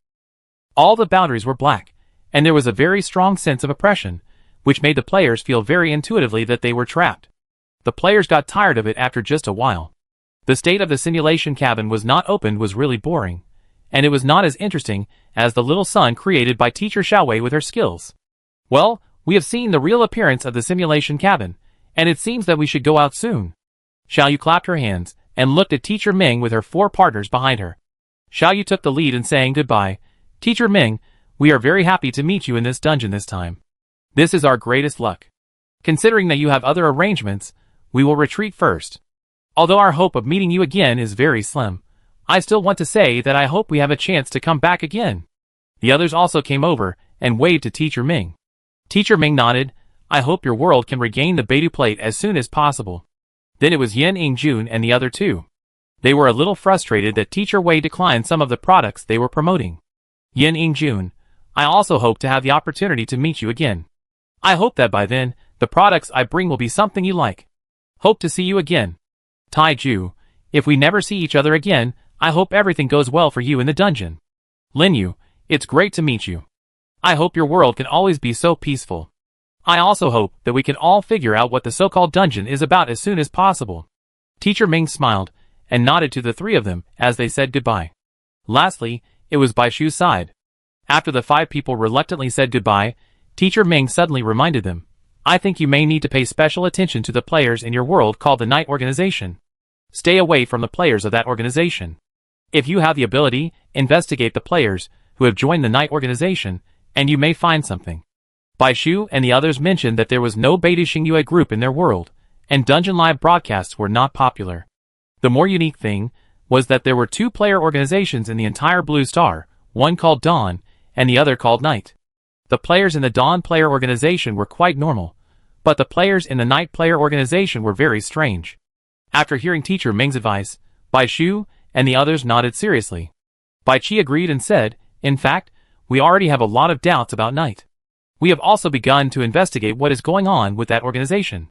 All the boundaries were black, and there was a very strong sense of oppression, which made the players feel very intuitively that they were trapped. The players got tired of it after just a while. The state of the simulation cabin was not opened was really boring, and it was not as interesting as the little sun created by Teacher Xiaowei with her skills. Well, we have seen the real appearance of the simulation cabin, and it seems that we should go out soon. Xiaoyu clapped her hands and looked at Teacher Ming with her 4 partners behind her. Xiaoyu took the lead in saying goodbye. Teacher Ming, we are very happy to meet you in this dungeon this time. This is our greatest luck. Considering that you have other arrangements, we will retreat first. Although our hope of meeting you again is very slim, I still want to say that I hope we have a chance to come back again. The others also came over and waved to Teacher Ming. Teacher Ming nodded. I hope your world can regain the Beidou plate as soon as possible. Then it was Yin Yingjun and the other 2. They were a little frustrated that Teacher Wei declined some of the products they were promoting. Yin Yingjun, I also hope to have the opportunity to meet you again. I hope that by then, the products I bring will be something you like. Hope to see you again. Taiju, if we never see each other again, I hope everything goes well for you in the dungeon. Linyu, it's great to meet you. I hope your world can always be so peaceful. I also hope that we can all figure out what the so-called dungeon is about as soon as possible. Teacher Ming smiled and nodded to the 3 of them as they said goodbye. Lastly, it was Bai Shu's side. After the 5 people reluctantly said goodbye, Teacher Ming suddenly reminded them, I think you may need to pay special attention to the players in your world called the Night Organization. Stay away from the players of that organization. If you have the ability, investigate the players who have joined the Night Organization, and you may find something. Bai Shu and the others mentioned that there was no Beidou Xingyue group in their world, and Dungeon Live broadcasts were not popular. The more unique thing was that there were 2 player organizations in the entire Blue Star, one called Dawn, and the other called Night. The players in the Dawn player organization were quite normal, but the players in the Night player organization were very strange. After hearing Teacher Ming's advice, Bai Shu and the others nodded seriously. Bai Qi agreed and said, in fact, we already have a lot of doubts about Night. We have also begun to investigate what is going on with that organization.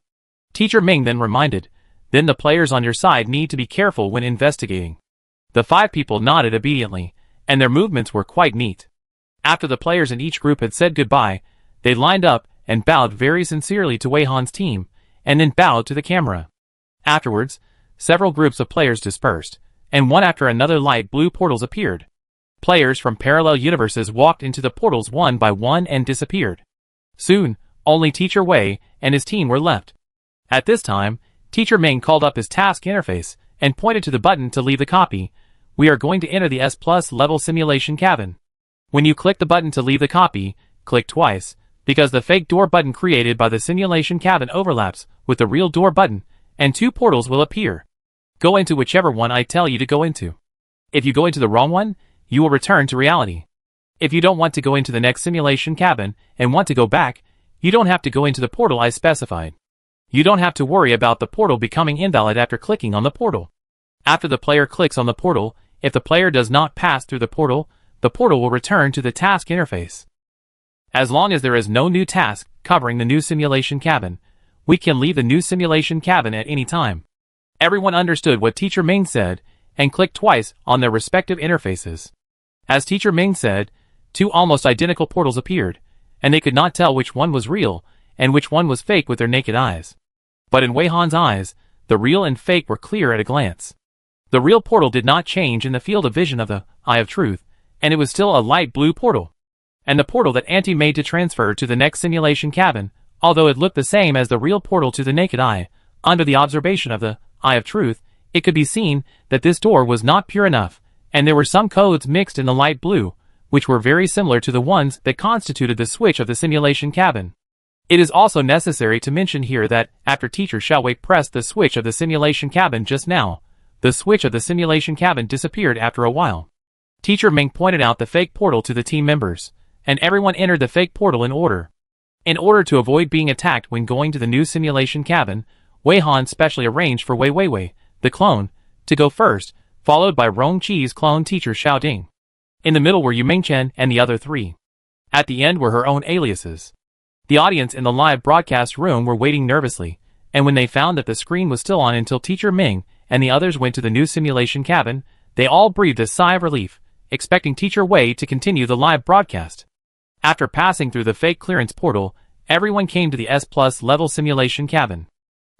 Teacher Ming then reminded, then the players on your side need to be careful when investigating. The 5 people nodded obediently, and their movements were quite neat. After the players in each group had said goodbye, they lined up and bowed very sincerely to Wei Han's team, and then bowed to the camera. Afterwards, several groups of players dispersed, and one after another light blue portals appeared. Players from parallel universes walked into the portals one by one and disappeared. Soon, only Teacher Wei and his team were left. At this time, Teacher Ming called up his task interface and pointed to the button to leave the copy. We are going to enter the S+ level simulation cabin. When you click the button to leave the copy, click twice, because the fake door button created by the simulation cabin overlaps with the real door button, and 2 portals will appear. Go into whichever one I tell you to go into. If you go into the wrong one, you will return to reality. If you don't want to go into the next simulation cabin and want to go back, you don't have to go into the portal I specified. You don't have to worry about the portal becoming invalid after clicking on the portal. After the player clicks on the portal, if the player does not pass through the portal will return to the task interface. As long as there is no new task covering the new simulation cabin, we can leave the new simulation cabin at any time. Everyone understood what Teacher Ming said and clicked twice on their respective interfaces. As Teacher Ming said, 2 almost identical portals appeared, and they could not tell which one was real and which one was fake with their naked eyes. But in Wei Han's eyes, the real and fake were clear at a glance. The real portal did not change in the field of vision of the Eye of Truth, and it was still a light blue portal. And the portal that Auntie made to transfer to the next simulation cabin, although it looked the same as the real portal to the naked eye, under the observation of the Eye of Truth, it could be seen that this door was not pure enough, and there were some codes mixed in the light blue, which were very similar to the ones that constituted the switch of the simulation cabin. It is also necessary to mention here that, after Teacher Xiaowei pressed the switch of the simulation cabin just now, the switch of the simulation cabin disappeared after a while. Teacher Ming pointed out the fake portal to the team members, and everyone entered the fake portal in order. In order to avoid being attacked when going to the new simulation cabin, Wei Han specially arranged for Wei Weiwei, the clone, to go first, followed by Rong Qi's clone teacher Xiao Ding. In the middle were Yu Mingchen and the other three. At the end were her own aliases. The audience in the live broadcast room were waiting nervously, and when they found that the screen was still on until Teacher Ming and the others went to the new simulation cabin, they all breathed a sigh of relief, expecting Teacher Wei to continue the live broadcast. After passing through the fake clearance portal, everyone came to the S+ level simulation cabin.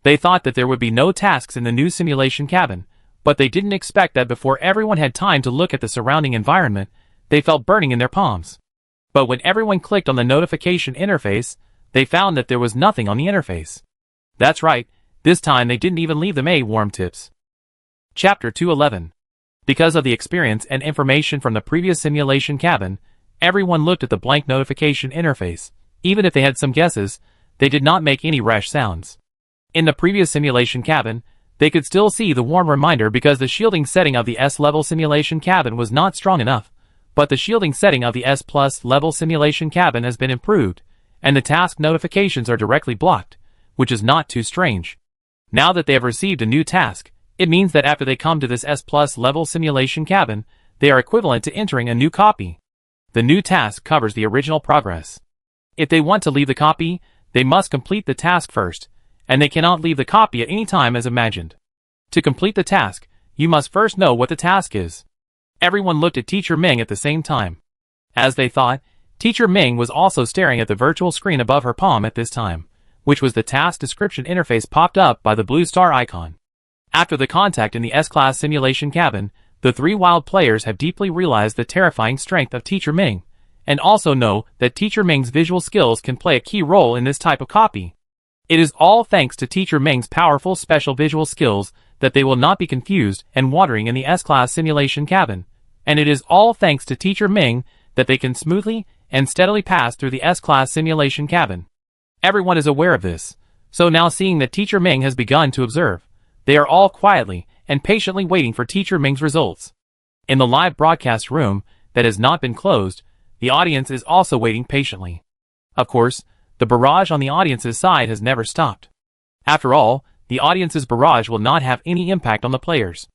They thought that there would be no tasks in the new simulation cabin, but they didn't expect that before everyone had time to look at the surrounding environment, they felt burning in their palms. But when everyone clicked on the notification interface, they found that there was nothing on the interface. That's right, this time they didn't even leave them a warm tips. Chapter 211. Because of the experience and information from the previous simulation cabin, everyone looked at the blank notification interface. Even if they had some guesses, they did not make any rash sounds. In the previous simulation cabin, they could still see the warm reminder because the shielding setting of the S-level simulation cabin was not strong enough, but the shielding setting of the S+ level simulation cabin has been improved, and the task notifications are directly blocked, which is not too strange. Now that they have received a new task, it means that after they come to this S+ level simulation cabin, they are equivalent to entering a new copy. The new task covers the original progress. If they want to leave the copy, they must complete the task first, and they cannot leave the copy at any time as imagined. To complete the task, you must first know what the task is. Everyone looked at Teacher Ming at the same time. As they thought, Teacher Ming was also staring at the virtual screen above her palm at this time, which was the task description interface popped up by the blue star icon. After the contact in the S-class simulation cabin, the three wild players have deeply realized the terrifying strength of Teacher Ming, and also know that Teacher Ming's visual skills can play a key role in this type of copy. It is all thanks to Teacher Ming's powerful special visual skills that they will not be confused and wandering in the S-class simulation cabin, and it is all thanks to Teacher Ming that they can smoothly and steadily pass through the S-class simulation cabin. Everyone is aware of this, so now seeing that Teacher Ming has begun to observe, they are all quietly and patiently waiting for Teacher Ming's results. In the live broadcast room that has not been closed, the audience is also waiting patiently. Of course, the barrage on the audience's side has never stopped. After all, the audience's barrage will not have any impact on the players.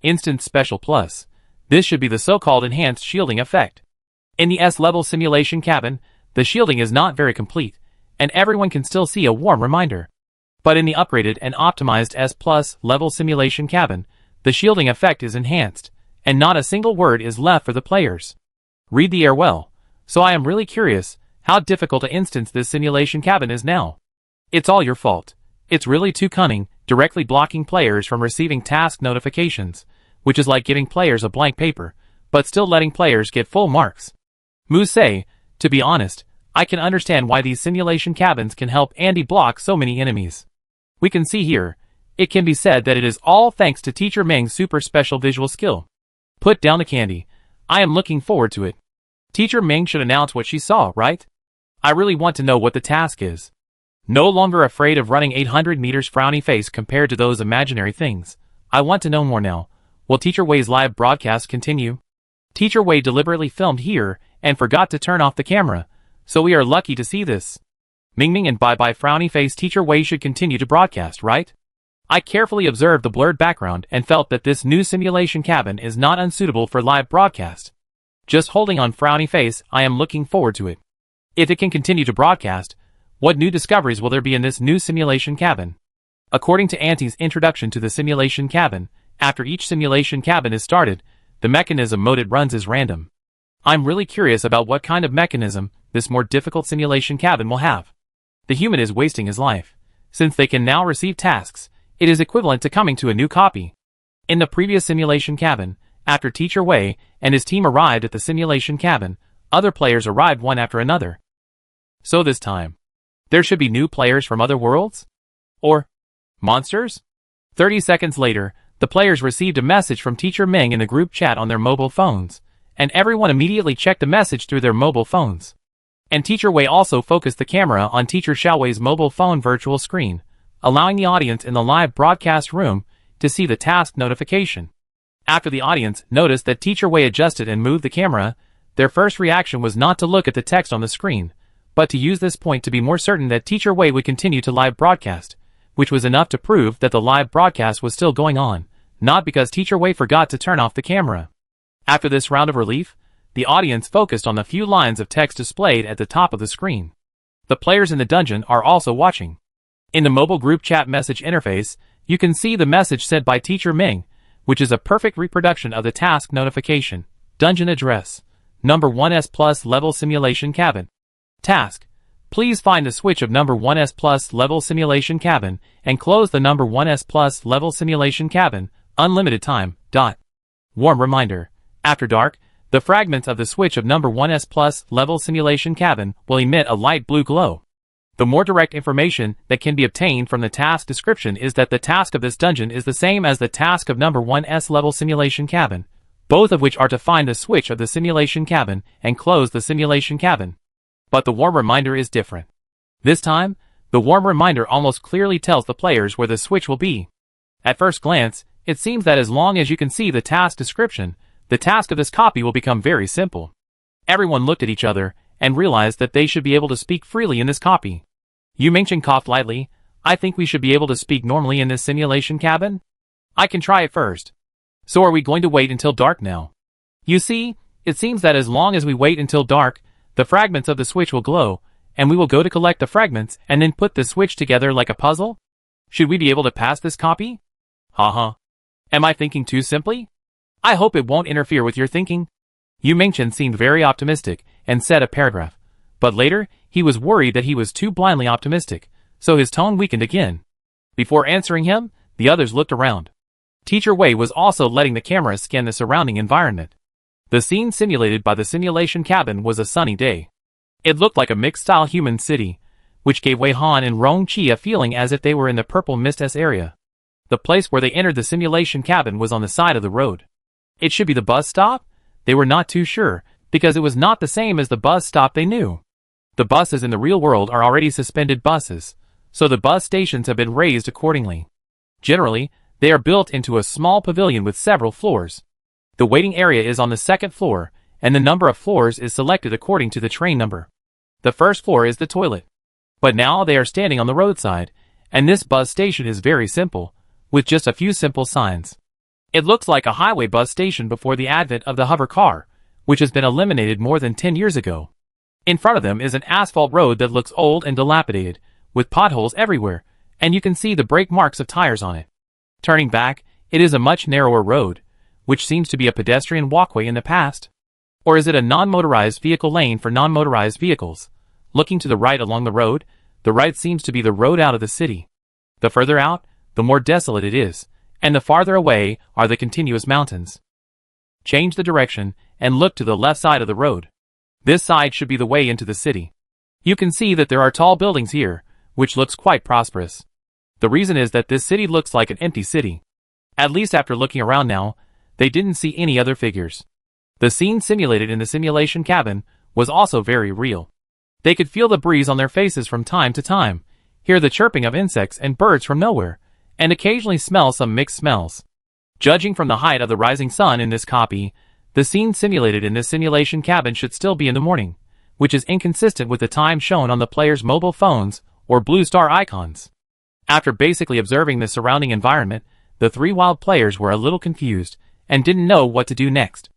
Instant Special Plus. This should be the so-called enhanced shielding effect. In the S-level simulation cabin, the shielding is not very complete, and everyone can still see a warm reminder. But in the upgraded and optimized S+ level simulation cabin, the shielding effect is enhanced, and not a single word is left for the players. Read the air well, so I am really curious how difficult to instance this simulation cabin is now. It's all your fault. It's really too cunning, directly blocking players from receiving task notifications, which is like giving players a blank paper, but still letting players get full marks. Musei, to be honest, I can understand why these simulation cabins can help Andy block so many enemies. We can see here, it can be said that it is all thanks to Teacher Ming's super special visual skill. Put down the candy. I am looking forward to it. Teacher Ming should announce what she saw, right? I really want to know what the task is. No longer afraid of running 800 meters frowny face compared to those imaginary things. I want to know more now. Will Teacher Wei's live broadcast continue? Teacher Wei deliberately filmed here and forgot to turn off the camera, so we are lucky to see this. Mingming and bye-bye frowny face Teacher Wei should continue to broadcast, right? I carefully observed the blurred background and felt that this new simulation cabin is not unsuitable for live broadcast. Just holding on frowny face, I am looking forward to it. If it can continue to broadcast, what new discoveries will there be in this new simulation cabin? According to Auntie's introduction to the simulation cabin, after each simulation cabin is started, the mechanism mode it runs is random. I'm really curious about what kind of mechanism this more difficult simulation cabin will have. The human is wasting his life. Since they can now receive tasks, it is equivalent to coming to a new copy. In the previous simulation cabin, after Teacher Wei and his team arrived at the simulation cabin, other players arrived one after another. So this time, there should be new players from other worlds? Or monsters? 30 seconds later, the players received a message from Teacher Ming in the group chat on their mobile phones, and everyone immediately checked the message through their mobile phones. And Teacher Wei also focused the camera on Teacher Xiaowei's mobile phone virtual screen, allowing the audience in the live broadcast room to see the task notification. After the audience noticed that Teacher Wei adjusted and moved the camera, their first reaction was not to look at the text on the screen, but to use this point to be more certain that Teacher Wei would continue to live broadcast, which was enough to prove that the live broadcast was still going on, not because Teacher Wei forgot to turn off the camera. After this round of relief, the audience focused on the few lines of text displayed at the top of the screen. The players in the dungeon are also watching. In the mobile group chat message interface, you can see the message sent by Teacher Ming, which is a perfect reproduction of the task notification. Dungeon address. Number 1S plus level simulation cabin. Task. Please find the switch of number 1S plus level simulation cabin and close the number 1S plus level simulation cabin. Unlimited time. Warm reminder. After dark, the fragments of the switch of number 1S plus level simulation cabin will emit a light blue glow. The more direct information that can be obtained from the task description is that the task of this dungeon is the same as the task of number 1S level simulation cabin, both of which are to find the switch of the simulation cabin and close the simulation cabin. But the warm reminder is different. This time, the warm reminder almost clearly tells the players where the switch will be. At first glance, it seems that as long as you can see the task description, the task of this copy will become very simple. Everyone looked at each other and realized that they should be able to speak freely in this copy. Yu Mingchen coughed lightly. I think we should be able to speak normally in this simulation cabin? I can try it first. So are we going to wait until dark now? You see, it seems that as long as we wait until dark, the fragments of the switch will glow, and we will go to collect the fragments and then put the switch together like a puzzle? Should we be able to pass this copy? Haha. Am I thinking too simply? I hope it won't interfere with your thinking. Yu Mingchen seemed very optimistic and said a paragraph, but later, he was worried that he was too blindly optimistic, so his tone weakened again. Before answering him, the others looked around. Teacher Wei was also letting the camera scan the surrounding environment. The scene simulated by the simulation cabin was a sunny day. It looked like a mixed-style human city, which gave Wei Han and Rong Qi a feeling as if they were in the Purple Mist area. The place where they entered the simulation cabin was on the side of the road. It should be the bus stop? They were not too sure, because it was not the same as the bus stop they knew. The buses in the real world are already suspended buses, so the bus stations have been raised accordingly. Generally, they are built into a small pavilion with several floors. The waiting area is on the second floor, and the number of floors is selected according to the train number. The first floor is the toilet. But now they are standing on the roadside, and this bus station is very simple, with just a few simple signs. It looks like a highway bus station before the advent of the hover car, which has been eliminated more than 10 years ago. In front of them is an asphalt road that looks old and dilapidated, with potholes everywhere, and you can see the brake marks of tires on it. Turning back, it is a much narrower road, which seems to be a pedestrian walkway in the past. Or is it a non-motorized vehicle lane for non-motorized vehicles? Looking to the right along the road, the right seems to be the road out of the city. The further out, the more desolate it is, and the farther away are the continuous mountains. Change the direction and look to the left side of the road. This side should be the way into the city. You can see that there are tall buildings here, which looks quite prosperous. The reason is that this city looks like an empty city. At least after looking around now, they didn't see any other figures. The scene simulated in the simulation cabin was also very real. They could feel the breeze on their faces from time to time, hear the chirping of insects and birds from nowhere, and occasionally smell some mixed smells. Judging from the height of the rising sun in this copy, the scene simulated in this simulation cabin should still be in the morning, which is inconsistent with the time shown on the players' mobile phones or blue star icons. After basically observing the surrounding environment, the three wild players were a little confused and didn't know what to do next.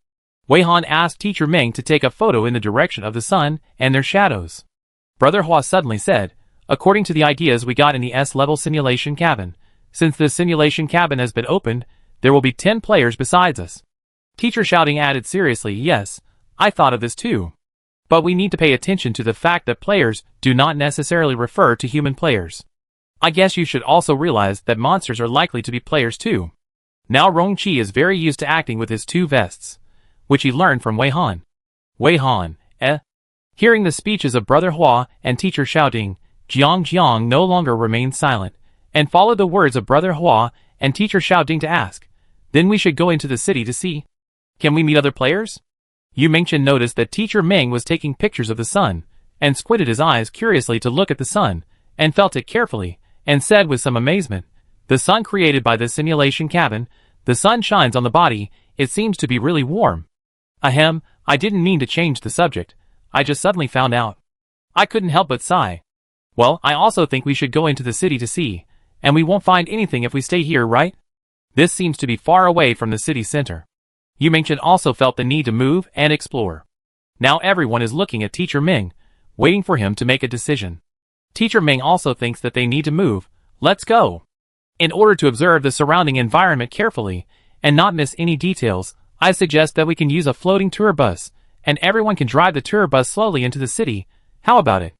Wei Han asked Teacher Ming to take a photo in the direction of the sun and their shadows. Brother Hua suddenly said, according to the ideas we got in the S-level simulation cabin, since this simulation cabin has been opened, there will be 10 players besides us. Teacher Shouting added seriously, yes, I thought of this too. But we need to pay attention to the fact that players do not necessarily refer to human players. I guess you should also realize that monsters are likely to be players too. Now Rong Qi is very used to acting with his two vests, which he learned from Wei Han. Wei Han, Hearing the speeches of Brother Hua and Teacher Shouting, Jiang no longer remained silent, and followed the words of Brother Hua and Teacher Shouting to ask, then we should go into the city to see. Can we meet other players? Yu Mingchen noticed that Teacher Ming was taking pictures of the sun, and squinted his eyes curiously to look at the sun, and felt it carefully, and said with some amazement, the sun created by this simulation cabin, the sun shines on the body, it seems to be really warm. Ahem, I didn't mean to change the subject, I just suddenly found out. I couldn't help but sigh. Well, I also think we should go into the city to see, and we won't find anything if we stay here, right? This seems to be far away from the city center. Yu Mingchen also felt the need to move and explore. Now everyone is looking at Teacher Ming, waiting for him to make a decision. Teacher Ming also thinks that they need to move. Let's go. In order to observe the surrounding environment carefully and not miss any details, I suggest that we can use a floating tour bus, and everyone can drive the tour bus slowly into the city. How about it?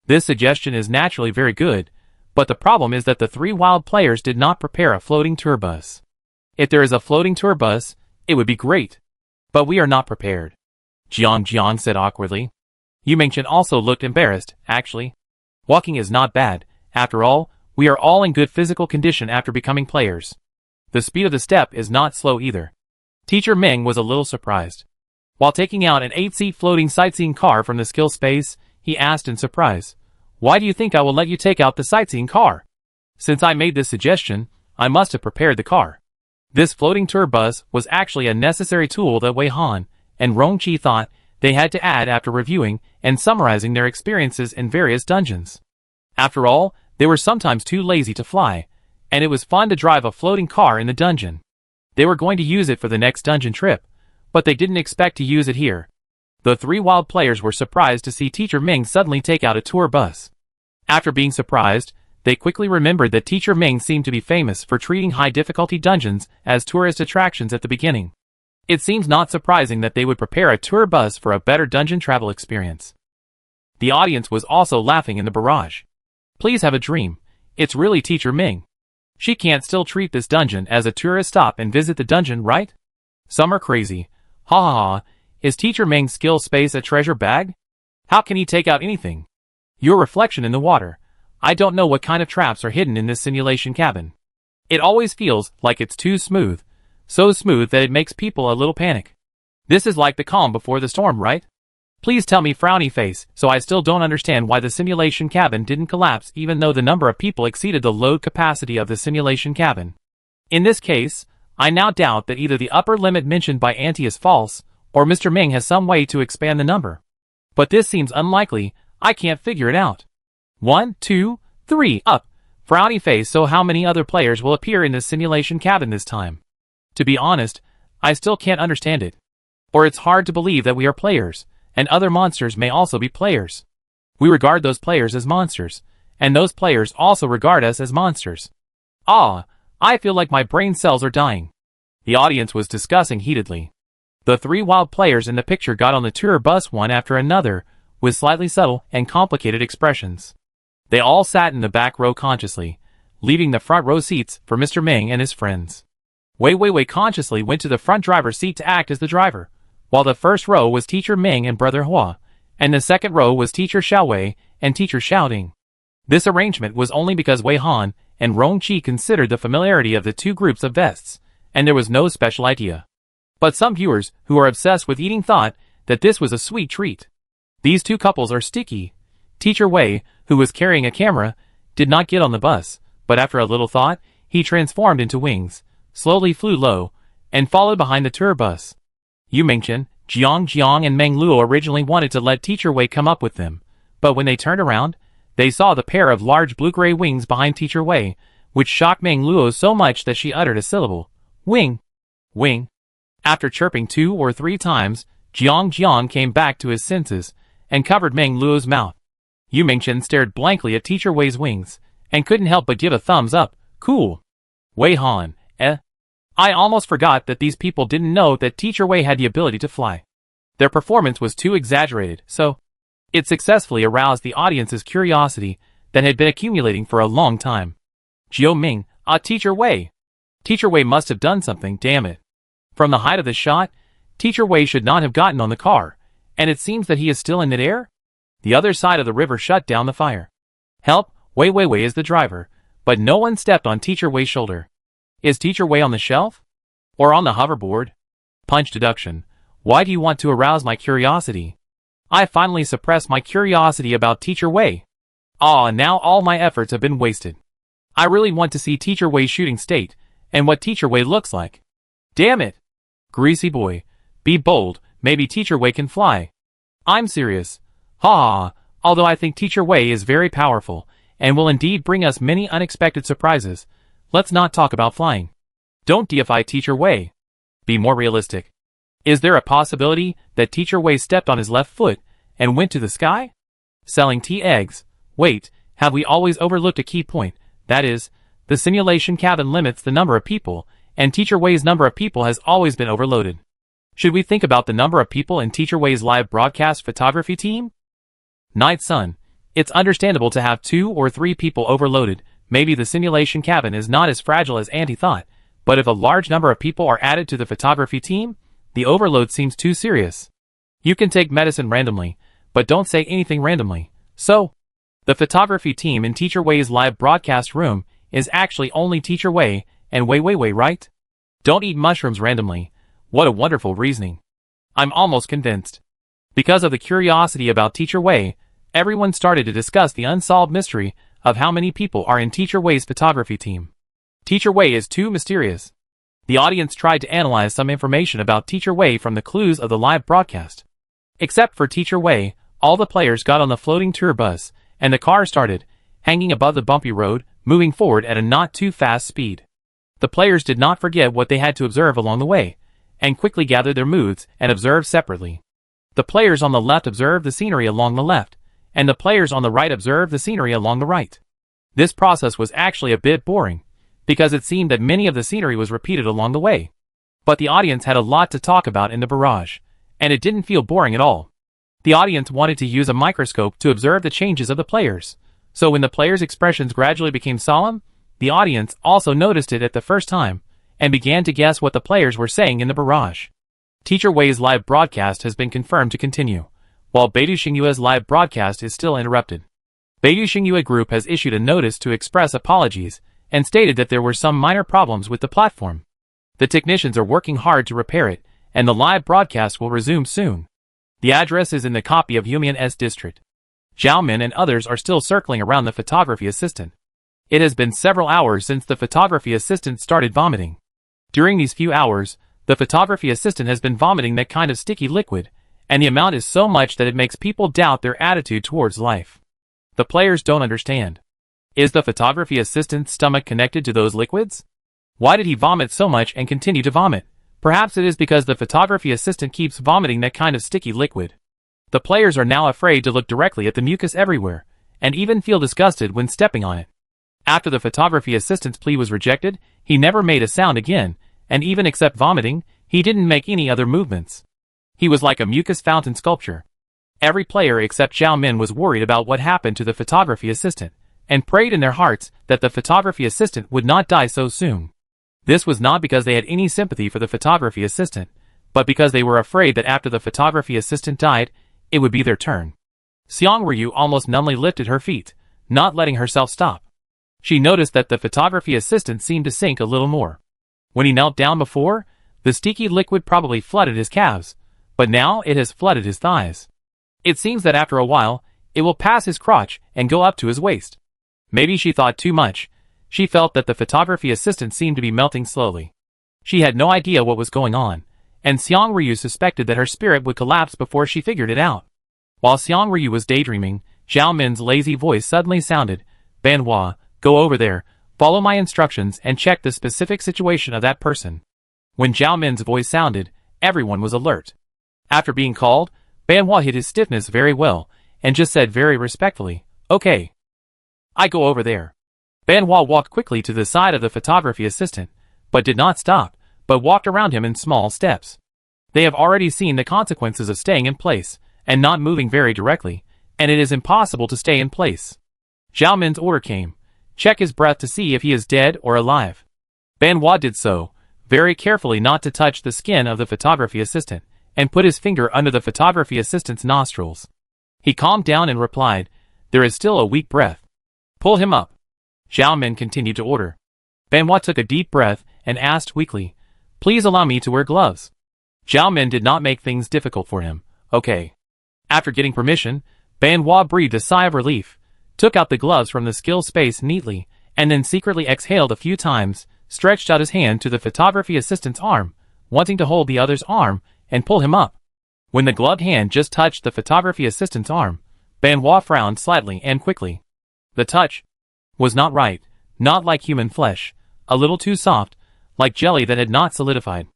This suggestion is naturally very good, but the problem is that the 3 wild players did not prepare a floating tour bus. If there is a floating tour bus, it would be great. But we are not prepared. Jiang said awkwardly. Yu Mingchen also looked embarrassed, actually. Walking is not bad. After all, we are all in good physical condition after becoming players. The speed of the step is not slow either. Teacher Ming was a little surprised. While taking out an 8-seat floating sightseeing car from the skill space, he asked in surprise, "Why do you think I will let you take out the sightseeing car?" Since I made this suggestion, I must have prepared the car. This floating tour bus was actually a necessary tool that Wei Han and Rong Qi thought they had to add after reviewing and summarizing their experiences in various dungeons. After all, they were sometimes too lazy to fly, and it was fun to drive a floating car in the dungeon. They were going to use it for the next dungeon trip, but they didn't expect to use it here. The 3 wild players were surprised to see Teacher Ming suddenly take out a tour bus. After being surprised, they quickly remembered that Teacher Ming seemed to be famous for treating high-difficulty dungeons as tourist attractions at the beginning. It seems not surprising that they would prepare a tour bus for a better dungeon travel experience. The audience was also laughing in the barrage. Please have a dream. It's really Teacher Ming. She can't still treat this dungeon as a tourist stop and visit the dungeon, right? Some are crazy. Ha ha ha. Is Teacher Ming's skill space a treasure bag? How can he take out anything? Your reflection in the water. I don't know what kind of traps are hidden in this simulation cabin. It always feels like it's too smooth. So smooth that it makes people a little panic. This is like the calm before the storm, right? Please tell me, frowny face, so I still don't understand why the simulation cabin didn't collapse even though the number of people exceeded the load capacity of the simulation cabin. In this case, I now doubt that either the upper limit mentioned by Auntie is false, or Mr. Ming has some way to expand the number. But this seems unlikely. I can't figure it out. 1, 2, 3, up. Frowny face, so how many other players will appear in this simulation cabin this time? To be honest, I still can't understand it. Or it's hard to believe that we are players, and other monsters may also be players. We regard those players as monsters, and those players also regard us as monsters. Ah, I feel like my brain cells are dying. The audience was discussing heatedly. The 3 wild players in the picture got on the tour bus one after another, with slightly subtle and complicated expressions. They all sat in the back row consciously, leaving the front row seats for Mr. Ming and his friends. Wei consciously went to the front driver's seat to act as the driver, while the first row was Teacher Ming and Brother Hua, and the second row was Teacher Xiaowei and Teacher Xiaoding. This arrangement was only because Wei Han and Rong Qi considered the familiarity of the 2 groups of vests, and there was no special idea. But some viewers who are obsessed with eating thought that this was a sweet treat. These 2 couples are sticky. Teacher Wei, who was carrying a camera, did not get on the bus, but after a little thought, he transformed into wings, slowly flew low, and followed behind the tour bus. Yu Mingchen, Jiang and Meng Luo originally wanted to let Teacher Wei come up with them, but when they turned around, they saw the pair of large blue-gray wings behind Teacher Wei, which shocked Meng Luo so much that she uttered a syllable. Wing! Wing! After chirping 2 or 3 times, Jiang came back to his senses, and covered Meng Luo's mouth. Yu Mingchen stared blankly at Teacher Wei's wings, and couldn't help but give a thumbs up. Cool! Wei Han, I almost forgot that these people didn't know that Teacher Wei had the ability to fly. Their performance was too exaggerated, so it successfully aroused the audience's curiosity that had been accumulating for a long time. Jiao Ming, Teacher Wei. Teacher Wei must have done something, damn it. From the height of the shot, Teacher Wei should not have gotten on the car, and it seems that he is still in midair? The other side of the river shut down the fire. Help, Wei is the driver, but no one stepped on Teacher Wei's shoulder. Is Teacher Wei on the shelf? Or on the hoverboard? Punch deduction. Why do you want to arouse my curiosity? I finally suppressed my curiosity about Teacher Wei. Now all my efforts have been wasted. I really want to see Teacher Wei's shooting state, and what Teacher Wei looks like. Damn it! Greasy boy. Be bold, maybe Teacher Wei can fly. I'm serious. Ha ha, although I think Teacher Wei is very powerful, and will indeed bring us many unexpected surprises, let's not talk about flying. Don't deify Teacher Wei. Be more realistic. Is there a possibility that Teacher Wei stepped on his left foot and went to the sky? Selling tea eggs. Wait, have we always overlooked a key point? That is, the simulation cabin limits the number of people, and Teacher Wei's number of people has always been overloaded. Should we think about the number of people in Teacher Wei's live broadcast photography team? Night Sun. It's understandable to have 2 or 3 people overloaded. Maybe the simulation cabin is not as fragile as Auntie thought, but if a large number of people are added to the photography team, the overload seems too serious. You can take medicine randomly, but don't say anything randomly. So, the photography team in Teacher Wei's live broadcast room is actually only Teacher Wei and Wei, right? Don't eat mushrooms randomly. What a wonderful reasoning. I'm almost convinced. Because of the curiosity about Teacher Wei, everyone started to discuss the unsolved mystery of how many people are in Teacher Wei's photography team. Teacher Wei is too mysterious. The audience tried to analyze some information about Teacher Wei from the clues of the live broadcast. Except for Teacher Wei, all the players got on the floating tour bus, and the car started, hanging above the bumpy road, moving forward at a not too fast speed. The players did not forget what they had to observe along the way, and quickly gathered their moods and observed separately. The players on the left observed the scenery along the left, and the players on the right observed the scenery along the right. This process was actually a bit boring, because it seemed that many of the scenery was repeated along the way. But the audience had a lot to talk about in the barrage, and it didn't feel boring at all. The audience wanted to use a microscope to observe the changes of the players, so when the players' expressions gradually became solemn, the audience also noticed it at the first time, and began to guess what the players were saying in the barrage. Teacher Wei's live broadcast has been confirmed to continue, while Beidou Xingyue's live broadcast is still interrupted. Beidou Xingyue Group has issued a notice to express apologies, and stated that there were some minor problems with the platform. The technicians are working hard to repair it, and the live broadcast will resume soon. The address is in the copy of Yumian's district. Zhao Min and others are still circling around the photography assistant. It has been several hours since the photography assistant started vomiting. During these few hours, the photography assistant has been vomiting that kind of sticky liquid, and the amount is so much that it makes people doubt their attitude towards life. The players don't understand. Is the photography assistant's stomach connected to those liquids? Why did he vomit so much and continue to vomit? Perhaps it is because the photography assistant keeps vomiting that kind of sticky liquid. The players are now afraid to look directly at the mucus everywhere, and even feel disgusted when stepping on it. After the photography assistant's plea was rejected, he never made a sound again, and even except vomiting, he didn't make any other movements. He was like a mucus fountain sculpture. Every player except Zhao Min was worried about what happened to the photography assistant, and prayed in their hearts that the photography assistant would not die so soon. This was not because they had any sympathy for the photography assistant, but because they were afraid that after the photography assistant died, it would be their turn. Xiang Ryu almost numbly lifted her feet, not letting herself stop. She noticed that the photography assistant seemed to sink a little more. When he knelt down before, the sticky liquid probably flooded his calves, but now it has flooded his thighs. It seems that after a while, it will pass his crotch and go up to his waist. Maybe she thought too much. She felt that the photography assistant seemed to be melting slowly. She had no idea what was going on, and Xiang Ryu suspected that her spirit would collapse before she figured it out. While Xiang Ryu was daydreaming, Zhao Min's lazy voice suddenly sounded, "Banhua, go over there, follow my instructions and check the specific situation of that person." When Zhao Min's voice sounded, everyone was alert. After being called, Banhua hid his stiffness very well, and just said very respectfully, "Okay. I go over there." Banhua walked quickly to the side of the photography assistant, but did not stop, but walked around him in small steps. They have already seen the consequences of staying in place, and not moving very directly, and it is impossible to stay in place. Zhao Min's order came. Check his breath to see if he is dead or alive. Banhua did so, very carefully not to touch the skin of the photography assistant, and put his finger under the photography assistant's nostrils. He calmed down and replied, "There is still a weak breath. Pull him up." Zhao Min continued to order. Banhua took a deep breath and asked weakly, "Please allow me to wear gloves." Zhao Min did not make things difficult for him. "Okay." After getting permission, Banhua breathed a sigh of relief, took out the gloves from the skill space neatly, and then secretly exhaled a few times, stretched out his hand to the photography assistant's arm, wanting to hold the other's arm and pull him up. When the gloved hand just touched the photography assistant's arm, Benoit frowned slightly and quickly. The touch was not right, not like human flesh, a little too soft, like jelly that had not solidified.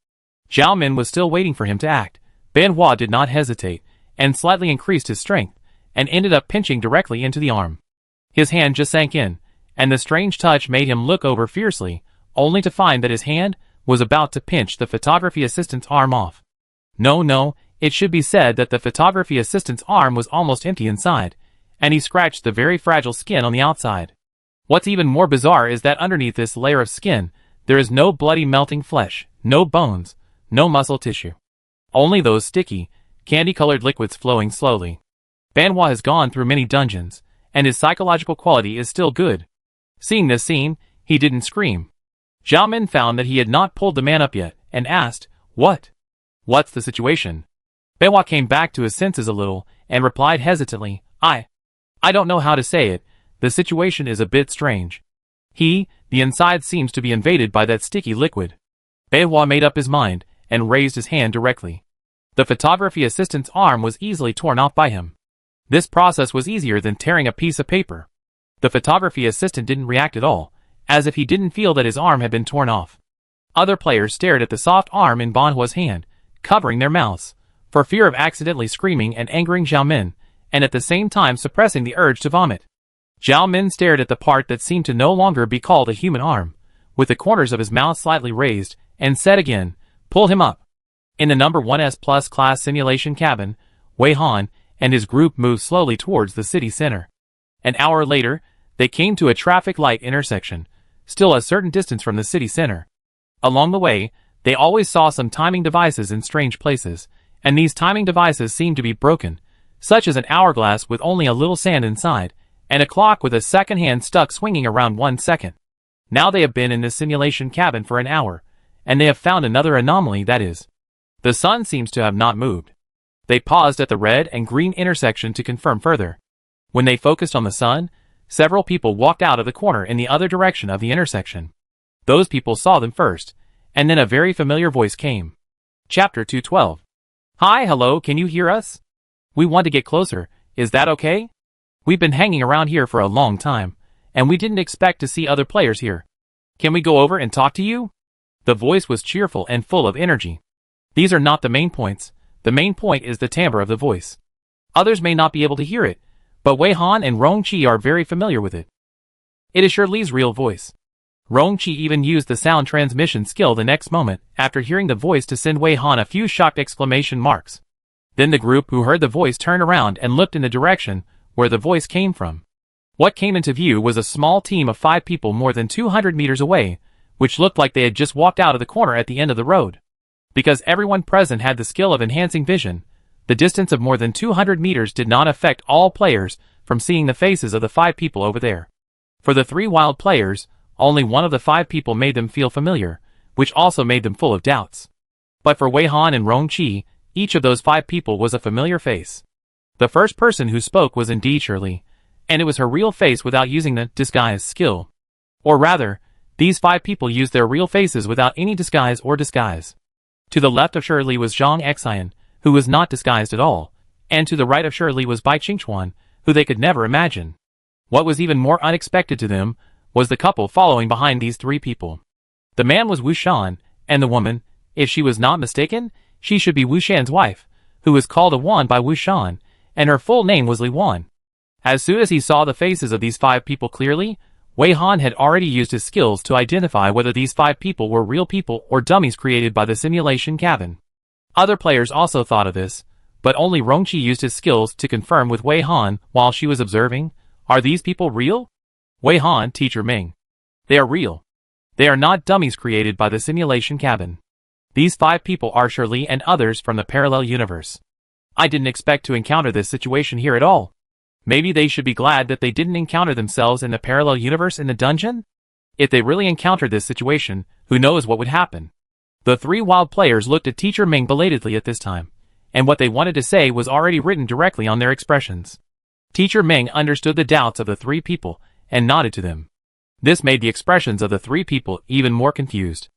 Zhao Min was still waiting for him to act. Benoit did not hesitate, and slightly increased his strength, and ended up pinching directly into the arm. His hand just sank in, and the strange touch made him look over fiercely, only to find that his hand was about to pinch the photography assistant's arm off. No, it should be said that the photography assistant's arm was almost empty inside, and he scratched the very fragile skin on the outside. What's even more bizarre is that underneath this layer of skin, there is no bloody melting flesh, no bones, no muscle tissue. Only those sticky, candy-colored liquids flowing slowly. Benoit has gone through many dungeons, and his psychological quality is still good. Seeing this scene, he didn't scream. Zhao Min found that he had not pulled the man up yet, and asked, What's the situation? Benoit came back to his senses a little, and replied hesitantly, I don't know how to say it, the situation is a bit strange. The inside seems to be invaded by that sticky liquid. Benoit made up his mind, and raised his hand directly. The photography assistant's arm was easily torn off by him. This process was easier than tearing a piece of paper. The photography assistant didn't react at all, as if he didn't feel that his arm had been torn off. Other players stared at the soft arm in Benoit's hand, covering their mouths, for fear of accidentally screaming and angering Zhao Min, and at the same time suppressing the urge to vomit. Zhao Min stared at the part that seemed to no longer be called a human arm, with the corners of his mouth slightly raised, and said again, Pull him up. In the number 1S+ class simulation cabin, Wei Han and his group moved slowly towards the city center. An hour later, they came to a traffic light intersection, still a certain distance from the city center. Along the way, they always saw some timing devices in strange places, and these timing devices seemed to be broken, such as an hourglass with only a little sand inside, and a clock with a second hand stuck swinging around 1 second. Now they have been in this simulation cabin for an hour, and they have found another anomaly, that is, the sun seems to have not moved. They paused at the red and green intersection to confirm further. When they focused on the sun, several people walked out of the corner in the other direction of the intersection. Those people saw them first, and then a very familiar voice came. Chapter 212. Hi, hello, can you hear us? We want to get closer, is that okay? We've been hanging around here for a long time, and we didn't expect to see other players here. Can we go over and talk to you? The voice was cheerful and full of energy. These are not the main points. The main point is the timbre of the voice. Others may not be able to hear it, but Wei Han and Rong Qi are very familiar with it. It is Shirley's real voice. Rong Qi even used the sound transmission skill the next moment after hearing the voice to send Wei Han a few shocked exclamation marks. Then the group who heard the voice turned around and looked in the direction where the voice came from. What came into view was a small team of 5 people more than 200 meters away, which looked like they had just walked out of the corner at the end of the road. Because everyone present had the skill of enhancing vision, the distance of more than 200 meters did not affect all players from seeing the faces of the 5 people over there. For the 3 wild players, only one of the 5 people made them feel familiar, which also made them full of doubts. But for Wei Han and Rong Qi, each of those 5 people was a familiar face. The first person who spoke was indeed Shirley, and it was her real face without using the disguise skill. Or rather, these 5 people used their real faces without any disguise or disguise. To the left of Shirley was Zhang Xian, who was not disguised at all, and to the right of Shirley was Bai Qingchuan, who they could never imagine. What was even more unexpected to them was the couple following behind these 3 people. The man was Wu Shan, and the woman, if she was not mistaken, she should be Wu Shan's wife, who was called a Wan by Wu Shan, and her full name was Li Wan. As soon as he saw the faces of these 5 people clearly, Wei Han had already used his skills to identify whether these 5 people were real people or dummies created by the simulation cabin. Other players also thought of this, but only Rong Qi used his skills to confirm with Wei Han while she was observing, Are these people real? Wei Han, Teacher Ming. They are real. They are not dummies created by the simulation cabin. These 5 people are Shirley and others from the parallel universe. I didn't expect to encounter this situation here at all. Maybe they should be glad that they didn't encounter themselves in the parallel universe in the dungeon? If they really encountered this situation, who knows what would happen? The 3 wild players looked at Teacher Ming belatedly at this time, and what they wanted to say was already written directly on their expressions. Teacher Ming understood the doubts of the 3 people, and nodded to them. This made the expressions of the 3 people even more confused.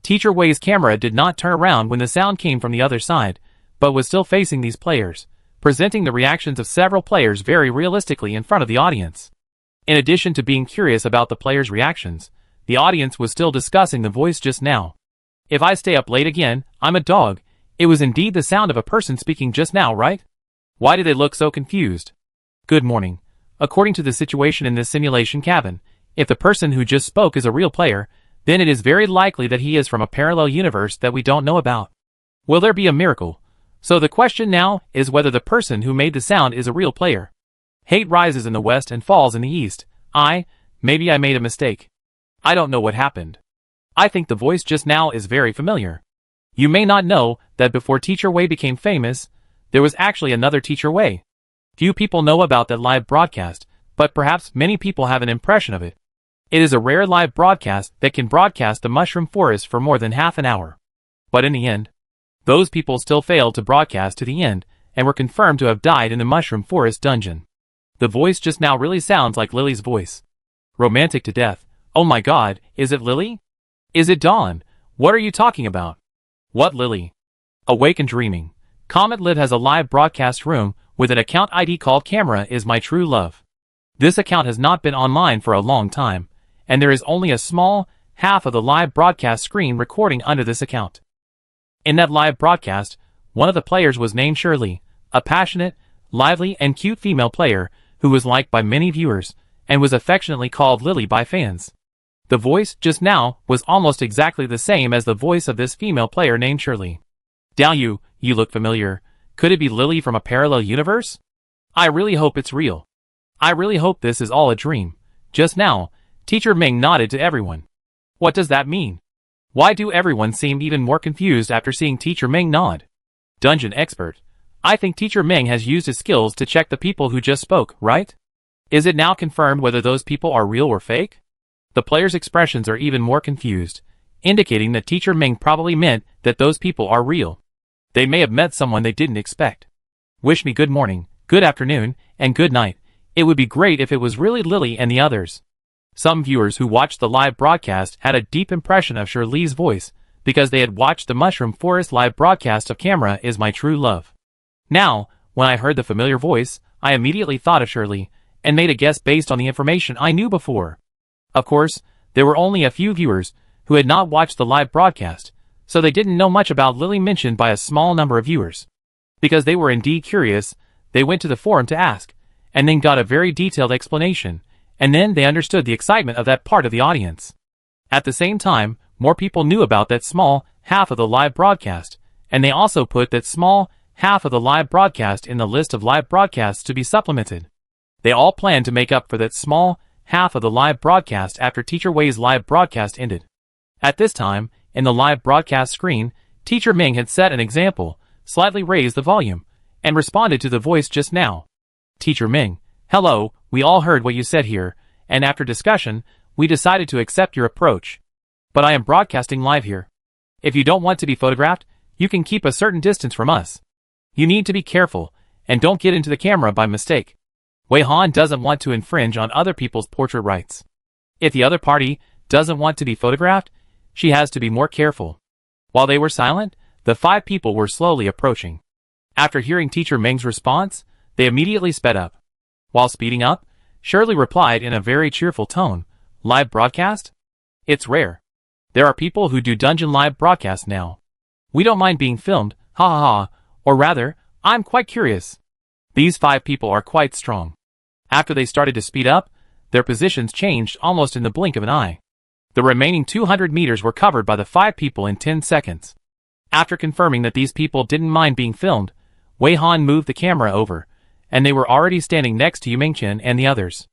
Teacher Wei's camera did not turn around when the sound came from the other side, but was still facing these players, presenting the reactions of several players very realistically in front of the audience. In addition to being curious about the players' reactions, the audience was still discussing the voice just now. If I stay up late again, I'm a dog. It was indeed the sound of a person speaking just now, right? Why do they look so confused? Good morning. According to the situation in this simulation cabin, if the person who just spoke is a real player, then it is very likely that he is from a parallel universe that we don't know about. Will there be a miracle? So the question now is whether the person who made the sound is a real player. Hate rises in the west and falls in the east. Maybe I made a mistake. I don't know what happened. I think the voice just now is very familiar. You may not know that before Teacher Wei became famous, there was actually another Teacher Wei. Few people know about that live broadcast, but perhaps many people have an impression of it. It is a rare live broadcast that can broadcast the mushroom forest for more than half an hour. But in the end, those people still failed to broadcast to the end and were confirmed to have died in the mushroom forest dungeon. The voice just now really sounds like Lily's voice. Romantic to death. Oh my god, is it Lily? Is it Dawn? What are you talking about? What Lily? Awake and dreaming. Comet Live has a live broadcast room with an account ID called Camera is My True Love. This account has not been online for a long time, and there is only a small half of the live broadcast screen recording under this account. In that live broadcast, one of the players was named Shirley, a passionate, lively, and cute female player who was liked by many viewers and was affectionately called Lily by fans. The voice just now was almost exactly the same as the voice of this female player named Shirley. Down you look familiar. Could it be Lily from a parallel universe? I really hope it's real. I really hope this is all a dream. Just now, Teacher Ming nodded to everyone. What does that mean? Why do everyone seem even more confused after seeing Teacher Ming nod? Dungeon expert. I think Teacher Ming has used his skills to check the people who just spoke, right? Is it now confirmed whether those people are real or fake? The players' expressions are even more confused, indicating that Teacher Ming probably meant that those people are real. They may have met someone they didn't expect. Wish me good morning, good afternoon, and good night. It would be great if it was really Lily and the others. Some viewers who watched the live broadcast had a deep impression of Shirley's voice because they had watched the Mushroom Forest live broadcast of Camera is My True Love. Now, when I heard the familiar voice, I immediately thought of Shirley and made a guess based on the information I knew before. Of course, there were only a few viewers who had not watched the live broadcast, so they didn't know much about Lily mentioned by a small number of viewers. Because they were indeed curious, they went to the forum to ask, and then got a very detailed explanation, and then they understood the excitement of that part of the audience. At the same time, more people knew about that small half of the live broadcast, and they also put that small half of the live broadcast in the list of live broadcasts to be supplemented. They all planned to make up for that small half of the live broadcast after Teacher Wei's live broadcast ended. At this time, in the live broadcast screen, Teacher Ming had set an example, slightly raised the volume, and responded to the voice just now. Teacher Ming, hello, we all heard what you said here, and after discussion, we decided to accept your approach. But I am broadcasting live here. If you don't want to be photographed, you can keep a certain distance from us. You need to be careful, and don't get into the camera by mistake. Wei Han doesn't want to infringe on other people's portrait rights. If the other party doesn't want to be photographed, she has to be more careful. While they were silent, the 5 people were slowly approaching. After hearing Teacher Ming's response, they immediately sped up. While speeding up, Shirley replied in a very cheerful tone, Live broadcast? It's rare. There are people who do dungeon live broadcast now. We don't mind being filmed, ha ha ha, or rather, I'm quite curious. These 5 people are quite strong. After they started to speed up, their positions changed almost in the blink of an eye. The remaining 200 meters were covered by the 5 people in 10 seconds. After confirming that these people didn't mind being filmed, Wei Han moved the camera over, and they were already standing next to Yu Mingchen and the others.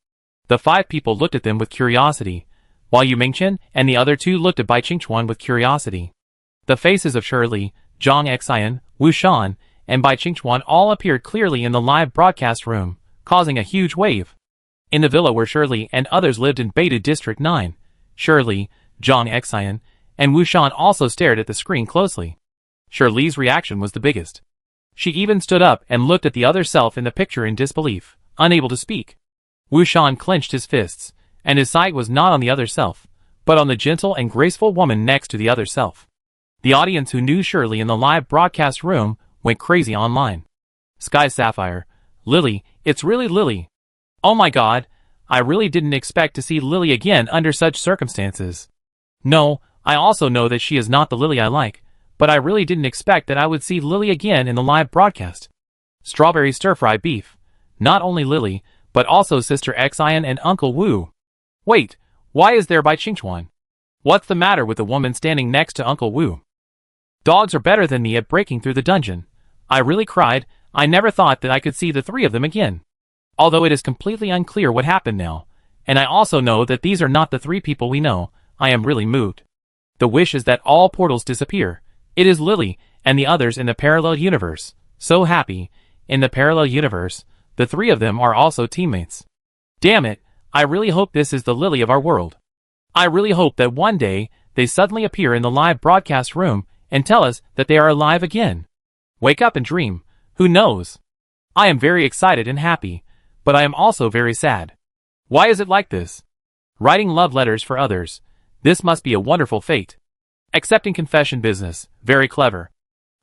The 5 people looked at them with curiosity, while Yu Mingchen and the other 2 looked at Bai Qingchuan with curiosity. The faces of Shirley, Zhang Xian, Wu Shan, and Bai Qingchuan all appeared clearly in the live broadcast room, causing a huge wave. In the villa where Shirley and others lived in Beta District 9, Shirley, Zhang Xian, and Wu Shan also stared at the screen closely. Shirley's reaction was the biggest. She even stood up and looked at the other self in the picture in disbelief, unable to speak. Wu Shan clenched his fists, and his sight was not on the other self, but on the gentle and graceful woman next to the other self. The audience who knew Shirley in the live broadcast room went crazy online. Sky Sapphire. Lily, it's really Lily. Oh my god, I really didn't expect to see Lily again under such circumstances. No, I also know that she is not the Lily I like, but I really didn't expect that I would see Lily again in the live broadcast. Strawberry stir-fry beef. Not only Lily, but also Sister Xian and Uncle Wu. Wait, why is there Bai Qingchuan? What's the matter with the woman standing next to Uncle Wu? Dogs are better than me at breaking through the dungeon. I really cried. I never thought that I could see the three of them again. Although it is completely unclear what happened now, and I also know that these are not the three people we know, I am really moved. The wish is that all portals disappear. It is Lily and the others in the parallel universe. So happy. In the parallel universe, the three of them are also teammates. Damn it, I really hope this is the Lily of our world. I really hope that one day, they suddenly appear in the live broadcast room and tell us that they are alive again. Wake up and dream. Who knows? I am very excited and happy, but I am also very sad. Why is it like this? Writing love letters for others. This must be a wonderful fate. Accepting confession business. Very clever.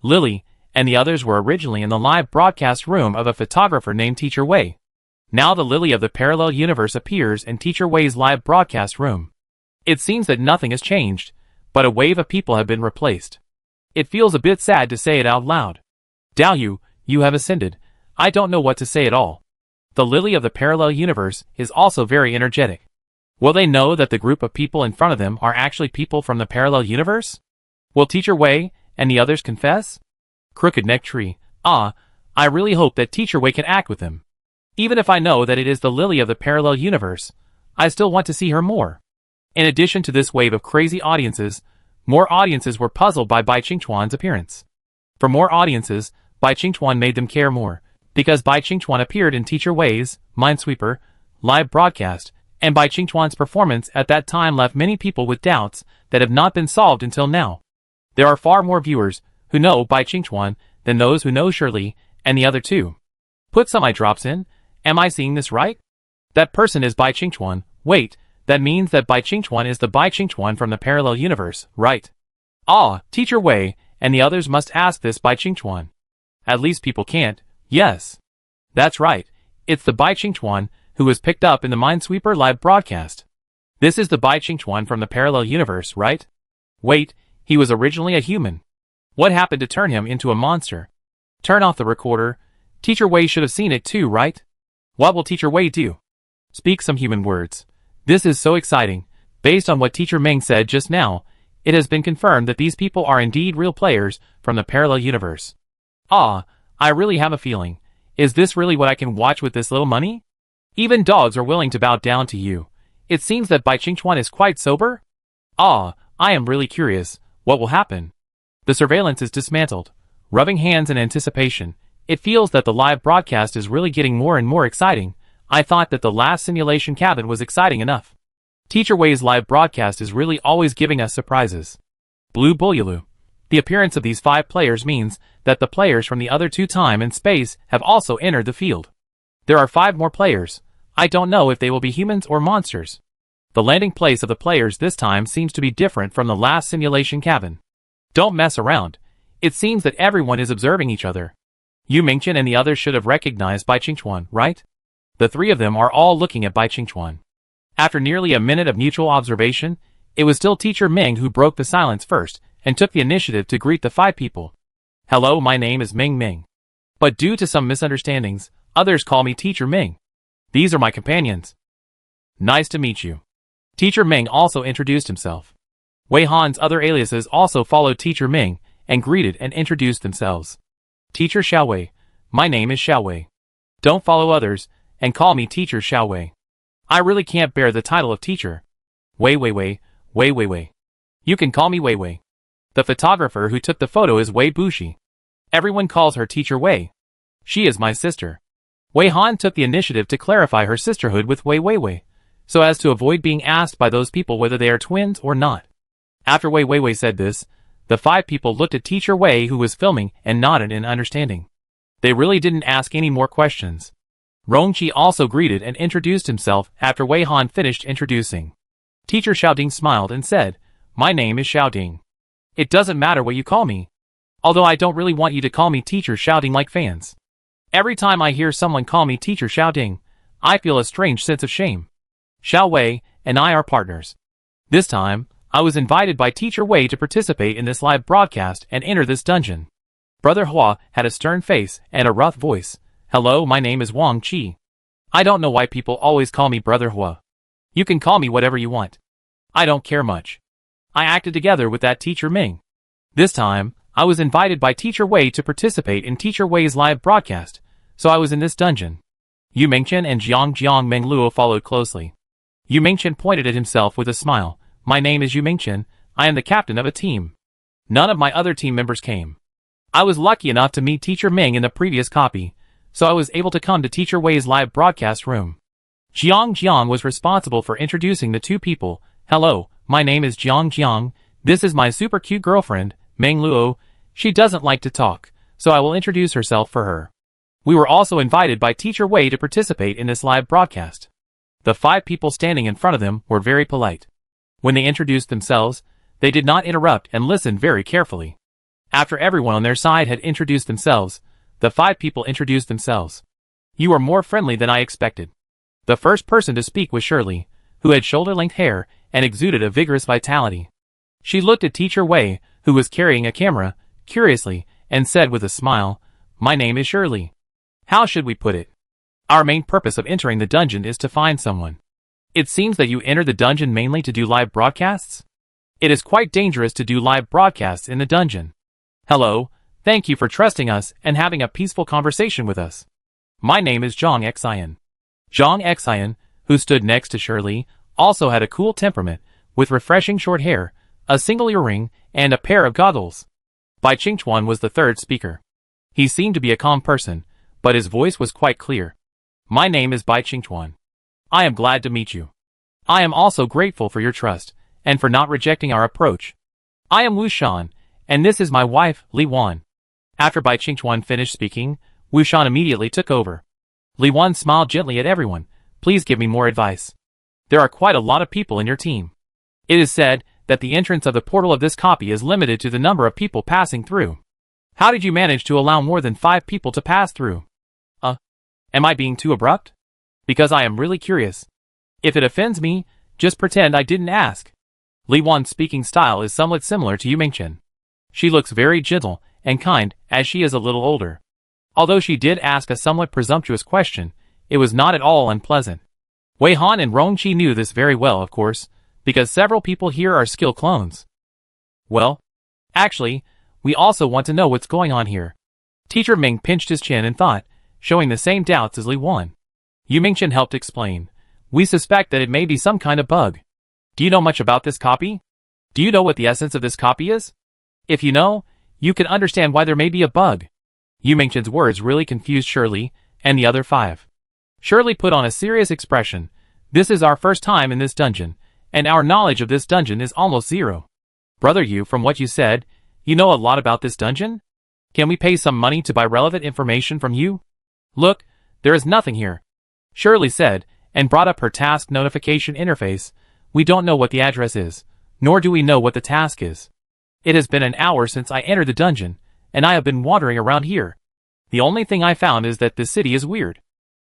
Lily and the others were originally in the live broadcast room of a photographer named Teacher Wei. Now the Lily of the parallel universe appears in Teacher Wei's live broadcast room. It seems that nothing has changed, but a wave of people have been replaced. It feels a bit sad to say it out loud. Dao, you have ascended. I don't know what to say at all. The Lily of the parallel universe is also very energetic. Will they know that the group of people in front of them are actually people from the parallel universe? Will Teacher Wei and the others confess? Crooked Neck Tree. I really hope that Teacher Wei can act with them. Even if I know that it is the Lily of the parallel universe, I still want to see her more. In addition to this wave of crazy audiences, more audiences were puzzled by Bai Qingchuan's appearance. For more audiences, Bai Qingchuan made them care more, because Bai Qingchuan appeared in Teacher Wei's Minesweeper live broadcast, and Bai Qingchuan's performance at that time left many people with doubts that have not been solved until now. There are far more viewers who know Bai Qingchuan than those who know Shirley and the other two. Put some eye drops in. Am I seeing this right? That person is Bai Qingchuan. Wait, that means that Bai Qingchuan is the Bai Qingchuan from the parallel universe, right? Teacher Wei and the others must ask this Bai Qingchuan. At least people can't. Yes. That's right. It's the Bai Qingchuan who was picked up in the Minesweeper live broadcast. This is the Bai Qingchuan from the parallel universe, right? Wait, he was originally a human. What happened to turn him into a monster? Turn off the recorder. Teacher Wei should have seen it too, right? What will Teacher Wei do? Speak some human words. This is so exciting. Based on what Teacher Ming said just now, it has been confirmed that these people are indeed real players from the parallel universe. I really have a feeling. Is this really what I can watch with this little money? Even dogs are willing to bow down to you. It seems that Bai Qingchuan is quite sober? I am really curious. What will happen? The surveillance is dismantled. Rubbing hands in anticipation, it feels that the live broadcast is really getting more and more exciting. I thought that the last simulation cabin was exciting enough. Teacher Wei's live broadcast is really always giving us surprises. Blue Bulyalu. The appearance of these 5 players means that the players from the other 2 time and space have also entered the field. There are 5 more players. I don't know if they will be humans or monsters. The landing place of the players this time seems to be different from the last simulation cabin. Don't mess around. It seems that everyone is observing each other. Yu Mingchen and the others should have recognized Bai Qingchuan, right? The 3 of them are all looking at Bai Qingchuan. After nearly a minute of mutual observation, it was still Teacher Ming who broke the silence first and took the initiative to greet the 5 people. Hello, my name is Ming Ming. But due to some misunderstandings, others call me Teacher Ming. These are my companions. Nice to meet you. Teacher Ming also introduced himself. Wei Han's other aliases also followed Teacher Ming and greeted and introduced themselves. Teacher Xiaowei. My name is Xiaowei. Don't follow others and call me Teacher Xiaowei. I really can't bear the title of teacher. Wei. You can call me Wei. The photographer who took the photo is Wei Bushi. Everyone calls her Teacher Wei. She is my sister. Wei Han took the initiative to clarify her sisterhood with Wei, so as to avoid being asked by those people whether they are twins or not. After Wei said this, the 5 people looked at Teacher Wei who was filming and nodded in understanding. They really didn't ask any more questions. Rongqi also greeted and introduced himself after Wei Han finished introducing. Teacher Xiaoding smiled and said, My name is Xiaoding. It doesn't matter what you call me. Although I don't really want you to call me teacher shouting like fans. Every time I hear someone call me teacher shouting, I feel a strange sense of shame. Xiao Wei and I are partners. This time, I was invited by Teacher Wei to participate in this live broadcast and enter this dungeon. Brother Hua had a stern face and a rough voice. Hello, my name is Wang Qi. I don't know why people always call me Brother Hua. You can call me whatever you want. I don't care much. I acted together with that Teacher Ming. This time, I was invited by Teacher Wei to participate in Teacher Wei's live broadcast, so I was in this dungeon. Yu Mingchen and Jiang Mengluo followed closely. Yu Mingchen pointed at himself with a smile. My name is Yu Mingchen, I am the captain of a team. None of my other team members came. I was lucky enough to meet Teacher Ming in the previous copy, so I was able to come to Teacher Wei's live broadcast room. Jiang was responsible for introducing the two people. Hello, my name is Jiang. This is my super cute girlfriend, Meng Luo. She doesn't like to talk, so I will introduce herself for her. We were also invited by Teacher Wei to participate in this live broadcast. The 5 people standing in front of them were very polite. When they introduced themselves, they did not interrupt and listened very carefully. After everyone on their side had introduced themselves, the 5 people introduced themselves. You are more friendly than I expected. The first person to speak was Shirley, who had shoulder-length hair and exuded a vigorous vitality. She looked at Teacher Wei, who was carrying a camera, curiously, and said with a smile, My name is Shirley. How should we put it? Our main purpose of entering the dungeon is to find someone. It seems that you entered the dungeon mainly to do live broadcasts? It is quite dangerous to do live broadcasts in the dungeon. Hello, thank you for trusting us and having a peaceful conversation with us. My name is Zhang Xian. Zhang Xian, who stood next to Shirley, also had a cool temperament, with refreshing short hair, a single earring, and a pair of goggles. Bai Qingchuan was the third speaker. He seemed to be a calm person, but his voice was quite clear. My name is Bai Qingchuan. I am glad to meet you. I am also grateful for your trust, and for not rejecting our approach. I am Wu Shan, and this is my wife, Li Wan. After Bai Qingchuan finished speaking, Wu Shan immediately took over. Li Wan smiled gently at everyone. Please give me more advice. There are quite a lot of people in your team. It is said that the entrance of the portal of this copy is limited to the number of people passing through. How did you manage to allow more than 5 people to pass through? Am I being too abrupt? Because I am really curious. If it offends me, just pretend I didn't ask. Li Wan's speaking style is somewhat similar to Yu Mingchen. She looks very gentle and kind as she is a little older. Although she did ask a somewhat presumptuous question, it was not at all unpleasant. Wei Han and Rongqi knew this very well, of course, because several people here are skill clones. Well, actually, we also want to know what's going on here. Teacher Ming pinched his chin and thought, showing the same doubts as Li Wan. Yu Mingchen helped explain. We suspect that it may be some kind of bug. Do you know much about this copy? Do you know what the essence of this copy is? If you know, you can understand why there may be a bug. Yu Mingchen's words really confused Shirley and the other 5. Shirley put on a serious expression. This is our first time in this dungeon, and our knowledge of this dungeon is almost 0. Brother Yu, from what you said, you know a lot about this dungeon? Can we pay some money to buy relevant information from you? Look, there is nothing here. Shirley said, and brought up her task notification interface. We don't know what the address is, nor do we know what the task is. It has been an hour since I entered the dungeon, and I have been wandering around here. The only thing I found is that this city is weird.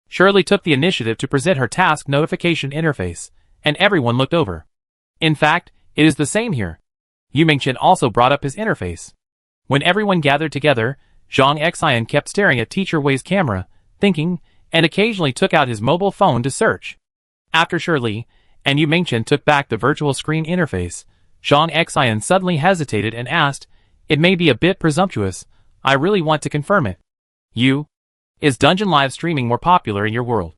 Shirley took the initiative to present her task notification interface, and everyone looked over. In fact, it is the same here. Yu Mingchen also brought up his interface. When everyone gathered together, Zhang Xian kept staring at Teacher Wei's camera, thinking, and occasionally took out his mobile phone to search. After Shirley and Yu Mingchen took back the virtual screen interface, Zhang Xian suddenly hesitated and asked, It may be a bit presumptuous, I really want to confirm it. Is dungeon live streaming more popular in your world?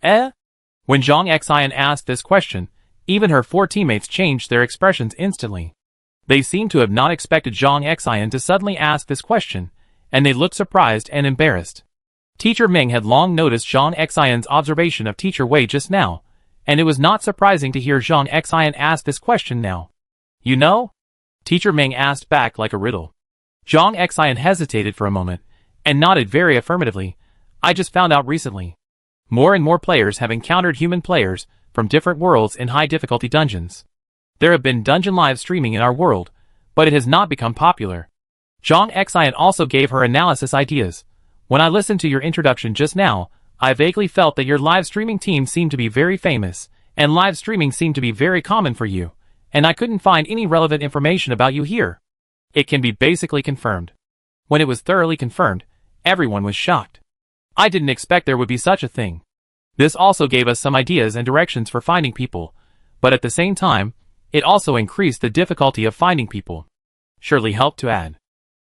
When Zhang Xian asked this question, even her 4 teammates changed their expressions instantly. They seemed to have not expected Zhang Xian to suddenly ask this question, and they looked surprised and embarrassed. Teacher Ming had long noticed Zhang Xian's observation of Teacher Wei just now, and it was not surprising to hear Zhang Xian ask this question now. You know? Teacher Ming asked back like a riddle. Zhang Xian hesitated for a moment, and nodded very affirmatively. I just found out recently. More and more players have encountered human players from different worlds in high difficulty dungeons. There have been dungeon live streaming in our world, but it has not become popular. Zhang Xian also gave her analysis ideas. When I listened to your introduction just now, I vaguely felt that your live streaming team seemed to be very famous, and live streaming seemed to be very common for you, and I couldn't find any relevant information about you here. It can be basically confirmed. When it was thoroughly confirmed, everyone was shocked. I didn't expect there would be such a thing. This also gave us some ideas and directions for finding people, but at the same time, it also increased the difficulty of finding people. Shirley helped to add.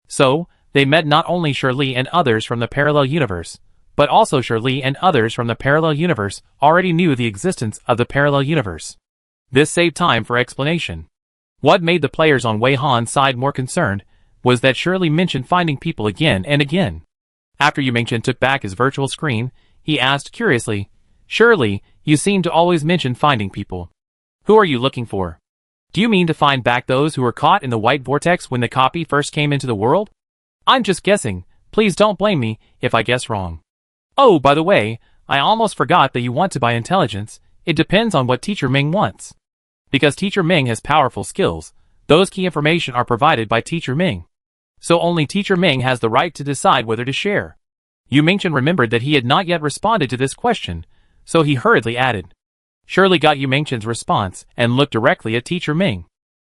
So, they met not only Shirley and others from the parallel universe, but also Shirley and others from the parallel universe already knew the existence of the parallel universe. This saved time for explanation. What made the players on Wei Han's side more concerned was that Shirley mentioned finding people again and again. After Yu Mingchen took back his virtual screen, he asked curiously, "Shirley, you seem to always mention finding people. Who are you looking for? Do you mean to find back those who were caught in the white vortex when the copy first came into the world? I'm just guessing. Please don't blame me if I guess wrong. Oh, by the way, I almost forgot that you want to buy intelligence. It depends on what Teacher Ming wants. Because Teacher Ming has powerful skills, those key information are provided by Teacher Ming. So only Teacher Ming has the right to decide whether to share." Yu Mingchen remembered that he had not yet responded to this question, so he hurriedly added. Shirley got Yu Mingchen's response and looked directly at Teacher Ming.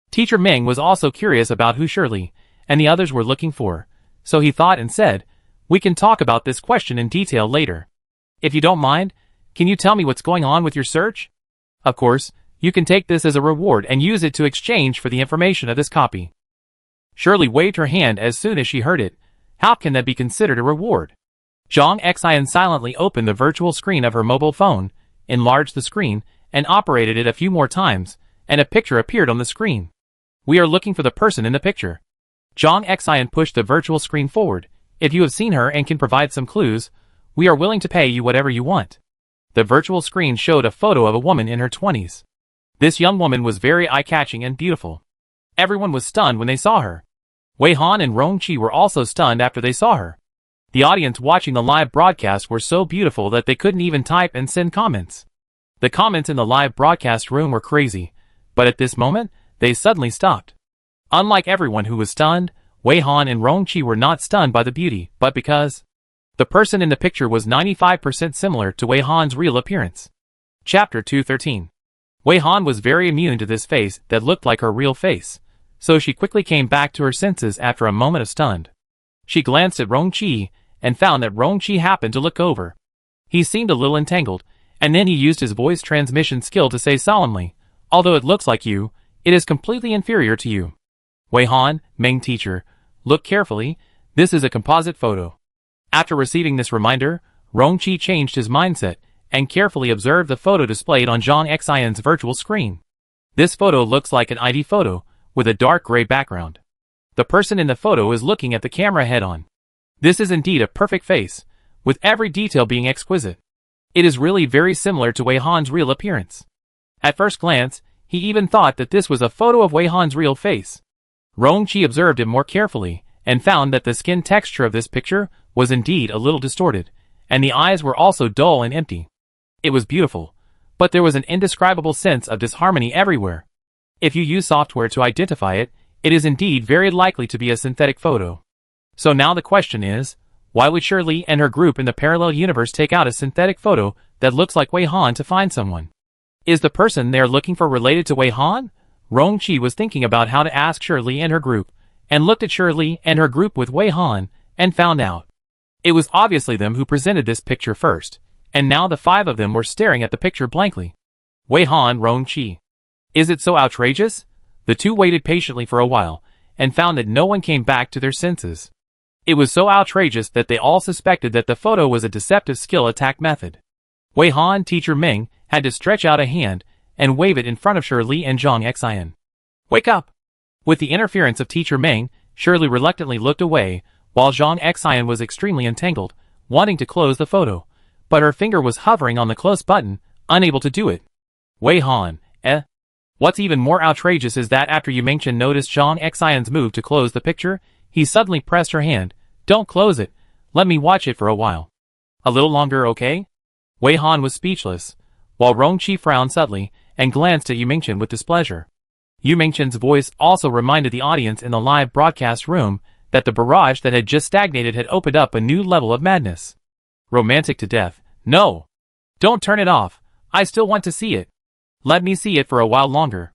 Teacher Ming was also curious about who Shirley and the others were looking for, so he thought and said, "We can talk about this question in detail later. If you don't mind, can you tell me what's going on with your search? Of course, you can take this as a reward and use it to exchange for the information of this copy." Shirley waved her hand as soon as she heard it. How can that be considered a reward? Zhang Xian silently opened the virtual screen of her mobile phone, enlarged the screen, and operated it a few more times, and a picture appeared on the screen. "We are looking for the person in the picture." Zhang Xian pushed the virtual screen forward. "If you have seen her and can provide some clues, we are willing to pay you whatever you want." The virtual screen showed a photo of a woman in her 20s. This young woman was very eye-catching and beautiful. Everyone was stunned when they saw her. Wei Han and Rong Qi were also stunned after they saw her. The audience watching the live broadcast were so beautiful that they couldn't even type and send comments. The comments in the live broadcast room were crazy, but at this moment, they suddenly stopped. Unlike everyone who was stunned, Wei Han and Rong Qi were not stunned by the beauty, but because the person in the picture was 95% similar to Wei Han's real appearance. Chapter 213. Wei Han was very immune to this face that looked like her real face, so she quickly came back to her senses after a moment of stunned. She glanced at Rong Qi and found that Rong Qi happened to look over. He seemed a little entangled, and then he used his voice transmission skill to say solemnly, "Although it looks like you, it is completely inferior to you. Wei Han, Ming teacher, look carefully, this is a composite photo." After receiving this reminder, Rong Qi changed his mindset and carefully observed the photo displayed on Zhang Xian's virtual screen. This photo looks like an ID photo, with a dark gray background. The person in the photo is looking at the camera head-on. This is indeed a perfect face, with every detail being exquisite. It is really very similar to Wei Han's real appearance. At first glance, he even thought that this was a photo of Wei Han's real face. Rong Qi observed him more carefully, and found that the skin texture of this picture was indeed a little distorted, and the eyes were also dull and empty. It was beautiful, but there was an indescribable sense of disharmony everywhere. If you use software to identify it, it is indeed very likely to be a synthetic photo. So now the question is, why would Shirley and her group in the parallel universe take out a synthetic photo that looks like Wei Han to find someone? Is the person they are looking for related to Wei Han? Rong Qi was thinking about how to ask Shirley and her group, and looked at Shirley and her group with Wei Han, and found out. It was obviously them who presented this picture first, and now the five of them were staring at the picture blankly. Wei Han, Rong Qi. Is it so outrageous? The two waited patiently for a while, and found that no one came back to their senses. It was so outrageous that they all suspected that the photo was a deceptive skill attack method. Wei Han, Teacher Ming, had to stretch out a hand and wave it in front of Shirley and Zhang Xian. "Wake up!" With the interference of Teacher Ming, Shirley reluctantly looked away, while Zhang Xian was extremely entangled, wanting to close the photo, but her finger was hovering on the close button, unable to do it. Wei Han, What's even more outrageous is that after Yu Mingchen noticed Zhang Xian's move to close the picture, he suddenly pressed her hand. "Don't close it. Let me watch it for a while. A little longer, okay?" Wei Han was speechless, while Rong Qi frowned subtly and glanced at Yu Mingchen with displeasure. Yu Mingchen's voice also reminded the audience in the live broadcast room that the barrage that had just stagnated had opened up a new level of madness. Romantic to death. No! Don't turn it off. I still want to see it. Let me see it for a while longer.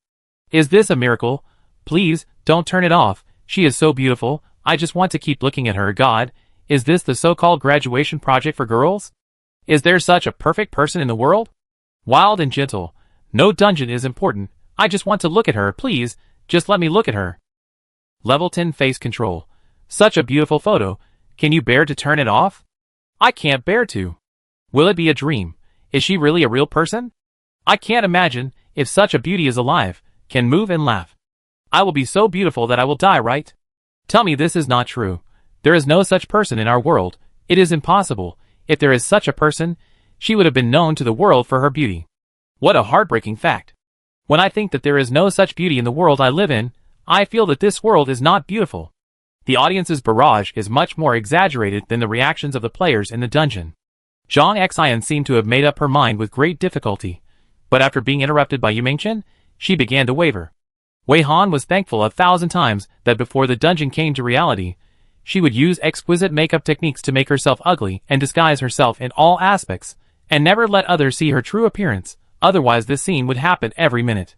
Is this a miracle? Please, don't turn it off. She is so beautiful. I just want to keep looking at her. God, is this the so-called graduation project for girls? Is there such a perfect person in the world? Wild and gentle. No dungeon is important. I just want to look at her. Please, just let me look at her. Level 10 face control. Such a beautiful photo. Can you bear to turn it off? I can't bear to. Will it be a dream? Is she really a real person? I can't imagine if such a beauty is alive, can move and laugh. I will be so beautiful that I will die, right? Tell me this is not true. There is no such person in our world. It is impossible. If there is such a person, she would have been known to the world for her beauty. What a heartbreaking fact. When I think that there is no such beauty in the world I live in, I feel that this world is not beautiful. The audience's barrage is much more exaggerated than the reactions of the players in the dungeon. Zhang Xian seemed to have made up her mind with great difficulty, but after being interrupted by Yu Mingchen, she began to waver. Wei Han was thankful 1,000 times that before the dungeon came to reality, she would use exquisite makeup techniques to make herself ugly and disguise herself in all aspects, and never let others see her true appearance, otherwise this scene would happen every minute.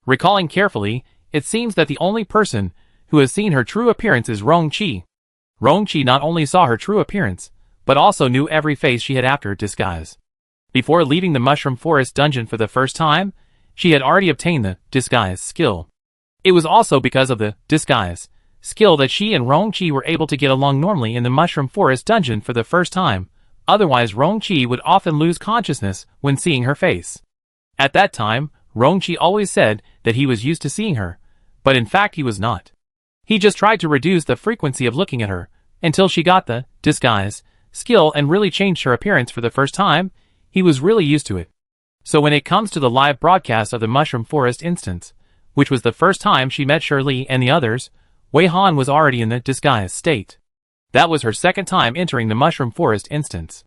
Recalling carefully, it seems that the only person who has seen her true appearance is Rongqi. Rongqi not only saw her true appearance, but also knew every face she had after disguise. Before leaving the Mushroom Forest dungeon for the first time, she had already obtained the disguise skill. It was also because of the disguise skill that she and Rongqi were able to get along normally in the Mushroom Forest dungeon for the first time, otherwise Rongqi would often lose consciousness when seeing her face. At that time, Rongqi always said that he was used to seeing her, but in fact he was not. He just tried to reduce the frequency of looking at her, until she got the disguise skill and really changed her appearance for the first time. He was really used to it. So when it comes to the live broadcast of the Mushroom Forest instance, which was the first time she met Shirley and the others, Wei Han was already in the disguise state. That was her second time entering the Mushroom Forest instance.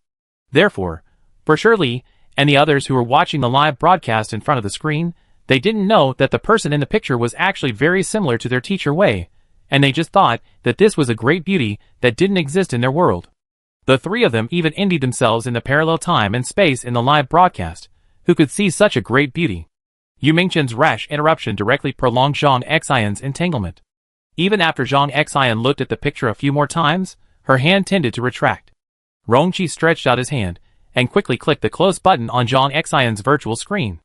Therefore, for Shirley and the others who were watching the live broadcast in front of the screen, they didn't know that the person in the picture was actually very similar to their teacher Wei, and they just thought that this was a great beauty that didn't exist in their world. The three of them even envied themselves in the parallel time and space in the live broadcast, who could see such a great beauty. Yu Mingchen's rash interruption directly prolonged Zhang Xian's entanglement. Even after Zhang Xian looked at the picture a few more times, her hand tended to retract. Rongqi stretched out his hand, and quickly clicked the close button on Zhang Xian's virtual screen.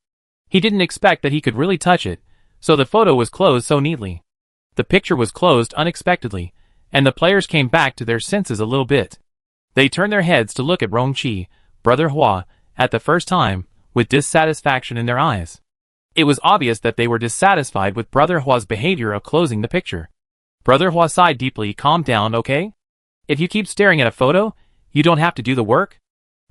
He didn't expect that he could really touch it, so the photo was closed so neatly. The picture was closed unexpectedly, and the players came back to their senses a little bit. They turned their heads to look at Rongqi, Brother Hua, at the first time, with dissatisfaction in their eyes. It was obvious that they were dissatisfied with Brother Hua's behavior of closing the picture. Brother Hua sighed deeply. Calm down, okay? If you keep staring at a photo, you don't have to do the work.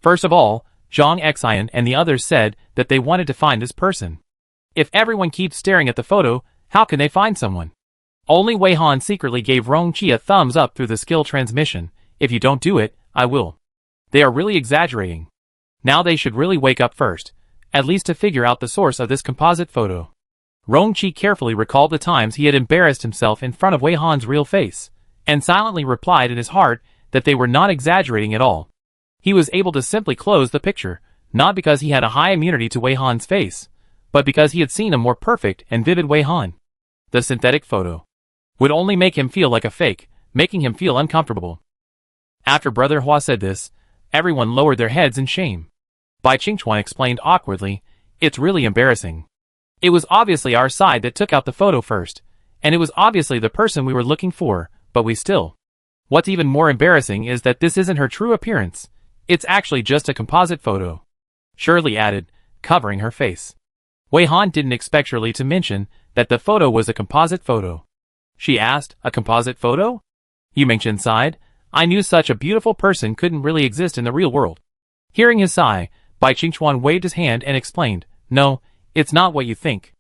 First of all, Zhang Xian and the others said that they wanted to find this person. If everyone keeps staring at the photo, how can they find someone? Only Wei Han secretly gave Rongqi a thumbs up through the skill transmission. If you don't do it, I will. They are really exaggerating. Now they should really wake up first, at least to figure out the source of this composite photo. Rongqi carefully recalled the times he had embarrassed himself in front of Wei Han's real face, and silently replied in his heart that they were not exaggerating at all. He was able to simply close the picture, not because he had a high immunity to Wei Han's face, but because he had seen a more perfect and vivid Wei Han. The synthetic photo would only make him feel like a fake, making him feel uncomfortable. After Brother Hua said this, everyone lowered their heads in shame. Bai Qingchuan explained awkwardly, "It's really embarrassing. It was obviously our side that took out the photo first, and it was obviously the person we were looking for, but we still. What's even more embarrassing is that this isn't her true appearance. It's actually just a composite photo," Shirley added, covering her face. Wei Han didn't expect Shirley to mention that the photo was a composite photo. She asked, "A composite photo?" Yu Mingchen sighed. "I knew such a beautiful person couldn't really exist in the real world." Hearing his sigh, Bai Qingchuan waved his hand and explained, "No, it's not what you think.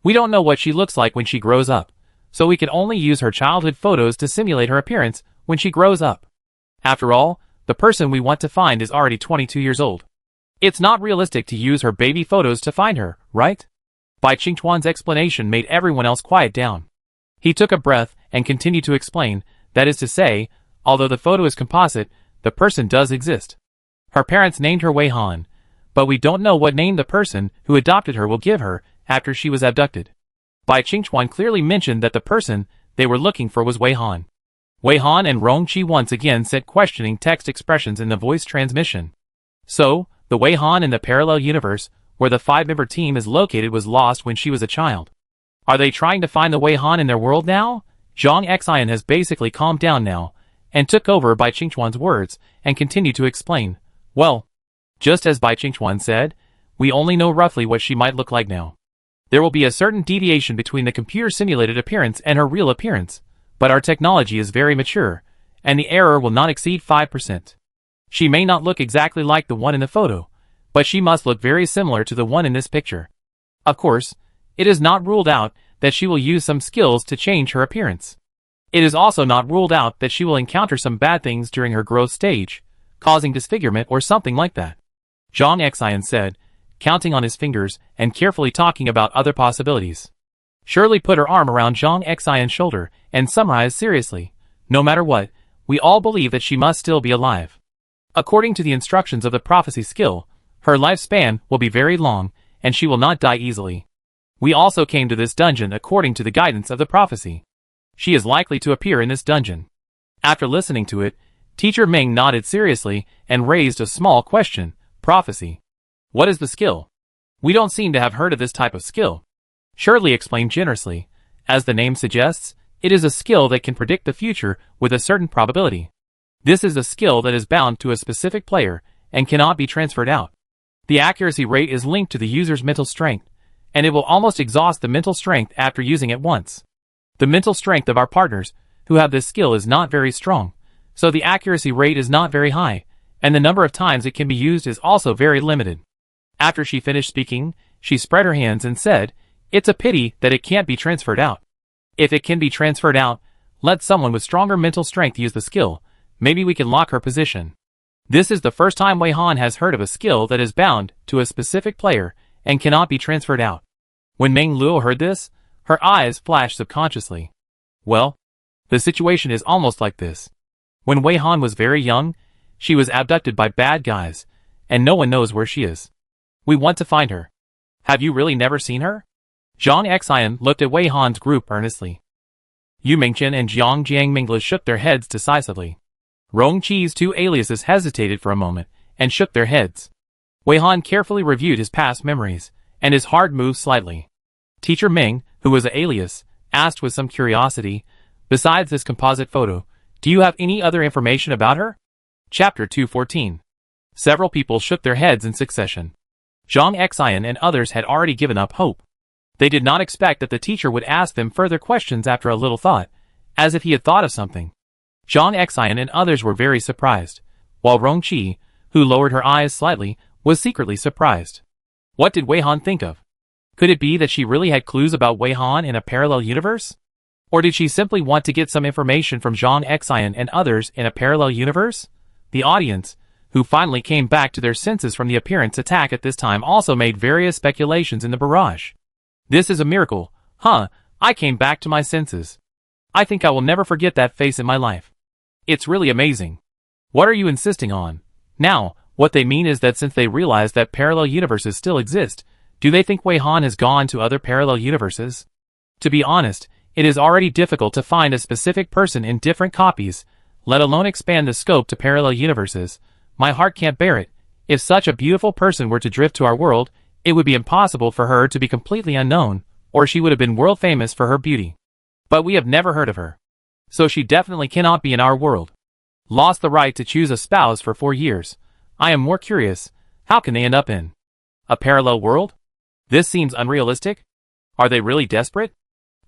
We don't know what she looks like when she grows up, so we can only use her childhood photos to simulate her appearance when she grows up. After all, the person we want to find is already 22 years old. It's not realistic to use her baby photos to find her, right?" Bai Qingchuan's explanation made everyone else quiet down. He took a breath and continued to explain That is to say, although the photo is composite, the person does exist. Her parents named her Wei Han, but we don't know what name the person who adopted her will give her after she was abducted. Bai Qingchuan clearly mentioned that the person they were looking for was Wei Han. Wei Han and Rong Qi once again sent questioning text expressions in the voice transmission. So, the Wei Han in the parallel universe, where the 5-member team is located, was lost when she was a child. Are they trying to find the Wei Han in their world now? Zhang Xian has basically calmed down now, and took over Bai Qingchuan's words, and continued to explain. Well, just as Bai Qingchuan said, we only know roughly what she might look like now. There will be a certain deviation between the computer-simulated appearance and her real appearance, but our technology is very mature, and the error will not exceed 5%. She may not look exactly like the one in the photo, but she must look very similar to the one in this picture. Of course, it is not ruled out that she will use some skills to change her appearance. It is also not ruled out that she will encounter some bad things during her growth stage, causing disfigurement or something like that. Zhang Xian said, counting on his fingers and carefully talking about other possibilities. Shirley put her arm around Zhang Xian's shoulder and summarized seriously, no matter what, we all believe that she must still be alive. According to the instructions of the prophecy skill, her lifespan will be very long, and she will not die easily. We also came to this dungeon according to the guidance of the prophecy. She is likely to appear in this dungeon. After listening to it, Teacher Ming nodded seriously and raised a small question. Prophecy. What is the skill? We don't seem to have heard of this type of skill. Shirley explained generously. As the name suggests, it is a skill that can predict the future with a certain probability. This is a skill that is bound to a specific player and cannot be transferred out. The accuracy rate is linked to the user's mental strength, and it will almost exhaust the mental strength after using it once. The mental strength of our partners who have this skill is not very strong, so the accuracy rate is not very high, and the number of times it can be used is also very limited. After she finished speaking, she spread her hands and said, "It's a pity that it can't be transferred out. If it can be transferred out, let someone with stronger mental strength use the skill. Maybe we can lock her position." This is the first time Wei Han has heard of a skill that is bound to a specific player and cannot be transferred out. When Meng Luo heard this, her eyes flashed subconsciously. Well, the situation is almost like this. When Wei Han was very young, she was abducted by bad guys, and no one knows where she is. We want to find her. Have you really never seen her? Zhang Xian looked at Wei Han's group earnestly. Yu Mingchen and Jiang Jiangmingla shook their heads decisively. Rong Qi's two aliases hesitated for a moment and shook their heads. Wei Han carefully reviewed his past memories, and his heart moved slightly. Teacher Ming, who was an alias, asked with some curiosity, "Besides this composite photo, do you have any other information about her?" Chapter 214. Several people shook their heads in succession. Zhang Xian and others had already given up hope. They did not expect that the teacher would ask them further questions after a little thought, as if he had thought of something. Zhang Xian and others were very surprised, while Rong Qi, who lowered her eyes slightly, was secretly surprised. What did Wei Han think of? Could it be that she really had clues about Wei Han in a parallel universe? Or did she simply want to get some information from Zhang Xian and others in a parallel universe? The audience, who finally came back to their senses from the appearance attack at this time, also made various speculations in the barrage. This is a miracle, huh? I came back to my senses. I think I will never forget that face in my life. It's really amazing. What are you insisting on? Now, what they mean is that since they realize that parallel universes still exist, do they think Wei Han has gone to other parallel universes? To be honest, it is already difficult to find a specific person in different copies, let alone expand the scope to parallel universes. My heart can't bear it. If such a beautiful person were to drift to our world, it would be impossible for her to be completely unknown, or she would have been world famous for her beauty. But we have never heard of her. So she definitely cannot be in our world. Lost the right to choose a spouse for 4 years. I am more curious, how can they end up in a parallel world? This seems unrealistic. Are they really desperate?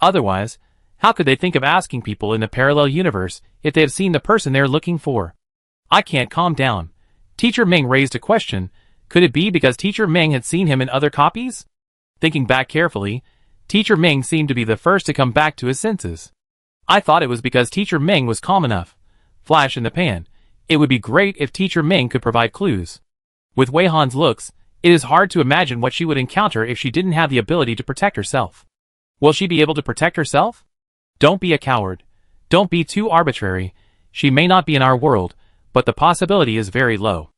Otherwise, how could they think of asking people in a parallel universe if they have seen the person they're looking for? I can't calm down. Teacher Ming raised a question. Could it be because Teacher Ming had seen him in other copies? Thinking back carefully, Teacher Ming seemed to be the first to come back to his senses. I thought it was because Teacher Ming was calm enough. Flash in the pan. It would be great if Teacher Ming could provide clues. With Wei Han's looks, it is hard to imagine what she would encounter if she didn't have the ability to protect herself. Will she be able to protect herself? Don't be a coward. Don't be too arbitrary. She may not be in our world, but the possibility is very low.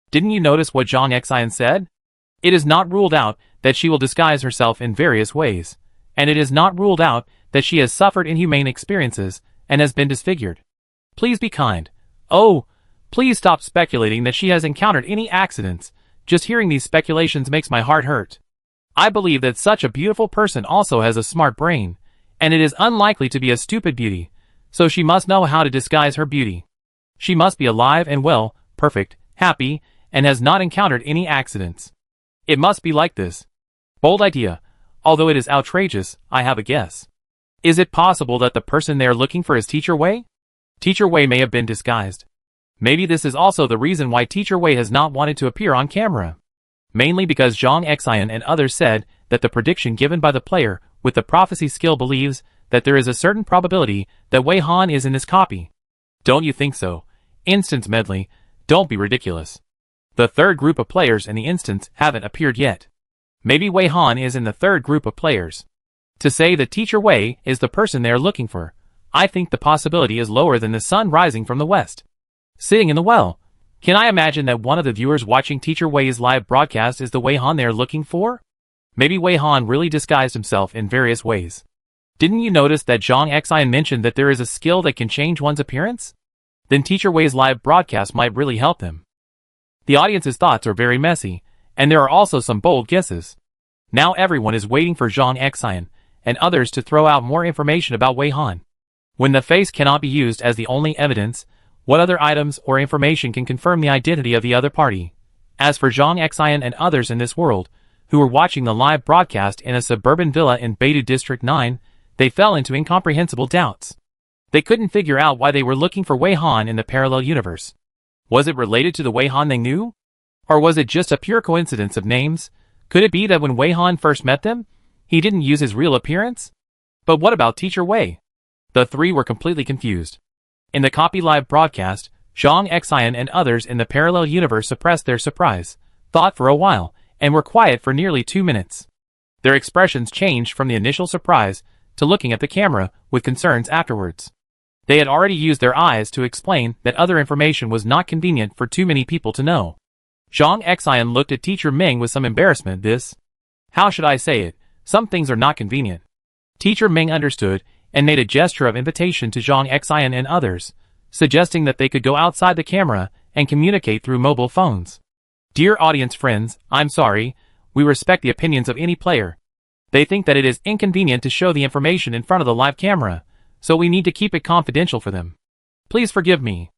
Didn't you notice what Zhang Xian said? It is not ruled out that she will disguise herself in various ways, and it is not ruled out that she has suffered inhumane experiences and has been disfigured. Please be kind. Oh, please stop speculating that she has encountered any accidents. Just hearing these speculations makes my heart hurt. I believe that such a beautiful person also has a smart brain, and it is unlikely to be a stupid beauty, so she must know how to disguise her beauty. She must be alive and well, perfect, happy, and has not encountered any accidents. It must be like this. Bold idea. Although it is outrageous, I have a guess. Is it possible that the person they are looking for is Teacher Wei? Teacher Wei may have been disguised. Maybe this is also the reason why Teacher Wei has not wanted to appear on camera. Mainly because Zhang Xian and others said that the prediction given by the player with the prophecy skill believes that there is a certain probability that Wei Han is in this copy. Don't you think so? Instance Medley, don't be ridiculous. The third group of players in the instance haven't appeared yet. Maybe Wei Han is in the third group of players. To say that Teacher Wei is the person they are looking for, I think the possibility is lower than the sun rising from the west. Sitting in the well. Can I imagine that one of the viewers watching Teacher Wei's live broadcast is the Wei Han they are looking for? Maybe Wei Han really disguised himself in various ways. Didn't you notice that Zhang Xian mentioned that there is a skill that can change one's appearance? Then Teacher Wei's live broadcast might really help them. The audience's thoughts are very messy, and there are also some bold guesses. Now everyone is waiting for Zhang Xian and others to throw out more information about Wei Han. When the face cannot be used as the only evidence, what other items or information can confirm the identity of the other party? As for Zhang Xian and others in this world, who were watching the live broadcast in a suburban villa in Beidou District 9, they fell into incomprehensible doubts. They couldn't figure out why they were looking for Wei Han in the parallel universe. Was it related to the Wei Han they knew? Or was it just a pure coincidence of names? Could it be that when Wei Han first met them, he didn't use his real appearance? But what about Teacher Wei? The three were completely confused. In the copy live broadcast, Zhang Xian and others in the parallel universe suppressed their surprise, thought for a while, and were quiet for nearly 2 minutes. Their expressions changed from the initial surprise to looking at the camera with concerns afterwards. They had already used their eyes to explain that other information was not convenient for too many people to know. Zhang Xian looked at Teacher Ming with some embarrassment. How should I say it? Some things are not convenient. Teacher Ming understood and made a gesture of invitation to Zhang Xian and others, suggesting that they could go outside the camera and communicate through mobile phones. Dear audience friends, I'm sorry, we respect the opinions of any player. They think that it is inconvenient to show the information in front of the live camera, so we need to keep it confidential for them. Please forgive me.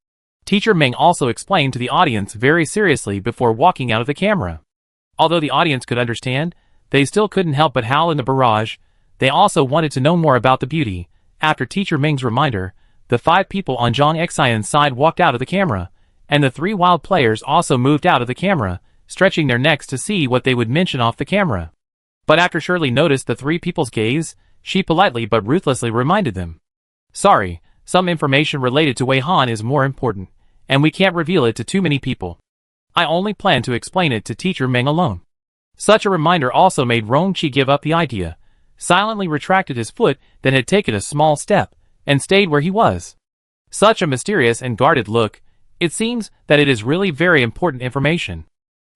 Teacher Ming also explained to the audience very seriously before walking out of the camera. Although the audience could understand, they still couldn't help but howl in the barrage. They also wanted to know more about the beauty. After Teacher Ming's reminder, the 5 people on Zhang Xian's side walked out of the camera, and the 3 wild players also moved out of the camera, stretching their necks to see what they would mention off the camera. But after Shirley noticed the 3 people's gaze, she politely but ruthlessly reminded them. Sorry, some information related to Wei Han is more important, and we can't reveal it to too many people. I only plan to explain it to Teacher Ming alone. Such a reminder also made Rongqi give up the idea, silently retracted his foot, then had taken a small step, and stayed where he was. Such a mysterious and guarded look. It seems that it is really very important information.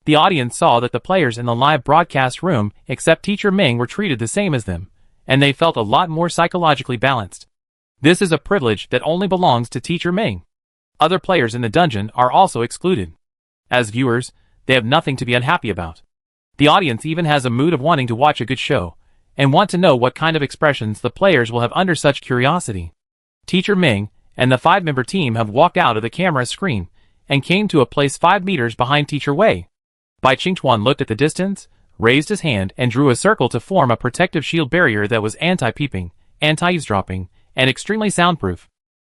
The audience saw that the players in the live broadcast room except Teacher Ming were treated the same as them, and they felt a lot more psychologically balanced. This is a privilege that only belongs to Teacher Ming. Other players in the dungeon are also excluded. As viewers, they have nothing to be unhappy about. The audience even has a mood of wanting to watch a good show, and want to know what kind of expressions the players will have under such curiosity. Teacher Ming and the 5-member team have walked out of the camera screen, and came to a place 5 meters behind Teacher Wei. Bai Qingtuan looked at the distance, raised his hand and drew a circle to form a protective shield barrier that was anti-peeping, anti-eavesdropping, and extremely soundproof.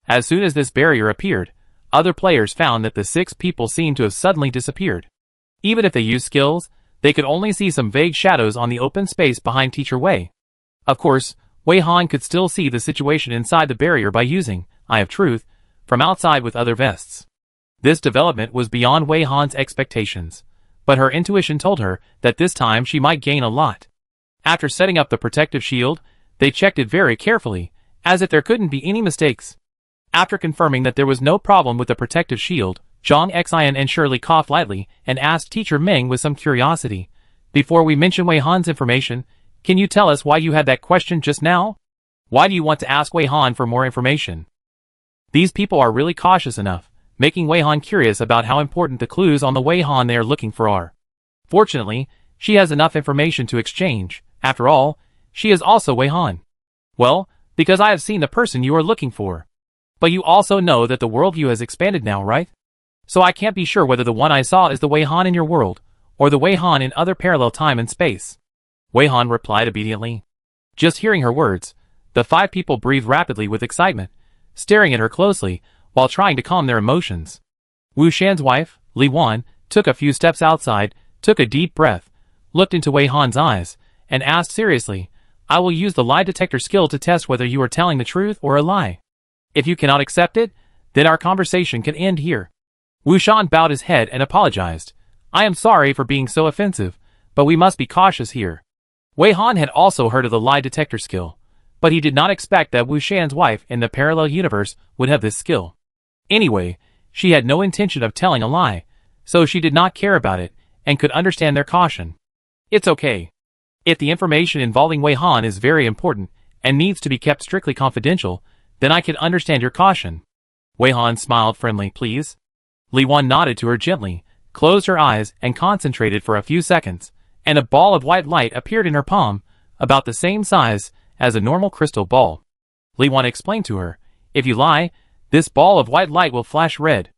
As soon as this barrier appeared, other players found that the 6 people seemed to have suddenly disappeared. Even if they used skills, they could only see some vague shadows on the open space behind Teacher Wei. Of course, Wei Han could still see the situation inside the barrier by using Eye of Truth from outside with other vests. This development was beyond Wei Han's expectations, but her intuition told her that this time she might gain a lot. After setting up the protective shield, they checked it very carefully, as if there couldn't be any mistakes. After confirming that there was no problem with the protective shield, Zhang Xian and Shirley coughed lightly and asked Teacher Ming with some curiosity. Before we mention Wei Han's information, can you tell us why you had that question just now? Why do you want to ask Wei Han for more information? These people are really cautious enough, making Wei Han curious about how important the clues on the Wei Han they are looking for are. Fortunately, she has enough information to exchange. After all, she is also Wei Han. Well, because I have seen the person you are looking for. But you also know that the worldview has expanded now, right? So I can't be sure whether the one I saw is the Wei Han in your world, or the Wei Han in other parallel time and space. Wei Han replied obediently. Just hearing her words, the 5 people breathed rapidly with excitement, staring at her closely, while trying to calm their emotions. Wu Shan's wife, Li Wan, took a few steps outside, took a deep breath, looked into Wei Han's eyes, and asked seriously, I will use the lie detector skill to test whether you are telling the truth or a lie. If you cannot accept it, then our conversation can end here. Wu Shan bowed his head and apologized. I am sorry for being so offensive, but we must be cautious here. Wei Han had also heard of the lie detector skill, but he did not expect that Wu Shan's wife in the parallel universe would have this skill. Anyway, she had no intention of telling a lie, so she did not care about it and could understand their caution. It's okay. If the information involving Wei Han is very important and needs to be kept strictly confidential, then I can understand your caution. Wei Han smiled friendly, please. Li Wan nodded to her gently, closed her eyes and concentrated for a few seconds, and a ball of white light appeared in her palm, about the same size as a normal crystal ball. Li Wan explained to her, if you lie, this ball of white light will flash red.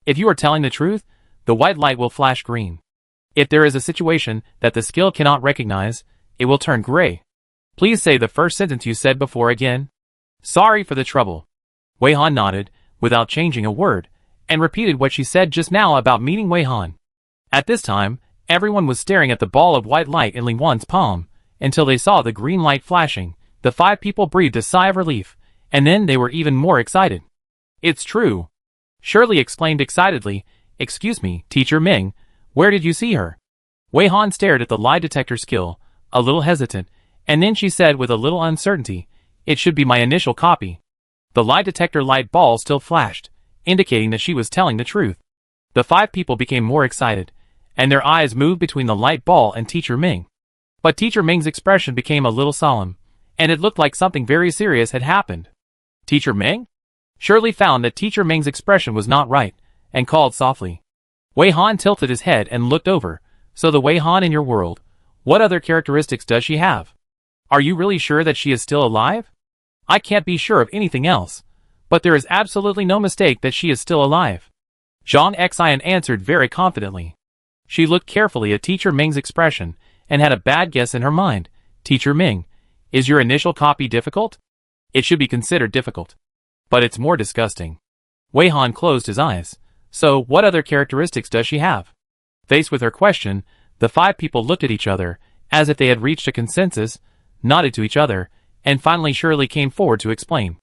If you are telling the truth, the white light will flash green. If there is a situation that the skill cannot recognize, it will turn gray. Please say the first sentence you said before again. Sorry for the trouble. Wei Han nodded, without changing a word, and repeated what she said just now about meeting Wei Han. At this time, everyone was staring at the ball of white light in Li Wan's palm, until they saw the green light flashing. The 5 people breathed a sigh of relief, and then they were even more excited. It's true. Shirley exclaimed excitedly, excuse me, Teacher Ming, where did you see her? Wei Han stared at the lie detector skill, a little hesitant, and then she said with a little uncertainty, it should be my initial copy. The lie detector light ball still flashed, indicating that she was telling the truth. The 5 people became more excited, and their eyes moved between the light ball and Teacher Ming. But Teacher Ming's expression became a little solemn, and it looked like something very serious had happened. Teacher Ming? Shirley found that Teacher Ming's expression was not right, and called softly. Wei Han tilted his head and looked over. So the Wei Han in your world, what other characteristics does she have? Are you really sure that she is still alive? I can't be sure of anything else, but there is absolutely no mistake that she is still alive. Zhang Xian answered very confidently. She looked carefully at Teacher Ming's expression, and had a bad guess in her mind. Teacher Ming, is your initial copy difficult? It should be considered difficult. But it's more disgusting. Wei Han closed his eyes. So, what other characteristics does she have? Faced with her question, the 5 people looked at each other, as if they had reached a consensus, nodded to each other, and finally Shirley came forward to explain.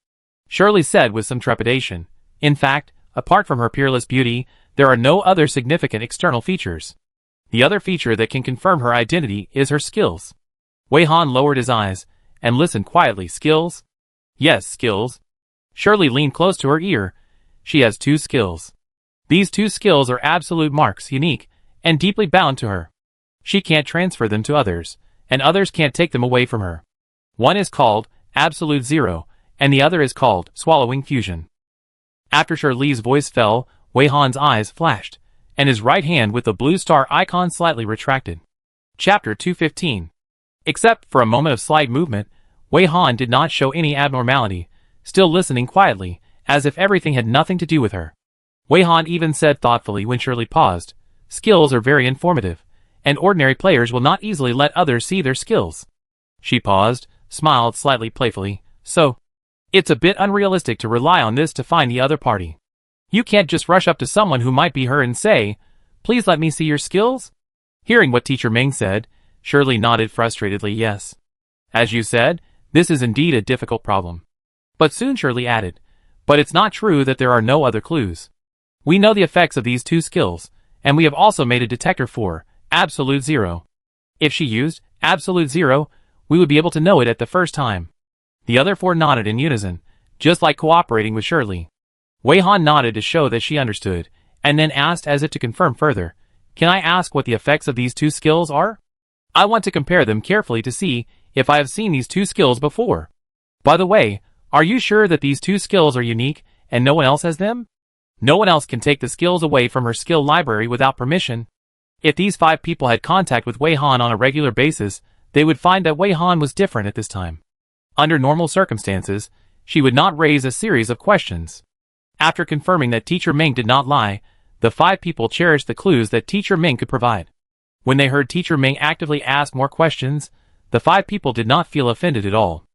Shirley said with some trepidation, in fact, apart from her peerless beauty, there are no other significant external features. The other feature that can confirm her identity is her skills. Wei Han lowered his eyes, and listened quietly. Skills? Yes, skills. Shirley leaned close to her ear. She has 2 skills. These 2 skills are absolute marks, unique, and deeply bound to her. She can't transfer them to others, and others can't take them away from her. One is called Absolute Zero, and the other is called Swallowing Fusion. After Shirley's voice fell, Wei Han's eyes flashed, and his right hand with the blue star icon slightly retracted. Chapter 215. Except for a moment of slight movement, Wei Han did not show any abnormality, still listening quietly, as if everything had nothing to do with her. Wei Han even said thoughtfully when Shirley paused, skills are very informative, and ordinary players will not easily let others see their skills. She paused, smiled slightly playfully, so, it's a bit unrealistic to rely on this to find the other party. You can't just rush up to someone who might be her and say, please let me see your skills? Hearing what Teacher Ming said, Shirley nodded frustratedly yes. As you said, this is indeed a difficult problem. But soon Shirley added, but it's not true that there are no other clues. We know the effects of these 2 skills, and we have also made a detector for Absolute Zero. If she used Absolute Zero, we would be able to know it at the first time. The other 4 nodded in unison, just like cooperating with Shirley. Wei Han nodded to show that she understood, and then asked as if to confirm further, "Can I ask what the effects of these two skills are? I want to compare them carefully to see if I have seen these two skills before. By the way, are you sure that these two skills are unique and no one else has them? No one else can take the skills away from her skill library without permission." If these 5 people had contact with Wei Han on a regular basis, they would find that Wei Han was different at this time. Under normal circumstances, she would not raise a series of questions. After confirming that Teacher Ming did not lie, the 5 people cherished the clues that Teacher Ming could provide. When they heard Teacher Ming actively ask more questions, the 5 people did not feel offended at all.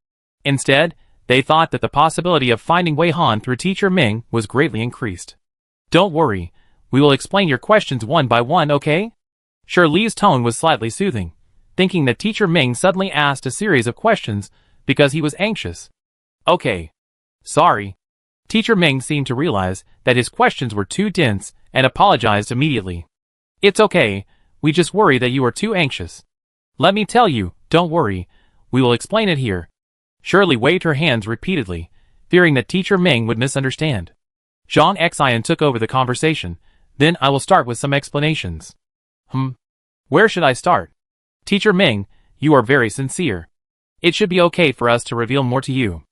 Instead, they thought that the possibility of finding Wei Han through Teacher Ming was greatly increased. "Don't worry, we will explain your questions one by one, okay?" Shirley's tone was slightly soothing, thinking that Teacher Ming suddenly asked a series of questions because he was anxious. "Okay. Sorry." Teacher Ming seemed to realize that his questions were too dense and apologized immediately. "It's okay, we just worry that you are too anxious. Let me tell you, don't worry, we will explain it here." Shirley waved her hands repeatedly, fearing that Teacher Ming would misunderstand. Zhang Xian took over the conversation. "Then I will start with some explanations." Where should I start? Teacher Ming, you are very sincere. It should be okay for us to reveal more to you.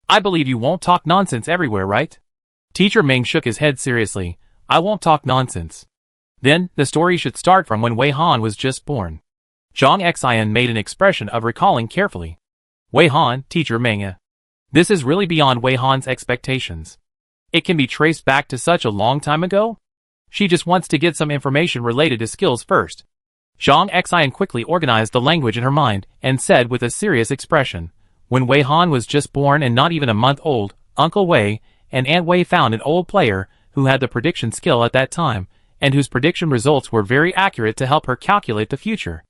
I believe you won't talk nonsense everywhere, right? Teacher Ming shook his head seriously. "I won't talk nonsense." "Then, the story should start from when Wei Han was just born." Zhang Xian made an expression of recalling carefully. "Wei Han, Teacher Ming. This is really beyond Wei Han's expectations. It can be traced back to such a long time ago? She just wants to get some information related to skills first." Zhang Xian quickly organized the language in her mind and said with a serious expression, "When Wei Han was just born and not even a month old, Uncle Wei and Aunt Wei found an old player who had the prediction skill at that time, and whose prediction results were very accurate to help her calculate the future.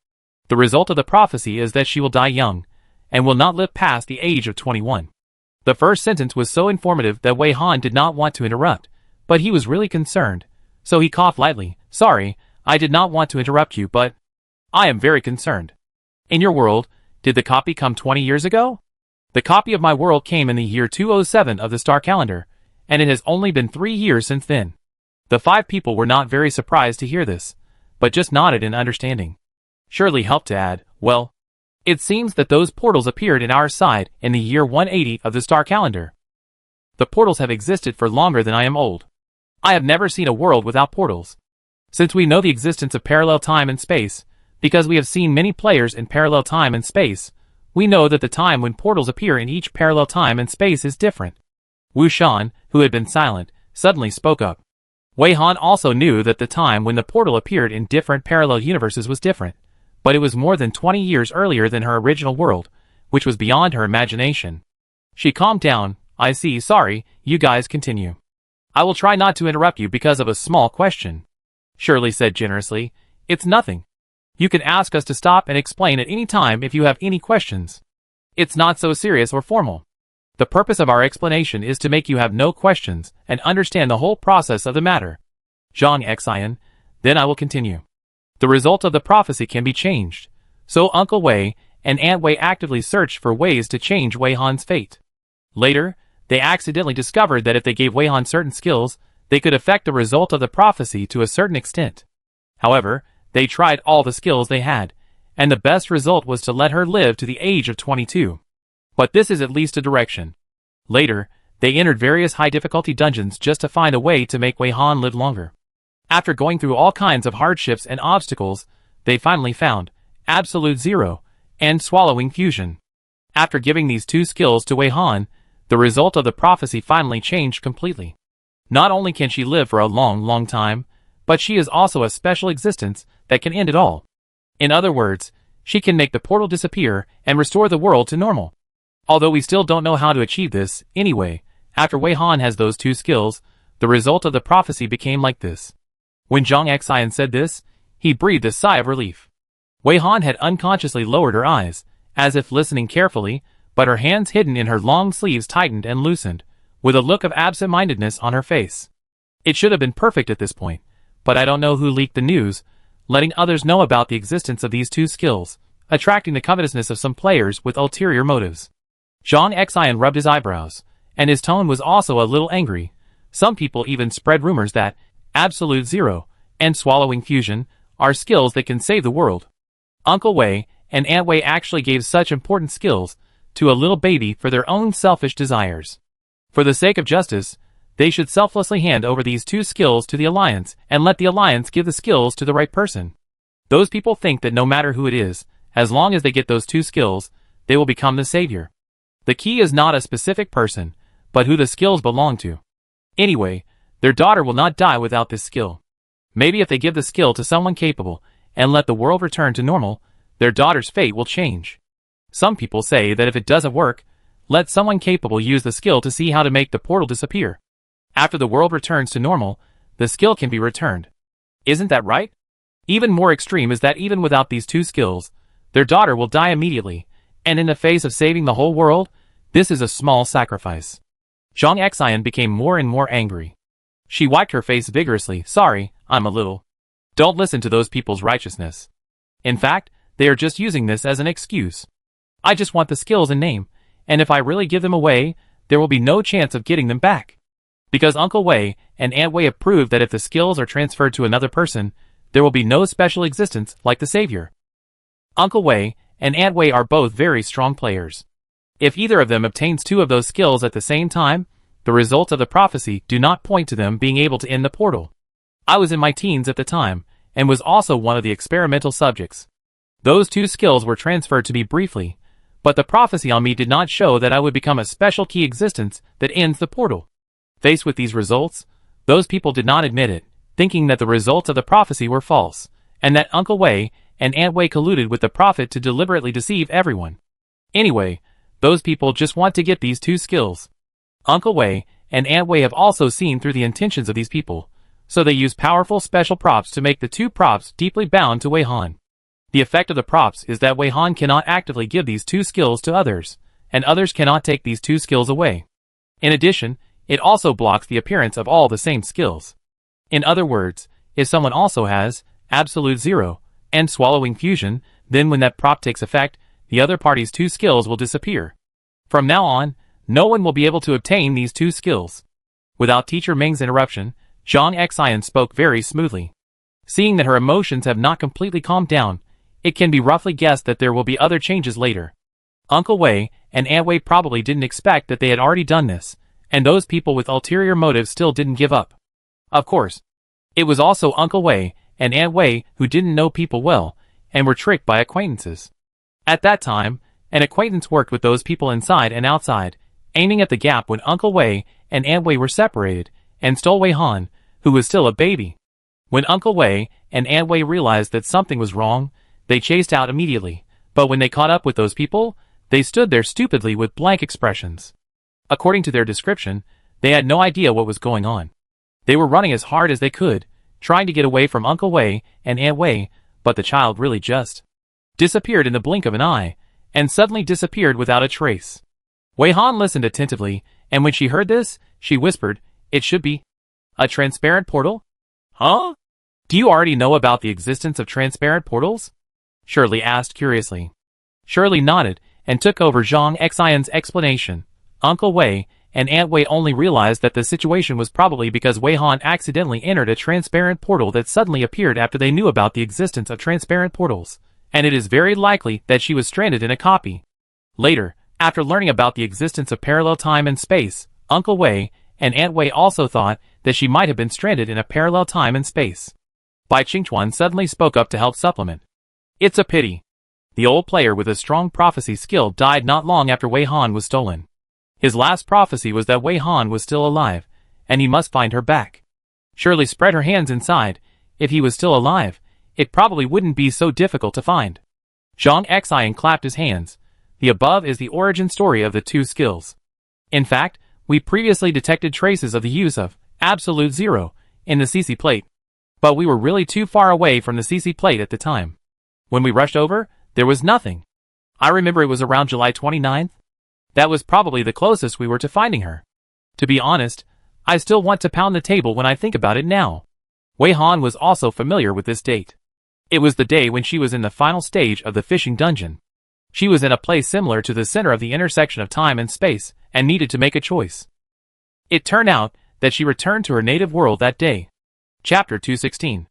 The result of the prophecy is that she will die young, and will not live past the age of 21. The first sentence was so informative that Wei Han did not want to interrupt, but he was really concerned, so he coughed lightly. "Sorry, I did not want to interrupt you, but I am very concerned. In your world, did the copy come 20 years ago? The copy of my world came in the year 207 of the star calendar, and it has only been 3 years since then." The 5 people were not very surprised to hear this, but just nodded in understanding. Shirley helped to add, "Well, it seems that those portals appeared in our side in the year 180 of the star calendar. The portals have existed for longer than I am old. I have never seen a world without portals. Since we know the existence of parallel time and space, because we have seen many players in parallel time and space, we know that the time when portals appear in each parallel time and space is different." Wu Shan, who had been silent, suddenly spoke up. Wei Han also knew that the time when the portal appeared in different parallel universes was different, but it was more than 20 years earlier than her original world, which was beyond her imagination. She calmed down. "I see, sorry, you guys continue. I will try not to interrupt you because of a small question," Shirley said generously. "It's nothing. You can ask us to stop and explain at any time if you have any questions. It's not so serious or formal. The purpose of our explanation is to make you have no questions and understand the whole process of the matter." Zhang Xian, "Then I will continue. The result of the prophecy can be changed, so Uncle Wei and Aunt Wei actively searched for ways to change Wei Han's fate. Later, they accidentally discovered that if they gave Wei Han certain skills, they could affect the result of the prophecy to a certain extent. However, they tried all the skills they had, and the best result was to let her live to the age of 22. But this is at least a direction. Later, they entered various high-difficulty dungeons just to find a way to make Wei Han live longer. After going through all kinds of hardships and obstacles, they finally found Absolute Zero and Swallowing Fusion. After giving these 2 skills to Wei Han, the result of the prophecy finally changed completely. Not only can she live for a long time, but she is also a special existence that can end it all. In other words, she can make the portal disappear and restore the world to normal. Although we still don't know how to achieve this, anyway, after Wei Han has those 2 skills, the result of the prophecy became like this." When Zhang Xian said this, he breathed a sigh of relief. Wei Han had unconsciously lowered her eyes, as if listening carefully, but her hands hidden in her long sleeves tightened and loosened, with a look of absent-mindedness on her face. It should have been perfect at this point, but I don't know who leaked the news, letting others know about the existence of these 2 skills, attracting the covetousness of some players with ulterior motives. Zhang Xian rubbed his eyebrows, and his tone was also a little angry, Some people even spread rumors that absolute zero and swallowing fusion are skills that can save the world. Uncle Wei and Aunt Wei actually gave such important skills to a little baby for their own selfish desires. For the sake of justice, they should selflessly hand over these two skills to the Alliance and let the Alliance give the skills to the right person. Those people think that no matter who it is, as long as they get those two skills, they will become the savior. The key is not a specific person, but who the skills belong to. Anyway, their daughter will not die without this skill. Maybe if they give the skill to someone capable and let the world return to normal, their daughter's fate will change. Some people say that if it doesn't work, let someone capable use the skill to see how to make the portal disappear. After the world returns to normal, the skill can be returned. Isn't that right? Even more extreme is that even without these two skills, their daughter will die immediately, and in the face of saving the whole world, this is a small sacrifice. Zhang Xian became more and more angry. She wiped her face vigorously. Sorry, I'm a little. Don't listen to those people's righteousness. In fact, they are just using this as an excuse. I just want the skills and name, and if I really give them away, there will be no chance of getting them back. Because Uncle Wei and Aunt Wei have proved that if the skills are transferred to another person, there will be no special existence like the savior. Uncle Wei and Aunt Wei are both very strong players. If either of them obtains two of those skills at the same time, the results of the prophecy do not point to them being able to end the portal. I was in my teens at the time, and was also one of the experimental subjects. Those two skills were transferred to me briefly, but the prophecy on me did not show that I would become a special key existence that ends the portal. Faced with these results, those people did not admit it, thinking that the results of the prophecy were false, and that Uncle Wei and Aunt Wei colluded with the prophet to deliberately deceive everyone. Anyway, those people just want to get these two skills. Uncle Wei and Aunt Wei have also seen through the intentions of these people, so they use powerful special props to make the two props deeply bound to Wei Han. The effect of the props is that Wei Han cannot actively give these two skills to others, and others cannot take these two skills away. In addition, it also blocks the appearance of all the same skills. In other words, if someone also has absolute zero and swallowing fusion, then when that prop takes effect, the other party's two skills will disappear. From now on, no one will be able to obtain these two skills. Without Teacher Ming's interruption, Zhang Xian spoke very smoothly. Seeing that her emotions have not completely calmed down, it can be roughly guessed that there will be other changes later. Uncle Wei and Aunt Wei probably didn't expect that they had already done this, and those people with ulterior motives still didn't give up. Of course, it was also Uncle Wei and Aunt Wei who didn't know people well, and were tricked by acquaintances. At that time, an acquaintance worked with those people inside and outside, aiming at the gap when Uncle Wei and Aunt Wei were separated, and stole Wei Han, who was still a baby. When Uncle Wei and Aunt Wei realized that something was wrong, they chased out immediately, but when they caught up with those people, they stood there stupidly with blank expressions. According to their description, they had no idea what was going on. They were running as hard as they could, trying to get away from Uncle Wei and Aunt Wei, but the child really just disappeared in the blink of an eye, and suddenly disappeared without a trace. Wei Han listened attentively, and when she heard this, she whispered, "It should be a transparent portal?" "Huh? Do you already know about the existence of transparent portals?" Shirley asked curiously. Shirley nodded, and took over Zhang Xian's explanation. Uncle Wei and Aunt Wei only realized that the situation was probably because Wei Han accidentally entered a transparent portal that suddenly appeared after they knew about the existence of transparent portals, and it is very likely that she was stranded in a copy. Later, after learning about the existence of parallel time and space, Uncle Wei and Aunt Wei also thought that she might have been stranded in a parallel time and space. Bai Qingchuan suddenly spoke up to help supplement. "It's a pity. The old player with a strong prophecy skill died not long after Wei Han was stolen. His last prophecy was that Wei Han was still alive, and he must find her back." Shirley spread her hands inside. If he was still alive, it probably wouldn't be so difficult to find. Zhang Xian clapped his hands. The above is the origin story of the two skills. In fact, we previously detected traces of the use of absolute zero in the CC plate, but we were really too far away from the CC plate at the time. When we rushed over, there was nothing. I remember it was around July 29th. That was probably the closest we were to finding her. To be honest, I still want to pound the table when I think about it now. Wei Han was also familiar with this date. It was the day when she was in the final stage of the fishing dungeon. She was in a place similar to the center of the intersection of time and space, and needed to make a choice. It turned out that she returned to her native world that day. Chapter 216.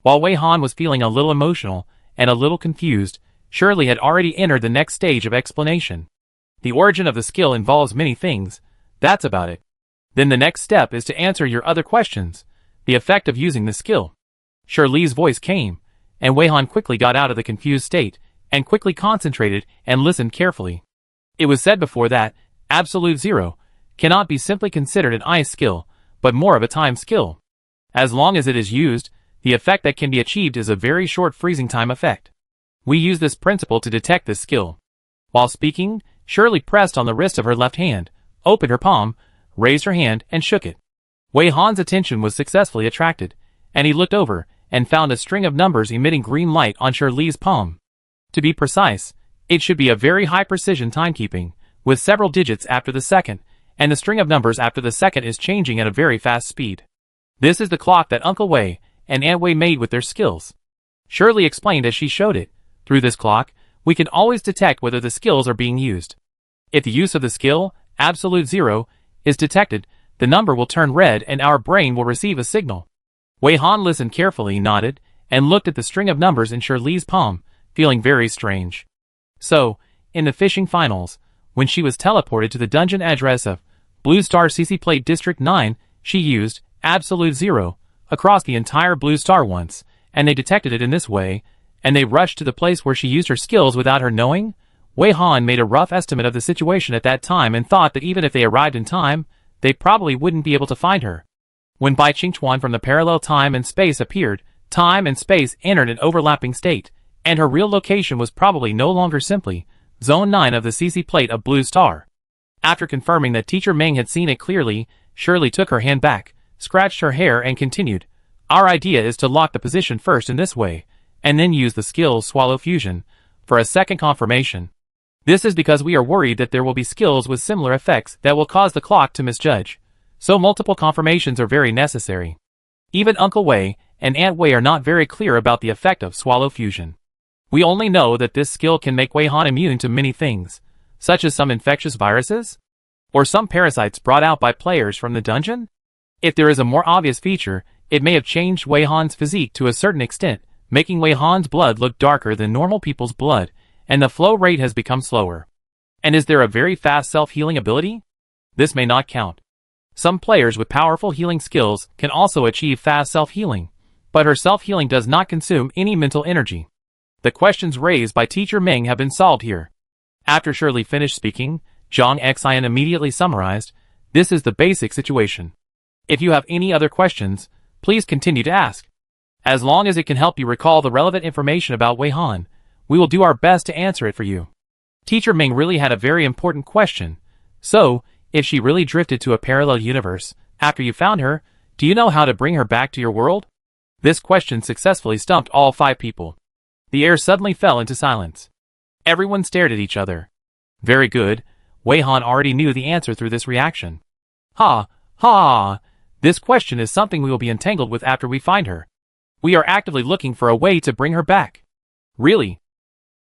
While Wei Han was feeling a little emotional and a little confused, Shirley had already entered the next stage of explanation. The origin of the skill involves many things. That's about it. Then the next step is to answer your other questions. The effect of using the skill. Shirley's voice came, and Wei Han quickly got out of the confused state, and quickly concentrated and listened carefully. It was said before that Absolute Zero cannot be simply considered an ice skill, but more of a time skill. As long as it is used, the effect that can be achieved is a very short freezing time effect. We use this principle to detect this skill. While speaking, Shirley pressed on the wrist of her left hand, opened her palm, raised her hand, and shook it. Wei Han's attention was successfully attracted, and he looked over and found a string of numbers emitting green light on Shirley's palm. To be precise, it should be a very high-precision timekeeping, with several digits after the second, and the string of numbers after the second is changing at a very fast speed. This is the clock that Uncle Wei and Aunt Wei made with their skills. Shirley explained as she showed it. Through this clock, we can always detect whether the skills are being used. If the use of the skill, Absolute Zero, is detected, the number will turn red and our brain will receive a signal. Wei Han listened carefully, nodded, and looked at the string of numbers in Shirley's palm, feeling very strange. So, in the fishing finals, when she was teleported to the dungeon address of Blue Star CC Plate District 9, she used Absolute Zero across the entire Blue Star once, and they detected it in this way, and they rushed to the place where she used her skills without her knowing. Wei Han made a rough estimate of the situation at that time and thought that even if they arrived in time, they probably wouldn't be able to find her. When Bai Qingchuan from the parallel time and space appeared, time and space entered an overlapping state, and her real location was probably no longer simply Zone 9 of the CC Plate of Blue Star. After confirming that Teacher Meng had seen it clearly, Shirley took her hand back, scratched her hair and continued, "Our idea is to lock the position first in this way, and then use the skill Swallow Fusion for a second confirmation. This is because we are worried that there will be skills with similar effects that will cause the clock to misjudge. So multiple confirmations are very necessary. Even Uncle Wei and Aunt Wei are not very clear about the effect of Swallow Fusion. We only know that this skill can make Wei Han immune to many things, such as some infectious viruses, or some parasites brought out by players from the dungeon. If there is a more obvious feature, it may have changed Wei Han's physique to a certain extent, making Wei Han's blood look darker than normal people's blood, and the flow rate has become slower. And is there a very fast self-healing ability? This may not count. Some players with powerful healing skills can also achieve fast self-healing, but her self-healing does not consume any mental energy. The questions raised by Teacher Meng have been solved here. After Shirley finished speaking, Zhang Xian immediately summarized, "This is the basic situation. If you have any other questions, please continue to ask. As long as it can help you recall the relevant information about Wei Han, we will do our best to answer it for you." Teacher Meng really had a very important question. So, if she really drifted to a parallel universe, after you found her, do you know how to bring her back to your world? This question successfully stumped all 5 people. The air suddenly fell into silence. Everyone stared at each other. Very good, Wei Han already knew the answer through this reaction. Ha, ha, this question is something we will be entangled with after we find her. We are actively looking for a way to bring her back. Really?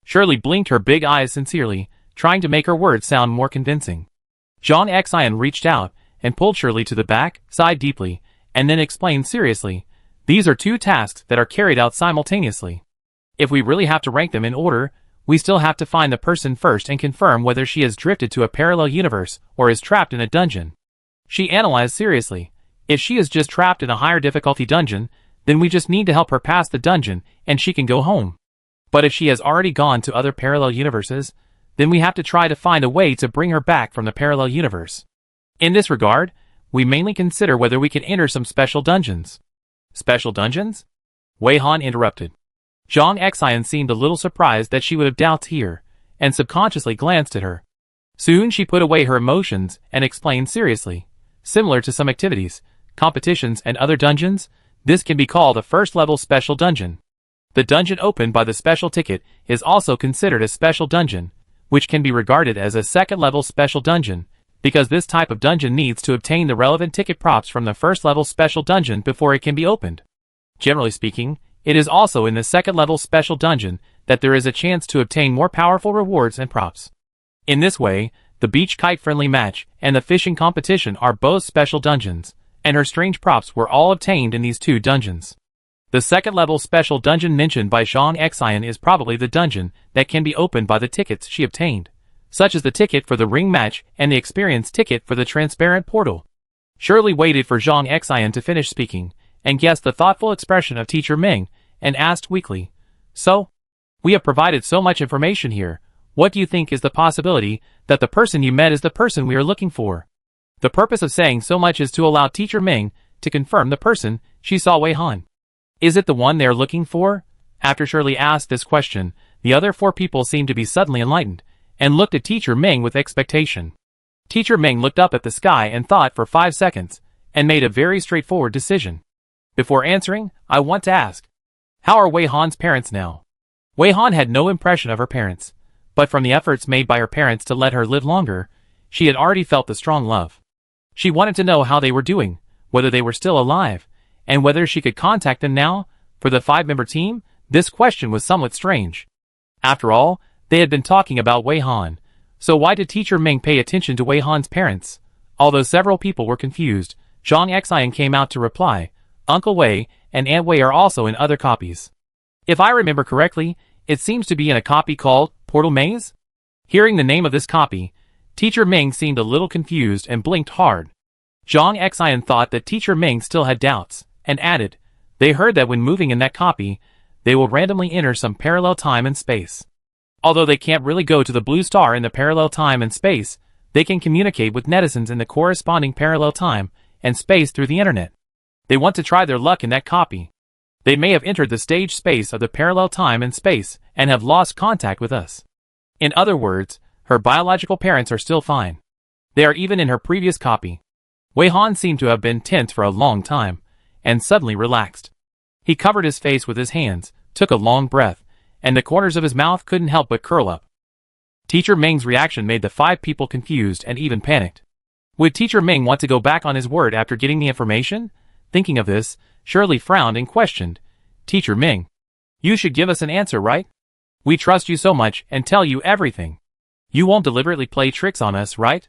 Shirley blinked her big eyes sincerely, trying to make her words sound more convincing. Zhang Xian reached out and pulled Shirley to the back, sighed deeply, and then explained seriously, "These are 2 tasks that are carried out simultaneously. If we really have to rank them in order, we still have to find the person first and confirm whether she has drifted to a parallel universe or is trapped in a dungeon." She analyzed seriously. If she is just trapped in a higher difficulty dungeon, then we just need to help her pass the dungeon and she can go home. But if she has already gone to other parallel universes, then we have to try to find a way to bring her back from the parallel universe. In this regard, we mainly consider whether we can enter some special dungeons. Special dungeons? Wei Han interrupted. Zhang Xian seemed a little surprised that she would have doubts here, and subconsciously glanced at her. Soon she put away her emotions and explained seriously. Similar to some activities, competitions and other dungeons, this can be called a first-level special dungeon. The dungeon opened by the special ticket is also considered a special dungeon, which can be regarded as a second-level special dungeon, because this type of dungeon needs to obtain the relevant ticket props from the first-level special dungeon before it can be opened. Generally speaking, it is also in the second-level special dungeon that there is a chance to obtain more powerful rewards and props. In this way, the beach kite-friendly match and the fishing competition are both special dungeons, and her strange props were all obtained in these 2 dungeons. The second-level special dungeon mentioned by Zhang Xian is probably the dungeon that can be opened by the tickets she obtained, such as the ticket for the ring match and the experience ticket for the transparent portal. Shirley waited for Zhang Xian to finish speaking, and guessed the thoughtful expression of Teacher Ming, and asked weakly, "So? We have provided so much information here. What do you think is the possibility that the person you met is the person we are looking for?" The purpose of saying so much is to allow Teacher Ming to confirm the person she saw Wei Han. Is it the one they are looking for? After Shirley asked this question, the other 4 people seemed to be suddenly enlightened, and looked at Teacher Ming with expectation. Teacher Ming looked up at the sky and thought for 5 seconds, and made a very straightforward decision. "Before answering, I want to ask, how are Wei Han's parents now?" Wei Han had no impression of her parents, but from the efforts made by her parents to let her live longer, she had already felt the strong love. She wanted to know how they were doing, whether they were still alive, and whether she could contact them now. For the 5-member team, this question was somewhat strange. After all, they had been talking about Wei Han, so why did Teacher Ming pay attention to Wei Han's parents? Although several people were confused, Zhang Xian came out to reply, "Uncle Wei and Aunt Wei are also in other copies. If I remember correctly, it seems to be in a copy called Portal Maze?" Hearing the name of this copy, Teacher Ming seemed a little confused and blinked hard. Zhang Xian thought that Teacher Ming still had doubts, and added, "They heard that when moving in that copy, they will randomly enter some parallel time and space. Although they can't really go to the blue star in the parallel time and space, they can communicate with netizens in the corresponding parallel time and space through the internet. They want to try their luck in that copy. They may have entered the stage space of the parallel time and space and have lost contact with us." In other words, her biological parents are still fine. They are even in her previous copy. Wei Han seemed to have been tense for a long time, and suddenly relaxed. He covered his face with his hands, took a long breath, and the corners of his mouth couldn't help but curl up. Teacher Ming's reaction made the 5 people confused and even panicked. Would Teacher Ming want to go back on his word after getting the information? Thinking of this, Shirley frowned and questioned, "Teacher Ming, you should give us an answer, right? We trust you so much and tell you everything. You won't deliberately play tricks on us, right?"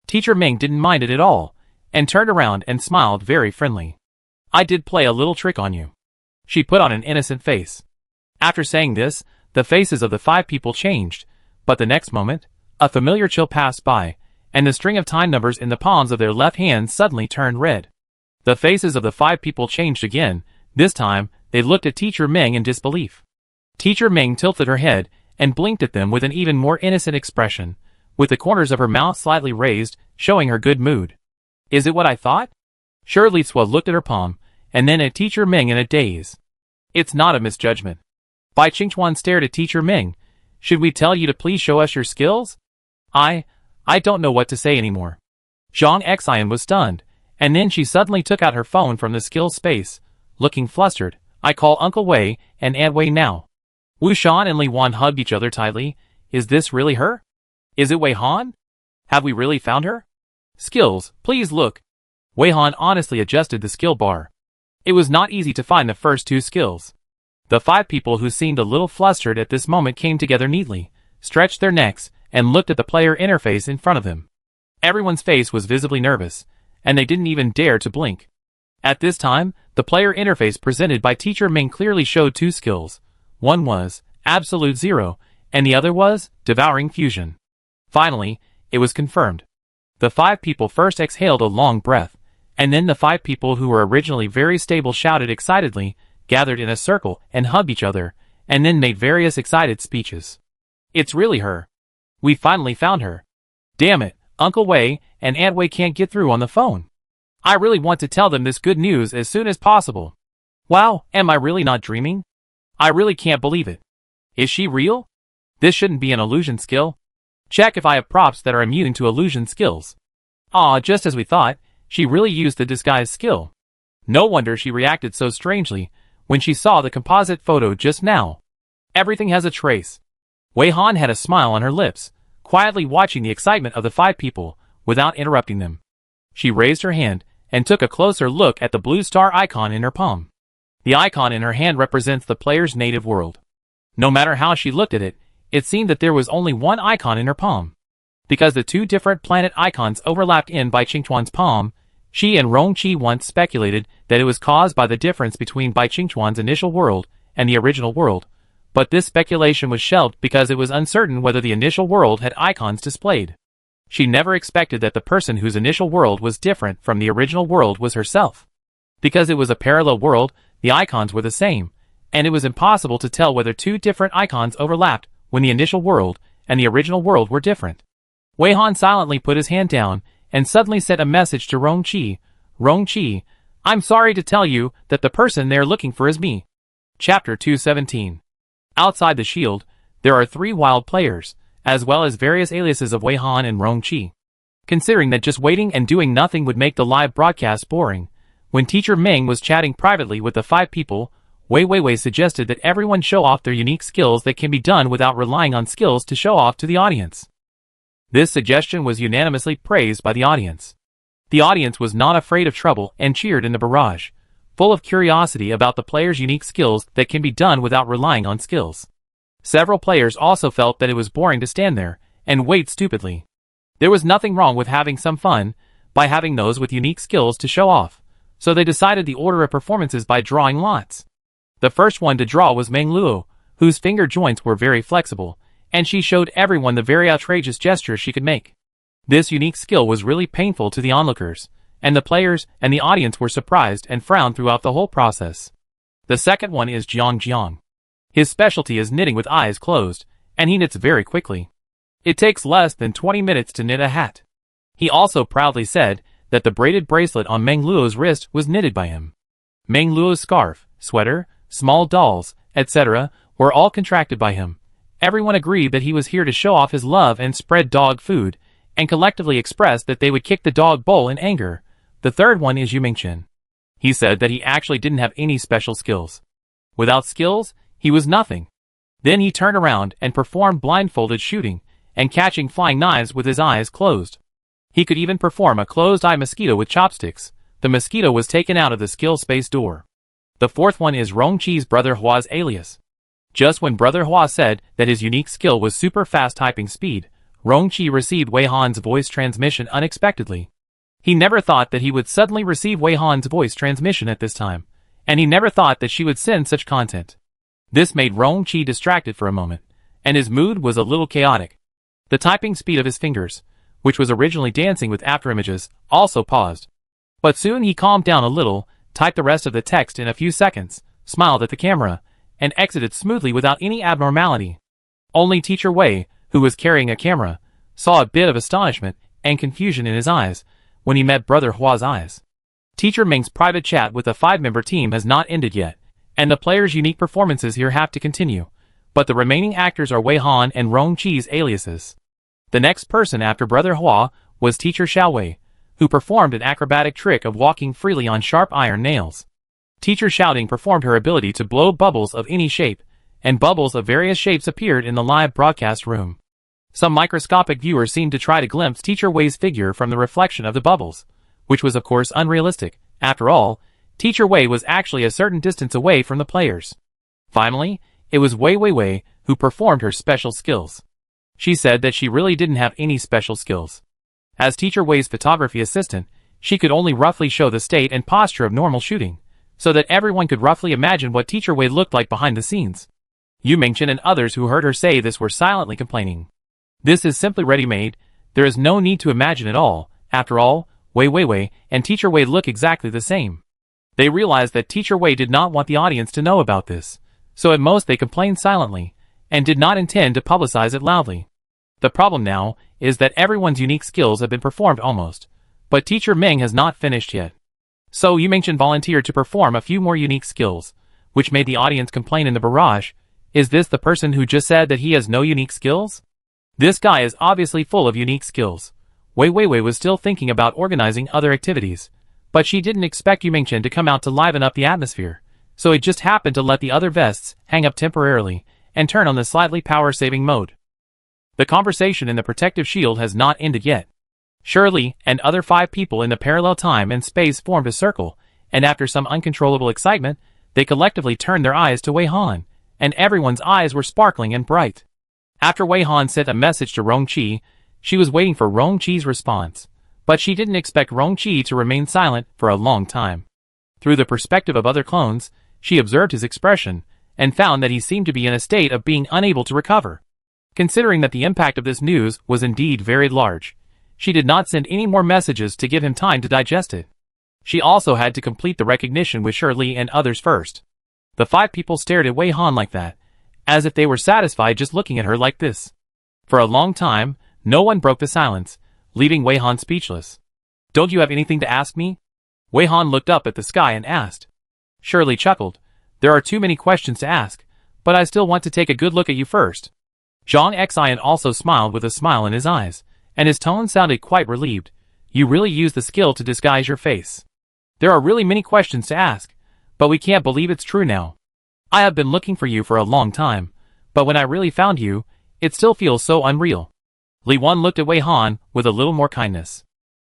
Teacher Ming didn't mind it at all, and turned around and smiled very friendly. "I did play a little trick on you." She put on an innocent face. After saying this, the faces of the 5 people changed, but the next moment, a familiar chill passed by, and the string of time numbers in the palms of their left hands suddenly turned red. The faces of the 5 people changed again. This time, they looked at Teacher Ming in disbelief. Teacher Ming tilted her head and blinked at them with an even more innocent expression, with the corners of her mouth slightly raised, showing her good mood. "Is it what I thought?" Shirley Swa looked at her palm, and then at Teacher Ming in a daze. "It's not a misjudgment." Bai Qingchuan stared at Teacher Ming. "Should we tell you to please show us your skills?" I don't know what to say anymore." Zhang Xian was stunned, and then she suddenly took out her phone from the skills space, looking flustered. "I call Uncle Wei and Aunt Wei now." Wu Shan and Li Wan hugged each other tightly. "Is this really her? Is it Wei Han? Have we really found her?" "Skills, please look." Wei Han honestly adjusted the skill bar. It was not easy to find the first 2 skills. The 5 people who seemed a little flustered at this moment came together neatly, stretched their necks, and looked at the player interface in front of them. Everyone's face was visibly nervous, and they didn't even dare to blink. At this time, the player interface presented by Teacher Ming clearly showed 2 skills. One was Absolute Zero, and the other was Devouring Fusion. Finally, it was confirmed. The 5 people first exhaled a long breath, and then the 5 people who were originally very stable shouted excitedly, gathered in a circle and hugged each other, and then made various excited speeches. "It's really her. We finally found her. Damn it, Uncle Wei and Aunt Wei can't get through on the phone. I really want to tell them this good news as soon as possible. Wow, am I really not dreaming? I really can't believe it. Is she real? This shouldn't be an illusion skill. Check if I have props that are immune to illusion skills. Ah, just as we thought, she really used the disguise skill. No wonder she reacted so strangely when she saw the composite photo just now. Everything has a trace." Wei Han had a smile on her lips, quietly watching the excitement of the 5 people, without interrupting them. She raised her hand, and took a closer look at the blue star icon in her palm. The icon in her hand represents the player's native world. No matter how she looked at it, it seemed that there was only one icon in her palm. Because the 2 different planet icons overlapped in Bai Qingchuan's palm, She and Rongqi once speculated that it was caused by the difference between Bai Qingchuan's initial world and the original world, but this speculation was shelved because it was uncertain whether the initial world had icons displayed. She never expected that the person whose initial world was different from the original world was herself. Because it was a parallel world, the icons were the same, and it was impossible to tell whether two different icons overlapped when the initial world and the original world were different. Wei Han silently put his hand down and suddenly sent a message to Rongqi. Rongqi, I'm sorry to tell you that the person they're looking for is me. Chapter 217. Outside the shield, there are 3 wild players, as well as various aliases of Wei Han and Rongqi. Considering that just waiting and doing nothing would make the live broadcast boring, when Teacher Ming was chatting privately with the 5 people, Wei Weiwei suggested that everyone show off their unique skills that can be done without relying on skills to show off to the audience. This suggestion was unanimously praised by the audience. The audience was not afraid of trouble and cheered in the barrage, full of curiosity about the players' unique skills that can be done without relying on skills. Several players also felt that it was boring to stand there and wait stupidly. There was nothing wrong with having some fun by having those with unique skills to show off, so they decided the order of performances by drawing lots. The first one to draw was Meng Luo, whose finger joints were very flexible, and she showed everyone the very outrageous gestures she could make. This unique skill was really painful to the onlookers, and the players and the audience were surprised and frowned throughout the whole process. The second one is Jiang Jiang. His specialty is knitting with eyes closed, and he knits very quickly. It takes less than 20 minutes to knit a hat. He also proudly said that the braided bracelet on Meng Luo's wrist was knitted by him. Meng Luo's scarf, sweater, small dolls, etc. were all contracted by him. Everyone agreed that he was here to show off his love and spread dog food, and collectively expressed that they would kick the dog bowl in anger. The third one is Yu Mingchen. He said that he actually didn't have any special skills. Without skills, he was nothing. Then he turned around and performed blindfolded shooting and catching flying knives with his eyes closed. He could even perform a closed-eye mosquito with chopsticks. The mosquito was taken out of the skill space door. The fourth one is Rongqi's brother Hua's alias. Just when Brother Hua said that his unique skill was super fast typing speed, Rongqi received Wei Han's voice transmission unexpectedly. He never thought that he would suddenly receive Wei Han's voice transmission at this time, and he never thought that she would send such content. This made Rongqi distracted for a moment, and his mood was a little chaotic. The typing speed of his fingers, which was originally dancing with afterimages, also paused. But soon he calmed down a little, typed the rest of the text in a few seconds, smiled at the camera, and exited smoothly without any abnormality. Only Teacher Wei, who was carrying a camera, saw a bit of astonishment and confusion in his eyes when he met Brother Hua's eyes. Teacher Ming's private chat with the 5-member team has not ended yet, and the players' unique performances here have to continue, but the remaining actors are Wei Han and Rongqi's aliases. The next person after Brother Hua was Teacher Xiaowei, who performed an acrobatic trick of walking freely on sharp iron nails. Teacher Shouting performed her ability to blow bubbles of any shape, and bubbles of various shapes appeared in the live broadcast room. Some microscopic viewers seemed to try to glimpse Teacher Wei's figure from the reflection of the bubbles, which was of course unrealistic. After all, Teacher Wei was actually a certain distance away from the players. Finally, it was Wei Weiwei who performed her special skills. She said that she really didn't have any special skills. As Teacher Wei's photography assistant, she could only roughly show the state and posture of normal shooting, so that everyone could roughly imagine what Teacher Wei looked like behind the scenes. Yu Mingchen and others who heard her say this were silently complaining. This is simply ready-made, there is no need to imagine at all. After all, Wei Weiwei and Teacher Wei look exactly the same. They realized that Teacher Wei did not want the audience to know about this, so at most they complained silently, and did not intend to publicize it loudly. The problem now is that everyone's unique skills have been performed almost, but Teacher Ming has not finished yet. So Yu Mingchen volunteered to perform a few more unique skills, which made the audience complain in the barrage. Is this the person who just said that he has no unique skills? This guy is obviously full of unique skills. Wei Weiwei was still thinking about organizing other activities, but she didn't expect Yu Mingchen to come out to liven up the atmosphere, so it just happened to let the other vests hang up temporarily and turn on the slightly power-saving mode. The conversation in the protective shield has not ended yet. Shirley and other 5 people in the parallel time and space formed a circle, and after some uncontrollable excitement, they collectively turned their eyes to Wei Han, and everyone's eyes were sparkling and bright. After Wei Han sent a message to Rongqi, she was waiting for Rongqi's response, but she didn't expect Rongqi to remain silent for a long time. Through the perspective of other clones, she observed his expression, and found that he seemed to be in a state of being unable to recover. Considering that the impact of this news was indeed very large, she did not send any more messages to give him time to digest it. She also had to complete the recognition with Shirley and others first. The 5 people stared at Wei Han like that, as if they were satisfied just looking at her like this. For a long time, no one broke the silence, leaving Wei Han speechless. "Don't you have anything to ask me?" Wei Han looked up at the sky and asked. Shirley chuckled. "There are too many questions to ask, but I still want to take a good look at you first." Zhang Xian also smiled with a smile in his eyes, and his tone sounded quite relieved. "You really use the skill to disguise your face. There are really many questions to ask, but we can't believe it's true now. I have been looking for you for a long time, but when I really found you, it still feels so unreal." Li Wan looked at Wei Han with a little more kindness.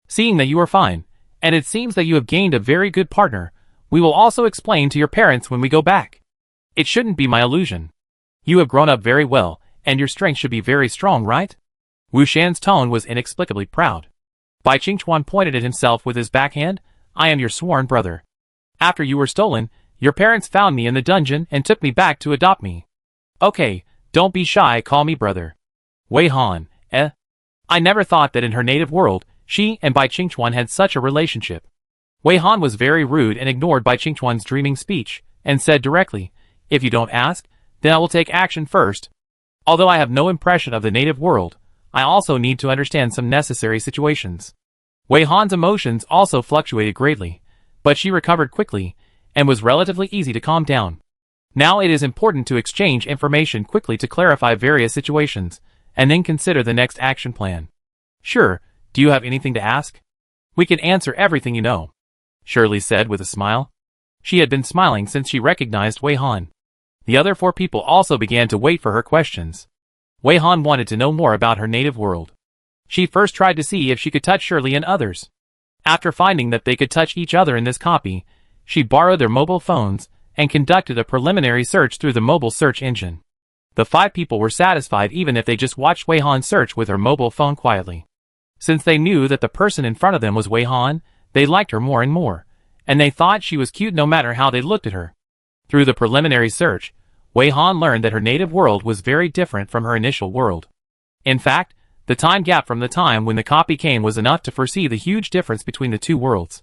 "Seeing that you are fine, and it seems that you have gained a very good partner, we will also explain to your parents when we go back. It shouldn't be my illusion. You have grown up very well, and your strength should be very strong, right?" Wu Shan's tone was inexplicably proud. Bai Qingchuan pointed at himself with his backhand. "I am your sworn brother. After you were stolen, your parents found me in the dungeon and took me back to adopt me. Okay, don't be shy, call me brother." Wei Han, I never thought that in her native world, she and Bai Qingchuan had such a relationship. Wei Han was very rude and ignored Bai Qingchuan's dreaming speech, and said directly, "If you don't ask, then I will take action first. Although I have no impression of the native world, I also need to understand some necessary situations." Wei Han's emotions also fluctuated greatly, but she recovered quickly, and was relatively easy to calm down. Now it is important to exchange information quickly to clarify various situations, and then consider the next action plan. "Sure, do you have anything to ask? We can answer everything you know," Shirley said with a smile. She had been smiling since she recognized Wei Han. The other 4 people also began to wait for her questions. Wei Han wanted to know more about her native world. She first tried to see if she could touch Shirley and others. After finding that they could touch each other in this copy, she borrowed their mobile phones and conducted a preliminary search through the mobile search engine. The 5 people were satisfied even if they just watched Wei Han search with her mobile phone quietly. Since they knew that the person in front of them was Wei Han, they liked her more and more, and they thought she was cute no matter how they looked at her. Through the preliminary search, Wei Han learned that her native world was very different from her initial world. In fact, the time gap from the time when the copy came was enough to foresee the huge difference between the 2 worlds.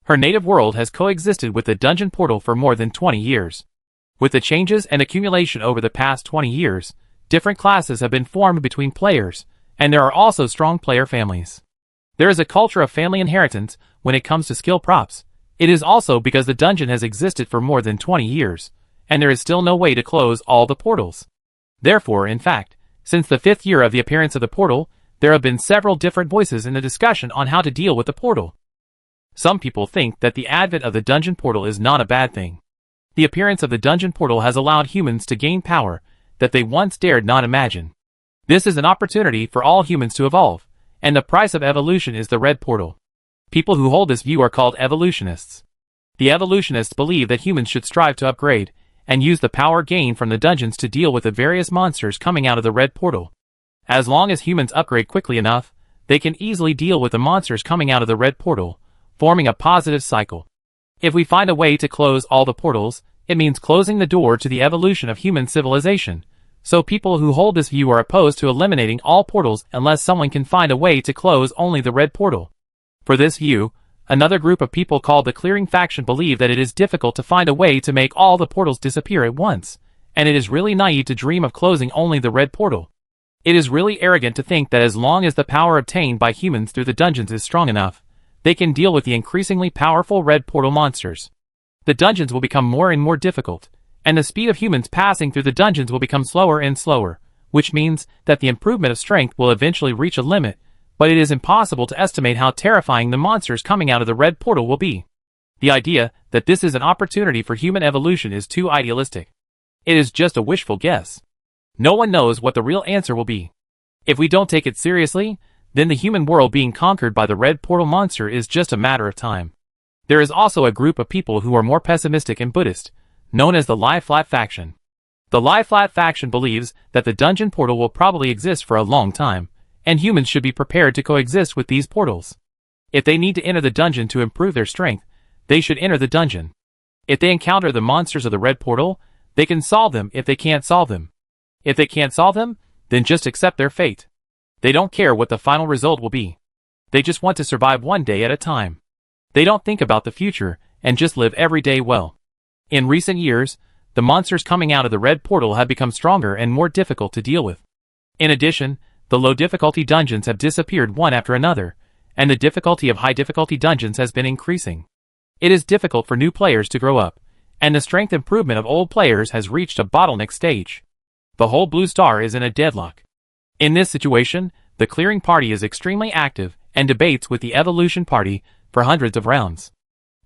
Her native world has coexisted with the dungeon portal for more than 20 years. With the changes and accumulation over the past 20 years, different classes have been formed between players, and there are also strong player families. There is a culture of family inheritance when it comes to skill props. It is also because the dungeon has existed for more than 20 years, and there is still no way to close all the portals. Therefore, in fact, since the 5th year of the appearance of the portal, there have been several different voices in the discussion on how to deal with the portal. Some people think that the advent of the dungeon portal is not a bad thing. The appearance of the dungeon portal has allowed humans to gain power that they once dared not imagine. This is an opportunity for all humans to evolve, and the price of evolution is the red portal. People who hold this view are called evolutionists. The evolutionists believe that humans should strive to upgrade, and use the power gained from the dungeons to deal with the various monsters coming out of the red portal. As long as humans upgrade quickly enough, they can easily deal with the monsters coming out of the red portal, forming a positive cycle. If we find a way to close all the portals, it means closing the door to the evolution of human civilization. So people who hold this view are opposed to eliminating all portals unless someone can find a way to close only the red portal. For this view, another group of people called the Clearing Faction believe that it is difficult to find a way to make all the portals disappear at once, and it is really naive to dream of closing only the red portal. It is really arrogant to think that as long as the power obtained by humans through the dungeons is strong enough, they can deal with the increasingly powerful red portal monsters. The dungeons will become more and more difficult, and the speed of humans passing through the dungeons will become slower and slower, which means that the improvement of strength will eventually reach a limit, but it is impossible to estimate how terrifying the monsters coming out of the red portal will be. The idea that this is an opportunity for human evolution is too idealistic. It is just a wishful guess. No one knows what the real answer will be. If we don't take it seriously, then the human world being conquered by the red portal monster is just a matter of time. There is also a group of people who are more pessimistic and Buddhist, known as the Lie Flat Faction. The Lie Flat Faction believes that the dungeon portal will probably exist for a long time, and humans should be prepared to coexist with these portals. If they need to enter the dungeon to improve their strength, they should enter the dungeon. If they encounter the monsters of the red portal, they can solve them if they can't solve them. If they can't solve them, then just accept their fate. They don't care what the final result will be. They just want to survive one day at a time. They don't think about the future and just live every day well. In recent years, the monsters coming out of the red portal have become stronger and more difficult to deal with. In addition, the low difficulty dungeons have disappeared one after another, and the difficulty of high difficulty dungeons has been increasing. It is difficult for new players to grow up, and the strength improvement of old players has reached a bottleneck stage. The whole Blue Star is in a deadlock. In this situation, the clearing party is extremely active and debates with the evolution party for hundreds of rounds.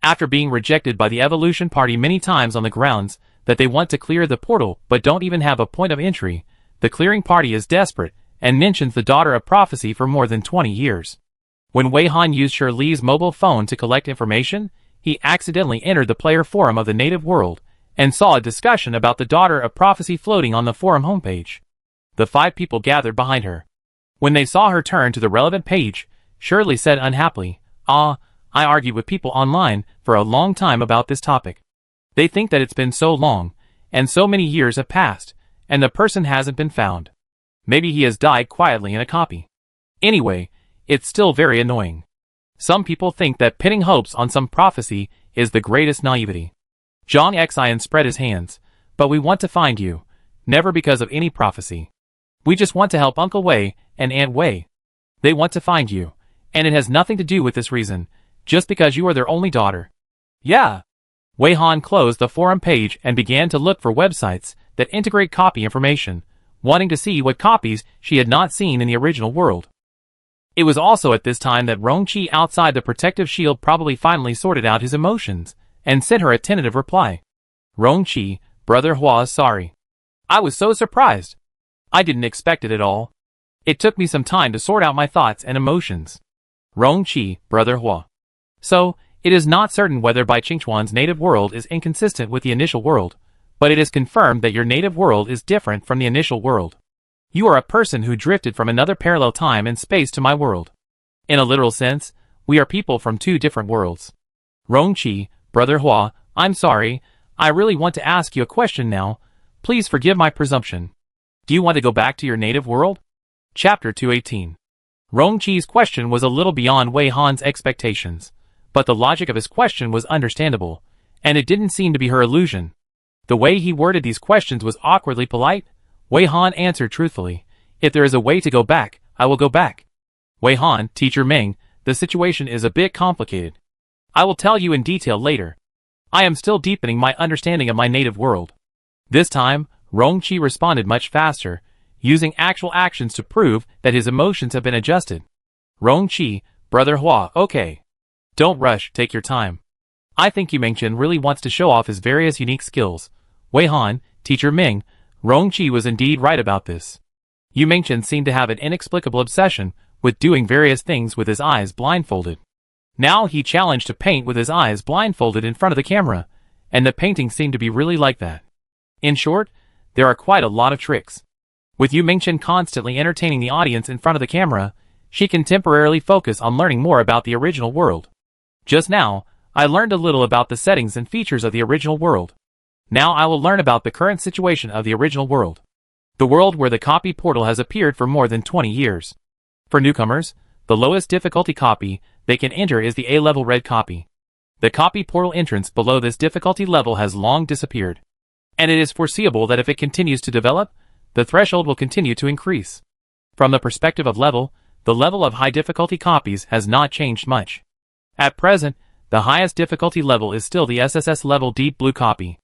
After being rejected by the evolution party many times on the grounds that they want to clear the portal but don't even have a point of entry, the clearing party is desperate and mentions the Daughter of Prophecy for more than 20 years. When Wei Han used Shirley's mobile phone to collect information, he accidentally entered the player forum of the native world and saw a discussion about the Daughter of Prophecy floating on the forum homepage. The 5 people gathered behind her. When they saw her turn to the relevant page, Shirley said unhappily, I argued with people online for a long time about this topic. They think that it's been so long, and so many years have passed, and the person hasn't been found. Maybe he has died quietly in a copy. Anyway, it's still very annoying. Some people think that pinning hopes on some prophecy is the greatest naivety. Zhang Xian spread his hands, but we want to find you, never because of any prophecy. We just want to help Uncle Wei and Aunt Wei. They want to find you, and it has nothing to do with this reason, just because you are their only daughter. Yeah. Wei Han closed the forum page and began to look for websites that integrate copy information, wanting to see what copies she had not seen in the original world. It was also at this time that Rongqi outside the protective shield probably finally sorted out his emotions and sent her a tentative reply. Rongqi, Brother Hua, sorry. I was so surprised. I didn't expect it at all. It took me some time to sort out my thoughts and emotions. Rongqi, Brother Hua. So, it is not certain whether Bai Qingchuan's native world is inconsistent with the initial world, but it is confirmed that your native world is different from the initial world. You are a person who drifted from another parallel time and space to my world. In a literal sense, we are people from 2 different worlds. Rongqi, Brother Hua, I'm sorry, I really want to ask you a question now. Please forgive my presumption. Do you want to go back to your native world? Chapter 218. Rongqi's question was a little beyond Wei Han's expectations, but the logic of his question was understandable, and it didn't seem to be her illusion. The way he worded these questions was awkwardly polite. Wei Han answered truthfully, if there is a way to go back, I will go back. Wei Han, Teacher Ming, the situation is a bit complicated. I will tell you in detail later. I am still deepening my understanding of my native world. This time, Rongqi responded much faster, using actual actions to prove that his emotions have been adjusted. Rongqi, Brother Hua, okay. Don't rush, take your time. I think Yu Mingchen really wants to show off his various unique skills. Wei Han, Teacher Ming, Rongqi was indeed right about this. Yu Mingchen seemed to have an inexplicable obsession with doing various things with his eyes blindfolded. Now he challenged to paint with his eyes blindfolded in front of the camera, and the painting seemed to be really like that. In short, there are quite a lot of tricks. With Yu Mingchen constantly entertaining the audience in front of the camera, she can temporarily focus on learning more about the original world. Just now, I learned a little about the settings and features of the original world. Now I will learn about the current situation of the original world. The world where the copy portal has appeared for more than 20 years. For newcomers, the lowest difficulty copy they can enter is the A-level red copy. The copy portal entrance below this difficulty level has long disappeared. And it is foreseeable that if it continues to develop, the threshold will continue to increase. From the perspective of level, the level of high difficulty copies has not changed much. At present, the highest difficulty level is still the SSS level deep blue copy.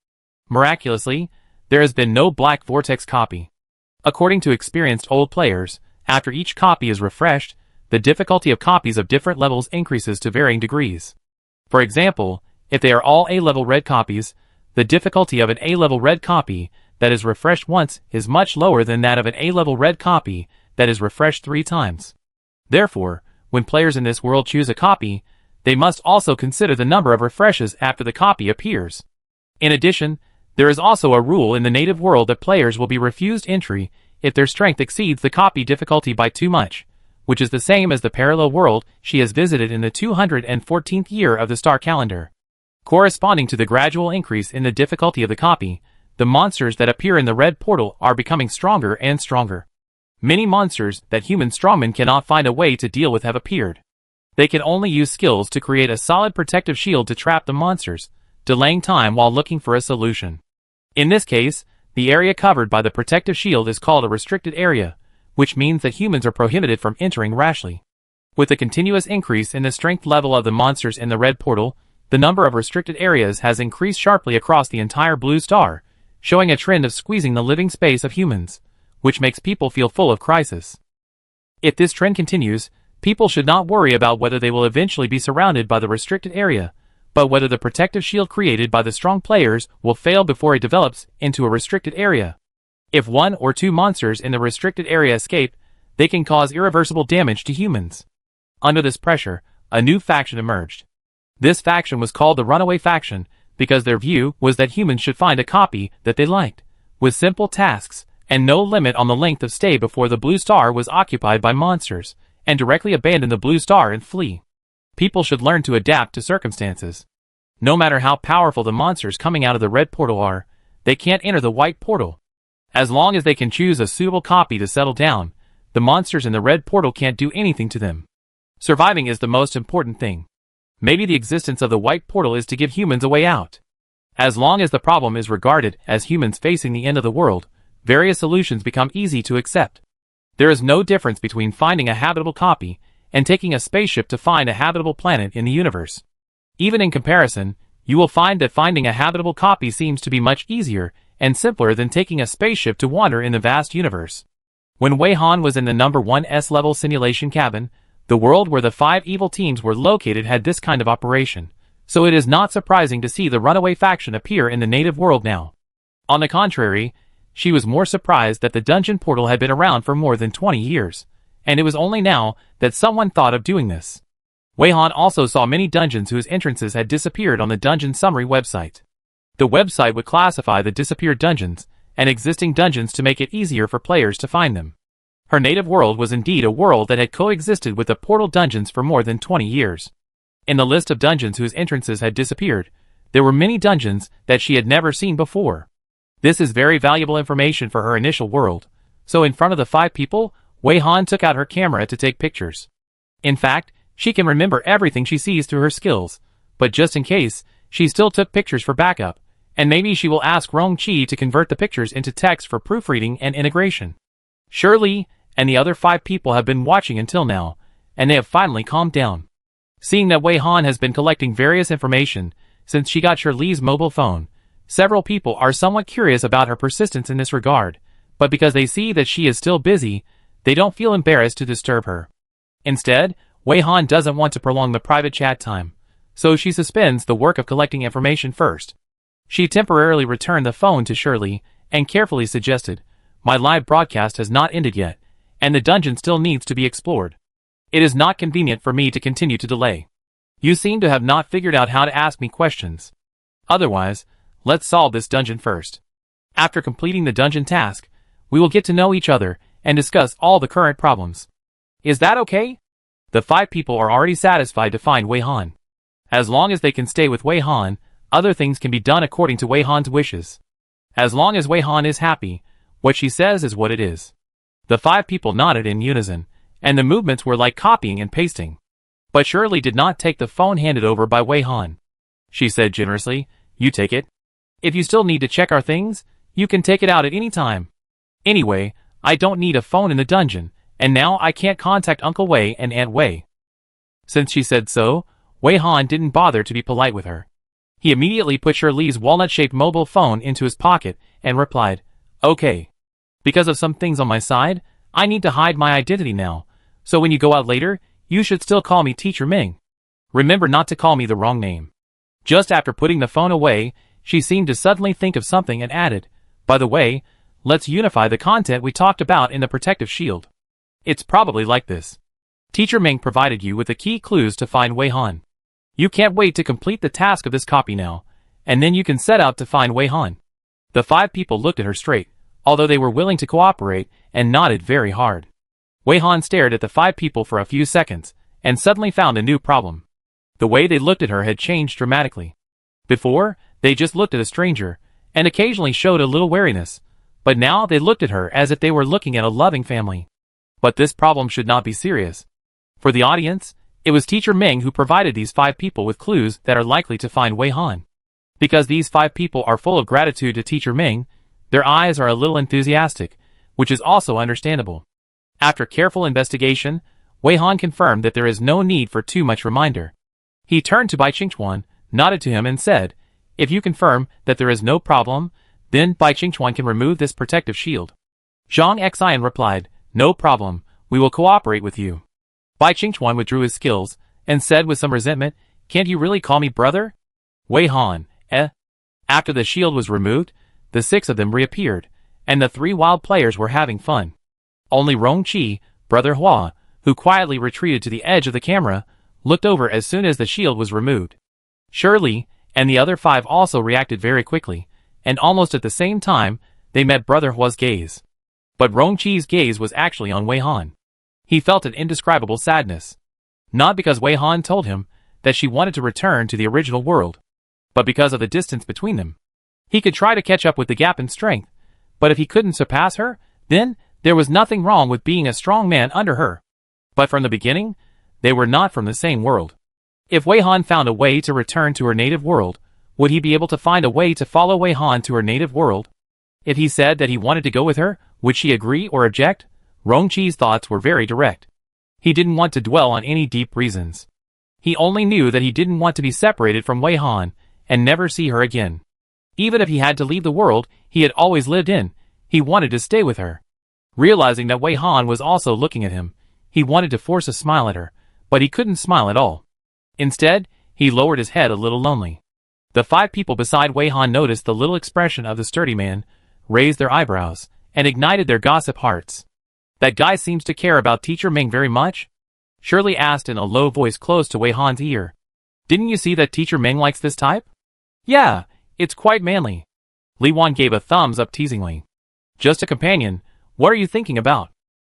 Miraculously, there has been no black vortex copy. According to experienced old players, after each copy is refreshed, the difficulty of copies of different levels increases to varying degrees. For example, if they are all A-level red copies, the difficulty of an A-level red copy that is refreshed once is much lower than that of an A-level red copy that is refreshed 3 times. Therefore, when players in this world choose a copy, they must also consider the number of refreshes after the copy appears. In addition, there is also a rule in the native world that players will be refused entry if their strength exceeds the copy difficulty by too much, which is the same as the parallel world she has visited in the 214th year of the star calendar. Corresponding to the gradual increase in the difficulty of the copy, the monsters that appear in the red portal are becoming stronger and stronger. Many monsters that human strongmen cannot find a way to deal with have appeared. They can only use skills to create a solid protective shield to trap the monsters, delaying time while looking for a solution. In this case, the area covered by the protective shield is called a restricted area, which means that humans are prohibited from entering rashly. With the continuous increase in the strength level of the monsters in the red portal, the number of restricted areas has increased sharply across the entire blue star, showing a trend of squeezing the living space of humans, which makes people feel full of crisis. If this trend continues, people should not worry about whether they will eventually be surrounded by the restricted area, but whether the protective shield created by the strong players will fail before it develops into a restricted area. If one or two monsters in the restricted area escape, they can cause irreversible damage to humans. Under this pressure, a new faction emerged. This faction was called the Runaway Faction because their view was that humans should find a copy that they liked, with simple tasks and no limit on the length of stay before the blue star was occupied by monsters, and directly abandon the blue star and flee. People should learn to adapt to circumstances. No matter how powerful the monsters coming out of the red portal are, they can't enter the white portal. As long as they can choose a suitable copy to settle down, the monsters in the red portal can't do anything to them. Surviving is the most important thing. Maybe the existence of the white portal is to give humans a way out. As long as the problem is regarded as humans facing the end of the world, various solutions become easy to accept. There is no difference between finding a habitable copy and taking a spaceship to find a habitable planet in the universe. Even in comparison, you will find that finding a habitable copy seems to be much easier and simpler than taking a spaceship to wander in the vast universe. When Wei Han was in the number 1 S-level simulation cabin, the world where the 5 evil teams were located had this kind of operation, so it is not surprising to see the Runaway Faction appear in the native world now. On the contrary, she was more surprised that the dungeon portal had been around for more than 20 years, and it was only now that someone thought of doing this. Wei Han also saw many dungeons whose entrances had disappeared on the dungeon summary website. The website would classify the disappeared dungeons and existing dungeons to make it easier for players to find them. Her native world was indeed a world that had coexisted with the portal dungeons for more than 20 years. In the list of dungeons whose entrances had disappeared, there were many dungeons that she had never seen before. This is very valuable information for her initial world, so in front of the 5 people, Wei Han took out her camera to take pictures. In fact, she can remember everything she sees through her skills, but just in case, she still took pictures for backup, and maybe she will ask Rong Qi to convert the pictures into text for proofreading and integration. Shirley and the other 5 people have been watching until now, and they have finally calmed down. Seeing that Wei Han has been collecting various information since she got Shirley's mobile phone, several people are somewhat curious about her persistence in this regard, but because they see that she is still busy, they don't feel embarrassed to disturb her. Instead, Wei Han doesn't want to prolong the private chat time, so she suspends the work of collecting information first. She temporarily returned the phone to Shirley and carefully suggested, "My live broadcast has not ended yet, and the dungeon still needs to be explored. It is not convenient for me to continue to delay. You seem to have not figured out how to ask me questions. Otherwise, let's solve this dungeon first. After completing the dungeon task, we will get to know each other and discuss all the current problems. Is that okay?" The 5 people are already satisfied to find Wei Han. As long as they can stay with Wei Han, other things can be done according to Wei Han's wishes. As long as Wei Han is happy, what she says is what it is. The 5 people nodded in unison, and the movements were like copying and pasting. But Shirley did not take the phone handed over by Wei Han. She said generously, "You take it. If you still need to check our things, you can take it out at any time. Anyway, I don't need a phone in the dungeon, and now I can't contact Uncle Wei and Aunt Wei." Since she said so, Wei Han didn't bother to be polite with her. He immediately put Shirley's walnut-shaped mobile phone into his pocket and replied, "Okay. Because of some things on my side, I need to hide my identity now, so when you go out later, you should still call me Teacher Ming. Remember not to call me the wrong name." Just after putting the phone away, she seemed to suddenly think of something and added, "By the way, let's unify the content we talked about in the protective shield. It's probably like this. Teacher Ming provided you with the key clues to find Wei Han. You can't wait to complete the task of this copy now, and then you can set out to find Wei Han." The 5 people looked at her straight, although they were willing to cooperate, and nodded very hard. Wei Han stared at the 5 people for a few seconds, and suddenly found a new problem. The way they looked at her had changed dramatically. Before, they just looked at a stranger, and occasionally showed a little wariness, but now they looked at her as if they were looking at a loving family. But this problem should not be serious. For the audience, it was Teacher Ming who provided these 5 people with clues that are likely to find Wei Han. Because these 5 people are full of gratitude to Teacher Ming, their eyes are a little enthusiastic, which is also understandable. After careful investigation, Wei Han confirmed that there is no need for too much reminder. He turned to Bai Qingchuan, nodded to him and said, "If you confirm that there is no problem, then Bai Qingchuan can remove this protective shield." Zhang Xian replied, "No problem, we will cooperate with you." Bai Qingchuan withdrew his skills, and said with some resentment, "Can't you really call me brother?" Wei Han, After the shield was removed, the 6 of them reappeared, and the 3 wild players were having fun. Only Rongqi, Brother Hua, who quietly retreated to the edge of the camera, looked over as soon as the shield was removed. Shirley and the other 5 also reacted very quickly, and almost at the same time, they met Brother Hua's gaze. But Rongqi's gaze was actually on Wei Han. He felt an indescribable sadness. Not because Wei Han told him that she wanted to return to the original world, but because of the distance between them. He could try to catch up with the gap in strength, but if he couldn't surpass her, then there was nothing wrong with being a strong man under her. But from the beginning, they were not from the same world. If Wei Han found a way to return to her native world, would he be able to find a way to follow Wei Han to her native world? If he said that he wanted to go with her, would she agree or object? Rongqi's thoughts were very direct. He didn't want to dwell on any deep reasons. He only knew that he didn't want to be separated from Wei Han and never see her again. Even if he had to leave the world he had always lived in, he wanted to stay with her. Realizing that Wei Han was also looking at him, he wanted to force a smile at her, but he couldn't smile at all. Instead, he lowered his head a little lonely. The 5 people beside Wei Han noticed the little expression of the sturdy man, raised their eyebrows, and ignited their gossip hearts. "That guy seems to care about Teacher Ming very much?" Shirley asked in a low voice close to Wei Han's ear. "Didn't you see that Teacher Ming likes this type?" "Yeah, it's quite manly." Li Wan gave a thumbs up teasingly. "Just a companion, what are you thinking about?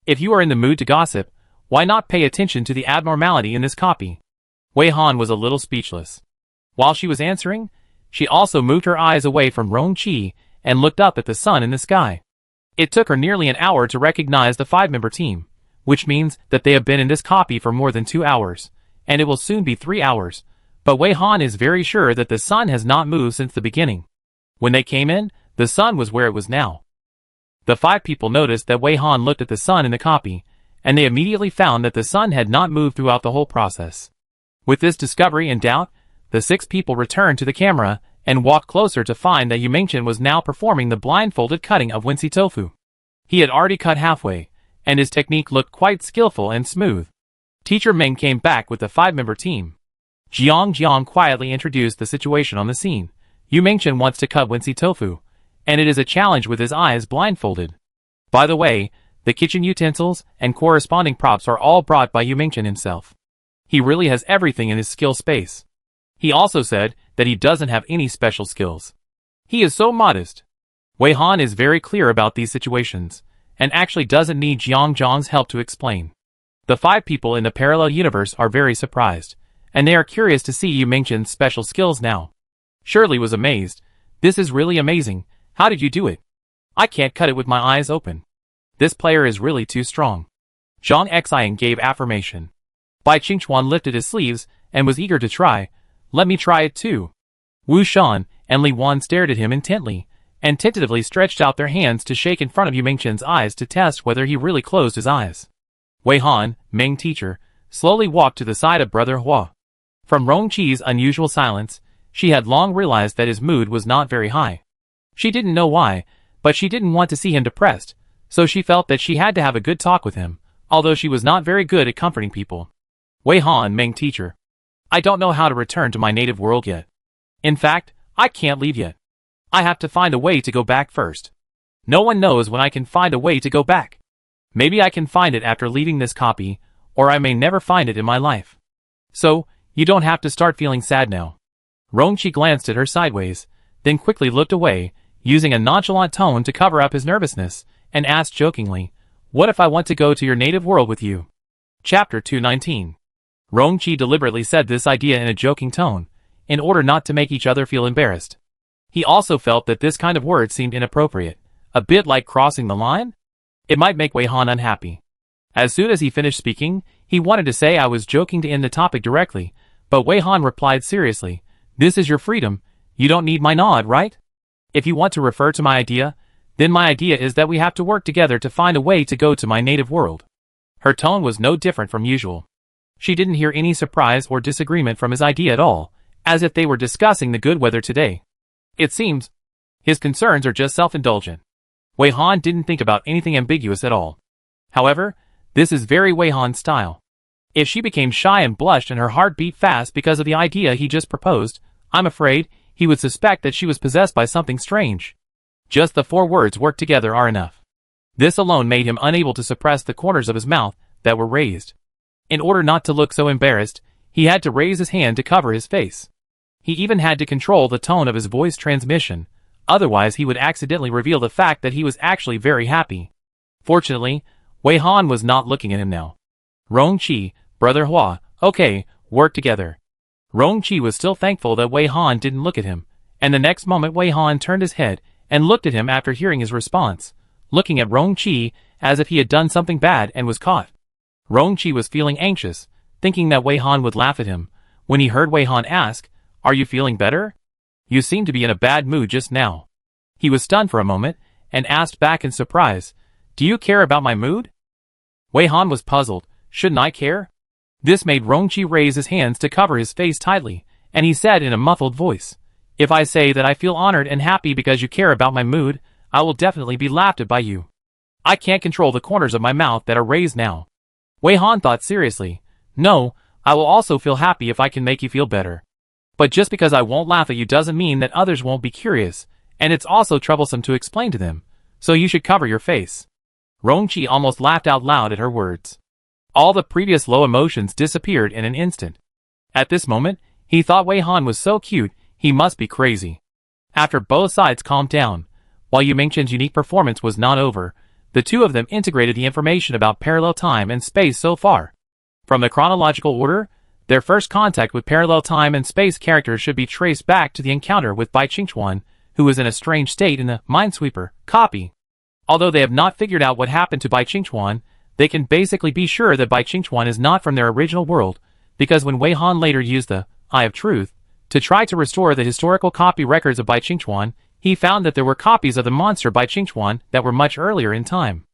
If you are in the mood to gossip, why not pay attention to the abnormality in this copy?" Wei Han was a little speechless. While she was answering, she also moved her eyes away from Rongqi and looked up at the sun in the sky. It took her nearly an hour to recognize the 5-member team, which means that they have been in this copy for more than 2 hours, and it will soon be 3 hours. But Wei Han is very sure that the sun has not moved since the beginning. When they came in, the sun was where it was now. The 5 people noticed that Wei Han looked at the sun in the copy, and they immediately found that the sun had not moved throughout the whole process. With this discovery in doubt, the 6 people returned to the camera and walked closer to find that Yu Mingchen was now performing the blindfolded cutting of Wincy tofu. He had already cut halfway, and his technique looked quite skillful and smooth. Teacher Ming came back with the 5-member team. Jiang quietly introduced the situation on the scene. Yu Mingchen wants to cut Wincy tofu, and it is a challenge with his eyes blindfolded. By the way, the kitchen utensils and corresponding props are all brought by Yu Mingchen himself. He really has everything in his skill space. He also said that he doesn't have any special skills. He is so modest. Wei Han is very clear about these situations, and actually doesn't need Jiang's help to explain. The 5 people in the parallel universe are very surprised, and they are curious to see Yu Mingchen's special skills now. Shirley was amazed. "This is really amazing. How did you do it? I can't cut it with my eyes open. This player is really too strong." Zhang Xian gave affirmation. Bai Qingchuan lifted his sleeves and was eager to try. "Let me try it too." Wu Shan and Li Wan stared at him intently, and tentatively stretched out their hands to shake in front of Yu Mingchen's eyes to test whether he really closed his eyes. Wei Han, Ming teacher, slowly walked to the side of Brother Hua. From Rongqi's unusual silence, she had long realized that his mood was not very high. She didn't know why, but she didn't want to see him depressed, so she felt that she had to have a good talk with him, although she was not very good at comforting people. "Wei Han, Ming teacher, I don't know how to return to my native world yet. In fact, I can't leave yet. I have to find a way to go back first. No one knows when I can find a way to go back. Maybe I can find it after leaving this copy, or I may never find it in my life. So, you don't have to start feeling sad now." Rongqi glanced at her sideways, then quickly looked away, using a nonchalant tone to cover up his nervousness, and asked jokingly, What if I want to go to your native world with you? Chapter 219. Rongqi deliberately said this idea in a joking tone, in order not to make each other feel embarrassed. He also felt that this kind of word seemed inappropriate, a bit like crossing the line. It might make Wei Han unhappy. As soon as he finished speaking, he wanted to say I was joking to end the topic directly, but Wei Han replied seriously, "This is your freedom, you don't need my nod, right? If you want to refer to my idea, then my idea is that we have to work together to find a way to go to my native world." Her tone was no different from usual. She didn't hear any surprise or disagreement from his idea at all, as if they were discussing the good weather today. It seems his concerns are just self-indulgent. Wei Han didn't think about anything ambiguous at all. However, this is very Wei Han's style. If she became shy and blushed and her heart beat fast because of the idea he just proposed, I'm afraid he would suspect that she was possessed by something strange. Just the 4 words worked together are enough. This alone made him unable to suppress the corners of his mouth that were raised. In order not to look so embarrassed, he had to raise his hand to cover his face. He even had to control the tone of his voice transmission, otherwise he would accidentally reveal the fact that he was actually very happy. Fortunately, Wei Han was not looking at him now. "Rongqi, brother Hua, okay, work together." Rongqi was still thankful that Wei Han didn't look at him, and the next moment Wei Han turned his head and looked at him after hearing his response, looking at Rongqi as if he had done something bad and was caught. Rongqi was feeling anxious, thinking that Wei Han would laugh at him, when he heard Wei Han ask, "Are you feeling better? You seem to be in a bad mood just now." He was stunned for a moment, and asked back in surprise, "Do you care about my mood?" Wei Han was puzzled. Shouldn't I care? This made Rongqi raise his hands to cover his face tightly, and he said in a muffled voice, "If I say that I feel honored and happy because you care about my mood, I will definitely be laughed at by you. I can't control the corners of my mouth that are raised now." Wei Han thought seriously, "No, I will also feel happy if I can make you feel better. But just because I won't laugh at you doesn't mean that others won't be curious, and it's also troublesome to explain to them, so you should cover your face." Rongqi almost laughed out loud at her words. All the previous low emotions disappeared in an instant. At this moment, he thought Wei Han was so cute, he must be crazy. After both sides calmed down, while Yu Mingchen's unique performance was not over, the two of them integrated the information about parallel time and space so far. From the chronological order, their first contact with parallel time and space characters should be traced back to the encounter with Bai Qingchuan, who was in a strange state in the Minesweeper copy. Although they have not figured out what happened to Bai Qingchuan, they can basically be sure that Bai Qingchuan is not from their original world, because when Wei Han later used the Eye of Truth to try to restore the historical copy records of Bai Qingchuan, he found that there were copies of the monster Bai Qingchuan that were much earlier in time.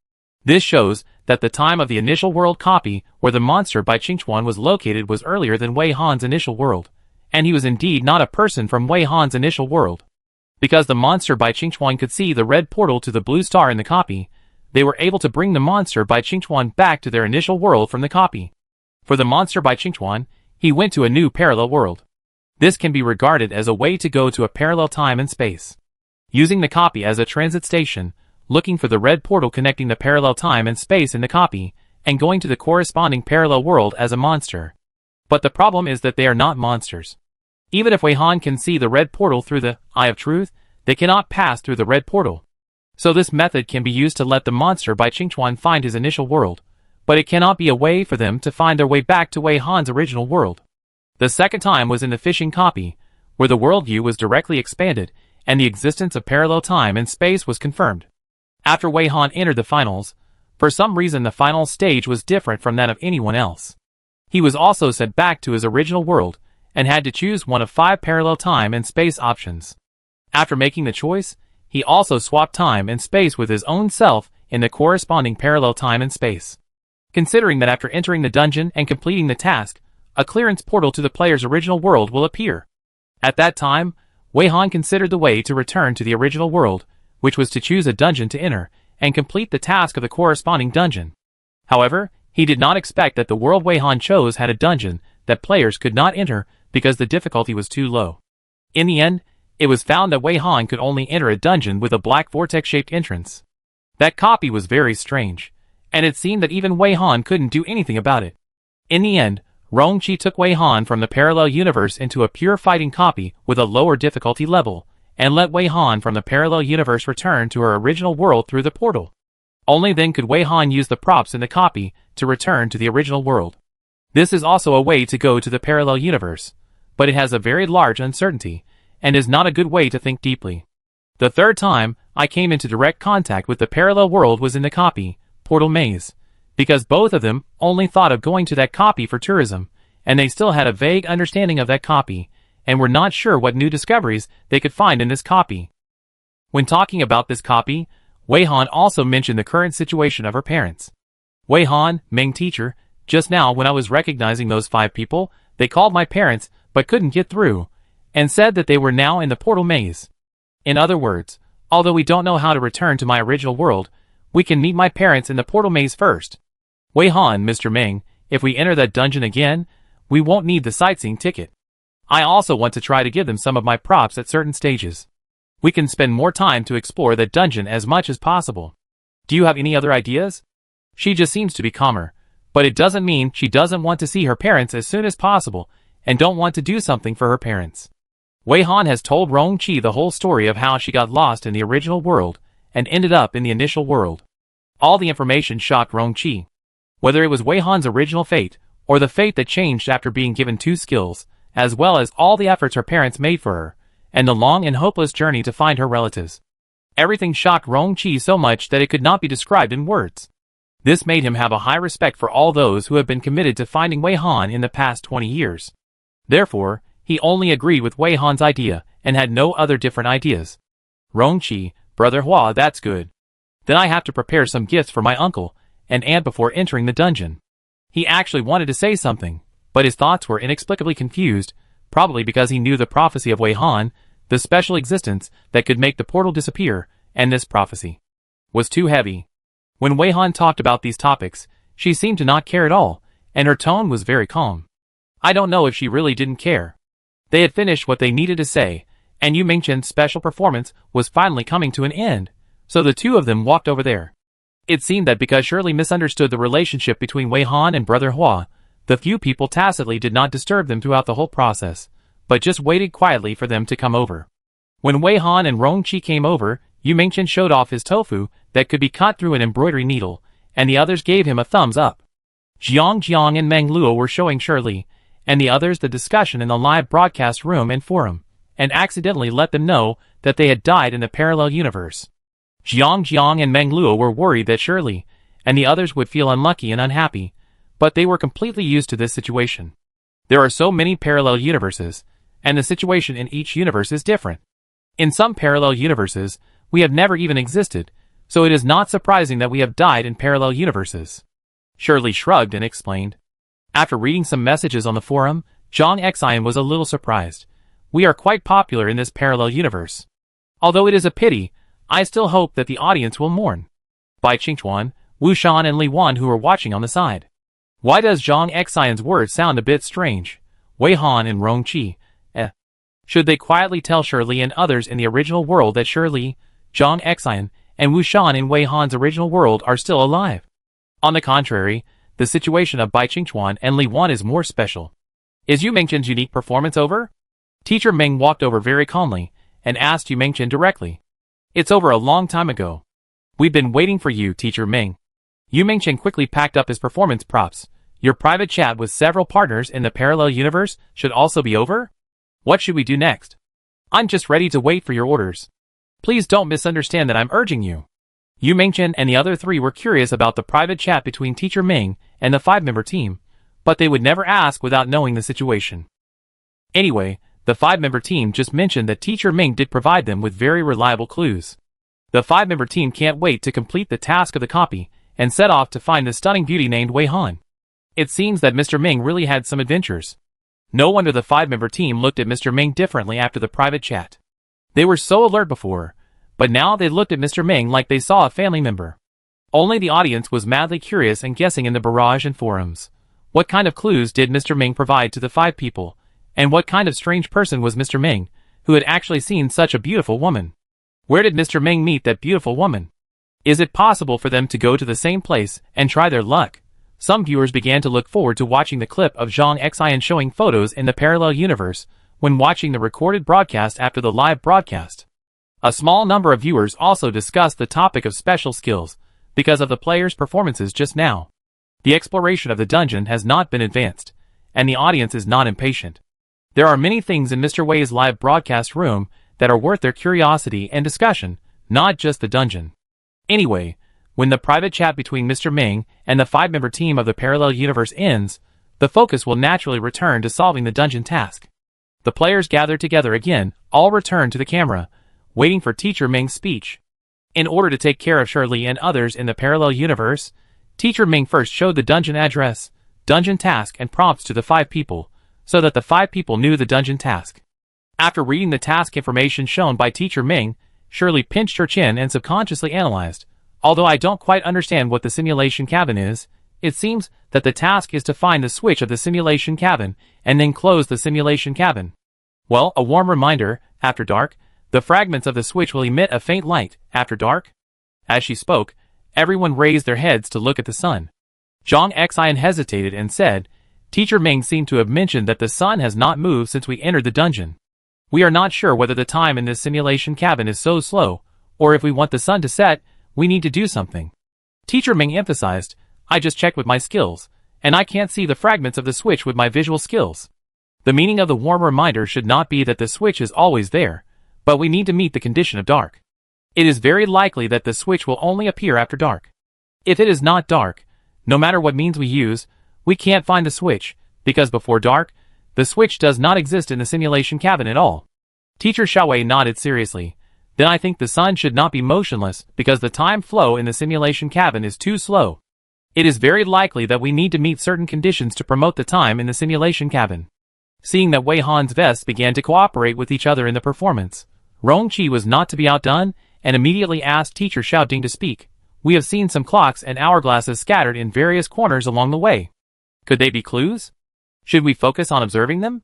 This shows that the time of the initial world copy where the monster Bai Qingchuan was located was earlier than Wei Han's initial world, and he was indeed not a person from Wei Han's initial world. Because the monster Bai Qingchuan could see the red portal to the blue star in the copy, they were able to bring the monster Bai Qingchuan back to their initial world from the copy. For the monster Bai Qingchuan, he went to a new parallel world. This can be regarded as a way to go to a parallel time and space. Using the copy as a transit station, looking for the red portal connecting the parallel time and space in the copy, and going to the corresponding parallel world as a monster. But the problem is that they are not monsters. Even if Wei Han can see the red portal through the Eye of Truth, they cannot pass through the red portal. So this method can be used to let the monster Bai Qingchuan find his initial world, but it cannot be a way for them to find their way back to Wei Han's original world. The second time was in the fishing copy, where the worldview was directly expanded, and the existence of parallel time and space was confirmed. After Wei Han entered the finals, for some reason the final stage was different from that of anyone else. He was also sent back to his original world, and had to choose one of 5 parallel time and space options. After making the choice, he also swapped time and space with his own self in the corresponding parallel time and space. Considering that after entering the dungeon and completing the task, a clearance portal to the player's original world will appear. At that time, Wei Han considered the way to return to the original world, which was to choose a dungeon to enter, and complete the task of the corresponding dungeon. However, he did not expect that the world Wei Han chose had a dungeon that players could not enter because the difficulty was too low. In the end, it was found that Wei Han could only enter a dungeon with a black vortex-shaped entrance. That copy was very strange, and it seemed that even Wei Han couldn't do anything about it. In the end, Rongqi took Wei Han from the parallel universe into a pure fighting copy with a lower difficulty level, and let Wei Han from the parallel universe return to her original world through the portal. Only then could Wei Han use the props in the copy to return to the original world. This is also a way to go to the parallel universe, but it has a very large uncertainty, and is not a good way to think deeply. The third time I came into direct contact with the parallel world was in the copy, Portal Maze, because both of them only thought of going to that copy for tourism, and they still had a vague understanding of that copy, and were not sure what new discoveries they could find in this copy. When talking about this copy, Wei Han also mentioned the current situation of her parents. Wei Han, Ming teacher, just now when I was recognizing those 5 people, they called my parents but couldn't get through, and said that they were now in the portal maze. In other words, although we don't know how to return to my original world, we can meet my parents in the portal maze first. Wei Han, Mr. Ming, if we enter that dungeon again, we won't need the sightseeing ticket. I also want to try to give them some of my props at certain stages. We can spend more time to explore that dungeon as much as possible. Do you have any other ideas? She just seems to be calmer, but it doesn't mean she doesn't want to see her parents as soon as possible and don't want to do something for her parents. Wei Han has told Rong Qi the whole story of how she got lost in the original world and ended up in the initial world. All the information shocked Rong Qi. Whether it was Wei Han's original fate, or the fate that changed after being given 2 skills, as well as all the efforts her parents made for her, and the long and hopeless journey to find her relatives. Everything shocked Rong Qi so much that it could not be described in words. This made him have a high respect for all those who have been committed to finding Wei Han in the past 20 years. Therefore, he only agreed with Wei Han's idea and had no other different ideas. Rong Qi, Brother Hua, that's good. Then I have to prepare some gifts for my uncle and aunt before entering the dungeon. He actually wanted to say something, but his thoughts were inexplicably confused, probably because he knew the prophecy of Wei Han, the special existence that could make the portal disappear, and this prophecy was too heavy. When Wei Han talked about these topics, she seemed to not care at all, and her tone was very calm. I don't know if she really didn't care. They had finished what they needed to say, and Yu Mingchen's special performance was finally coming to an end, so the two of them walked over there. It seemed that because Shirley misunderstood the relationship between Wei Han and Brother Hua, the few people tacitly did not disturb them throughout the whole process, but just waited quietly for them to come over. When Wei Han and Rong Qi came over, Yu Mingchen showed off his tofu that could be cut through an embroidery needle, and the others gave him a thumbs up. Jiang and Meng Luo were showing Shirley and the others the discussion in the live broadcast room and forum, and accidentally let them know that they had died in the parallel universe. Jiang and Meng Luo were worried that Shirley and the others would feel unlucky and unhappy, but they were completely used to this situation. There are so many parallel universes, and the situation in each universe is different. In some parallel universes, we have never even existed, so it is not surprising that we have died in parallel universes. Shirley shrugged and explained. After reading some messages on the forum, Zhang Xian was a little surprised. We are quite popular in this parallel universe. Although it is a pity, I still hope that the audience will mourn. Bai Qingchuan, Wu Shan and Li Wan who were watching on the side. Why does Zhang Xian's words sound a bit strange? Wei Han and Rong Qi. Should they quietly tell Shirley and others in the original world that Shirley, Zhang Xian, and Wu Shan in Wei Han's original world are still alive? On the contrary, the situation of Bai Qingchuan and Li Wan is more special. Is Yu Mingchen's unique performance over? Teacher Ming walked over very calmly and asked Yu Mingchen directly. It's over a long time ago. We've been waiting for you, Teacher Ming. Yu Mingchen quickly packed up his performance props. Your private chat with several partners in the parallel universe should also be over? What should we do next? I'm just ready to wait for your orders. Please don't misunderstand that I'm urging you. Yu Mingchen and the other 3 were curious about the private chat between Teacher Ming and the 5-member team, but they would never ask without knowing the situation. Anyway, the 5-member team just mentioned that Teacher Ming did provide them with very reliable clues. The 5-member team can't wait to complete the task of the copy and set off to find the stunning beauty named Wei Han. It seems that Mr. Ming really had some adventures. No wonder the 5-member team looked at Mr. Ming differently after the private chat. They were so alert before, but now they looked at Mr. Ming like they saw a family member. Only the audience was madly curious and guessing in the barrage and forums. What kind of clues did Mr. Ming provide to the 5 people? And what kind of strange person was Mr. Ming, who had actually seen such a beautiful woman? Where did Mr. Ming meet that beautiful woman? Is it possible for them to go to the same place and try their luck? Some viewers began to look forward to watching the clip of Zhang Xian showing photos in the parallel universe when watching the recorded broadcast after the live broadcast. A small number of viewers also discussed the topic of special skills, because of the players' performances just now. The exploration of the dungeon has not been advanced, and the audience is not impatient. There are many things in Mr. Wei's live broadcast room that are worth their curiosity and discussion, not just the dungeon. Anyway, when the private chat between Mr. Ming and the 5-member team of the parallel universe ends, the focus will naturally return to solving the dungeon task. The players gather together again, all return to the camera, waiting for Teacher Ming's speech. In order to take care of Shirley and others in the parallel universe, Teacher Ming first showed the dungeon address, dungeon task and prompts to the 5 people, so that the 5 people knew the dungeon task. After reading the task information shown by Teacher Ming, Shirley pinched her chin and subconsciously analyzed. Although I don't quite understand what the simulation cabin is, it seems that the task is to find the switch of the simulation cabin and then close the simulation cabin. Well, a warm reminder, after dark, the fragments of the switch will emit a faint light, after dark. As she spoke, everyone raised their heads to look at the sun. Zhang Xian hesitated and said, Teacher Ming seemed to have mentioned that the sun has not moved since we entered the dungeon. We are not sure whether the time in this simulation cabin is so slow, or if we want the sun to set, we need to do something. Teacher Ming emphasized, I just checked with my skills, and I can't see the fragments of the switch with my visual skills. The meaning of the warm reminder should not be that the switch is always there, but we need to meet the condition of dark. It is very likely that the switch will only appear after dark. If it is not dark, no matter what means we use, we can't find the switch, because before dark, the switch does not exist in the simulation cabin at all. Teacher Xiaowei nodded seriously. Then I think the sun should not be motionless because the time flow in the simulation cabin is too slow. It is very likely that we need to meet certain conditions to promote the time in the simulation cabin. Seeing that Wei Han's vests began to cooperate with each other in the performance, Rong Qi was not to be outdone and immediately asked Teacher Xiao Ding to speak. We have seen some clocks and hourglasses scattered in various corners along the way. Could they be clues? Should we focus on observing them?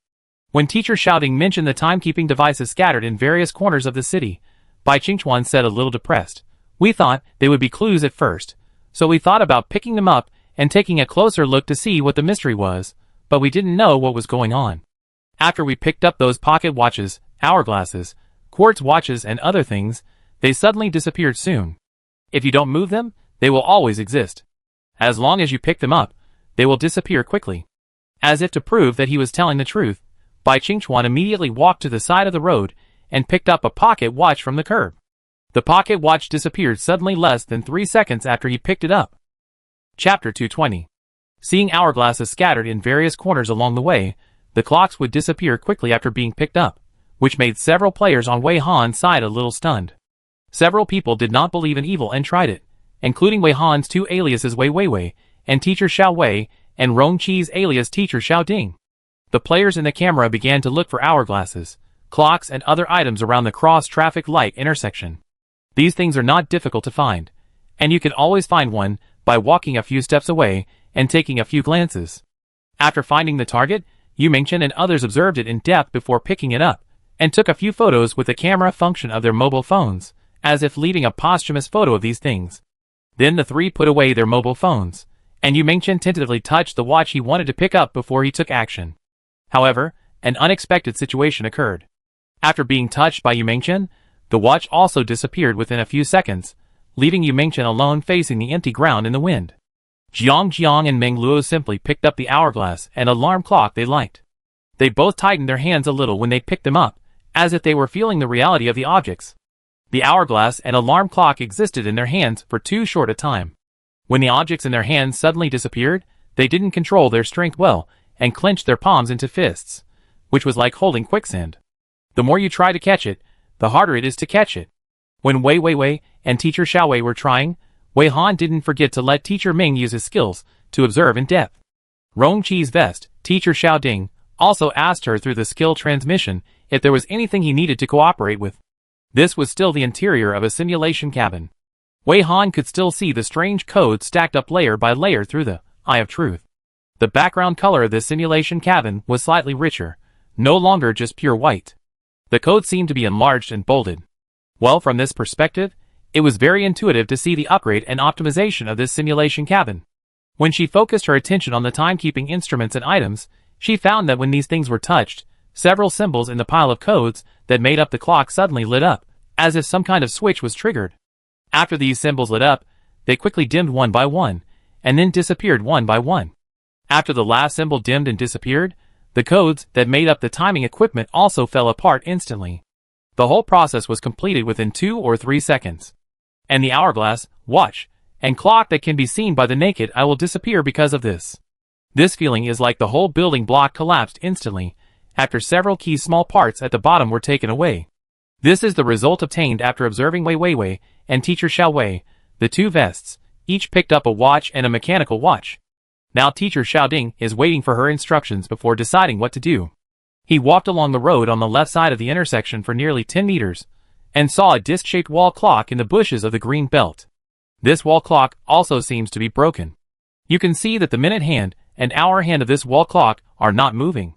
When Teacher Xiao Ding mentioned the timekeeping devices scattered in various corners of the city, Bai Qingchuan said a little depressed. We thought they would be clues at first, so we thought about picking them up and taking a closer look to see what the mystery was, but we didn't know what was going on. After we picked up those pocket watches, hourglasses, quartz watches and other things, they suddenly disappeared soon. If you don't move them, they will always exist. As long as you pick them up, they will disappear quickly. As if to prove that he was telling the truth, Bai Qingchuan immediately walked to the side of the road and picked up a pocket watch from the curb. The pocket watch disappeared suddenly less than 3 seconds after he picked it up. Chapter 220. Seeing hourglasses scattered in various corners along the way, the clocks would disappear quickly after being picked up, which made several players on Wei Han's side a little stunned. Several people did not believe in evil and tried it, including Wei Han's 2 aliases Wei Weiwei and Teacher Xiao Wei, and Rong Qi's alias Teacher Xiao Ding. The players in the camera began to look for hourglasses, clocks and other items around the cross-traffic light intersection. These things are not difficult to find, and you can always find one by walking a few steps away and taking a few glances. After finding the target, Yu Mingchen and others observed it in depth before picking it up, and took a few photos with the camera function of their mobile phones, as if leaving a posthumous photo of these things. Then the 3 put away their mobile phones, and Yu Mingchen tentatively touched the watch he wanted to pick up before he took action. However, an unexpected situation occurred. After being touched by Yu Mingchen, the watch also disappeared within a few seconds, leaving Yu Mingchen alone facing the empty ground in the wind. Jiang and Meng Luo simply picked up the hourglass and alarm clock they liked. They both tightened their hands a little when they picked them up, as if they were feeling the reality of the objects. The hourglass and alarm clock existed in their hands for too short a time. When the objects in their hands suddenly disappeared, they didn't control their strength well, and clenched their palms into fists, which was like holding quicksand. The more you try to catch it, the harder it is to catch it. When Wei Weiwei and Teacher Xiaowei were trying, Wei Han didn't forget to let Teacher Ming use his skills to observe in depth. Rong Qi's vest, Teacher Xiao Ding, also asked her through the skill transmission if there was anything he needed to cooperate with. This was still the interior of a simulation cabin. Wei Han could still see the strange code stacked up layer by layer through the Eye of Truth. The background color of this simulation cabin was slightly richer, no longer just pure white. The code seemed to be enlarged and bolded. Well, from this perspective, it was very intuitive to see the upgrade and optimization of this simulation cabin. When she focused her attention on the timekeeping instruments and items, she found that when these things were touched, several symbols in the pile of codes that made up the clock suddenly lit up, as if some kind of switch was triggered. After these symbols lit up, they quickly dimmed one by one, and then disappeared one by one. After the last symbol dimmed and disappeared, the codes that made up the timing equipment also fell apart instantly. The whole process was completed within 2 or 3 seconds. And the hourglass, watch, and clock that can be seen by the naked eye will disappear because of this. This feeling is like the whole building block collapsed instantly, after several key small parts at the bottom were taken away. This is the result obtained after observing Wei Wei and teacher Xiao Wei, the two vests, each picked up a watch and a mechanical watch. Now teacher Xiaoding is waiting for her instructions before deciding what to do. He walked along the road on the left side of the intersection for nearly 10 meters, and saw a disc-shaped wall clock in the bushes of the green belt. This wall clock also seems to be broken. You can see that the minute hand and hour hand of this wall clock are not moving.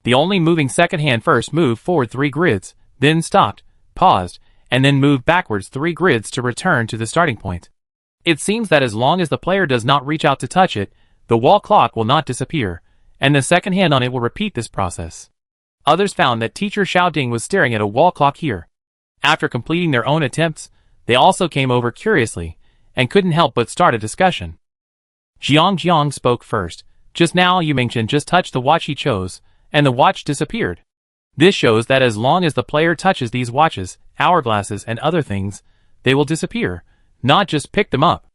The only moving second hand first moved forward 3 grids, then stopped, paused, and then moved backwards 3 grids to return to the starting point. It seems that as long as the player does not reach out to touch it, the wall clock will not disappear, and the second hand on it will repeat this process. Others found that teacher Xiaoding was staring at a wall clock here. After completing their own attempts, they also came over curiously, and couldn't help but start a discussion. Jiang spoke first. Just now Yu Mingchen just touched the watch he chose, and the watch disappeared. This shows that as long as the player touches these watches, hourglasses, and other things, they will disappear, not just pick them up.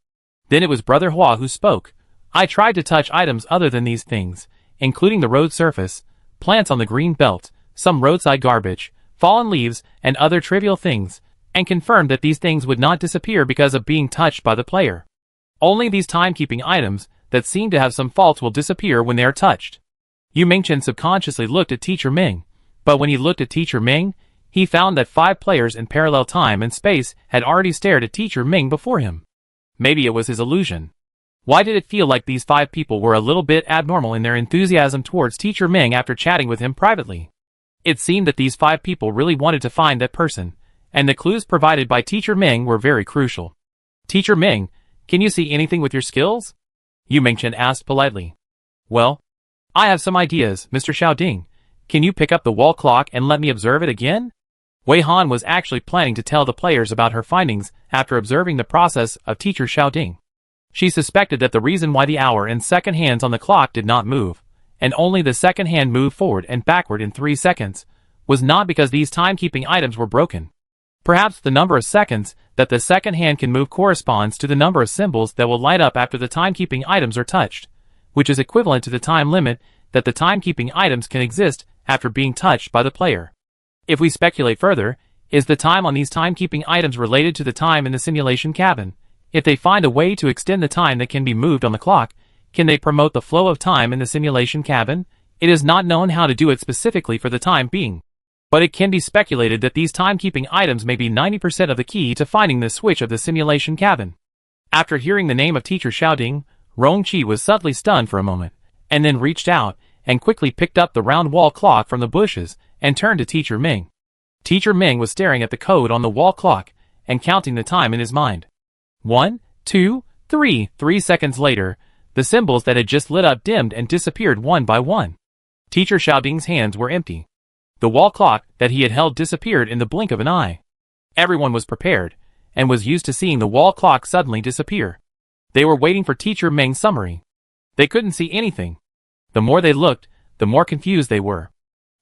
Then it was Brother Hua who spoke. I tried to touch items other than these things, including the road surface, plants on the green belt, some roadside garbage, fallen leaves, and other trivial things, and confirmed that these things would not disappear because of being touched by the player. Only these timekeeping items that seem to have some faults will disappear when they are touched. Yu Mingchen subconsciously looked at Teacher Ming, but when he looked at Teacher Ming, he found that 5 players in parallel time and space had already stared at Teacher Ming before him. Maybe it was his illusion. Why did it feel like these 5 people were a little bit abnormal in their enthusiasm towards Teacher Ming after chatting with him privately? It seemed that these 5 people really wanted to find that person, and the clues provided by Teacher Ming were very crucial. Teacher Ming, can you see anything with your skills? Yu Mingchen asked politely. Well, I have some ideas, Mr. Xiaoding. Can you pick up the wall clock and let me observe it again? Wei Han was actually planning to tell the players about her findings after observing the process of teacher Xiaoding. She suspected that the reason why the hour and second hands on the clock did not move, and only the second hand moved forward and backward in 3 seconds, was not because these timekeeping items were broken. Perhaps the number of seconds that the second hand can move corresponds to the number of symbols that will light up after the timekeeping items are touched, which is equivalent to the time limit that the timekeeping items can exist after being touched by the player. If we speculate further, is the time on these timekeeping items related to the time in the simulation cabin? If they find a way to extend the time that can be moved on the clock, can they promote the flow of time in the simulation cabin? It is not known how to do it specifically for the time being, but it can be speculated that these timekeeping items may be 90% of the key to finding the switch of the simulation cabin. After hearing the name of teacher Xiaoding, Rongqi was subtly stunned for a moment, and then reached out and quickly picked up the round wall clock from the bushes and turned to Teacher Ming. Teacher Ming was staring at the code on the wall clock and counting the time in his mind. 1, 2, 3. 3 seconds later, the symbols that had just lit up dimmed and disappeared one by one. Teacher Xiaoding's hands were empty. The wall clock that he had held disappeared in the blink of an eye. Everyone was prepared, and was used to seeing the wall clock suddenly disappear. They were waiting for Teacher Ming's summary. They couldn't see anything. The more they looked, the more confused they were.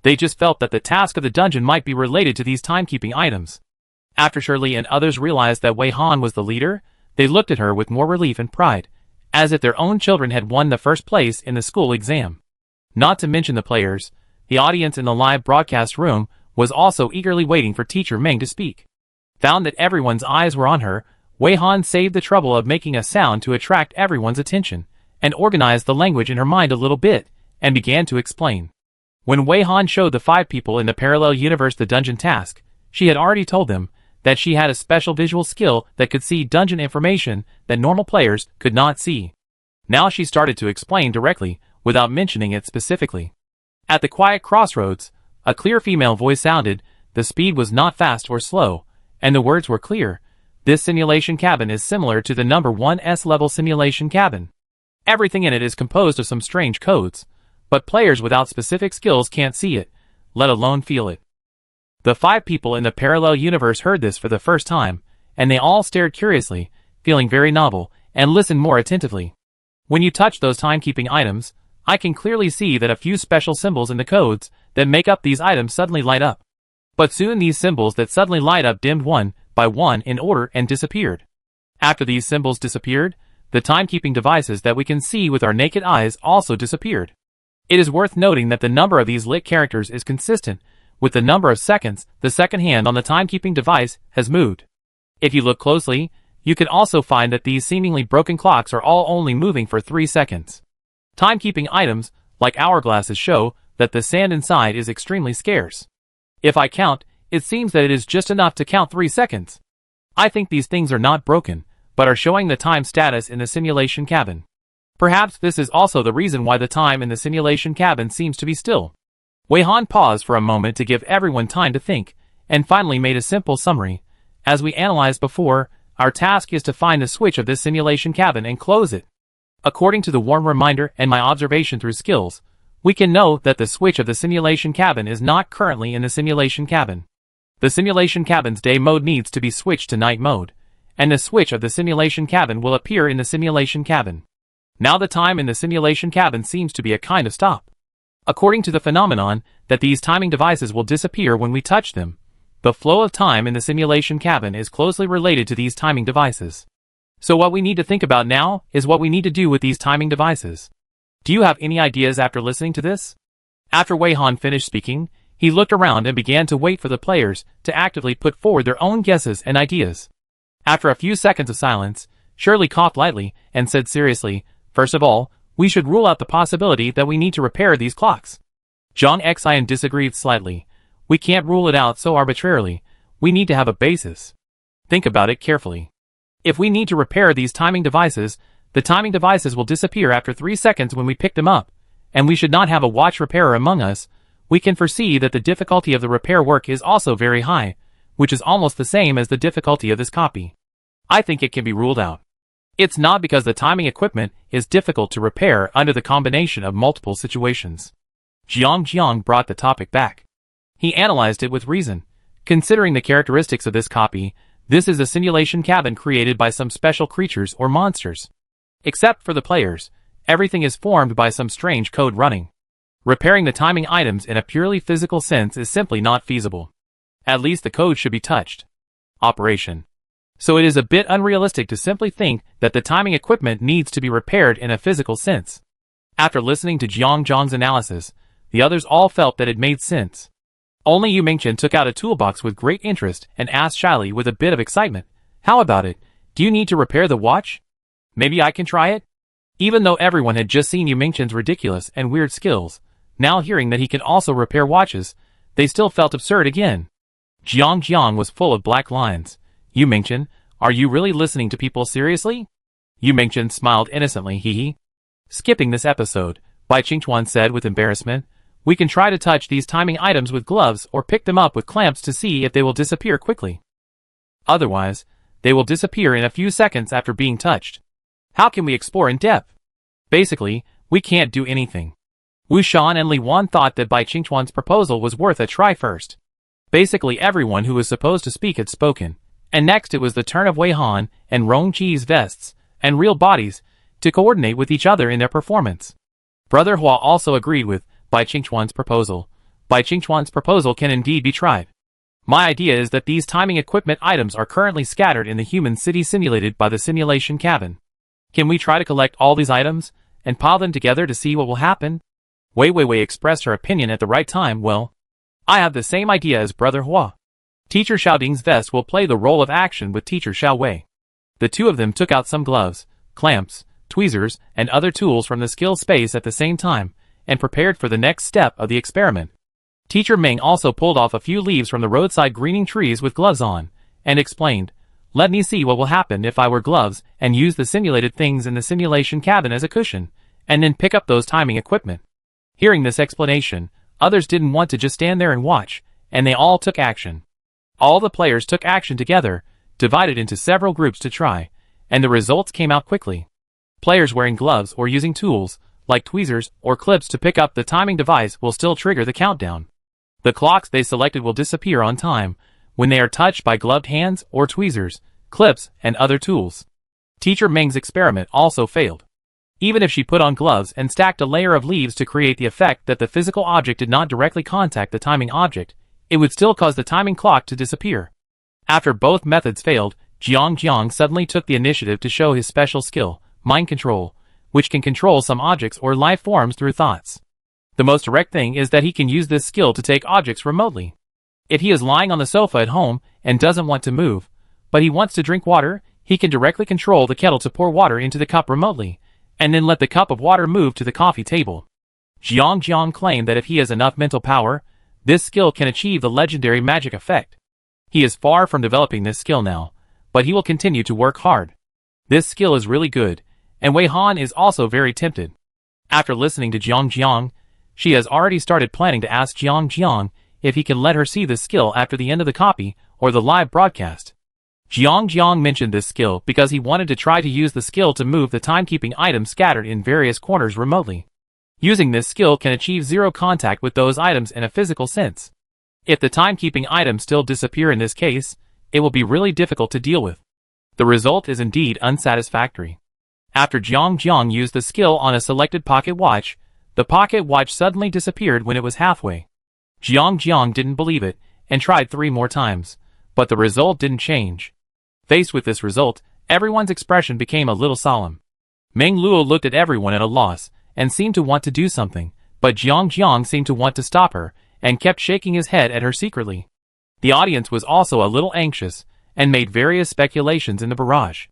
They just felt that the task of the dungeon might be related to these timekeeping items. After Shirley and others realized that Wei Han was the leader, they looked at her with more relief and pride, as if their own children had won the first place in the school exam. Not to mention the players, the audience in the live broadcast room was also eagerly waiting for Teacher Ming to speak. Found that everyone's eyes were on her, Wei Han saved the trouble of making a sound to attract everyone's attention, and organized the language in her mind a little bit, and began to explain. When Wei Han showed the 5 people in the parallel universe the dungeon task, she had already told them that she had a special visual skill that could see dungeon information that normal players could not see. Now she started to explain directly, without mentioning it specifically. At the quiet crossroads, a clear female voice sounded. The speed was not fast or slow, and the words were clear. This simulation cabin is similar to the number 1S level simulation cabin. Everything in it is composed of some strange codes, but players without specific skills can't see it, let alone feel it. The 5 people in the parallel universe heard this for the first time, and they all stared curiously, feeling very novel, and listened more attentively. When you touch those timekeeping items, I can clearly see that a few special symbols in the codes that make up these items suddenly light up. But soon these symbols that suddenly light up dimmed one by one in order and disappeared. After these symbols disappeared, the timekeeping devices that we can see with our naked eyes also disappeared. It is worth noting that the number of these lit characters is consistent with the number of seconds the second hand on the timekeeping device has moved. If you look closely, you can also find that these seemingly broken clocks are all only moving for 3 seconds. Timekeeping items, like hourglasses, show that the sand inside is extremely scarce. If I count, it seems that it is just enough to count 3 seconds. I think these things are not broken, but are showing the time status in the simulation cabin. Perhaps this is also the reason why the time in the simulation cabin seems to be still. Wei Han paused for a moment to give everyone time to think, and finally made a simple summary. As we analyzed before, our task is to find the switch of this simulation cabin and close it. According to the warm reminder and my observation through skills, we can know that the switch of the simulation cabin is not currently in the simulation cabin. The simulation cabin's day mode needs to be switched to night mode, and the switch of the simulation cabin will appear in the simulation cabin. Now the time in the simulation cabin seems to be a kind of stop. According to the phenomenon that these timing devices will disappear when we touch them, the flow of time in the simulation cabin is closely related to these timing devices. So what we need to think about now is what we need to do with these timing devices. Do you have any ideas after listening to this? After Wei Han finished speaking, he looked around and began to wait for the players to actively put forward their own guesses and ideas. After a few seconds of silence, Shirley coughed lightly and said seriously, "First of all, we should rule out the possibility that we need to repair these clocks." Zhang Xian disagreed slightly. "We can't rule it out so arbitrarily. We need to have a basis. Think about it carefully. If we need to repair these timing devices, the timing devices will disappear after 3 seconds when we pick them up, and we should not have a watch repairer among us. We can foresee that the difficulty of the repair work is also very high, which is almost the same as the difficulty of this copy. I think it can be ruled out. It's not because the timing equipment is difficult to repair under the combination of multiple situations." Jiang brought the topic back. He analyzed it with reason. Considering the characteristics of this copy, this is a simulation cabin created by some special creatures or monsters. Except for the players, everything is formed by some strange code running. Repairing the timing items in a purely physical sense is simply not feasible. At least the code should be touched. Operation. So it is a bit unrealistic to simply think that the timing equipment needs to be repaired in a physical sense. After listening to Jiang's analysis, the others all felt that it made sense. Only Yu Mingchen took out a toolbox with great interest and asked shyly with a bit of excitement, "How about it? Do you need to repair the watch? Maybe I can try it?" Even though everyone had just seen Yu Mingchen's ridiculous and weird skills, now hearing that he can also repair watches, they still felt absurd again. Jiang was full of black lines. "Yu Mingchen, are you really listening to people seriously?" Yu Mingchen smiled innocently, hee. Skipping this episode, Bai Qingchuan said with embarrassment, "We can try to touch these timing items with gloves or pick them up with clamps to see if they will disappear quickly. Otherwise, they will disappear in a few seconds after being touched. How can we explore in depth? Basically, we can't do anything." Wu Shan and Li Wan thought that Bai Qingchuan's proposal was worth a try first. Basically everyone who was supposed to speak had spoken, and next it was the turn of Wei Han and Rong Qi's vests and real bodies to coordinate with each other in their performance. Brother Hua also agreed with Bai Qingchuan's proposal. Bai Qingchuan's proposal can indeed be tried. My idea is that these timing equipment items are currently scattered in the human city simulated by the simulation cabin. Can we try to collect all these items and pile them together to see what will happen? Wei expressed her opinion at the right time. "Well, I have the same idea as Brother Hua. Teacher Xiaoding's vest will play the role of action with Teacher Xiao Wei." The two of them took out some gloves, clamps, tweezers, and other tools from the skill space at the same time, and prepared for the next step of the experiment. Teacher Ming also pulled off a few leaves from the roadside greening trees with gloves on, and explained, "Let me see what will happen if I wear gloves and use the simulated things in the simulation cabin as a cushion, and then pick up those timing equipment." Hearing this explanation, others didn't want to just stand there and watch, and they all took action. All the players took action together, divided into several groups to try, and the results came out quickly. Players wearing gloves or using tools, like tweezers or clips to pick up the timing device will still trigger the countdown. The clocks they selected will disappear on time when they are touched by gloved hands or tweezers, clips, and other tools. Teacher Ming's experiment also failed. Even if she put on gloves and stacked a layer of leaves to create the effect that the physical object did not directly contact the timing object, it would still cause the timing clock to disappear. After both methods failed, Jiang suddenly took the initiative to show his special skill, mind control, which can control some objects or life forms through thoughts. The most direct thing is that he can use this skill to take objects remotely. If he is lying on the sofa at home and doesn't want to move, but he wants to drink water, he can directly control the kettle to pour water into the cup remotely, and then let the cup of water move to the coffee table. Jiang claimed that if he has enough mental power, this skill can achieve the legendary magic effect. He is far from developing this skill now, but he will continue to work hard. This skill is really good, and Wei Han is also very tempted. After listening to Jiang, she has already started planning to ask Jiang if he can let her see this skill after the end of the copy or the live broadcast. Jiang mentioned this skill because he wanted to try to use the skill to move the timekeeping items scattered in various corners remotely. Using this skill can achieve zero contact with those items in a physical sense. If the timekeeping items still disappear in this case, it will be really difficult to deal with. The result is indeed unsatisfactory. After Jiang used the skill on a selected pocket watch, the pocket watch suddenly disappeared when it was halfway. Jiang didn't believe it and tried 3 more times, but the result didn't change. Faced with this result, everyone's expression became a little solemn. Meng Luo looked at everyone at a loss and seemed to want to do something, but Jiang seemed to want to stop her and kept shaking his head at her secretly. The audience was also a little anxious and made various speculations in the barrage.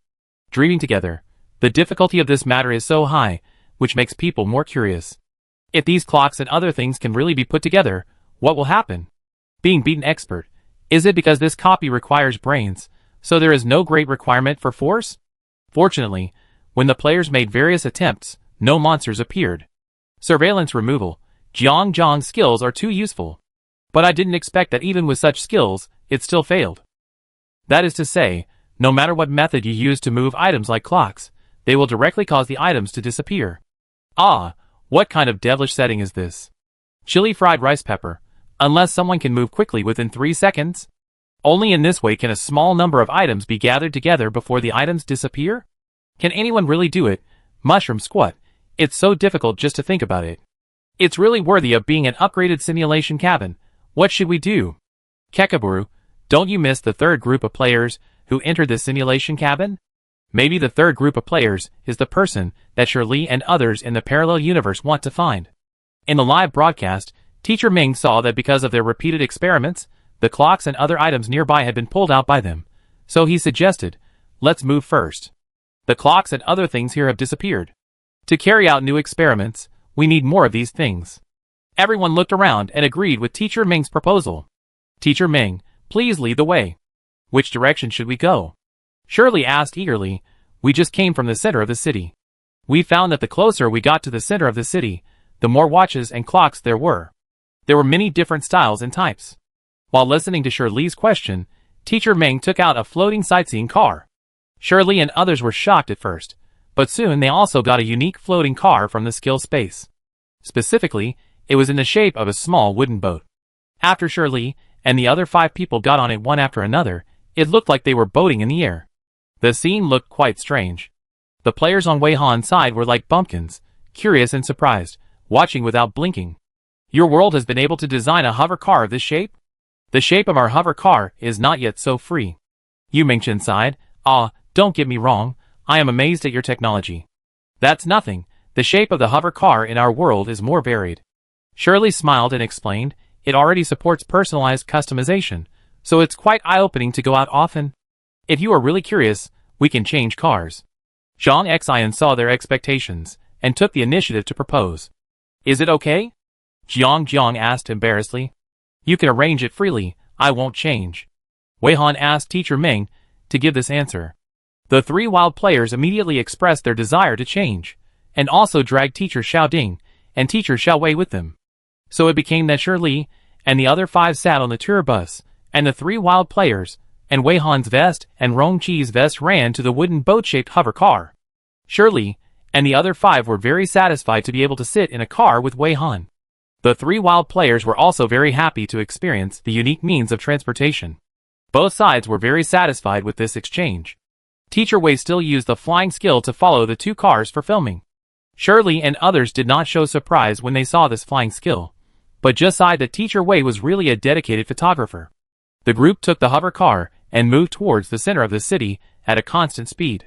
Dreaming together, the difficulty of this matter is so high, which makes people more curious. If these clocks and other things can really be put together, what will happen? Being beaten expert, is it because this copy requires brains, so there is no great requirement for force? Fortunately, when the players made various attempts, no monsters appeared. Surveillance removal, Jiang's skills are too useful. But I didn't expect that even with such skills, it still failed. That is to say, no matter what method you use to move items like clocks, they will directly cause the items to disappear. Ah, what kind of devilish setting is this? Chili fried rice pepper, unless someone can move quickly within 3 seconds? Only in this way can a small number of items be gathered together before the items disappear? Can anyone really do it? Mushroom squat. It's so difficult just to think about it. It's really worthy of being an upgraded simulation cabin. What should we do? Kekaburu, don't you miss the third group of players who entered this simulation cabin? Maybe the third group of players is the person that Shirley and others in the parallel universe want to find. In the live broadcast, Teacher Ming saw that because of their repeated experiments, the clocks and other items nearby had been pulled out by them. So he suggested, let's move first. The clocks and other things here have disappeared. To carry out new experiments, we need more of these things. Everyone looked around and agreed with Teacher Ming's proposal. Teacher Ming, please lead the way. Which direction should we go? Shirley asked eagerly. We just came from the center of the city. We found that the closer we got to the center of the city, the more watches and clocks there were. There were many different styles and types. While listening to Shirley's question, Teacher Ming took out a floating sightseeing car. Shirley and others were shocked at first, but soon they also got a unique floating car from the skill space. Specifically, it was in the shape of a small wooden boat. After Shirley and the other 5 people got on it one after another, it looked like they were boating in the air. The scene looked quite strange. The players on Wei Han's side were like bumpkins, curious and surprised, watching without blinking. Your world has been able to design a hover car of this shape? The shape of our hover car is not yet so free. Yu Mingchen sighed. Ah, don't get me wrong, I am amazed at your technology. That's nothing, the shape of the hover car in our world is more varied. Shirley smiled and explained, it already supports personalized customization, so it's quite eye-opening to go out often. If you are really curious, we can change cars. Zhang Xian saw their expectations, and took the initiative to propose. Is it okay? Jiang asked embarrassedly. You can arrange it freely, I won't change. Wei Han asked Teacher Ming to give this answer. The 3 wild players immediately expressed their desire to change, and also dragged Teacher Xiaoding and Teacher Xiaowei with them. So it became that Shirley and the other 5 sat on the tour bus, and the 3 wild players, and Wei Han's vest and Rong Qi's vest ran to the wooden boat-shaped hover car. Shirley and the other 5 were very satisfied to be able to sit in a car with Wei Han. The 3 wild players were also very happy to experience the unique means of transportation. Both sides were very satisfied with this exchange. Teacher Wei still used the flying skill to follow the two cars for filming. Shirley and others did not show surprise when they saw this flying skill, but just sighed that Teacher Wei was really a dedicated photographer. The group took the hover car and moved towards the center of the city at a constant speed.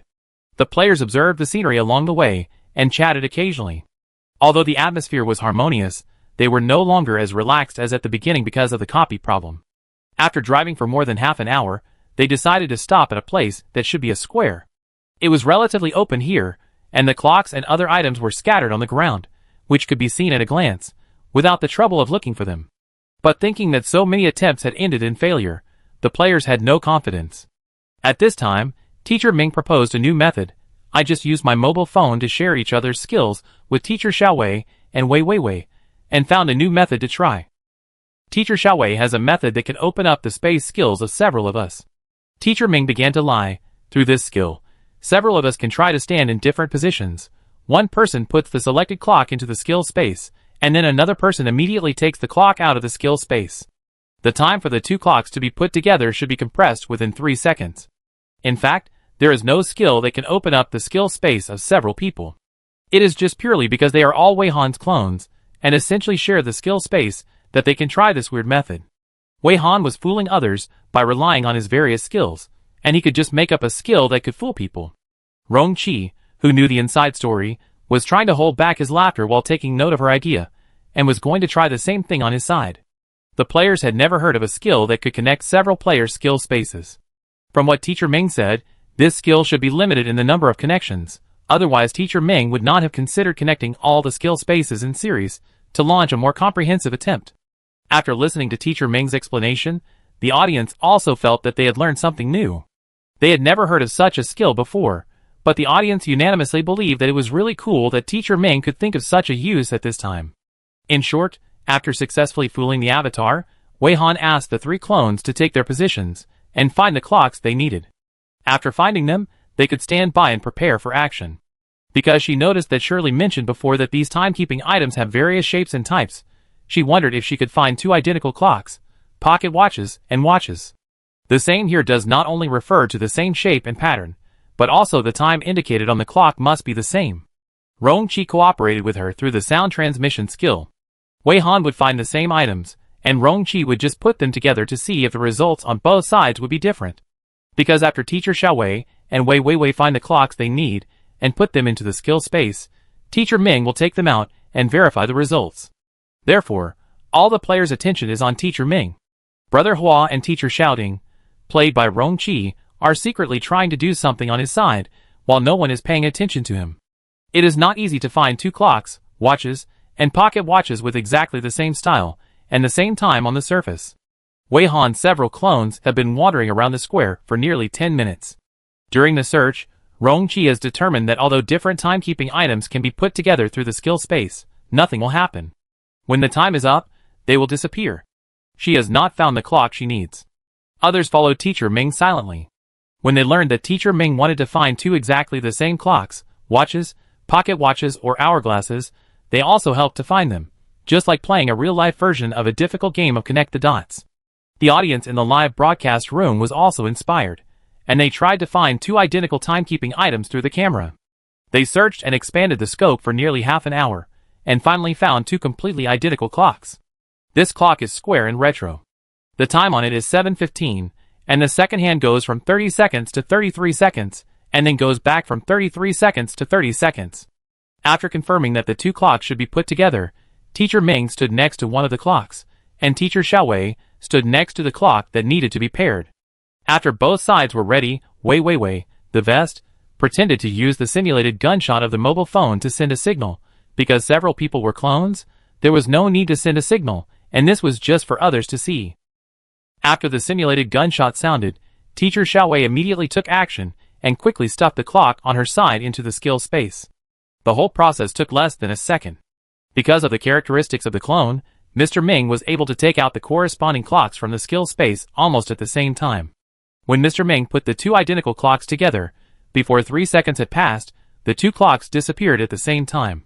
The players observed the scenery along the way and chatted occasionally. Although the atmosphere was harmonious, they were no longer as relaxed as at the beginning because of the copy problem. After driving for more than half an hour, they decided to stop at a place that should be a square. It was relatively open here, and the clocks and other items were scattered on the ground, which could be seen at a glance, without the trouble of looking for them. But thinking that so many attempts had ended in failure, the players had no confidence. At this time, Teacher Ming proposed a new method. I just used my mobile phone to share each other's skills with Teacher Xiaowei and Wei Weiwei, and found a new method to try. Teacher Xiaowei has a method that can open up the space skills of several of us. Teacher Ming began to lie. Through this skill, several of us can try to stand in different positions. One person puts the selected clock into the skill space, and then another person immediately takes the clock out of the skill space. The time for the two clocks to be put together should be compressed within 3 seconds. In fact, there is no skill that can open up the skill space of several people. It is just purely because they are all Wei Han's clones, and essentially share the skill space, that they can try this weird method. Wei Han was fooling others by relying on his various skills, and he could just make up a skill that could fool people. Rong Qi, who knew the inside story, was trying to hold back his laughter while taking note of her idea, and was going to try the same thing on his side. The players had never heard of a skill that could connect several players' skill spaces. From what Teacher Ming said, this skill should be limited in the number of connections, otherwise Teacher Ming would not have considered connecting all the skill spaces in series to launch a more comprehensive attempt. After listening to Teacher Ming's explanation, the audience also felt that they had learned something new. They had never heard of such a skill before, but the audience unanimously believed that it was really cool that Teacher Ming could think of such a use at this time. In short, after successfully fooling the avatar, Wei Han asked the 3 clones to take their positions and find the clocks they needed. After finding them, they could stand by and prepare for action. Because she noticed that Shirley mentioned before that these timekeeping items have various shapes and types, she wondered if she could find 2 identical clocks, pocket watches, and watches. The same here does not only refer to the same shape and pattern, but also the time indicated on the clock must be the same. Rong Qi cooperated with her through the sound transmission skill. Wei Han would find the same items, and Rong Qi would just put them together to see if the results on both sides would be different. Because after Teacher Xiaowei and Wei Weiwei find the clocks they need and put them into the skill space, Teacher Ming will take them out and verify the results. Therefore, all the players' attention is on Teacher Ming. Brother Hua and Teacher Xiaoding, played by Rong Qi, are secretly trying to do something on his side, while no one is paying attention to him. It is not easy to find 2 clocks, watches, and pocket watches with exactly the same style, and the same time on the surface. Wei Han's several clones have been wandering around the square for nearly 10 minutes. During the search, Rong Qi has determined that although different timekeeping items can be put together through the skill space, nothing will happen. When the time is up, they will disappear. She has not found the clock she needs. Others followed Teacher Ming silently. When they learned that Teacher Ming wanted to find 2 exactly the same clocks, watches, pocket watches, or hourglasses, they also helped to find them, just like playing a real-life version of a difficult game of Connect the Dots. The audience in the live broadcast room was also inspired, and they tried to find 2 identical timekeeping items through the camera. They searched and expanded the scope for nearly half an hour, and finally found 2 completely identical clocks. This clock is square and retro. The time on it is 7:15, and the second hand goes from 30 seconds to 33 seconds, and then goes back from 33 seconds to 30 seconds. After confirming that the 2 clocks should be put together, Teacher Ming stood next to one of the clocks, and Teacher Xiaowei stood next to the clock that needed to be paired. After both sides were ready, Wei Weiwei, the vest, pretended to use the simulated gunshot of the mobile phone to send a signal. Because several people were clones, there was no need to send a signal, and this was just for others to see. After the simulated gunshot sounded, Teacher Xiaowei immediately took action and quickly stuffed the clock on her side into the skill space. The whole process took less than a second. Because of the characteristics of the clone, Mr. Ming was able to take out the corresponding clocks from the skill space almost at the same time. When Mr. Ming put the 2 identical clocks together, before 3 seconds had passed, the 2 clocks disappeared at the same time.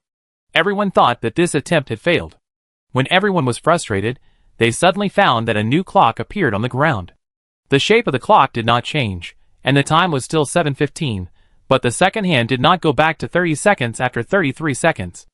Everyone thought that this attempt had failed. When everyone was frustrated, they suddenly found that a new clock appeared on the ground. The shape of the clock did not change, and the time was still 7:15, but the second hand did not go back to 30 seconds after 33 seconds.